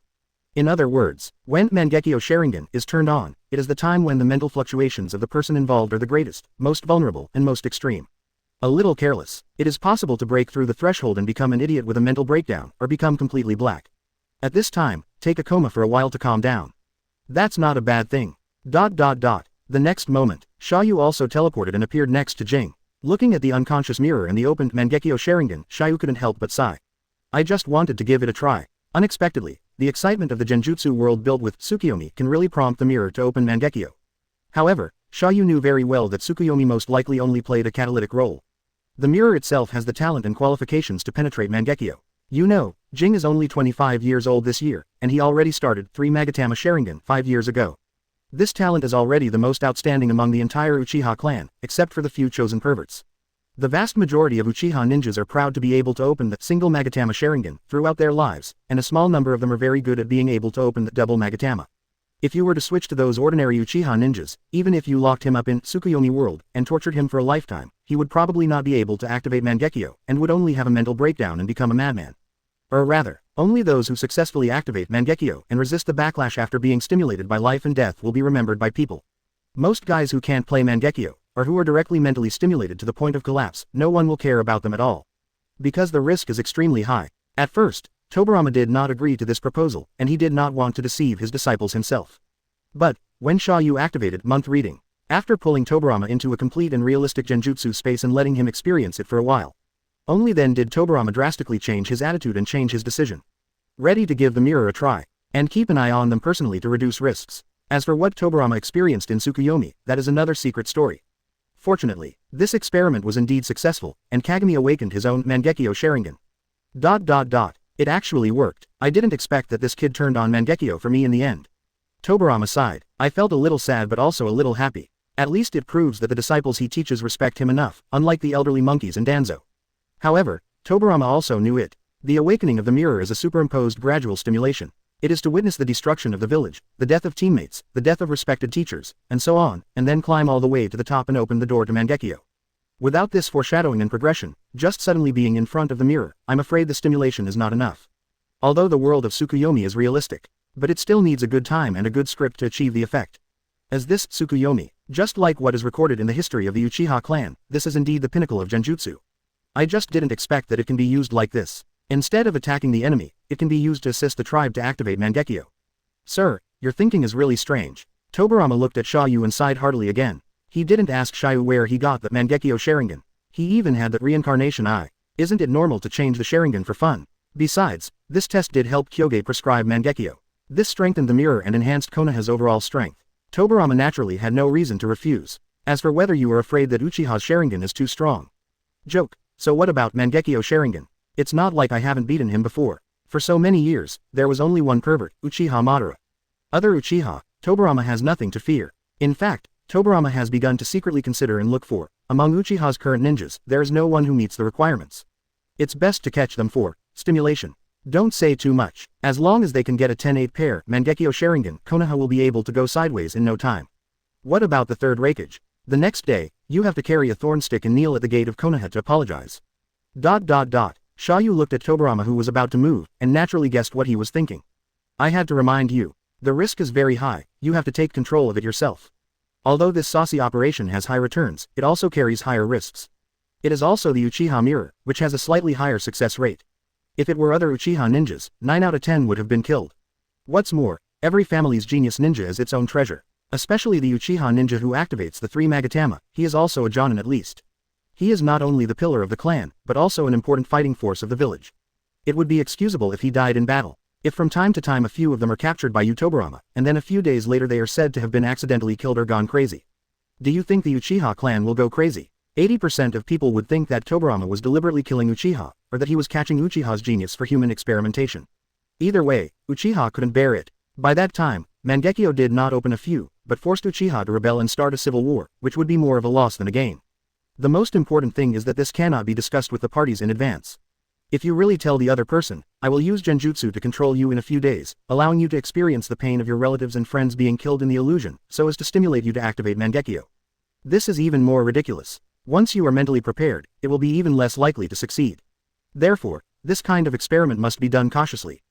In other words, when Mangekyo Sharingan is turned on, it is the time when the mental fluctuations of the person involved are the greatest, most vulnerable, and most extreme. A little careless, it is possible to break through the threshold and become an idiot with a mental breakdown, or become completely black. At this time, take a coma for a while to calm down. That's not a bad thing. The next moment, Xia You also teleported and appeared next to Jing. Looking at the unconscious mirror and the opened Mangekyo Sharingan, Xia You couldn't help but sigh. I just wanted to give it a try. Unexpectedly, the excitement of the genjutsu world built with Tsukuyomi can really prompt the mirror to open Mangekyo. However, Xia You knew very well that Tsukuyomi most likely only played a catalytic role. The mirror itself has the talent and qualifications to penetrate Mangekyo. You know, Jing is only 25 years old this year, and he already started 3 Magatama Sharingan 5 years ago. This talent is already the most outstanding among the entire Uchiha clan, except for the few chosen perverts. The vast majority of Uchiha ninjas are proud to be able to open the single Magatama Sharingan throughout their lives, and a small number of them are very good at being able to open the double Magatama. If you were to switch to those ordinary Uchiha ninjas, even if you locked him up in Tsukuyomi world and tortured him for a lifetime, he would probably not be able to activate Mangekyo and would only have a mental breakdown and become a madman. Or rather, only those who successfully activate Mangekyo and resist the backlash after being stimulated by life and death will be remembered by people. Most guys who can't play Mangekyo, or who are directly mentally stimulated to the point of collapse, no one will care about them at all. Because the risk is extremely high. At first, Tobirama did not agree to this proposal, and he did not want to deceive his disciples himself. But, when Xia You activated month reading, after pulling Tobirama into a complete and realistic genjutsu space and letting him experience it for a while, only then did Tobirama drastically change his attitude and change his decision. Ready to give the mirror a try, and keep an eye on them personally to reduce risks. As for what Tobirama experienced in Tsukuyomi, that is another secret story. Fortunately, this experiment was indeed successful, and Kagami awakened his own Mangekyo Sharingan. It actually worked. I didn't expect that this kid turned on Mangekyo for me in the end. Tobirama sighed. I felt a little sad but also a little happy. At least it proves that the disciples he teaches respect him enough, unlike the elderly monkeys in Danzo. However, Tobirama also knew it. The awakening of the mirror is a superimposed gradual stimulation. It is to witness the destruction of the village, the death of teammates, the death of respected teachers, and so on, and then climb all the way to the top and open the door to Mangekyo. Without this foreshadowing and progression, just suddenly being in front of the mirror, I'm afraid the stimulation is not enough. Although the world of Tsukuyomi is realistic, but it still needs a good time and a good script to achieve the effect. As this Tsukuyomi, just like what is recorded in the history of the Uchiha clan, this is indeed the pinnacle of genjutsu. I just didn't expect that it can be used like this. Instead of attacking the enemy, it can be used to assist the tribe to activate Mangekyo. Sir, your thinking is really strange. Tobirama looked at Xia You and sighed heartily again. He didn't ask Xia You where he got the Mangekyo Sharingan. He even had that reincarnation eye. Isn't it normal to change the Sharingan for fun? Besides, this test did help Kyoge prescribe Mangekyo. This strengthened the mirror and enhanced Konoha's overall strength. Tobirama naturally had no reason to refuse. As for whether you are afraid that Uchiha's Sharingan is too strong. Joke. So what about Mangekyo Sharingan? It's not like I haven't beaten him before. For so many years, there was only one pervert, Uchiha Madara. Other Uchiha, Tobirama has nothing to fear. In fact, Tobirama has begun to secretly consider and look for, among Uchiha's current ninjas, there is no one who meets the requirements. It's best to catch them for stimulation. Don't say too much. As long as they can get a 10-8 pair Mangekyo Sharingan, Konoha will be able to go sideways in no time. What about the third Raikage? The next day, you have to carry a thorn stick and kneel at the gate of Konoha to apologize. Xia You looked at Tobirama who was about to move, and naturally guessed what he was thinking. I had to remind you. The risk is very high, you have to take control of it yourself. Although this saucy operation has high returns, it also carries higher risks. It is also the Uchiha mirror, which has a slightly higher success rate. If it were other Uchiha ninjas, 9 out of 10 would have been killed. What's more, every family's genius ninja is its own treasure. Especially the Uchiha ninja who activates the 3 Magatama, he is also a Jonin at least. He is not only the pillar of the clan, but also an important fighting force of the village. It would be excusable if he died in battle. If from time to time a few of them are captured by Tobirama, and then a few days later they are said to have been accidentally killed or gone crazy. Do you think the Uchiha clan will go crazy? 80% of people would think that Tobirama was deliberately killing Uchiha, or that he was catching Uchiha's genius for human experimentation. Either way, Uchiha couldn't bear it. By that time, Mangekyo did not open a few, but forced Uchiha to rebel and start a civil war, which would be more of a loss than a gain. The most important thing is that this cannot be discussed with the parties in advance. If you really tell the other person, I will use genjutsu to control you in a few days, allowing you to experience the pain of your relatives and friends being killed in the illusion, so as to stimulate you to activate Mangekyo. This is even more ridiculous. Once you are mentally prepared, it will be even less likely to succeed. Therefore, this kind of experiment must be done cautiously.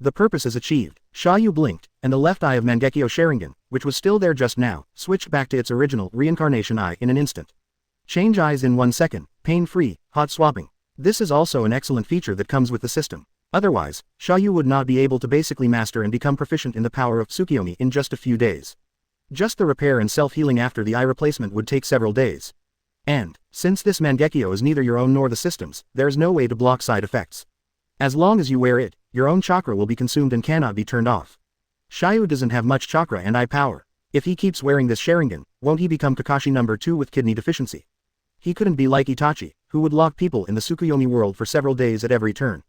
The purpose is achieved. Xia You blinked, and the left eye of Mangekyo Sharingan, which was still there just now, switched back to its original reincarnation eye in an instant. Change eyes in 1 second, pain-free, hot swapping. This is also an excellent feature that comes with the system. Otherwise, Xia You would not be able to basically master and become proficient in the power of Tsukiyomi in just a few days. Just the repair and self-healing after the eye replacement would take several days. And, since this Mangekyo is neither your own nor the system's, there is no way to block side effects. As long as you wear it, your own chakra will be consumed and cannot be turned off. Xia You doesn't have much chakra and eye power. If he keeps wearing this Sharingan, won't he become Kakashi number 2 with kidney deficiency? He couldn't be like Itachi, who would lock people in the Tsukuyomi world for several days at every turn.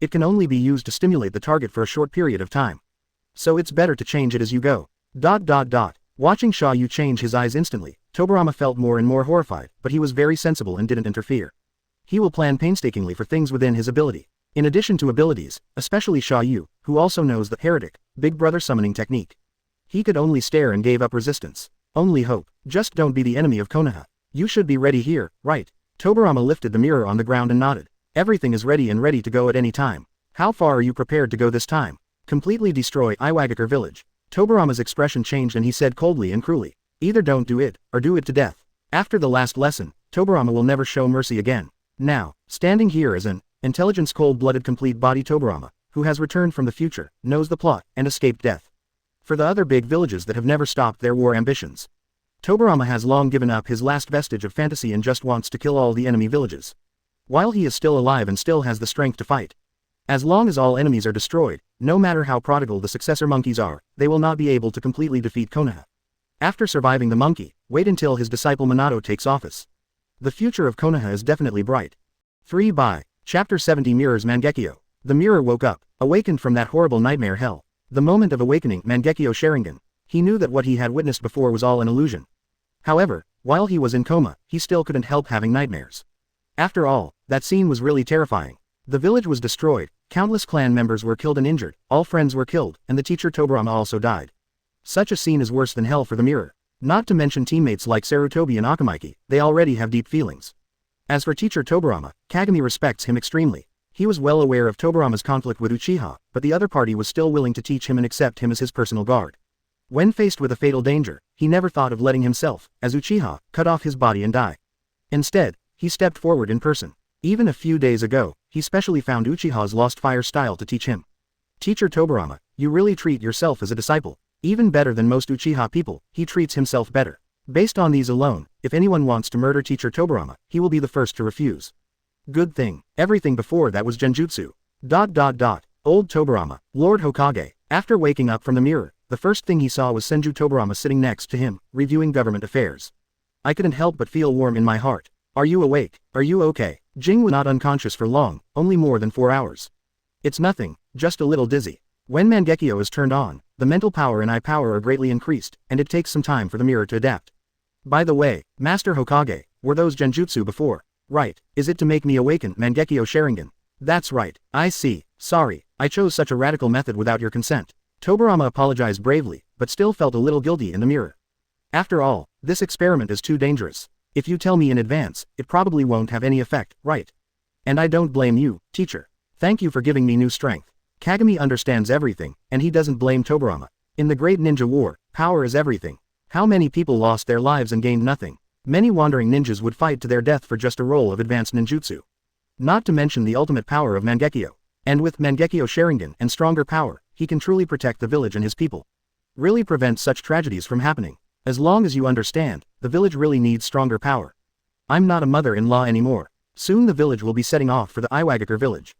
It can only be used to stimulate the target for a short period of time. So it's better to change it as you go. Watching Xia You change his eyes instantly, Tobirama felt more and more horrified, but he was very sensible and didn't interfere. He will plan painstakingly for things within his ability. In addition to abilities, especially Xia You, who also knows the heretic, Big Brother summoning technique. He could only stare and gave up resistance. Only hope. Just don't be the enemy of Konoha. You should be ready here, right? Tobirama lifted the mirror on the ground and nodded. Everything is ready and ready to go at any time. How far are you prepared to go this time? Completely destroy Iwagakure village. Tobirama's expression changed and he said coldly and cruelly. Either don't do it, or do it to death. After the last lesson, Tobirama will never show mercy again. Now, standing here as an intelligence cold-blooded complete body Tobirama, who has returned from the future, knows the plot, and escaped death. For the other big villages that have never stopped their war ambitions, Tobirama has long given up his last vestige of fantasy and just wants to kill all the enemy villages. While he is still alive and still has the strength to fight. As long as all enemies are destroyed, no matter how prodigal the successor monkeys are, they will not be able to completely defeat Konoha. After surviving the monkey, wait until his disciple Minato takes office. The future of Konoha is definitely bright. 3 by Chapter 70 Mirror's Mangekyo. The mirror woke up, awakened from that horrible nightmare hell. The moment of awakening Mangekyo Sharingan. He knew that what he had witnessed before was all an illusion. However, while he was in coma, he still couldn't help having nightmares. After all, that scene was really terrifying. The village was destroyed, countless clan members were killed and injured, all friends were killed, and the teacher Tobirama also died. Such a scene is worse than hell for the mirror. Not to mention teammates like Sarutobi and Akamaki, they already have deep feelings. As for teacher Tobirama, Kagami respects him extremely. He was well aware of Tobirama's conflict with Uchiha, but the other party was still willing to teach him and accept him as his personal guard. When faced with a fatal danger, he never thought of letting himself, as Uchiha, cut off his body and die. Instead, he stepped forward in person. Even a few days ago, he specially found Uchiha's lost fire style to teach him. Teacher Tobirama, you really treat yourself as a disciple. Even better than most Uchiha people, he treats himself better. Based on these alone, if anyone wants to murder teacher Tobirama, he will be the first to refuse. Good thing, everything before that was genjutsu. Old Tobirama, Lord Hokage, after waking up from the mirror, the first thing he saw was Senju Tobirama sitting next to him, reviewing government affairs. I couldn't help but feel warm in my heart. Are you awake? Are you okay? Jing was not unconscious for long, only more than 4 hours. It's nothing, just a little dizzy. When Mangekyo is turned on, the mental power and eye power are greatly increased, and it takes some time for the mirror to adapt. By the way, Master Hokage, were those genjutsu before? Right, is it to make me awaken Mangekyo Sharingan? That's right, I see, sorry, I chose such a radical method without your consent. Tobirama apologized bravely, but still felt a little guilty in the mirror. After all, this experiment is too dangerous. If you tell me in advance, it probably won't have any effect, right? And I don't blame you, teacher. Thank you for giving me new strength. Kagami understands everything, and he doesn't blame Tobirama. In the Great Ninja War, power is everything. How many people lost their lives and gained nothing? Many wandering ninjas would fight to their death for just a roll of advanced ninjutsu. Not to mention the ultimate power of Mangekyo. And with Mangekyo Sharingan and stronger power, he can truly protect the village and his people. Really prevent such tragedies from happening. As long as you understand, the village really needs stronger power. I'm not a mother-in-law anymore. Soon the village will be setting off for the Iwagakure village.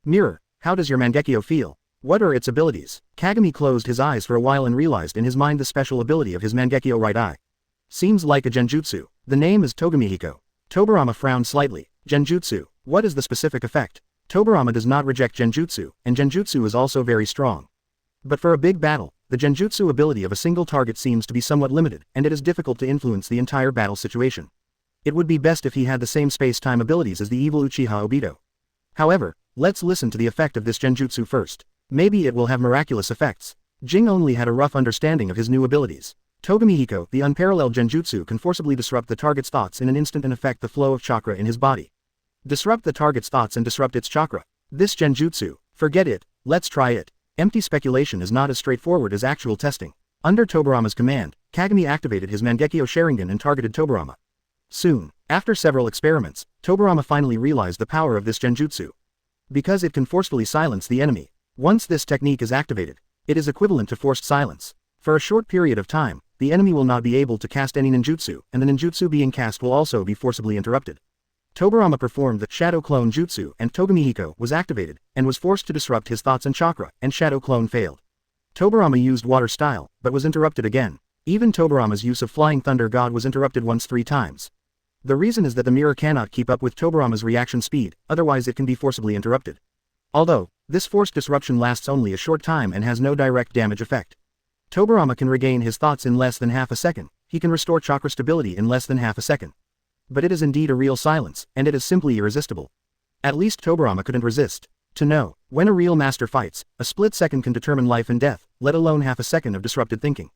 Mirror, how does your Mangekyo feel? What are its abilities? Kagami closed his eyes for a while and realized in his mind the special ability of his Mangekyo right eye. Seems like a genjutsu. The name is Togamihiko. Tobirama frowned slightly. Genjutsu, what is the specific effect? Tobirama does not reject genjutsu, and genjutsu is also very strong. But for a big battle, the genjutsu ability of a single target seems to be somewhat limited, and it is difficult to influence the entire battle situation. It would be best if he had the same space-time abilities as the evil Uchiha Obito. However, let's listen to the effect of this genjutsu first. Maybe it will have miraculous effects. Jing only had a rough understanding of his new abilities. Togamihiko, the unparalleled genjutsu, can forcibly disrupt the target's thoughts in an instant and affect the flow of chakra in his body. Disrupt the target's thoughts and disrupt its chakra. This genjutsu, forget it, let's try it. Empty speculation is not as straightforward as actual testing. Under Tobirama's command, Kagami activated his Mangekyo Sharingan and targeted Tobirama. Soon, after several experiments, Tobirama finally realized the power of this genjutsu. Because it can forcefully silence the enemy. Once this technique is activated, it is equivalent to forced silence. For a short period of time, the enemy will not be able to cast any ninjutsu, and the ninjutsu being cast will also be forcibly interrupted. Tobirama performed the Shadow Clone Jutsu and Togamihiko was activated, and was forced to disrupt his thoughts and chakra, and Shadow Clone failed. Tobirama used water style, but was interrupted again. Even Tobirama's use of Flying Thunder God was interrupted once 3 times. The reason is that the mirror cannot keep up with Tobirama's reaction speed, otherwise it can be forcibly interrupted. Although, this forced disruption lasts only a short time and has no direct damage effect. Tobirama can regain his thoughts in less than half a second, he can restore chakra stability in less than half a second. But it is indeed a real silence, and it is simply irresistible. At least Tobirama couldn't resist. To know, when a real master fights, a split second can determine life and death, let alone half a second of disrupted thinking.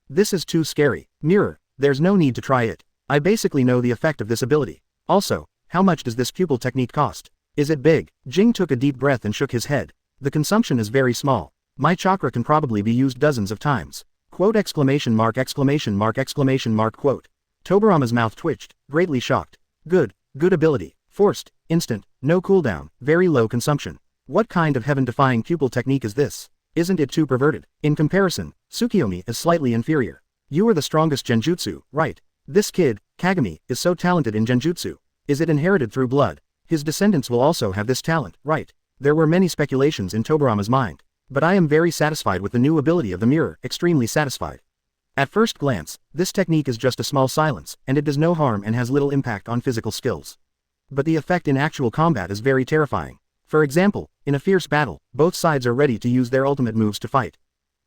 This is too scary. Mirror, there's no need to try it. I basically know the effect of this ability. Also, how much does this pupil technique cost? Is it big? Jing took a deep breath and shook his head. The consumption is very small. My chakra can probably be used dozens of times. Quote exclamation mark exclamation mark exclamation mark quote. Tobirama's mouth twitched, greatly shocked. Good ability. Forced, instant, no cooldown, very low consumption. What kind of heaven-defying pupil technique is this? Isn't it too perverted? In comparison, Tsukiyomi is slightly inferior. You are the strongest genjutsu, right? This kid, Kagami, is so talented in genjutsu. Is it inherited through blood? His descendants will also have this talent, right? There were many speculations in Tobirama's mind. But I am very satisfied with the new ability of the mirror, extremely satisfied. At first glance, this technique is just a small silence, and it does no harm and has little impact on physical skills. But the effect in actual combat is very terrifying. For example, in a fierce battle, both sides are ready to use their ultimate moves to fight.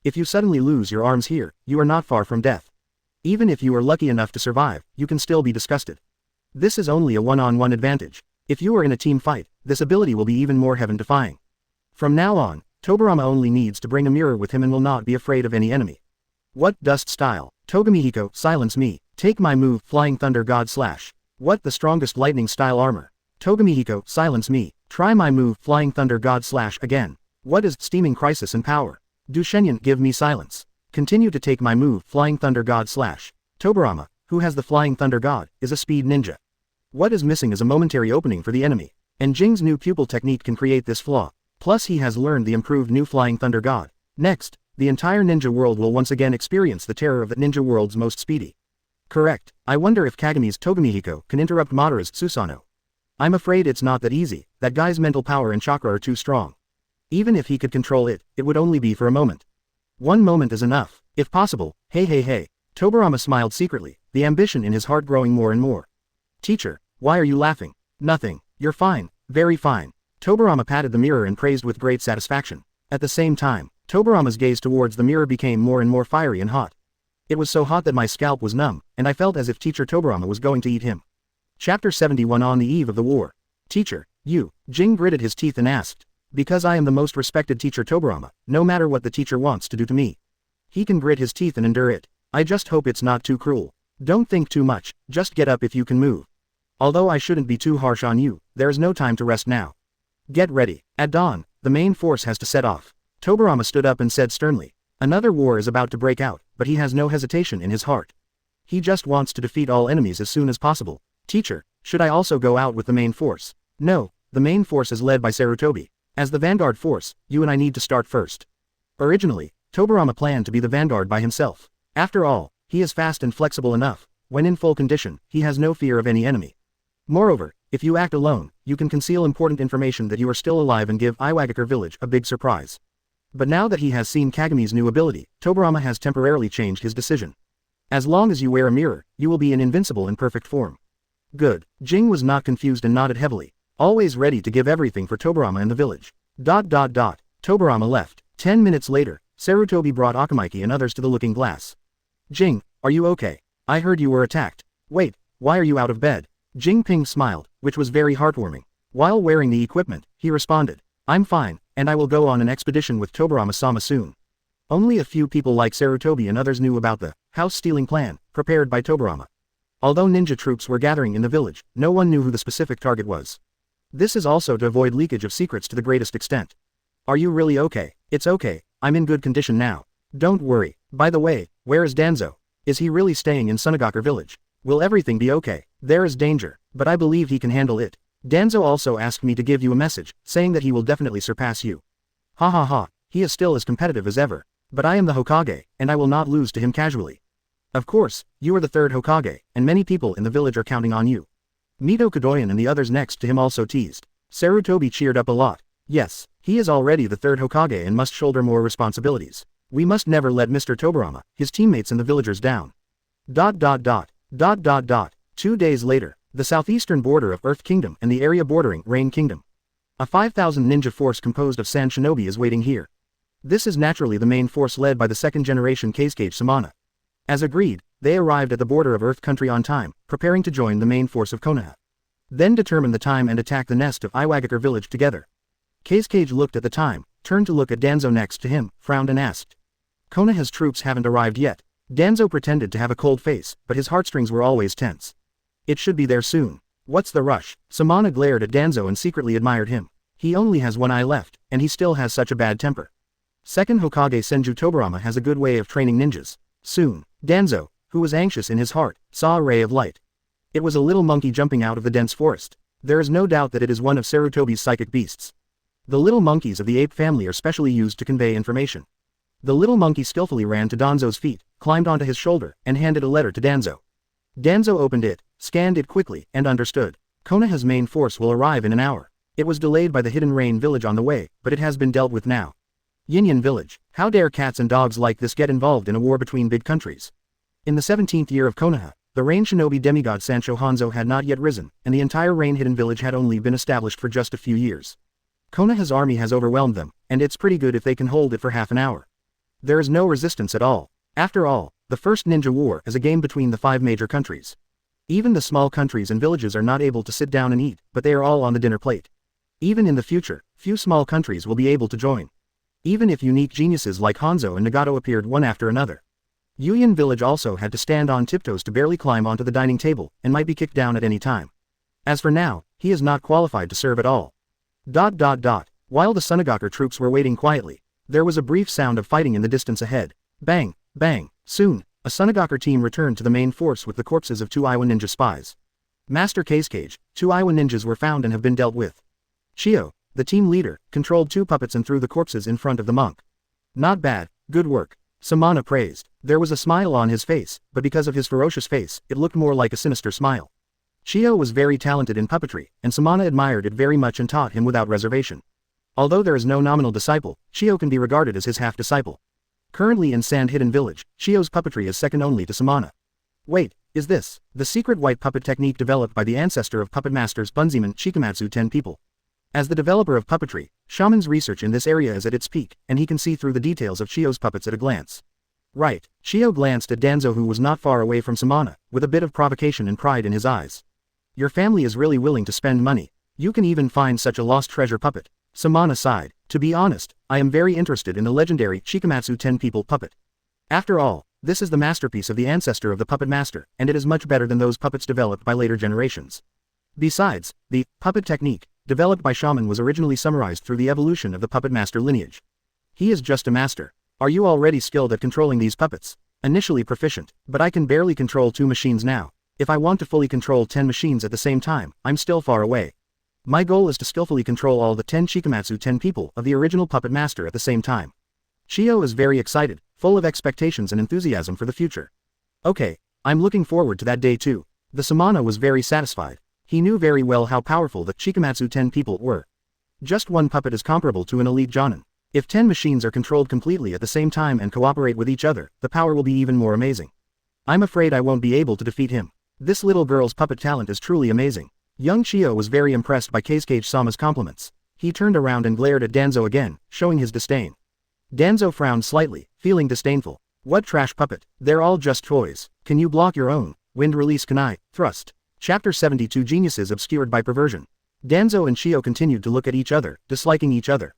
If you suddenly lose your arms here, you are not far from death. Even if you are lucky enough to survive, you can still be disgusted. This is only a one-on-one advantage. If you are in a team fight, this ability will be even more heaven-defying. From now on, Tobirama only needs to bring a mirror with him and will not be afraid of any enemy. What dust style? Togamihiko, silence me. Take my move, Flying Thunder God Slash. What the strongest lightning style armor? Togamihiko, silence me. Try my move, Flying Thunder God Slash again. What is Steaming Crisis and Power? Du Shenyan, give me silence. Continue to take my move, Flying Thunder God Slash. Tobirama, who has the Flying Thunder God, is a speed ninja. What is missing is a momentary opening for the enemy. And Jing's new pupil technique can create this flaw. Plus he has learned the improved new Flying Thunder God. Next, the entire ninja world will once again experience the terror of the ninja world's most speedy. Correct. I wonder if Kagami's Togamihiko can interrupt Madara's Susanoo. I'm afraid it's not that easy. That guy's mental power and chakra are too strong. Even if he could control it, it would only be for a moment. One moment is enough. If possible, hey. Tobirama smiled secretly, the ambition in his heart growing more and more. Teacher, why are you laughing? Nothing. You're fine, very fine. Tobirama patted the mirror and praised with great satisfaction. At the same time, Tobirama's gaze towards the mirror became more and more fiery and hot. It was so hot that my scalp was numb, and I felt as if Teacher Tobirama was going to eat him. Chapter 71 On the Eve of the War. Teacher, you, Jing gritted his teeth and asked. Because I am the most respected Teacher Tobirama, no matter what the teacher wants to do to me. He can grit his teeth and endure it. I just hope it's not too cruel. Don't think too much, just get up if you can move. Although I shouldn't be too harsh on you, there is no time to rest now. Get ready. At dawn, the main force has to set off. Tobirama stood up and said sternly. Another war is about to break out, but he has no hesitation in his heart. He just wants to defeat all enemies as soon as possible. Teacher, should I also go out with the main force? No, the main force is led by Sarutobi. As the vanguard force, you and I need to start first. Originally, Tobirama planned to be the vanguard by himself. After all, he is fast and flexible enough. When in full condition, he has no fear of any enemy. Moreover, if you act alone, you can conceal important information that you are still alive and give Iwagakure village a big surprise. But now that he has seen Kagami's new ability, Tobirama has temporarily changed his decision. As long as you wear a mirror, you will be in invincible in perfect form. Good. Jing was not confused and nodded heavily, always ready to give everything for Tobirama in the village. Tobirama left. 10 minutes later, Sarutobi brought Akamaiki and others to the looking glass. Jing, are you okay? I heard you were attacked. Wait, why are you out of bed? Jing Ping smiled, which was very heartwarming. While wearing the equipment, he responded. I'm fine, and I will go on an expedition with Tobirama-sama soon. Only a few people like Sarutobi and others knew about the house-stealing plan, prepared by Tobirama. Although ninja troops were gathering in the village, no one knew who the specific target was. This is also to avoid leakage of secrets to the greatest extent. Are you really okay? It's okay, I'm in good condition now. Don't worry. By the way, where is Danzo? Is he really staying in Sunagaku village? Will everything be okay? There is danger, but I believe he can handle it. Danzo also asked me to give you a message, saying that he will definitely surpass you. Ha ha ha, he is still as competitive as ever. But I am the Hokage, and I will not lose to him casually. Of course, you are the third Hokage, and many people in the village are counting on you. Mito Kadoyan and the others next to him also teased. Sarutobi cheered up a lot. Yes, he is already the third Hokage and must shoulder more responsibilities. We must never let Mr. Tobirama, his teammates and the villagers down. 2 days later, the southeastern border of Earth Kingdom and the area bordering Rain Kingdom. A 5,000 ninja force composed of Sand Shinobi is waiting here. This is naturally the main force led by the second-generation Kazekage Samana. As agreed, they arrived at the border of Earth Country on time, preparing to join the main force of Konoha. Then determine the time and attack the nest of Iwagakure village together. Kazekage looked at the time, turned to look at Danzo next to him, frowned and asked. Konoha's troops haven't arrived yet. Danzo pretended to have a cold face, but his heartstrings were always tense. It should be there soon. What's the rush? Samana glared at Danzo and secretly admired him. He only has one eye left, and he still has such a bad temper. Second Hokage Senju Tobirama has a good way of training ninjas. Soon, Danzo, who was anxious in his heart, saw a ray of light. It was a little monkey jumping out of the dense forest. There is no doubt that it is one of Sarutobi's psychic beasts. The little monkeys of the ape family are specially used to convey information. The little monkey skillfully ran to Danzo's feet, climbed onto his shoulder, and handed a letter to Danzo. Danzo opened it, scanned it quickly, and understood. Konoha's main force will arrive in an hour. It was delayed by the Hidden Rain village on the way, but it has been dealt with now. Yinyan village. How dare cats and dogs like this get involved in a war between big countries? In the 17th year of Konoha, the Rain Shinobi demigod Sancho Hanzo had not yet risen, and the entire Rain Hidden village had only been established for just a few years. Konoha's army has overwhelmed them, and it's pretty good if they can hold it for half an hour. There is no resistance at all. After all, the first ninja war is a game between the 5 major countries. Even the small countries and villages are not able to sit down and eat, but they are all on the dinner plate. Even in the future, few small countries will be able to join. Even if unique geniuses like Hanzo and Nagato appeared one after another. Yuyan village also had to stand on tiptoes to barely climb onto the dining table, and might be kicked down at any time. As for now, he is not qualified to serve at all. While the Sunagaku troops were waiting quietly, there was a brief sound of fighting in the distance ahead. Bang, bang, soon, a Sunagaku team returned to the main force with the corpses of 2 Iwa ninja spies. Master Kazekage, 2 Iwa ninjas were found and have been dealt with. Shio, the team leader, controlled 2 puppets and threw the corpses in front of the monk. Not bad, good work. Samana praised. There was a smile on his face, but because of his ferocious face, it looked more like a sinister smile. Shio was very talented in puppetry, and Samana admired it very much and taught him without reservation. Although there is no nominal disciple, Shio can be regarded as his half-disciple. Currently in Sand Hidden Village, Shio's puppetry is second only to Samana. Wait, is this the secret white puppet technique developed by the ancestor of puppet masters Bunzeman Shikamatsu 10 people? As the developer of puppetry, Shaman's research in this area is at its peak, and he can see through the details of Shio's puppets at a glance. Right, Shio glanced at Danzo who was not far away from Samana, with a bit of provocation and pride in his eyes. Your family is really willing to spend money. You can even find such a lost treasure puppet. Samana sighed. To be honest, I am very interested in the legendary Shikamatsu 10 people puppet. After all, this is the masterpiece of the ancestor of the puppet master, and it is much better than those puppets developed by later generations. Besides, the puppet technique, developed by Shaman was originally summarized through the evolution of the puppet master lineage. He is just a master. Are you already skilled at controlling these puppets? Initially proficient, but I can barely control 2 machines now. If I want to fully control 10 machines at the same time, I'm still far away. My goal is to skillfully control all the 10 Shikamatsu 10 people of the original puppet master at the same time. Shio is very excited, full of expectations and enthusiasm for the future. Okay, I'm looking forward to that day too. The Samana was very satisfied. He knew very well how powerful the Shikamatsu 10 people were. Just one puppet is comparable to an elite Jonin. If 10 machines are controlled completely at the same time and cooperate with each other, the power will be even more amazing. I'm afraid I won't be able to defeat him. This little girl's puppet talent is truly amazing. Young Shio was very impressed by Kazekage-sama's compliments. He turned around and glared at Danzo again, showing his disdain. Danzo frowned slightly, feeling disdainful. What trash puppet? They're all just toys. Can you block your own? Wind release kunai, thrust. Chapter 72 Geniuses obscured by perversion. Danzo and Shio continued to look at each other, disliking each other.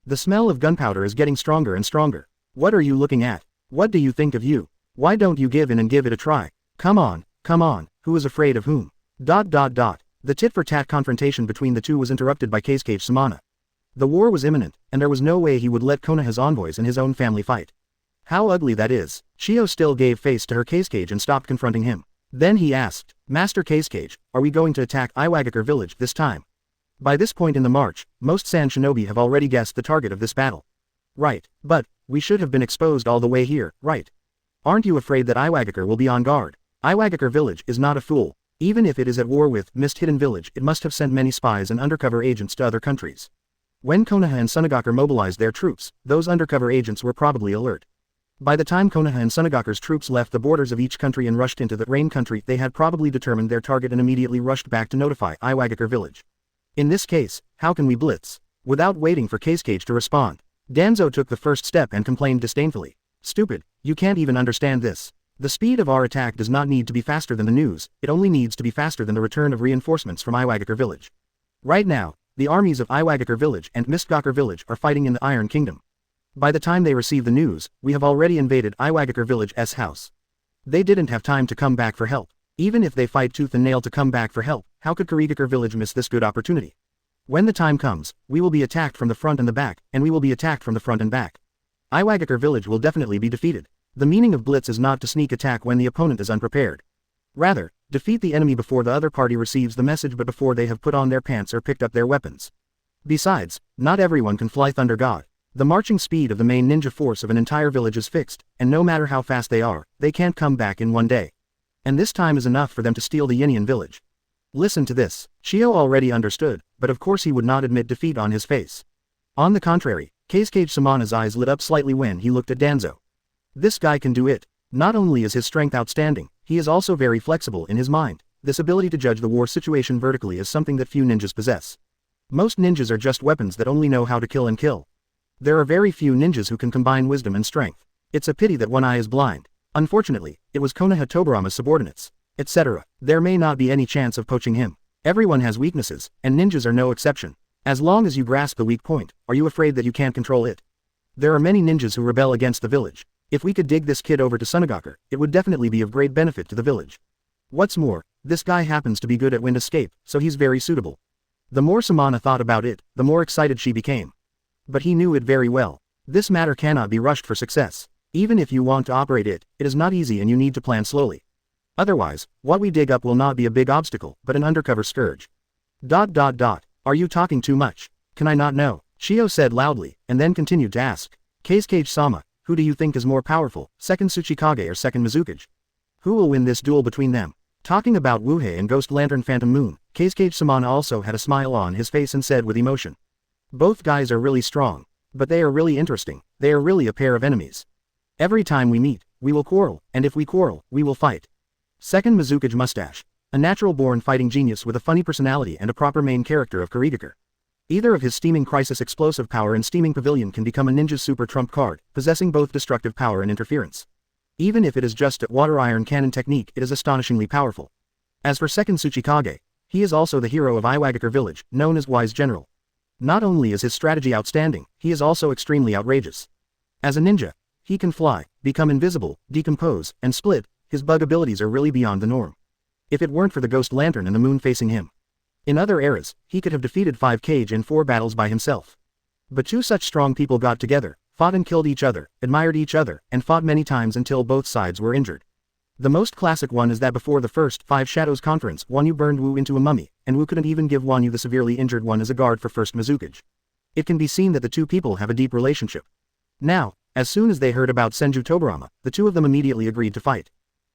The smell of gunpowder is getting stronger and stronger. What are you looking at? What do you think of you? Why don't you give in and give it a try? Come on, who is afraid of whom? The tit-for-tat confrontation between the two was interrupted by Kazekage Samana. The war was imminent, and there was no way he would let Konoha's envoys and his own family fight. How ugly that is. Shio still gave face to her Cage and stopped confronting him. Then he asked, Master Cage, are we going to attack Iwagakure village this time? By this point in the march, most Sand Shinobi have already guessed the target of this battle. Right, but, we should have been exposed all the way here, right? Aren't you afraid that Iwagakure will be on guard? Iwagakure village is not a fool. Even if it is at war with Mist Hidden Village, it must have sent many spies and undercover agents to other countries. When Konoha and Sunagakure mobilized their troops, those undercover agents were probably alert. By the time Konoha and Sunagakure's troops left the borders of each country and rushed into the Rain country, they had probably determined their target and immediately rushed back to notify Iwagakure village. In this case, how can we blitz? Without waiting for Cage to respond, Danzo took the first step and complained disdainfully. Stupid, you can't even understand this. The speed of our attack does not need to be faster than the news, it only needs to be faster than the return of reinforcements from Iwagakure village. Right now, the armies of Iwagakure village and Mistgakure village are fighting in the Iron Kingdom. By the time they receive the news, we have already invaded Iwagakure village's house. They didn't have time to come back for help. Even if they fight tooth and nail to come back for help, how could Kurigakure village miss this good opportunity? When the time comes, we will be attacked from the front and the back, and we will be attacked from the front and back. Iwagakure village will definitely be defeated. The meaning of blitz is not to sneak attack when the opponent is unprepared. Rather, defeat the enemy before the other party receives the message but before they have put on their pants or picked up their weapons. Besides, not everyone can fly Thunder God. The marching speed of the main ninja force of an entire village is fixed, and no matter how fast they are, they can't come back in one day. And this time is enough for them to steal the Yinian village. Listen to this. Shio already understood, but of course he would not admit defeat on his face. On the contrary, Cage Samana's eyes lit up slightly when he looked at Danzo. This guy can do it. Not only is his strength outstanding, he is also very flexible in his mind. This ability to judge the war situation vertically is something that few ninjas possess. Most ninjas are just weapons that only know how to kill and kill. There are very few ninjas who can combine wisdom and strength. It's a pity that one eye is blind. Unfortunately, it was Konoha Tobirama's subordinates, etc. There may not be any chance of poaching him. Everyone has weaknesses, and ninjas are no exception. As long as you grasp the weak point, are you afraid that you can't control it? There are many ninjas who rebel against the village. If we could dig this kid over to Sunagakure, it would definitely be of great benefit to the village. What's more, this guy happens to be good at wind escape, so he's very suitable. The more Samana thought about it, the more excited she became. But he knew it very well. This matter cannot be rushed for success. Even if you want to operate it, it is not easy and you need to plan slowly. Otherwise, what we dig up will not be a big obstacle, but an undercover scourge. ... Are you talking too much? Can I not know? Shio said loudly, and then continued to ask. Cage-sama, who do you think is more powerful, second Tsuchikage or second Mizukage? Who will win this duel between them? Talking about Wuhei and Ghost Lantern Phantom Moon, Cage-sama also had a smile on his face and said with emotion. Both guys are really strong. But they are really interesting, they are really a pair of enemies. Every time we meet, we will quarrel, and if we quarrel, we will fight. Second Mizukage Mustache. A natural-born fighting genius with a funny personality and a proper main character of Kurigakure. Either of his Steaming Crisis explosive power and Steaming Pavilion can become a ninja's super trump card, possessing both destructive power and interference. Even if it is just a water iron cannon technique, it is astonishingly powerful. As for second Tsuchikage, he is also the hero of Iwagakure village, known as Wise General. Not only is his strategy outstanding, he is also extremely outrageous. As a ninja, he can fly, become invisible, decompose, and split. His bug abilities are really beyond the norm. If it weren't for the Ghost Lantern and the moon facing him. In other eras, he could have defeated 5 Cage in 4 battles by himself. But 2 such strong people got together, fought and killed each other, admired each other, and fought many times until both sides were injured. The most classic one is that before the first 5 Shadows Conference, Wanyu burned Wu into a mummy, and Wu couldn't even give Wanyu the severely injured one as a guard for first Mizukage. It can be seen that the two people have a deep relationship. Now, as soon as they heard about Senju Tobirama, the two of them immediately agreed to fight.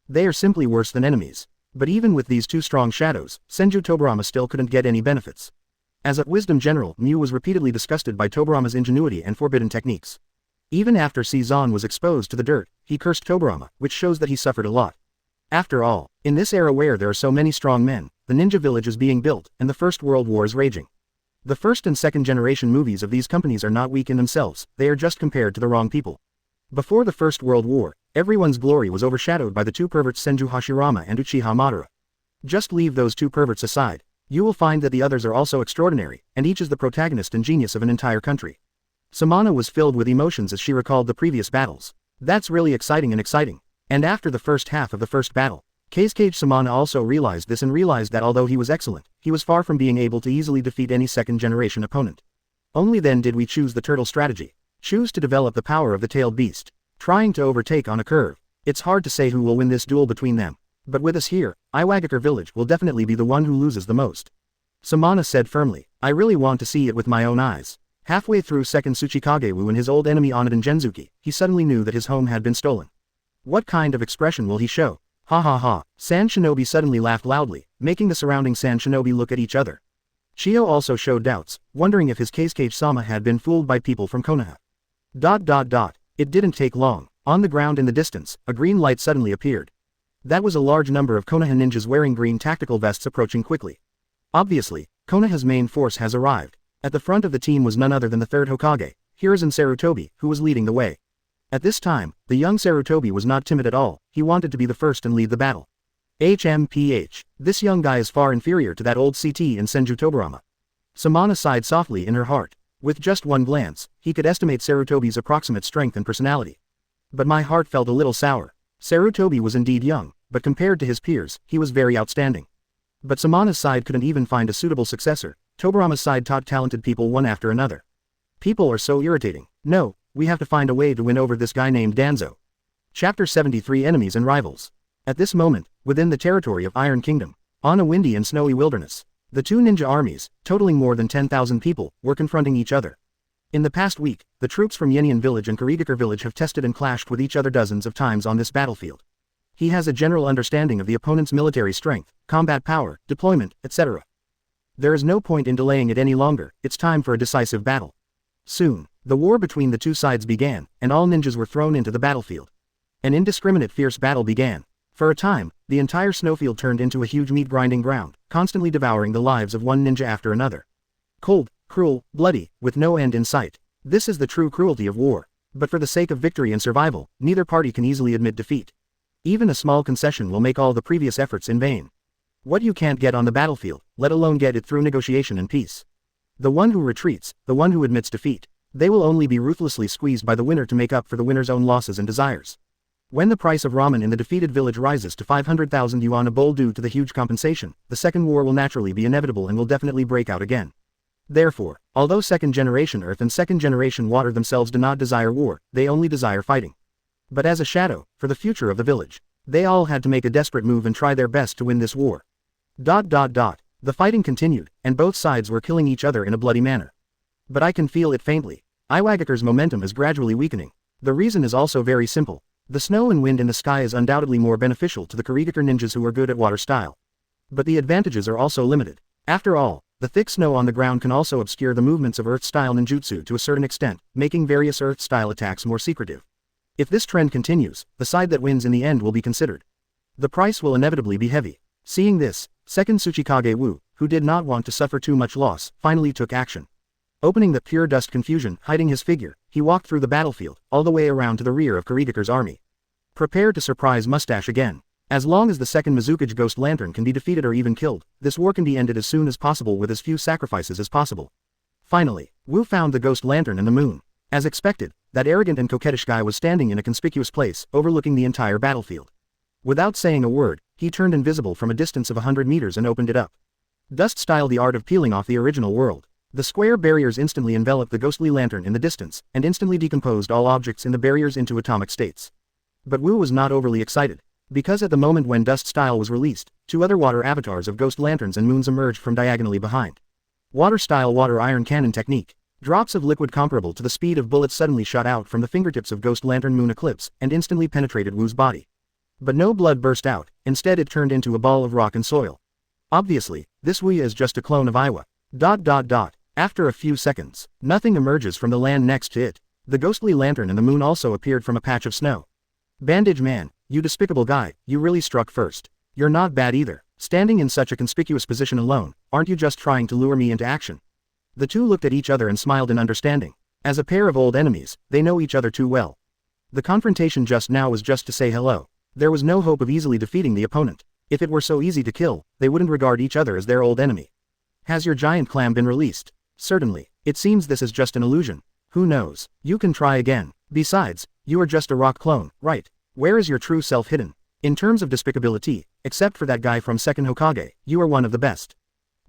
They are simply worse than enemies. But even with these 2 strong shadows, Senju Tobirama still couldn't get any benefits. As a wisdom general, Mew was repeatedly disgusted by Tobirama's ingenuity and forbidden techniques. Even after Cezanne was exposed to the dirt, he cursed Tobirama, which shows that he suffered a lot. After all, in this era where there are so many strong men, the ninja village is being built, and the First World War is raging. The first and second generation movies of these companies are not weak in themselves, they are just compared to the wrong people. Before the First World War, everyone's glory was overshadowed by the 2 perverts Senju Hashirama and Uchiha Madara. Just leave those 2 perverts aside. You will find that the others are also extraordinary, and each is the protagonist and genius of an entire country. Samana was filled with emotions as she recalled the previous battles. That's really exciting. And after the first half of the first battle, Cage Samana also realized this and realized that although he was excellent, he was far from being able to easily defeat any second-generation opponent. Only then did we choose the turtle strategy. Choose to develop the power of the tailed beast. Trying to overtake on a curve. It's hard to say who will win this duel between them. But with us here, Iwagakure village will definitely be the one who loses the most. Samana said firmly. I really want to see it with my own eyes. Halfway through second Tsuchikage-wu and his old enemy Onoden Genzuki, he suddenly knew that his home had been stolen. What kind of expression will he show? Ha ha ha. Sand Shinobi suddenly laughed loudly, making the surrounding Sand Shinobi look at each other. Shio also showed doubts, wondering if his Kazekage-sama had been fooled by people from Konoha. It didn't take long. On the ground in the distance, a green light suddenly appeared. That was a large number of Konoha ninjas wearing green tactical vests approaching quickly. Obviously, Konoha's main force has arrived. At the front of the team was none other than the third Hokage, Hiruzen Sarutobi, who was leading the way. At this time, the young Sarutobi was not timid at all, he wanted to be the first and lead the battle. HMPH. This young guy is far inferior to that old CT in Senju Tobirama. Samana sighed softly in her heart. With just one glance, he could estimate Sarutobi's approximate strength and personality. But my heart felt a little sour. Sarutobi was indeed young, but compared to his peers, he was very outstanding. But Samana's side couldn't even find a suitable successor. Tobirama's side taught talented people one after another. People are so irritating. No, we have to find a way to win over this guy named Danzo. Chapter 73 Enemies and Rivals. At this moment, within the territory of Iron Kingdom, on a windy and snowy wilderness, the two ninja armies, totaling more than 10,000 people, were confronting each other. In the past week, the troops from Yenian village and Kurigakure village have tested and clashed with each other dozens of times on this battlefield. He has a general understanding of the opponent's military strength, combat power, deployment, etc. There is no point in delaying it any longer, it's time for a decisive battle. Soon, the war between the two sides began, and all ninjas were thrown into the battlefield. An indiscriminate fierce battle began. For a time, the entire snowfield turned into a huge meat-grinding ground, constantly devouring the lives of one ninja after another. Cold, cruel, bloody, with no end in sight. This is the true cruelty of war. But for the sake of victory and survival, neither party can easily admit defeat. Even a small concession will make all the previous efforts in vain. What you can't get on the battlefield, let alone get it through negotiation and peace. The one who retreats, the one who admits defeat, they will only be ruthlessly squeezed by the winner to make up for the winner's own losses and desires. When the price of ramen in the defeated village rises to 500,000 yuan a bowl due to the huge compensation, the second war will naturally be inevitable and will definitely break out again. Therefore, although second-generation Earth and second-generation Water themselves do not desire war, they only desire fighting. But as a shadow, for the future of the village, they all had to make a desperate move and try their best to win this war. The fighting continued, and both sides were killing each other in a bloody manner. But I can feel it faintly. Iwagakure's momentum is gradually weakening. The reason is also very simple. The snow and wind in the sky is undoubtedly more beneficial to the Kurigakure ninjas who are good at water style. But the advantages are also limited. After all, the thick snow on the ground can also obscure the movements of Earth-style ninjutsu to a certain extent, making various Earth-style attacks more secretive. If this trend continues, the side that wins in the end will be considered. The price will inevitably be heavy. Seeing this, second Tsuchikage-wu, who did not want to suffer too much loss, finally took action. Opening the pure dust confusion hiding his figure, he walked through the battlefield, all the way around to the rear of Kurigakure's army. Prepare to surprise Mustache again. As long as the second Mizukage Ghost Lantern can be defeated or even killed, this war can be ended as soon as possible with as few sacrifices as possible. Finally, Wu found the Ghost Lantern and the moon. As expected, that arrogant and coquettish guy was standing in a conspicuous place, overlooking the entire battlefield. Without saying a word, he turned invisible from a distance of 100 meters and opened it up. Dust-style the art of peeling off the original world. The square barriers instantly enveloped the ghostly lantern in the distance, and instantly decomposed all objects in the barriers into atomic states. But Wu was not overly excited. Because at the moment when Dust Style was released, two other water avatars of ghost lanterns and moons emerged from diagonally behind. Water Style Water Iron Cannon Technique. Drops of liquid comparable to the speed of bullets suddenly shot out from the fingertips of Ghost Lantern Moon Eclipse, and instantly penetrated Wu's body. But no blood burst out, instead it turned into a ball of rock and soil. Obviously, this Wu is just a clone of Iwa. After a few seconds, nothing emerges from the land next to it. The ghostly lantern and the moon also appeared from a patch of snow. Bandage Man, you despicable guy, you really struck first. You're not bad either. Standing in such a conspicuous position alone, aren't you just trying to lure me into action? The two looked at each other and smiled in understanding. As a pair of old enemies, they know each other too well. The confrontation just now was just to say hello. There was no hope of easily defeating the opponent. If it were so easy to kill, they wouldn't regard each other as their old enemy. Has your giant clam been released? Certainly. It seems this is just an illusion. Who knows? You can try again. Besides, you are just a rock clone, right? Where is your true self hidden? In terms of despicability, except for that guy from second Hokage, you are one of the best.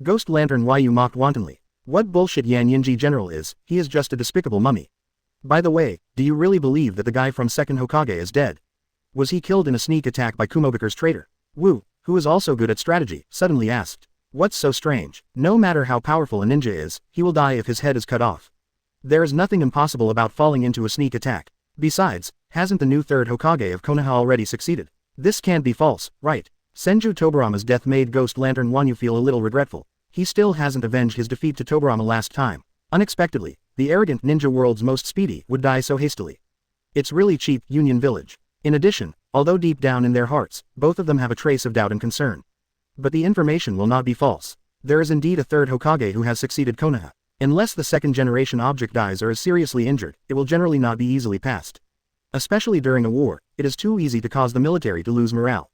Ghost Lantern Why you mocked wantonly. What bullshit Yan Yinji general is, he is just a despicable mummy. By the way, do you really believe that the guy from second Hokage is dead? Was he killed in a sneak attack by Kumobaker's traitor? Wu, who is also good at strategy, suddenly asked. What's so strange? No matter how powerful a ninja is, he will die if his head is cut off. There is nothing impossible about falling into a sneak attack. Besides, hasn't the new third Hokage of Konoha already succeeded? This can't be false, right? Senju Tobirama's death made Ghost Lantern Wanyu feel a little regretful. He still hasn't avenged his defeat to Tobirama last time. Unexpectedly, the arrogant ninja world's most speedy would die so hastily. It's really cheap, Union Village. In addition, although deep down in their hearts, both of them have a trace of doubt and concern. But the information will not be false. There is indeed a third Hokage who has succeeded Konoha. Unless the second generation object dies or is seriously injured, it will generally not be easily passed. Especially during a war, it is too easy to cause the military to lose morale.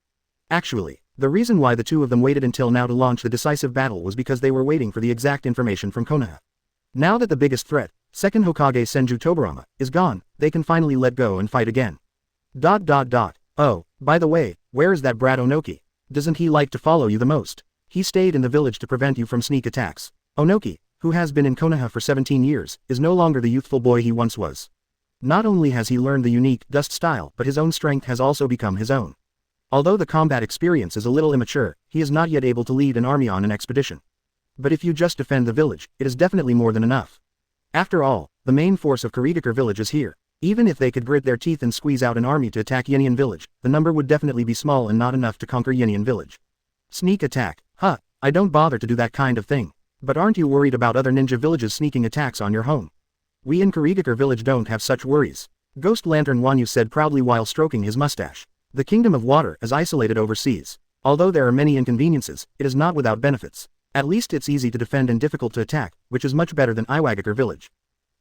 Actually, the reason why the two of them waited until now to launch the decisive battle was because they were waiting for the exact information from Konoha. Now that the biggest threat, second Hokage Senju Tobirama, is gone, they can finally let go and fight again. Oh, by the way, where is that brat Onoki? Doesn't he like to follow you the most? He stayed in the village to prevent you from sneak attacks. Onoki, who has been in Konoha for 17 years, is no longer the youthful boy he once was. Not only has he learned the unique dust style, but his own strength has also become his own. Although the combat experience is a little immature, he is not yet able to lead an army on an expedition. But if you just defend the village, it is definitely more than enough. After all, the main force of Kurigakure village is here. Even if they could grit their teeth and squeeze out an army to attack Yenian village, the number would definitely be small and not enough to conquer Yenian village. Sneak attack, huh, I don't bother to do that kind of thing. But aren't you worried about other ninja villages sneaking attacks on your home? We in Kurigakure village don't have such worries. Ghost Lantern Wanyu said proudly while stroking his mustache. The Kingdom of Water is isolated overseas. Although there are many inconveniences, it is not without benefits. At least it's easy to defend and difficult to attack, which is much better than Iwagakure village.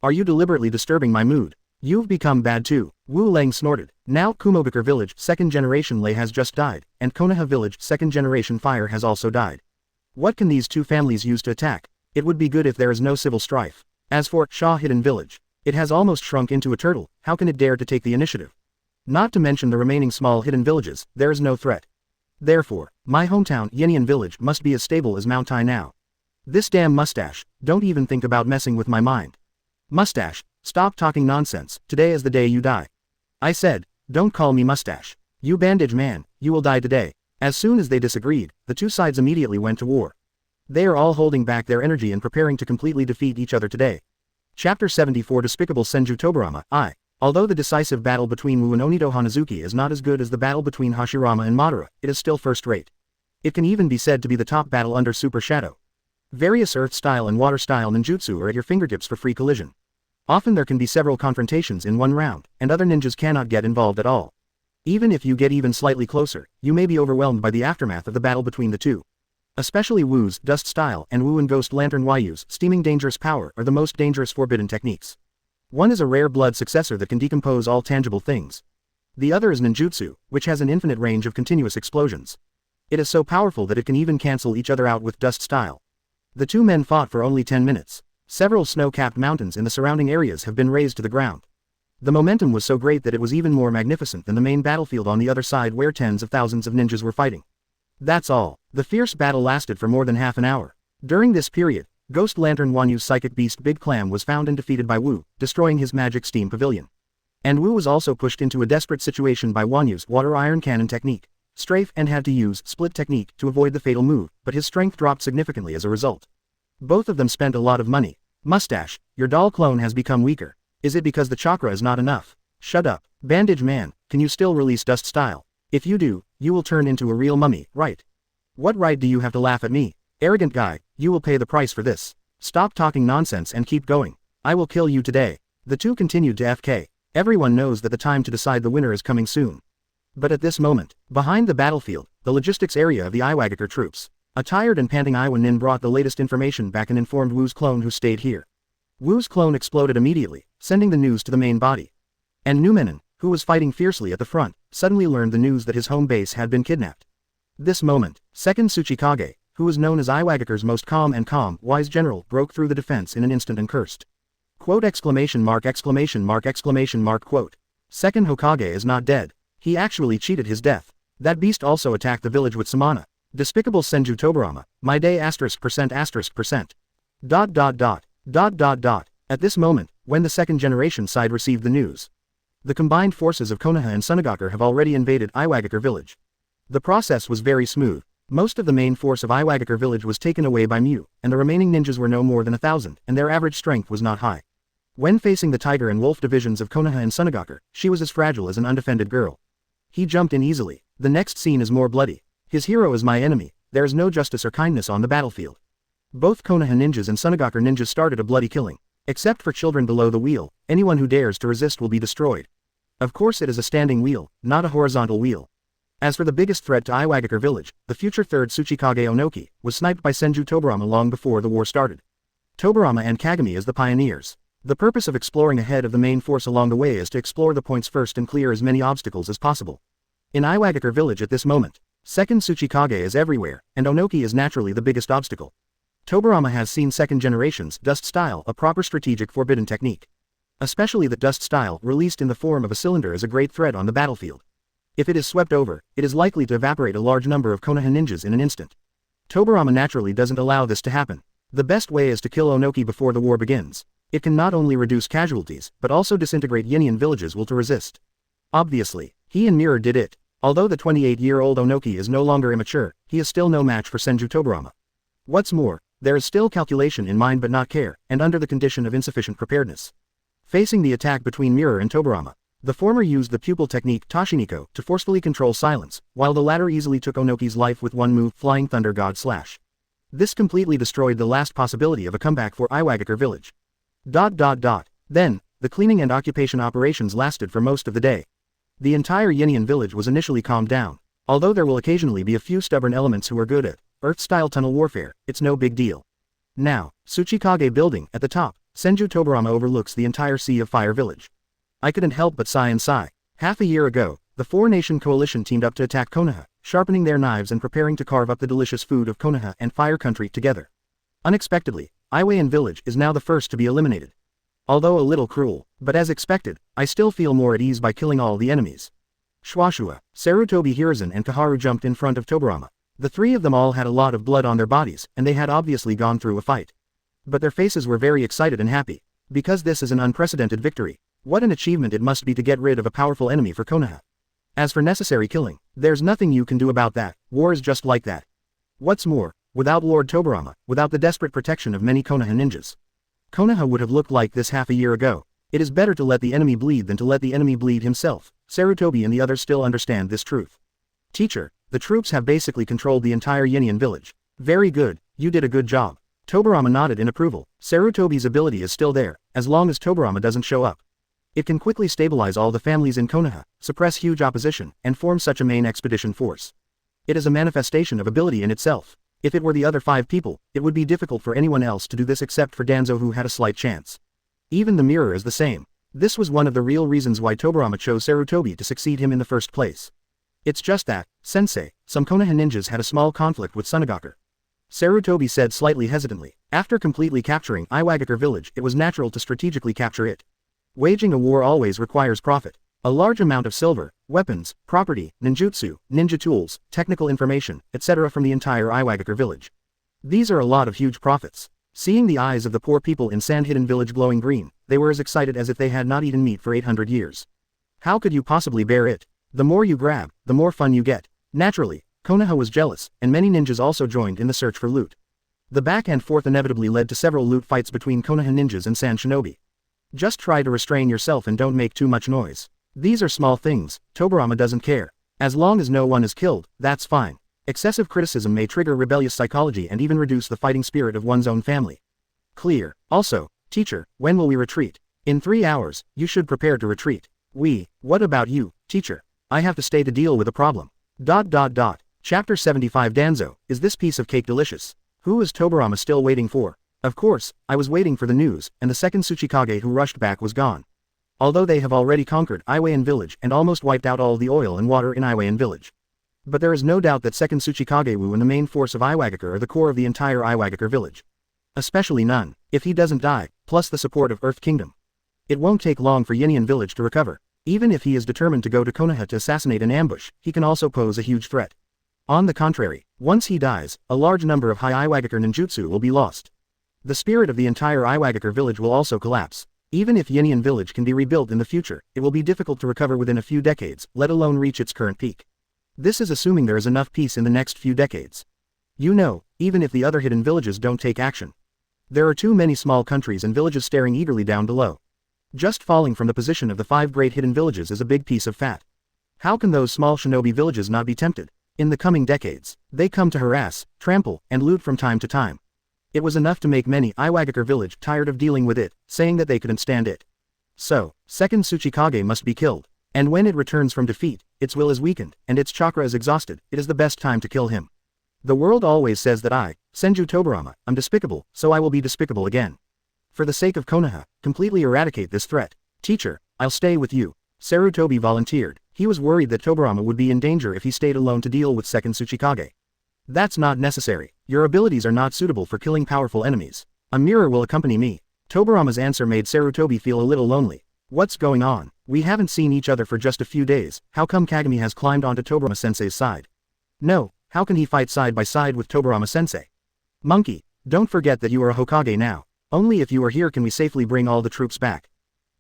Are you deliberately disturbing my mood? You've become bad too, Wu Leng snorted. Now Kumobaker village second generation Lei has just died, and Konoha village second generation Fire has also died. What can these two families use to attack? It would be good if there is no civil strife. As for Sha Hidden village, it has almost shrunk into a turtle, how can it dare to take the initiative? Not to mention the remaining small hidden villages, there is no threat. Therefore, my hometown Yenian village must be as stable as Mount Tai now. This damn mustache, don't even think about messing with my mind. Mustache, stop talking nonsense, today is the day you die. I said, don't call me mustache. You bandage man, you will die today. As soon as they disagreed, the two sides immediately went to war. They are all holding back their energy and preparing to completely defeat each other today. Chapter 74 Despicable Senju Tobirama, I. Although the decisive battle between Wu and Onito Hanazuki is not as good as the battle between Hashirama and Madara, it is still first-rate. It can even be said to be the top battle under Super Shadow. Various Earth-style and Water-style ninjutsu are at your fingertips for free collision. Often there can be several confrontations in one round, and other ninjas cannot get involved at all. Even if you get even slightly closer, you may be overwhelmed by the aftermath of the battle between the two. Especially Wu's Dust Style and Wu and Ghost Lantern Wayu's Steaming Dangerous Power are the most dangerous forbidden techniques. One is a rare blood successor that can decompose all tangible things. The other is ninjutsu, which has an infinite range of continuous explosions. It is so powerful that it can even cancel each other out with Dust Style. The two men fought for only 10 minutes. Several snow-capped mountains in the surrounding areas have been razed to the ground. The momentum was so great that it was even more magnificent than the main battlefield on the other side where tens of thousands of ninjas were fighting. That's all. The fierce battle lasted for more than half an hour. During this period, Ghost Lantern Wanyu's psychic beast Big Clam was found and defeated by Wu, destroying his magic steam pavilion. And Wu was also pushed into a desperate situation by Wanyu's water iron cannon technique. Strafe and had to use split technique to avoid the fatal move, but his strength dropped significantly as a result. Both of them spent a lot of money. Mustache, your doll clone has become weaker. Is it because the chakra is not enough? Shut up. Bandage man, can you still release Dust Style? If you do, you will turn into a real mummy, right? What right do you have to laugh at me? Arrogant guy, you will pay the price for this. Stop talking nonsense and keep going. I will kill you today. The two continued to FK. Everyone knows that the time to decide the winner is coming soon. But at this moment, behind the battlefield, the logistics area of the Iwagakure troops, a tired and panting Iwa Nin brought the latest information back and informed Wu's clone who stayed here. Wu's clone exploded immediately, sending the news to the main body. And Numenon, who was fighting fiercely at the front, suddenly learned the news that his home base had been kidnapped. This moment, second Tsuchikage, who was known as Iwagakure's most calm, wise general, broke through the defense in an instant and cursed. Quote exclamation mark. Quote. Second Hokage is not dead. He actually cheated his death. That beast also attacked the village with Samana. Despicable Senju Tobirama, my day *%%. Dot dot dot. Dot dot dot. At this moment, when the second generation side received the news, the combined forces of Konoha and Sunagakure have already invaded Iwagakure village. The process was very smooth. Most of the main force of Iwagakure village was taken away by Mew, and the remaining ninjas were no more than 1,000, and their average strength was not high. When facing the tiger and wolf divisions of Konoha and Sunagakure, she was as fragile as an undefended girl. He jumped in easily. The next scene is more bloody. His hero is my enemy. There is no justice or kindness on the battlefield. Both Konoha ninjas and Sunagakure ninjas started a bloody killing. Except for children below the wheel, anyone who dares to resist will be destroyed. Of course it is a standing wheel, not a horizontal wheel. As for the biggest threat to Iwagakure village, the future third Tsuchikage Onoki, was sniped by Senju Tobirama long before the war started. Tobirama and Kagami as the pioneers. The purpose of exploring ahead of the main force along the way is to explore the points first and clear as many obstacles as possible. In Iwagakure village at this moment, second Tsuchikage is everywhere, and Onoki is naturally the biggest obstacle. Tobirama has seen second generation's dust style, a proper strategic forbidden technique. Especially that dust style, released in the form of a cylinder, is a great threat on the battlefield. If it is swept over, it is likely to evaporate a large number of Konoha ninjas in an instant. Tobirama naturally doesn't allow this to happen. The best way is to kill Onoki before the war begins. It can not only reduce casualties, but also disintegrate Yin villages will to resist. Obviously, he and Mirror did it. Although the 28-year-old Onoki is no longer immature, he is still no match for Senju Tobirama. What's more, there is still calculation in mind but not care, and under the condition of insufficient preparedness. Facing the attack between Mirror and Tobirama, the former used the pupil technique Tashiniko to forcefully control silence, while the latter easily took Onoki's life with one move, Flying Thunder God Slash. This completely destroyed the last possibility of a comeback for Iwagakure village. Then, the cleaning and occupation operations lasted for most of the day. The entire Yin village was initially calmed down. Although there will occasionally be a few stubborn elements who are good at Earth-style tunnel warfare, it's no big deal. Now, Tsuchikage building, at the top, Senju Tobirama overlooks the entire Sea of Fire village. I couldn't help but sigh and sigh. Half a year ago, the four-nation coalition teamed up to attack Konoha, sharpening their knives and preparing to carve up the delicious food of Konoha and Fire Country together. Unexpectedly, Iwayan village is now the first to be eliminated. Although a little cruel, but as expected, I still feel more at ease by killing all the enemies. Shuashua, Sarutobi Hiruzen and Kaharu jumped in front of Tobirama. The three of them all had a lot of blood on their bodies, and they had obviously gone through a fight. But their faces were very excited and happy. Because this is an unprecedented victory. What an achievement it must be to get rid of a powerful enemy for Konoha. As for necessary killing, there's nothing you can do about that, war is just like that. What's more, without Lord Tobirama, without the desperate protection of many Konoha ninjas, Konoha would have looked like this half a year ago. It is better to let the enemy bleed than to let the enemy bleed himself. Sarutobi and the others still understand this truth. Teacher, the troops have basically controlled the entire Yin village. Very good, you did a good job. Tobirama nodded in approval. Sarutobi's ability is still there, as long as Tobirama doesn't show up. It can quickly stabilize all the families in Konoha, suppress huge opposition, and form such a main expedition force. It is a manifestation of ability in itself. If it were the other 5 people, it would be difficult for anyone else to do this except for Danzo, who had a slight chance. Even the mirror is the same. This was one of the real reasons why Tobirama chose Sarutobi to succeed him in the first place. It's just that, sensei, some Konoha ninjas had a small conflict with Sunagakure. Sarutobi said slightly hesitantly. After completely capturing Iwagakure village, it was natural to strategically capture it. Waging a war always requires profit. A large amount of silver, weapons, property, ninjutsu, ninja tools, technical information, etc. from the entire Iwagakure village. These are a lot of huge profits. Seeing the eyes of the poor people in Sand-Hidden village glowing green, they were as excited as if they had not eaten meat for 800 years. How could you possibly bear it? The more you grab, the more fun you get. Naturally, Konoha was jealous, and many ninjas also joined in the search for loot. The back and forth inevitably led to several loot fights between Konoha ninjas and Sand Shinobi. Just try to restrain yourself and don't make too much noise. These are small things, Tobirama doesn't care. As long as no one is killed, that's fine. Excessive criticism may trigger rebellious psychology and even reduce the fighting spirit of one's own family. Clear. Also, teacher, when will we retreat? In 3 hours, you should prepare to retreat. What about you, teacher? I have to stay to deal with a problem. Chapter 75 Danzo, is this piece of cake delicious? Who is Tobirama still waiting for? Of course, I was waiting for the news, and the second Tsuchikage who rushed back was gone. Although they have already conquered Iwayan village and almost wiped out all the oil and water in Iwayan village. But there is no doubt that second Tsuchikage-wu and the main force of Iwagakure are the core of the entire Iwagakure village. Especially Nun, if he doesn't die, plus the support of Earth Kingdom. It won't take long for Yin village to recover. Even if he is determined to go to Konoha to assassinate an ambush, he can also pose a huge threat. On the contrary, once he dies, a large number of high Iwagakure ninjutsu will be lost. The spirit of the entire Iwagakure village will also collapse. Even if Yinian village can be rebuilt in the future, it will be difficult to recover within a few decades, let alone reach its current peak. This is assuming there is enough peace in the next few decades. You know, even if the other hidden villages don't take action. There are too many small countries and villages staring eagerly down below. Just falling from the position of the 5 great hidden villages is a big piece of fat. How can those small shinobi villages not be tempted? In the coming decades, they come to harass, trample, and loot from time to time. It was enough to make many Iwagakure village tired of dealing with it, saying that they couldn't stand it. So, second Tsuchikage must be killed, and when it returns from defeat, its will is weakened, and its chakra is exhausted, it is the best time to kill him. The world always says that I, Senju Tobirama, am despicable, so I will be despicable again. For the sake of Konoha, completely eradicate this threat. Teacher, I'll stay with you. Sarutobi volunteered. He was worried that Tobirama would be in danger if he stayed alone to deal with second Tsuchikage. That's not necessary. Your abilities are not suitable for killing powerful enemies. A mirror will accompany me. Tobirama's answer made Sarutobi feel a little lonely. What's going on? We haven't seen each other for just a few days. How come Kagami has climbed onto Tobirama-sensei's side? No, how can he fight side by side with Tobirama-sensei? Monkey, don't forget that you are a Hokage now. Only if you are here can we safely bring all the troops back.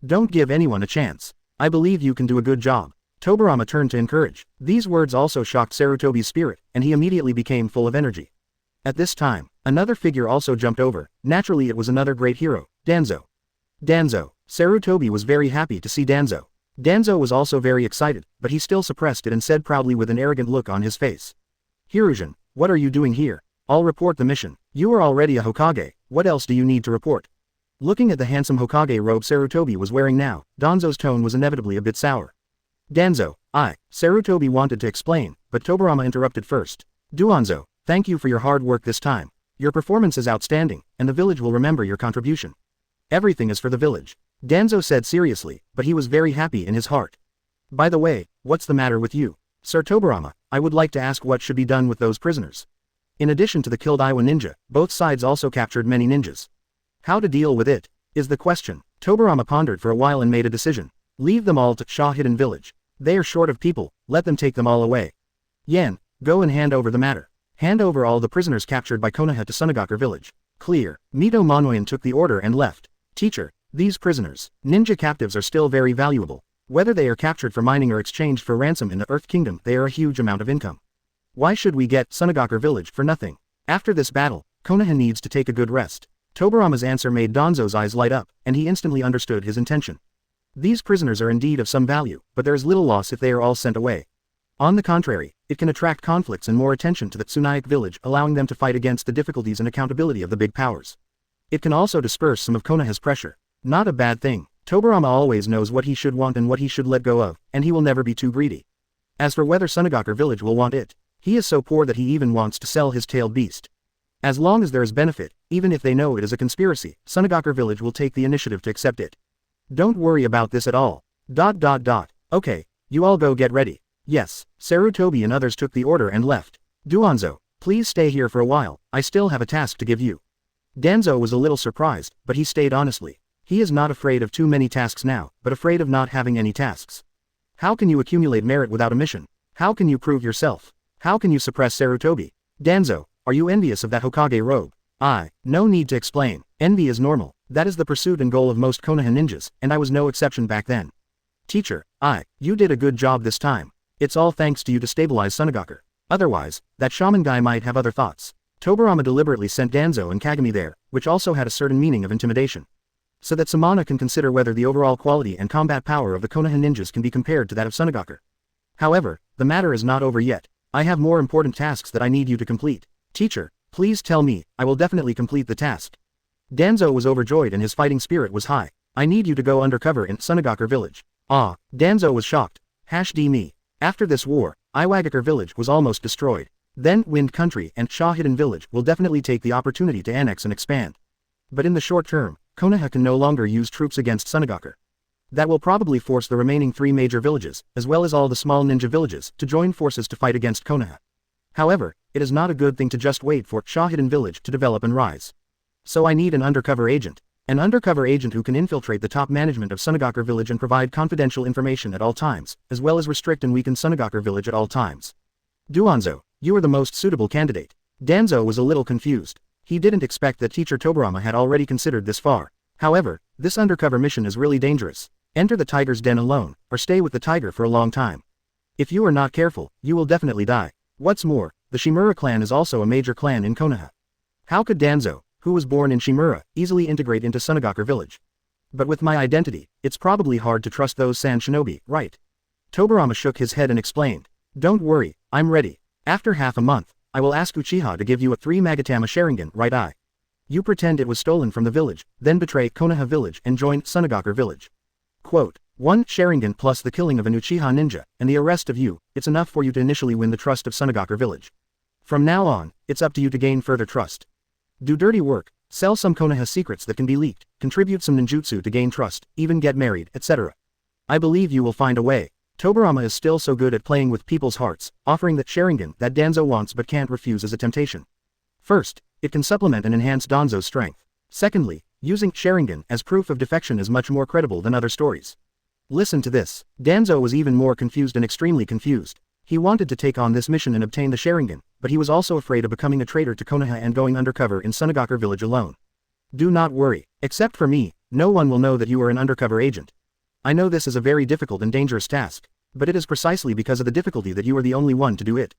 Don't give anyone a chance. I believe you can do a good job. Tobirama turned to encourage. These words also shocked Sarutobi's spirit, and he immediately became full of energy. At this time, another figure also jumped over. Naturally it was another great hero, Danzo. Danzo. Sarutobi was very happy to see Danzo. Danzo was also very excited, but he still suppressed it and said proudly with an arrogant look on his face. Hiruzen, what are you doing here? I'll report the mission. You are already a Hokage, what else do you need to report? Looking at the handsome Hokage robe Sarutobi was wearing now, Danzo's tone was inevitably a bit sour. Danzo, Sarutobi wanted to explain, but Tobirama interrupted first. Danzo, thank you for your hard work this time. Your performance is outstanding, and the village will remember your contribution. Everything is for the village. Danzo said seriously, but he was very happy in his heart. By the way, what's the matter with you? Sir Tobirama, I would like to ask what should be done with those prisoners. In addition to the killed Iwa ninja, both sides also captured many ninjas. How to deal with it, is the question. Tobirama pondered for a while and made a decision. Leave them all to Shaw Hidden Village. They are short of people, let them take them all away. Yan, go and hand over the matter. Hand over all the prisoners captured by Konoha to Sunagakure village. Clear. Mito Monoyan took the order and left. Teacher, these prisoners, ninja captives are still very valuable. Whether they are captured for mining or exchanged for ransom in the Earth Kingdom, they are a huge amount of income. Why should we get Sunagakure village for nothing? After this battle, Konoha needs to take a good rest. Tobirama's answer made Danzo's eyes light up, and he instantly understood his intention. These prisoners are indeed of some value, but there is little loss if they are all sent away. On the contrary, it can attract conflicts and more attention to the Tsunayak village, allowing them to fight against the difficulties and accountability of the big powers. It can also disperse some of Konoha's pressure. Not a bad thing. Tobirama always knows what he should want and what he should let go of, and he will never be too greedy. As for whether Sunagakure village will want it, he is so poor that he even wants to sell his tailed beast. As long as there is benefit, even if they know it is a conspiracy, Sunagakure village will take the initiative to accept it. Don't worry about this at all. Okay, you all go get ready. Yes, Sarutobi and others took the order and left. Danzo, please stay here for a while, I still have a task to give you. Danzo was a little surprised, but he stayed honestly. He is not afraid of too many tasks now, but afraid of not having any tasks. How can you accumulate merit without a mission? How can you prove yourself? How can you suppress Sarutobi? Danzo, are you envious of that Hokage robe? No need to explain. Envy is normal. That is the pursuit and goal of most Konoha ninjas, and I was no exception back then. Teacher, you did a good job this time. It's all thanks to you to stabilize Sunagakure. Otherwise, that shaman guy might have other thoughts. Tobirama deliberately sent Danzo and Kagami there, which also had a certain meaning of intimidation. So that Samana can consider whether the overall quality and combat power of the Konoha ninjas can be compared to that of Sunagakure. However, the matter is not over yet. I have more important tasks that I need you to complete. Teacher, please tell me, I will definitely complete the task. Danzo was overjoyed and his fighting spirit was high. I need you to go undercover in Sunagakure village. Danzo was shocked. Me. After this war, Iwagakure village was almost destroyed. Then Wind Country and Shaw Hidden village will definitely take the opportunity to annex and expand. But in the short term, Konoha can no longer use troops against Sunagakure. That will probably force the remaining 3 major villages, as well as all the small ninja villages, to join forces to fight against Konoha. However, it is not a good thing to just wait for Shaw Hidden village to develop and rise. So I need an undercover agent. An undercover agent who can infiltrate the top management of Sunagakure village and provide confidential information at all times, as well as restrict and weaken Sunagakure village at all times. Danzo, you are the most suitable candidate. Danzo was a little confused. He didn't expect that teacher Tobirama had already considered this far. However, this undercover mission is really dangerous. Enter the tiger's den alone, or stay with the tiger for a long time. If you are not careful, you will definitely die. What's more, the Shimura clan is also a major clan in Konoha. How could Danzo, who was born in Shimura, easily integrate into Sunagakure village? But with my identity, it's probably hard to trust those sand shinobi, right? Tobirama shook his head and explained. Don't worry, I'm ready. After half a month, I will ask Uchiha to give you a 3 Magatama Sharingan, right eye. You pretend it was stolen from the village, then betray Konoha village and join Sunagakure village. Quote, 1 Sharingan plus the killing of an Uchiha ninja, and the arrest of you, it's enough for you to initially win the trust of Sunagakure village. From now on, it's up to you to gain further trust. Do dirty work, sell some Konoha secrets that can be leaked, contribute some ninjutsu to gain trust, even get married, etc. I believe you will find a way. Tobirama is still so good at playing with people's hearts, offering that Sharingan that Danzo wants but can't refuse as a temptation. First, it can supplement and enhance Danzo's strength. Secondly, using Sharingan as proof of defection is much more credible than other stories. Listen to this. Danzo was even more confused and extremely confused. He wanted to take on this mission and obtain the Sharingan, but he was also afraid of becoming a traitor to Konoha and going undercover in Sunagakure village alone. Do not worry. Except for me, no one will know that you are an undercover agent. I know this is a very difficult and dangerous task, but it is precisely because of the difficulty that you are the only one to do it.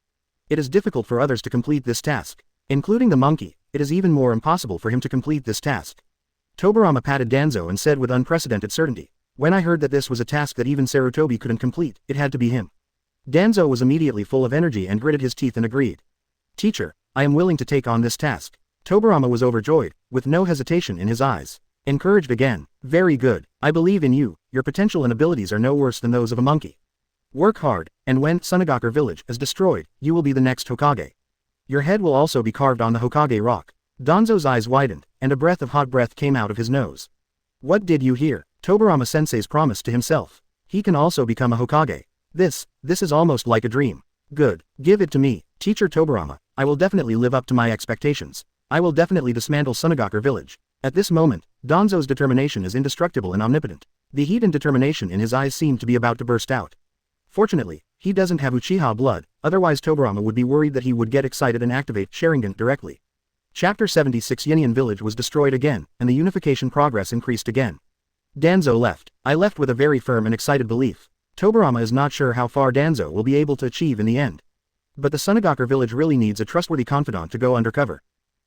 It is difficult for others to complete this task. Including the monkey, it is even more impossible for him to complete this task. Tobirama patted Danzo and said with unprecedented certainty, when I heard that this was a task that even Sarutobi couldn't complete, it had to be him. Danzo was immediately full of energy and gritted his teeth and agreed. Teacher, I am willing to take on this task. Tobirama was overjoyed, with no hesitation in his eyes. Encouraged again. Very good. I believe in you, your potential and abilities are no worse than those of a monkey. Work hard, and when Sunagakure village is destroyed, you will be the next Hokage. Your head will also be carved on the Hokage rock. Danzo's eyes widened, and a breath of hot breath came out of his nose. What did you hear? Tobirama sensei's promise to himself. He can also become a Hokage. This is almost like a dream. Good. Give it to me, teacher Tobirama. I will definitely live up to my expectations. I will definitely dismantle Sunagakure village. At this moment, Danzo's determination is indestructible and omnipotent. The heat and determination in his eyes seemed to be about to burst out. Fortunately, he doesn't have Uchiha blood, otherwise Tobirama would be worried that he would get excited and activate Sharingan directly. Chapter 76 Union village was destroyed again, and the unification progress increased again. Danzo left. I left with a very firm and excited belief. Tobirama is not sure how far Danzo will be able to achieve in the end. But the Sunagakure village really needs a trustworthy confidant to go undercover.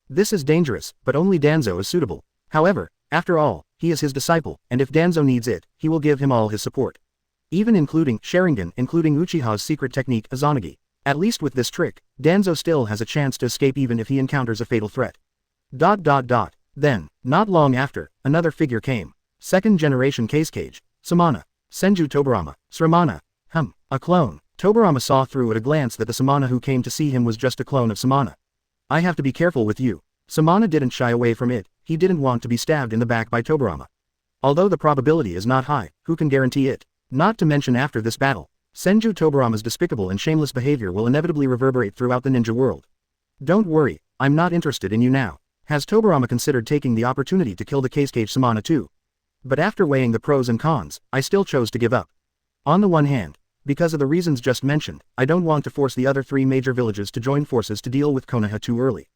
This is dangerous, but only Danzo is suitable. However, after all, he is his disciple, and if Danzo needs it, he will give him all his support. Even including Sharingan, including Uchiha's secret technique Izanagi. At least with this trick, Danzo still has a chance to escape even if he encounters a fatal threat. Then, not long after, another figure came. Second generation Cage. Samana. Senju Tobirama. Sramana. A clone. Tobirama saw through at a glance that the Samana who came to see him was just a clone of Samana. I have to be careful with you. Samana didn't shy away from it, he didn't want to be stabbed in the back by Tobirama. Although the probability is not high, who can guarantee it? Not to mention after this battle, Senju Tobirama's despicable and shameless behavior will inevitably reverberate throughout the ninja world. Don't worry, I'm not interested in you now. Has Tobirama considered taking the opportunity to kill the Cage Samana too? But after weighing the pros and cons, I still chose to give up. On the one hand, because of the reasons just mentioned, I don't want to force the other 3 major villages to join forces to deal with Konoha too early.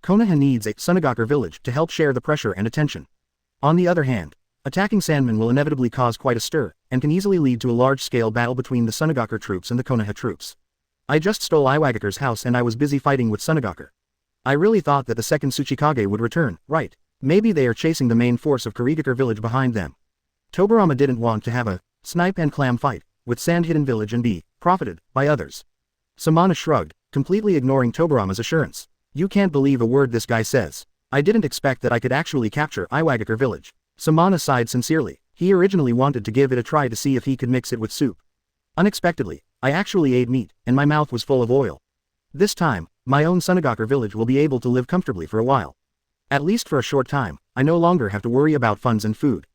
Konoha needs a Sunagakure village to help share the pressure and attention. On the other hand, attacking Sandman will inevitably cause quite a stir, and can easily lead to a large-scale battle between the Sunagakure troops and the Konoha troops. I just stole Iwagakure's house and I was busy fighting with Sunagakure. I really thought that the second Tsuchikage would return, right? Maybe they are chasing the main force of Kurigakure village behind them. Tobirama didn't want to have a snipe and clam fight with Sand Hidden village and be profited by others. Samana shrugged, completely ignoring Tobirama's assurance. You can't believe a word this guy says. I didn't expect that I could actually capture Iwagakure village. Samana sighed sincerely. He originally wanted to give it a try to see if he could mix it with soup. Unexpectedly, I actually ate meat, and my mouth was full of oil. This time, my own Sunagakure village will be able to live comfortably for a while. At least for a short time, I no longer have to worry about funds and food.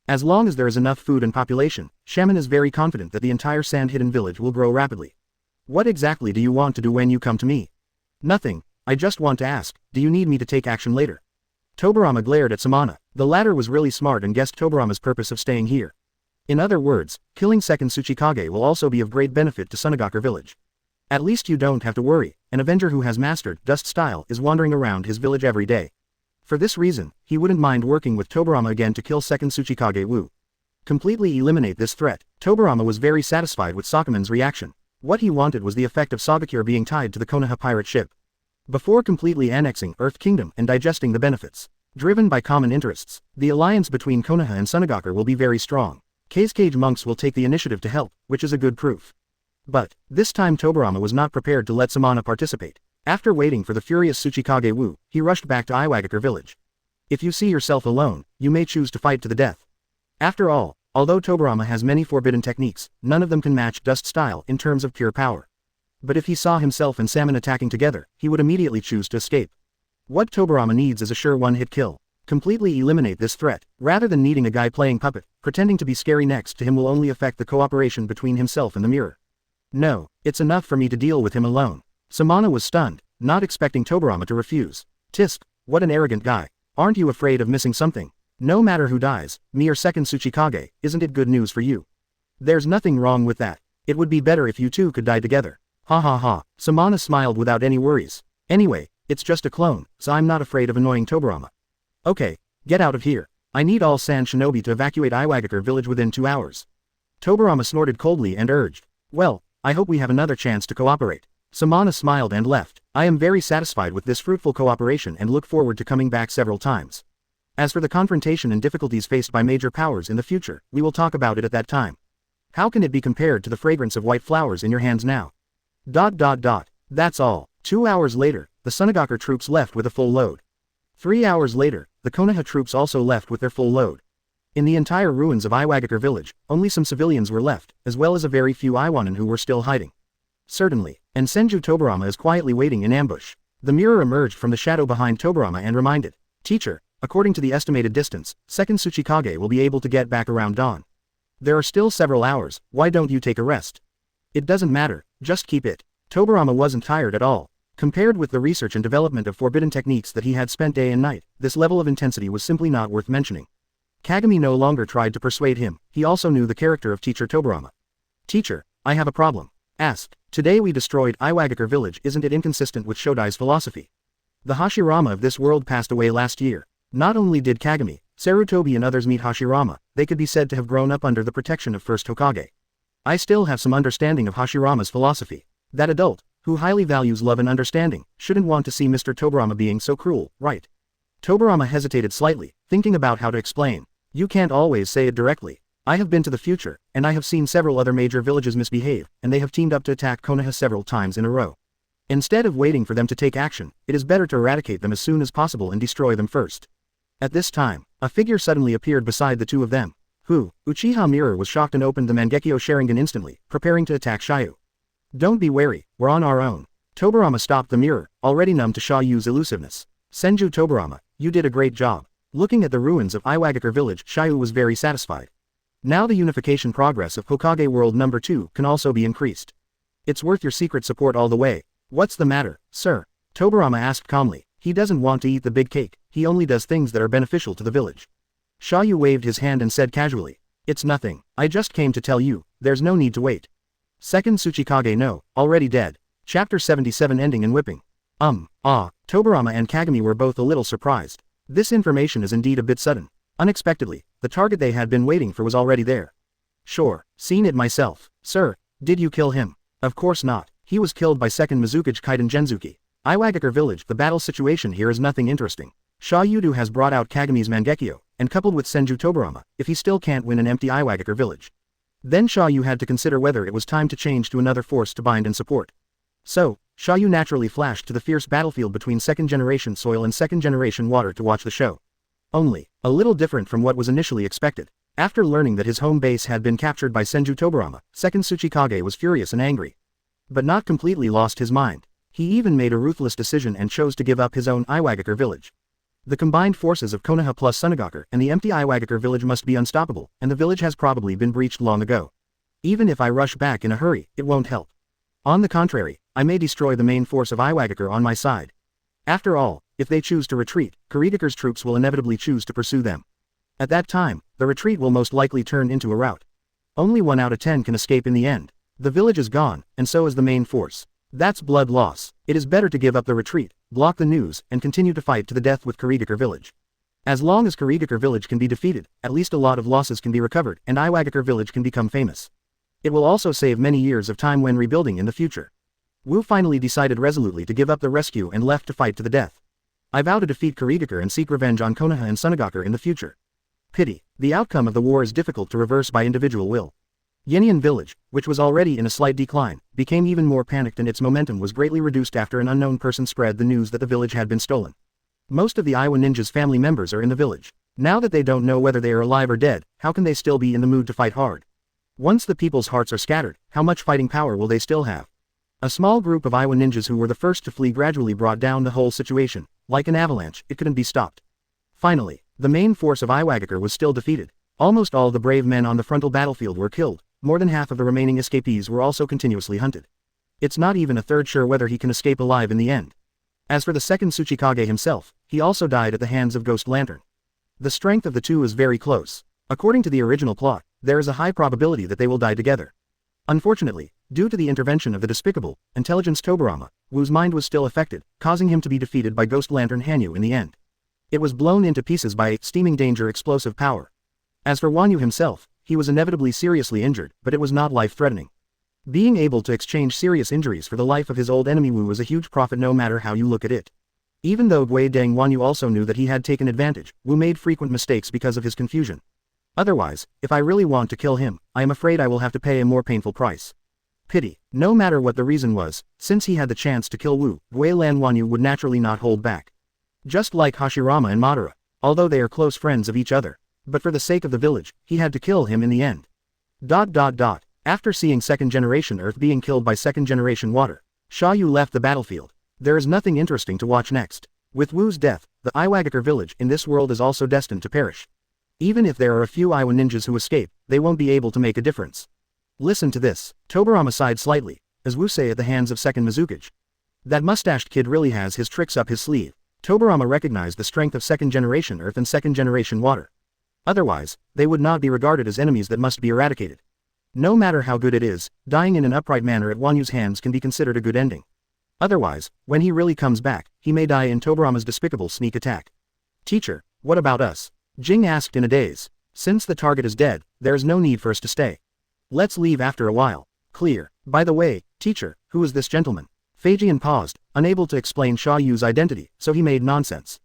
As long as there is enough food and population, Shaman is very confident that the entire Sand Hidden village will grow rapidly. What exactly do you want to do when you come to me? Nothing, I just want to ask, do you need me to take action later? Tobirama glared at Samana. The latter was really smart and guessed Tobirama's purpose of staying here. In other words, killing second Tsuchikage will also be of great benefit to Sunagakure village. At least you don't have to worry, an avenger who has mastered dust style is wandering around his village every day. For this reason, he wouldn't mind working with Tobirama again to kill second Tsuchikage Wu. Completely eliminate this threat. Tobirama was very satisfied with Sakamon's reaction. What he wanted was the effect of Sagakure being tied to the Konoha pirate ship. Before completely annexing Earth Kingdom and digesting the benefits, driven by common interests, the alliance between Konoha and Sunagakure will be very strong. Cage monks will take the initiative to help, which is a good proof. But, this time Tobirama was not prepared to let Samana participate. After waiting for the furious Tsuchikage Wu, he rushed back to Iwagakure village. If you see yourself alone, you may choose to fight to the death. After all, although Tobirama has many forbidden techniques, none of them can match Dust style in terms of pure power. But if he saw himself and Salmon attacking together, he would immediately choose to escape. What Tobirama needs is a sure one-hit kill. Completely eliminate this threat, rather than needing a guy playing puppet. Pretending to be scary next to him will only affect the cooperation between himself and the mirror. No, it's enough for me to deal with him alone. Samana was stunned, not expecting Tobirama to refuse. Tisk, what an arrogant guy. Aren't you afraid of missing something? No matter who dies, me or second Tsuchikage, isn't it good news for you? There's nothing wrong with that. It would be better if you two could die together. Ha ha ha. Samana smiled without any worries. Anyway, it's just a clone, so I'm not afraid of annoying Tobirama. Okay, get out of here. I need all Sand Shinobi to evacuate Iwagakure village within 2 hours. Tobirama snorted coldly and urged. Well, I hope we have another chance to cooperate. Samana smiled and left. I am very satisfied with this fruitful cooperation and look forward to coming back several times. As for the confrontation and difficulties faced by major powers in the future, we will talk about it at that time. How can it be compared to the fragrance of white flowers in your hands now? ... That's all. 2 hours later, the Sunagakure troops left with a full load. 3 hours later, the Konoha troops also left with their full load. In the entire ruins of Iwagakure village, only some civilians were left, as well as a very few Iwanan who were still hiding. Certainly, and Senju Tobirama is quietly waiting in ambush. The mirror emerged from the shadow behind Tobirama and reminded, Teacher, according to the estimated distance, second Tsuchikage will be able to get back around dawn. There are still several hours, why don't you take a rest? It doesn't matter, just keep it. Tobirama wasn't tired at all. Compared with the research and development of forbidden techniques that he had spent day and night, this level of intensity was simply not worth mentioning. Kagami no longer tried to persuade him, he also knew the character of Teacher Tobirama. Teacher, I have a problem. Asked. Today we destroyed Iwagakure village, isn't it inconsistent with Shodai's philosophy? The Hashirama of this world passed away last year. Not only did Kagami, Sarutobi and others meet Hashirama, they could be said to have grown up under the protection of first Hokage. I still have some understanding of Hashirama's philosophy. That adult, who highly values love and understanding, shouldn't want to see Mr. Tobirama being so cruel, right? Tobirama hesitated slightly, thinking about how to explain. You can't always say it directly. I have been to the future, and I have seen several other major villages misbehave, and they have teamed up to attack Konoha several times in a row. Instead of waiting for them to take action, it is better to eradicate them as soon as possible and destroy them first. At this time, a figure suddenly appeared beside the two of them. Uchiha Mirror was shocked and opened the Mangekyo Sharingan instantly, preparing to attack Xia You. Don't be wary, we're on our own. Tobirama stopped the mirror, already numb to Xia Yu's elusiveness. Senju Tobirama, you did a great job. Looking at the ruins of Iwagakure village, Xia You was very satisfied. Now the unification progress of Hokage World No. 2 can also be increased. It's worth your secret support all the way. What's the matter, sir? Tobirama asked calmly. He doesn't want to eat the big cake, he only does things that are beneficial to the village. Xia You waved his hand and said casually. It's nothing, I just came to tell you, there's no need to wait. Second Tsuchikage no, already dead. Chapter 77 ending in whipping. Tobirama and Kagami were both a little surprised. This information is indeed a bit sudden. Unexpectedly, the target they had been waiting for was already there. Sure, seen it myself. Sir, did you kill him? Of course not, he was killed by second Mizukage Kaiden Genzuki. Iwagakure village, the battle situation here is nothing interesting. Xia You has brought out Kagami's Mangekyo, and coupled with Senju Tobirama, if he still can't win an empty Iwagakure village. Then Xia You had to consider whether it was time to change to another force to bind and support. So, Xia You naturally flashed to the fierce battlefield between second-generation soil and second-generation water to watch the show. Only, a little different from what was initially expected. After learning that his home base had been captured by Senju Tobirama, second Tsuchikage was furious and angry. But not completely lost his mind. He even made a ruthless decision and chose to give up his own Iwagakure village. The combined forces of Konoha plus Sunagakure and the empty Iwagakure village must be unstoppable, and the village has probably been breached long ago. Even if I rush back in a hurry, it won't help. On the contrary, I may destroy the main force of Iwagakure on my side. After all, if they choose to retreat, Kurigakure's troops will inevitably choose to pursue them. At that time, the retreat will most likely turn into a rout. Only 1 out of 10 can escape in the end. The village is gone, and so is the main force. That's blood loss. It is better to give up the retreat, block the news, and continue to fight to the death with Kurigakure village. As long as Kurigakure village can be defeated, at least a lot of losses can be recovered and Iwagakure village can become famous. It will also save many years of time when rebuilding in the future. Wu finally decided resolutely to give up the rescue and left to fight to the death. I vow to defeat Kurigakure and seek revenge on Konoha and Sunagakure in the future. Pity. The outcome of the war is difficult to reverse by individual will. Yenian village, which was already in a slight decline, became even more panicked and its momentum was greatly reduced after an unknown person spread the news that the village had been stolen. Most of the Iwa ninjas' family members are in the village. Now that they don't know whether they are alive or dead, how can they still be in the mood to fight hard? Once the people's hearts are scattered, how much fighting power will they still have? A small group of Iwa ninjas who were the first to flee gradually brought down the whole situation. Like an avalanche, it couldn't be stopped. Finally, the main force of Iwagakure was still defeated. Almost all the brave men on the frontal battlefield were killed. More than half of the remaining escapees were also continuously hunted. It's not even a third sure whether he can escape alive in the end. As for the second Tsuchikage himself, he also died at the hands of Ghost Lantern. The strength of the two is very close. According to the original plot, there is a high probability that they will die together. Unfortunately, due to the intervention of the despicable, intelligence Tobirama, Wu's mind was still affected, causing him to be defeated by Ghost Lantern Hanyu in the end. It was blown into pieces by a steaming danger explosive power. As for Wanyu himself, he was inevitably seriously injured, but it was not life-threatening. Being able to exchange serious injuries for the life of his old enemy Wu was a huge profit no matter how you look at it. Even though Gui Deng Wanyu also knew that he had taken advantage, Wu made frequent mistakes because of his confusion. Otherwise, if I really want to kill him, I am afraid I will have to pay a more painful price. Pity. No matter what the reason was, since he had the chance to kill Wu, Gui Lan Wanyu would naturally not hold back. Just like Hashirama and Madara, although they are close friends of each other. But for the sake of the village, he had to kill him in the end. After seeing second generation Earth being killed by second generation water, Xia You left the battlefield. There is nothing interesting to watch next. With Wu's death, the Iwagakure village in this world is also destined to perish. Even if there are a few Iwa ninjas who escape, they won't be able to make a difference. Listen to this. Tobirama sighed slightly, as Wu say at the hands of second Mizukage. That mustached kid really has his tricks up his sleeve. Tobirama recognized the strength of second generation Earth and second generation water. Otherwise, they would not be regarded as enemies that must be eradicated. No matter how good it is, dying in an upright manner at Wanyu's hands can be considered a good ending. Otherwise, when he really comes back, he may die in Tobirama's despicable sneak attack. Teacher, what about us? Jing asked in a daze. Since the target is dead, there is no need for us to stay. Let's leave after a while. Clear. By the way, teacher, who is this gentleman? Feijian paused, unable to explain Xia Yu's identity, so he made nonsense.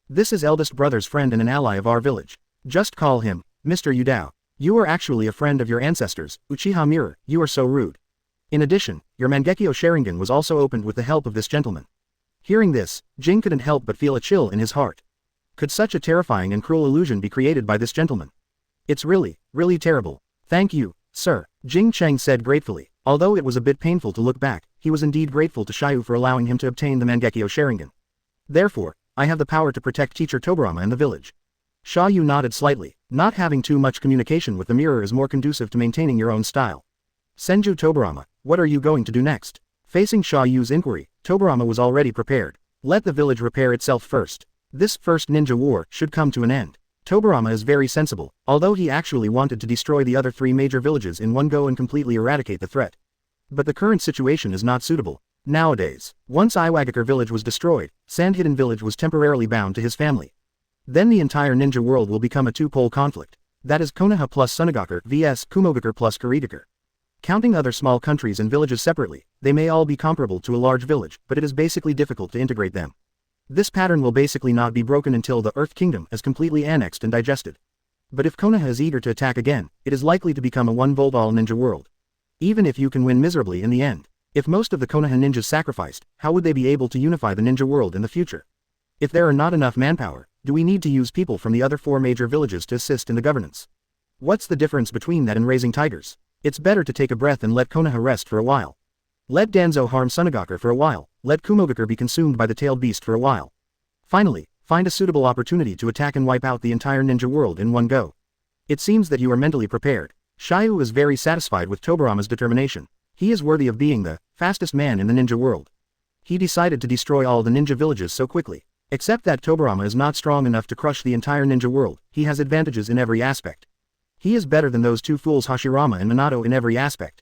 This is eldest brother's friend and an ally of our village. Just call him, Mr. Yudao. You are actually a friend of your ancestors, Uchiha Mirror, you are so rude. In addition, your Mangekyo Sharingan was also opened with the help of this gentleman. Hearing this, Jing couldn't help but feel a chill in his heart. Could such a terrifying and cruel illusion be created by this gentleman? It's really terrible. Thank you, sir, Jing Cheng said gratefully. Although it was a bit painful to look back, he was indeed grateful to Xia You for allowing him to obtain the Mangekyo Sharingan. Therefore, I have the power to protect teacher Tobirama and the village. Xia You nodded slightly. Not having too much communication with the mirror is more conducive to maintaining your own style. Senju Tobirama, what are you going to do next? Facing Xia Yu's inquiry, Tobirama was already prepared. Let the village repair itself first. This first ninja war should come to an end. Tobirama is very sensible, although he actually wanted to destroy the other three major villages in one go and completely eradicate the threat. But the current situation is not suitable. Nowadays, once Iwagakure village was destroyed, Sand Hidden village was temporarily bound to his family. Then the entire ninja world will become a two-pole conflict. That is Konoha plus Sunagakure vs Kumogakure plus Kurigakure. Counting other small countries and villages separately, they may all be comparable to a large village, but it is basically difficult to integrate them. This pattern will basically not be broken until the Earth Kingdom is completely annexed and digested. But if Konoha is eager to attack again, it is likely to become a one-volt all ninja world. Even if you can win miserably in the end. If most of the Konoha ninjas sacrificed, how would they be able to unify the ninja world in the future? If there are not enough manpower, do we need to use people from the other four major villages to assist in the governance? What's the difference between that and raising tigers? It's better to take a breath and let Konoha rest for a while. Let Danzo harm Sunagakure for a while, let Kumogakure be consumed by the tailed beast for a while. Finally, find a suitable opportunity to attack and wipe out the entire ninja world in one go. It seems that you are mentally prepared. Xia You is very satisfied with Tobirama's determination. He is worthy of being the fastest man in the ninja world. He decided to destroy all the ninja villages so quickly. Except that Tobirama is not strong enough to crush the entire ninja world, he has advantages in every aspect. He is better than those two fools Hashirama and Minato in every aspect.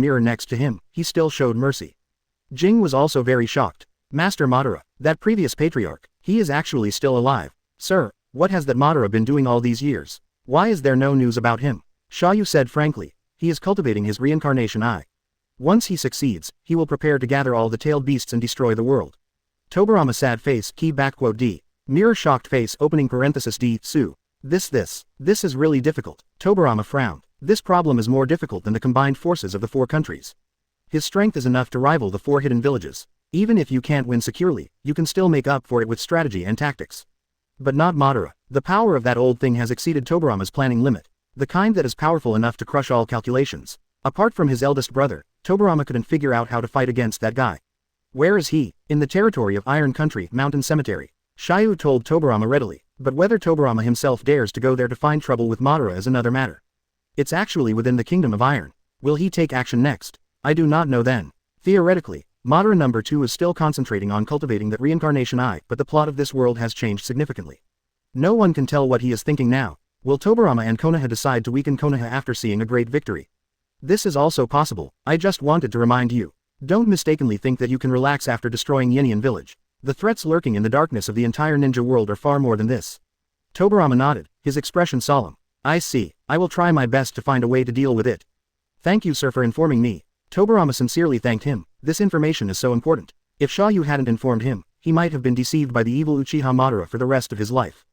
mirror next to him, he still showed mercy. Jing was also very shocked. Master Madara, that previous patriarch, he is actually still alive. Sir, what has that Madara been doing all these years? Why is there no news about him? Xia You said frankly, he is cultivating his reincarnation eye. Once he succeeds, he will prepare to gather all the tailed beasts and destroy the world. Tobirama sad face key backquote D. Mirror shocked face opening parenthesis D. Su. This is really difficult. Tobirama frowned. This problem is more difficult than the combined forces of the 4 countries. His strength is enough to rival the 4 hidden villages. Even if you can't win securely, you can still make up for it with strategy and tactics. But not Madara. The power of that old thing has exceeded Tobirama's planning limit. The kind that is powerful enough to crush all calculations. Apart from his eldest brother, Tobirama couldn't figure out how to fight against that guy. Where is he? In the territory of Iron Country, Mountain Cemetery. Xia You told Tobirama readily, but whether Tobirama himself dares to go there to find trouble with Madara is another matter. It's actually within the Kingdom of Iron. Will he take action next? I do not know then. Theoretically, Madara number 2 is still concentrating on cultivating that reincarnation eye, but the plot of this world has changed significantly. No one can tell what he is thinking now. Will Tobirama and Konoha decide to weaken Konoha after seeing a great victory? This is also possible. I just wanted to remind you. Don't mistakenly think that you can relax after destroying Yinian village. The threats lurking in the darkness of the entire ninja world are far more than this. Tobirama nodded, his expression solemn. I see. I will try my best to find a way to deal with it. Thank you, sir, for informing me. Tobirama sincerely thanked him. This information is so important. If Xia You hadn't informed him, he might have been deceived by the evil Uchiha Madara for the rest of his life.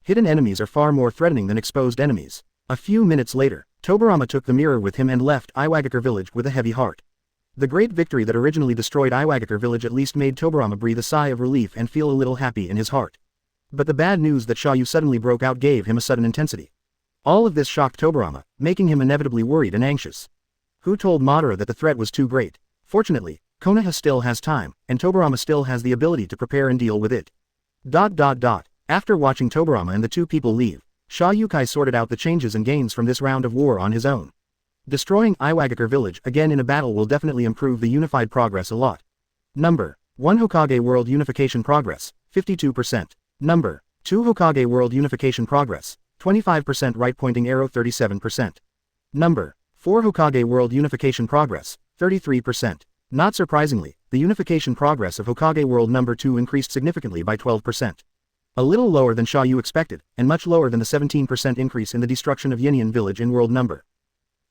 Hidden enemies are far more threatening than exposed enemies. A few minutes later, Tobirama took the mirror with him and left Iwagakure village with a heavy heart. The great victory that originally destroyed Iwagakure village at least made Tobirama breathe a sigh of relief and feel a little happy in his heart. But the bad news that Xia You suddenly broke out gave him a sudden intensity. All of this shocked Tobirama, making him inevitably worried and anxious. Who told Madara that the threat was too great? Fortunately, Konoha still has time, and Tobirama still has the ability to prepare and deal with it. After watching Tobirama and the 2 people leave, Xia You sorted out the changes and gains from this round of war on his own. Destroying Iwagakure village again in a battle will definitely improve the unified progress a lot. Number 1 Hokage World Unification Progress, 52%. Number 2 Hokage World Unification Progress, 25% right pointing arrow 37%. Number 4 Hokage World Unification Progress, 33%. Not surprisingly, the unification progress of Hokage World number 2 increased significantly by 12%. A little lower than Xia You expected, and much lower than the 17% increase in the destruction of Yinian village in world number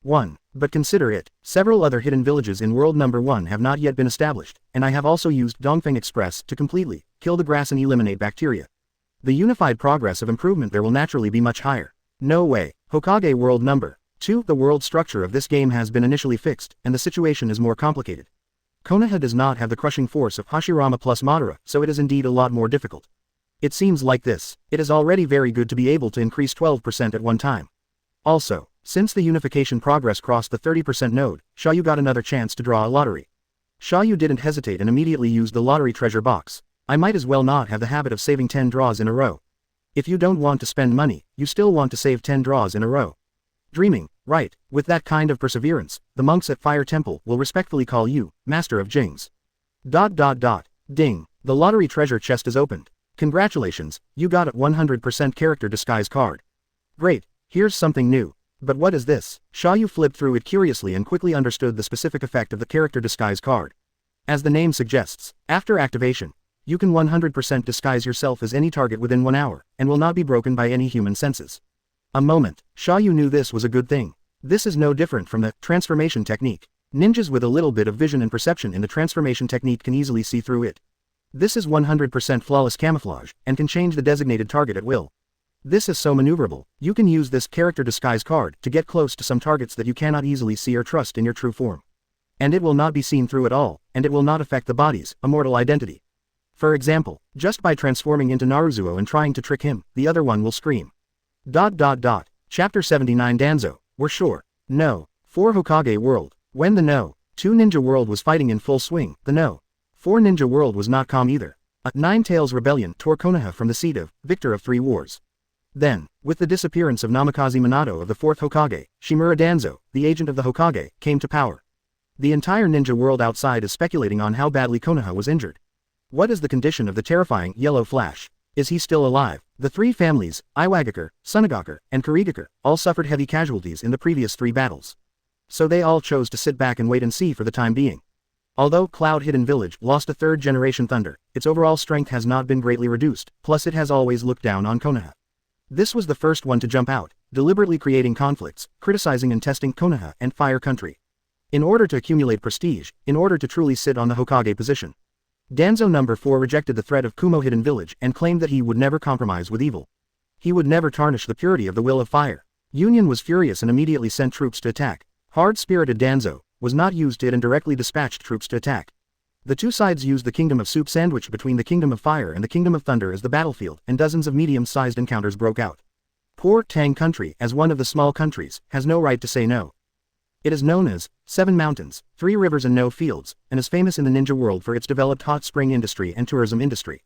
1. But consider it, several other hidden villages in world number 1 have not yet been established, and I have also used Dongfeng Express to completely kill the grass and eliminate bacteria. The unified progress of improvement there will naturally be much higher. No way. Hokage World Number 2. The world structure of this game has been initially fixed, and the situation is more complicated. Konoha does not have the crushing force of Hashirama plus Madara, so it is indeed a lot more difficult. It seems like this. It is already very good to be able to increase 12% at one time. Also, since the unification progress crossed the 30% node, Xia You got another chance to draw a lottery. Xia You didn't hesitate and immediately used the lottery treasure box. I might as well not have the habit of saving 10 draws in a row. If you don't want to spend money, you still want to save 10 draws in a row. Dreaming, right? With that kind of perseverance, the monks at Fire Temple will respectfully call you Master of Jings. ... Ding. The lottery treasure chest is opened. Congratulations, you got a 100% character disguise card. Great, here's something new. But what is this? Xia You flipped through it curiously and quickly understood the specific effect of the character disguise card. As the name suggests, after activation, you can 100% disguise yourself as any target within 1 hour, and will not be broken by any human senses. A moment, Xia You knew this was a good thing. This is no different from the transformation technique. Ninjas with a little bit of vision and perception in the transformation technique can easily see through it. This is 100% flawless camouflage, and can change the designated target at will. This is so maneuverable, you can use this character disguise card to get close to some targets that you cannot easily see or trust in your true form. And it will not be seen through at all, and it will not affect the body's immortal identity. For example, just by transforming into Naruto and trying to trick him, the other one will scream. ... Chapter 79 Danzo, we're sure. No. 4 Hokage World. When the No. 2 Ninja World was fighting in full swing, the No. 4 Ninja World was not calm either. A Nine Tails rebellion tore Konoha from the seat of victor of 3 wars. Then, with the disappearance of Namikaze Minato of the 4th Hokage, Shimura Danzo, the agent of the Hokage, came to power. The entire ninja world outside is speculating on how badly Konoha was injured. What is the condition of the terrifying Yellow Flash? Is he still alive? The 3 families, Iwagakure, Sunagakure, and Kurigakure, all suffered heavy casualties in the previous 3 battles. So they all chose to sit back and wait and see for the time being. Although Cloud Hidden Village lost a 3rd generation thunder, its overall strength has not been greatly reduced, plus it has always looked down on Konoha. This was the first one to jump out, deliberately creating conflicts, criticizing and testing Konoha and Fire Country. In order to accumulate prestige, in order to truly sit on the Hokage position. Danzo No. 4 rejected the threat of Kumo Hidden Village and claimed that he would never compromise with evil. He would never tarnish the purity of the will of fire. Union was furious and immediately sent troops to attack. Hard-spirited Danzo was not used to it and directly dispatched troops to attack. The 2 sides used the Kingdom of Soup sandwiched between the Kingdom of Fire and the Kingdom of Thunder as the battlefield, and dozens of medium-sized encounters broke out. Poor Tang Country, as one of the small countries, has no right to say no. It is known as 7 mountains, 3 rivers and no fields, and is famous in the ninja world for its developed hot spring industry and tourism industry.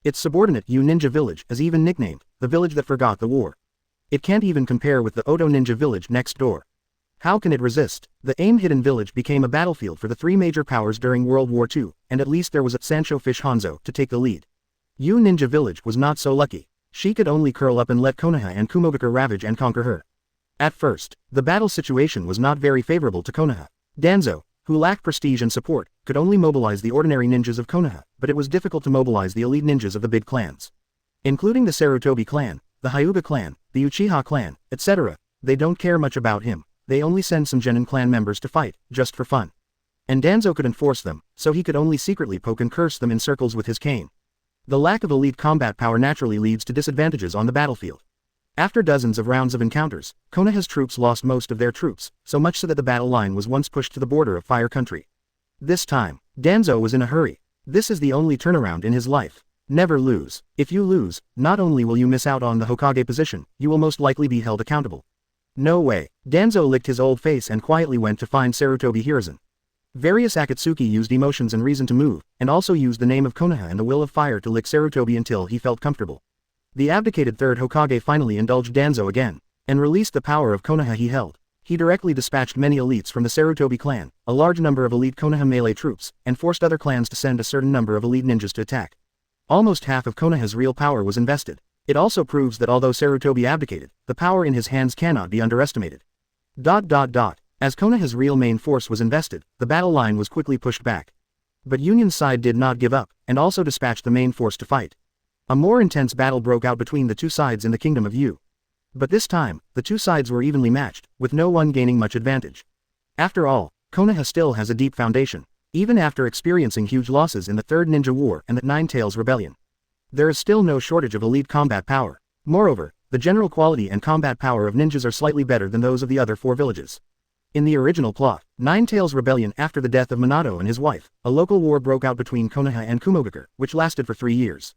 Its subordinate You Ninja Village is even nicknamed the village that forgot the war. It can't even compare with the Oto Ninja Village next door. How can it resist? The Aim Hidden Village became a battlefield for the 3 major powers during World War II, and at least there was a Sancho Fish Hanzo to take the lead. You Ninja Village was not so lucky. She could only curl up and let Konoha and Kumogakure ravage and conquer her. At first, the battle situation was not very favorable to Konoha. Danzo, who lacked prestige and support, could only mobilize the ordinary ninjas of Konoha, but it was difficult to mobilize the elite ninjas of the big clans. Including the Sarutobi clan, the Hyuga clan, the Uchiha clan, etc. They don't care much about him. They only send some genin clan members to fight, just for fun. And Danzo couldn't force them, so he could only secretly poke and curse them in circles with his cane. The lack of elite combat power naturally leads to disadvantages on the battlefield. After dozens of rounds of encounters, Konoha's troops lost most of their troops, so much so that the battle line was once pushed to the border of Fire Country. This time, Danzo was in a hurry. This is the only turnaround in his life. Never lose. If you lose, not only will you miss out on the Hokage position, you will most likely be held accountable. No way. Danzo licked his old face and quietly went to find Sarutobi Hiruzen. Various Akatsuki used emotions and reason to move, and also used the name of Konoha and the will of fire to lick Sarutobi until he felt comfortable. The abdicated 3rd Hokage finally indulged Danzo again, and released the power of Konoha he held. He directly dispatched many elites from the Sarutobi clan, a large number of elite Konoha melee troops, and forced other clans to send a certain number of elite ninjas to attack. Almost half of Konoha's real power was invested. It also proves that although Sarutobi abdicated, the power in his hands cannot be underestimated. As Konoha's real main force was invested, the battle line was quickly pushed back. But Union's side did not give up, and also dispatched the main force to fight. A more intense battle broke out between the 2 sides in the Kingdom of Yu. But this time, the 2 sides were evenly matched, with no one gaining much advantage. After all, Konoha still has a deep foundation, even after experiencing huge losses in the 3rd Ninja War and the Nine Tails Rebellion. There is still no shortage of elite combat power. Moreover, the general quality and combat power of ninjas are slightly better than those of the other 4 villages. In the original plot, Nine Tails' rebellion after the death of Minato and his wife, a local war broke out between Konoha and Kumogakure, which lasted for 3 years.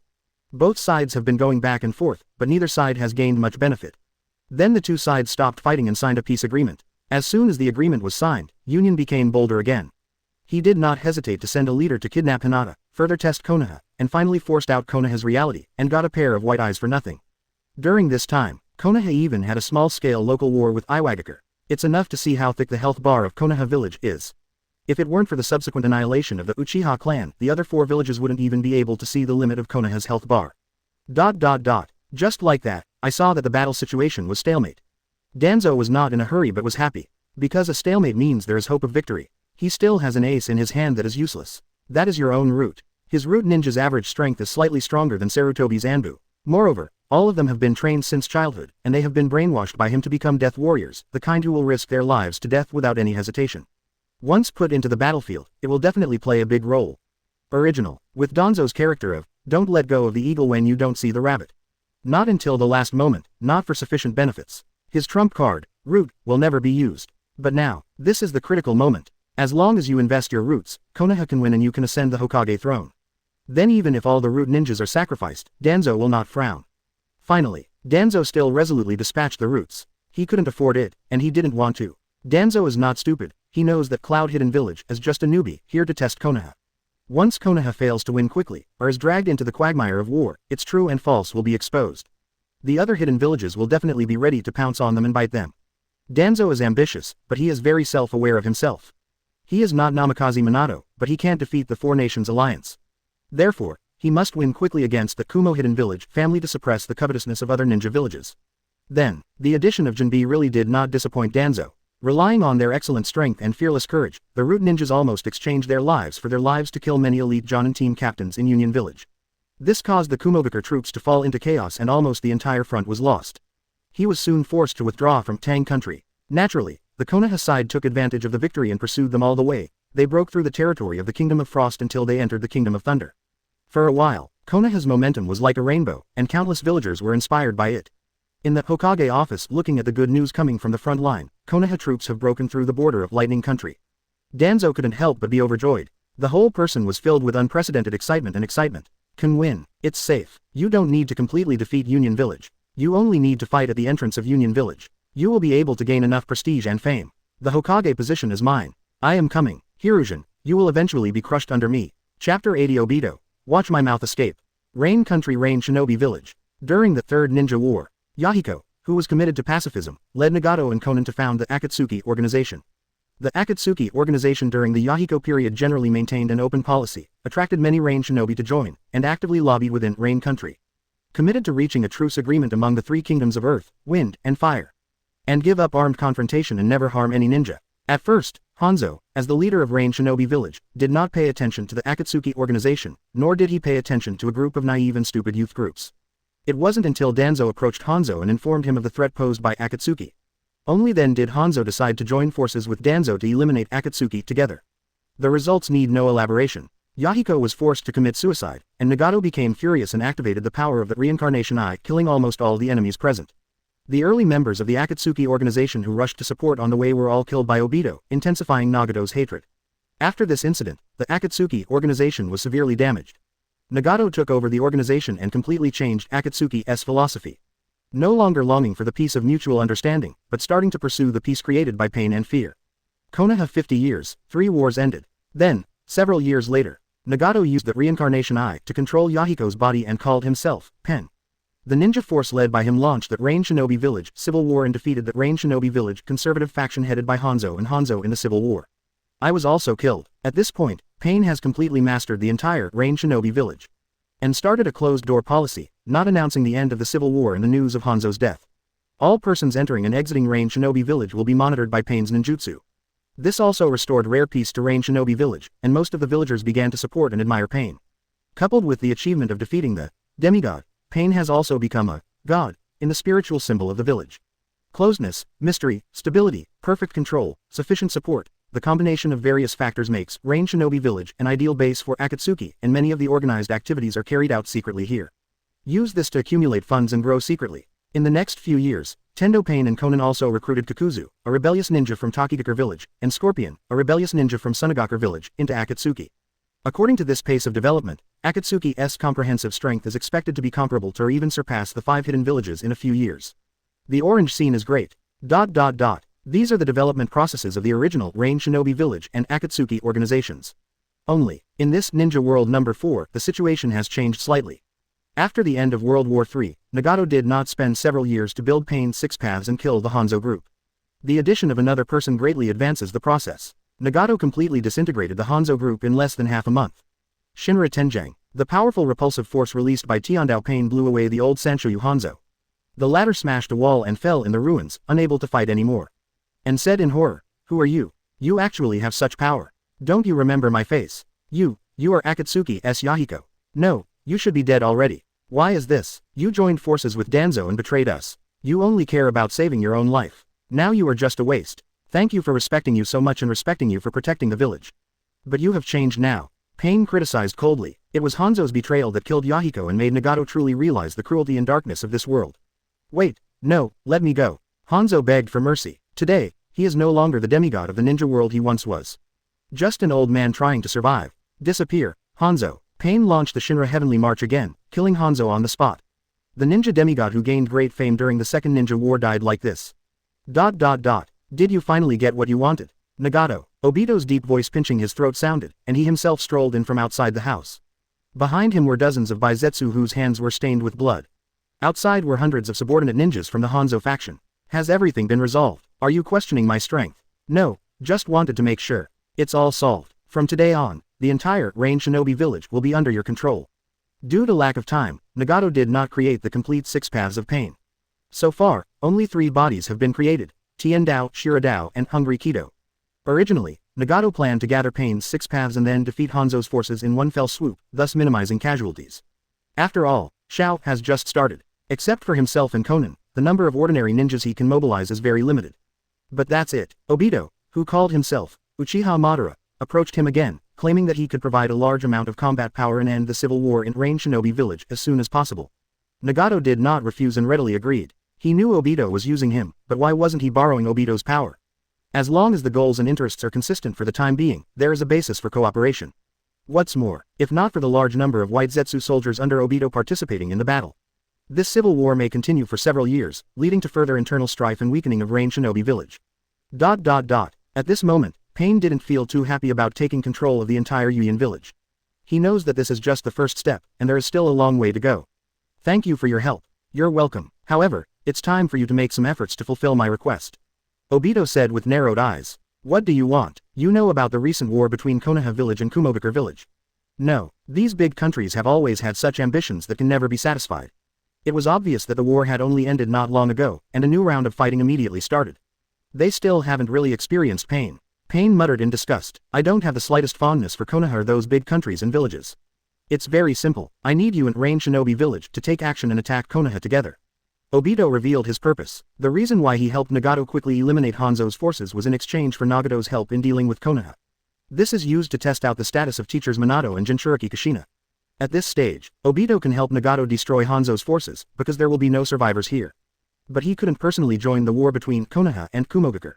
Both sides have been going back and forth, but neither side has gained much benefit. Then the 2 sides stopped fighting and signed a peace agreement. As soon as the agreement was signed, Union became bolder again. He did not hesitate to send a leader to kidnap Hinata, further test Konoha, and finally forced out Konoha's reality, and got a pair of white eyes for nothing. During this time, Konoha even had a small-scale local war with Iwagakure. It's enough to see how thick the health bar of Konoha village is. If it weren't for the subsequent annihilation of the Uchiha clan, the other 4 villages wouldn't even be able to see the limit of Konoha's health bar. Just like that, I saw that the battle situation was stalemate. Danzo was not in a hurry but was happy. Because a stalemate means there is hope of victory. He still has an ace in his hand that is useless. That is your own root. His root ninja's average strength is slightly stronger than Sarutobi's Anbu. Moreover, all of them have been trained since childhood, and they have been brainwashed by him to become death warriors, the kind who will risk their lives to death without any hesitation. Once put into the battlefield, it will definitely play a big role. Original, with Danzo's character of, don't let go of the eagle when you don't see the rabbit. Not until the last moment, not for sufficient benefits. His trump card, root, will never be used. But now, this is the critical moment. As long as you invest your roots, Konoha can win and you can ascend the Hokage throne. Then even if all the root ninjas are sacrificed, Danzo will not frown. Finally, Danzo still resolutely dispatched the roots. He couldn't afford it, and he didn't want to. Danzo is not stupid. He knows that Cloud Hidden Village is just a newbie, here to test Konoha. Once Konoha fails to win quickly, or is dragged into the quagmire of war, its true and false will be exposed. The other hidden villages will definitely be ready to pounce on them and bite them. Danzo is ambitious, but he is very self-aware of himself. He is not Namikaze Minato, but he can't defeat the 4 Nations Alliance. Therefore, he must win quickly against the Kumo Hidden Village family to suppress the covetousness of other ninja villages. Then, the addition of Jinbe really did not disappoint Danzo. Relying on their excellent strength and fearless courage, the root ninjas almost exchanged their lives for their lives to kill many elite Jonin team captains in Union Village. This caused the Kumogakure troops to fall into chaos and almost the entire front was lost. He was soon forced to withdraw from Tang country. Naturally, the Konoha side took advantage of the victory and pursued them all the way. They broke through the territory of the Kingdom of Frost until they entered the Kingdom of Thunder. For a while, Konoha's momentum was like a rainbow, and countless villagers were inspired by it. In the Hokage office looking at the good news coming from the front line, Konoha troops have broken through the border of Lightning Country. Danzo couldn't help but be overjoyed. The whole person was filled with unprecedented excitement and excitement. Can win. It's safe. You don't need to completely defeat Union Village. You only need to fight at the entrance of Union Village. You will be able to gain enough prestige and fame. The Hokage position is mine. I am coming. Hiruzen, you will eventually be crushed under me. Chapter 80 Obito. Watch my mouth escape. Rain Country Rain Shinobi Village. During the Third Ninja War, Yahiko, who was committed to pacifism, led Nagato and Konan to found the Akatsuki organization. The Akatsuki organization during the Yahiko period generally maintained an open policy, attracted many Rain Shinobi to join, and actively lobbied within Rain Country. Committed to reaching a truce agreement among the 3 kingdoms of Earth, Wind, and Fire. And give up armed confrontation and never harm any ninja. At first, Hanzo, as the leader of Rain Shinobi Village, did not pay attention to the Akatsuki organization, nor did he pay attention to a group of naive and stupid youth groups. It wasn't until Danzo approached Hanzo and informed him of the threat posed by Akatsuki. Only then did Hanzo decide to join forces with Danzo to eliminate Akatsuki together. The results need no elaboration. Yahiko was forced to commit suicide, and Nagato became furious and activated the power of the reincarnation eye, killing almost all the enemies present. The early members of the Akatsuki organization who rushed to support on the way were all killed by Obito, intensifying Nagato's hatred. After this incident, the Akatsuki organization was severely damaged. Nagato took over the organization and completely changed Akatsuki's philosophy. No longer longing for the peace of mutual understanding, but starting to pursue the peace created by pain and fear. Konoha 50 years, 3 wars ended. Then, several years later, Nagato used the reincarnation eye to control Yahiko's body and called himself Pen. The ninja force led by him launched the Rain Shinobi Village Civil War and defeated the Rain Shinobi Village conservative faction headed by Hanzo and Hanzo in the Civil War. I was also killed. At this point, Pain has completely mastered the entire Rain Shinobi Village. And started a closed-door policy, not announcing the end of the Civil War and the news of Hanzo's death. All persons entering and exiting Rain Shinobi Village will be monitored by Pain's ninjutsu. This also restored rare peace to Rain Shinobi Village, and most of the villagers began to support and admire Pain. Coupled with the achievement of defeating the demigod, Pain has also become a god in the spiritual symbol of the village. Closeness, mystery, stability, perfect control, sufficient support, the combination of various factors makes Rain Shinobi Village an ideal base for Akatsuki, and many of the organized activities are carried out secretly here. Use this to accumulate funds and grow secretly. In the next few years, Tendo Pain and Konan also recruited Kakuzu, a rebellious ninja from Takigakure village, and Scorpion, a rebellious ninja from Sunagakure village, into Akatsuki. According to this pace of development, Akatsuki's comprehensive strength is expected to be comparable to or even surpass the 5 hidden villages in a few years. The orange scene is great. These are the development processes of the original Rain Shinobi Village and Akatsuki organizations. Only, in this Ninja World number 4, the situation has changed slightly. After the end of World War III, Nagato did not spend several years to build Pain's 6 paths and kill the Hanzo group. The addition of another person greatly advances the process. Nagato completely disintegrated the Hanzo group in less than half a month. Shinra Tenjang, the powerful repulsive force released by Tiandao Pain blew away the old Senju You Hanzo. The latter smashed a wall and fell in the ruins, unable to fight anymore. And said in horror, "Who are you? You actually have such power. Don't you remember my face? You are Akatsuki's Yahiko. No, you should be dead already. Why is this? You joined forces with Danzo and betrayed us. You only care about saving your own life. Now you are just a waste. Thank you for respecting you so much and respecting you for protecting the village. But you have changed now." Pain criticized coldly. It was Hanzo's betrayal that killed Yahiko and made Nagato truly realize the cruelty and darkness of this world. "Wait, no, let me go." Hanzo begged for mercy. Today, he is no longer the demigod of the ninja world he once was. Just an old man trying to survive. Disappear, Hanzo. Pain launched the Shinra Heavenly March again, killing Hanzo on the spot. The ninja demigod who gained great fame during the Second Ninja War died like this. Did you finally get what you wanted? Nagato. Obito's deep voice pinching his throat sounded, and he himself strolled in from outside the house. Behind him were dozens of Baizetsu whose hands were stained with blood. Outside were hundreds of subordinate ninjas from the Hanzo faction. Has everything been resolved? Are you questioning my strength? No, just wanted to make sure. It's all solved. From today on, the entire Rain Shinobi village will be under your control. Due to lack of time, Nagato did not create the complete 6 paths of pain. So far, only 3 bodies have been created: Tiandao, Shiradao, and Hungry Kido. Originally, Nagato planned to gather Pain's 6 paths and then defeat Hanzo's forces in one fell swoop, thus minimizing casualties. After all, Shao has just started. Except for himself and Konan, the number of ordinary ninjas he can mobilize is very limited. But that's it. Obito, who called himself Uchiha Madara, approached him again, claiming that he could provide a large amount of combat power and end the civil war in Rain Shinobi Village as soon as possible. Nagato did not refuse and readily agreed. He knew Obito was using him, but why wasn't he borrowing Obito's power? As long as the goals and interests are consistent for the time being, there is a basis for cooperation. What's more, if not for the large number of White Zetsu soldiers under Obito participating in the battle, this civil war may continue for several years, leading to further internal strife and weakening of Rain Shinobi Village. At this moment, Pain didn't feel too happy about taking control of the entire Yuyan village. He knows that this is just the first step, and there is still a long way to go. Thank you for your help. You're welcome. However, it's time for you to make some efforts to fulfill my request. Obito said with narrowed eyes. What do you want? You know about the recent war between Konoha village and Kumogakure village. No, these big countries have always had such ambitions that can never be satisfied. It was obvious that the war had only ended not long ago, and a new round of fighting immediately started. They still haven't really experienced pain. Pain muttered in disgust. I don't have the slightest fondness for Konoha or those big countries and villages. It's very simple. I need you and Rain Shinobi village to take action and attack Konoha together. Obito revealed his purpose. The reason why he helped Nagato quickly eliminate Hanzo's forces was in exchange for Nagato's help in dealing with Konoha. This is used to test out the status of teachers Minato and Jinchuriki Kushina. At this stage, Obito can help Nagato destroy Hanzo's forces, because there will be no survivors here. But he couldn't personally join the war between Konoha and Kumogakure,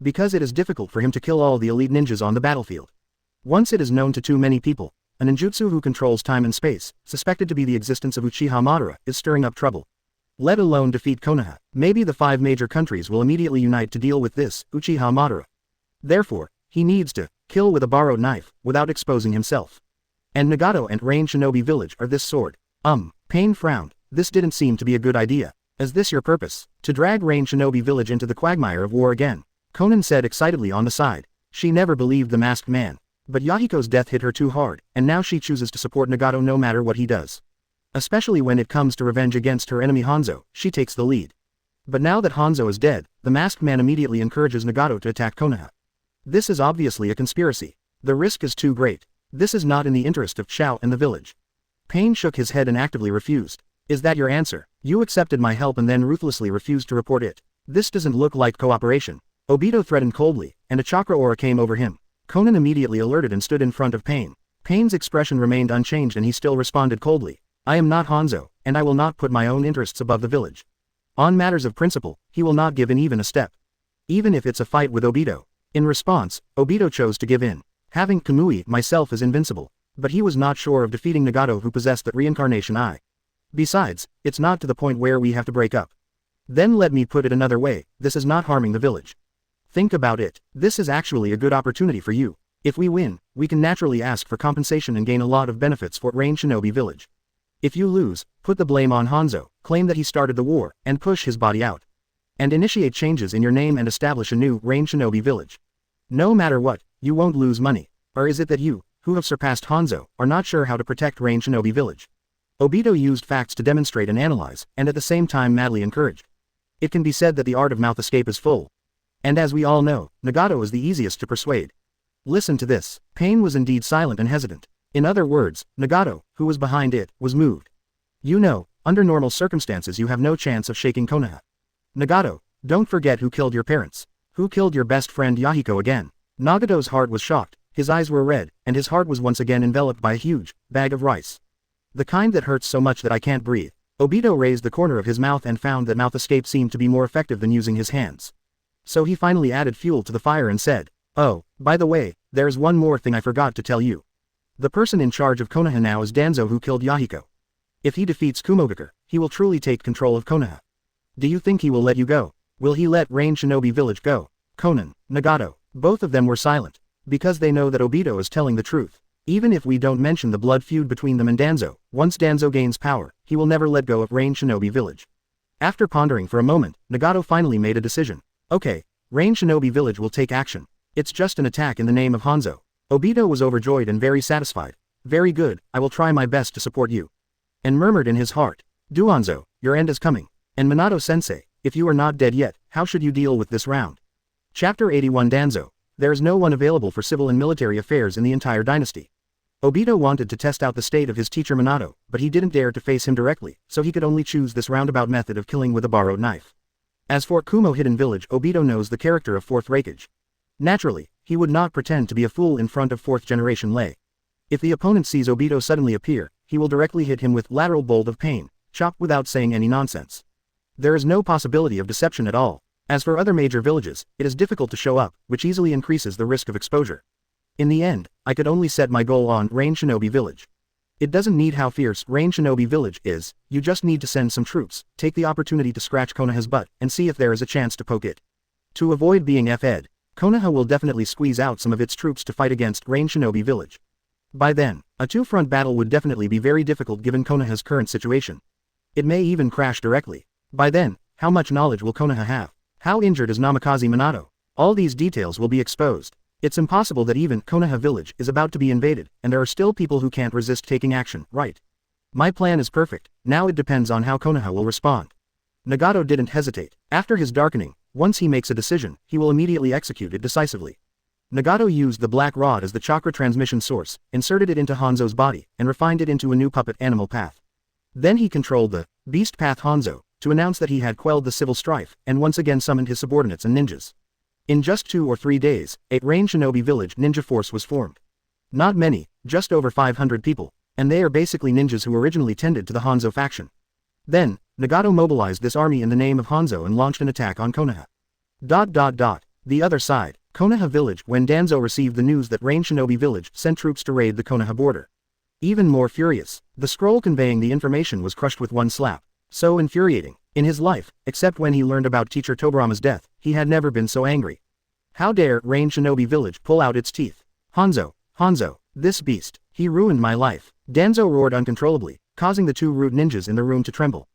because it is difficult for him to kill all the elite ninjas on the battlefield. Once it is known to too many people, a ninjutsu who controls time and space, suspected to be the existence of Uchiha Madara, is stirring up trouble. Let alone defeat Konoha. Maybe the 5 major countries will immediately unite to deal with this Uchiha Madara. Therefore, he needs to kill with a borrowed knife, without exposing himself. And Nagato and Rain Shinobi village are this sword. Pain frowned. This didn't seem to be a good idea. Is this your purpose? To drag Rain Shinobi village into the quagmire of war again? Konan said excitedly on the side. She never believed the masked man. But Yahiko's death hit her too hard, and now she chooses to support Nagato no matter what he does. Especially when it comes to revenge against her enemy Hanzo, she takes the lead. But now that Hanzo is dead, the masked man immediately encourages Nagato to attack Konoha. This is obviously a conspiracy. The risk is too great. This is not in the interest of Shao and the village. Pain shook his head and actively refused. Is that your answer? You accepted my help and then ruthlessly refused to report it. This doesn't look like cooperation. Obito threatened coldly, and a chakra aura came over him. Konan immediately alerted and stood in front of Pain. Pain's expression remained unchanged and he still responded coldly. I am not Hanzo, and I will not put my own interests above the village. On matters of principle, he will not give in even a step. Even if it's a fight with Obito. In response, Obito chose to give in. Having Kamui myself as invincible. But he was not sure of defeating Nagato, who possessed that reincarnation eye. Besides, it's not to the point where we have to break up. Then let me put it another way, this is not harming the village. Think about it, this is actually a good opportunity for you. If we win, we can naturally ask for compensation and gain a lot of benefits for Rain Shinobi Village. If you lose, put the blame on Hanzo, claim that he started the war, and push his body out. And initiate changes in your name and establish a new Rain Shinobi Village. No matter what, you won't lose money. Or is it that you, who have surpassed Hanzo, are not sure how to protect Rain Shinobi Village? Obito used facts to demonstrate and analyze, and at the same time madly encouraged. It can be said that the art of mouth escape is full. And as we all know, Nagato is the easiest to persuade. Listen to this. Pain was indeed silent and hesitant. In other words, Nagato, who was behind it, was moved. You know, under normal circumstances you have no chance of shaking Konoha. Nagato, don't forget who killed your parents. Who killed your best friend Yahiko again. Nagato's heart was shocked, his eyes were red, and his heart was once again enveloped by a huge bag of rice. The kind that hurts so much that I can't breathe. Obito raised the corner of his mouth and found that mouth escape seemed to be more effective than using his hands. So he finally added fuel to the fire and said, "Oh, by the way, there's one more thing I forgot to tell you. The person in charge of Konoha now is Danzo, who killed Yahiko. If he defeats Kumogakur, he will truly take control of Konoha. Do you think he will let you go? Will he let Rain Shinobi Village go?" Konan, Nagato, both of them were silent. Because they know that Obito is telling the truth. Even if we don't mention the blood feud between them and Danzo, once Danzo gains power, he will never let go of Rain Shinobi Village. After pondering for a moment, Nagato finally made a decision. Okay, Rain Shinobi Village will take action. It's just an attack in the name of Hanzo. Obito was overjoyed and very satisfied. Very good, I will try my best to support you. And murmured in his heart. Do Hanzo, your end is coming. And Minato-sensei, if you are not dead yet, how should you deal with this round? Chapter 81 Danzo. There is no one available for civil and military affairs in the entire dynasty. Obito wanted to test out the state of his teacher Minato, but he didn't dare to face him directly, so he could only choose this roundabout method of killing with a borrowed knife. As for Kumo Hidden Village, Obito knows the character of 4th Raikage. Naturally, he would not pretend to be a fool in front of 4th generation Lei. If the opponent sees Obito suddenly appear, he will directly hit him with lateral bolt of pain, chop without saying any nonsense. There is no possibility of deception at all. As for other major villages, it is difficult to show up, which easily increases the risk of exposure. In the end, I could only set my goal on Rain Shinobi Village. It doesn't need how fierce Rain Shinobi Village is, you just need to send some troops, take the opportunity to scratch Konoha's butt, and see if there is a chance to poke it. To avoid being F-ed, Konoha will definitely squeeze out some of its troops to fight against Rain Shinobi Village. By then, a two-front battle would definitely be very difficult given Konoha's current situation. It may even crash directly. By then, how much knowledge will Konoha have? How injured is Namikaze Minato? All these details will be exposed. It's impossible that even Konoha Village is about to be invaded, and there are still people who can't resist taking action, right? My plan is perfect, now it depends on how Konoha will respond. Nagato didn't hesitate. After his darkening, once he makes a decision, he will immediately execute it decisively. Nagato used the black rod as the chakra transmission source, inserted it into Hanzo's body, and refined it into a new puppet animal path. Then he controlled the beast path Hanzo, to announce that he had quelled the civil strife, and once again summoned his subordinates and ninjas. In just 2 or 3 days, a Rain Shinobi Village ninja force was formed. Not many, just over 500 people, and they are basically ninjas who originally tended to the Hanzo faction. Then, Nagato mobilized this army in the name of Hanzo and launched an attack on Konoha. The other side, Konoha Village. When Danzo received the news that Rain Shinobi Village sent troops to raid the Konoha border. Even more furious, the scroll conveying the information was crushed with one slap. So infuriating. In his life, except when he learned about teacher Tobirama's death, he had never been so angry. How dare Rain Shinobi Village pull out its teeth? Hanzo, this beast, he ruined my life. Danzo roared uncontrollably, causing the 2 rude ninjas in the room to tremble.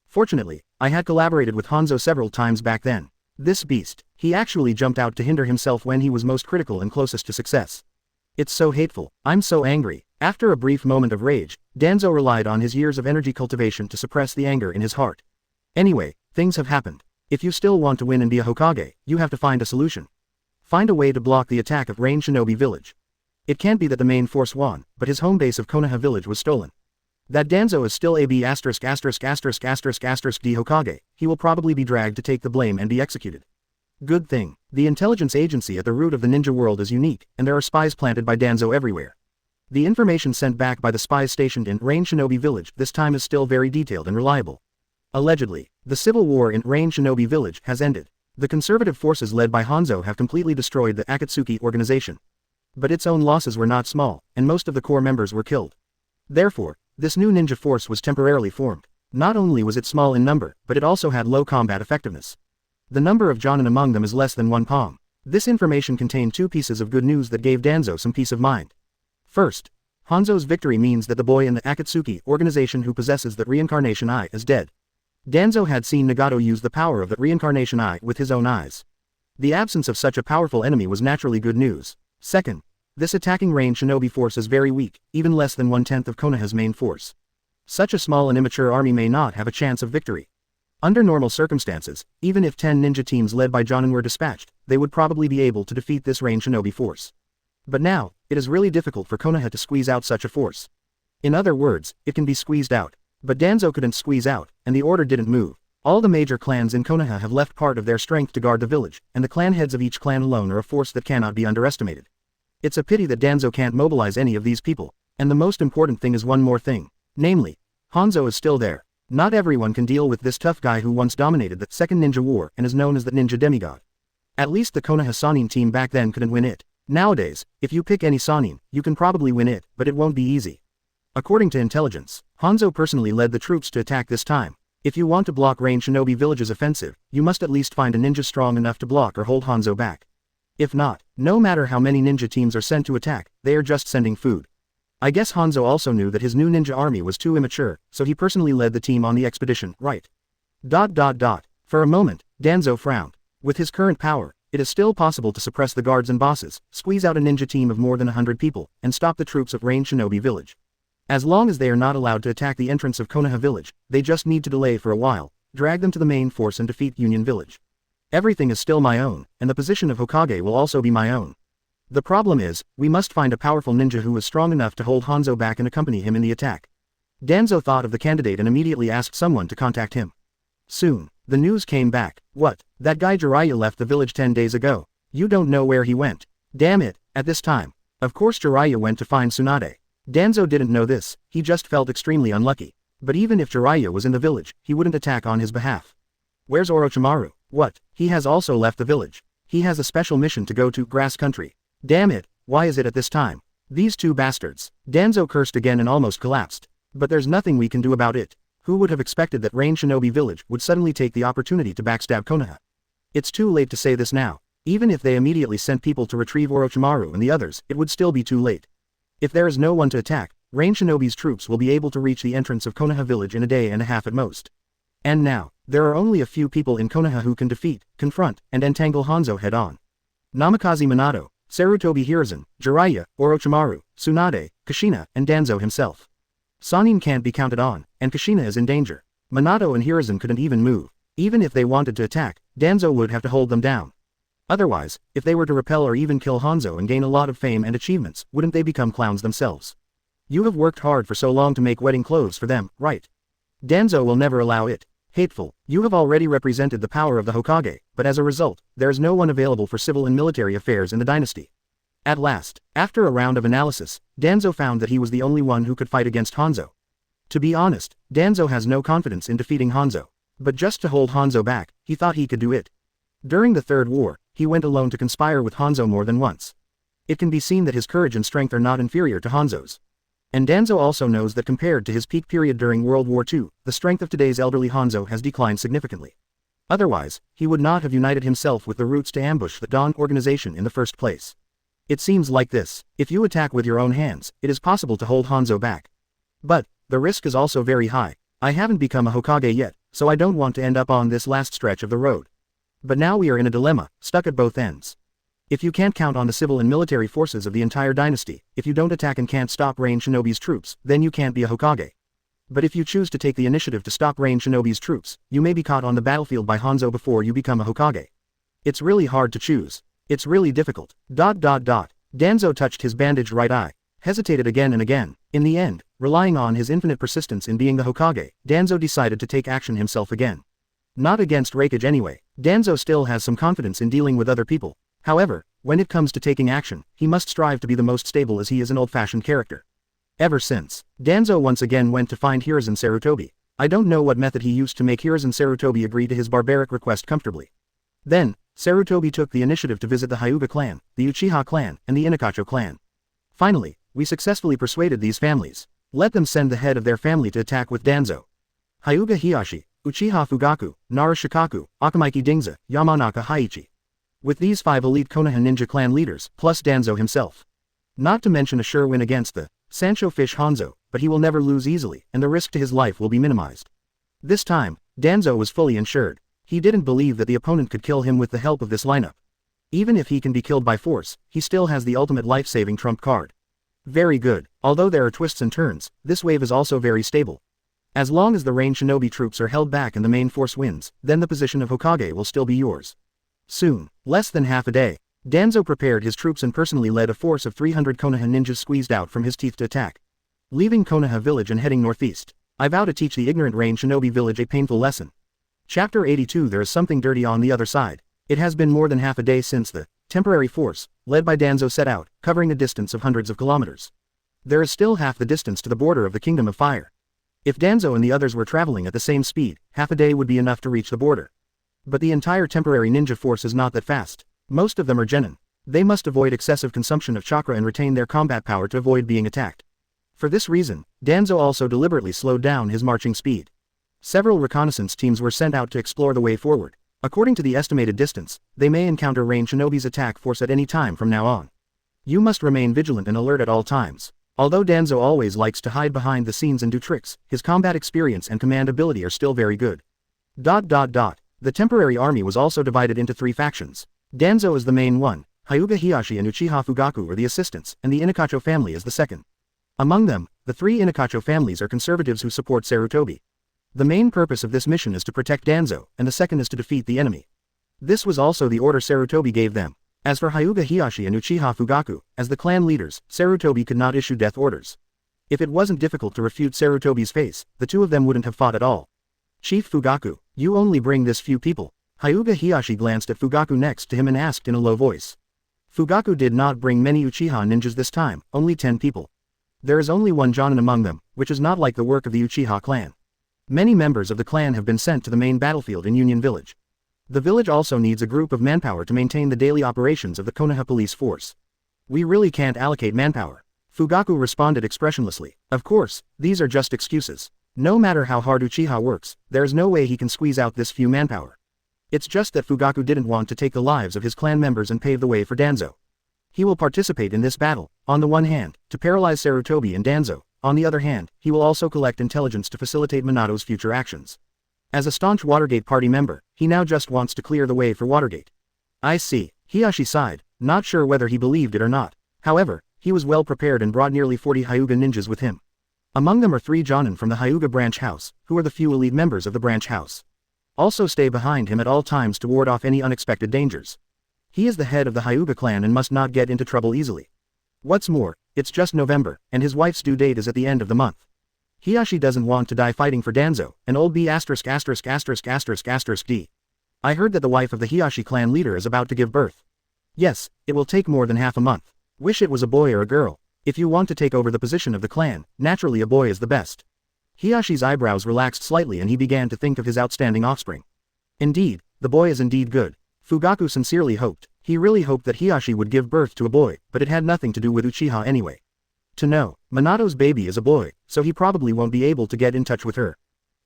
Fortunately, I had collaborated with Hanzo several times back then. This beast, he actually jumped out to hinder himself when he was most critical and closest to success. It's so hateful, I'm so angry. After a brief moment of rage, Danzo relied on his years of energy cultivation to suppress the anger in his heart. Anyway, things have happened. If you still want to win and be a Hokage, you have to find a solution. Find a way to block the attack of Rain Shinobi Village. It can't be that the main force won, but his home base of Konoha Village was stolen. That Danzo is still a B************ D Hokage, he will probably be dragged to take the blame and be executed. Good thing, the intelligence agency at the root of the ninja world is unique, and there are spies planted by Danzo everywhere. The information sent back by the spies stationed in Rain Shinobi Village this time is still very detailed and reliable. Allegedly, the civil war in Rain Shinobi Village has ended. The conservative forces led by Hanzo have completely destroyed the Akatsuki organization. But its own losses were not small, and most of the core members were killed. Therefore, this new ninja force was temporarily formed. Not only was it small in number, but it also had low combat effectiveness. The number of Jonin among them is less than one palm. This information contained two pieces of good news that gave Danzo some peace of mind. First, Hanzo's victory means that the boy in the Akatsuki organization who possesses the reincarnation eye is dead. Danzo had seen Nagato use the power of the reincarnation eye with his own eyes. The absence of such a powerful enemy was naturally good news. Second, this attacking Rain Shinobi force is very weak, even less than 1/10 of Konoha's main force. Such a small and immature army may not have a chance of victory. Under normal circumstances, even if 10 ninja teams led by Jonin were dispatched, they would probably be able to defeat this Rain Shinobi force. But now, it is really difficult for Konoha to squeeze out such a force. In other words, it can be squeezed out. But Danzo couldn't squeeze out, and the order didn't move. All the major clans in Konoha have left part of their strength to guard the village, and the clan heads of each clan alone are a force that cannot be underestimated. It's a pity that Danzo can't mobilize any of these people. And the most important thing is one more thing. Namely, Hanzo is still there. Not everyone can deal with this tough guy who once dominated the Second Ninja War and is known as the Ninja Demigod. At least the Konoha Sannin team back then couldn't win it. Nowadays, if you pick any Sannin, you can probably win it, but it won't be easy. According to intelligence, Hanzo personally led the troops to attack this time. If you want to block Rain Shinobi Village's offensive, you must at least find a ninja strong enough to block or hold Hanzo back. If not, no matter how many ninja teams are sent to attack, they are just sending food. I guess Hanzo also knew that his new ninja army was too immature, so he personally led the team on the expedition, right? For a moment, Danzo frowned. With his current power, it is still possible to suppress the guards and bosses, squeeze out a ninja team of more than 100 people, and stop the troops of Rain Shinobi Village. As long as they are not allowed to attack the entrance of Konoha Village, they just need to delay for a while, drag them to the main force and defeat Union Village. Everything is still my own, and the position of Hokage will also be my own. The problem is, we must find a powerful ninja who is strong enough to hold Hanzo back and accompany him in the attack. Danzo thought of the candidate and immediately asked someone to contact him. Soon, the news came back. What? That guy Jiraiya left the village 10 days ago. You don't know where he went. Damn it, at this time. Of course Jiraiya went to find Tsunade. Danzo didn't know this, he just felt extremely unlucky. But even if Jiraiya was in the village, he wouldn't attack on his behalf. Where's Orochimaru? What? He has also left the village. He has a special mission to go to Grass Country. Damn it, why is it at this time? These two bastards. Danzo cursed again and almost collapsed. But there's nothing we can do about it. Who would have expected that Rain Shinobi Village would suddenly take the opportunity to backstab Konoha? It's too late to say this now. Even if they immediately sent people to retrieve Orochimaru and the others, it would still be too late. If there is no one to attack, Rain Shinobi's troops will be able to reach the entrance of Konoha Village in a day and a half at most. And now, there are only a few people in Konoha who can defeat, confront, and entangle Hanzo head-on. Namikaze Minato, Sarutobi Hiruzen, Jiraiya, Orochimaru, Tsunade, Kushina, and Danzo himself. Sannin can't be counted on, and Kushina is in danger. Minato and Hiruzen couldn't even move. Even if they wanted to attack, Danzo would have to hold them down. Otherwise, if they were to repel or even kill Hanzo and gain a lot of fame and achievements, wouldn't they become clowns themselves? You have worked hard for so long to make wedding clothes for them, right? Danzo will never allow it. Hateful, you have already represented the power of the Hokage, but as a result, there is no one available for civil and military affairs in the dynasty. At last, after a round of analysis, Danzo found that he was the only one who could fight against Hanzo. To be honest, Danzo has no confidence in defeating Hanzo. But just to hold Hanzo back, he thought he could do it. During the Third War, he went alone to conspire with Hanzo more than once. It can be seen that his courage and strength are not inferior to Hanzo's. And Danzo also knows that compared to his peak period during World War II, the strength of today's elderly Hanzo has declined significantly. Otherwise, he would not have united himself with the Roots to ambush the Dawn organization in the first place. It seems like this: if you attack with your own hands, it is possible to hold Hanzo back. But, the risk is also very high. I haven't become a Hokage yet, so I don't want to end up on this last stretch of the road. But now we are in a dilemma, stuck at both ends. If you can't count on the civil and military forces of the entire dynasty, if you don't attack and can't stop Rain Shinobi's troops, then you can't be a Hokage. But if you choose to take the initiative to stop Rain Shinobi's troops, you may be caught on the battlefield by Hanzo before you become a Hokage. It's really hard to choose. It's really difficult. Danzo touched his bandaged right eye, hesitated again and again. In the end, relying on his infinite persistence in being the Hokage, Danzo decided to take action himself again. Not against Raikage anyway. Danzo still has some confidence in dealing with other people. However, when it comes to taking action, he must strive to be the most stable as he is an old-fashioned character. Ever since, Danzo once again went to find Hiruzen Sarutobi. I don't know what method he used to make Hiruzen Sarutobi agree to his barbaric request comfortably. Then, Sarutobi took the initiative to visit the Hyuga clan, the Uchiha clan, and the Inakacho clan. Finally, we successfully persuaded these families. Let them send the head of their family to attack with Danzo. Hyuga Hiyashi, Uchiha Fugaku, Nara Shikaku, Akamaiki Dingza, Yamanaka Haichi. With these 5 elite Konoha ninja clan leaders, plus Danzo himself. Not to mention a sure win against the Sancho Fish Hanzo, but he will never lose easily, and the risk to his life will be minimized. This time, Danzo was fully insured. He didn't believe that the opponent could kill him with the help of this lineup. Even if he can be killed by force, he still has the ultimate life-saving trump card. Very good. Although there are twists and turns, this wave is also very stable. As long as the ranged shinobi troops are held back and the main force wins, then the position of Hokage will still be yours. Soon, less than half a day, Danzo prepared his troops and personally led a force of 300 Konoha ninjas squeezed out from his teeth to attack. Leaving Konoha village and heading northeast, I vow to teach the ignorant ranged shinobi village a painful lesson. Chapter 82. There is something dirty on the other side. It has been more than half a day since the temporary force, led by Danzo, set out, covering a distance of hundreds of kilometers. There is still half the distance to the border of the Kingdom of Fire. If Danzo and the others were traveling at the same speed, half a day would be enough to reach the border. But the entire temporary ninja force is not that fast. Most of them are genin. They must avoid excessive consumption of chakra and retain their combat power to avoid being attacked. For this reason, Danzo also deliberately slowed down his marching speed. Several reconnaissance teams were sent out to explore the way forward. According to the estimated distance, they may encounter ranged shinobi's attack force at any time from now on. You must remain vigilant and alert at all times. Although Danzo always likes to hide behind the scenes and do tricks, his combat experience and command ability are still very good. The temporary army was also divided into 3 factions. Danzo is the main one, Hyuga Hiyashi and Uchiha Fugaku are the assistants, and the Inakacho family is the second. Among them, the 3 Inakacho families are conservatives who support Sarutobi. The main purpose of this mission is to protect Danzo, and the second is to defeat the enemy. This was also the order Sarutobi gave them. As for Hyuga Hiyashi and Uchiha Fugaku, as the clan leaders, Sarutobi could not issue death orders. If it wasn't difficult to refute Sarutobi's face, the 2 of them wouldn't have fought at all. Chief Fugaku, you only bring this few people. Hyuga Hiyashi glanced at Fugaku next to him and asked in a low voice. Fugaku did not bring many Uchiha ninjas this time, only 10 people. There is only one Jonin among them, which is not like the work of the Uchiha clan. Many members of the clan have been sent to the main battlefield in Union Village. The village also needs a group of manpower to maintain the daily operations of the Konoha police force. We really can't allocate manpower. Fugaku responded expressionlessly. Of course, these are just excuses. No matter how hard Uchiha works, there is no way he can squeeze out this few manpower. It's just that Fugaku didn't want to take the lives of his clan members and pave the way for Danzo. He will participate in this battle, on the one hand, to paralyze Sarutobi and Danzo. On the other hand, he will also collect intelligence to facilitate Minato's future actions. As a staunch Watergate party member, he now just wants to clear the way for Watergate. I see. Hiyashi sighed, not sure whether he believed it or not. However, he was well prepared and brought nearly 40 Hyuga ninjas with him. Among them are 3 Jonin from the Hyuga branch house, who are the few elite members of the branch house. Also stay behind him at all times to ward off any unexpected dangers. He is the head of the Hyuga clan and must not get into trouble easily. What's more, it's just November, and his wife's due date is at the end of the month. Hiyashi doesn't want to die fighting for Danzo, and old B*****************. D. I heard that the wife of the Hiyashi clan leader is about to give birth. Yes, it will take more than half a month. Wish it was a boy or a girl. If you want to take over the position of the clan, naturally a boy is the best. Hiyashi's eyebrows relaxed slightly and he began to think of his outstanding offspring. Indeed, the boy is indeed good. Fugaku sincerely hoped. He really hoped that Hiyashi would give birth to a boy, but it had nothing to do with Uchiha anyway. To know, Minato's baby is a boy, so he probably won't be able to get in touch with her.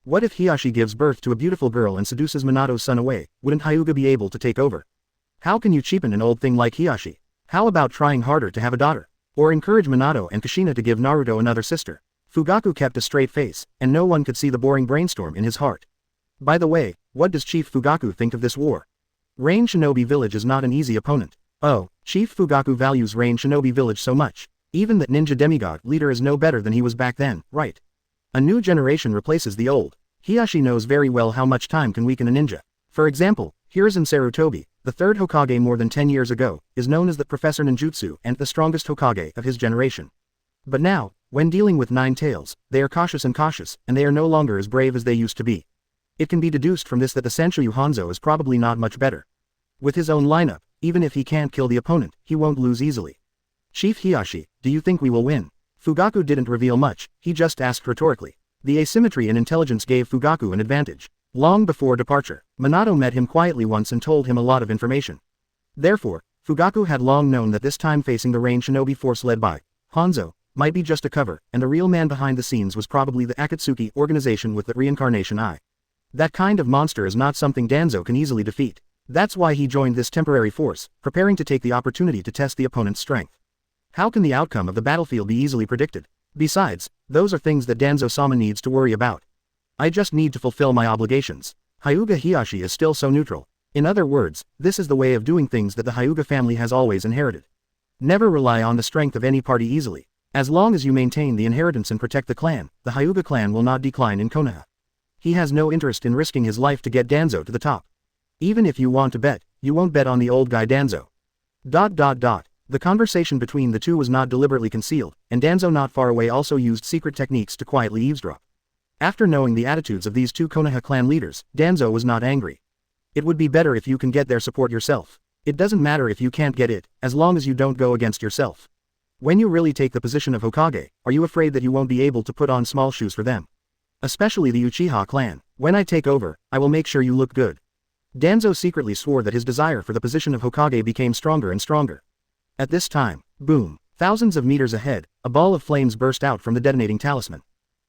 What if Hiyashi gives birth to a beautiful girl and seduces Minato's son away? Wouldn't Hyuga be able to take over? How can you cheapen an old thing like Hiyashi? How about trying harder to have a daughter? Or encourage Minato and Kushina to give Naruto another sister? Fugaku kept a straight face, and no one could see the boring brainstorm in his heart. By the way, what does Chief Fugaku think of this war? Rain Shinobi Village is not an easy opponent. Oh, Chief Fugaku values Rain Shinobi Village so much. Even that ninja demigod leader is no better than he was back then, right? A new generation replaces the old. Hiyashi knows very well how much time can weaken a ninja. For example, Hiruzen Sarutobi, the third Hokage more than 10 years ago, is known as the Professor Ninjutsu and the strongest Hokage of his generation. But now, when dealing with Nine Tails, they are cautious, and they are no longer as brave as they used to be. It can be deduced from this that the Sancho Hanzo is probably not much better. With his own lineup, even if he can't kill the opponent, he won't lose easily. Chief Hiashi, do you think we will win? Fugaku didn't reveal much, he just asked rhetorically. The asymmetry in intelligence gave Fugaku an advantage. Long before departure, Minato met him quietly once and told him a lot of information. Therefore, Fugaku had long known that this time facing the rain shinobi force led by Hanzo might be just a cover, and the real man behind the scenes was probably the Akatsuki organization with the reincarnation eye. That kind of monster is not something Danzo can easily defeat. That's why he joined this temporary force, preparing to take the opportunity to test the opponent's strength. How can the outcome of the battlefield be easily predicted? Besides, those are things that Danzo-sama needs to worry about. I just need to fulfill my obligations. Hyuga Hiashi is still so neutral. In other words, this is the way of doing things that the Hyuga family has always inherited. Never rely on the strength of any party easily. As long as you maintain the inheritance and protect the clan, the Hyuga clan will not decline in Konoha. He has no interest in risking his life to get Danzo to the top. Even if you want to bet, you won't bet on the old guy Danzo. The conversation between the two was not deliberately concealed, and Danzo not far away also used secret techniques to quietly eavesdrop. After knowing the attitudes of these two Konoha clan leaders, Danzo was not angry. It would be better if you can get their support yourself. It doesn't matter if you can't get it, as long as you don't go against yourself. When you really take the position of Hokage, are you afraid that you won't be able to put on small shoes for them? Especially the Uchiha clan. When I take over, I will make sure you look good. Danzo secretly swore that his desire for the position of Hokage became stronger and stronger. At this time, boom, thousands of meters ahead, a ball of flames burst out from the detonating talisman.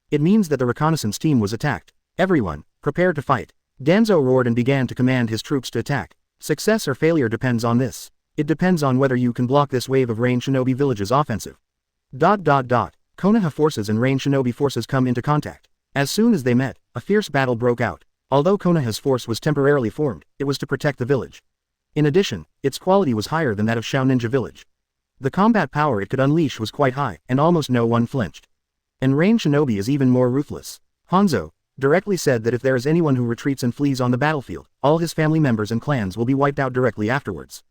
It means that the reconnaissance team was attacked. Everyone, prepare to fight. Danzo roared and began to command his troops to attack. Success or failure depends on this. It depends on whether you can block this wave of rain shinobi village's offensive. Konoha forces and rain shinobi forces come into contact. As soon as they met, a fierce battle broke out. Although Konoha's force was temporarily formed, it was to protect the village. In addition, its quality was higher than that of Shao Ninja Village. The combat power it could unleash was quite high, and almost no one flinched. And rain shinobi is even more ruthless. Hanzo directly said that if there is anyone who retreats and flees on the battlefield, all his family members and clans will be wiped out directly afterwards.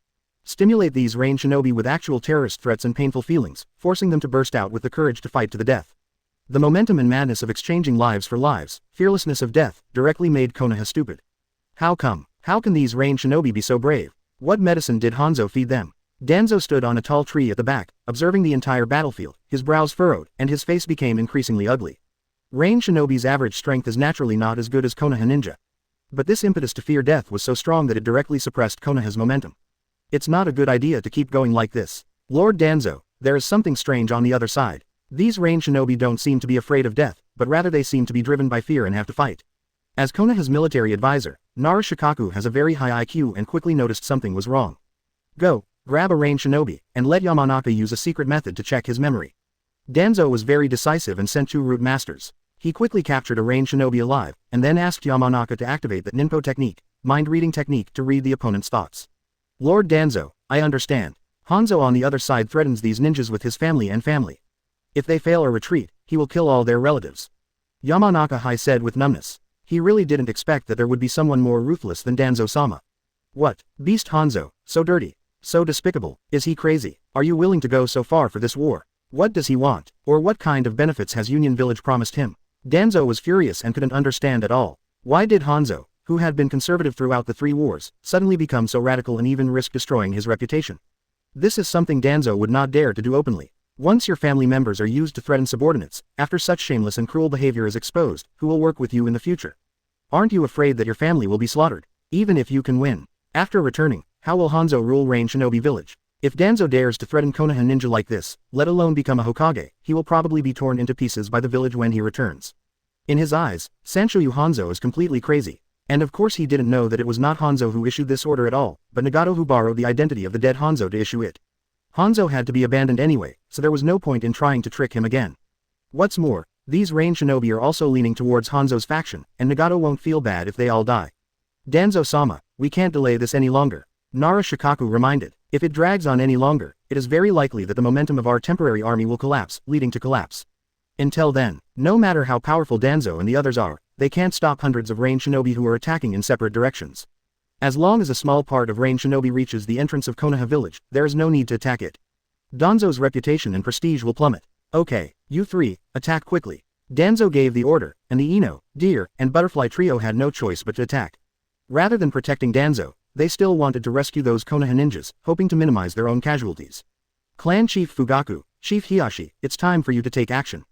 Stimulate these rain shinobi with actual terrorist threats and painful feelings, forcing them to burst out with the courage to fight to the death. The momentum and madness of exchanging lives for lives, fearlessness of death, directly made Konoha stupid. How come? How can these rain shinobi be so brave? What medicine did Hanzo feed them? Danzo stood on a tall tree at the back, observing the entire battlefield, his brows furrowed, and his face became increasingly ugly. Rain shinobi's average strength is naturally not as good as Konoha ninja. But this impetus to fear death was so strong that it directly suppressed Konoha's momentum. It's not a good idea to keep going like this. Lord Danzo, there is something strange on the other side. These rain shinobi don't seem to be afraid of death, but rather they seem to be driven by fear and have to fight. As Konoha's military advisor, Naruto has a very high IQ and quickly noticed something was wrong. Go, grab a rain shinobi, and let Yamanaka use a secret method to check his memory. Danzo was very decisive and sent 2 root masters. He quickly captured a rain shinobi alive, and then asked Yamanaka to activate the Ninpo technique, mind-reading technique to read the opponent's thoughts. Lord Danzo, I understand. Hanzo on the other side threatens these ninjas with his family and family. If they fail or retreat, he will kill all their relatives. Yamanaka said with numbness. He really didn't expect that there would be someone more ruthless than Danzo-sama. What, beast Hanzo, so dirty, so despicable, is he crazy? Are you willing to go so far for this war? What does he want, or what kind of benefits has Union Village promised him? Danzo was furious and couldn't understand at all. Why did Hanzo, who had been conservative throughout the 3 wars, suddenly become so radical and even risk destroying his reputation? This is something Danzo would not dare to do openly. Once your family members are used to threaten subordinates, after such shameless and cruel behavior is exposed, who will work with you in the future? Aren't you afraid that your family will be slaughtered? Even if you can win. After returning, how will Hanzo rule Rain Shinobi Village? If Danzo dares to threaten Konoha ninja like this, let alone become a Hokage, he will probably be torn into pieces by the village when he returns. In his eyes, Sanshoyu Hanzo is completely crazy. And of course he didn't know that it was not Hanzo who issued this order at all, but Nagato who borrowed the identity of the dead Hanzo to issue it. Hanzo had to be abandoned anyway, so there was no point in trying to trick him again. What's more, these Rain Shinobi are also leaning towards Hanzo's faction, and Nagato won't feel bad if they all die. Danzo-sama, we can't delay this any longer. Nara Shikaku reminded. If it drags on any longer, it is very likely that the momentum of our temporary army will collapse, leading to collapse. Until then, no matter how powerful Danzo and the others are, they can't stop hundreds of Rain Shinobi who are attacking in separate directions. As long as a small part of Rain Shinobi reaches the entrance of Konoha village, there is no need to attack it. Danzo's reputation and prestige will plummet. Okay, you 3, attack quickly. Danzo gave the order, and the Ino, Deer, and Butterfly trio had no choice but to attack. Rather than protecting Danzo, they still wanted to rescue those Konoha ninjas, hoping to minimize their own casualties. Clan Chief Fugaku, Chief Hiashi, it's time for you to take action.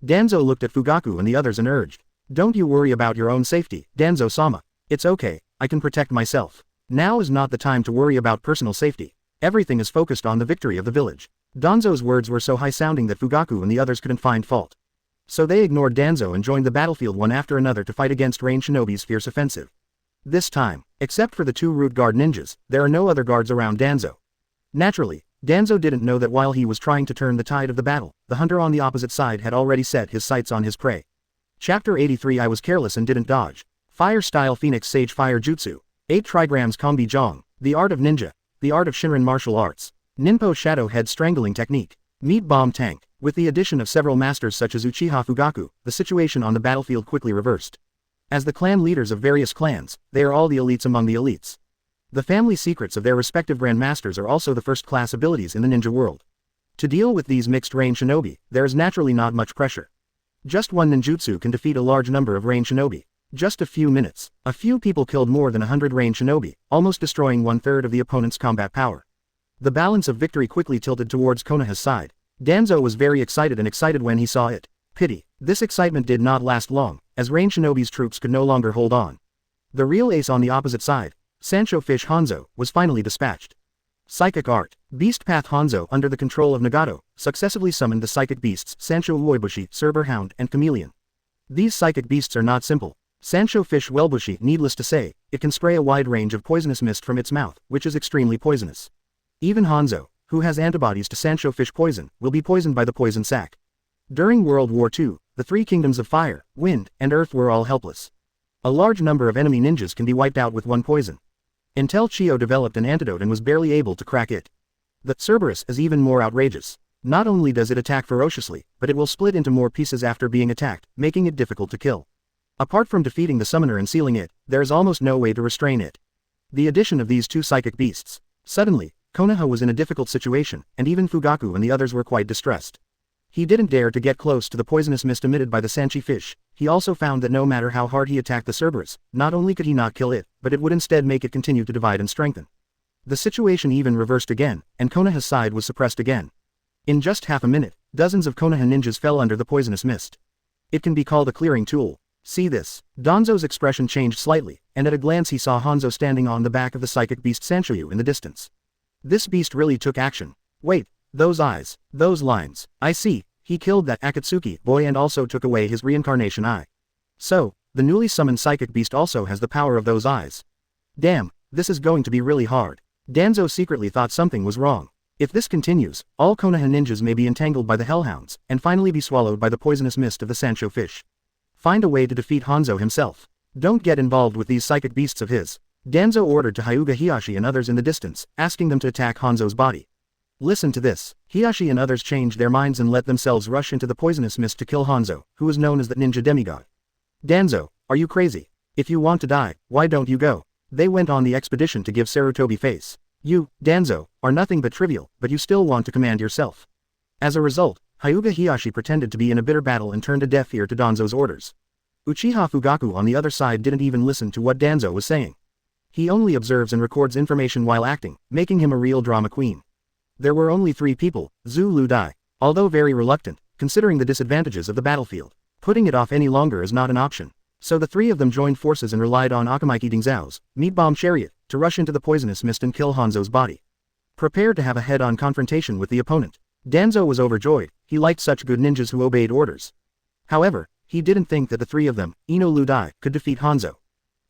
Danzo looked at Fugaku and the others and urged. Don't you worry about your own safety, Danzo-sama. It's okay, I can protect myself. Now is not the time to worry about personal safety. Everything is focused on the victory of the village. Danzo's words were so high-sounding that Fugaku and the others couldn't find fault. So they ignored Danzo and joined the battlefield one after another to fight against Rain Shinobi's fierce offensive. This time, except for the 2 root guard ninjas, there are no other guards around Danzo. Naturally, Danzo didn't know that while he was trying to turn the tide of the battle, the hunter on the opposite side had already set his sights on his prey. Chapter 83 I was careless and didn't dodge. Fire Style Phoenix Sage Fire Jutsu. 8 Trigrams Kombi Jong. The Art of Ninja. The Art of Shinrin Martial Arts. Ninpo Shadow Head Strangling Technique. Meat Bomb Tank. With the addition of several masters such as Uchiha Fugaku, the situation on the battlefield quickly reversed. As the clan leaders of various clans, they are all the elites among the elites. The family secrets of their respective grandmasters are also the first-class abilities in the ninja world. To deal with these mixed Rain Shinobi, there is naturally not much pressure. Just one ninjutsu can defeat a large number of Rain Shinobi. Just a few minutes, a few people killed more than 100 Rain Shinobi, almost destroying 1/3 of the opponent's combat power. The balance of victory quickly tilted towards Konoha's side. Danzo was very excited when he saw it. Pity, this excitement did not last long, as Rain Shinobi's troops could no longer hold on. The real ace on the opposite side, Sancho Fish Hanzo, was finally dispatched. Psychic Art. Beast Path Hanzo, under the control of Nagato, successively summoned the psychic beasts Sancho Uoibushi, Cerber Hound, and Chameleon. These psychic beasts are not simple. Sancho Fish Wellbushi, needless to say, it can spray a wide range of poisonous mist from its mouth, which is extremely poisonous. Even Hanzo, who has antibodies to Sancho Fish poison, will be poisoned by the poison sac. During World War II, the 3 kingdoms of fire, wind, and earth were all helpless. A large number of enemy ninjas can be wiped out with one poison. Until Chio developed an antidote and was barely able to crack it. The Cerberus is even more outrageous. Not only does it attack ferociously, but it will split into more pieces after being attacked, making it difficult to kill. Apart from defeating the summoner and sealing it, there is almost no way to restrain it. The addition of these 2 psychic beasts. Suddenly, Konoha was in a difficult situation, and even Fugaku and the others were quite distressed. He didn't dare to get close to the poisonous mist emitted by the Sanchi fish. He also found that no matter how hard he attacked the Cerberus, not only could he not kill it, but it would instead make it continue to divide and strengthen. The situation even reversed again, and Konoha's side was suppressed again. In just half a minute, dozens of Konoha ninjas fell under the poisonous mist. It can be called a clearing tool. See this. Danzo's expression changed slightly, and at a glance he saw Hanzo standing on the back of the psychic beast Sancho You in the distance. This beast really took action. Wait, those eyes, those lines, I see, he killed that Akatsuki boy and also took away his reincarnation eye. So, the newly summoned psychic beast also has the power of those eyes. Damn, this is going to be really hard. Danzo secretly thought something was wrong. If this continues, all Konoha ninjas may be entangled by the hellhounds, and finally be swallowed by the poisonous mist of the Sancho fish. Find a way to defeat Hanzo himself. Don't get involved with these psychic beasts of his. Danzo ordered to Hyuga Hiashi and others in the distance, asking them to attack Hanzo's body. Listen to this. Hiashi and others changed their minds and let themselves rush into the poisonous mist to kill Hanzo, who is known as the ninja demigod. Danzo, are you crazy? If you want to die, why don't you go? They went on the expedition to give Sarutobi face. You, Danzo, are nothing but trivial, but you still want to command yourself. As a result, Hyuga Hiashi pretended to be in a bitter battle and turned a deaf ear to Danzo's orders. Uchiha Fugaku on the other side didn't even listen to what Danzo was saying. He only observes and records information while acting, making him a real drama queen. There were only 3 people, Zhu Lu Dai. Although very reluctant, considering the disadvantages of the battlefield, putting it off any longer is not an option. So the 3 of them joined forces and relied on Akamaiki Dingzao's meat bomb chariot to rush into the poisonous mist and kill Hanzo's body. Prepared to have a head-on confrontation with the opponent, Danzo was overjoyed. He liked such good ninjas who obeyed orders. However, he didn't think that the 3 of them, Ino Lu Dai, could defeat Hanzo.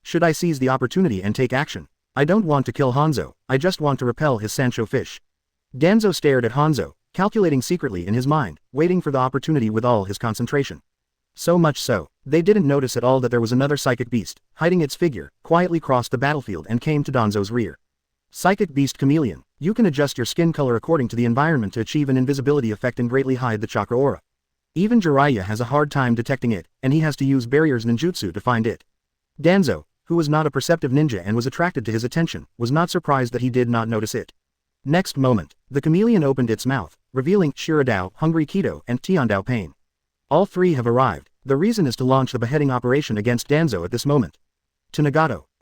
Should I seize the opportunity and take action? I don't want to kill Hanzo, I just want to repel his Sancho fish. Danzo stared at Hanzo, calculating secretly in his mind, waiting for the opportunity with all his concentration. So much so, they didn't notice at all that there was another psychic beast, hiding its figure, quietly crossed the battlefield and came to Danzo's rear. Psychic Beast Chameleon, you can adjust your skin color according to the environment to achieve an invisibility effect and greatly hide the chakra aura. Even Jiraiya has a hard time detecting it, and he has to use barriers ninjutsu to find it. Danzo, who was not a perceptive ninja and was attracted to his attention, was not surprised that he did not notice it. Next moment, the chameleon opened its mouth, revealing Shiradao, Hungry Kido, and Tiandao Pain. All 3 have arrived. The reason is to launch the beheading operation against Danzo at this moment. To Nagato,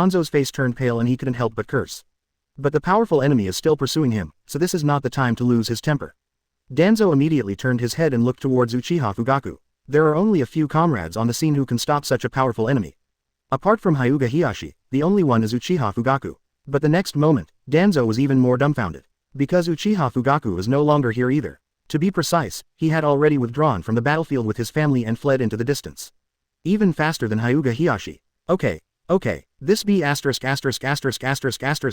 Danzo's face turned pale and he couldn't help but curse. But the powerful enemy is still pursuing him, so this is not the time to lose his temper. Danzo immediately turned his head and looked towards Uchiha Fugaku. There are only a few comrades on the scene who can stop such a powerful enemy. Apart from Hyuga Hiyashi, the only one is Uchiha Fugaku. But the next moment, Danzo was even more dumbfounded. Because Uchiha Fugaku is no longer here either. To be precise, he had already withdrawn from the battlefield with his family and fled into the distance. Even faster than Hyuga Hiyashi. Okay, this B***********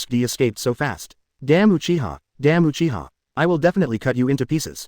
D escaped so fast. Damn Uchiha, I will definitely cut you into pieces.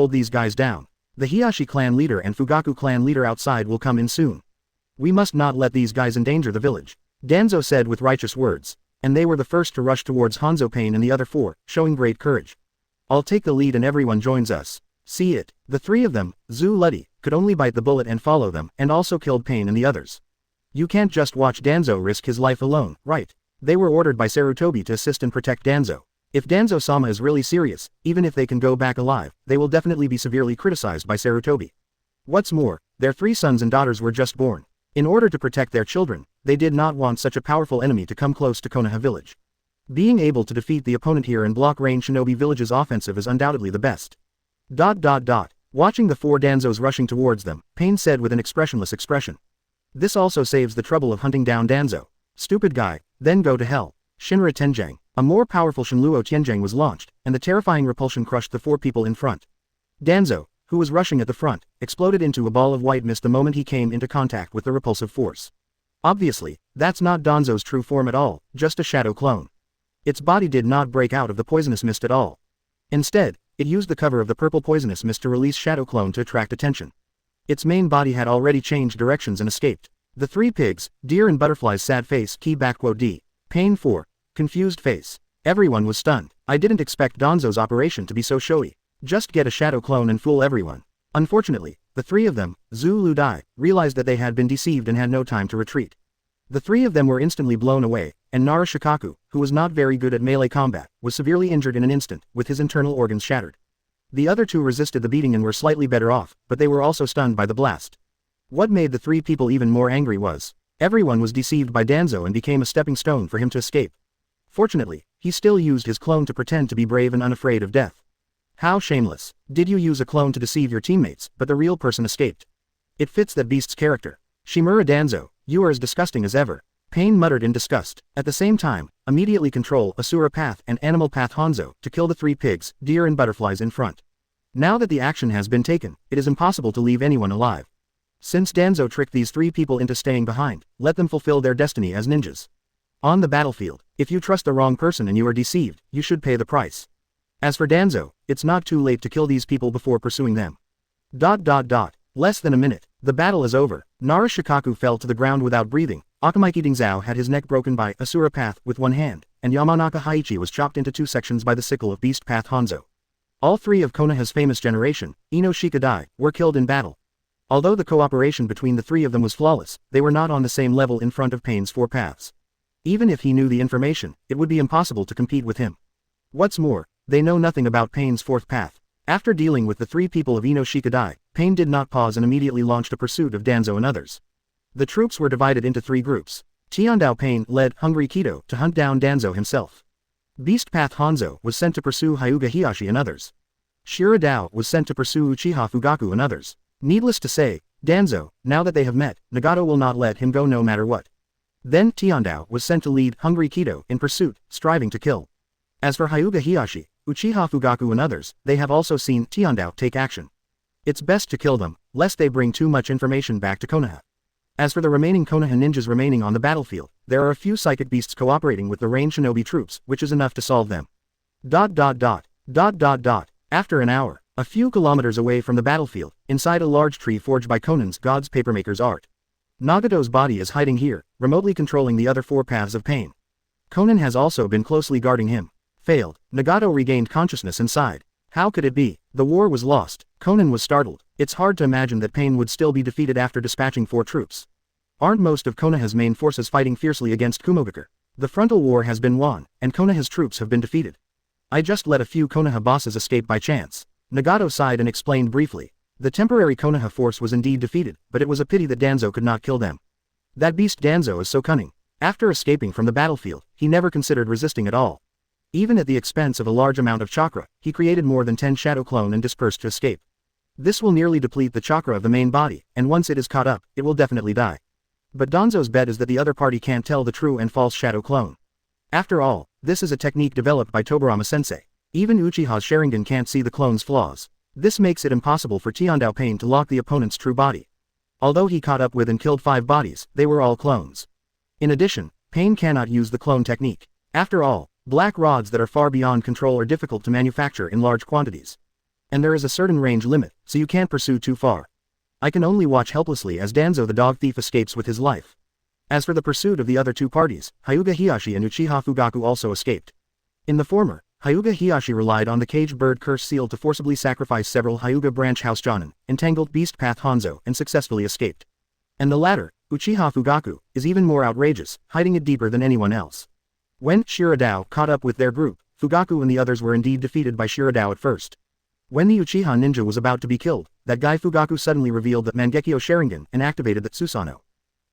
hold these guys down. The Hiashi clan leader and Fugaku clan leader outside will come in soon. We must not let these guys endanger the village. Danzo said with righteous words. And they were the first to rush towards Hanzo Pain and the other four, showing great courage. I'll take the lead and everyone joins us. See it. The three of them, Zu Luddy, could only bite the bullet and follow them, and also killed Pain and the others. You can't just watch Danzo risk his life alone, right? They were ordered by Sarutobi to assist and protect Danzo. If Danzo-sama is really serious, even if they can go back alive, they will definitely be severely criticized by Sarutobi. What's more, their 3 sons and daughters were just born. In order to protect their children, they did not want such a powerful enemy to come close to Konoha village. Being able to defeat the opponent here and block range Shinobi village's offensive is undoubtedly the best. Watching the 4 Danzos rushing towards them, Pain said with an expressionless expression. This also saves the trouble of hunting down Danzo. Stupid guy, then go to hell. Shinra Tenjang. A more powerful Shinluo Tianjang was launched, and the terrifying repulsion crushed the 4 people in front. Danzo, who was rushing at the front, exploded into a ball of white mist the moment he came into contact with the repulsive force. Obviously, that's not Danzo's true form at all, just a shadow clone. Its body did not break out of the poisonous mist at all. Instead, it used the cover of the purple poisonous mist to release Shadow Clone to attract attention. Its main body had already changed directions and escaped. The 3 pigs, Deer and Butterfly's sad face (D). Pain 4. Confused face. Everyone was stunned. I didn't expect Danzo's operation to be so showy. Just get a shadow clone and fool everyone. Unfortunately, the 3 of them, Zu Ludai, realized that they had been deceived and had no time to retreat. The 3 of them were instantly blown away, and Nara Shikaku, who was not very good at melee combat, was severely injured in an instant, with his internal organs shattered. The other 2 resisted the beating and were slightly better off, but they were also stunned by the blast. What made the 3 people even more angry was, everyone was deceived by Danzo and became a stepping stone for him to escape. Fortunately, he still used his clone to pretend to be brave and unafraid of death. How shameless. Did you use a clone to deceive your teammates, but the real person escaped? It fits that beast's character. Shimura Danzo, you are as disgusting as ever. Pain muttered in disgust. At the same time, immediately control Asura Path and Animal Path Hanzo to kill the 3 pigs, Deer and Butterflies in front. Now that the action has been taken, it is impossible to leave anyone alive. Since Danzo tricked these 3 people into staying behind, let them fulfill their destiny as ninjas. On the battlefield, if you trust the wrong person and you are deceived, you should pay the price. As for Danzo, it's not too late to kill these people before pursuing them. Less than a minute. The battle is over. Nara Shikaku fell to the ground without breathing, Akamiki Dingzhou had his neck broken by Asura Path with one hand, and Yamanaka Haichi was chopped into 2 sections by the sickle of Beast Path Hanzo. All 3 of Konoha's famous generation, Ino Shikadai, were killed in battle. Although the cooperation between the 3 of them was flawless, they were not on the same level in front of Pain's 4 paths. Even if he knew the information, it would be impossible to compete with him. What's more, they know nothing about Pain's 4th path. After dealing with the 3 people of Ino Shikadai, Pain did not pause and immediately launched a pursuit of Danzo and others. The troops were divided into 3 groups. Tiandao Pain led Hungry Kido to hunt down Danzo himself. Beast Path Hanzo was sent to pursue Hyuga Hiashi and others. Shiradao was sent to pursue Uchiha Fugaku and others. Needless to say, Danzo, now that they have met, Nagato will not let him go no matter what. Then Tiandao was sent to lead Hungry Kido in pursuit, striving to kill. As for Hyuga Hiashi, Uchiha Fugaku and others, they have also seen Tiandao take action. It's best to kill them, lest they bring too much information back to Konoha. As for the remaining Konoha ninjas remaining on the battlefield, there are a few psychic beasts cooperating with the rain shinobi troops, which is enough to solve them. After an hour, a few kilometers away from the battlefield, inside a large tree forged by Conan's God's Papermaker's art. Nagato's body is hiding here, remotely controlling the other 4 paths of Pain. Conan has also been closely guarding him. Failed. Nagato regained consciousness inside. How could it be? The war was lost. Conan was startled. It's hard to imagine that Pain would still be defeated after dispatching 4 troops. Aren't most of Konoha's main forces fighting fiercely against Kumogakure? The frontal war has been won, and Konoha's troops have been defeated. I just let a few Konoha bosses escape by chance. Nagato sighed and explained briefly. The temporary Konoha force was indeed defeated, but it was a pity that Danzo could not kill them. That beast Danzo is so cunning. After escaping from the battlefield, he never considered resisting at all. Even at the expense of a large amount of chakra, he created more than 10 shadow clone and dispersed to escape. This will nearly deplete the chakra of the main body, and once it is caught up, it will definitely die. But Danzo's bet is that the other party can't tell the true and false shadow clone. After all, this is a technique developed by Tobirama sensei. Even Uchiha's Sharingan can't see the clone's flaws. This makes it impossible for Tiandao Pain to lock the opponent's true body. Although he caught up with and killed 5 bodies, they were all clones. In addition, Pain cannot use the clone technique. After all, black rods that are far beyond control are difficult to manufacture in large quantities. And there is a certain range limit, so you can't pursue too far. I can only watch helplessly as Danzo the dog thief escapes with his life. As for the pursuit of the other 2 parties, Hyuga Hiashi and Uchiha Fugaku also escaped. In the former, Hyuga Hiashi relied on the caged bird curse seal to forcibly sacrifice several Hyuga branch house Jonin, entangled Beast Path Hanzo and successfully escaped. And the latter, Uchiha Fugaku, is even more outrageous, hiding it deeper than anyone else. When Shiradao caught up with their group, Fugaku and the others were indeed defeated by Shiradao at first. When the Uchiha ninja was about to be killed, that guy Fugaku suddenly revealed that Mangekyo Sharingan and activated the Tsusano.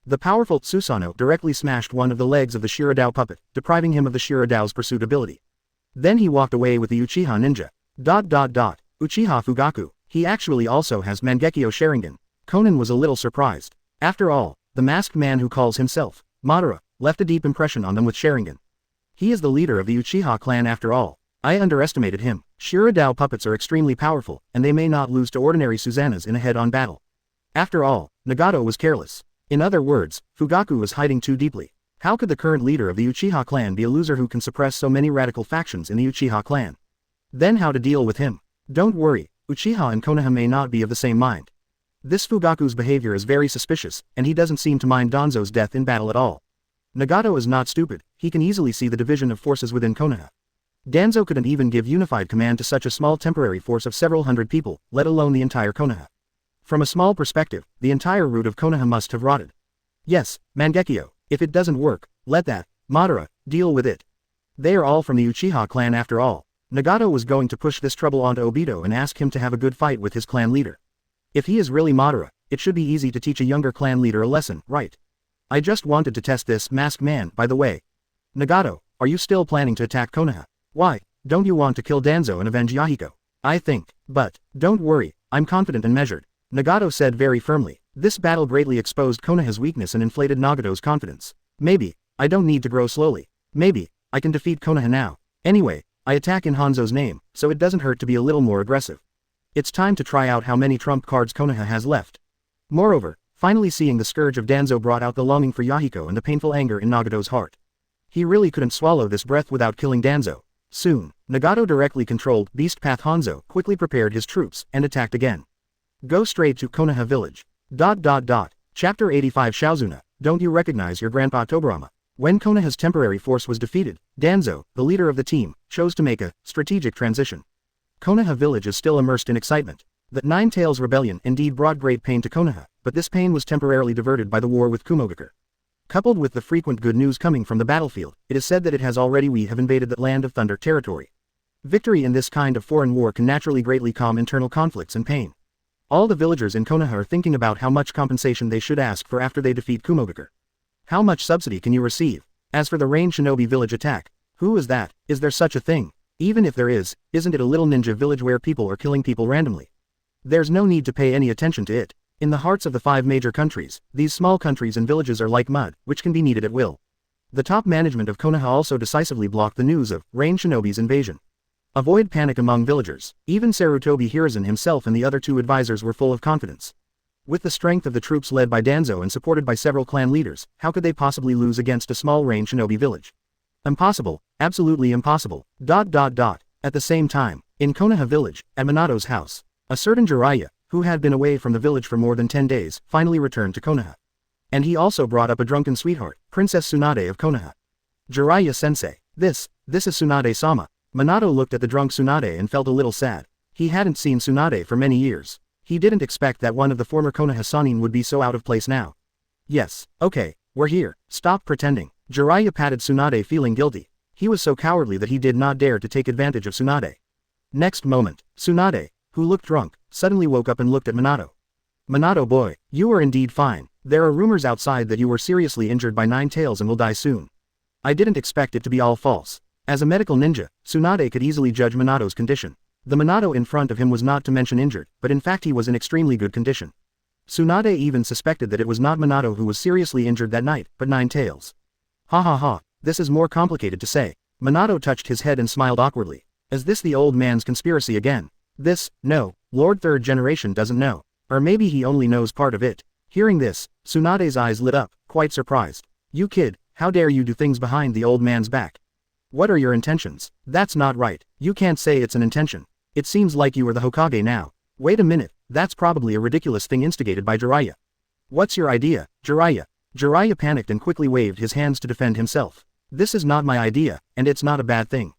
The powerful Tsusano directly smashed one of the legs of the Shiradao puppet, depriving him of the Shiradao's pursuit ability. Then he walked away with the Uchiha ninja. Uchiha Fugaku, he actually also has Mangekyo Sharingan. Conan was a little surprised. After all, the masked man who calls himself Madara left a deep impression on them with Sharingan. He is the leader of the Uchiha clan after all. I underestimated him. Shiradao puppets are extremely powerful, and they may not lose to ordinary Susanas in a head-on battle. After all, Nagato was careless. In other words, Fugaku was hiding too deeply. How could the current leader of the Uchiha clan be a loser who can suppress so many radical factions in the Uchiha clan? Then how to deal with him? Don't worry, Uchiha and Konoha may not be of the same mind. This Fugaku's behavior is very suspicious, and he doesn't seem to mind Danzo's death in battle at all. Nagato is not stupid, he can easily see the division of forces within Konoha. Danzo couldn't even give unified command to such a small temporary force of several hundred people, let alone the entire Konoha. From a small perspective, the entire root of Konoha must have rotted. Yes, Mangekyo, if it doesn't work, let that, Madara, deal with it. They are all from the Uchiha clan after all. Nagato was going to push this trouble onto Obito and ask him to have a good fight with his clan leader. If he is really Madara, it should be easy to teach a younger clan leader a lesson, right? I just wanted to test this masked man, by the way. Nagato, are you still planning to attack Konoha? Why, don't you want to kill Danzo and avenge Yahiko? I think, but, don't worry, I'm confident and measured. Nagato said very firmly. This battle greatly exposed Konoha's weakness and inflated Nagato's confidence. Maybe, I don't need to grow slowly. Maybe, I can defeat Konoha now. Anyway, I attack in Hanzo's name, so it doesn't hurt to be a little more aggressive. It's time to try out how many trump cards Konoha has left. Moreover, finally seeing the scourge of Danzo brought out the longing for Yahiko and the painful anger in Nagato's heart. He really couldn't swallow this breath without killing Danzo. Soon, Nagato directly controlled Beast Path Hanzo, quickly prepared his troops, and attacked again. Go straight to Konoha village. Chapter 85 Shaozuna, don't you recognize your grandpa Tobirama? When Konoha's temporary force was defeated, Danzo, the leader of the team, chose to make a strategic transition. Konoha village is still immersed in excitement. That Nine Tails rebellion indeed brought great pain to Konoha, but this pain was temporarily diverted by the war with Kumogakure. Coupled with the frequent good news coming from the battlefield, it is said that we have invaded the Land of Thunder territory. Victory in this kind of foreign war can naturally greatly calm internal conflicts and pain. All the villagers in Konoha are thinking about how much compensation they should ask for after they defeat Kumogakure. How much subsidy can you receive? As for the Rain Shinobi village attack, who is that? Is there such a thing? Even if there is, isn't it a little ninja village where people are killing people randomly? There's no need to pay any attention to it. In the hearts of the 5 major countries, these small countries and villages are like mud, which can be kneaded at will. The top management of Konoha also decisively blocked the news of Rain Shinobi's invasion. Avoid panic among villagers. Even Sarutobi Hiruzen himself and the other 2 advisors were full of confidence. With the strength of the troops led by Danzo and supported by several clan leaders, how could they possibly lose against a small Rain Shinobi village? Impossible, absolutely impossible. At the same time, in Konoha village, at Minato's house, a certain Jiraiya, who had been away from the village for more than 10 days, finally returned to Konoha. And he also brought up a drunken sweetheart, Princess Tsunade of Konoha. Jiraiya-sensei, this is Tsunade-sama. Minato looked at the drunk Tsunade and felt a little sad. He hadn't seen Tsunade for many years. He didn't expect that one of the former Konoha Sannin would be so out of place now. Yes, okay, we're here, stop pretending. Jiraiya patted Tsunade feeling guilty. He was so cowardly that he did not dare to take advantage of Tsunade. Next moment, Tsunade, who looked drunk, suddenly woke up and looked at Minato. Minato boy, you are indeed fine. There are rumors outside that you were seriously injured by Nine Tails and will die soon. I didn't expect it to be all false. As a medical ninja, Tsunade could easily judge Minato's condition. The Minato in front of him was not to mention injured, but in fact he was in extremely good condition. Tsunade even suspected that it was not Minato who was seriously injured that night, but Nine Tails. Ha, this is more complicated to say. Minato touched his head and smiled awkwardly. Is this the old man's conspiracy again? No, Lord Third Generation doesn't know. Or maybe he only knows part of it. Hearing this, Tsunade's eyes lit up, quite surprised. You kid, how dare you do things behind the old man's back? What are your intentions? That's not right. You can't say it's an intention. It seems like you are the Hokage now. Wait a minute, that's probably a ridiculous thing instigated by Jiraiya. What's your idea, Jiraiya? Jiraiya panicked and quickly waved his hands to defend himself. This is not my idea, and it's not a bad thing.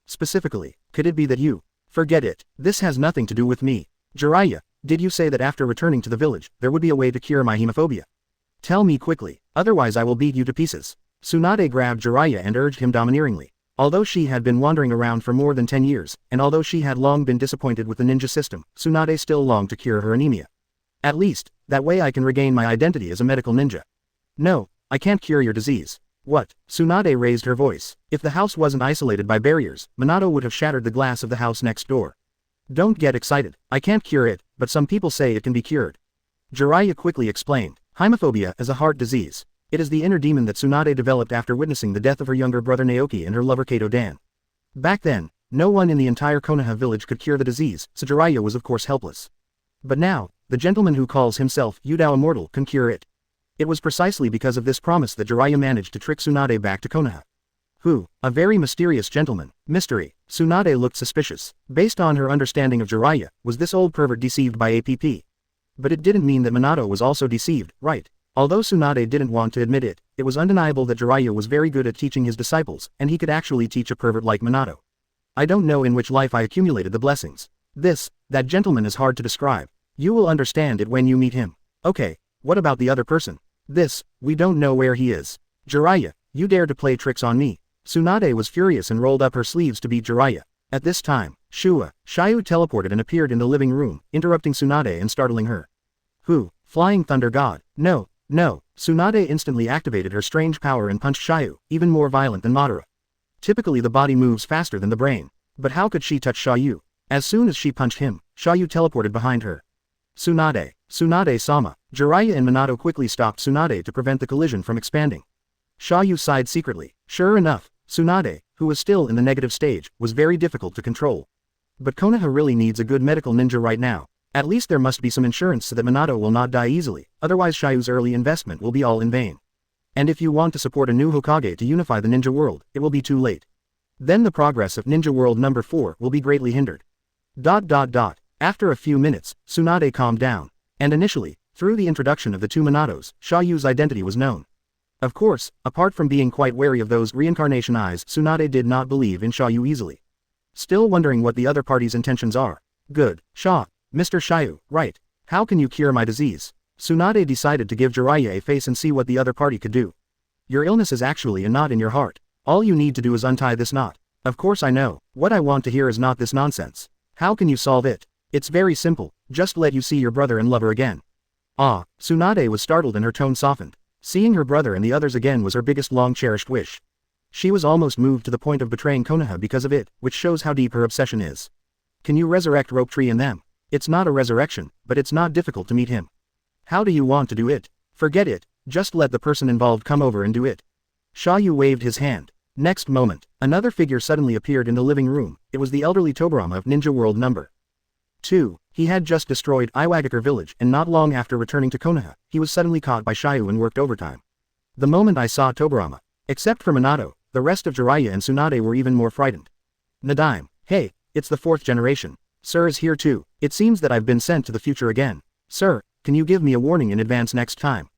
Specifically, could it be that you? Forget it, this has nothing to do with me. Jiraiya, did you say that after returning to the village, there would be a way to cure my hemophobia? Tell me quickly, otherwise I will beat you to pieces. Tsunade grabbed Jiraiya and urged him domineeringly. Although she had been wandering around for more than 10 years, and although she had long been disappointed with the ninja system, Tsunade still longed to cure her anemia. At least, that way I can regain my identity as a medical ninja. No, I can't cure your disease. What? Tsunade raised her voice. If the house wasn't isolated by barriers, Minato would have shattered the glass of the house next door. Don't get excited, I can't cure it, but some people say it can be cured. Jiraiya quickly explained. Hemophobia is a heart disease. It is the inner demon that Tsunade developed after witnessing the death of her younger brother Naoki and her lover Kato Dan. Back then, no one in the entire Konoha village could cure the disease, so Jiraiya was of course helpless. But now, the gentleman who calls himself Immortal can cure it. It was precisely because of this promise that Jiraiya managed to trick Tsunade back to Konoha. Who? A very mysterious gentleman. Mystery. Tsunade looked suspicious. Based on her understanding of Jiraiya, was this old pervert deceived by APP? But it didn't mean that Minato was also deceived, right? Although Tsunade didn't want to admit it, it was undeniable that Jiraiya was very good at teaching his disciples, and he could actually teach a pervert like Minato. I don't know in which life I accumulated the blessings. That gentleman is hard to describe. You will understand it when you meet him. Okay, what about the other person? We don't know where he is. Jiraiya, you dare to play tricks on me. Tsunade was furious and rolled up her sleeves to beat Jiraiya. At this time, Xia You teleported and appeared in the living room, interrupting Tsunade and startling her. Who? Flying Thunder God? No. Tsunade instantly activated her strange power and punched Xia You, even more violent than Madara. Typically the body moves faster than the brain. But how could she touch Xia You? As soon as she punched him, Xia You teleported behind her. Tsunade-sama. Jiraiya and Minato quickly stopped Tsunade to prevent the collision from expanding. Xia You sighed secretly. Sure enough, Tsunade, who was still in the negative stage, was very difficult to control. But Konoha really needs a good medical ninja right now. At least there must be some insurance so that Minato will not die easily, otherwise Xia Yu's early investment will be all in vain. And if you want to support a new Hokage to unify the ninja world, it will be too late. Then the progress of Ninja World number 4 will be greatly hindered. After a few minutes, Tsunade calmed down. And initially, Through the introduction of the two Minatos, Xia Yu's identity was known. Of course, apart from being quite wary of those reincarnation eyes, Tsunade did not believe in Xia Yu easily. Still wondering what the other party's intentions are. Good, Mr. Xia Yu, right. How can you cure my disease? Tsunade decided to give Jiraiya a face and see what the other party could do. Your illness is actually a knot in your heart. All you need to do is untie this knot. Of course I know. What I want to hear is not this nonsense. How can you solve it? It's very simple, just let you see your brother and lover again. Tsunade was startled and her tone softened. Seeing her brother and the others again was her biggest long-cherished wish. She was almost moved to the point of betraying Konoha because of it, which shows how deep her obsession is. Can you resurrect Rope Tree and them? It's not a resurrection, but it's not difficult to meet him. How do you want to do it? Forget it, just let the person involved come over and do it. Xia Yu waved his hand. Next moment, another figure suddenly appeared in the living room. It was the elderly Tobirama of Ninja World No. 2. He had just destroyed Iwagakure village and not long after returning to Konoha, he was suddenly caught by Xia Yu and worked overtime. The moment I saw Tobirama, except for Minato, the rest of Jiraiya and Tsunade were even more frightened. Nadime, hey, it's the fourth generation. Sir is here too. It seems that I've been sent to the future again. Sir, can you give me a warning in advance next time?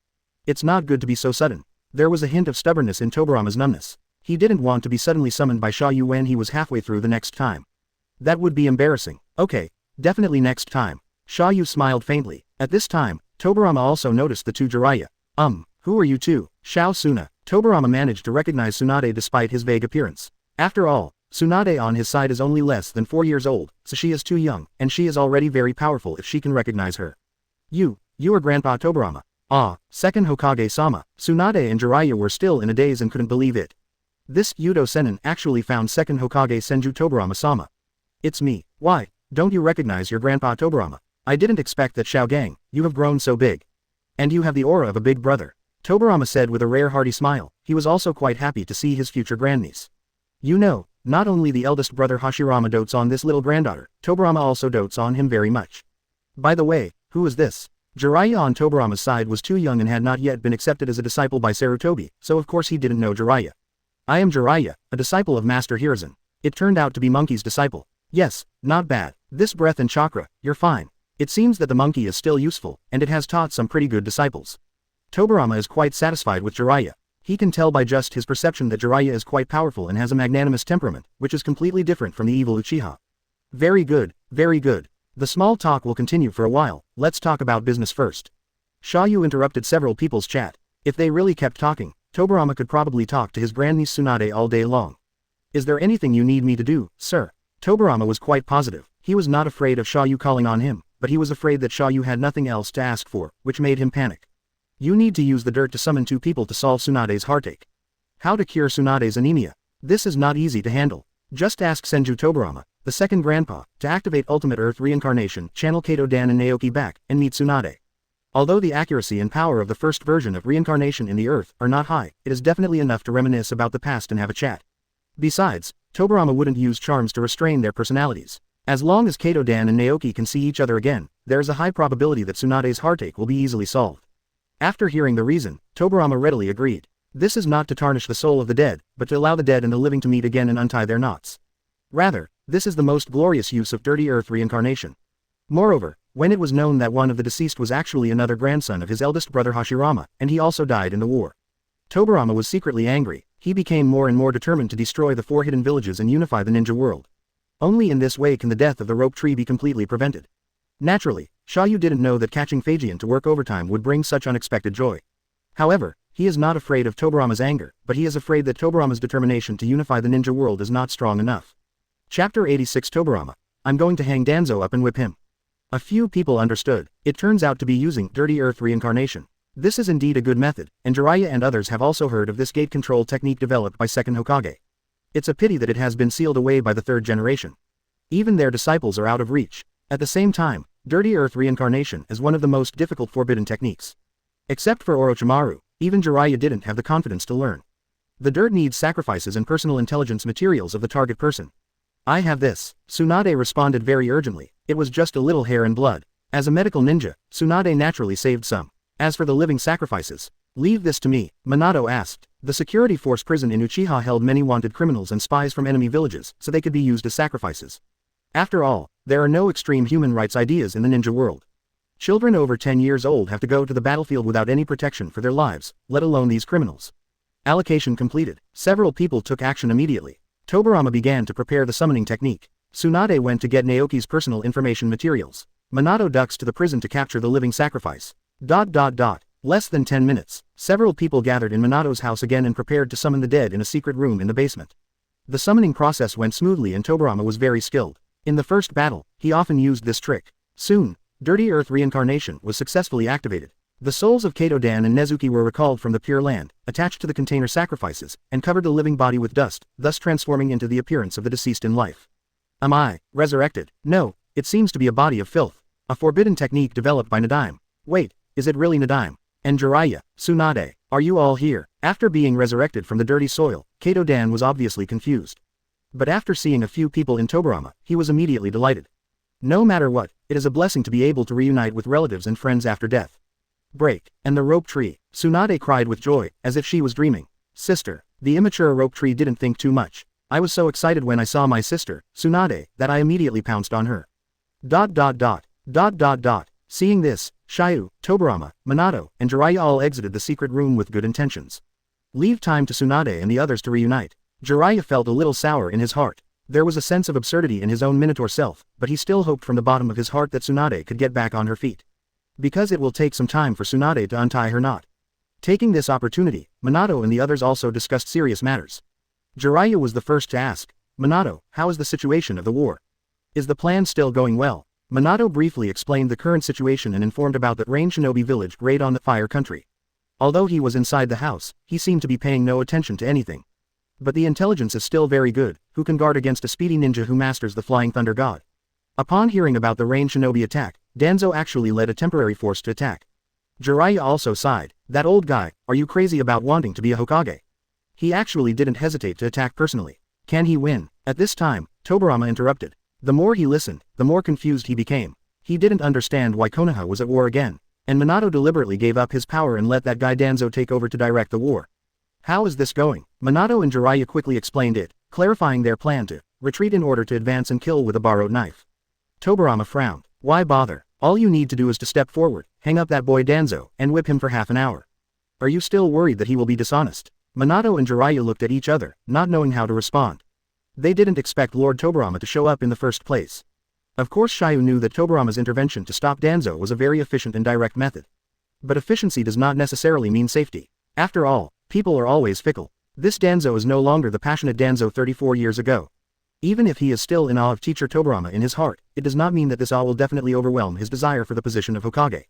It's not good to be so sudden. There was a hint of stubbornness in Tobirama's numbness. He didn't want to be suddenly summoned by Xia Yu when he was halfway through the next time. That would be embarrassing. Okay, definitely next time. Xia Yu smiled faintly. At this time, Tobirama also noticed the two Jiraiya. Who are you two? Shao Suna. Tobirama managed to recognize Tsunade despite his vague appearance. After all, Tsunade on his side is only less than 4 years old, so she is too young, and she is already very powerful if she can recognize her. You are Grandpa Tobirama. Second Hokage-sama. Tsunade and Jiraiya were still in a daze and couldn't believe it. This Yudo Senin actually found second Hokage Senju Tobirama-sama. It's me. Why, don't you recognize your Grandpa Tobirama? I didn't expect that. Shao Gang, you have grown so big. And you have the aura of a big brother. Tobirama said with a rare hearty smile. He was also quite happy to see his future grandniece. You know, not only the eldest brother Hashirama dotes on this little granddaughter, Tobirama also dotes on him very much. By the way, who is this? Jiraiya on Tobirama's side was too young and had not yet been accepted as a disciple by Sarutobi, so of course he didn't know Jiraiya. I am Jiraiya, a disciple of Master Hiruzen. It turned out to be Monkey's disciple. Yes, not bad. This breath and chakra, you're fine. It seems that the monkey is still useful, and it has taught some pretty good disciples. Tobirama is quite satisfied with Jiraiya. He can tell by just his perception that Jiraiya is quite powerful and has a magnanimous temperament, which is completely different from the evil Uchiha. Very good, very good. The small talk will continue for a while, let's talk about business first. Xia Yu interrupted several people's chat. If they really kept talking, Tobirama could probably talk to his grandniece Tsunade all day long. Is there anything you need me to do, sir? Tobirama was quite positive. He was not afraid of Xia Yu calling on him, but he was afraid that Xia Yu had nothing else to ask for, which made him panic. You need to use the dirt to summon 2 people to solve Tsunade's heartache. How to cure Tsunade's anemia? This is not easy to handle. Just ask Senju Tobirama, the second grandpa, to activate Ultimate Earth Reincarnation, channel Kato Dan and Naoki back, and meet Tsunade. Although the accuracy and power of the first version of reincarnation in the Earth are not high, it is definitely enough to reminisce about the past and have a chat. Besides, Tobirama wouldn't use charms to restrain their personalities. As long as Kato Dan and Naoki can see each other again, there is a high probability that Tsunade's heartache will be easily solved. After hearing the reason, Tobirama readily agreed. This is not to tarnish the soul of the dead, but to allow the dead and the living to meet again and untie their knots. Rather, this is the most glorious use of dirty earth reincarnation. Moreover, when it was known that one of the deceased was actually another grandson of his eldest brother Hashirama, and he also died in the war, Tobirama was secretly angry. He became more and more determined to destroy the 4 hidden villages and unify the ninja world. Only in this way can the death of the rope tree be completely prevented. Naturally, Xia Yu didn't know that catching Feijian to work overtime would bring such unexpected joy. However, he is not afraid of Tobirama's anger, but he is afraid that Tobirama's determination to unify the ninja world is not strong enough. Chapter 86 Tobirama. I'm going to hang Danzo up and whip him. A few people understood. It turns out to be using dirty earth reincarnation. This is indeed a good method, and Jiraiya and others have also heard of this gate control technique developed by second Hokage. It's a pity that it has been sealed away by the 3rd generation. Even their disciples are out of reach. At the same time, dirty earth reincarnation is one of the most difficult forbidden techniques. Except for Orochimaru, even Jiraiya didn't have the confidence to learn. The dirt needs sacrifices and personal intelligence materials of the target person. I have this. Tsunade responded very urgently. It was just a little hair and blood. As a medical ninja, Tsunade naturally saved some. As for the living sacrifices, leave this to me, Minato asked. The security force prison in Uchiha held many wanted criminals and spies from enemy villages, so they could be used as sacrifices. After all, there are no extreme human rights ideas in the ninja world. Children over 10 years old have to go to the battlefield without any protection for their lives, let alone these criminals. Allocation completed. Several people took action immediately. Tobirama began to prepare the summoning technique. Tsunade went to get Naoki's personal information materials. Minato ducks to the prison to capture the living sacrifice. Less than 10 minutes. Several people gathered in Minato's house again and prepared to summon the dead in a secret room in the basement. The summoning process went smoothly and Tobirama was very skilled. In the first battle, he often used this trick. Soon, Dirty Earth Reincarnation was successfully activated. The souls of Kato-dan and Nezuki were recalled from the Pure Land, attached to the container sacrifices, and covered the living body with dust, thus transforming into the appearance of the deceased in life. Am I resurrected? No, it seems to be a body of filth. A forbidden technique developed by Nadaime. Wait, is it really Nadaime? And Jiraiya, Tsunade, are you all here? After being resurrected from the dirty soil, Kato-dan was obviously confused. But after seeing a few people in Tobirama, he was immediately delighted. No matter what, it is a blessing to be able to reunite with relatives and friends after death. Break, and the rope tree. Tsunade cried with joy, as if she was dreaming. Sister, the immature rope tree didn't think too much. I was so excited when I saw my sister, Tsunade, that I immediately pounced on her. Seeing this, Xia You, Tobirama, Minato, and Jiraiya all exited the secret room with good intentions. Leave time to Tsunade and the others to reunite. Jiraiya felt a little sour in his heart. There was a sense of absurdity in his own Minotaur self, but he still hoped from the bottom of his heart that Tsunade could get back on her feet. Because it will take some time for Tsunade to untie her knot. Taking this opportunity, Minato and the others also discussed serious matters. Jiraiya was the first to ask, Minato, how is the situation of the war? Is the plan still going well? Minato briefly explained the current situation and informed about the Rain Shinobi village raid on the Fire Country. Although he was inside the house, he seemed to be paying no attention to anything. But the intelligence is still very good, who can guard against a speedy ninja who masters the Flying Thunder God. Upon hearing about the Rain Shinobi attack, Danzo actually led a temporary force to attack. Jiraiya also sighed, that old guy, are you crazy about wanting to be a Hokage? He actually didn't hesitate to attack personally. Can he win? At this time, Tobirama interrupted. The more he listened, the more confused he became. He didn't understand why Konoha was at war again, and Minato deliberately gave up his power and let that guy Danzo take over to direct the war. How is this going? Minato and Jiraiya quickly explained it, clarifying their plan to retreat in order to advance and kill with a borrowed knife. Tobirama frowned. Why bother? All you need to do is to step forward, hang up that boy Danzo, and whip him for half an hour. Are you still worried that he will be dishonest? Minato and Jiraiya looked at each other, not knowing how to respond. They didn't expect Lord Tobirama to show up in the first place. Of course Xia You knew that Tobirama's intervention to stop Danzo was a very efficient and direct method. But efficiency does not necessarily mean safety. After all, people are always fickle. This Danzo is no longer the passionate Danzo 34 years ago. Even if he is still in awe of teacher Tobirama in his heart, it does not mean that this awe will definitely overwhelm his desire for the position of Hokage.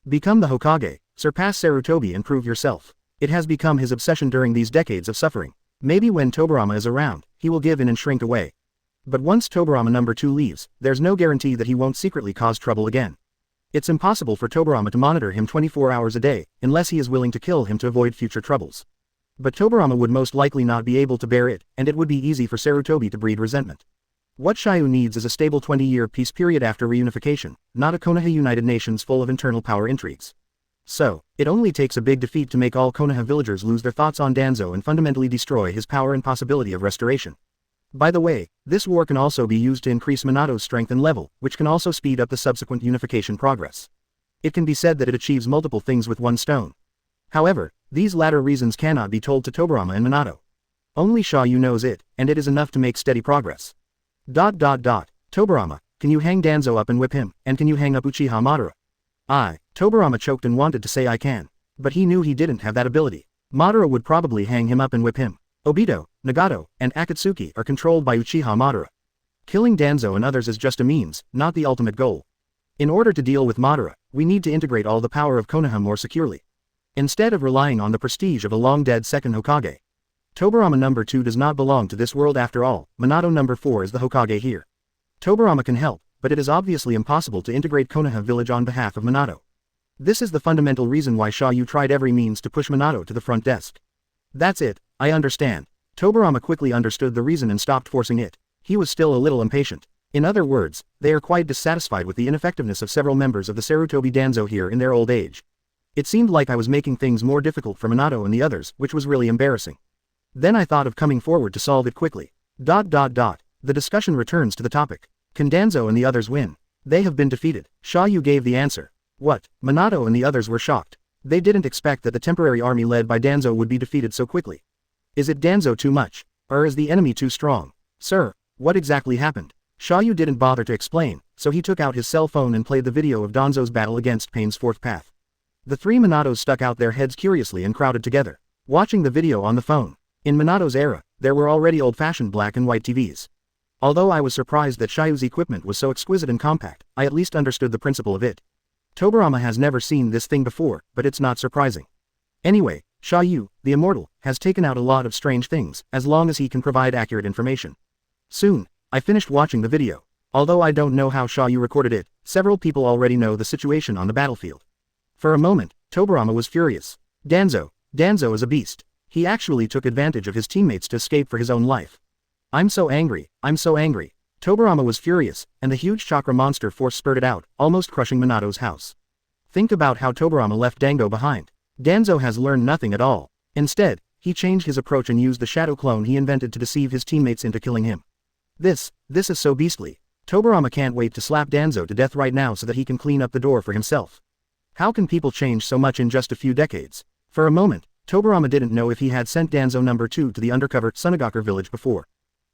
Become the Hokage, surpass Sarutobi and prove yourself. It has become his obsession during these decades of suffering. Maybe when Tobirama is around, he will give in and shrink away. But once Tobirama number 2 leaves, there's no guarantee that he won't secretly cause trouble again. It's impossible for Tobirama to monitor him 24 hours a day, unless he is willing to kill him to avoid future troubles. But Tobirama would most likely not be able to bear it, and it would be easy for Sarutobi to breed resentment. What Xia You needs is a stable 20-year peace period after reunification, not a Konoha United Nations full of internal power intrigues. So, it only takes a big defeat to make all Konoha villagers lose their thoughts on Danzo and fundamentally destroy his power and possibility of restoration. By the way, this war can also be used to increase Minato's strength and level, which can also speed up the subsequent unification progress. It can be said that it achieves multiple things with one stone. However, these latter reasons cannot be told to Tobirama and Minato. Only Xia You knows it, and it is enough to make steady progress. Tobirama, can you hang Danzo up and whip him, and can you hang up Uchiha Madara? Tobirama choked and wanted to say I can. But he knew he didn't have that ability. Madara would probably hang him up and whip him. Obito, Nagato, and Akatsuki are controlled by Uchiha Madara. Killing Danzo and others is just a means, not the ultimate goal. In order to deal with Madara, we need to integrate all the power of Konoha more securely. Instead of relying on the prestige of a long-dead second Hokage. Tobirama number 2 does not belong to this world after all, Minato number 4 is the Hokage here. Tobirama can help, but it is obviously impossible to integrate Konoha village on behalf of Minato. This is the fundamental reason why Xia You tried every means to push Minato to the front desk. That's it, I understand. Tobirama quickly understood the reason and stopped forcing it. He was still a little impatient. In other words, they are quite dissatisfied with the ineffectiveness of several members of the Sarutobi Danzo here in their old age. It seemed like I was making things more difficult for Minato and the others, which was really embarrassing. Then I thought of coming forward to solve it quickly. The discussion returns to the topic. Can Danzo and the others win? They have been defeated. Xia You gave the answer. What? Minato and the others were shocked. They didn't expect that the temporary army led by Danzo would be defeated so quickly. Is it Danzo too much? Or is the enemy too strong? Sir, what exactly happened? Xia You didn't bother to explain, so he took out his cell phone and played the video of Danzo's battle against Pain's fourth path. The three Minatos stuck out their heads curiously and crowded together, watching the video on the phone. In Minato's era, there were already old-fashioned black and white TVs. Although I was surprised that Xia Yu's equipment was so exquisite and compact, I at least understood the principle of it. Tobirama has never seen this thing before, but it's not surprising. Anyway, Xia Yu, the Immortal, has taken out a lot of strange things, as long as he can provide accurate information. Soon, I finished watching the video. Although I don't know how Xia Yu recorded it, several people already know the situation on the battlefield. For a moment, Tobirama was furious. Danzo is a beast. He actually took advantage of his teammates to escape for his own life. I'm so angry. Tobirama was furious, and the huge chakra monster force spurted out, almost crushing Minato's house. Think about how Tobirama left Dango behind. Danzo has learned nothing at all. Instead, he changed his approach and used the shadow clone he invented to deceive his teammates into killing him. This is so beastly. Tobirama can't wait to slap Danzo to death right now so that he can clean up the door for himself. How can people change so much in just a few decades? For a moment, Tobirama didn't know if he had sent Danzo number 2 to the undercover Sunagaku village before.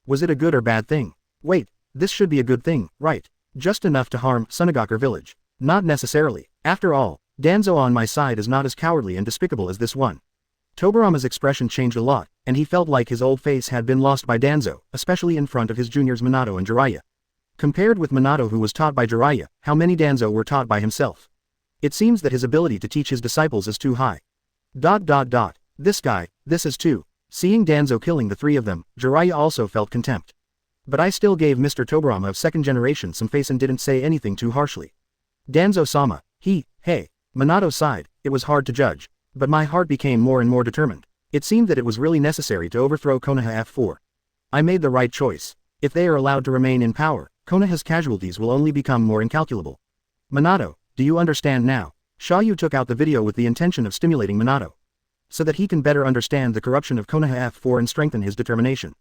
Was it a good or bad thing? Wait, this should be a good thing, right? Just enough to harm Sunagaku village. Not necessarily. After all, Danzo on my side is not as cowardly and despicable as this one. Tobirama's expression changed a lot, and he felt like his old face had been lost by Danzo, especially in front of his juniors Minato and Jiraiya. Compared with Minato, who was taught by Jiraiya, how many Danzo were taught by himself? It seems that his ability to teach his disciples is too high. This guy, this is too. Seeing Danzo killing the three of them, Jiraiya also felt contempt. But I still gave Mr. Tobirama of second generation some face and didn't say anything too harshly. Danzo-sama, hey. Minato sighed. It was hard to judge, but my heart became more and more determined. It seemed that it was really necessary to overthrow Konoha F4. I made the right choice. If they are allowed to remain in power, Konoha's casualties will only become more incalculable. Minato, do you understand now? Xia Yu took out the video with the intention of stimulating Minato, so that he can better understand the corruption of Konoha F4 and strengthen his determination.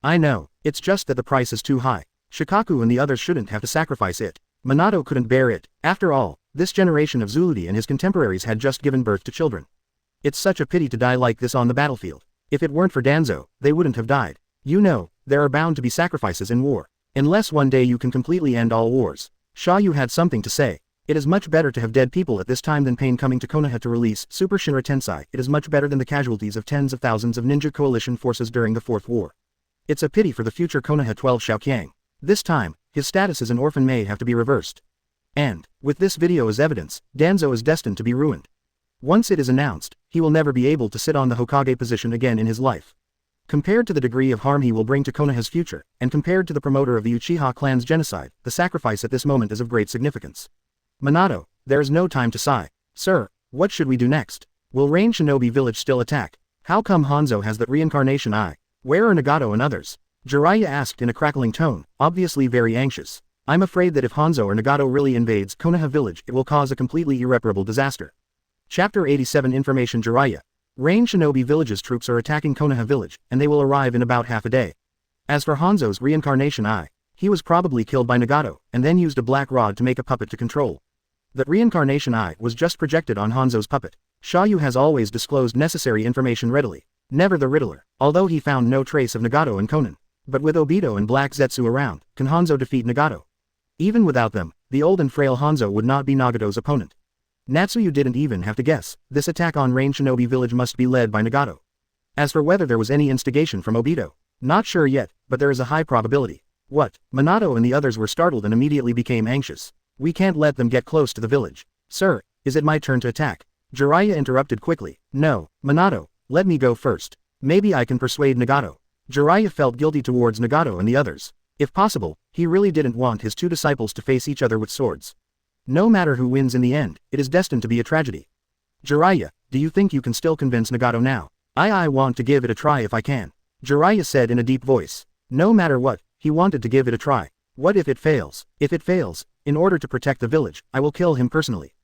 I know, it's just that the price is too high. Shikaku and the others shouldn't have to sacrifice it. Minato couldn't bear it. After all, this generation of Zuludi and his contemporaries had just given birth to children. It's such a pity to die like this on the battlefield. If it weren't for Danzo, they wouldn't have died. You know, there are bound to be sacrifices in war. Unless one day you can completely end all wars. Xia Yu had something to say. It is much better to have dead people at this time than Pain coming to Konoha to release Super Shinra Tensei. It is much better than the casualties of tens of thousands of ninja coalition forces during the Fourth War. It's a pity for the future Konoha 12 Xiaoqiang. This time, his status as an orphan may have to be reversed. And, with this video as evidence, Danzo is destined to be ruined. Once it is announced, he will never be able to sit on the Hokage position again in his life. Compared to the degree of harm he will bring to Konoha's future, and compared to the promoter of the Uchiha clan's genocide, the sacrifice at this moment is of great significance. Minato, there is no time to sigh. Sir, what should we do next? Will Rain Shinobi village still attack? How come Hanzo has that reincarnation eye? Where are Nagato and others? Jiraiya asked in a crackling tone, obviously very anxious. I'm afraid that if Hanzo or Nagato really invades Konoha village, it will cause a completely irreparable disaster. Chapter 87 Information Jiraiya. Rain Shinobi village's troops are attacking Konoha village, and they will arrive in about half a day. As for Hanzo's reincarnation eye, he was probably killed by Nagato, and then used a black rod to make a puppet to control. That reincarnation eye was just projected on Hanzo's puppet. Xia Yu has always disclosed necessary information readily. Never the Riddler, although he found no trace of Nagato and Konan. But with Obito and Black Zetsu around, can Hanzo defeat Nagato? Even without them, the old and frail Hanzo would not be Nagato's opponent. Natsuyu didn't even have to guess. This attack on Rain Shinobi village must be led by Nagato. As for whether there was any instigation from Obito, not sure yet, but there is a high probability. What? Minato and the others were startled and immediately became anxious. We can't let them get close to the village. Sir, is it my turn to attack? Jiraiya interrupted quickly. No, Minato, let me go first. Maybe I can persuade Nagato. Jiraiya felt guilty towards Nagato and the others. If possible, he really didn't want his two disciples to face each other with swords. No matter who wins in the end, it is destined to be a tragedy. Jiraiya, do you think you can still convince Nagato now? I want to give it a try if I can. Jiraiya said in a deep voice. No matter what, he wanted to give it a try. What if it fails? If it fails, in order to protect the village, I will kill him personally.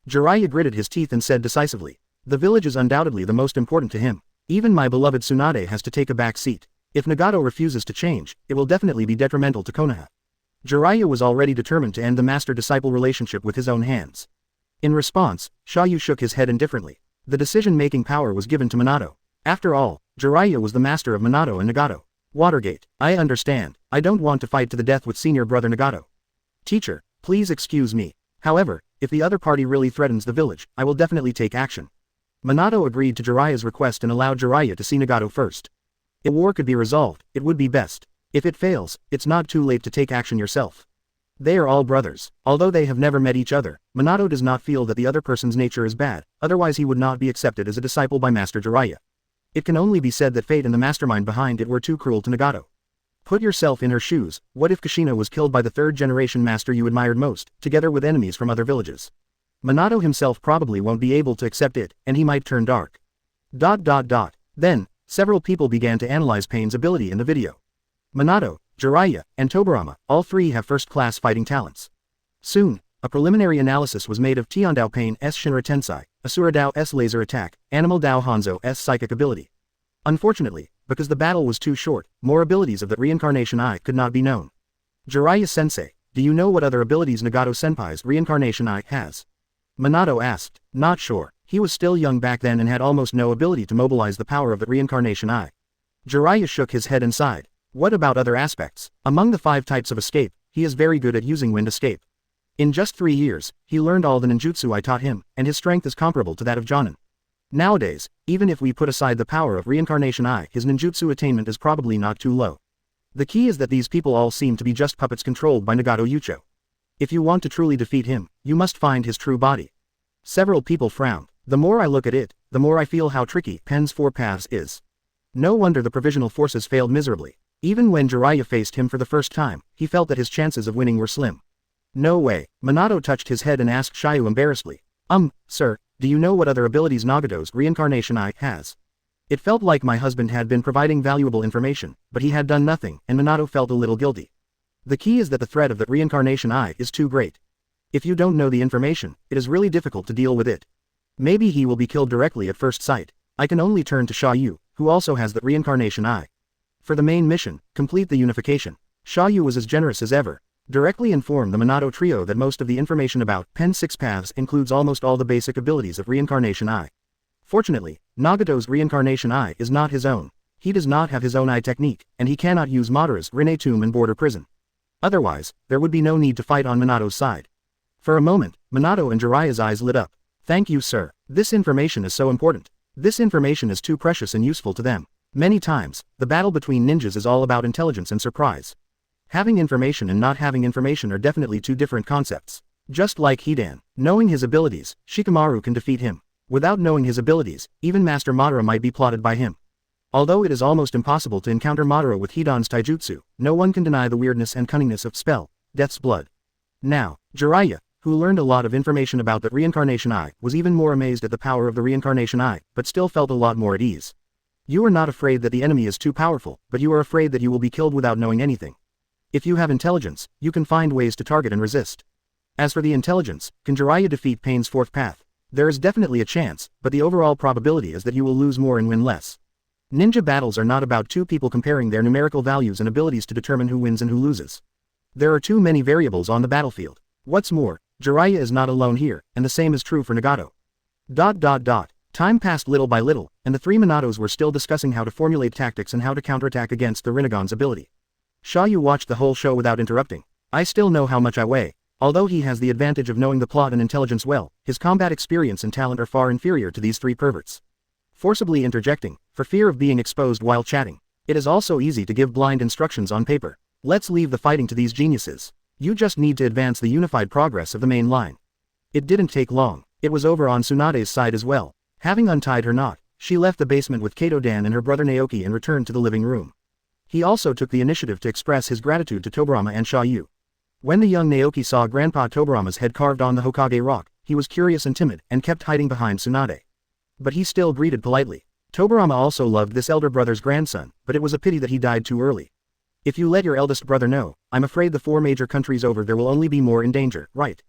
Jiraiya gritted his teeth and said decisively. The village is undoubtedly the most important to him. Even my beloved Tsunade has to take a back seat. If Nagato refuses to change, it will definitely be detrimental to Konoha. Jiraiya was already determined to end the master-disciple relationship with his own hands. In response, Xia You shook his head indifferently. The decision-making power was given to Minato. After all, Jiraiya was the master of Minato and Nagato. Watergate. I understand. I don't want to fight to the death with senior brother Nagato. Teacher, please excuse me. However, if the other party really threatens the village, I will definitely take action. Minato agreed to Jiraiya's request and allowed Jiraiya to see Nagato first. If war could be resolved, it would be best. If it fails, it's not too late to take action yourself. They are all brothers. Although they have never met each other, Minato does not feel that the other person's nature is bad, otherwise he would not be accepted as a disciple by Master Jiraiya. It can only be said that fate and the mastermind behind it were too cruel to Nagato. Put yourself in her shoes. What if Kushina was killed by the third-generation master you admired most, together with enemies from other villages? Minato himself probably won't be able to accept it, and he might turn dark. Then, several people began to analyze Pain's ability in the video. Minato, Jiraiya, and Tobirama, all three have first-class fighting talents. Soon, a preliminary analysis was made of Tiandao Pain's Shinra Tensai, Asura Dao's laser attack, Animal Dao Hanzo's psychic ability. Unfortunately, because the battle was too short, more abilities of the reincarnation eye could not be known. Jiraiya-sensei, do you know what other abilities Nagato-senpai's reincarnation eye has? Minato asked. Not sure. He was still young back then and had almost no ability to mobilize the power of the reincarnation eye. Jiraiya shook his head and sighed. What about other aspects? Among the 5 types of escape, he is very good at using wind escape. In just 3 years, he learned all the ninjutsu I taught him, and his strength is comparable to that of Jonin. Nowadays, even if we put aside the power of reincarnation eye, his ninjutsu attainment is probably not too low. The key is that these people all seem to be just puppets controlled by Nagato Yucho. If you want to truly defeat him, you must find his true body. Several people frowned. The more I look at it, the more I feel how tricky Pen's 4 paths is. No wonder the provisional forces failed miserably. Even when Jiraiya faced him for the first time, he felt that his chances of winning were slim. No way. Minato touched his head and asked Xia You embarrassedly. Sir, do you know what other abilities Nagato's reincarnation eye has? It felt like my husband had been providing valuable information, but he had done nothing, and Minato felt a little guilty. The key is that the threat of the reincarnation eye is too great. If you don't know the information, it is really difficult to deal with it. Maybe he will be killed directly at first sight. I can only turn to Xia You, who also has the reincarnation eye. For the main mission, complete the unification. Xia You was as generous as ever. Directly inform the Minato trio that most of the information about Pen's 6 paths includes almost all the basic abilities of reincarnation eye. Fortunately, Nagato's reincarnation eye is not his own. He does not have his own eye technique, and he cannot use Madara's Rinne Tomb and Border Prison. Otherwise, there would be no need to fight on Minato's side. For a moment, Minato and Jiraiya's eyes lit up. Thank you, sir. This information is so important. This information is too precious and useful to them. Many times, the battle between ninjas is all about intelligence and surprise. Having information and not having information are definitely two different concepts. Just like Hidan, knowing his abilities, Shikamaru can defeat him. Without knowing his abilities, even Master Madara might be plotted by him. Although it is almost impossible to encounter Madara with Hidan's taijutsu, no one can deny the weirdness and cunningness of spell, Death's Blood. Now, Jiraiya, who learned a lot of information about the reincarnation eye, was even more amazed at the power of the reincarnation eye, but still felt a lot more at ease. You are not afraid that the enemy is too powerful, but you are afraid that you will be killed without knowing anything. If you have intelligence, you can find ways to target and resist. As for the intelligence, can Jiraiya defeat Pain's 4th path? There is definitely a chance, but the overall probability is that you will lose more and win less. Ninja battles are not about two people comparing their numerical values and abilities to determine who wins and who loses. There are too many variables on the battlefield. What's more, Jiraiya is not alone here, and the same is true for Nagato. Time passed little by little, and the 3 Minatos were still discussing how to formulate tactics and how to counterattack against the Rinnegan's ability. Xia You watched the whole show without interrupting. I still know how much I weigh. Although he has the advantage of knowing the plot and intelligence well, his combat experience and talent are far inferior to these 3 perverts. Forcibly interjecting, for fear of being exposed while chatting. It is also easy to give blind instructions on paper. Let's leave the fighting to these geniuses. You just need to advance the unified progress of the main line. It didn't take long. It was over on Tsunade's side as well. Having untied her knot, she left the basement with Kato-dan and her brother Naoki and returned to the living room. He also took the initiative to express his gratitude to Tobirama and Xia You. When the young Naoki saw Grandpa Tobirama's head carved on the Hokage rock, he was curious and timid and kept hiding behind Tsunade. But he still greeted politely. Tobirama also loved this elder brother's grandson, but it was a pity that he died too early. If you let your eldest brother know, I'm afraid the 4 major countries over there will only be more in danger, right?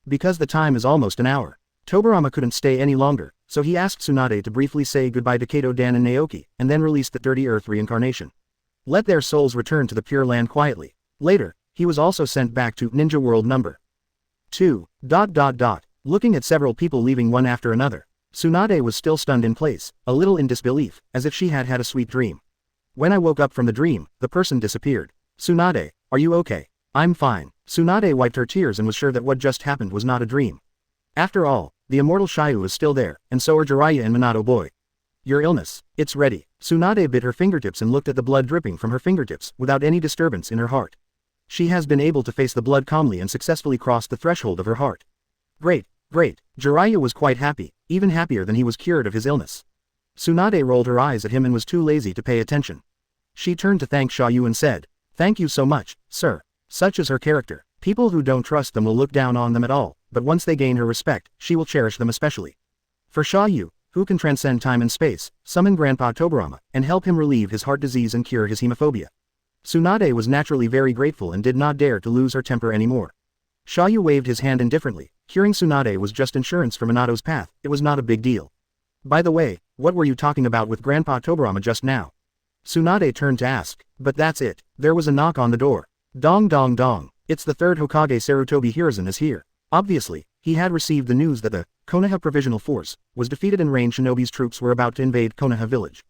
Because the time is almost an hour. Tobirama couldn't stay any longer, so he asked Tsunade to briefly say goodbye to Kato-dan and Naoki, and then released the Dirty Earth reincarnation. Let their souls return to the Pure Land quietly. Later, he was also sent back to Ninja World number 2. Looking at several people leaving one after another, Tsunade was still stunned in place, a little in disbelief, as if she had had a sweet dream. When I woke up from the dream, the person disappeared. Tsunade, are you okay? I'm fine. Tsunade wiped her tears and was sure that what just happened was not a dream. After all, the immortal Xia You is still there, and so are Jiraiya and Minato boy. Your illness, it's ready. Tsunade bit her fingertips and looked at the blood dripping from her fingertips without any disturbance in her heart. She has been able to face the blood calmly and successfully crossed the threshold of her heart. Great, great. Jiraiya was quite happy, even happier than he was cured of his illness. Tsunade rolled her eyes at him and was too lazy to pay attention. She turned to thank Xia You and said, "Thank you so much, sir." Such is her character. People who don't trust them will look down on them at all, but once they gain her respect, she will cherish them especially. For Xia You, who can transcend time and space, summon Grandpa Tobirama, and help him relieve his heart disease and cure his hemophobia. Tsunade was naturally very grateful and did not dare to lose her temper anymore. Xia You waved his hand indifferently. Curing Tsunade was just insurance for Minato's path, it was not a big deal. By the way, what were you talking about with Grandpa Tobirama just now? Tsunade turned to ask, but that's it. There was a knock on the door. Dong dong dong. It's the third Hokage. Sarutobi Hiruzen is here. Obviously, he had received the news that the Konoha Provisional Force was defeated and Rain Shinobi's troops were about to invade Konoha village.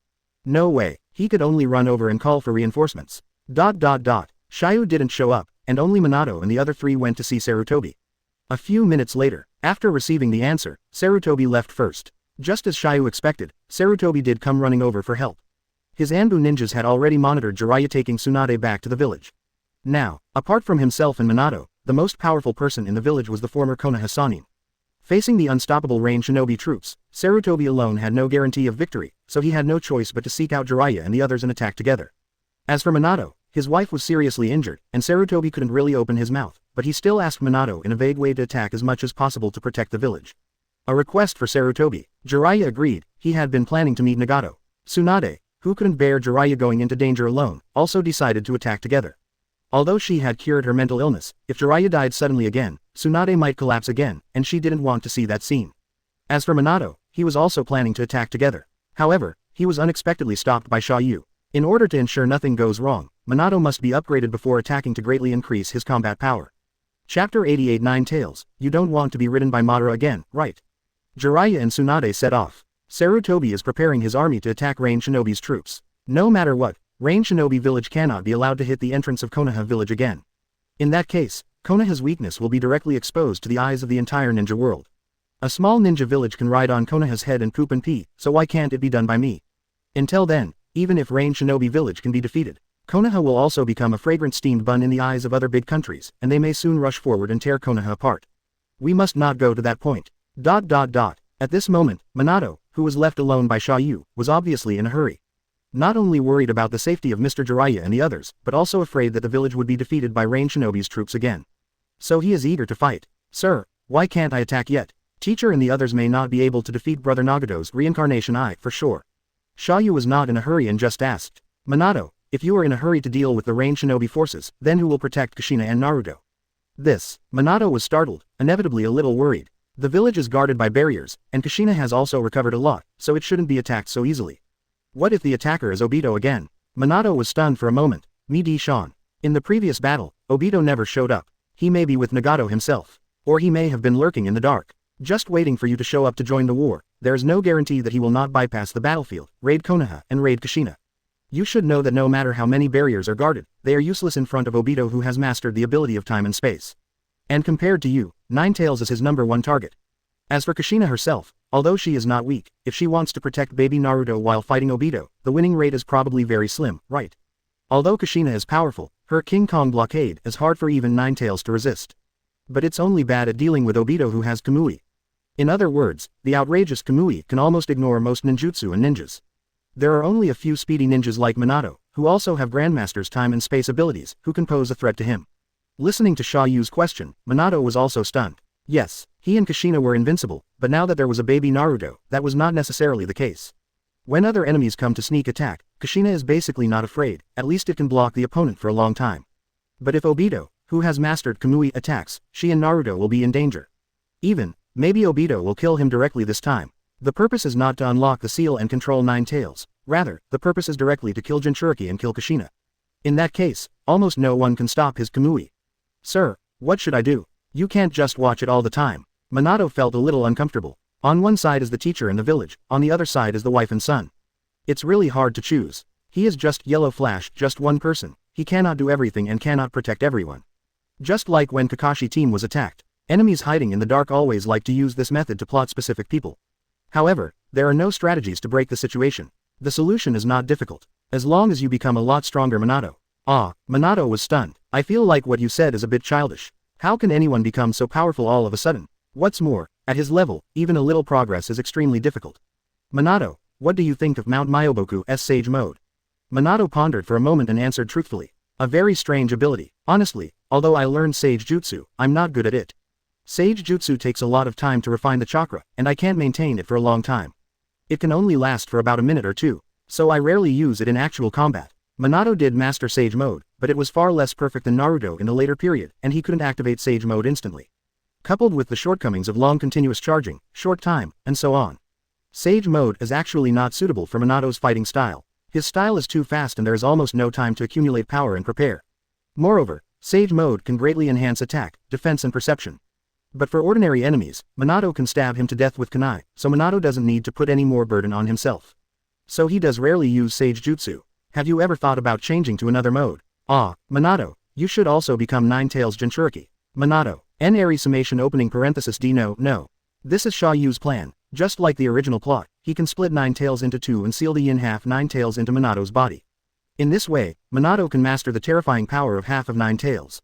No way, he could only run over and call for reinforcements. Xia You didn't show up, and only Minato and the other three went to see Sarutobi. A few minutes later, after receiving the answer, Sarutobi left first. Just as Xia You expected, Sarutobi did come running over for help. His Anbu ninjas had already monitored Jiraiya taking Tsunade back to the village. Now, apart from himself and Minato, the most powerful person in the village was the former Konoha Sannin. Facing the unstoppable Rain Shinobi troops, Sarutobi alone had no guarantee of victory, so he had no choice but to seek out Jiraiya and the others and attack together. As for Minato, his wife was seriously injured, and Sarutobi couldn't really open his mouth, but he still asked Minato in a vague way to attack as much as possible to protect the village. A request for Sarutobi. Jiraiya agreed. He had been planning to meet Nagato. Tsunade, who couldn't bear Jiraiya going into danger alone, also decided to attack together. Although she had cured her mental illness, if Jiraiya died suddenly again, Tsunade might collapse again, and she didn't want to see that scene. As for Minato, he was also planning to attack together. However, he was unexpectedly stopped by Xia You. In order to ensure nothing goes wrong, Minato must be upgraded before attacking to greatly increase his combat power. Chapter 88 Nine Tails, you don't want to be ridden by Madara again, right? Jiraiya and Tsunade set off. Sarutobi is preparing his army to attack Rain Shinobi's troops. No matter what, Rain Shinobi village cannot be allowed to hit the entrance of Konoha village again. In that case, Konoha's weakness will be directly exposed to the eyes of the entire ninja world. A small ninja village can ride on Konoha's head and poop and pee, so why can't it be done by me? Until then, even if Rain Shinobi village can be defeated, Konoha will also become a fragrant steamed bun in the eyes of other big countries, and they may soon rush forward and tear Konoha apart. We must not go to that point. At this moment, Minato, who was left alone by Xia You, was obviously in a hurry. Not only worried about the safety of Mr. Jiraiya and the others, but also afraid that the village would be defeated by Rain Shinobi's troops again. So he is eager to fight. Sir, why can't I attack yet? Teacher and the others may not be able to defeat Brother Nagato's reincarnation for sure. Xia You was not in a hurry and just asked, Minato, if you are in a hurry to deal with the Rain Shinobi forces, then who will protect Kushina and Naruto? Minato was startled, inevitably a little worried. The village is guarded by barriers, and Kushina has also recovered a lot, so it shouldn't be attacked so easily. What if the attacker is Obito again? Minato was stunned for a moment. Sean. In the previous battle, Obito never showed up. He may be with Nagato himself. Or he may have been lurking in the dark, just waiting for you to show up to join the war. There is no guarantee that he will not bypass the battlefield, raid Konoha, and raid Kushina. You should know that no matter how many barriers are guarded, they are useless in front of Obito, who has mastered the ability of time and space. And compared to you, Nine Tails is his #1 target. As for Kushina herself, although she is not weak, if she wants to protect baby Naruto while fighting Obito, the winning rate is probably very slim, right? Although Kushina is powerful, her King Kong blockade is hard for even Nine Tails to resist. But it's only bad at dealing with Obito, who has Kamui. In other words, the outrageous Kamui can almost ignore most ninjutsu and ninjas. There are only a few speedy ninjas like Minato, who also have Grandmaster's time and space abilities, who can pose a threat to him. Listening to Xia Yu's question, Minato was also stunned. Yes, he and Kushina were invincible, but now that there was a baby Naruto, that was not necessarily the case. When other enemies come to sneak attack, Kushina is basically not afraid, at least it can block the opponent for a long time. But if Obito, who has mastered Kamui, attacks, she and Naruto will be in danger. Maybe Obito will kill him directly this time. The purpose is not to unlock the seal and control Nine Tails, rather, the purpose is directly to kill Jinchuriki and kill Kushina. In that case, almost no one can stop his Kamui. Sir, what should I do? You can't just watch it all the time. Minato felt a little uncomfortable. On one side is the teacher and the village, on the other side is the wife and son. It's really hard to choose. He is just Yellow Flash, just one person. He cannot do everything and cannot protect everyone. Just like when Kakashi team was attacked. Enemies hiding in the dark always like to use this method to plot specific people. However, there are no strategies to break the situation. The solution is not difficult. As long as you become a lot stronger. Minato. Minato was stunned. I feel like what you said is a bit childish. How can anyone become so powerful all of a sudden? What's more, at his level, even a little progress is extremely difficult. Minato, what do you think of Mount Myoboku's Sage Mode? Minato pondered for a moment and answered truthfully. A very strange ability. Honestly, although I learned Sage Jutsu, I'm not good at it. Sage Jutsu takes a lot of time to refine the chakra, and I can't maintain it for a long time. It can only last for about a minute or two, so I rarely use it in actual combat. Minato did master Sage Mode, but it was far less perfect than Naruto in the later period, and he couldn't activate Sage Mode instantly. Coupled with the shortcomings of long continuous charging, short time, and so on. Sage Mode is actually not suitable for Minato's fighting style. His style is too fast and there is almost no time to accumulate power and prepare. Moreover, Sage Mode can greatly enhance attack, defense and perception. But for ordinary enemies, Minato can stab him to death with kunai, so Minato doesn't need to put any more burden on himself. So he does rarely use Sage Jutsu. Have you ever thought about changing to another mode? Minato, you should also become Nine Tails Jinchuriki. Minato, Eri summation opening parenthesis D no. This is Xia Yu's plan. Just like the original plot, he can split Nine Tails into two and seal the yin half Nine Tails into Minato's body. In this way, Minato can master the terrifying power of half of Nine Tails.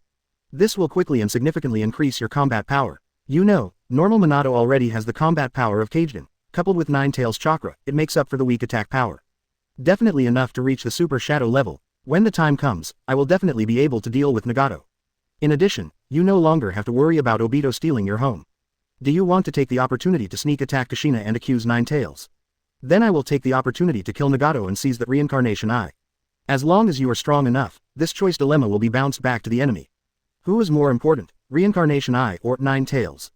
This will quickly and significantly increase your combat power. You know, normal Minato already has the combat power of Kagedon. Coupled with Nine Tails chakra, it makes up for the weak attack power. Definitely enough to reach the Super Shadow level. When the time comes, I will definitely be able to deal with Nagato. In addition, you no longer have to worry about Obito stealing your home. Do you want to take the opportunity to sneak attack Kushina and accuse Nine Tails? Then I will take the opportunity to kill Nagato and seize that reincarnation eye. As long as you are strong enough, this choice dilemma will be bounced back to the enemy. Who is more important, reincarnation eye or Nine Tails?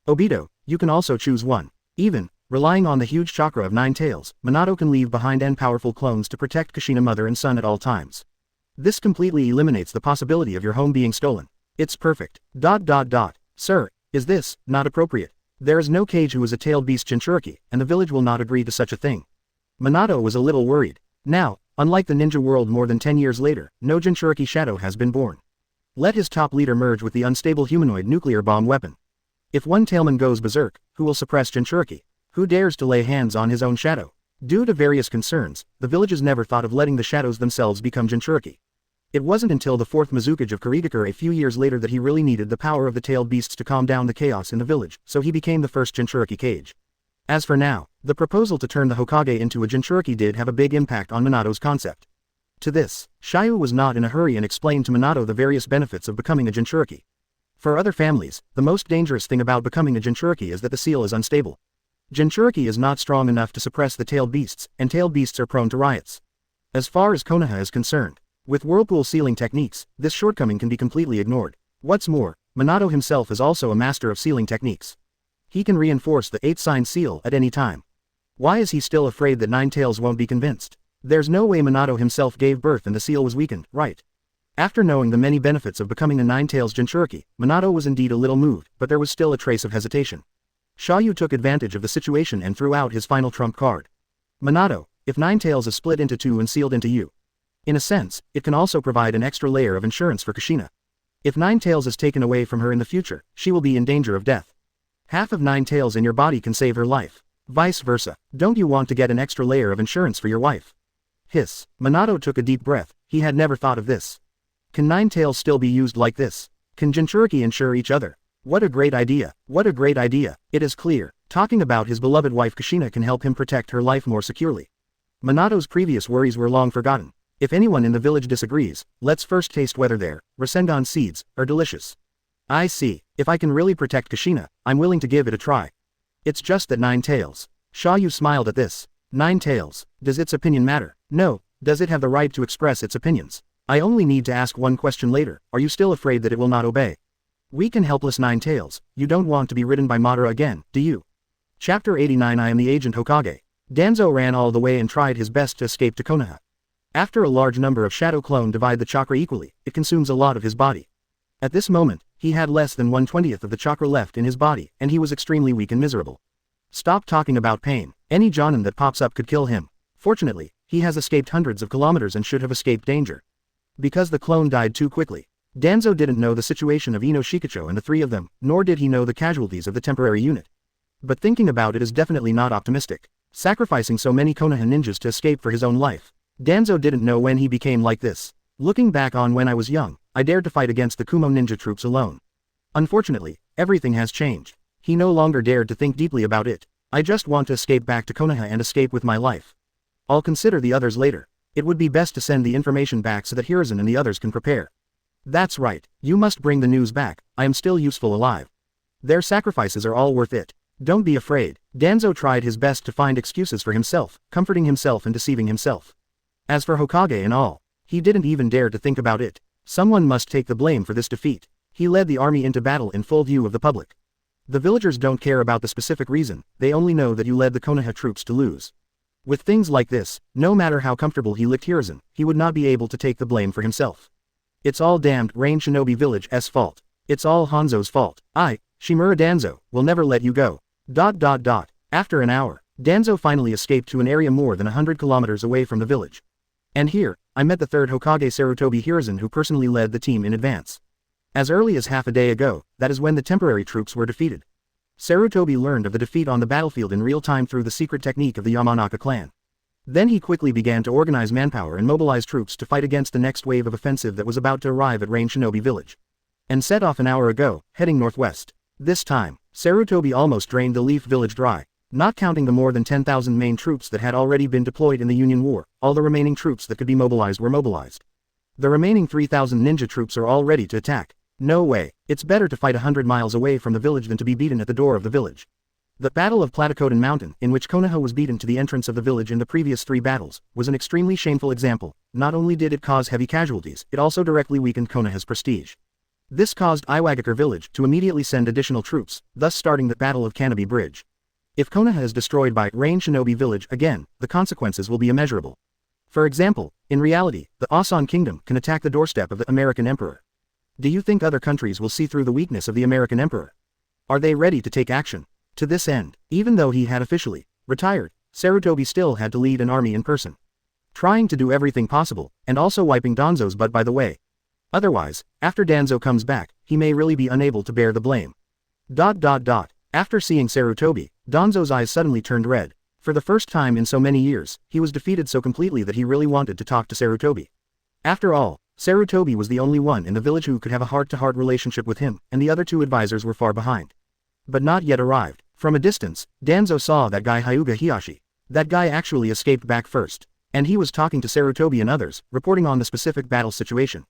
Obito, you can also choose one. Even, relying on the huge chakra of Nine Tails, Minato can leave behind powerful clones to protect Kushina mother and son at all times. This completely eliminates the possibility of your home being stolen. It's perfect. Sir, is this not appropriate? There is no Kage who is a tailed beast Jinchuriki, and the village will not agree to such a thing. Minato was a little worried. Now, unlike the ninja world more than 10 years later, no Jinchuriki shadow has been born. Let his top leader merge with the unstable humanoid nuclear bomb weapon. If one tailman goes berserk, who will suppress Jinchuriki? Who dares to lay hands on his own shadow? Due to various concerns, the villages never thought of letting the shadows themselves become Jinchuriki. It wasn't until the fourth Mizukage of Kurigakure a few years later that he really needed the power of the tailed beasts to calm down the chaos in the village, so he became the first Jinchuriki Kage. As for now, the proposal to turn the Hokage into a Jinchuriki did have a big impact on Minato's concept. To this, Xia You was not in a hurry and explained to Minato the various benefits of becoming a Jinchuriki. For other families, the most dangerous thing about becoming a Jinchuriki is that the seal is unstable. Jinchuriki is not strong enough to suppress the tailed beasts, and tailed beasts are prone to riots. As far as Konoha is concerned, with whirlpool sealing techniques, this shortcoming can be completely ignored. What's more, Minato himself is also a master of sealing techniques. He can reinforce the 8-sign seal at any time. Why is he still afraid that Nine Tails won't be convinced? There's no way Minato himself gave birth and the seal was weakened, right? After knowing the many benefits of becoming a Nine Tails Jinchuriki, Minato was indeed a little moved, but there was still a trace of hesitation. Xia You took advantage of the situation and threw out his final trump card. Minato, if Nine Tails is split into two and sealed into you. In a sense, it can also provide an extra layer of insurance for Kushina. If Nine Tails is taken away from her in the future, she will be in danger of death. Half of Nine Tails in your body can save her life. Vice versa, don't you want to get an extra layer of insurance for your wife? Hiss. Minato took a deep breath, he had never thought of this. Can Nine Tails still be used like this? Can Jinchuriki insure each other? What a great idea, what a great idea. It is clear, talking about his beloved wife Kushina can help him protect her life more securely. Minato's previous worries were long forgotten. If anyone in the village disagrees, let's first taste whether their Rasengan seeds are delicious. I see, if I can really protect Kushina, I'm willing to give it a try. It's just that Nine Tails. Xia You smiled at this. Nine Tails, does its opinion matter? No, does it have the right to express its opinions? I only need to ask one question later, are you still afraid that it will not obey? Weak and helpless Nine Tails, you don't want to be ridden by Madara again, do you? Chapter 89 I am the agent Hokage. Danzo ran all the way and tried his best to escape to Konoha. After a large number of shadow clone divide the chakra equally, it consumes a lot of his body. At this moment, he had less than 1/20th of the chakra left in his body, and he was extremely weak and miserable. Stop talking about pain. Any Jonin that pops up could kill him. Fortunately, he has escaped hundreds of kilometers and should have escaped danger. Because the clone died too quickly. Danzo didn't know the situation of Ino Shikacho and the three of them, nor did he know the casualties of the temporary unit. But thinking about it is definitely not optimistic. Sacrificing so many Konoha ninjas to escape for his own life. Danzo didn't know when he became like this. Looking back on when I was young, I dared to fight against the Kumo ninja troops alone. Unfortunately, everything has changed. He no longer dared to think deeply about it. I just want to escape back to Konoha and escape with my life. I'll consider the others later. It would be best to send the information back so that Hiruzen and the others can prepare. That's right, you must bring the news back. I am still useful alive. Their sacrifices are all worth it. Don't be afraid. Danzo tried his best to find excuses for himself, comforting himself and deceiving himself. As for Hokage and all, he didn't even dare to think about it. Someone must take the blame for this defeat. He led the army into battle in full view of the public. The villagers don't care about the specific reason, they only know that you led the Konoha troops to lose. With things like this, no matter how comfortable he licked Hiruzen, he would not be able to take the blame for himself. It's all damned Rain Shinobi Village's fault. It's all Hanzo's fault. I, Shimura Danzo, will never let you go. ... After an hour, Danzo finally escaped to an area more than 100 kilometers away from the village. And here, I met the third Hokage Sarutobi Hiruzen, who personally led the team in advance. As early as half a day ago, that is when the temporary troops were defeated. Sarutobi learned of the defeat on the battlefield in real time through the secret technique of the Yamanaka clan. Then he quickly began to organize manpower and mobilize troops to fight against the next wave of offensive that was about to arrive at Rain Shinobi Village. And set off an hour ago, heading northwest. This time, Sarutobi almost drained the Leaf Village dry. Not counting the more than 10,000 main troops that had already been deployed in the Union War, all the remaining troops that could be mobilized were mobilized. The remaining 3,000 ninja troops are all ready to attack. No way, it's better to fight 100 miles away from the village than to be beaten at the door of the village. The Battle of Platacodan Mountain, in which Konoha was beaten to the entrance of the village in the previous 3 battles, was an extremely shameful example. Not only did it cause heavy casualties, it also directly weakened Konoha's prestige. This caused Iwagakure village to immediately send additional troops, thus starting the Battle of Canopy Bridge. If Konoha is destroyed by Rain Shinobi Village again, the consequences will be immeasurable. For example, in reality, the Asan Kingdom can attack the doorstep of the American Emperor. Do you think other countries will see through the weakness of the American Emperor? Are they ready to take action? To this end, even though he had officially retired, Sarutobi still had to lead an army in person. Trying to do everything possible, and also wiping Danzo's butt by the way. Otherwise, after Danzo comes back, he may really be unable to bear the blame. ... After seeing Sarutobi, Danzo's eyes suddenly turned red. For the first time in so many years, he was defeated so completely that he really wanted to talk to Sarutobi. After all, Sarutobi was the only one in the village who could have a heart-to-heart relationship with him, and the other 2 advisors were far behind. But not yet arrived. From a distance, Danzo saw that guy Hyuga Hiyashi. That guy actually escaped back first. And he was talking to Sarutobi and others, reporting on the specific battle situation.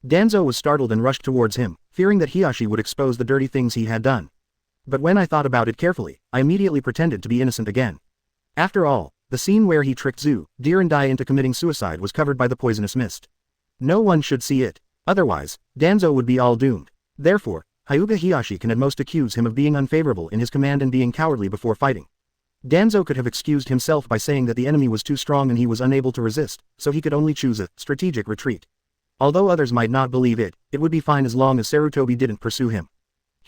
Danzo was startled and rushed towards him, fearing that Hiyashi would expose the dirty things he had done. But when I thought about it carefully, I immediately pretended to be innocent again. After all, the scene where he tricked Zu, Deer and Dai into committing suicide was covered by the poisonous mist. No one should see it. Otherwise, Danzo would be all doomed. Therefore, Hyuga Hiyashi can at most accuse him of being unfavorable in his command and being cowardly before fighting. Danzo could have excused himself by saying that the enemy was too strong and he was unable to resist, so he could only choose a strategic retreat. Although others might not believe it, it would be fine as long as Sarutobi didn't pursue him.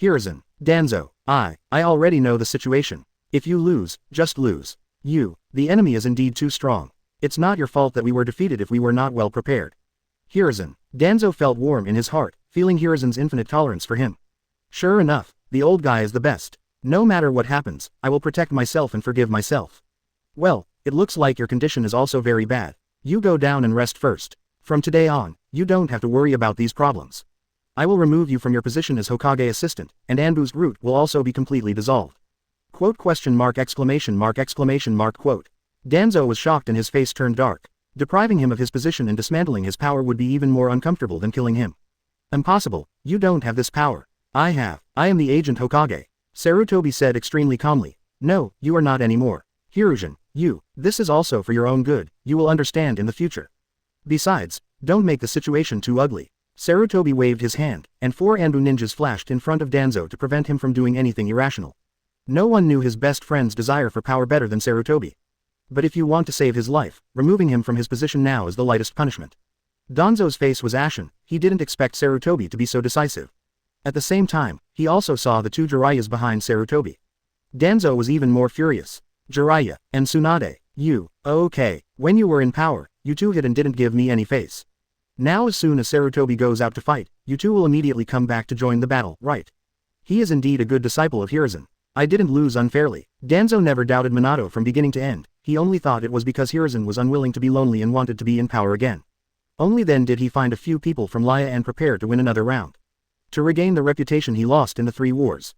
Hiruzen, Danzo, I already know the situation. If you lose, just lose. The enemy is indeed too strong. It's not your fault that we were defeated if we were not well prepared. Hiruzen, Danzo felt warm in his heart, feeling Hiruzen's infinite tolerance for him. Sure enough, the old guy is the best. No matter what happens, I will protect myself and forgive myself. Well, it looks like your condition is also very bad. You go down and rest first. From today on, you don't have to worry about these problems. I will remove you from your position as Hokage assistant, and Anbu's root will also be completely dissolved. Quote ? Danzo was shocked and his face turned dark. Depriving him of his position and dismantling his power would be even more uncomfortable than killing him. Impossible, you don't have this power. I am the agent Hokage. Sarutobi said extremely calmly. No, you are not anymore. Hiruzen, this is also for your own good, you will understand in the future. Besides, don't make the situation too ugly. Sarutobi waved his hand, and 4 Anbu ninjas flashed in front of Danzo to prevent him from doing anything irrational. No one knew his best friend's desire for power better than Sarutobi. But if you want to save his life, removing him from his position now is the lightest punishment. Danzo's face was ashen, he didn't expect Sarutobi to be so decisive. At the same time, he also saw the two Jiraiya's behind Sarutobi. Danzo was even more furious. Jiraiya, and Tsunade, you, okay, when you were in power, you two hid and didn't give me any face. Now as soon as Sarutobi goes out to fight, you two will immediately come back to join the battle, right? He is indeed a good disciple of Hiruzen. I didn't lose unfairly. Danzo never doubted Minato from beginning to end, he only thought it was because Hiruzen was unwilling to be lonely and wanted to be in power again. Only then did he find a few people from Laya and prepare to win another round. To regain the reputation he lost in the 3 wars.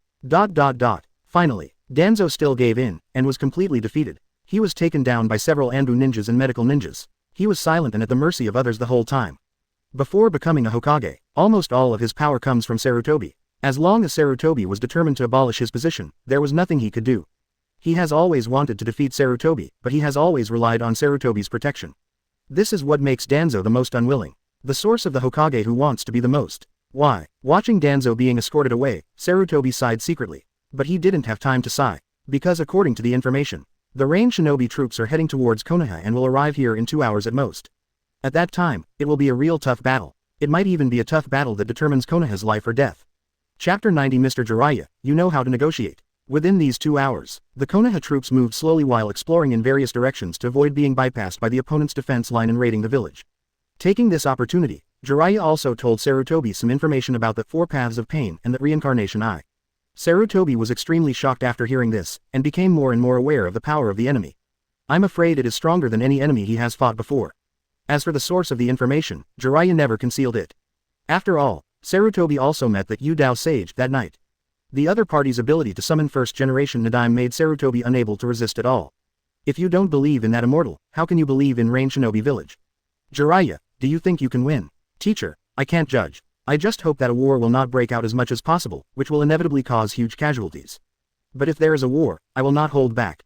Finally, Danzo still gave in, and was completely defeated. He was taken down by several Anbu ninjas and medical ninjas. He was silent and at the mercy of others the whole time. Before becoming a Hokage, almost all of his power comes from Sarutobi. As long as Sarutobi was determined to abolish his position, there was nothing he could do. He has always wanted to defeat Sarutobi, but he has always relied on Sarutobi's protection. This is what makes Danzo the most unwilling. The source of the Hokage who wants to be the most. Why? Watching Danzo being escorted away, Sarutobi sighed secretly. But he didn't have time to sigh. Because according to the information, the rain shinobi troops are heading towards Konoha and will arrive here in 2 hours at most. At that time, it will be a real tough battle. It might even be a tough battle that determines Konoha's life or death. Chapter 90 Mr. Jiraiya, you know how to negotiate. Within these 2 hours, the Konoha troops moved slowly while exploring in various directions to avoid being bypassed by the opponent's defense line and raiding the village. Taking this opportunity, Jiraiya also told Sarutobi some information about the 4 paths of pain and the reincarnation eye. Sarutobi was extremely shocked after hearing this, and became more and more aware of the power of the enemy. I'm afraid it is stronger than any enemy he has fought before. As for the source of the information, Jiraiya never concealed it. After all, Sarutobi also met the Yudao sage that night. The other party's ability to summon first-generation Nadaime made Sarutobi unable to resist at all. If you don't believe in that immortal, how can you believe in Rain Shinobi Village? Jiraiya, do you think you can win? Teacher, I can't judge. I just hope that a war will not break out as much as possible, which will inevitably cause huge casualties. But if there is a war, I will not hold back.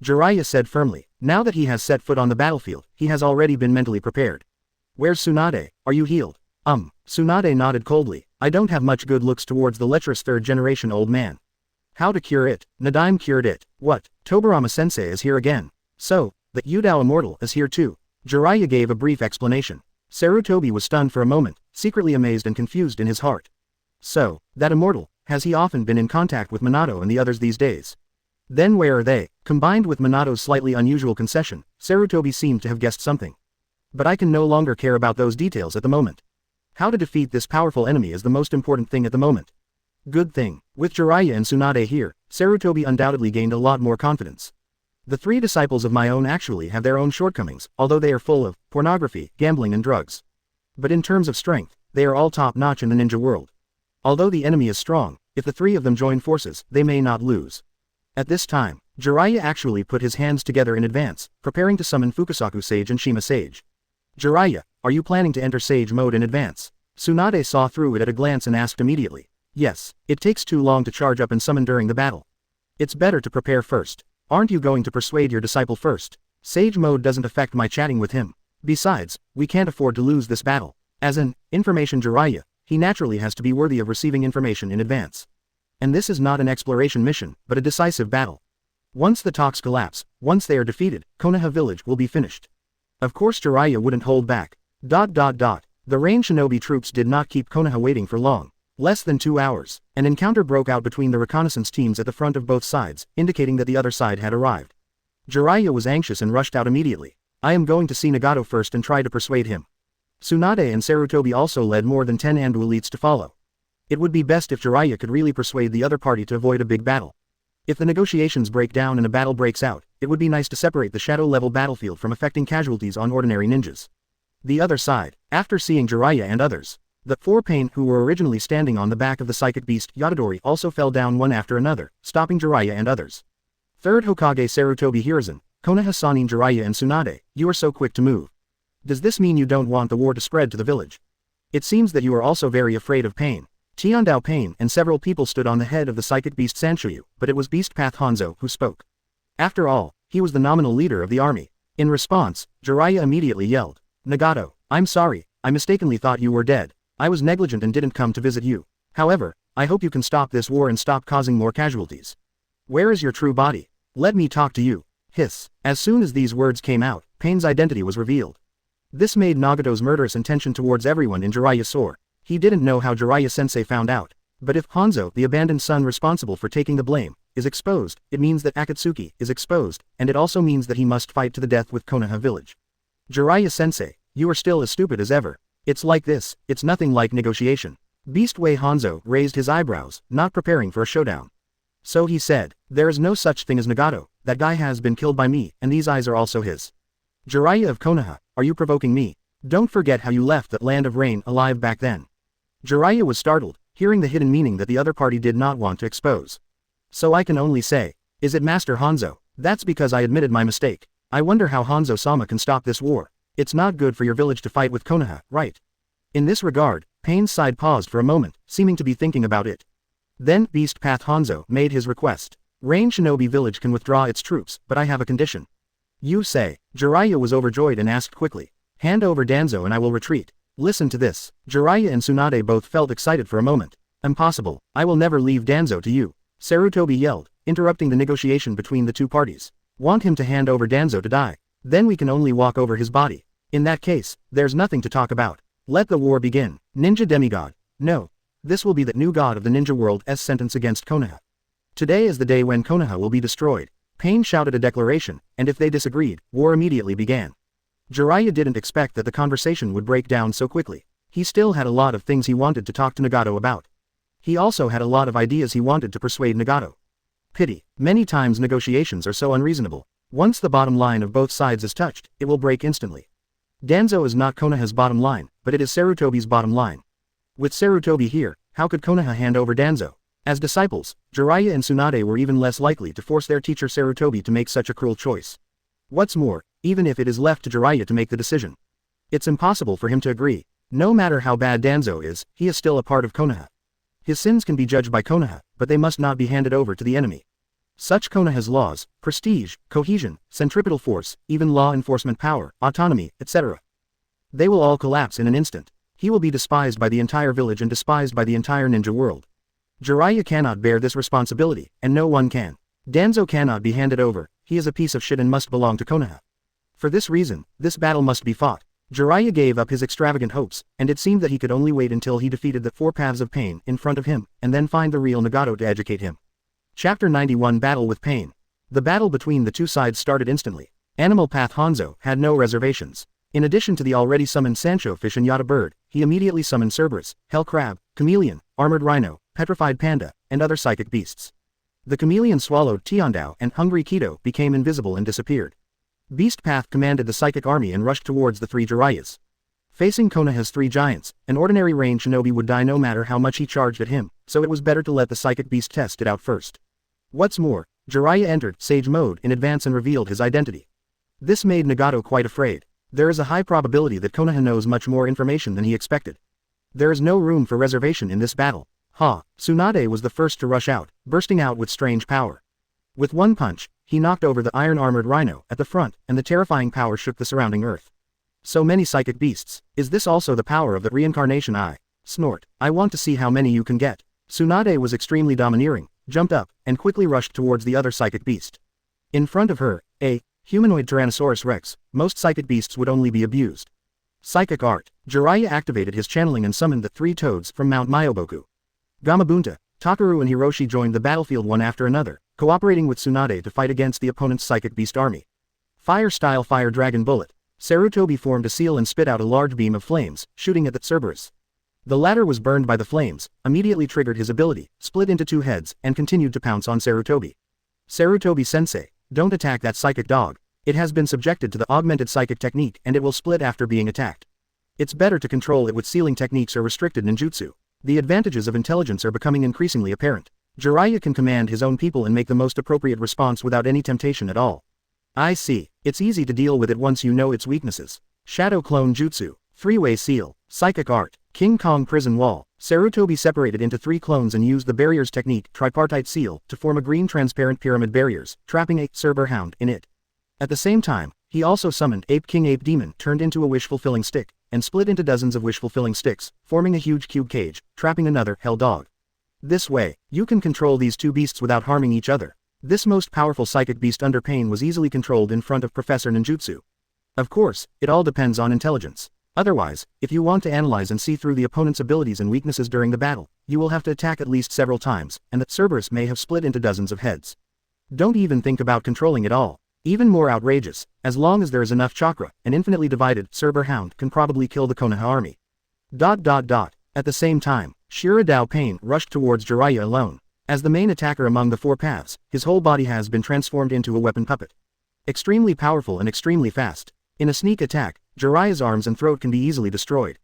Jiraiya said firmly. Now that he has set foot on the battlefield, he has already been mentally prepared. Where's Tsunade? Are you healed? Tsunade nodded coldly. I don't have much good looks towards the lecherous 3rd-generation old man. How to cure it? Nadaime cured it. What? Tobirama sensei is here again. So, the Yudao Immortal is here too. Jiraiya gave a brief explanation. Sarutobi was stunned for a moment, secretly amazed and confused in his heart. So, that immortal, has he often been in contact with Minato and the others these days? Then where are they? Combined with Minato's slightly unusual concession, Sarutobi seemed to have guessed something. But I can no longer care about those details at the moment. How to defeat this powerful enemy is the most important thing at the moment. Good thing, with Jiraiya and Tsunade here, Sarutobi undoubtedly gained a lot more confidence. The 3 disciples of my own actually have their own shortcomings, although they are full of pornography, gambling and drugs. But in terms of strength, they are all top-notch in the ninja world. Although the enemy is strong, if the 3 of them join forces, they may not lose. At this time, Jiraiya actually put his hands together in advance, preparing to summon Fukusaku Sage and Shima Sage. Jiraiya, are you planning to enter Sage mode in advance? Tsunade saw through it at a glance and asked immediately. Yes, it takes too long to charge up and summon during the battle. It's better to prepare first. Aren't you going to persuade your disciple first? Sage mode doesn't affect my chatting with him. Besides, we can't afford to lose this battle. As an information Jiraiya, he naturally has to be worthy of receiving information in advance. And this is not an exploration mission, but a decisive battle. Once the talks collapse, once they are defeated, Konoha village will be finished. Of course Jiraiya wouldn't hold back. The Rain Shinobi troops did not keep Konoha waiting for long. Less than 2 hours, an encounter broke out between the reconnaissance teams at the front of both sides, indicating that the other side had arrived. Jiraiya was anxious and rushed out immediately. I am going to see Nagato first and try to persuade him. Tsunade and Sarutobi also led more than 10 Anbu elites to follow. It would be best if Jiraiya could really persuade the other party to avoid a big battle. If the negotiations break down and a battle breaks out, it would be nice to separate the shadow-level battlefield from affecting casualties on ordinary ninjas. The other side, after seeing Jiraiya and others, the 4 pain who were originally standing on the back of the psychic beast Yatadori also fell down one after another, stopping Jiraiya and others. 3rd Hokage Sarutobi Hiruzen, Konoha Sanin Jiraiya and Tsunade, you are so quick to move. Does this mean you don't want the war to spread to the village? It seems that you are also very afraid of pain. Tiandao Pain and several people stood on the head of the psychic beast Sanshu, but it was Beast Path Hanzo who spoke. After all, he was the nominal leader of the army. In response, Jiraiya immediately yelled, Nagato, I'm sorry, I mistakenly thought you were dead. I was negligent and didn't come to visit you. However, I hope you can stop this war and stop causing more casualties. Where is your true body? Let me talk to you. Hiss. As soon as these words came out, Pain's identity was revealed. This made Nagato's murderous intention towards everyone in Jiraiya soar. He didn't know how Jiraiya-sensei found out. But if Hanzo, the abandoned son responsible for taking the blame, is exposed, it means that Akatsuki is exposed, and it also means that he must fight to the death with Konoha village. Jiraiya-sensei, you are still as stupid as ever. It's like this, it's nothing like negotiation. Beast Way Hanzo raised his eyebrows, not preparing for a showdown. So he said, there is no such thing as Nagato, that guy has been killed by me, and these eyes are also his. Jiraiya of Konoha, are you provoking me? Don't forget how you left that land of rain alive back then. Jiraiya was startled, hearing the hidden meaning that the other party did not want to expose. So I can only say, is it Master Hanzo? That's because I admitted my mistake. I wonder how Hanzo-sama can stop this war. It's not good for your village to fight with Konoha, right? In this regard, Pain's side paused for a moment, seeming to be thinking about it. Then Beast Path Hanzo made his request. Rain Shinobi village can withdraw its troops, but I have a condition. You say. Jiraiya was overjoyed and asked quickly. Hand over Danzo and I will retreat. Listen to this. Jiraiya and Tsunade both felt excited for a moment. Impossible. I will never leave Danzo to you. Sarutobi yelled, interrupting the negotiation between the two parties. Want him to hand over Danzo to die. Then we can only walk over his body. In that case, there's nothing to talk about. Let the war begin. Ninja demigod. No. This will be the new god of the ninja world's sentence against Konoha. Today is the day when Konoha will be destroyed. Pain shouted a declaration, and if they disagreed, war immediately began. Jiraiya didn't expect that the conversation would break down so quickly. He still had a lot of things he wanted to talk to Nagato about. He also had a lot of ideas he wanted to persuade Nagato. Pity. Many times negotiations are so unreasonable. Once the bottom line of both sides is touched, it will break instantly. Danzo is not Konoha's bottom line, but it is Sarutobi's bottom line. With Sarutobi here, how could Konoha hand over Danzo? As disciples, Jiraiya and Tsunade were even less likely to force their teacher Sarutobi to make such a cruel choice. What's more, even if it is left to Jiraiya to make the decision, it's impossible for him to agree. No matter how bad Danzo is, he is still a part of Konoha. His sins can be judged by Konoha, but they must not be handed over to the enemy. Such Konoha's laws, prestige, cohesion, centripetal force, even law enforcement power, autonomy, etc. They will all collapse in an instant. He will be despised by the entire village and despised by the entire ninja world. Jiraiya cannot bear this responsibility, and no one can. Danzo cannot be handed over, he is a piece of shit and must belong to Konoha. For this reason, this battle must be fought. Jiraiya gave up his extravagant hopes, and it seemed that he could only wait until he defeated the four paths of pain in front of him, and then find the real Nagato to educate him. Chapter 91 Battle with Pain. The battle between the two sides started instantly. Animal Path Hanzo had no reservations. In addition to the already summoned Sancho fish and Yata bird, he immediately summoned Cerberus, Hell Crab, Chameleon, Armored Rhino, Petrified Panda, and other psychic beasts. The chameleon swallowed Tiandao and Hungry Kido became invisible and disappeared. Beast Path commanded the psychic army and rushed towards the three Jiraiyas. Facing Konoha's three giants, an ordinary range shinobi would die no matter how much he charged at him, so it was better to let the psychic beast test it out first. What's more, Jiraiya entered Sage mode in advance and revealed his identity. This made Nagato quite afraid. There is a high probability that Konoha knows much more information than he expected. There is no room for reservation in this battle. Tsunade was the first to rush out, bursting out with strange power. With one punch, he knocked over the iron-armored rhino at the front, and the terrifying power shook the surrounding earth. So many psychic beasts. Is this also the power of the reincarnation eye? Snort. I want to see how many you can get. Tsunade was extremely domineering, jumped up, and quickly rushed towards the other psychic beast. In front of her, a humanoid Tyrannosaurus Rex, most psychic beasts would only be abused. Psychic art. Jiraiya activated his channeling and summoned the three toads from Mount Myoboku. Gamabunta, Takaru and Hiroshi joined the battlefield one after another, cooperating with Tsunade to fight against the opponent's psychic beast army. Fire-style Fire Dragon Bullet. Sarutobi formed a seal and spit out a large beam of flames, shooting at the Cerberus. The latter was burned by the flames, immediately triggered his ability, split into two heads, and continued to pounce on Sarutobi. Sarutobi-sensei, don't attack that psychic dog. It has been subjected to the augmented psychic technique and it will split after being attacked. It's better to control it with sealing techniques or restricted ninjutsu. The advantages of intelligence are becoming increasingly apparent. Jiraiya can command his own people and make the most appropriate response without any temptation at all. I see. It's easy to deal with it once you know its weaknesses. Shadow Clone Jutsu. Three-way seal. Psychic art. King Kong Prison Wall. Sarutobi separated into three clones and used the barriers technique, tripartite seal, to form a green transparent pyramid barriers, trapping a Cerber Hound in it. At the same time, he also summoned Ape King Ape Demon turned into a wish-fulfilling stick, and split into dozens of wish-fulfilling sticks, forming a huge cube cage, trapping another Hell Dog. This way, you can control these two beasts without harming each other. This most powerful psychic beast under pain was easily controlled in front of Professor Ninjutsu. Of course, it all depends on intelligence. Otherwise, if you want to analyze and see through the opponent's abilities and weaknesses during the battle, you will have to attack at least several times, and the Cerberus may have split into dozens of heads. Don't even think about controlling it all. Even more outrageous, as long as there is enough chakra, an infinitely divided Cerber Hound can probably kill the Konoha army. At the same time, Shiradawa Pain rushed towards Jiraiya alone. As the main attacker among the four paths, his whole body has been transformed into a weapon puppet. Extremely powerful and extremely fast. In a sneak attack, Jiraiya's arms and throat can be easily destroyed.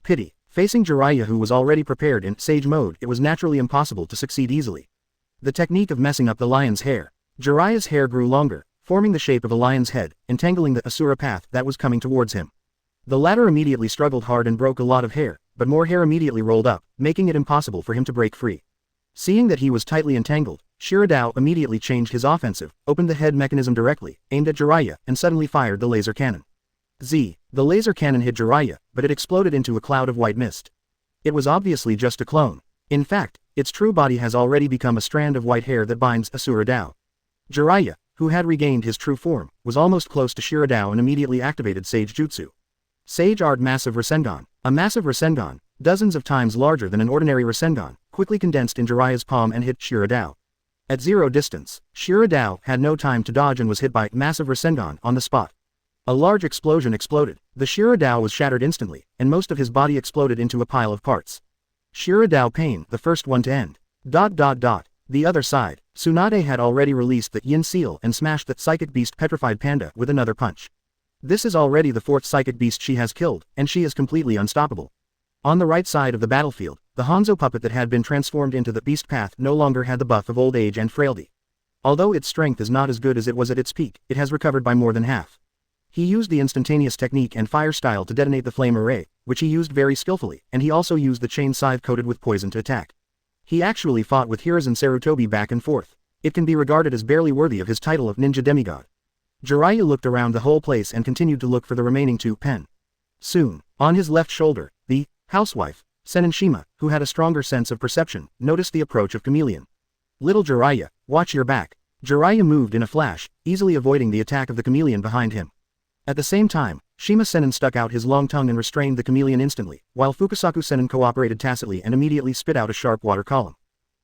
Pity. Facing Jiraiya, who was already prepared in Sage mode, it was naturally impossible to succeed easily. The technique of messing up the lion's hair. Jiraiya's hair grew longer, forming the shape of a lion's head, entangling the Asura path that was coming towards him. The latter immediately struggled hard and broke a lot of hair, but more hair immediately rolled up, making it impossible for him to break free. Seeing that he was tightly entangled, Shiradawa immediately changed his offensive, opened the head mechanism directly, aimed at Jiraiya, and suddenly fired the laser cannon. The laser cannon hit Jiraiya, but it exploded into a cloud of white mist. It was obviously just a clone. In fact, its true body has already become a strand of white hair that binds Asura. Jiraiya, who had regained his true form, was almost close to Shiradawa and immediately activated Sage Jutsu. Sage Art Massive Rasengan. A massive Rasengan, dozens of times larger than an ordinary Rasengan, quickly condensed in Jiraiya's palm and hit Shiradawa. At zero distance, Shiradawa had no time to dodge and was hit by massive Rasengan on the spot. A large explosion exploded. The Shiradawa was shattered instantly, and most of his body exploded into a pile of parts. Shiradawa Pain, the first one to end. The other side, Tsunade had already released the Yin Seal and smashed the Psychic Beast Petrified Panda with another punch. This is already the fourth Psychic Beast she has killed, and she is completely unstoppable. On the right side of the battlefield, the Hanzo puppet that had been transformed into the Beast Path no longer had the buff of old age and frailty. Although its strength is not as good as it was at its peak, it has recovered by more than half. He used the instantaneous technique and fire style to detonate the flame array, which he used very skillfully, and he also used the chain scythe coated with poison to attack. He actually fought with Hiruzen Sarutobi back and forth. It can be regarded as barely worthy of his title of ninja demigod. Jiraiya looked around the whole place and continued to look for the remaining two pen. Soon, on his left shoulder, the housewife, Senenshima, who had a stronger sense of perception, noticed the approach of Chameleon. Little Jiraiya, watch your back. Jiraiya moved in a flash, easily avoiding the attack of the Chameleon behind him. At the same time, Shima Senen stuck out his long tongue and restrained the Chameleon instantly, while Fukusaku Senen cooperated tacitly and immediately spit out a sharp water column.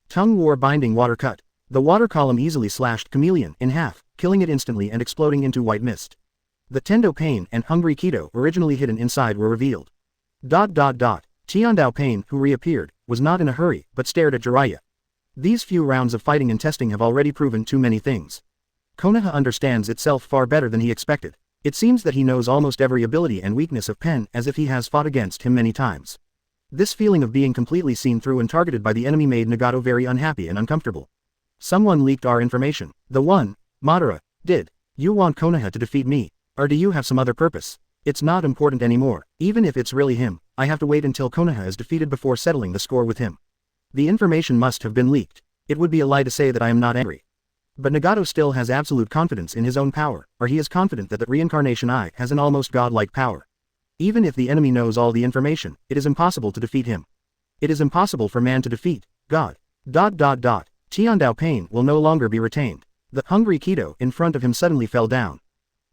Tongue War Binding Water Cut. The water column easily slashed Chameleon in half, killing it instantly and exploding into white mist. The Tendo Pain and Hungry Kido, originally hidden inside, were revealed. Tiandao Pain, who reappeared, was not in a hurry, but stared at Jiraiya. These few rounds of fighting and testing have already proven too many things. Konoha understands itself far better than he expected. It seems that he knows almost every ability and weakness of Pen as if he has fought against him many times. This feeling of being completely seen through and targeted by the enemy made Nagato very unhappy and uncomfortable. Someone leaked our information. The one, Madara, did. You want Konoha to defeat me, or do you have some other purpose? It's not important anymore. Even if it's really him, I have to wait until Konoha is defeated before settling the score with him. The information must have been leaked. It would be a lie to say that I am not angry. But Nagato still has absolute confidence in his own power, or he is confident that the reincarnation eye has an almost godlike power. Even if the enemy knows all the information, it is impossible to defeat him. It is impossible for man to defeat God. Tiandao Pain will no longer be retained. The Hungry Kido in front of him suddenly fell down.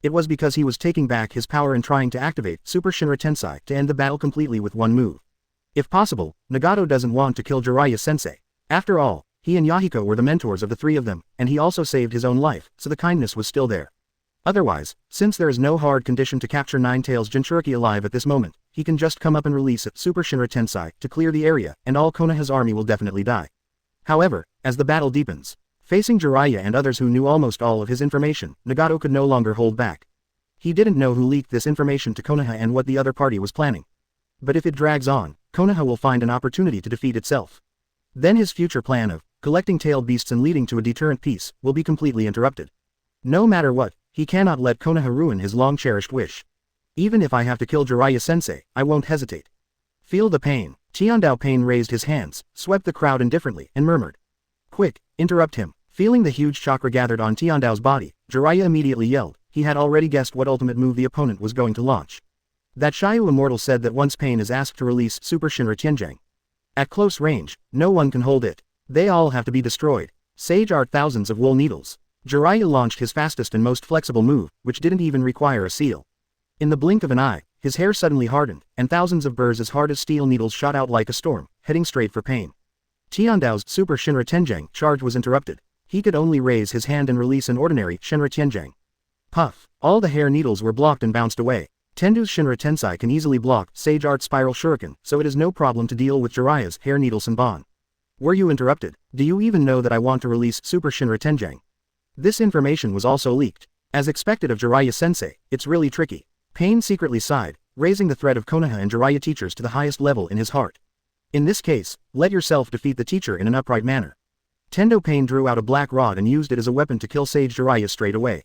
It was because he was taking back his power and trying to activate Super Shinra Tensei to end the battle completely with one move. If possible, Nagato doesn't want to kill Jiraiya sensei. After all, he and Yahiko were the mentors of the three of them, and he also saved his own life, so the kindness was still there. Otherwise, since there is no hard condition to capture Nine-Tails Jinchuriki alive at this moment, he can just come up and release a Super Shinra Tensei to clear the area, and all Konoha's army will definitely die. However, as the battle deepens, facing Jiraiya and others who knew almost all of his information, Nagato could no longer hold back. He didn't know who leaked this information to Konoha and what the other party was planning. But if it drags on, Konoha will find an opportunity to defeat itself. Then his future plan of collecting tailed beasts and leading to a deterrent peace will be completely interrupted. No matter what, he cannot let Konoha ruin his long-cherished wish. Even if I have to kill Jiraiya sensei, I won't hesitate. Feel the pain. Tiandao Pain raised his hands, swept the crowd indifferently, and murmured. Quick, interrupt him. Feeling the huge chakra gathered on Tiandao's body, Jiraiya immediately yelled. He had already guessed what ultimate move the opponent was going to launch. That Xia You Immortal said that once Pain is asked to release Super Shinra Tianjang. At close range, no one can hold it. They all have to be destroyed. Sage Art Thousands of Wool Needles. Jiraiya launched his fastest and most flexible move, which didn't even require a seal. In the blink of an eye, His hair suddenly hardened, and thousands of burrs as hard as steel needles shot out like a storm, heading straight for Pain. Tiandao's Super Shinra Tenjang charge was interrupted. He could only raise his hand and release an ordinary Shinra Tenjang. Puff! All the hair needles were blocked and bounced away. Tendu's Shinra Tensai can easily block Sage Art Spiral Shuriken, so it is no problem to deal with Jiraiya's hair needle Senbon. Were you interrupted? Do you even know that I want to release Super Shinra Tenjang? This information was also leaked. As expected of Jiraiya-sensei, it's really tricky. Pain secretly sighed, raising the threat of Konoha and Jiraiya teachers to the highest level in his heart. In this case, let yourself defeat the teacher in an upright manner. Tendo Pain drew out a black rod and used it as a weapon to kill Sage Jiraiya straight away.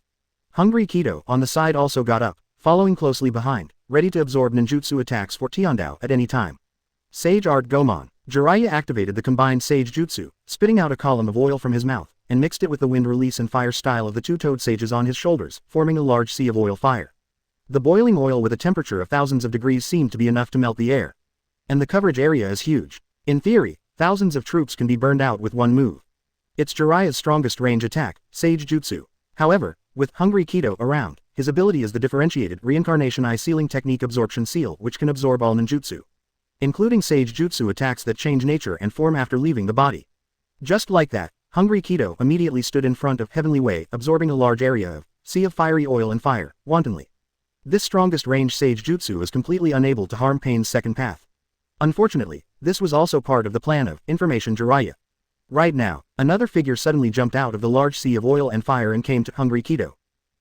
Hungry Kido on the side also got up, following closely behind, ready to absorb ninjutsu attacks for Tiandao at any time. Sage Art Gomon. Jiraiya activated the combined Sage Jutsu, spitting out a column of oil from his mouth, and mixed it with the wind release and fire style of the two-toed sages on his shoulders, forming a large sea of oil fire. The boiling oil with a temperature of thousands of degrees seemed to be enough to melt the air. And the coverage area is huge. In theory, thousands of troops can be burned out with one move. It's Jiraiya's strongest range attack, Sage Jutsu. However, with Hungry Kido around, his ability is the differentiated Reincarnation Eye Sealing Technique Absorption Seal, which can absorb all ninjutsu, including Sage Jutsu attacks that change nature and form after leaving the body. Just like that, Hungry Kido immediately stood in front of Heavenly Way, absorbing a large area of sea of fiery oil and fire, wantonly. This strongest range Sage Jutsu is completely unable to harm Pain's second path. Unfortunately, this was also part of the plan of Information Jiraiya. Right now, another figure suddenly jumped out of the large sea of oil and fire and came to Hungry Kido.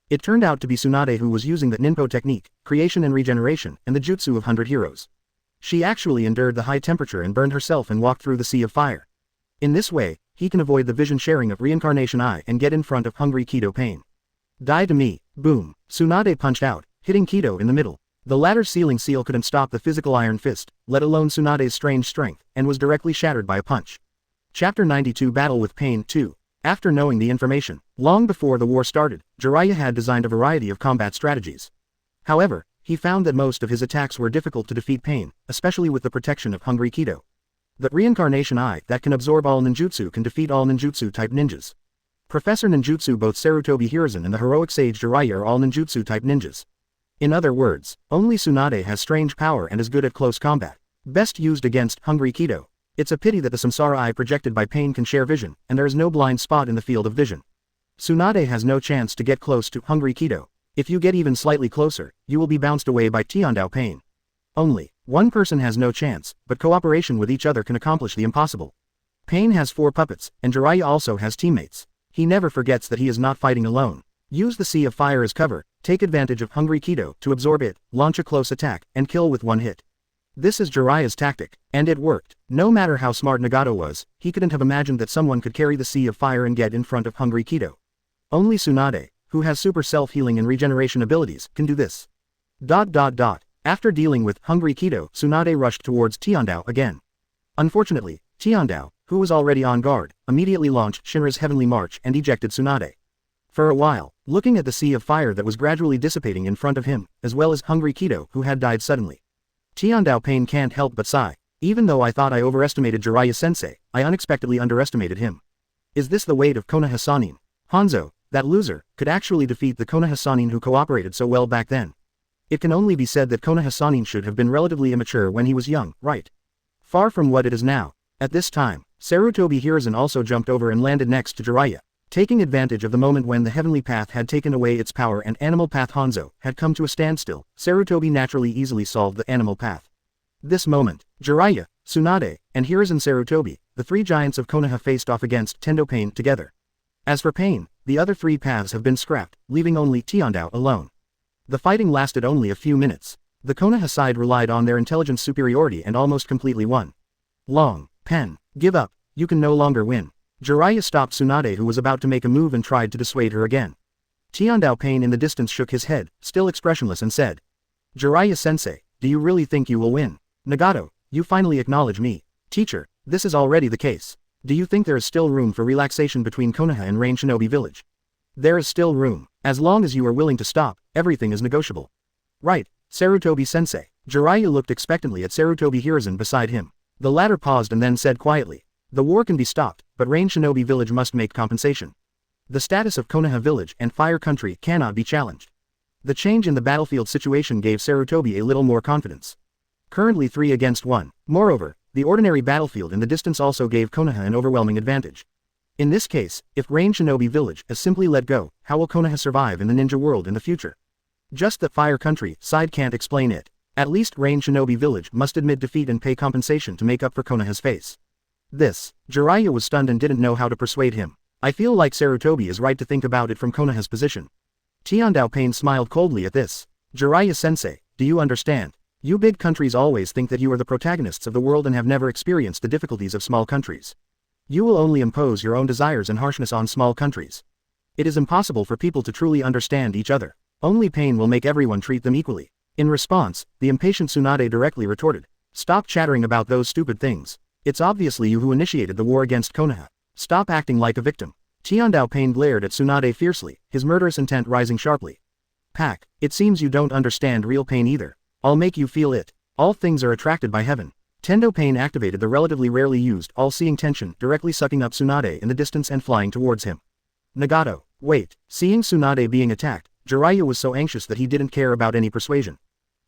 It turned out to be Tsunade, who was using the Ninpo technique, creation and regeneration, and the jutsu of 100 heroes. She actually endured the high temperature and burned herself and walked through the sea of fire. In this way, he can avoid the vision sharing of Reincarnation Eye and get in front of Hungry Kido Pain. Die to me, boom. Tsunade punched out, hitting Kido in the middle. The latter's sealing seal couldn't stop the physical iron fist, let alone Tsunade's strange strength, and was directly shattered by a punch. Chapter 92 Battle with Pain 2. After knowing the information, long before the war started, Jiraiya had designed a variety of combat strategies. However, he found that most of his attacks were difficult to defeat Pain, especially with the protection of Hungry Kido. The Reincarnation Eye that can absorb all ninjutsu can defeat all ninjutsu-type ninjas. Professor Ninjutsu, both Sarutobi Hiruzen and the heroic sage Jiraiya are all ninjutsu-type ninjas. In other words, only Tsunade has strange power and is good at close combat. Best used against Hungry Kido. It's a pity that the Samsara Eye projected by Pain can share vision, and there is no blind spot in the field of vision. Tsunade has no chance to get close to Hungry Kido. If you get even slightly closer, you will be bounced away by Tiandao Pain. Only one person has no chance, but cooperation with each other can accomplish the impossible. Pain has 4 puppets, and Jiraiya also has teammates. He never forgets that he is not fighting alone. Use the Sea of Fire as cover, take advantage of Hungry Kido to absorb it, launch a close attack, and kill with one hit. This is Jiraiya's tactic, and it worked. No matter how smart Nagato was, he couldn't have imagined that someone could carry the Sea of Fire and get in front of Hungry Kido. Only Tsunade, who has super self-healing and regeneration abilities, can do this. After dealing with Hungry Kido, Tsunade rushed towards Tiandao again. Unfortunately, Tiandao, who was already on guard, immediately launched Shinra's Heavenly March and ejected Tsunade. For a while, looking at the Sea of Fire that was gradually dissipating in front of him, as well as Hungry Kido, who had died suddenly, Tiandao Pain can't help but sigh. Even though I thought I overestimated Jiraiya-sensei, I unexpectedly underestimated him. Is this the weight of Konoha Sannin? Hanzo, that loser, could actually defeat the Konoha Sannin who cooperated so well back then. It can only be said that Konoha Sannin should have been relatively immature when he was young, right? Far from what it is now. At this time, Sarutobi Hiruzen also jumped over and landed next to Jiraiya. Taking advantage of the moment when the Heavenly Path had taken away its power and Animal Path Hanzo had come to a standstill, Sarutobi naturally easily solved the Animal Path. This moment, Jiraiya, Tsunade, and Hiruzen Sarutobi, the 3 giants of Konoha, faced off against Tendo Pain together. As for Pain, the other 3 paths have been scrapped, leaving only Tiandao alone. The fighting lasted only a few minutes. The Konoha side relied on their intelligence superiority and almost completely won. Long, Pen, give up, you can no longer win. Jiraiya stopped Tsunade, who was about to make a move, and tried to dissuade her again. Tiandao Pain in the distance shook his head, still expressionless, and said, Jiraiya-sensei, do you really think you will win? Nagato, you finally acknowledge me. Teacher, this is already the case. Do you think there is still room for relaxation between Konoha and Rain Shinobi Village? There is still room. As long as you are willing to stop, everything is negotiable. Right, Sarutobi-sensei. Jiraiya looked expectantly at Sarutobi Hiruzen beside him. The latter paused and then said quietly, the war can be stopped, but Rain Shinobi Village must make compensation. The status of Konoha Village and Fire Country cannot be challenged. The change in the battlefield situation gave Sarutobi a little more confidence. Currently 3 against 1. Moreover, the ordinary battlefield in the distance also gave Konoha an overwhelming advantage. In this case, if Rain Shinobi Village is simply let go, how will Konoha survive in the ninja world in the future? Just that Fire Country side can't explain it. At least Rain Shinobi Village must admit defeat and pay compensation to make up for Konoha's face. Jiraiya was stunned and didn't know how to persuade him. I feel like Sarutobi is right to think about it from Konoha's position. Tiandao Pain smiled coldly at this. Jiraiya-sensei, do you understand? You big countries always think that you are the protagonists of the world and have never experienced the difficulties of small countries. You will only impose your own desires and harshness on small countries. It is impossible for people to truly understand each other. Only pain will make everyone treat them equally. In response, the impatient Tsunade directly retorted. Stop chattering about those stupid things. It's obviously you who initiated the war against Konoha. Stop acting like a victim. Tiandao Pain glared at Tsunade fiercely, his murderous intent rising sharply. Pack, it seems you don't understand real pain either. I'll make you feel it. All things are attracted by heaven. Tendo Pain activated the relatively rarely used all-seeing tension, directly sucking up Tsunade in the distance and flying towards him. Nagato, wait. Seeing Tsunade being attacked, Jiraiya was so anxious that he didn't care about any persuasion.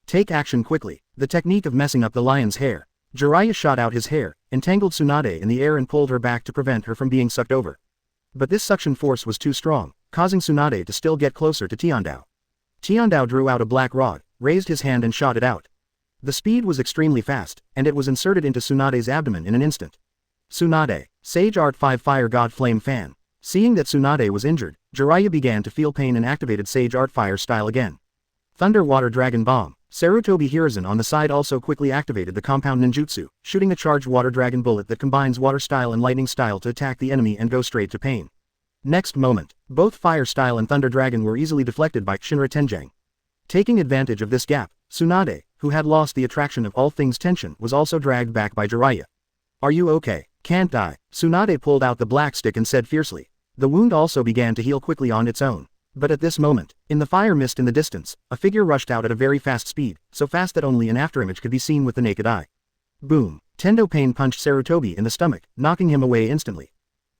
Take action quickly. The technique of messing up the lion's hair. Jiraiya shot out his hair, entangled Tsunade in the air and pulled her back to prevent her from being sucked over. But this suction force was too strong, causing Tsunade to still get closer to Tiandao. Tiandao drew out a black rod, raised his hand and shot it out. The speed was extremely fast, and it was inserted into Tsunade's abdomen in an instant. Tsunade, Sage Art 5 Fire God Flame Fan. Seeing that Tsunade was injured, Jiraiya began to feel pain and activated Sage Art Fire style again. Thunder Water Dragon Bomb. Sarutobi Hiruzen on the side also quickly activated the compound ninjutsu, shooting a charged water dragon bullet that combines water style and lightning style to attack the enemy and go straight to pain. Next moment, both fire style and thunder dragon were easily deflected by Shinra Tenjang. Taking advantage of this gap, Tsunade, who had lost the attraction of all things tension, was also dragged back by Jiraiya. Are you okay? Can't die. Tsunade pulled out the black stick and said fiercely. The wound also began to heal quickly on its own. But at this moment, in the fire mist in the distance, a figure rushed out at a very fast speed, so fast that only an afterimage could be seen with the naked eye. Boom! Tendo Pain punched Sarutobi in the stomach, knocking him away instantly.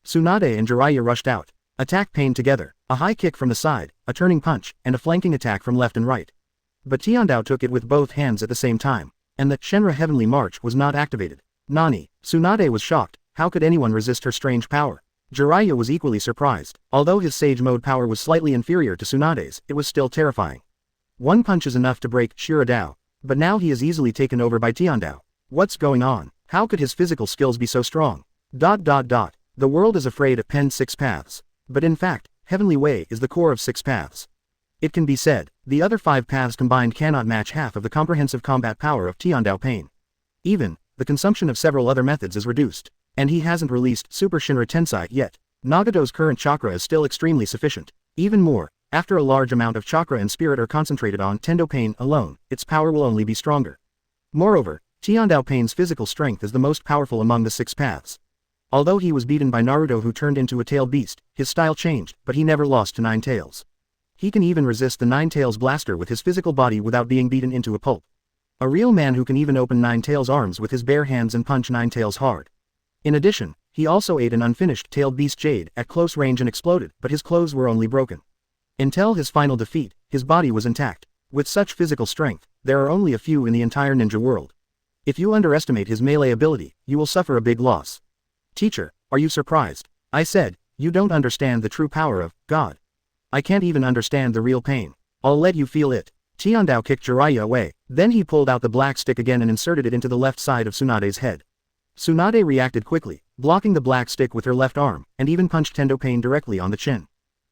Tsunade and Jiraiya rushed out. Attack Pain together, a high kick from the side, a turning punch, and a flanking attack from left and right. But Tiandao took it with both hands at the same time, and the Shenra Heavenly March was not activated. Nani? Tsunade was shocked. How could anyone resist her strange power? Jiraiya was equally surprised. Although his Sage Mode power was slightly inferior to Tsunade's, it was still terrifying. One punch is enough to break Shiradao, but now he is easily taken over by Tiandao. What's going on? How could his physical skills be so strong? The world is afraid of Pen 6 paths. But in fact, Heavenly Way is the core of 6 paths. It can be said, the other 5 paths combined cannot match half of the comprehensive combat power of Tiandao Pain. Even, the consumption of several other methods is reduced. And he hasn't released Super Shinra Tensei yet. Nagato's current chakra is still extremely sufficient. Even more, after a large amount of chakra and spirit are concentrated on Tendo Pain alone, its power will only be stronger. Moreover, Tiandao Pain's physical strength is the most powerful among the 6 paths. Although he was beaten by Naruto who turned into a tailed beast, his style changed, but he never lost to Nine Tails. He can even resist the Nine Tails blaster with his physical body without being beaten into a pulp. A real man who can even open Nine Tails' arms with his bare hands and punch Nine Tails hard. In addition, he also ate an unfinished tailed beast Jade at close range and exploded, but his clothes were only broken. Until his final defeat, his body was intact. With such physical strength, there are only a few in the entire ninja world. If you underestimate his melee ability, you will suffer a big loss. Teacher, are you surprised? I said, you don't understand the true power of God. I can't even understand the real pain. I'll let you feel it. Tiandao kicked Jiraiya away. Then he pulled out the black stick again and inserted it into the left side of Tsunade's head. Tsunade reacted quickly, blocking the black stick with her left arm, and even punched Tendo Pain directly on the chin.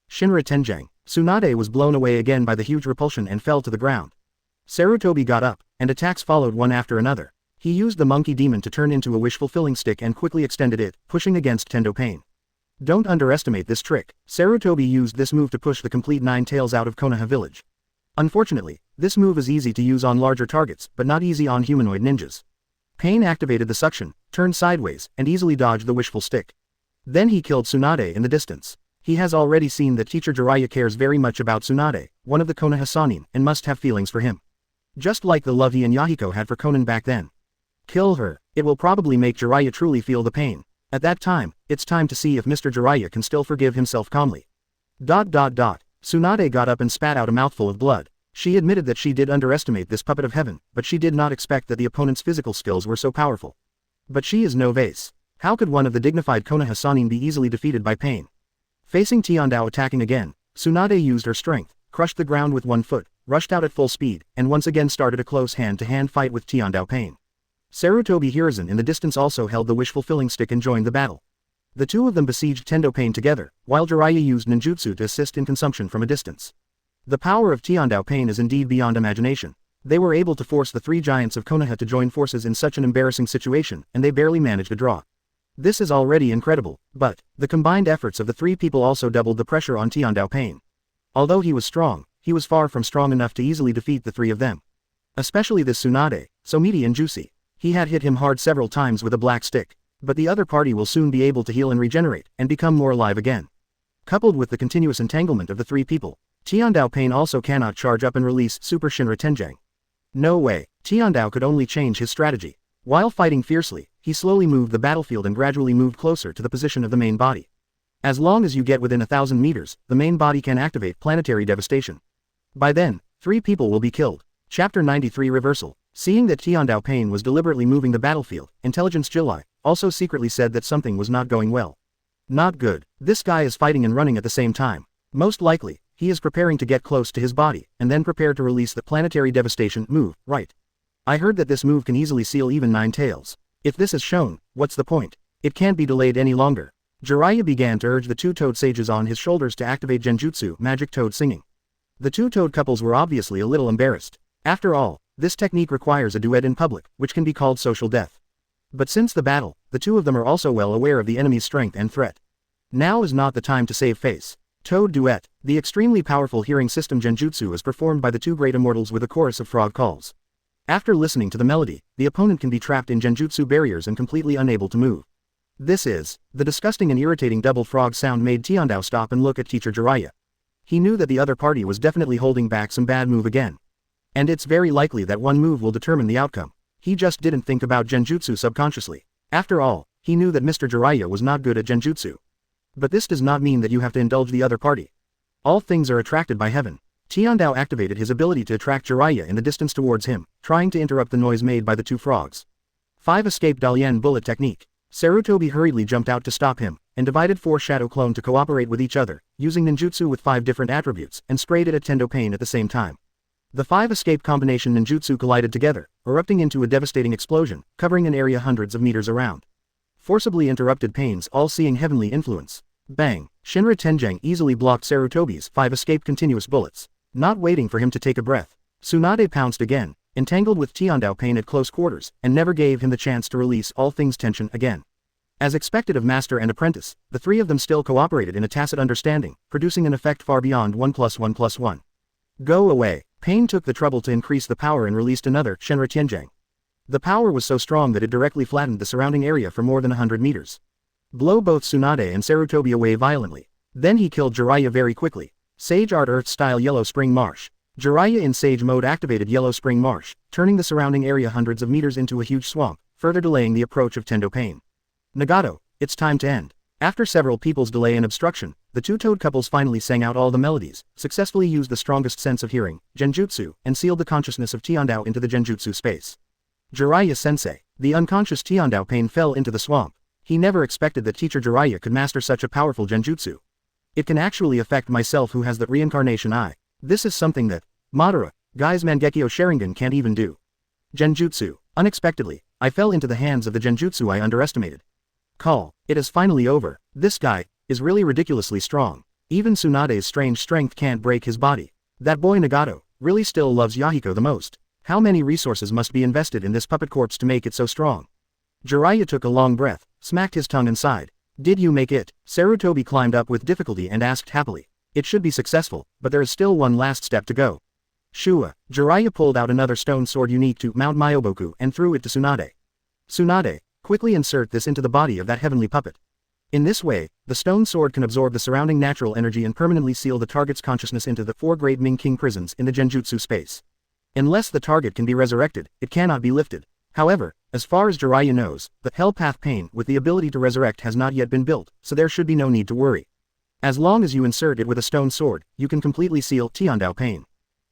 Shinra Tenjang. Tsunade was blown away again by the huge repulsion and fell to the ground. Sarutobi got up, and attacks followed one after another. He used the monkey demon to turn into a wish-fulfilling stick and quickly extended it, pushing against Tendo Pain. Don't underestimate this trick. Sarutobi used this move to push the complete Nine Tails out of Konoha village. Unfortunately, this move is easy to use on larger targets, but not easy on humanoid ninjas. Pain activated the suction, turned sideways, and easily dodged the wishful stick. Then he killed Tsunade in the distance. He has already seen that teacher Jiraiya cares very much about Tsunade, one of the Konoha Sannin, and must have feelings for him. Just like the love he and Yahiko had for Konan back then. Kill her. It will probably make Jiraiya truly feel the pain. At that time, it's time to see if Mr. Jiraiya can still forgive himself calmly. Tsunade got up and spat out a mouthful of blood. She admitted that she did underestimate this puppet of heaven, but she did not expect that the opponent's physical skills were so powerful. But she is no vase. How could one of the dignified Konoha Sannin be easily defeated by pain? Facing Tiandao attacking again, Tsunade used her strength, crushed the ground with one foot, rushed out at full speed, and once again started a close hand-to-hand fight with Tiandao Pain. Sarutobi Hiruzen in the distance also held the wish-fulfilling stick and joined the battle. The two of them besieged Tendo Pain together, while Jiraiya used ninjutsu to assist in consumption from a distance. The power of Tiandao Pain is indeed beyond imagination. They were able to force the three giants of Konoha to join forces in such an embarrassing situation, and they barely managed a draw. This is already incredible, but the combined efforts of the three people also doubled the pressure on Tiandao Pain. Although he was strong, he was far from strong enough to easily defeat the three of them. Especially this Tsunade, so meaty and juicy. He had hit him hard several times with a black stick, but the other party will soon be able to heal and regenerate, and become more alive again. Coupled with the continuous entanglement of the three people, Tiandao Pain also cannot charge up and release Super Shinra Tenjang. No way, Tiandao could only change his strategy. While fighting fiercely, he slowly moved the battlefield and gradually moved closer to the position of the main body. As long as you get within 1,000 meters, the main body can activate planetary devastation. By then, 3 people will be killed. Chapter 93 Reversal. Seeing that Tiandao Pain was deliberately moving the battlefield, Intelligence Jilai also secretly said that something was not going well. Not good. This guy is fighting and running at the same time. Most likely, he is preparing to get close to his body, and then prepare to release the planetary devastation move, right? I heard that this move can easily seal even 9 tails. If this is shown, what's the point? It can't be delayed any longer. Jiraiya began to urge the 2 toad sages on his shoulders to activate Genjutsu, Magic Toad Singing. The 2 toad couples were obviously a little embarrassed. After all, this technique requires a duet in public, which can be called social death. But since the battle, the 2 of them are also well aware of the enemy's strength and threat. Now is not the time to save face. Toad Duet. The extremely powerful hearing system Genjutsu is performed by the 2 great immortals with a chorus of frog calls. After listening to the melody, the opponent can be trapped in Genjutsu barriers and completely unable to move. The disgusting and irritating double frog sound made Tiandao stop and look at teacher Jiraiya. He knew that the other party was definitely holding back some bad move again. And it's very likely that one move will determine the outcome. He just didn't think about Genjutsu subconsciously. After all, he knew that Mr. Jiraiya was not good at Genjutsu. But this does not mean that you have to indulge the other party. All things are attracted by heaven. Tiandao activated his ability to attract Jiraiya in the distance towards him, trying to interrupt the noise made by the 2 frogs. 5 Escape Dalian Bullet Technique. Sarutobi hurriedly jumped out to stop him, and divided 4 Shadow Clone to cooperate with each other, using ninjutsu with 5 different attributes, and sprayed it at Tendo Pain at the same time. The 5 escape combination ninjutsu collided together, erupting into a devastating explosion, covering an area hundreds of meters around. Forcibly interrupted Pain's all-seeing heavenly influence. Bang! Shinra Tenjang easily blocked Sarutobi's 5 escape continuous bullets. Not waiting for him to take a breath, Tsunade pounced again, entangled with Tiandao Pain at close quarters, and never gave him the chance to release all things tension again. As expected of master and apprentice, the 3 of them still cooperated in a tacit understanding, producing an effect far beyond 1+1+1. Go away. Pain took the trouble to increase the power and released another Shinra Tianjang. The power was so strong that it directly flattened the surrounding area for more than 100 meters. Blow both Tsunade and Sarutobi away violently. Then he killed Jiraiya very quickly. Sage Art Earth Style Yellow Spring Marsh. Jiraiya in Sage mode activated Yellow Spring Marsh, turning the surrounding area hundreds of meters into a huge swamp, further delaying the approach of Tendo Pain. Nagato, it's time to end. After several people's delay and obstruction, the 2 toad couples finally sang out all the melodies, successfully used the strongest sense of hearing, Genjutsu, and sealed the consciousness of Tiandao into the Genjutsu space. Jiraiya-sensei. The unconscious Tiandao Pain fell into the swamp. He never expected that teacher Jiraiya could master such a powerful Genjutsu. It can actually affect myself who has the reincarnation eye. This is something that Madara, Guy's Mangekyo Sharingan can't even do. Genjutsu. Unexpectedly, I fell into the hands of the Genjutsu I underestimated. Call. It is finally over. This guy is really ridiculously strong. Even Tsunade's strange strength can't break his body. That boy Nagato really still loves Yahiko the most. How many resources must be invested in this puppet corpse to make it so strong? Jiraiya took a long breath, smacked his tongue and sighed. Did you make it? Sarutobi climbed up with difficulty and asked happily. It should be successful, but there is still one last step to go. Shua. Jiraiya pulled out another stone sword unique to Mount Myoboku and threw it to Tsunade. Tsunade, quickly insert this into the body of that heavenly puppet. In this way, the stone sword can absorb the surrounding natural energy and permanently seal the target's consciousness into the 4 great Ming King prisons in the Genjutsu space. Unless the target can be resurrected, it cannot be lifted. However, as far as Jiraiya knows, the Hell Path Pain with the ability to resurrect has not yet been built, so there should be no need to worry. As long as you insert it with a stone sword, you can completely seal Tiandao Pain.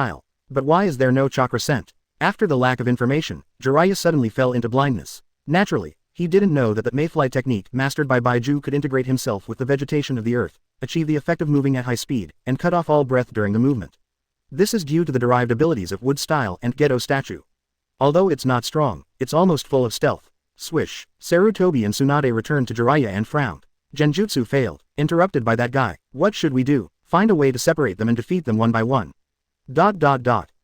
style. But why is there no chakra sent? After the lack of information, Jiraiya suddenly fell into blindness. Naturally, he didn't know that the mayfly technique mastered by Baiju could integrate himself with the vegetation of the earth, achieve the effect of moving at high speed, and cut off all breath during the movement. This is due to the derived abilities of wood style and Gedo statue. Although it's not strong, it's almost full of stealth. Swish. Sarutobi and Tsunade returned to Jiraiya and frowned. Genjutsu failed, interrupted by that guy. What should we do? Find a way to separate them and defeat them one by one.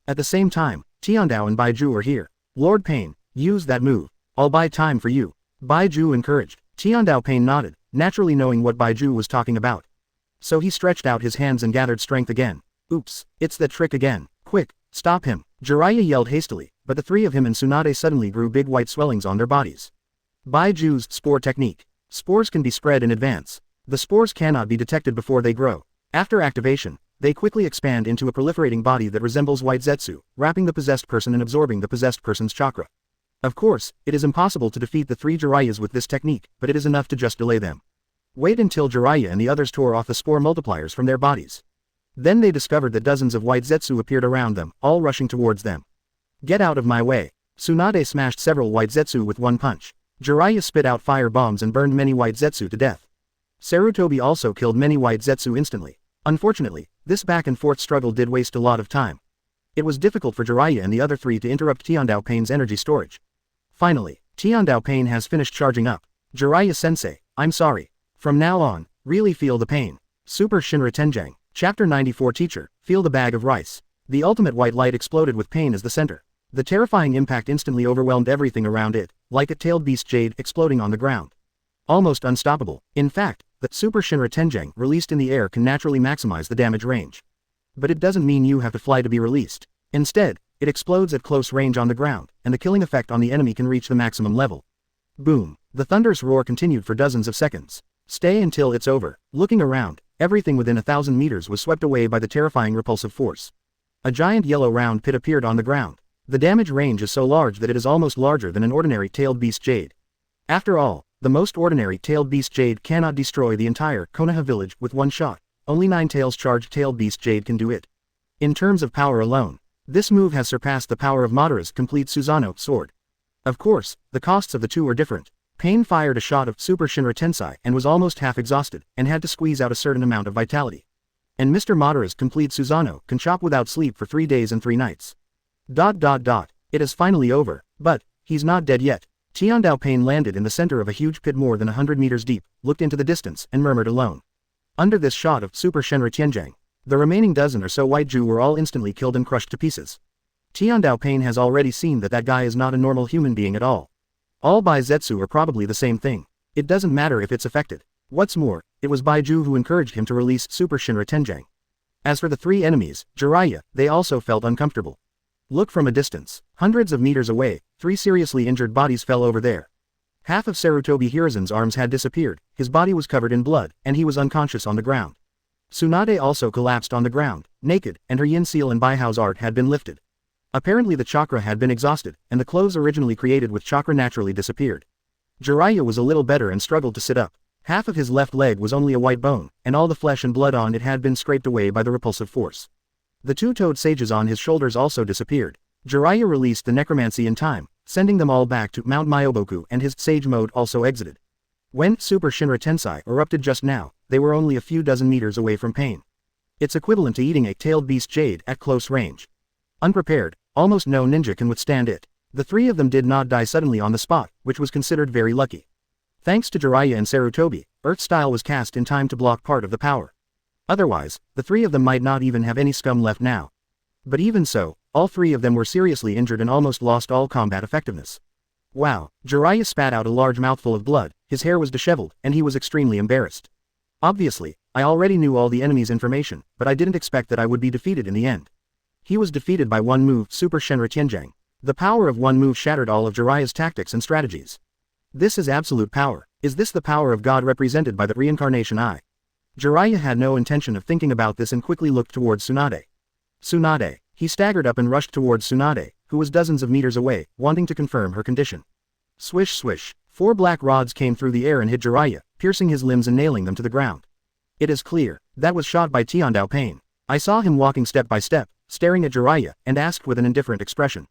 At the same time, Tiandao and Baiju are here. Lord Pain, use that move. I'll buy time for you. Baiju encouraged. Tiandao Pain nodded, naturally knowing what Baiju was talking about. So he stretched out his hands and gathered strength again. Oops, it's that trick again. Quick, stop him. Jiraiya yelled hastily, but the three of him and Tsunade suddenly grew big white swellings on their bodies. Baiju's spore technique. Spores can be spread in advance. The spores cannot be detected before they grow. After activation, they quickly expand into a proliferating body that resembles white zetsu, wrapping the possessed person and absorbing the possessed person's chakra. Of course, it is impossible to defeat the three Jiraiyas with this technique, but it is enough to just delay them. Wait until Jiraiya and the others tore off the spore multipliers from their bodies. Then they discovered that dozens of white zetsu appeared around them, all rushing towards them. Get out of my way. Tsunade smashed several white zetsu with one punch. Jiraiya spit out fire bombs and burned many white zetsu to death. Sarutobi also killed many white zetsu instantly. Unfortunately, this back and forth struggle did waste a lot of time. It was difficult for Jiraiya and the other three to interrupt Tiandao Pain's energy storage. Finally, Tiandao Pain has finished charging up. Jiraiya-sensei, I'm sorry. From now on, really feel the pain. Super Shinra Tenjang. Chapter 94 Teacher, feel the bag of rice. The ultimate white light exploded with pain as the center. The terrifying impact instantly overwhelmed everything around it, like a tailed beast jade exploding on the ground. Almost unstoppable. In fact, the Super Shinra Tenjang released in the air can naturally maximize the damage range. But it doesn't mean you have to fly to be released. Instead, it explodes at close range on the ground, and the killing effect on the enemy can reach the maximum level. Boom. The thunderous roar continued for dozens of seconds. Stay until it's over. Looking around, everything within 1,000 meters was swept away by the terrifying repulsive force. A giant yellow round pit appeared on the ground. The damage range is so large that it is almost larger than an ordinary tailed beast jade. After all, the most ordinary tailed beast jade cannot destroy the entire Konoha village with one shot. Only 9 tails charged tailed beast jade can do it. In terms of power alone, this move has surpassed the power of Madara's complete Susanoo sword. Of course, the costs of the two are different. Pain fired a shot of Super Shinra Tensei and was almost half exhausted, and had to squeeze out a certain amount of vitality. And Mr. Madara's complete Susanoo can chop without sleep for 3 days and 3 nights. It is finally over, but he's not dead yet. Tiandao Pain landed in the center of a huge pit more than 100 meters deep, looked into the distance, and murmured alone. Under this shot of Super Shinra Tianjang, the remaining dozen or so white Ju were all instantly killed and crushed to pieces. Tiandao Pain has already seen that guy is not a normal human being at all. All Baizetsu are probably the same thing. It doesn't matter if it's affected. What's more, it was Baiju who encouraged him to release Super Shinra Tenjang. As for the 3 enemies, Jiraiya, they also felt uncomfortable. Look from a distance. Hundreds of meters away, 3 seriously injured bodies fell over there. Half of Sarutobi Hiruzen's arms had disappeared, his body was covered in blood, and he was unconscious on the ground. Tsunade also collapsed on the ground, naked, and her yin seal and Baihao's art had been lifted. Apparently the chakra had been exhausted, and the clothes originally created with chakra naturally disappeared. Jiraiya was a little better and struggled to sit up. Half of his left leg was only a white bone, and all the flesh and blood on it had been scraped away by the repulsive force. The 2-toed sages on his shoulders also disappeared. Jiraiya released the necromancy in time, sending them all back to Mount Myoboku, and his sage mode also exited. When Super Shinra Tensei erupted just now, they were only a few dozen meters away from pain. It's equivalent to eating a tailed beast jade at close range. Unprepared, almost no ninja can withstand it. The three of them did not die suddenly on the spot, which was considered very lucky. Thanks to Jiraiya and Sarutobi, Earth Style was cast in time to block part of the power. Otherwise, the three of them might not even have any scum left now. But even so, all three of them were seriously injured and almost lost all combat effectiveness. Wow, Jiraiya spat out a large mouthful of blood, his hair was disheveled, and he was extremely embarrassed. Obviously, I already knew all the enemy's information, but I didn't expect that I would be defeated in the end. He was defeated by one move, Super Shinra Tianjiang. The power of one move shattered all of Jiraiya's tactics and strategies. This is absolute power. Is this the power of God represented by the reincarnation eye? Jiraiya had no intention of thinking about this and quickly looked towards Tsunade. Tsunade. He staggered up and rushed towards Tsunade, who was dozens of meters away, wanting to confirm her condition. Swish swish. 4 black rods came through the air and hit Jiraiya, piercing his limbs and nailing them to the ground. It is clear, that was shot by Tiandao Pain. I saw him walking step by step, staring at Jiraiya, and asked with an indifferent expression.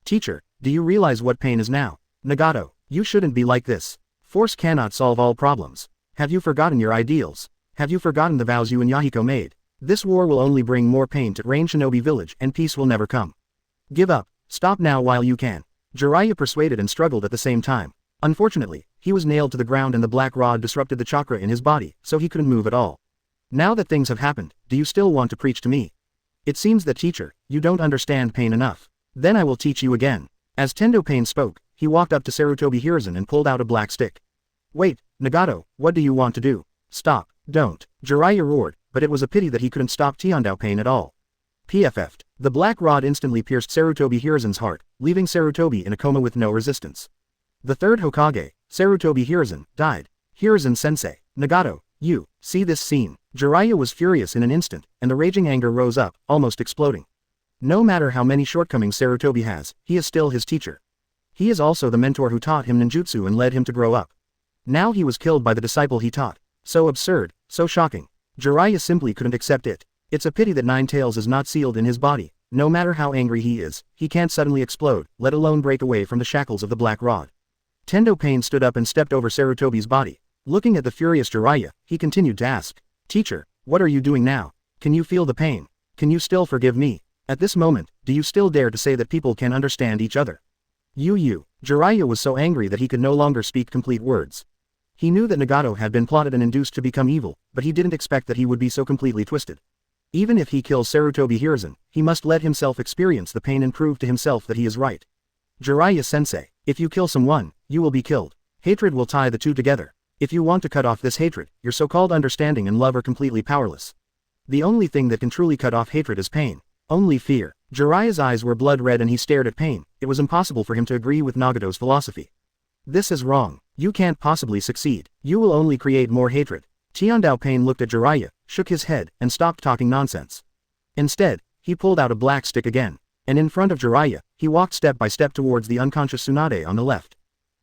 Teacher, do you realize what pain is now? Nagato, you shouldn't be like this. Force cannot solve all problems. Have you forgotten your ideals? Have you forgotten the vows you and Yahiko made? This war will only bring more pain to Rain Shinobi Village and peace will never come. Give up. Stop now while you can. Jiraiya persuaded and struggled at the same time. Unfortunately, he was nailed to the ground and the black rod disrupted the chakra in his body, so he couldn't move at all. Now that things have happened, do you still want to preach to me? It seems that teacher, you don't understand pain enough. Then I will teach you again. As Tendo Pain spoke, he walked up to Sarutobi Hiruzen and pulled out a black stick. Wait, Nagato, what do you want to do? Stop, don't. Jiraiya roared, but it was a pity that he couldn't stop Tiandao Pain at all. PFF'd. The black rod instantly pierced Sarutobi Hiruzen's heart, leaving Sarutobi in a coma with no resistance. The third Hokage, Sarutobi Hiruzen, died. Hiruzen-sensei, Nagato, you, see this scene. Jiraiya was furious in an instant, and the raging anger rose up, almost exploding. No matter how many shortcomings Sarutobi has, he is still his teacher. He is also the mentor who taught him ninjutsu and led him to grow up. Now he was killed by the disciple he taught. So absurd, so shocking. Jiraiya simply couldn't accept it. It's a pity that Nine Tails is not sealed in his body. No matter how angry he is, he can't suddenly explode, let alone break away from the shackles of the black rod. Tendo Pain stood up and stepped over Sarutobi's body. Looking at the furious Jiraiya, he continued to ask, Teacher, what are you doing now? Can you feel the pain? Can you still forgive me? At this moment, do you still dare to say that people can understand each other? You. Jiraiya was so angry that he could no longer speak complete words. He knew that Nagato had been plotted and induced to become evil, but he didn't expect that he would be so completely twisted. Even if he kills Sarutobi Hiruzen, he must let himself experience the pain and prove to himself that he is right. Jiraiya-sensei, if you kill someone, you will be killed. Hatred will tie the two together. If you want to cut off this hatred, your so-called understanding and love are completely powerless. The only thing that can truly cut off hatred is pain. Only fear. Jiraiya's eyes were blood red and he stared at Pain. It was impossible for him to agree with Nagato's philosophy. This is wrong. You can't possibly succeed. You will only create more hatred. Tiandao Pain looked at Jiraiya, shook his head, and stopped talking nonsense. Instead, he pulled out a black stick again. And in front of Jiraiya, he walked step by step towards the unconscious Tsunade on the left.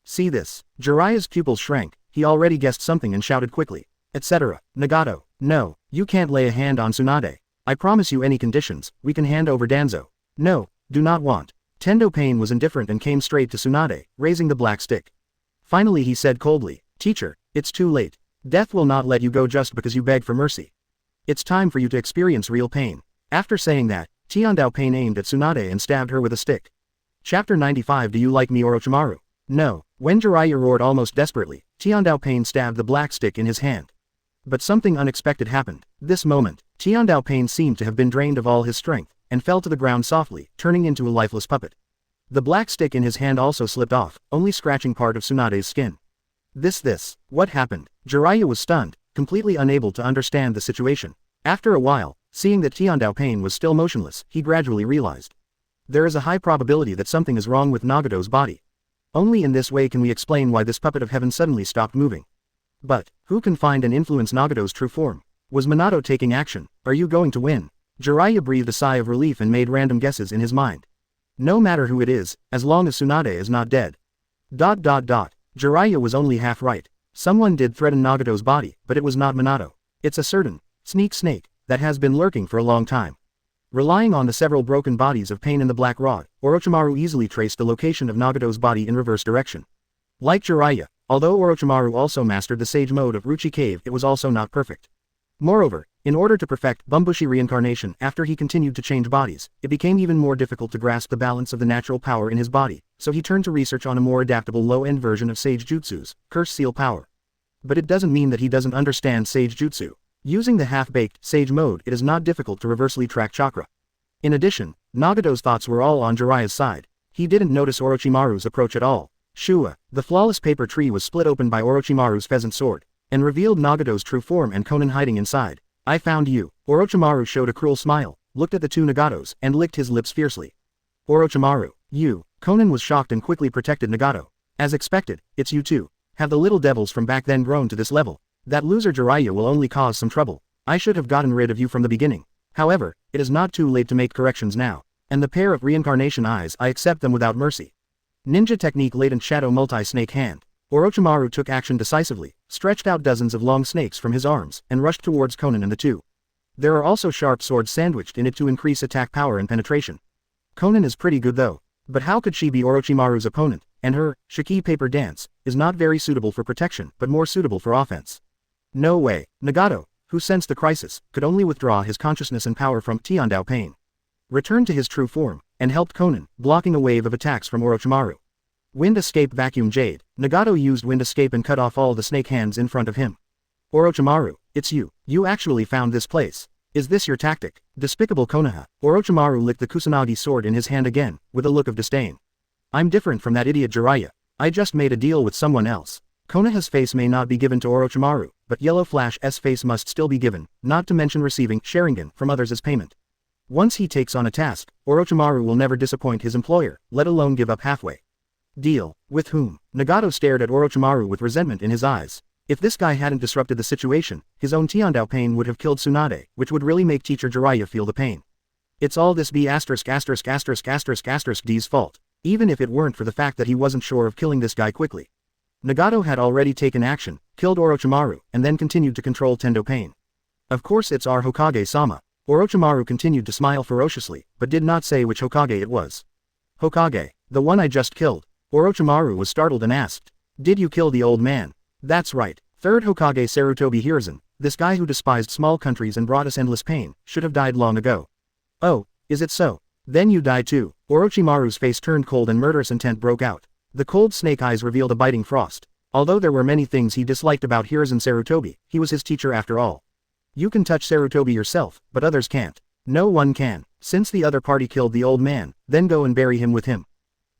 See this. Jiraiya's pupils shrank. He already guessed something and shouted quickly. Etc. Nagato, no, you can't lay a hand on Tsunade. I promise you any conditions, we can hand over Danzo. No, do not want. Tendo Pain was indifferent and came straight to Tsunade, raising the black stick. Finally he said coldly, Teacher, it's too late. Death will not let you go just because you beg for mercy. It's time for you to experience real pain. After saying that, Tiandao Pain aimed at Tsunade and stabbed her with a stick. Chapter 95 Do you like me Orochimaru? No. When Jiraiya roared almost desperately, Tiandao Pain stabbed the black stick in his hand. But something unexpected happened. This moment, Tiandao Pain seemed to have been drained of all his strength, and fell to the ground softly, turning into a lifeless puppet. The black stick in his hand also slipped off, only scratching part of Tsunade's skin. What happened? Jiraiya was stunned, completely unable to understand the situation. After a while, seeing that Tiandao Pain was still motionless, he gradually realized. There is a high probability that something is wrong with Nagato's body. Only in this way can we explain why this puppet of heaven suddenly stopped moving. But, who can find and influence Nagato's true form? Was Minato taking action? Are you going to win? Jiraiya breathed a sigh of relief and made random guesses in his mind. No matter who it is, as long as Tsunade is not dead. Jiraiya was only half right. Someone did threaten Nagato's body, but it was not Minato. It's a certain snake that has been lurking for a long time. Relying on the several broken bodies of Pain and the Black Rod, Orochimaru easily traced the location of Nagato's body in reverse direction. Like Jiraiya, Although Orochimaru also mastered the sage mode of Ruchi Cave, it was also not perfect. Moreover, in order to perfect Bumbushi reincarnation after he continued to change bodies, it became even more difficult to grasp the balance of the natural power in his body, so he turned to research on a more adaptable low-end version of Sage Jutsu's Curse Seal power. But it doesn't mean that he doesn't understand Sage Jutsu. Using the half-baked Sage mode, it is not difficult to reversely track chakra. In addition, Nagato's thoughts were all on Jiraiya's side. He didn't notice Orochimaru's approach at all. Shua, the flawless paper tree was split open by Orochimaru's pheasant sword, and revealed Nagato's true form and Konan hiding inside. I found you. Orochimaru showed a cruel smile, looked at the two Nagatos, and licked his lips fiercely. Orochimaru, you. Konan was shocked and quickly protected Nagato. As expected, it's you too. Have the little devils from back then grown to this level? That loser Jiraiya will only cause some trouble. I should have gotten rid of you from the beginning. However, it is not too late to make corrections now. And the pair of reincarnation eyes, I accept them without mercy. Ninja technique latent shadow multi-snake hand. Orochimaru took action decisively, stretched out dozens of long snakes from his arms, and rushed towards Konan and the two. There are also sharp swords sandwiched in it to increase attack power and penetration. Konan is pretty good though. But how could she be Orochimaru's opponent, and her Shiki paper dance is not very suitable for protection but more suitable for offense. No way. Nagato, who sensed the crisis, could only withdraw his consciousness and power from Tiandao Pain. Returned to his true form, and helped Konan, blocking a wave of attacks from Orochimaru. Wind Escape Vacuum Jade. Nagato used Wind Escape and cut off all the snake hands in front of him. Orochimaru, it's you. You actually found this place. Is this your tactic? Despicable Konoha. Orochimaru licked the Kusanagi sword in his hand again, with a look of disdain. I'm different from that idiot Jiraiya. I just made a deal with someone else. Konoha's face may not be given to Orochimaru, but Yellow Flash's face must still be given, not to mention receiving Sharingan from others as payment. Once he takes on a task, Orochimaru will never disappoint his employer, let alone give up halfway. Deal. With whom? Nagato stared at Orochimaru with resentment in his eyes. If this guy hadn't disrupted the situation, his own Tiandao Pain would have killed Tsunade, which would really make teacher Jiraiya feel the pain. It's all this D's fault, even if it weren't for the fact that he wasn't sure of killing this guy quickly. Nagato had already taken action, killed Orochimaru, and then continued to control Tendo Pain. Of course it's our Hokage-sama. Orochimaru continued to smile ferociously, but did not say which Hokage it was. Hokage, the one I just killed. Orochimaru was startled and asked, did you kill the old man? That's right. Third Hokage Sarutobi Hiruzen, this guy who despised small countries and brought us endless pain, should have died long ago. Oh, is it so? Then you die too. Orochimaru's face turned cold and murderous intent broke out. The cold snake eyes revealed a biting frost. Although there were many things he disliked about Hiruzen Sarutobi, he was his teacher after all. You can touch Sarutobi yourself, but others can't. No one can. Since the other party killed the old man, then go and bury him with him.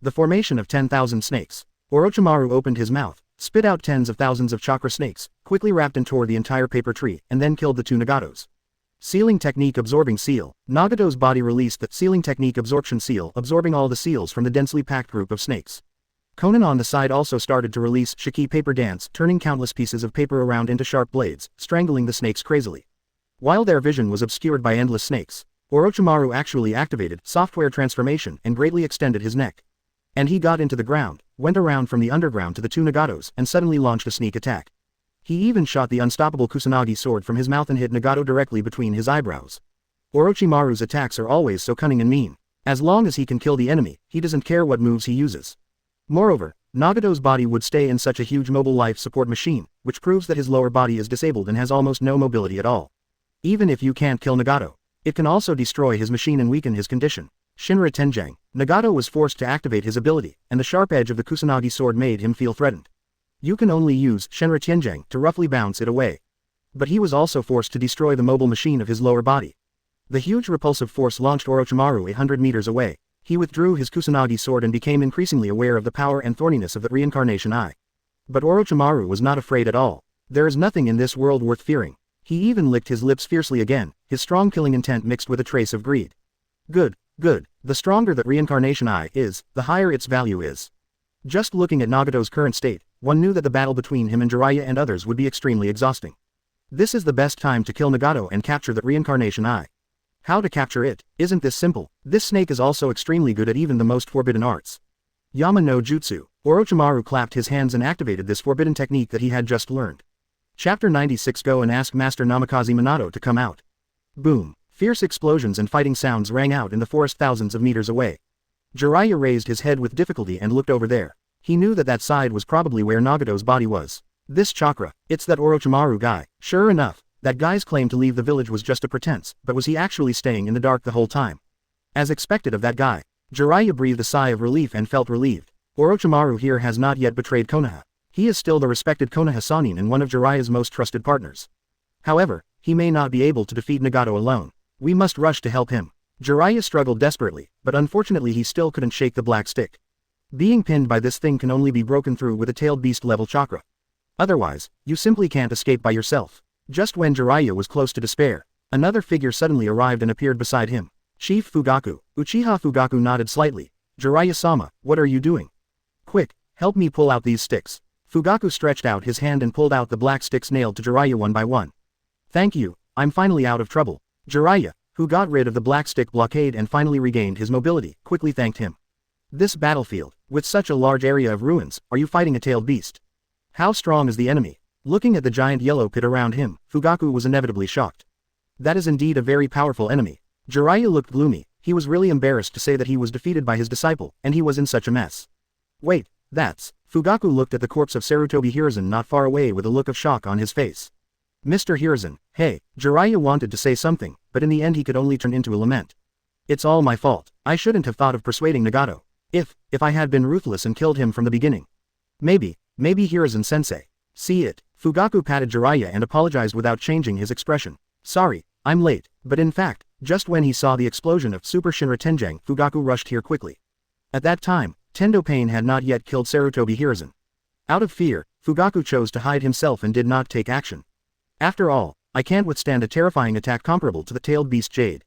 The formation of 10,000 snakes. Orochimaru opened his mouth, spit out tens of thousands of chakra snakes, quickly wrapped and tore the entire paper tree, and then killed the two Nagatos. Sealing Technique Absorbing Seal. Nagato's body released the Sealing Technique Absorption Seal, absorbing all the seals from the densely packed group of snakes. Konan on the side also started to release Shiki Paper Dance, turning countless pieces of paper around into sharp blades, strangling the snakes crazily. While their vision was obscured by endless snakes, Orochimaru actually activated software transformation and greatly extended his neck. And he got into the ground, went around from the underground to the two Nagatos, and suddenly launched a sneak attack. He even shot the unstoppable Kusanagi sword from his mouth and hit Nagato directly between his eyebrows. Orochimaru's attacks are always so cunning and mean. As long as he can kill the enemy, he doesn't care what moves he uses. Moreover, Nagato's body would stay in such a huge mobile life support machine, which proves that his lower body is disabled and has almost no mobility at all. Even if you can't kill Nagato, it can also destroy his machine and weaken his condition. Shinra Tenjang. Nagato was forced to activate his ability, and the sharp edge of the Kusanagi sword made him feel threatened. You can only use Shinra Tenjang to roughly bounce it away. But he was also forced to destroy the mobile machine of his lower body. The huge repulsive force launched Orochimaru 100 meters away. He withdrew his Kusanagi sword and became increasingly aware of the power and thorniness of the reincarnation eye. But Orochimaru was not afraid at all. There is nothing in this world worth fearing. He even licked his lips fiercely again, his strong killing intent mixed with a trace of greed. Good, good. The stronger that reincarnation eye is, the higher its value is. Just looking at Nagato's current state, one knew that the battle between him and Jiraiya and others would be extremely exhausting. This is the best time to kill Nagato and capture that reincarnation eye. How to capture it? Isn't this simple? This snake is also extremely good at even the most forbidden arts. Yama no Jutsu. Orochimaru clapped his hands and activated this forbidden technique that he had just learned. Chapter 96. Go and ask Master Namikaze Minato to come out. Boom. Fierce explosions and fighting sounds rang out in the forest thousands of meters away. Jiraiya raised his head with difficulty and looked over there. He knew that that side was probably where Nagato's body was. This chakra, it's that Orochimaru guy. Sure enough, that guy's claim to leave the village was just a pretense, but was he actually staying in the dark the whole time? As expected of that guy, Jiraiya breathed a sigh of relief and felt relieved. Orochimaru here has not yet betrayed Konoha. He is still the respected Konoha Sannin and one of Jiraiya's most trusted partners. However, he may not be able to defeat Nagato alone. We must rush to help him. Jiraiya struggled desperately, but unfortunately he still couldn't shake the black stick. Being pinned by this thing can only be broken through with a tailed beast level chakra. Otherwise, you simply can't escape by yourself. Just when Jiraiya was close to despair, another figure suddenly arrived and appeared beside him. Chief Fugaku. Uchiha Fugaku nodded slightly. Jiraiya-sama, what are you doing? Quick, help me pull out these sticks. Fugaku stretched out his hand and pulled out the black sticks nailed to Jiraiya one by one. Thank you, I'm finally out of trouble. Jiraiya, who got rid of the black stick blockade and finally regained his mobility, quickly thanked him. This battlefield, with such a large area of ruins, are you fighting a tailed beast? How strong is the enemy? Looking at the giant yellow pit around him, Fugaku was inevitably shocked. That is indeed a very powerful enemy. Jiraiya looked gloomy. He was really embarrassed to say that he was defeated by his disciple, and he was in such a mess. Wait, that's... Fugaku looked at the corpse of Sarutobi Hiruzen not far away with a look of shock on his face. Mr. Hiruzen, hey, Jiraiya wanted to say something, but in the end he could only turn into a lament. It's all my fault. I shouldn't have thought of persuading Nagato. If I had been ruthless and killed him from the beginning. Maybe Hiruzen-sensei. See it. Fugaku patted Jiraiya and apologized without changing his expression. Sorry, I'm late, but in fact, just when he saw the explosion of Super Shinra Tenjang, Fugaku rushed here quickly. At that time, Tendo Pain had not yet killed Sarutobi Hiruzen. Out of fear, Fugaku chose to hide himself and did not take action. After all, I can't withstand a terrifying attack comparable to the tailed beast Jade.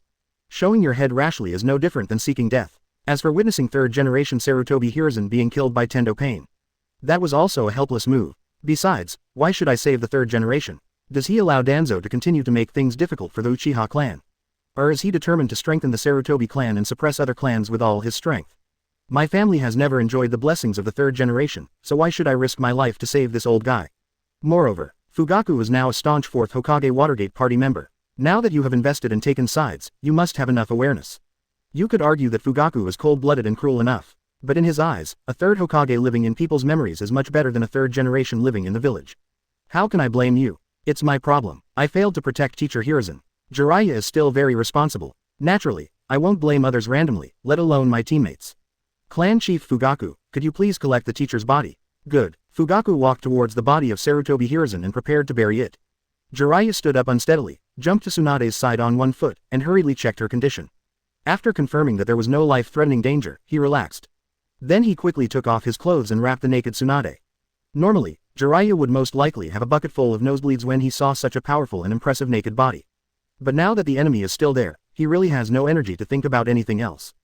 Showing your head rashly is no different than seeking death. As for witnessing third-generation Sarutobi Hiruzen being killed by Tendo Pain, that was also a helpless move. Besides, why should I save the third generation? Does he allow Danzo to continue to make things difficult for the Uchiha clan? Or is he determined to strengthen the Sarutobi clan and suppress other clans with all his strength? My family has never enjoyed the blessings of the third generation, so why should I risk my life to save this old guy? Moreover, Fugaku is now a staunch fourth Hokage Watergate party member. Now that you have invested and taken sides, you must have enough awareness. You could argue that Fugaku is cold-blooded and cruel enough. But in his eyes, a third Hokage living in people's memories is much better than a third generation living in the village. How can I blame you? It's my problem. I failed to protect teacher Hiruzen. Jiraiya is still very responsible. Naturally, I won't blame others randomly, let alone my teammates. Clan Chief Fugaku, could you please collect the teacher's body? Good. Fugaku walked towards the body of Sarutobi Hiruzen and prepared to bury it. Jiraiya stood up unsteadily, jumped to Tsunade's side on one foot, and hurriedly checked her condition. After confirming that there was no life-threatening danger, he relaxed. Then he quickly took off his clothes and wrapped the naked Tsunade. Normally, Jiraiya would most likely have a bucket full of nosebleeds when he saw such a powerful and impressive naked body. But now that the enemy is still there, he really has no energy to think about anything else.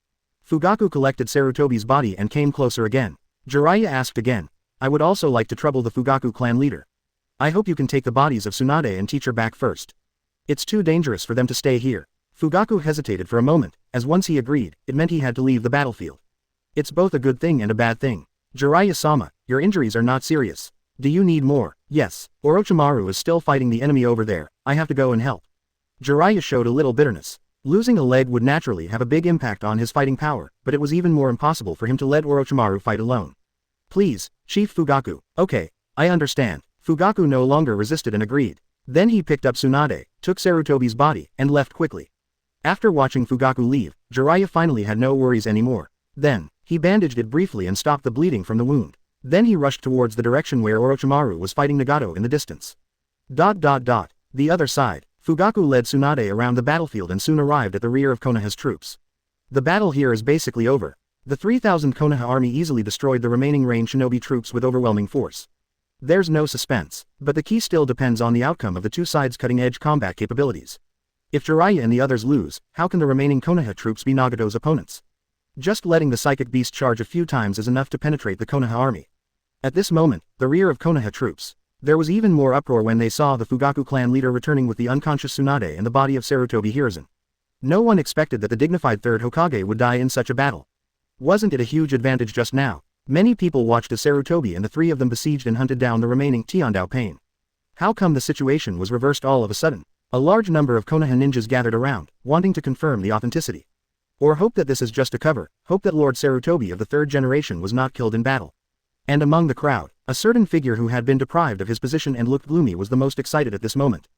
Fugaku collected Sarutobi's body and came closer again. Jiraiya asked again, I would also like to trouble the Fugaku clan leader. I hope you can take the bodies of Tsunade and teacher back first. It's too dangerous for them to stay here. Fugaku hesitated for a moment, as once he agreed, it meant he had to leave the battlefield. It's both a good thing and a bad thing. Jiraiya-sama, your injuries are not serious. Do you need more? Yes. Orochimaru is still fighting the enemy over there, I have to go and help. Jiraiya showed a little bitterness. Losing a leg would naturally have a big impact on his fighting power, but it was even more impossible for him to let Orochimaru fight alone. Please, Chief Fugaku. Okay, I understand. Fugaku no longer resisted and agreed. Then he picked up Tsunade, took Sarutobi's body, and left quickly. After watching Fugaku leave, Jiraiya finally had no worries anymore. Then, he bandaged it briefly and stopped the bleeding from the wound. Then he rushed towards the direction where Orochimaru was fighting Nagato in the distance. The other side. Fugaku led Tsunade around the battlefield and soon arrived at the rear of Konoha's troops. The battle here is basically over. The 3,000 Konoha army easily destroyed the remaining range shinobi troops with overwhelming force. There's no suspense, but the key still depends on the outcome of the two sides' cutting-edge combat capabilities. If Jiraiya and the others lose, how can the remaining Konoha troops be Nagato's opponents? Just letting the psychic beast charge a few times is enough to penetrate the Konoha army. At this moment, the rear of Konoha troops. There was even more uproar when they saw the Fugaku clan leader returning with the unconscious Tsunade and the body of Sarutobi Hiruzen. No one expected that the dignified third Hokage would die in such a battle. Wasn't it a huge advantage just now? Many people watched as Sarutobi and the three of them besieged and hunted down the remaining Tiandao Pain. How come the situation was reversed all of a sudden? A large number of Konoha ninjas gathered around, wanting to confirm the authenticity. Or hope that this is just a cover, hope that Lord Sarutobi of the third generation was not killed in battle. And among the crowd, a certain figure who had been deprived of his position and looked gloomy was the most excited at this moment.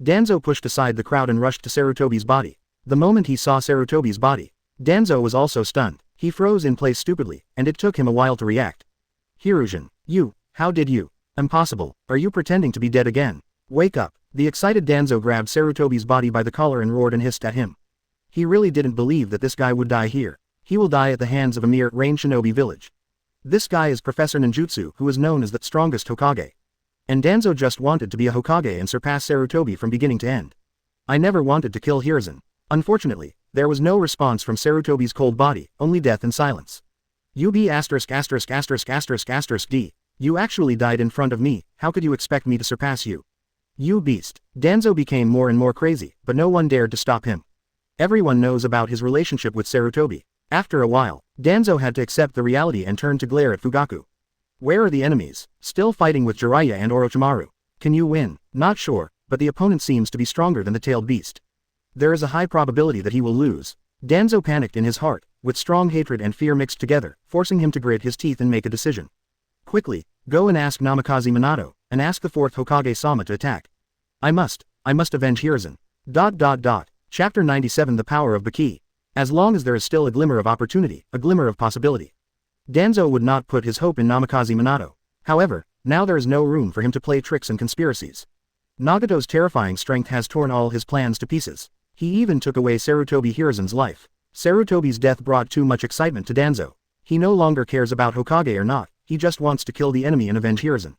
Danzo pushed aside the crowd and rushed to Sarutobi's body. The moment he saw Sarutobi's body, Danzo was also stunned. He froze in place stupidly, and it took him a while to react. Hiruzen, you, how did you? Impossible, are you pretending to be dead again? Wake up. The excited Danzo grabbed Sarutobi's body by the collar and roared and hissed at him. He really didn't believe that this guy would die here. He will die at the hands of a mere range shinobi village. This guy is Professor Ninjutsu, who is known as the strongest Hokage. And Danzo just wanted to be a Hokage and surpass Sarutobi from beginning to end. I never wanted to kill Hiruzen. Unfortunately, there was no response from Sarutobi's cold body, only death and silence. You be *******************. You actually died in front of me, how could you expect me to surpass you? You beast. Danzo became more and more crazy, but no one dared to stop him. Everyone knows about his relationship with Sarutobi. After a while, Danzo had to accept the reality and turn to glare at Fugaku. Where are the enemies? Still fighting with Jiraiya and Orochimaru. Can you win? Not sure, but the opponent seems to be stronger than the tailed beast. There is a high probability that he will lose. Danzo panicked in his heart, with strong hatred and fear mixed together, forcing him to grit his teeth and make a decision. Quickly, go and ask Namikaze Minato, and ask the 4th Hokage-sama to attack. I must avenge Hiruzen. Chapter 97 The Power of Baki. As long as there is still a glimmer of opportunity, a glimmer of possibility. Danzo would not put his hope in Namikaze Minato. However, now there is no room for him to play tricks and conspiracies. Nagato's terrifying strength has torn all his plans to pieces. He even took away Sarutobi Hiruzen's life. Sarutobi's death brought too much excitement to Danzo. He no longer cares about Hokage or not, he just wants to kill the enemy and avenge Hiruzen.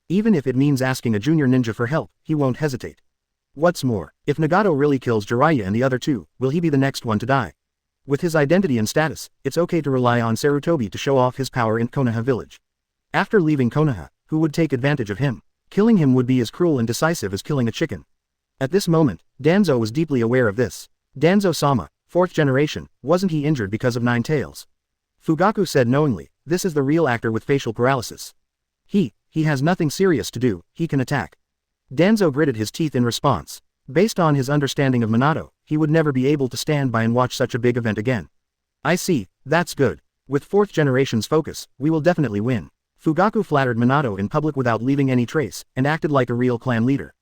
Even if it means asking a junior ninja for help, he won't hesitate. What's more, if Nagato really kills Jiraiya and the other two, will he be the next one to die? With his identity and status, it's okay to rely on Sarutobi to show off his power in Konoha village. After leaving Konoha, who would take advantage of him? Killing him would be as cruel and decisive as killing a chicken. At this moment, Danzo was deeply aware of this. Danzo-sama, 4th generation, wasn't he injured because of 9 tails? Fugaku said knowingly, this is the real actor with facial paralysis. He has nothing serious to do, he can attack. Danzo gritted his teeth in response. Based on his understanding of Minato, he would never be able to stand by and watch such a big event again. I see, that's good. With 4th generation's focus, we will definitely win. Fugaku flattered Minato in public without leaving any trace, and acted like a real clan leader.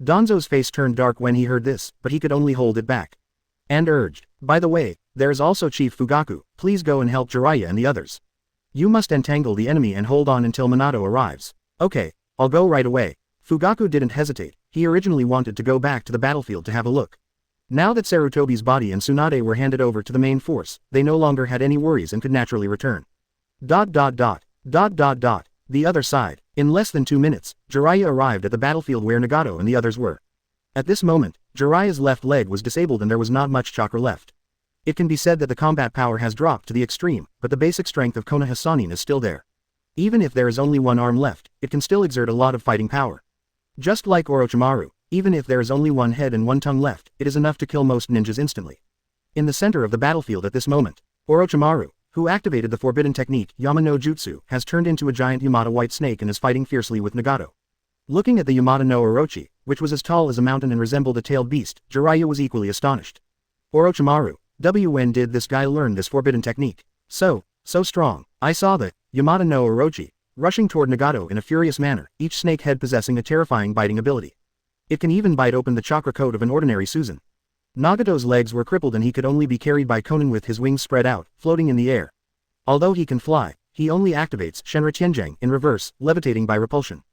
Danzo's face turned dark when he heard this, but he could only hold it back. And urged, by the way, there is also Chief Fugaku, please go and help Jiraiya and the others. You must entangle the enemy and hold on until Minato arrives. Okay, I'll go right away. Fugaku didn't hesitate, he originally wanted to go back to the battlefield to have a look. Now that Sarutobi's body and Tsunade were handed over to the main force, they no longer had any worries and could naturally return. The other side. In less than 2 minutes, Jiraiya arrived at the battlefield where Nagato and the others were. At this moment, Jiraiya's left leg was disabled and there was not much chakra left. It can be said that the combat power has dropped to the extreme, but the basic strength of Konoha Sannin is still there. Even if there is only one arm left, it can still exert a lot of fighting power. Just like Orochimaru, even if there is only one head and one tongue left, it is enough to kill most ninjas instantly. In the center of the battlefield at this moment, Orochimaru, who activated the forbidden technique Yama no Jutsu, has turned into a giant Yamata white snake and is fighting fiercely with Nagato. Looking at the Yamata no Orochi, which was as tall as a mountain and resembled a tailed beast, Jiraiya was equally astonished. Orochimaru, when did this guy learn this forbidden technique? So strong. I saw the Yamata no Orochi rushing toward Nagato in a furious manner, each snake head possessing a terrifying biting ability. It can even bite open the chakra coat of an ordinary Susan. Nagato's legs were crippled and he could only be carried by Konan with his wings spread out, floating in the air. Although he can fly, he only activates Shenra Tianjang in reverse, levitating by repulsion.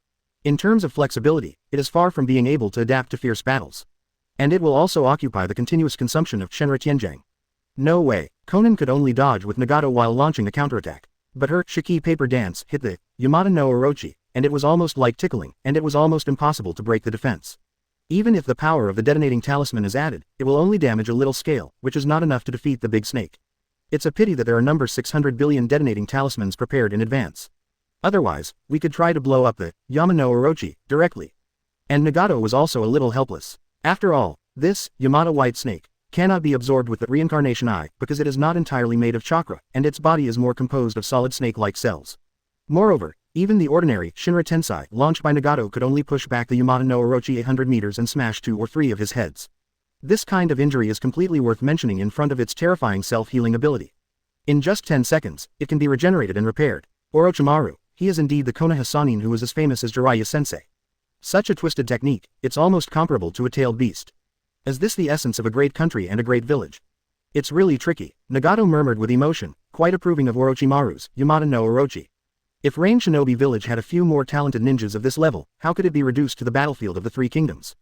In terms of flexibility, it is far from being able to adapt to fierce battles. And it will also occupy the continuous consumption of Shenra Tianjang. No way, Konan could only dodge with Nagato while launching a counterattack. But her Shiki paper dance hit the Yamata no Orochi, and it was almost like tickling, and it was almost impossible to break the defense. Even if the power of the detonating talisman is added, it will only damage a little scale, which is not enough to defeat the big snake. It's a pity that there are number 600 billion detonating talismans prepared in advance. Otherwise, we could try to blow up the Yama no Orochi directly. And Nagato was also a little helpless. After all, this Yamata white snake cannot be absorbed with the reincarnation eye because it is not entirely made of chakra, and its body is more composed of solid snake-like cells. Moreover, even the ordinary Shinra Tensei launched by Nagato could only push back the Yamata no Orochi 800 meters and smash 2 or 3 of his heads. This kind of injury is completely worth mentioning in front of its terrifying self-healing ability. In just 10 seconds, it can be regenerated and repaired. Orochimaru, he is indeed the Konoha Sannin who is as famous as Jiraiya-sensei. Such a twisted technique, it's almost comparable to a tailed beast. Is this the essence of a great country and a great village? It's really tricky, Nagato murmured with emotion, quite approving of Orochimaru's Yamata no Orochi. If Rain Shinobi Village had a few more talented ninjas of this level, how could it be reduced to the battlefield of the Three Kingdoms?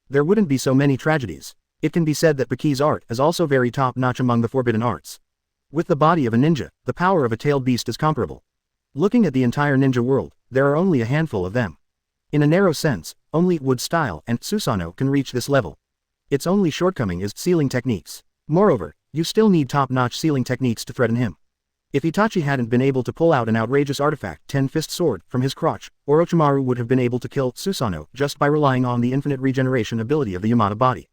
There wouldn't be so many tragedies. It can be said that Baki's art is also very top-notch among the forbidden arts. With the body of a ninja, the power of a tailed beast is comparable. Looking at the entire ninja world, there are only a handful of them. In a narrow sense, only Wood Style and Susanoo can reach this level. Its only shortcoming is sealing techniques. Moreover, you still need top-notch sealing techniques to threaten him. If Itachi hadn't been able to pull out an outrageous artifact Ten-Fist Sword from his crotch, Orochimaru would have been able to kill Susanoo just by relying on the infinite regeneration ability of the Yamata body.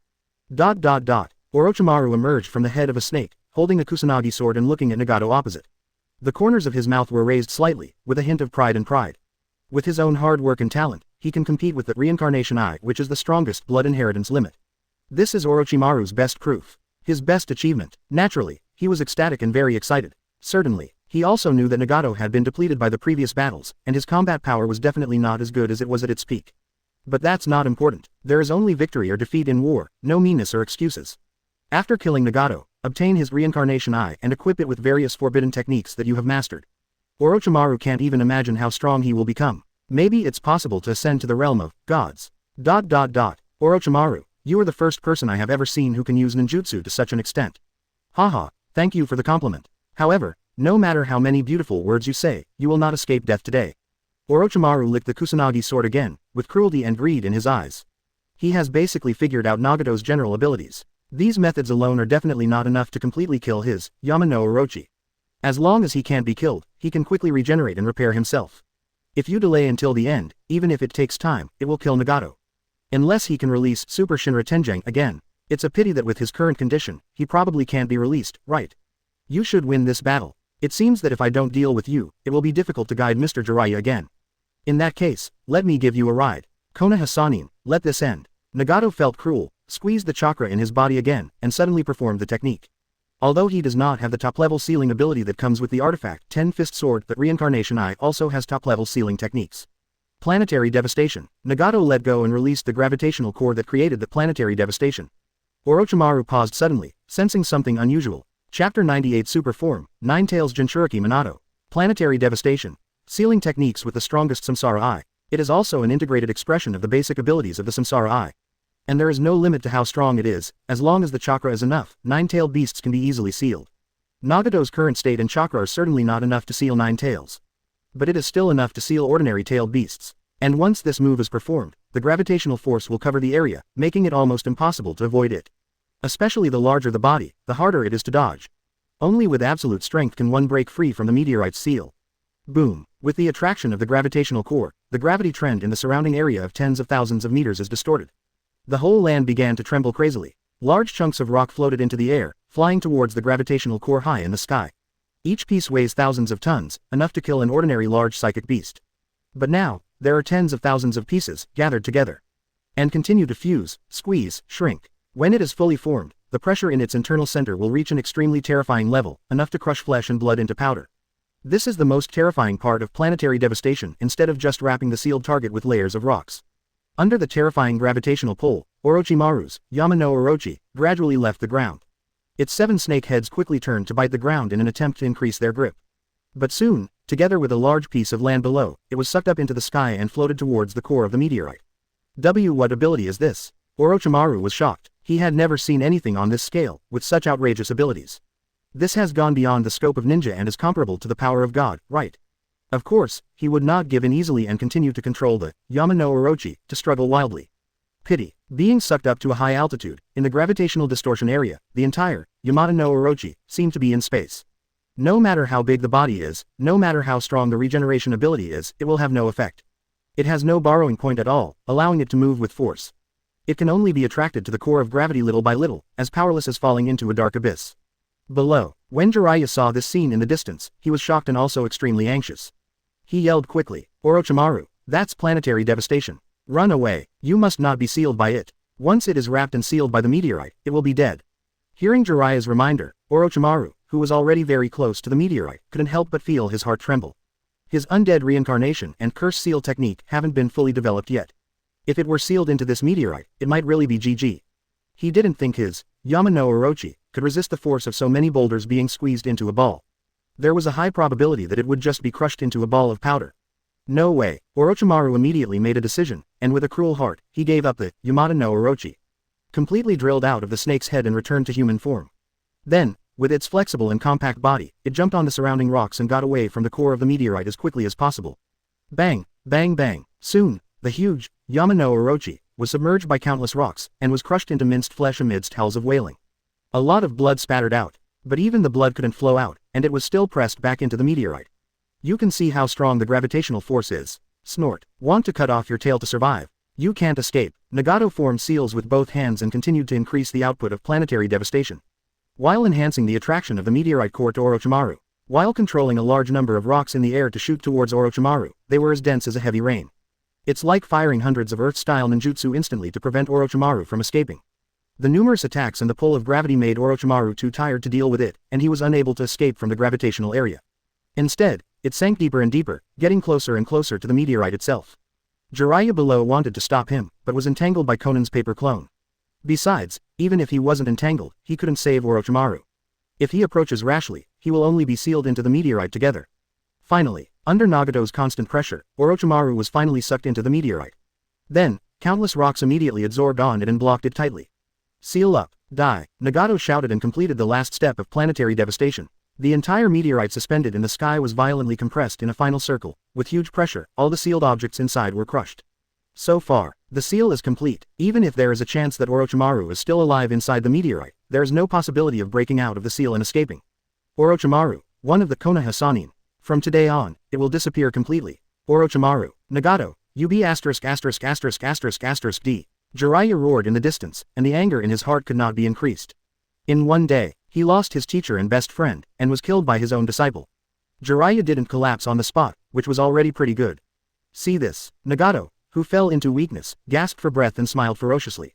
Orochimaru emerged from the head of a snake, holding a Kusanagi sword and looking at Nagato opposite. The corners of his mouth were raised slightly, with a hint of pride. With his own hard work and talent, he can compete with the reincarnation eye, which is the strongest blood inheritance limit. This is Orochimaru's best proof. His best achievement. Naturally, he was ecstatic and very excited. Certainly, he also knew that Nagato had been depleted by the previous battles, and his combat power was definitely not as good as it was at its peak. But that's not important. There is only victory or defeat in war, no meanness or excuses. After killing Nagato, obtain his reincarnation eye and equip it with various forbidden techniques that you have mastered. Orochimaru can't even imagine how strong he will become. Maybe it's possible to ascend to the realm of gods. Orochimaru, you are the first person I have ever seen who can use ninjutsu to such an extent. Haha, thank you for the compliment. However, no matter how many beautiful words you say, you will not escape death today. Orochimaru licked the Kusanagi sword again, with cruelty and greed in his eyes. He has basically figured out Nagato's general abilities. These methods alone are definitely not enough to completely kill his Yama no Orochi. As long as he can't be killed, he can quickly regenerate and repair himself. If you delay until the end, even if it takes time, it will kill Nagato. Unless he can release Super Shinra Tenjang again. It's a pity that with his current condition, he probably can't be released, right? You should win this battle. It seems that if I don't deal with you, it will be difficult to guide Mr. Jiraiya again. In that case, let me give you a ride. Konoha Sannin, let this end. Nagato felt cruel, squeezed the chakra in his body again, and suddenly performed the technique. Although he does not have the top-level sealing ability that comes with the artifact Ten-Fist Sword, the Reincarnation Eye also has top-level sealing techniques. Planetary devastation. Nagato let go and released the gravitational core that created the planetary devastation. Orochimaru paused suddenly, sensing something unusual. Chapter 98 Super Form, Nine-Tails Jinchuriki Minato. Planetary devastation. Sealing techniques with the strongest Samsara Eye. It is also an integrated expression of the basic abilities of the Samsara Eye. And there is no limit to how strong it is, as long as the chakra is enough, nine-tailed beasts can be easily sealed. Nagato's current state and chakra are certainly not enough to seal nine tails. But it is still enough to seal ordinary tailed beasts. And once this move is performed, the gravitational force will cover the area, making it almost impossible to avoid it. Especially the larger the body, the harder it is to dodge. Only with absolute strength can one break free from the meteorite's seal. Boom. With the attraction of the gravitational core, the gravity trend in the surrounding area of tens of thousands of meters is distorted. The whole land began to tremble crazily. Large chunks of rock floated into the air, flying towards the gravitational core high in the sky. Each piece weighs thousands of tons, enough to kill an ordinary large psychic beast. But now, there are tens of thousands of pieces, gathered together. And continue to fuse, squeeze, shrink. When it is fully formed, the pressure in its internal center will reach an extremely terrifying level, enough to crush flesh and blood into powder. This is the most terrifying part of planetary devastation instead of just wrapping the sealed target with layers of rocks. Under the terrifying gravitational pull, Orochimaru's Yama no Orochi gradually left the ground. Its 7 snake heads quickly turned to bite the ground in an attempt to increase their grip. But soon, together with a large piece of land below, it was sucked up into the sky and floated towards the core of the meteorite. What ability is this? Orochimaru was shocked. He had never seen anything on this scale, with such outrageous abilities. This has gone beyond the scope of ninja and is comparable to the power of God, right? Of course, he would not give in easily and continue to control the Yama no Orochi to struggle wildly. Pity. Being sucked up to a high altitude, in the gravitational distortion area, the entire Yamata no Orochi seemed to be in space. No matter how big the body is, no matter how strong the regeneration ability is, it will have no effect. It has no borrowing point at all, allowing it to move with force. It can only be attracted to the core of gravity little by little, as powerless as falling into a dark abyss. Below, when Jiraiya saw this scene in the distance, he was shocked and also extremely anxious. He yelled quickly, Orochimaru, that's planetary devastation. Run away, you must not be sealed by it. Once it is wrapped and sealed by the meteorite, it will be dead. Hearing Jiraiya's reminder, Orochimaru, who was already very close to the meteorite, couldn't help but feel his heart tremble. His undead reincarnation and curse seal technique haven't been fully developed yet. If it were sealed into this meteorite, it might really be GG. He didn't think his Yama no Orochi could resist the force of so many boulders being squeezed into a ball. There was a high probability that it would just be crushed into a ball of powder. No way. Orochimaru immediately made a decision, and with a cruel heart, he gave up the Yamada no Orochi. Completely drilled out of the snake's head and returned to human form. Then, with its flexible and compact body, it jumped on the surrounding rocks and got away from the core of the meteorite as quickly as possible. Bang, bang, bang. Soon, the huge Yama no Orochi was submerged by countless rocks and was crushed into minced flesh amidst howls of wailing. A lot of blood spattered out, but even the blood couldn't flow out, and it was still pressed back into the meteorite. You can see how strong the gravitational force is. Snort. Want to cut off your tail to survive? You can't escape. Nagato formed seals with both hands and continued to increase the output of planetary devastation, while enhancing the attraction of the meteorite core to Orochimaru. While controlling a large number of rocks in the air to shoot towards Orochimaru, they were as dense as a heavy rain. It's like firing hundreds of Earth-style ninjutsu instantly to prevent Orochimaru from escaping. The numerous attacks and the pull of gravity made Orochimaru too tired to deal with it, and he was unable to escape from the gravitational area. Instead, it sank deeper and deeper, getting closer and closer to the meteorite itself. Jiraiya below wanted to stop him, but was entangled by Conan's paper clone. Besides, even if he wasn't entangled, he couldn't save Orochimaru. If he approaches rashly, he will only be sealed into the meteorite together. Finally, under Nagato's constant pressure, Orochimaru was finally sucked into the meteorite. Then, countless rocks immediately absorbed on it and blocked it tightly. Seal up, die, Nagato shouted and completed the last step of planetary devastation. The entire meteorite suspended in the sky was violently compressed in a final circle. With huge pressure, all the sealed objects inside were crushed. So far, the seal is complete. Even if there is a chance that Orochimaru is still alive inside the meteorite, there is no possibility of breaking out of the seal and escaping. Orochimaru, one of the Konoha Sannin. From today on, it will disappear completely. Orochimaru, Nagato, UB***********************************************************************************************************************************************************************************************************************************************************************************************1 could not be increased. In one day, he lost his teacher and best friend, and was killed by his own disciple. Jiraiya didn't collapse on the spot, which was already pretty good. See this. Nagato, who fell into weakness, gasped for breath and smiled ferociously.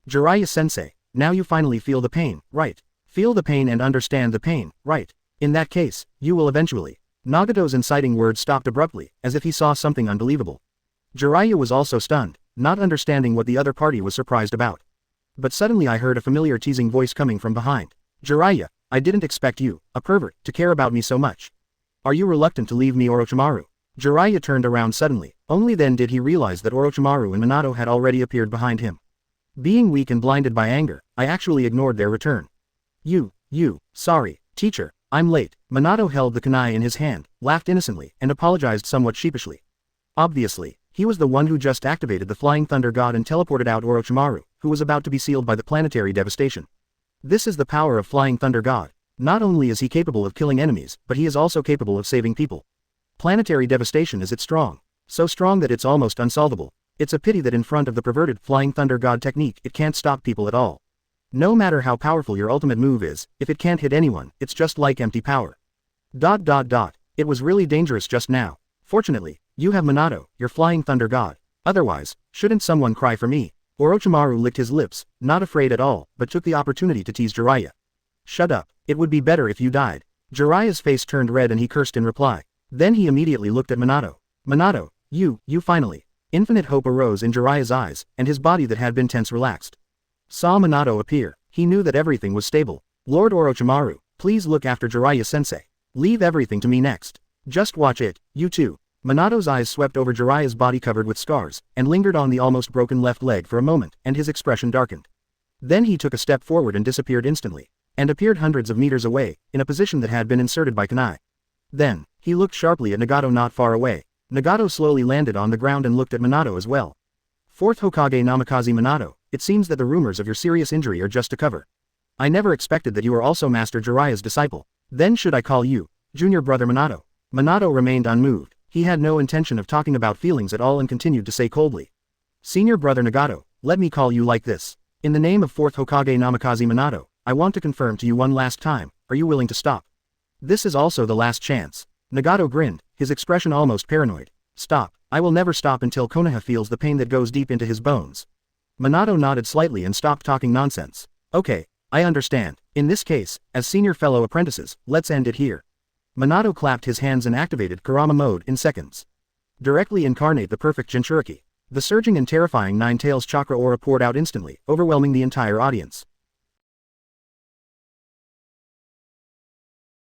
Jiraiya-sensei, now you finally feel the pain, right? Feel the pain and understand the pain, right? In that case, you will eventually. Nagato's inciting words stopped abruptly, as if he saw something unbelievable. Jiraiya was also stunned, not understanding what the other party was surprised about. But suddenly I heard a familiar teasing voice coming from behind. Jiraiya, I didn't expect you, a pervert, to care about me so much. Are you reluctant to leave me, Orochimaru? Jiraiya turned around suddenly. Only then did he realize that Orochimaru and Minato had already appeared behind him. Being weak and blinded by anger, I actually ignored their return. Sorry, teacher, I'm late. Minato held the kunai in his hand, laughed innocently, and apologized somewhat sheepishly. Obviously, he was the one who just activated the Flying Thunder God and teleported out Orochimaru, who was about to be sealed by the planetary devastation. This is the power of Flying Thunder God. Not only is he capable of killing enemies, but he is also capable of saving people. Planetary devastation is strong. So strong that it's almost unsolvable. It's a pity that in front of the perverted Flying Thunder God technique it can't stop people at all. No matter how powerful your ultimate move is, if it can't hit anyone, it's just like empty power. It was really dangerous just now. Fortunately, you have Minato, your Flying Thunder God. Otherwise, shouldn't someone cry for me? Orochimaru licked his lips, not afraid at all, but took the opportunity to tease Jiraiya. Shut up, it would be better if you died. Jiraiya's face turned red and he cursed in reply. Then he immediately looked at Minato. Minato, you finally. Infinite hope arose in Jiraiya's eyes, and his body that had been tense relaxed. Saw Minato appear, he knew that everything was stable. Lord Orochimaru, please look after Jiraiya-sensei. Leave everything to me next. Just watch it, you too. Minato's eyes swept over Jiraiya's body covered with scars, and lingered on the almost broken left leg for a moment, and his expression darkened. Then he took a step forward and disappeared instantly, and appeared hundreds of meters away, in a position that had been inserted by kunai. Then, he looked sharply at Nagato not far away. Nagato slowly landed on the ground and looked at Minato as well. Fourth Hokage Namikaze Minato, it seems that the rumors of your serious injury are just a cover. I never expected that you are also Master Jiraiya's disciple. Then should I call you, Junior Brother Minato? Minato remained unmoved. He had no intention of talking about feelings at all and continued to say coldly. Senior Brother Nagato, let me call you like this. In the name of 4th Hokage Namikaze Minato, I want to confirm to you one last time, are you willing to stop? This is also the last chance. Nagato grinned, his expression almost paranoid. Stop, I will never stop until Konoha feels the pain that goes deep into his bones. Minato nodded slightly and stopped talking nonsense. Okay, I understand. In this case, as senior fellow apprentices, let's end it here. Minato clapped his hands and activated Kurama mode in seconds. Directly incarnate the perfect Jinchuriki. The surging and terrifying Nine Tails chakra aura poured out instantly, overwhelming the entire audience.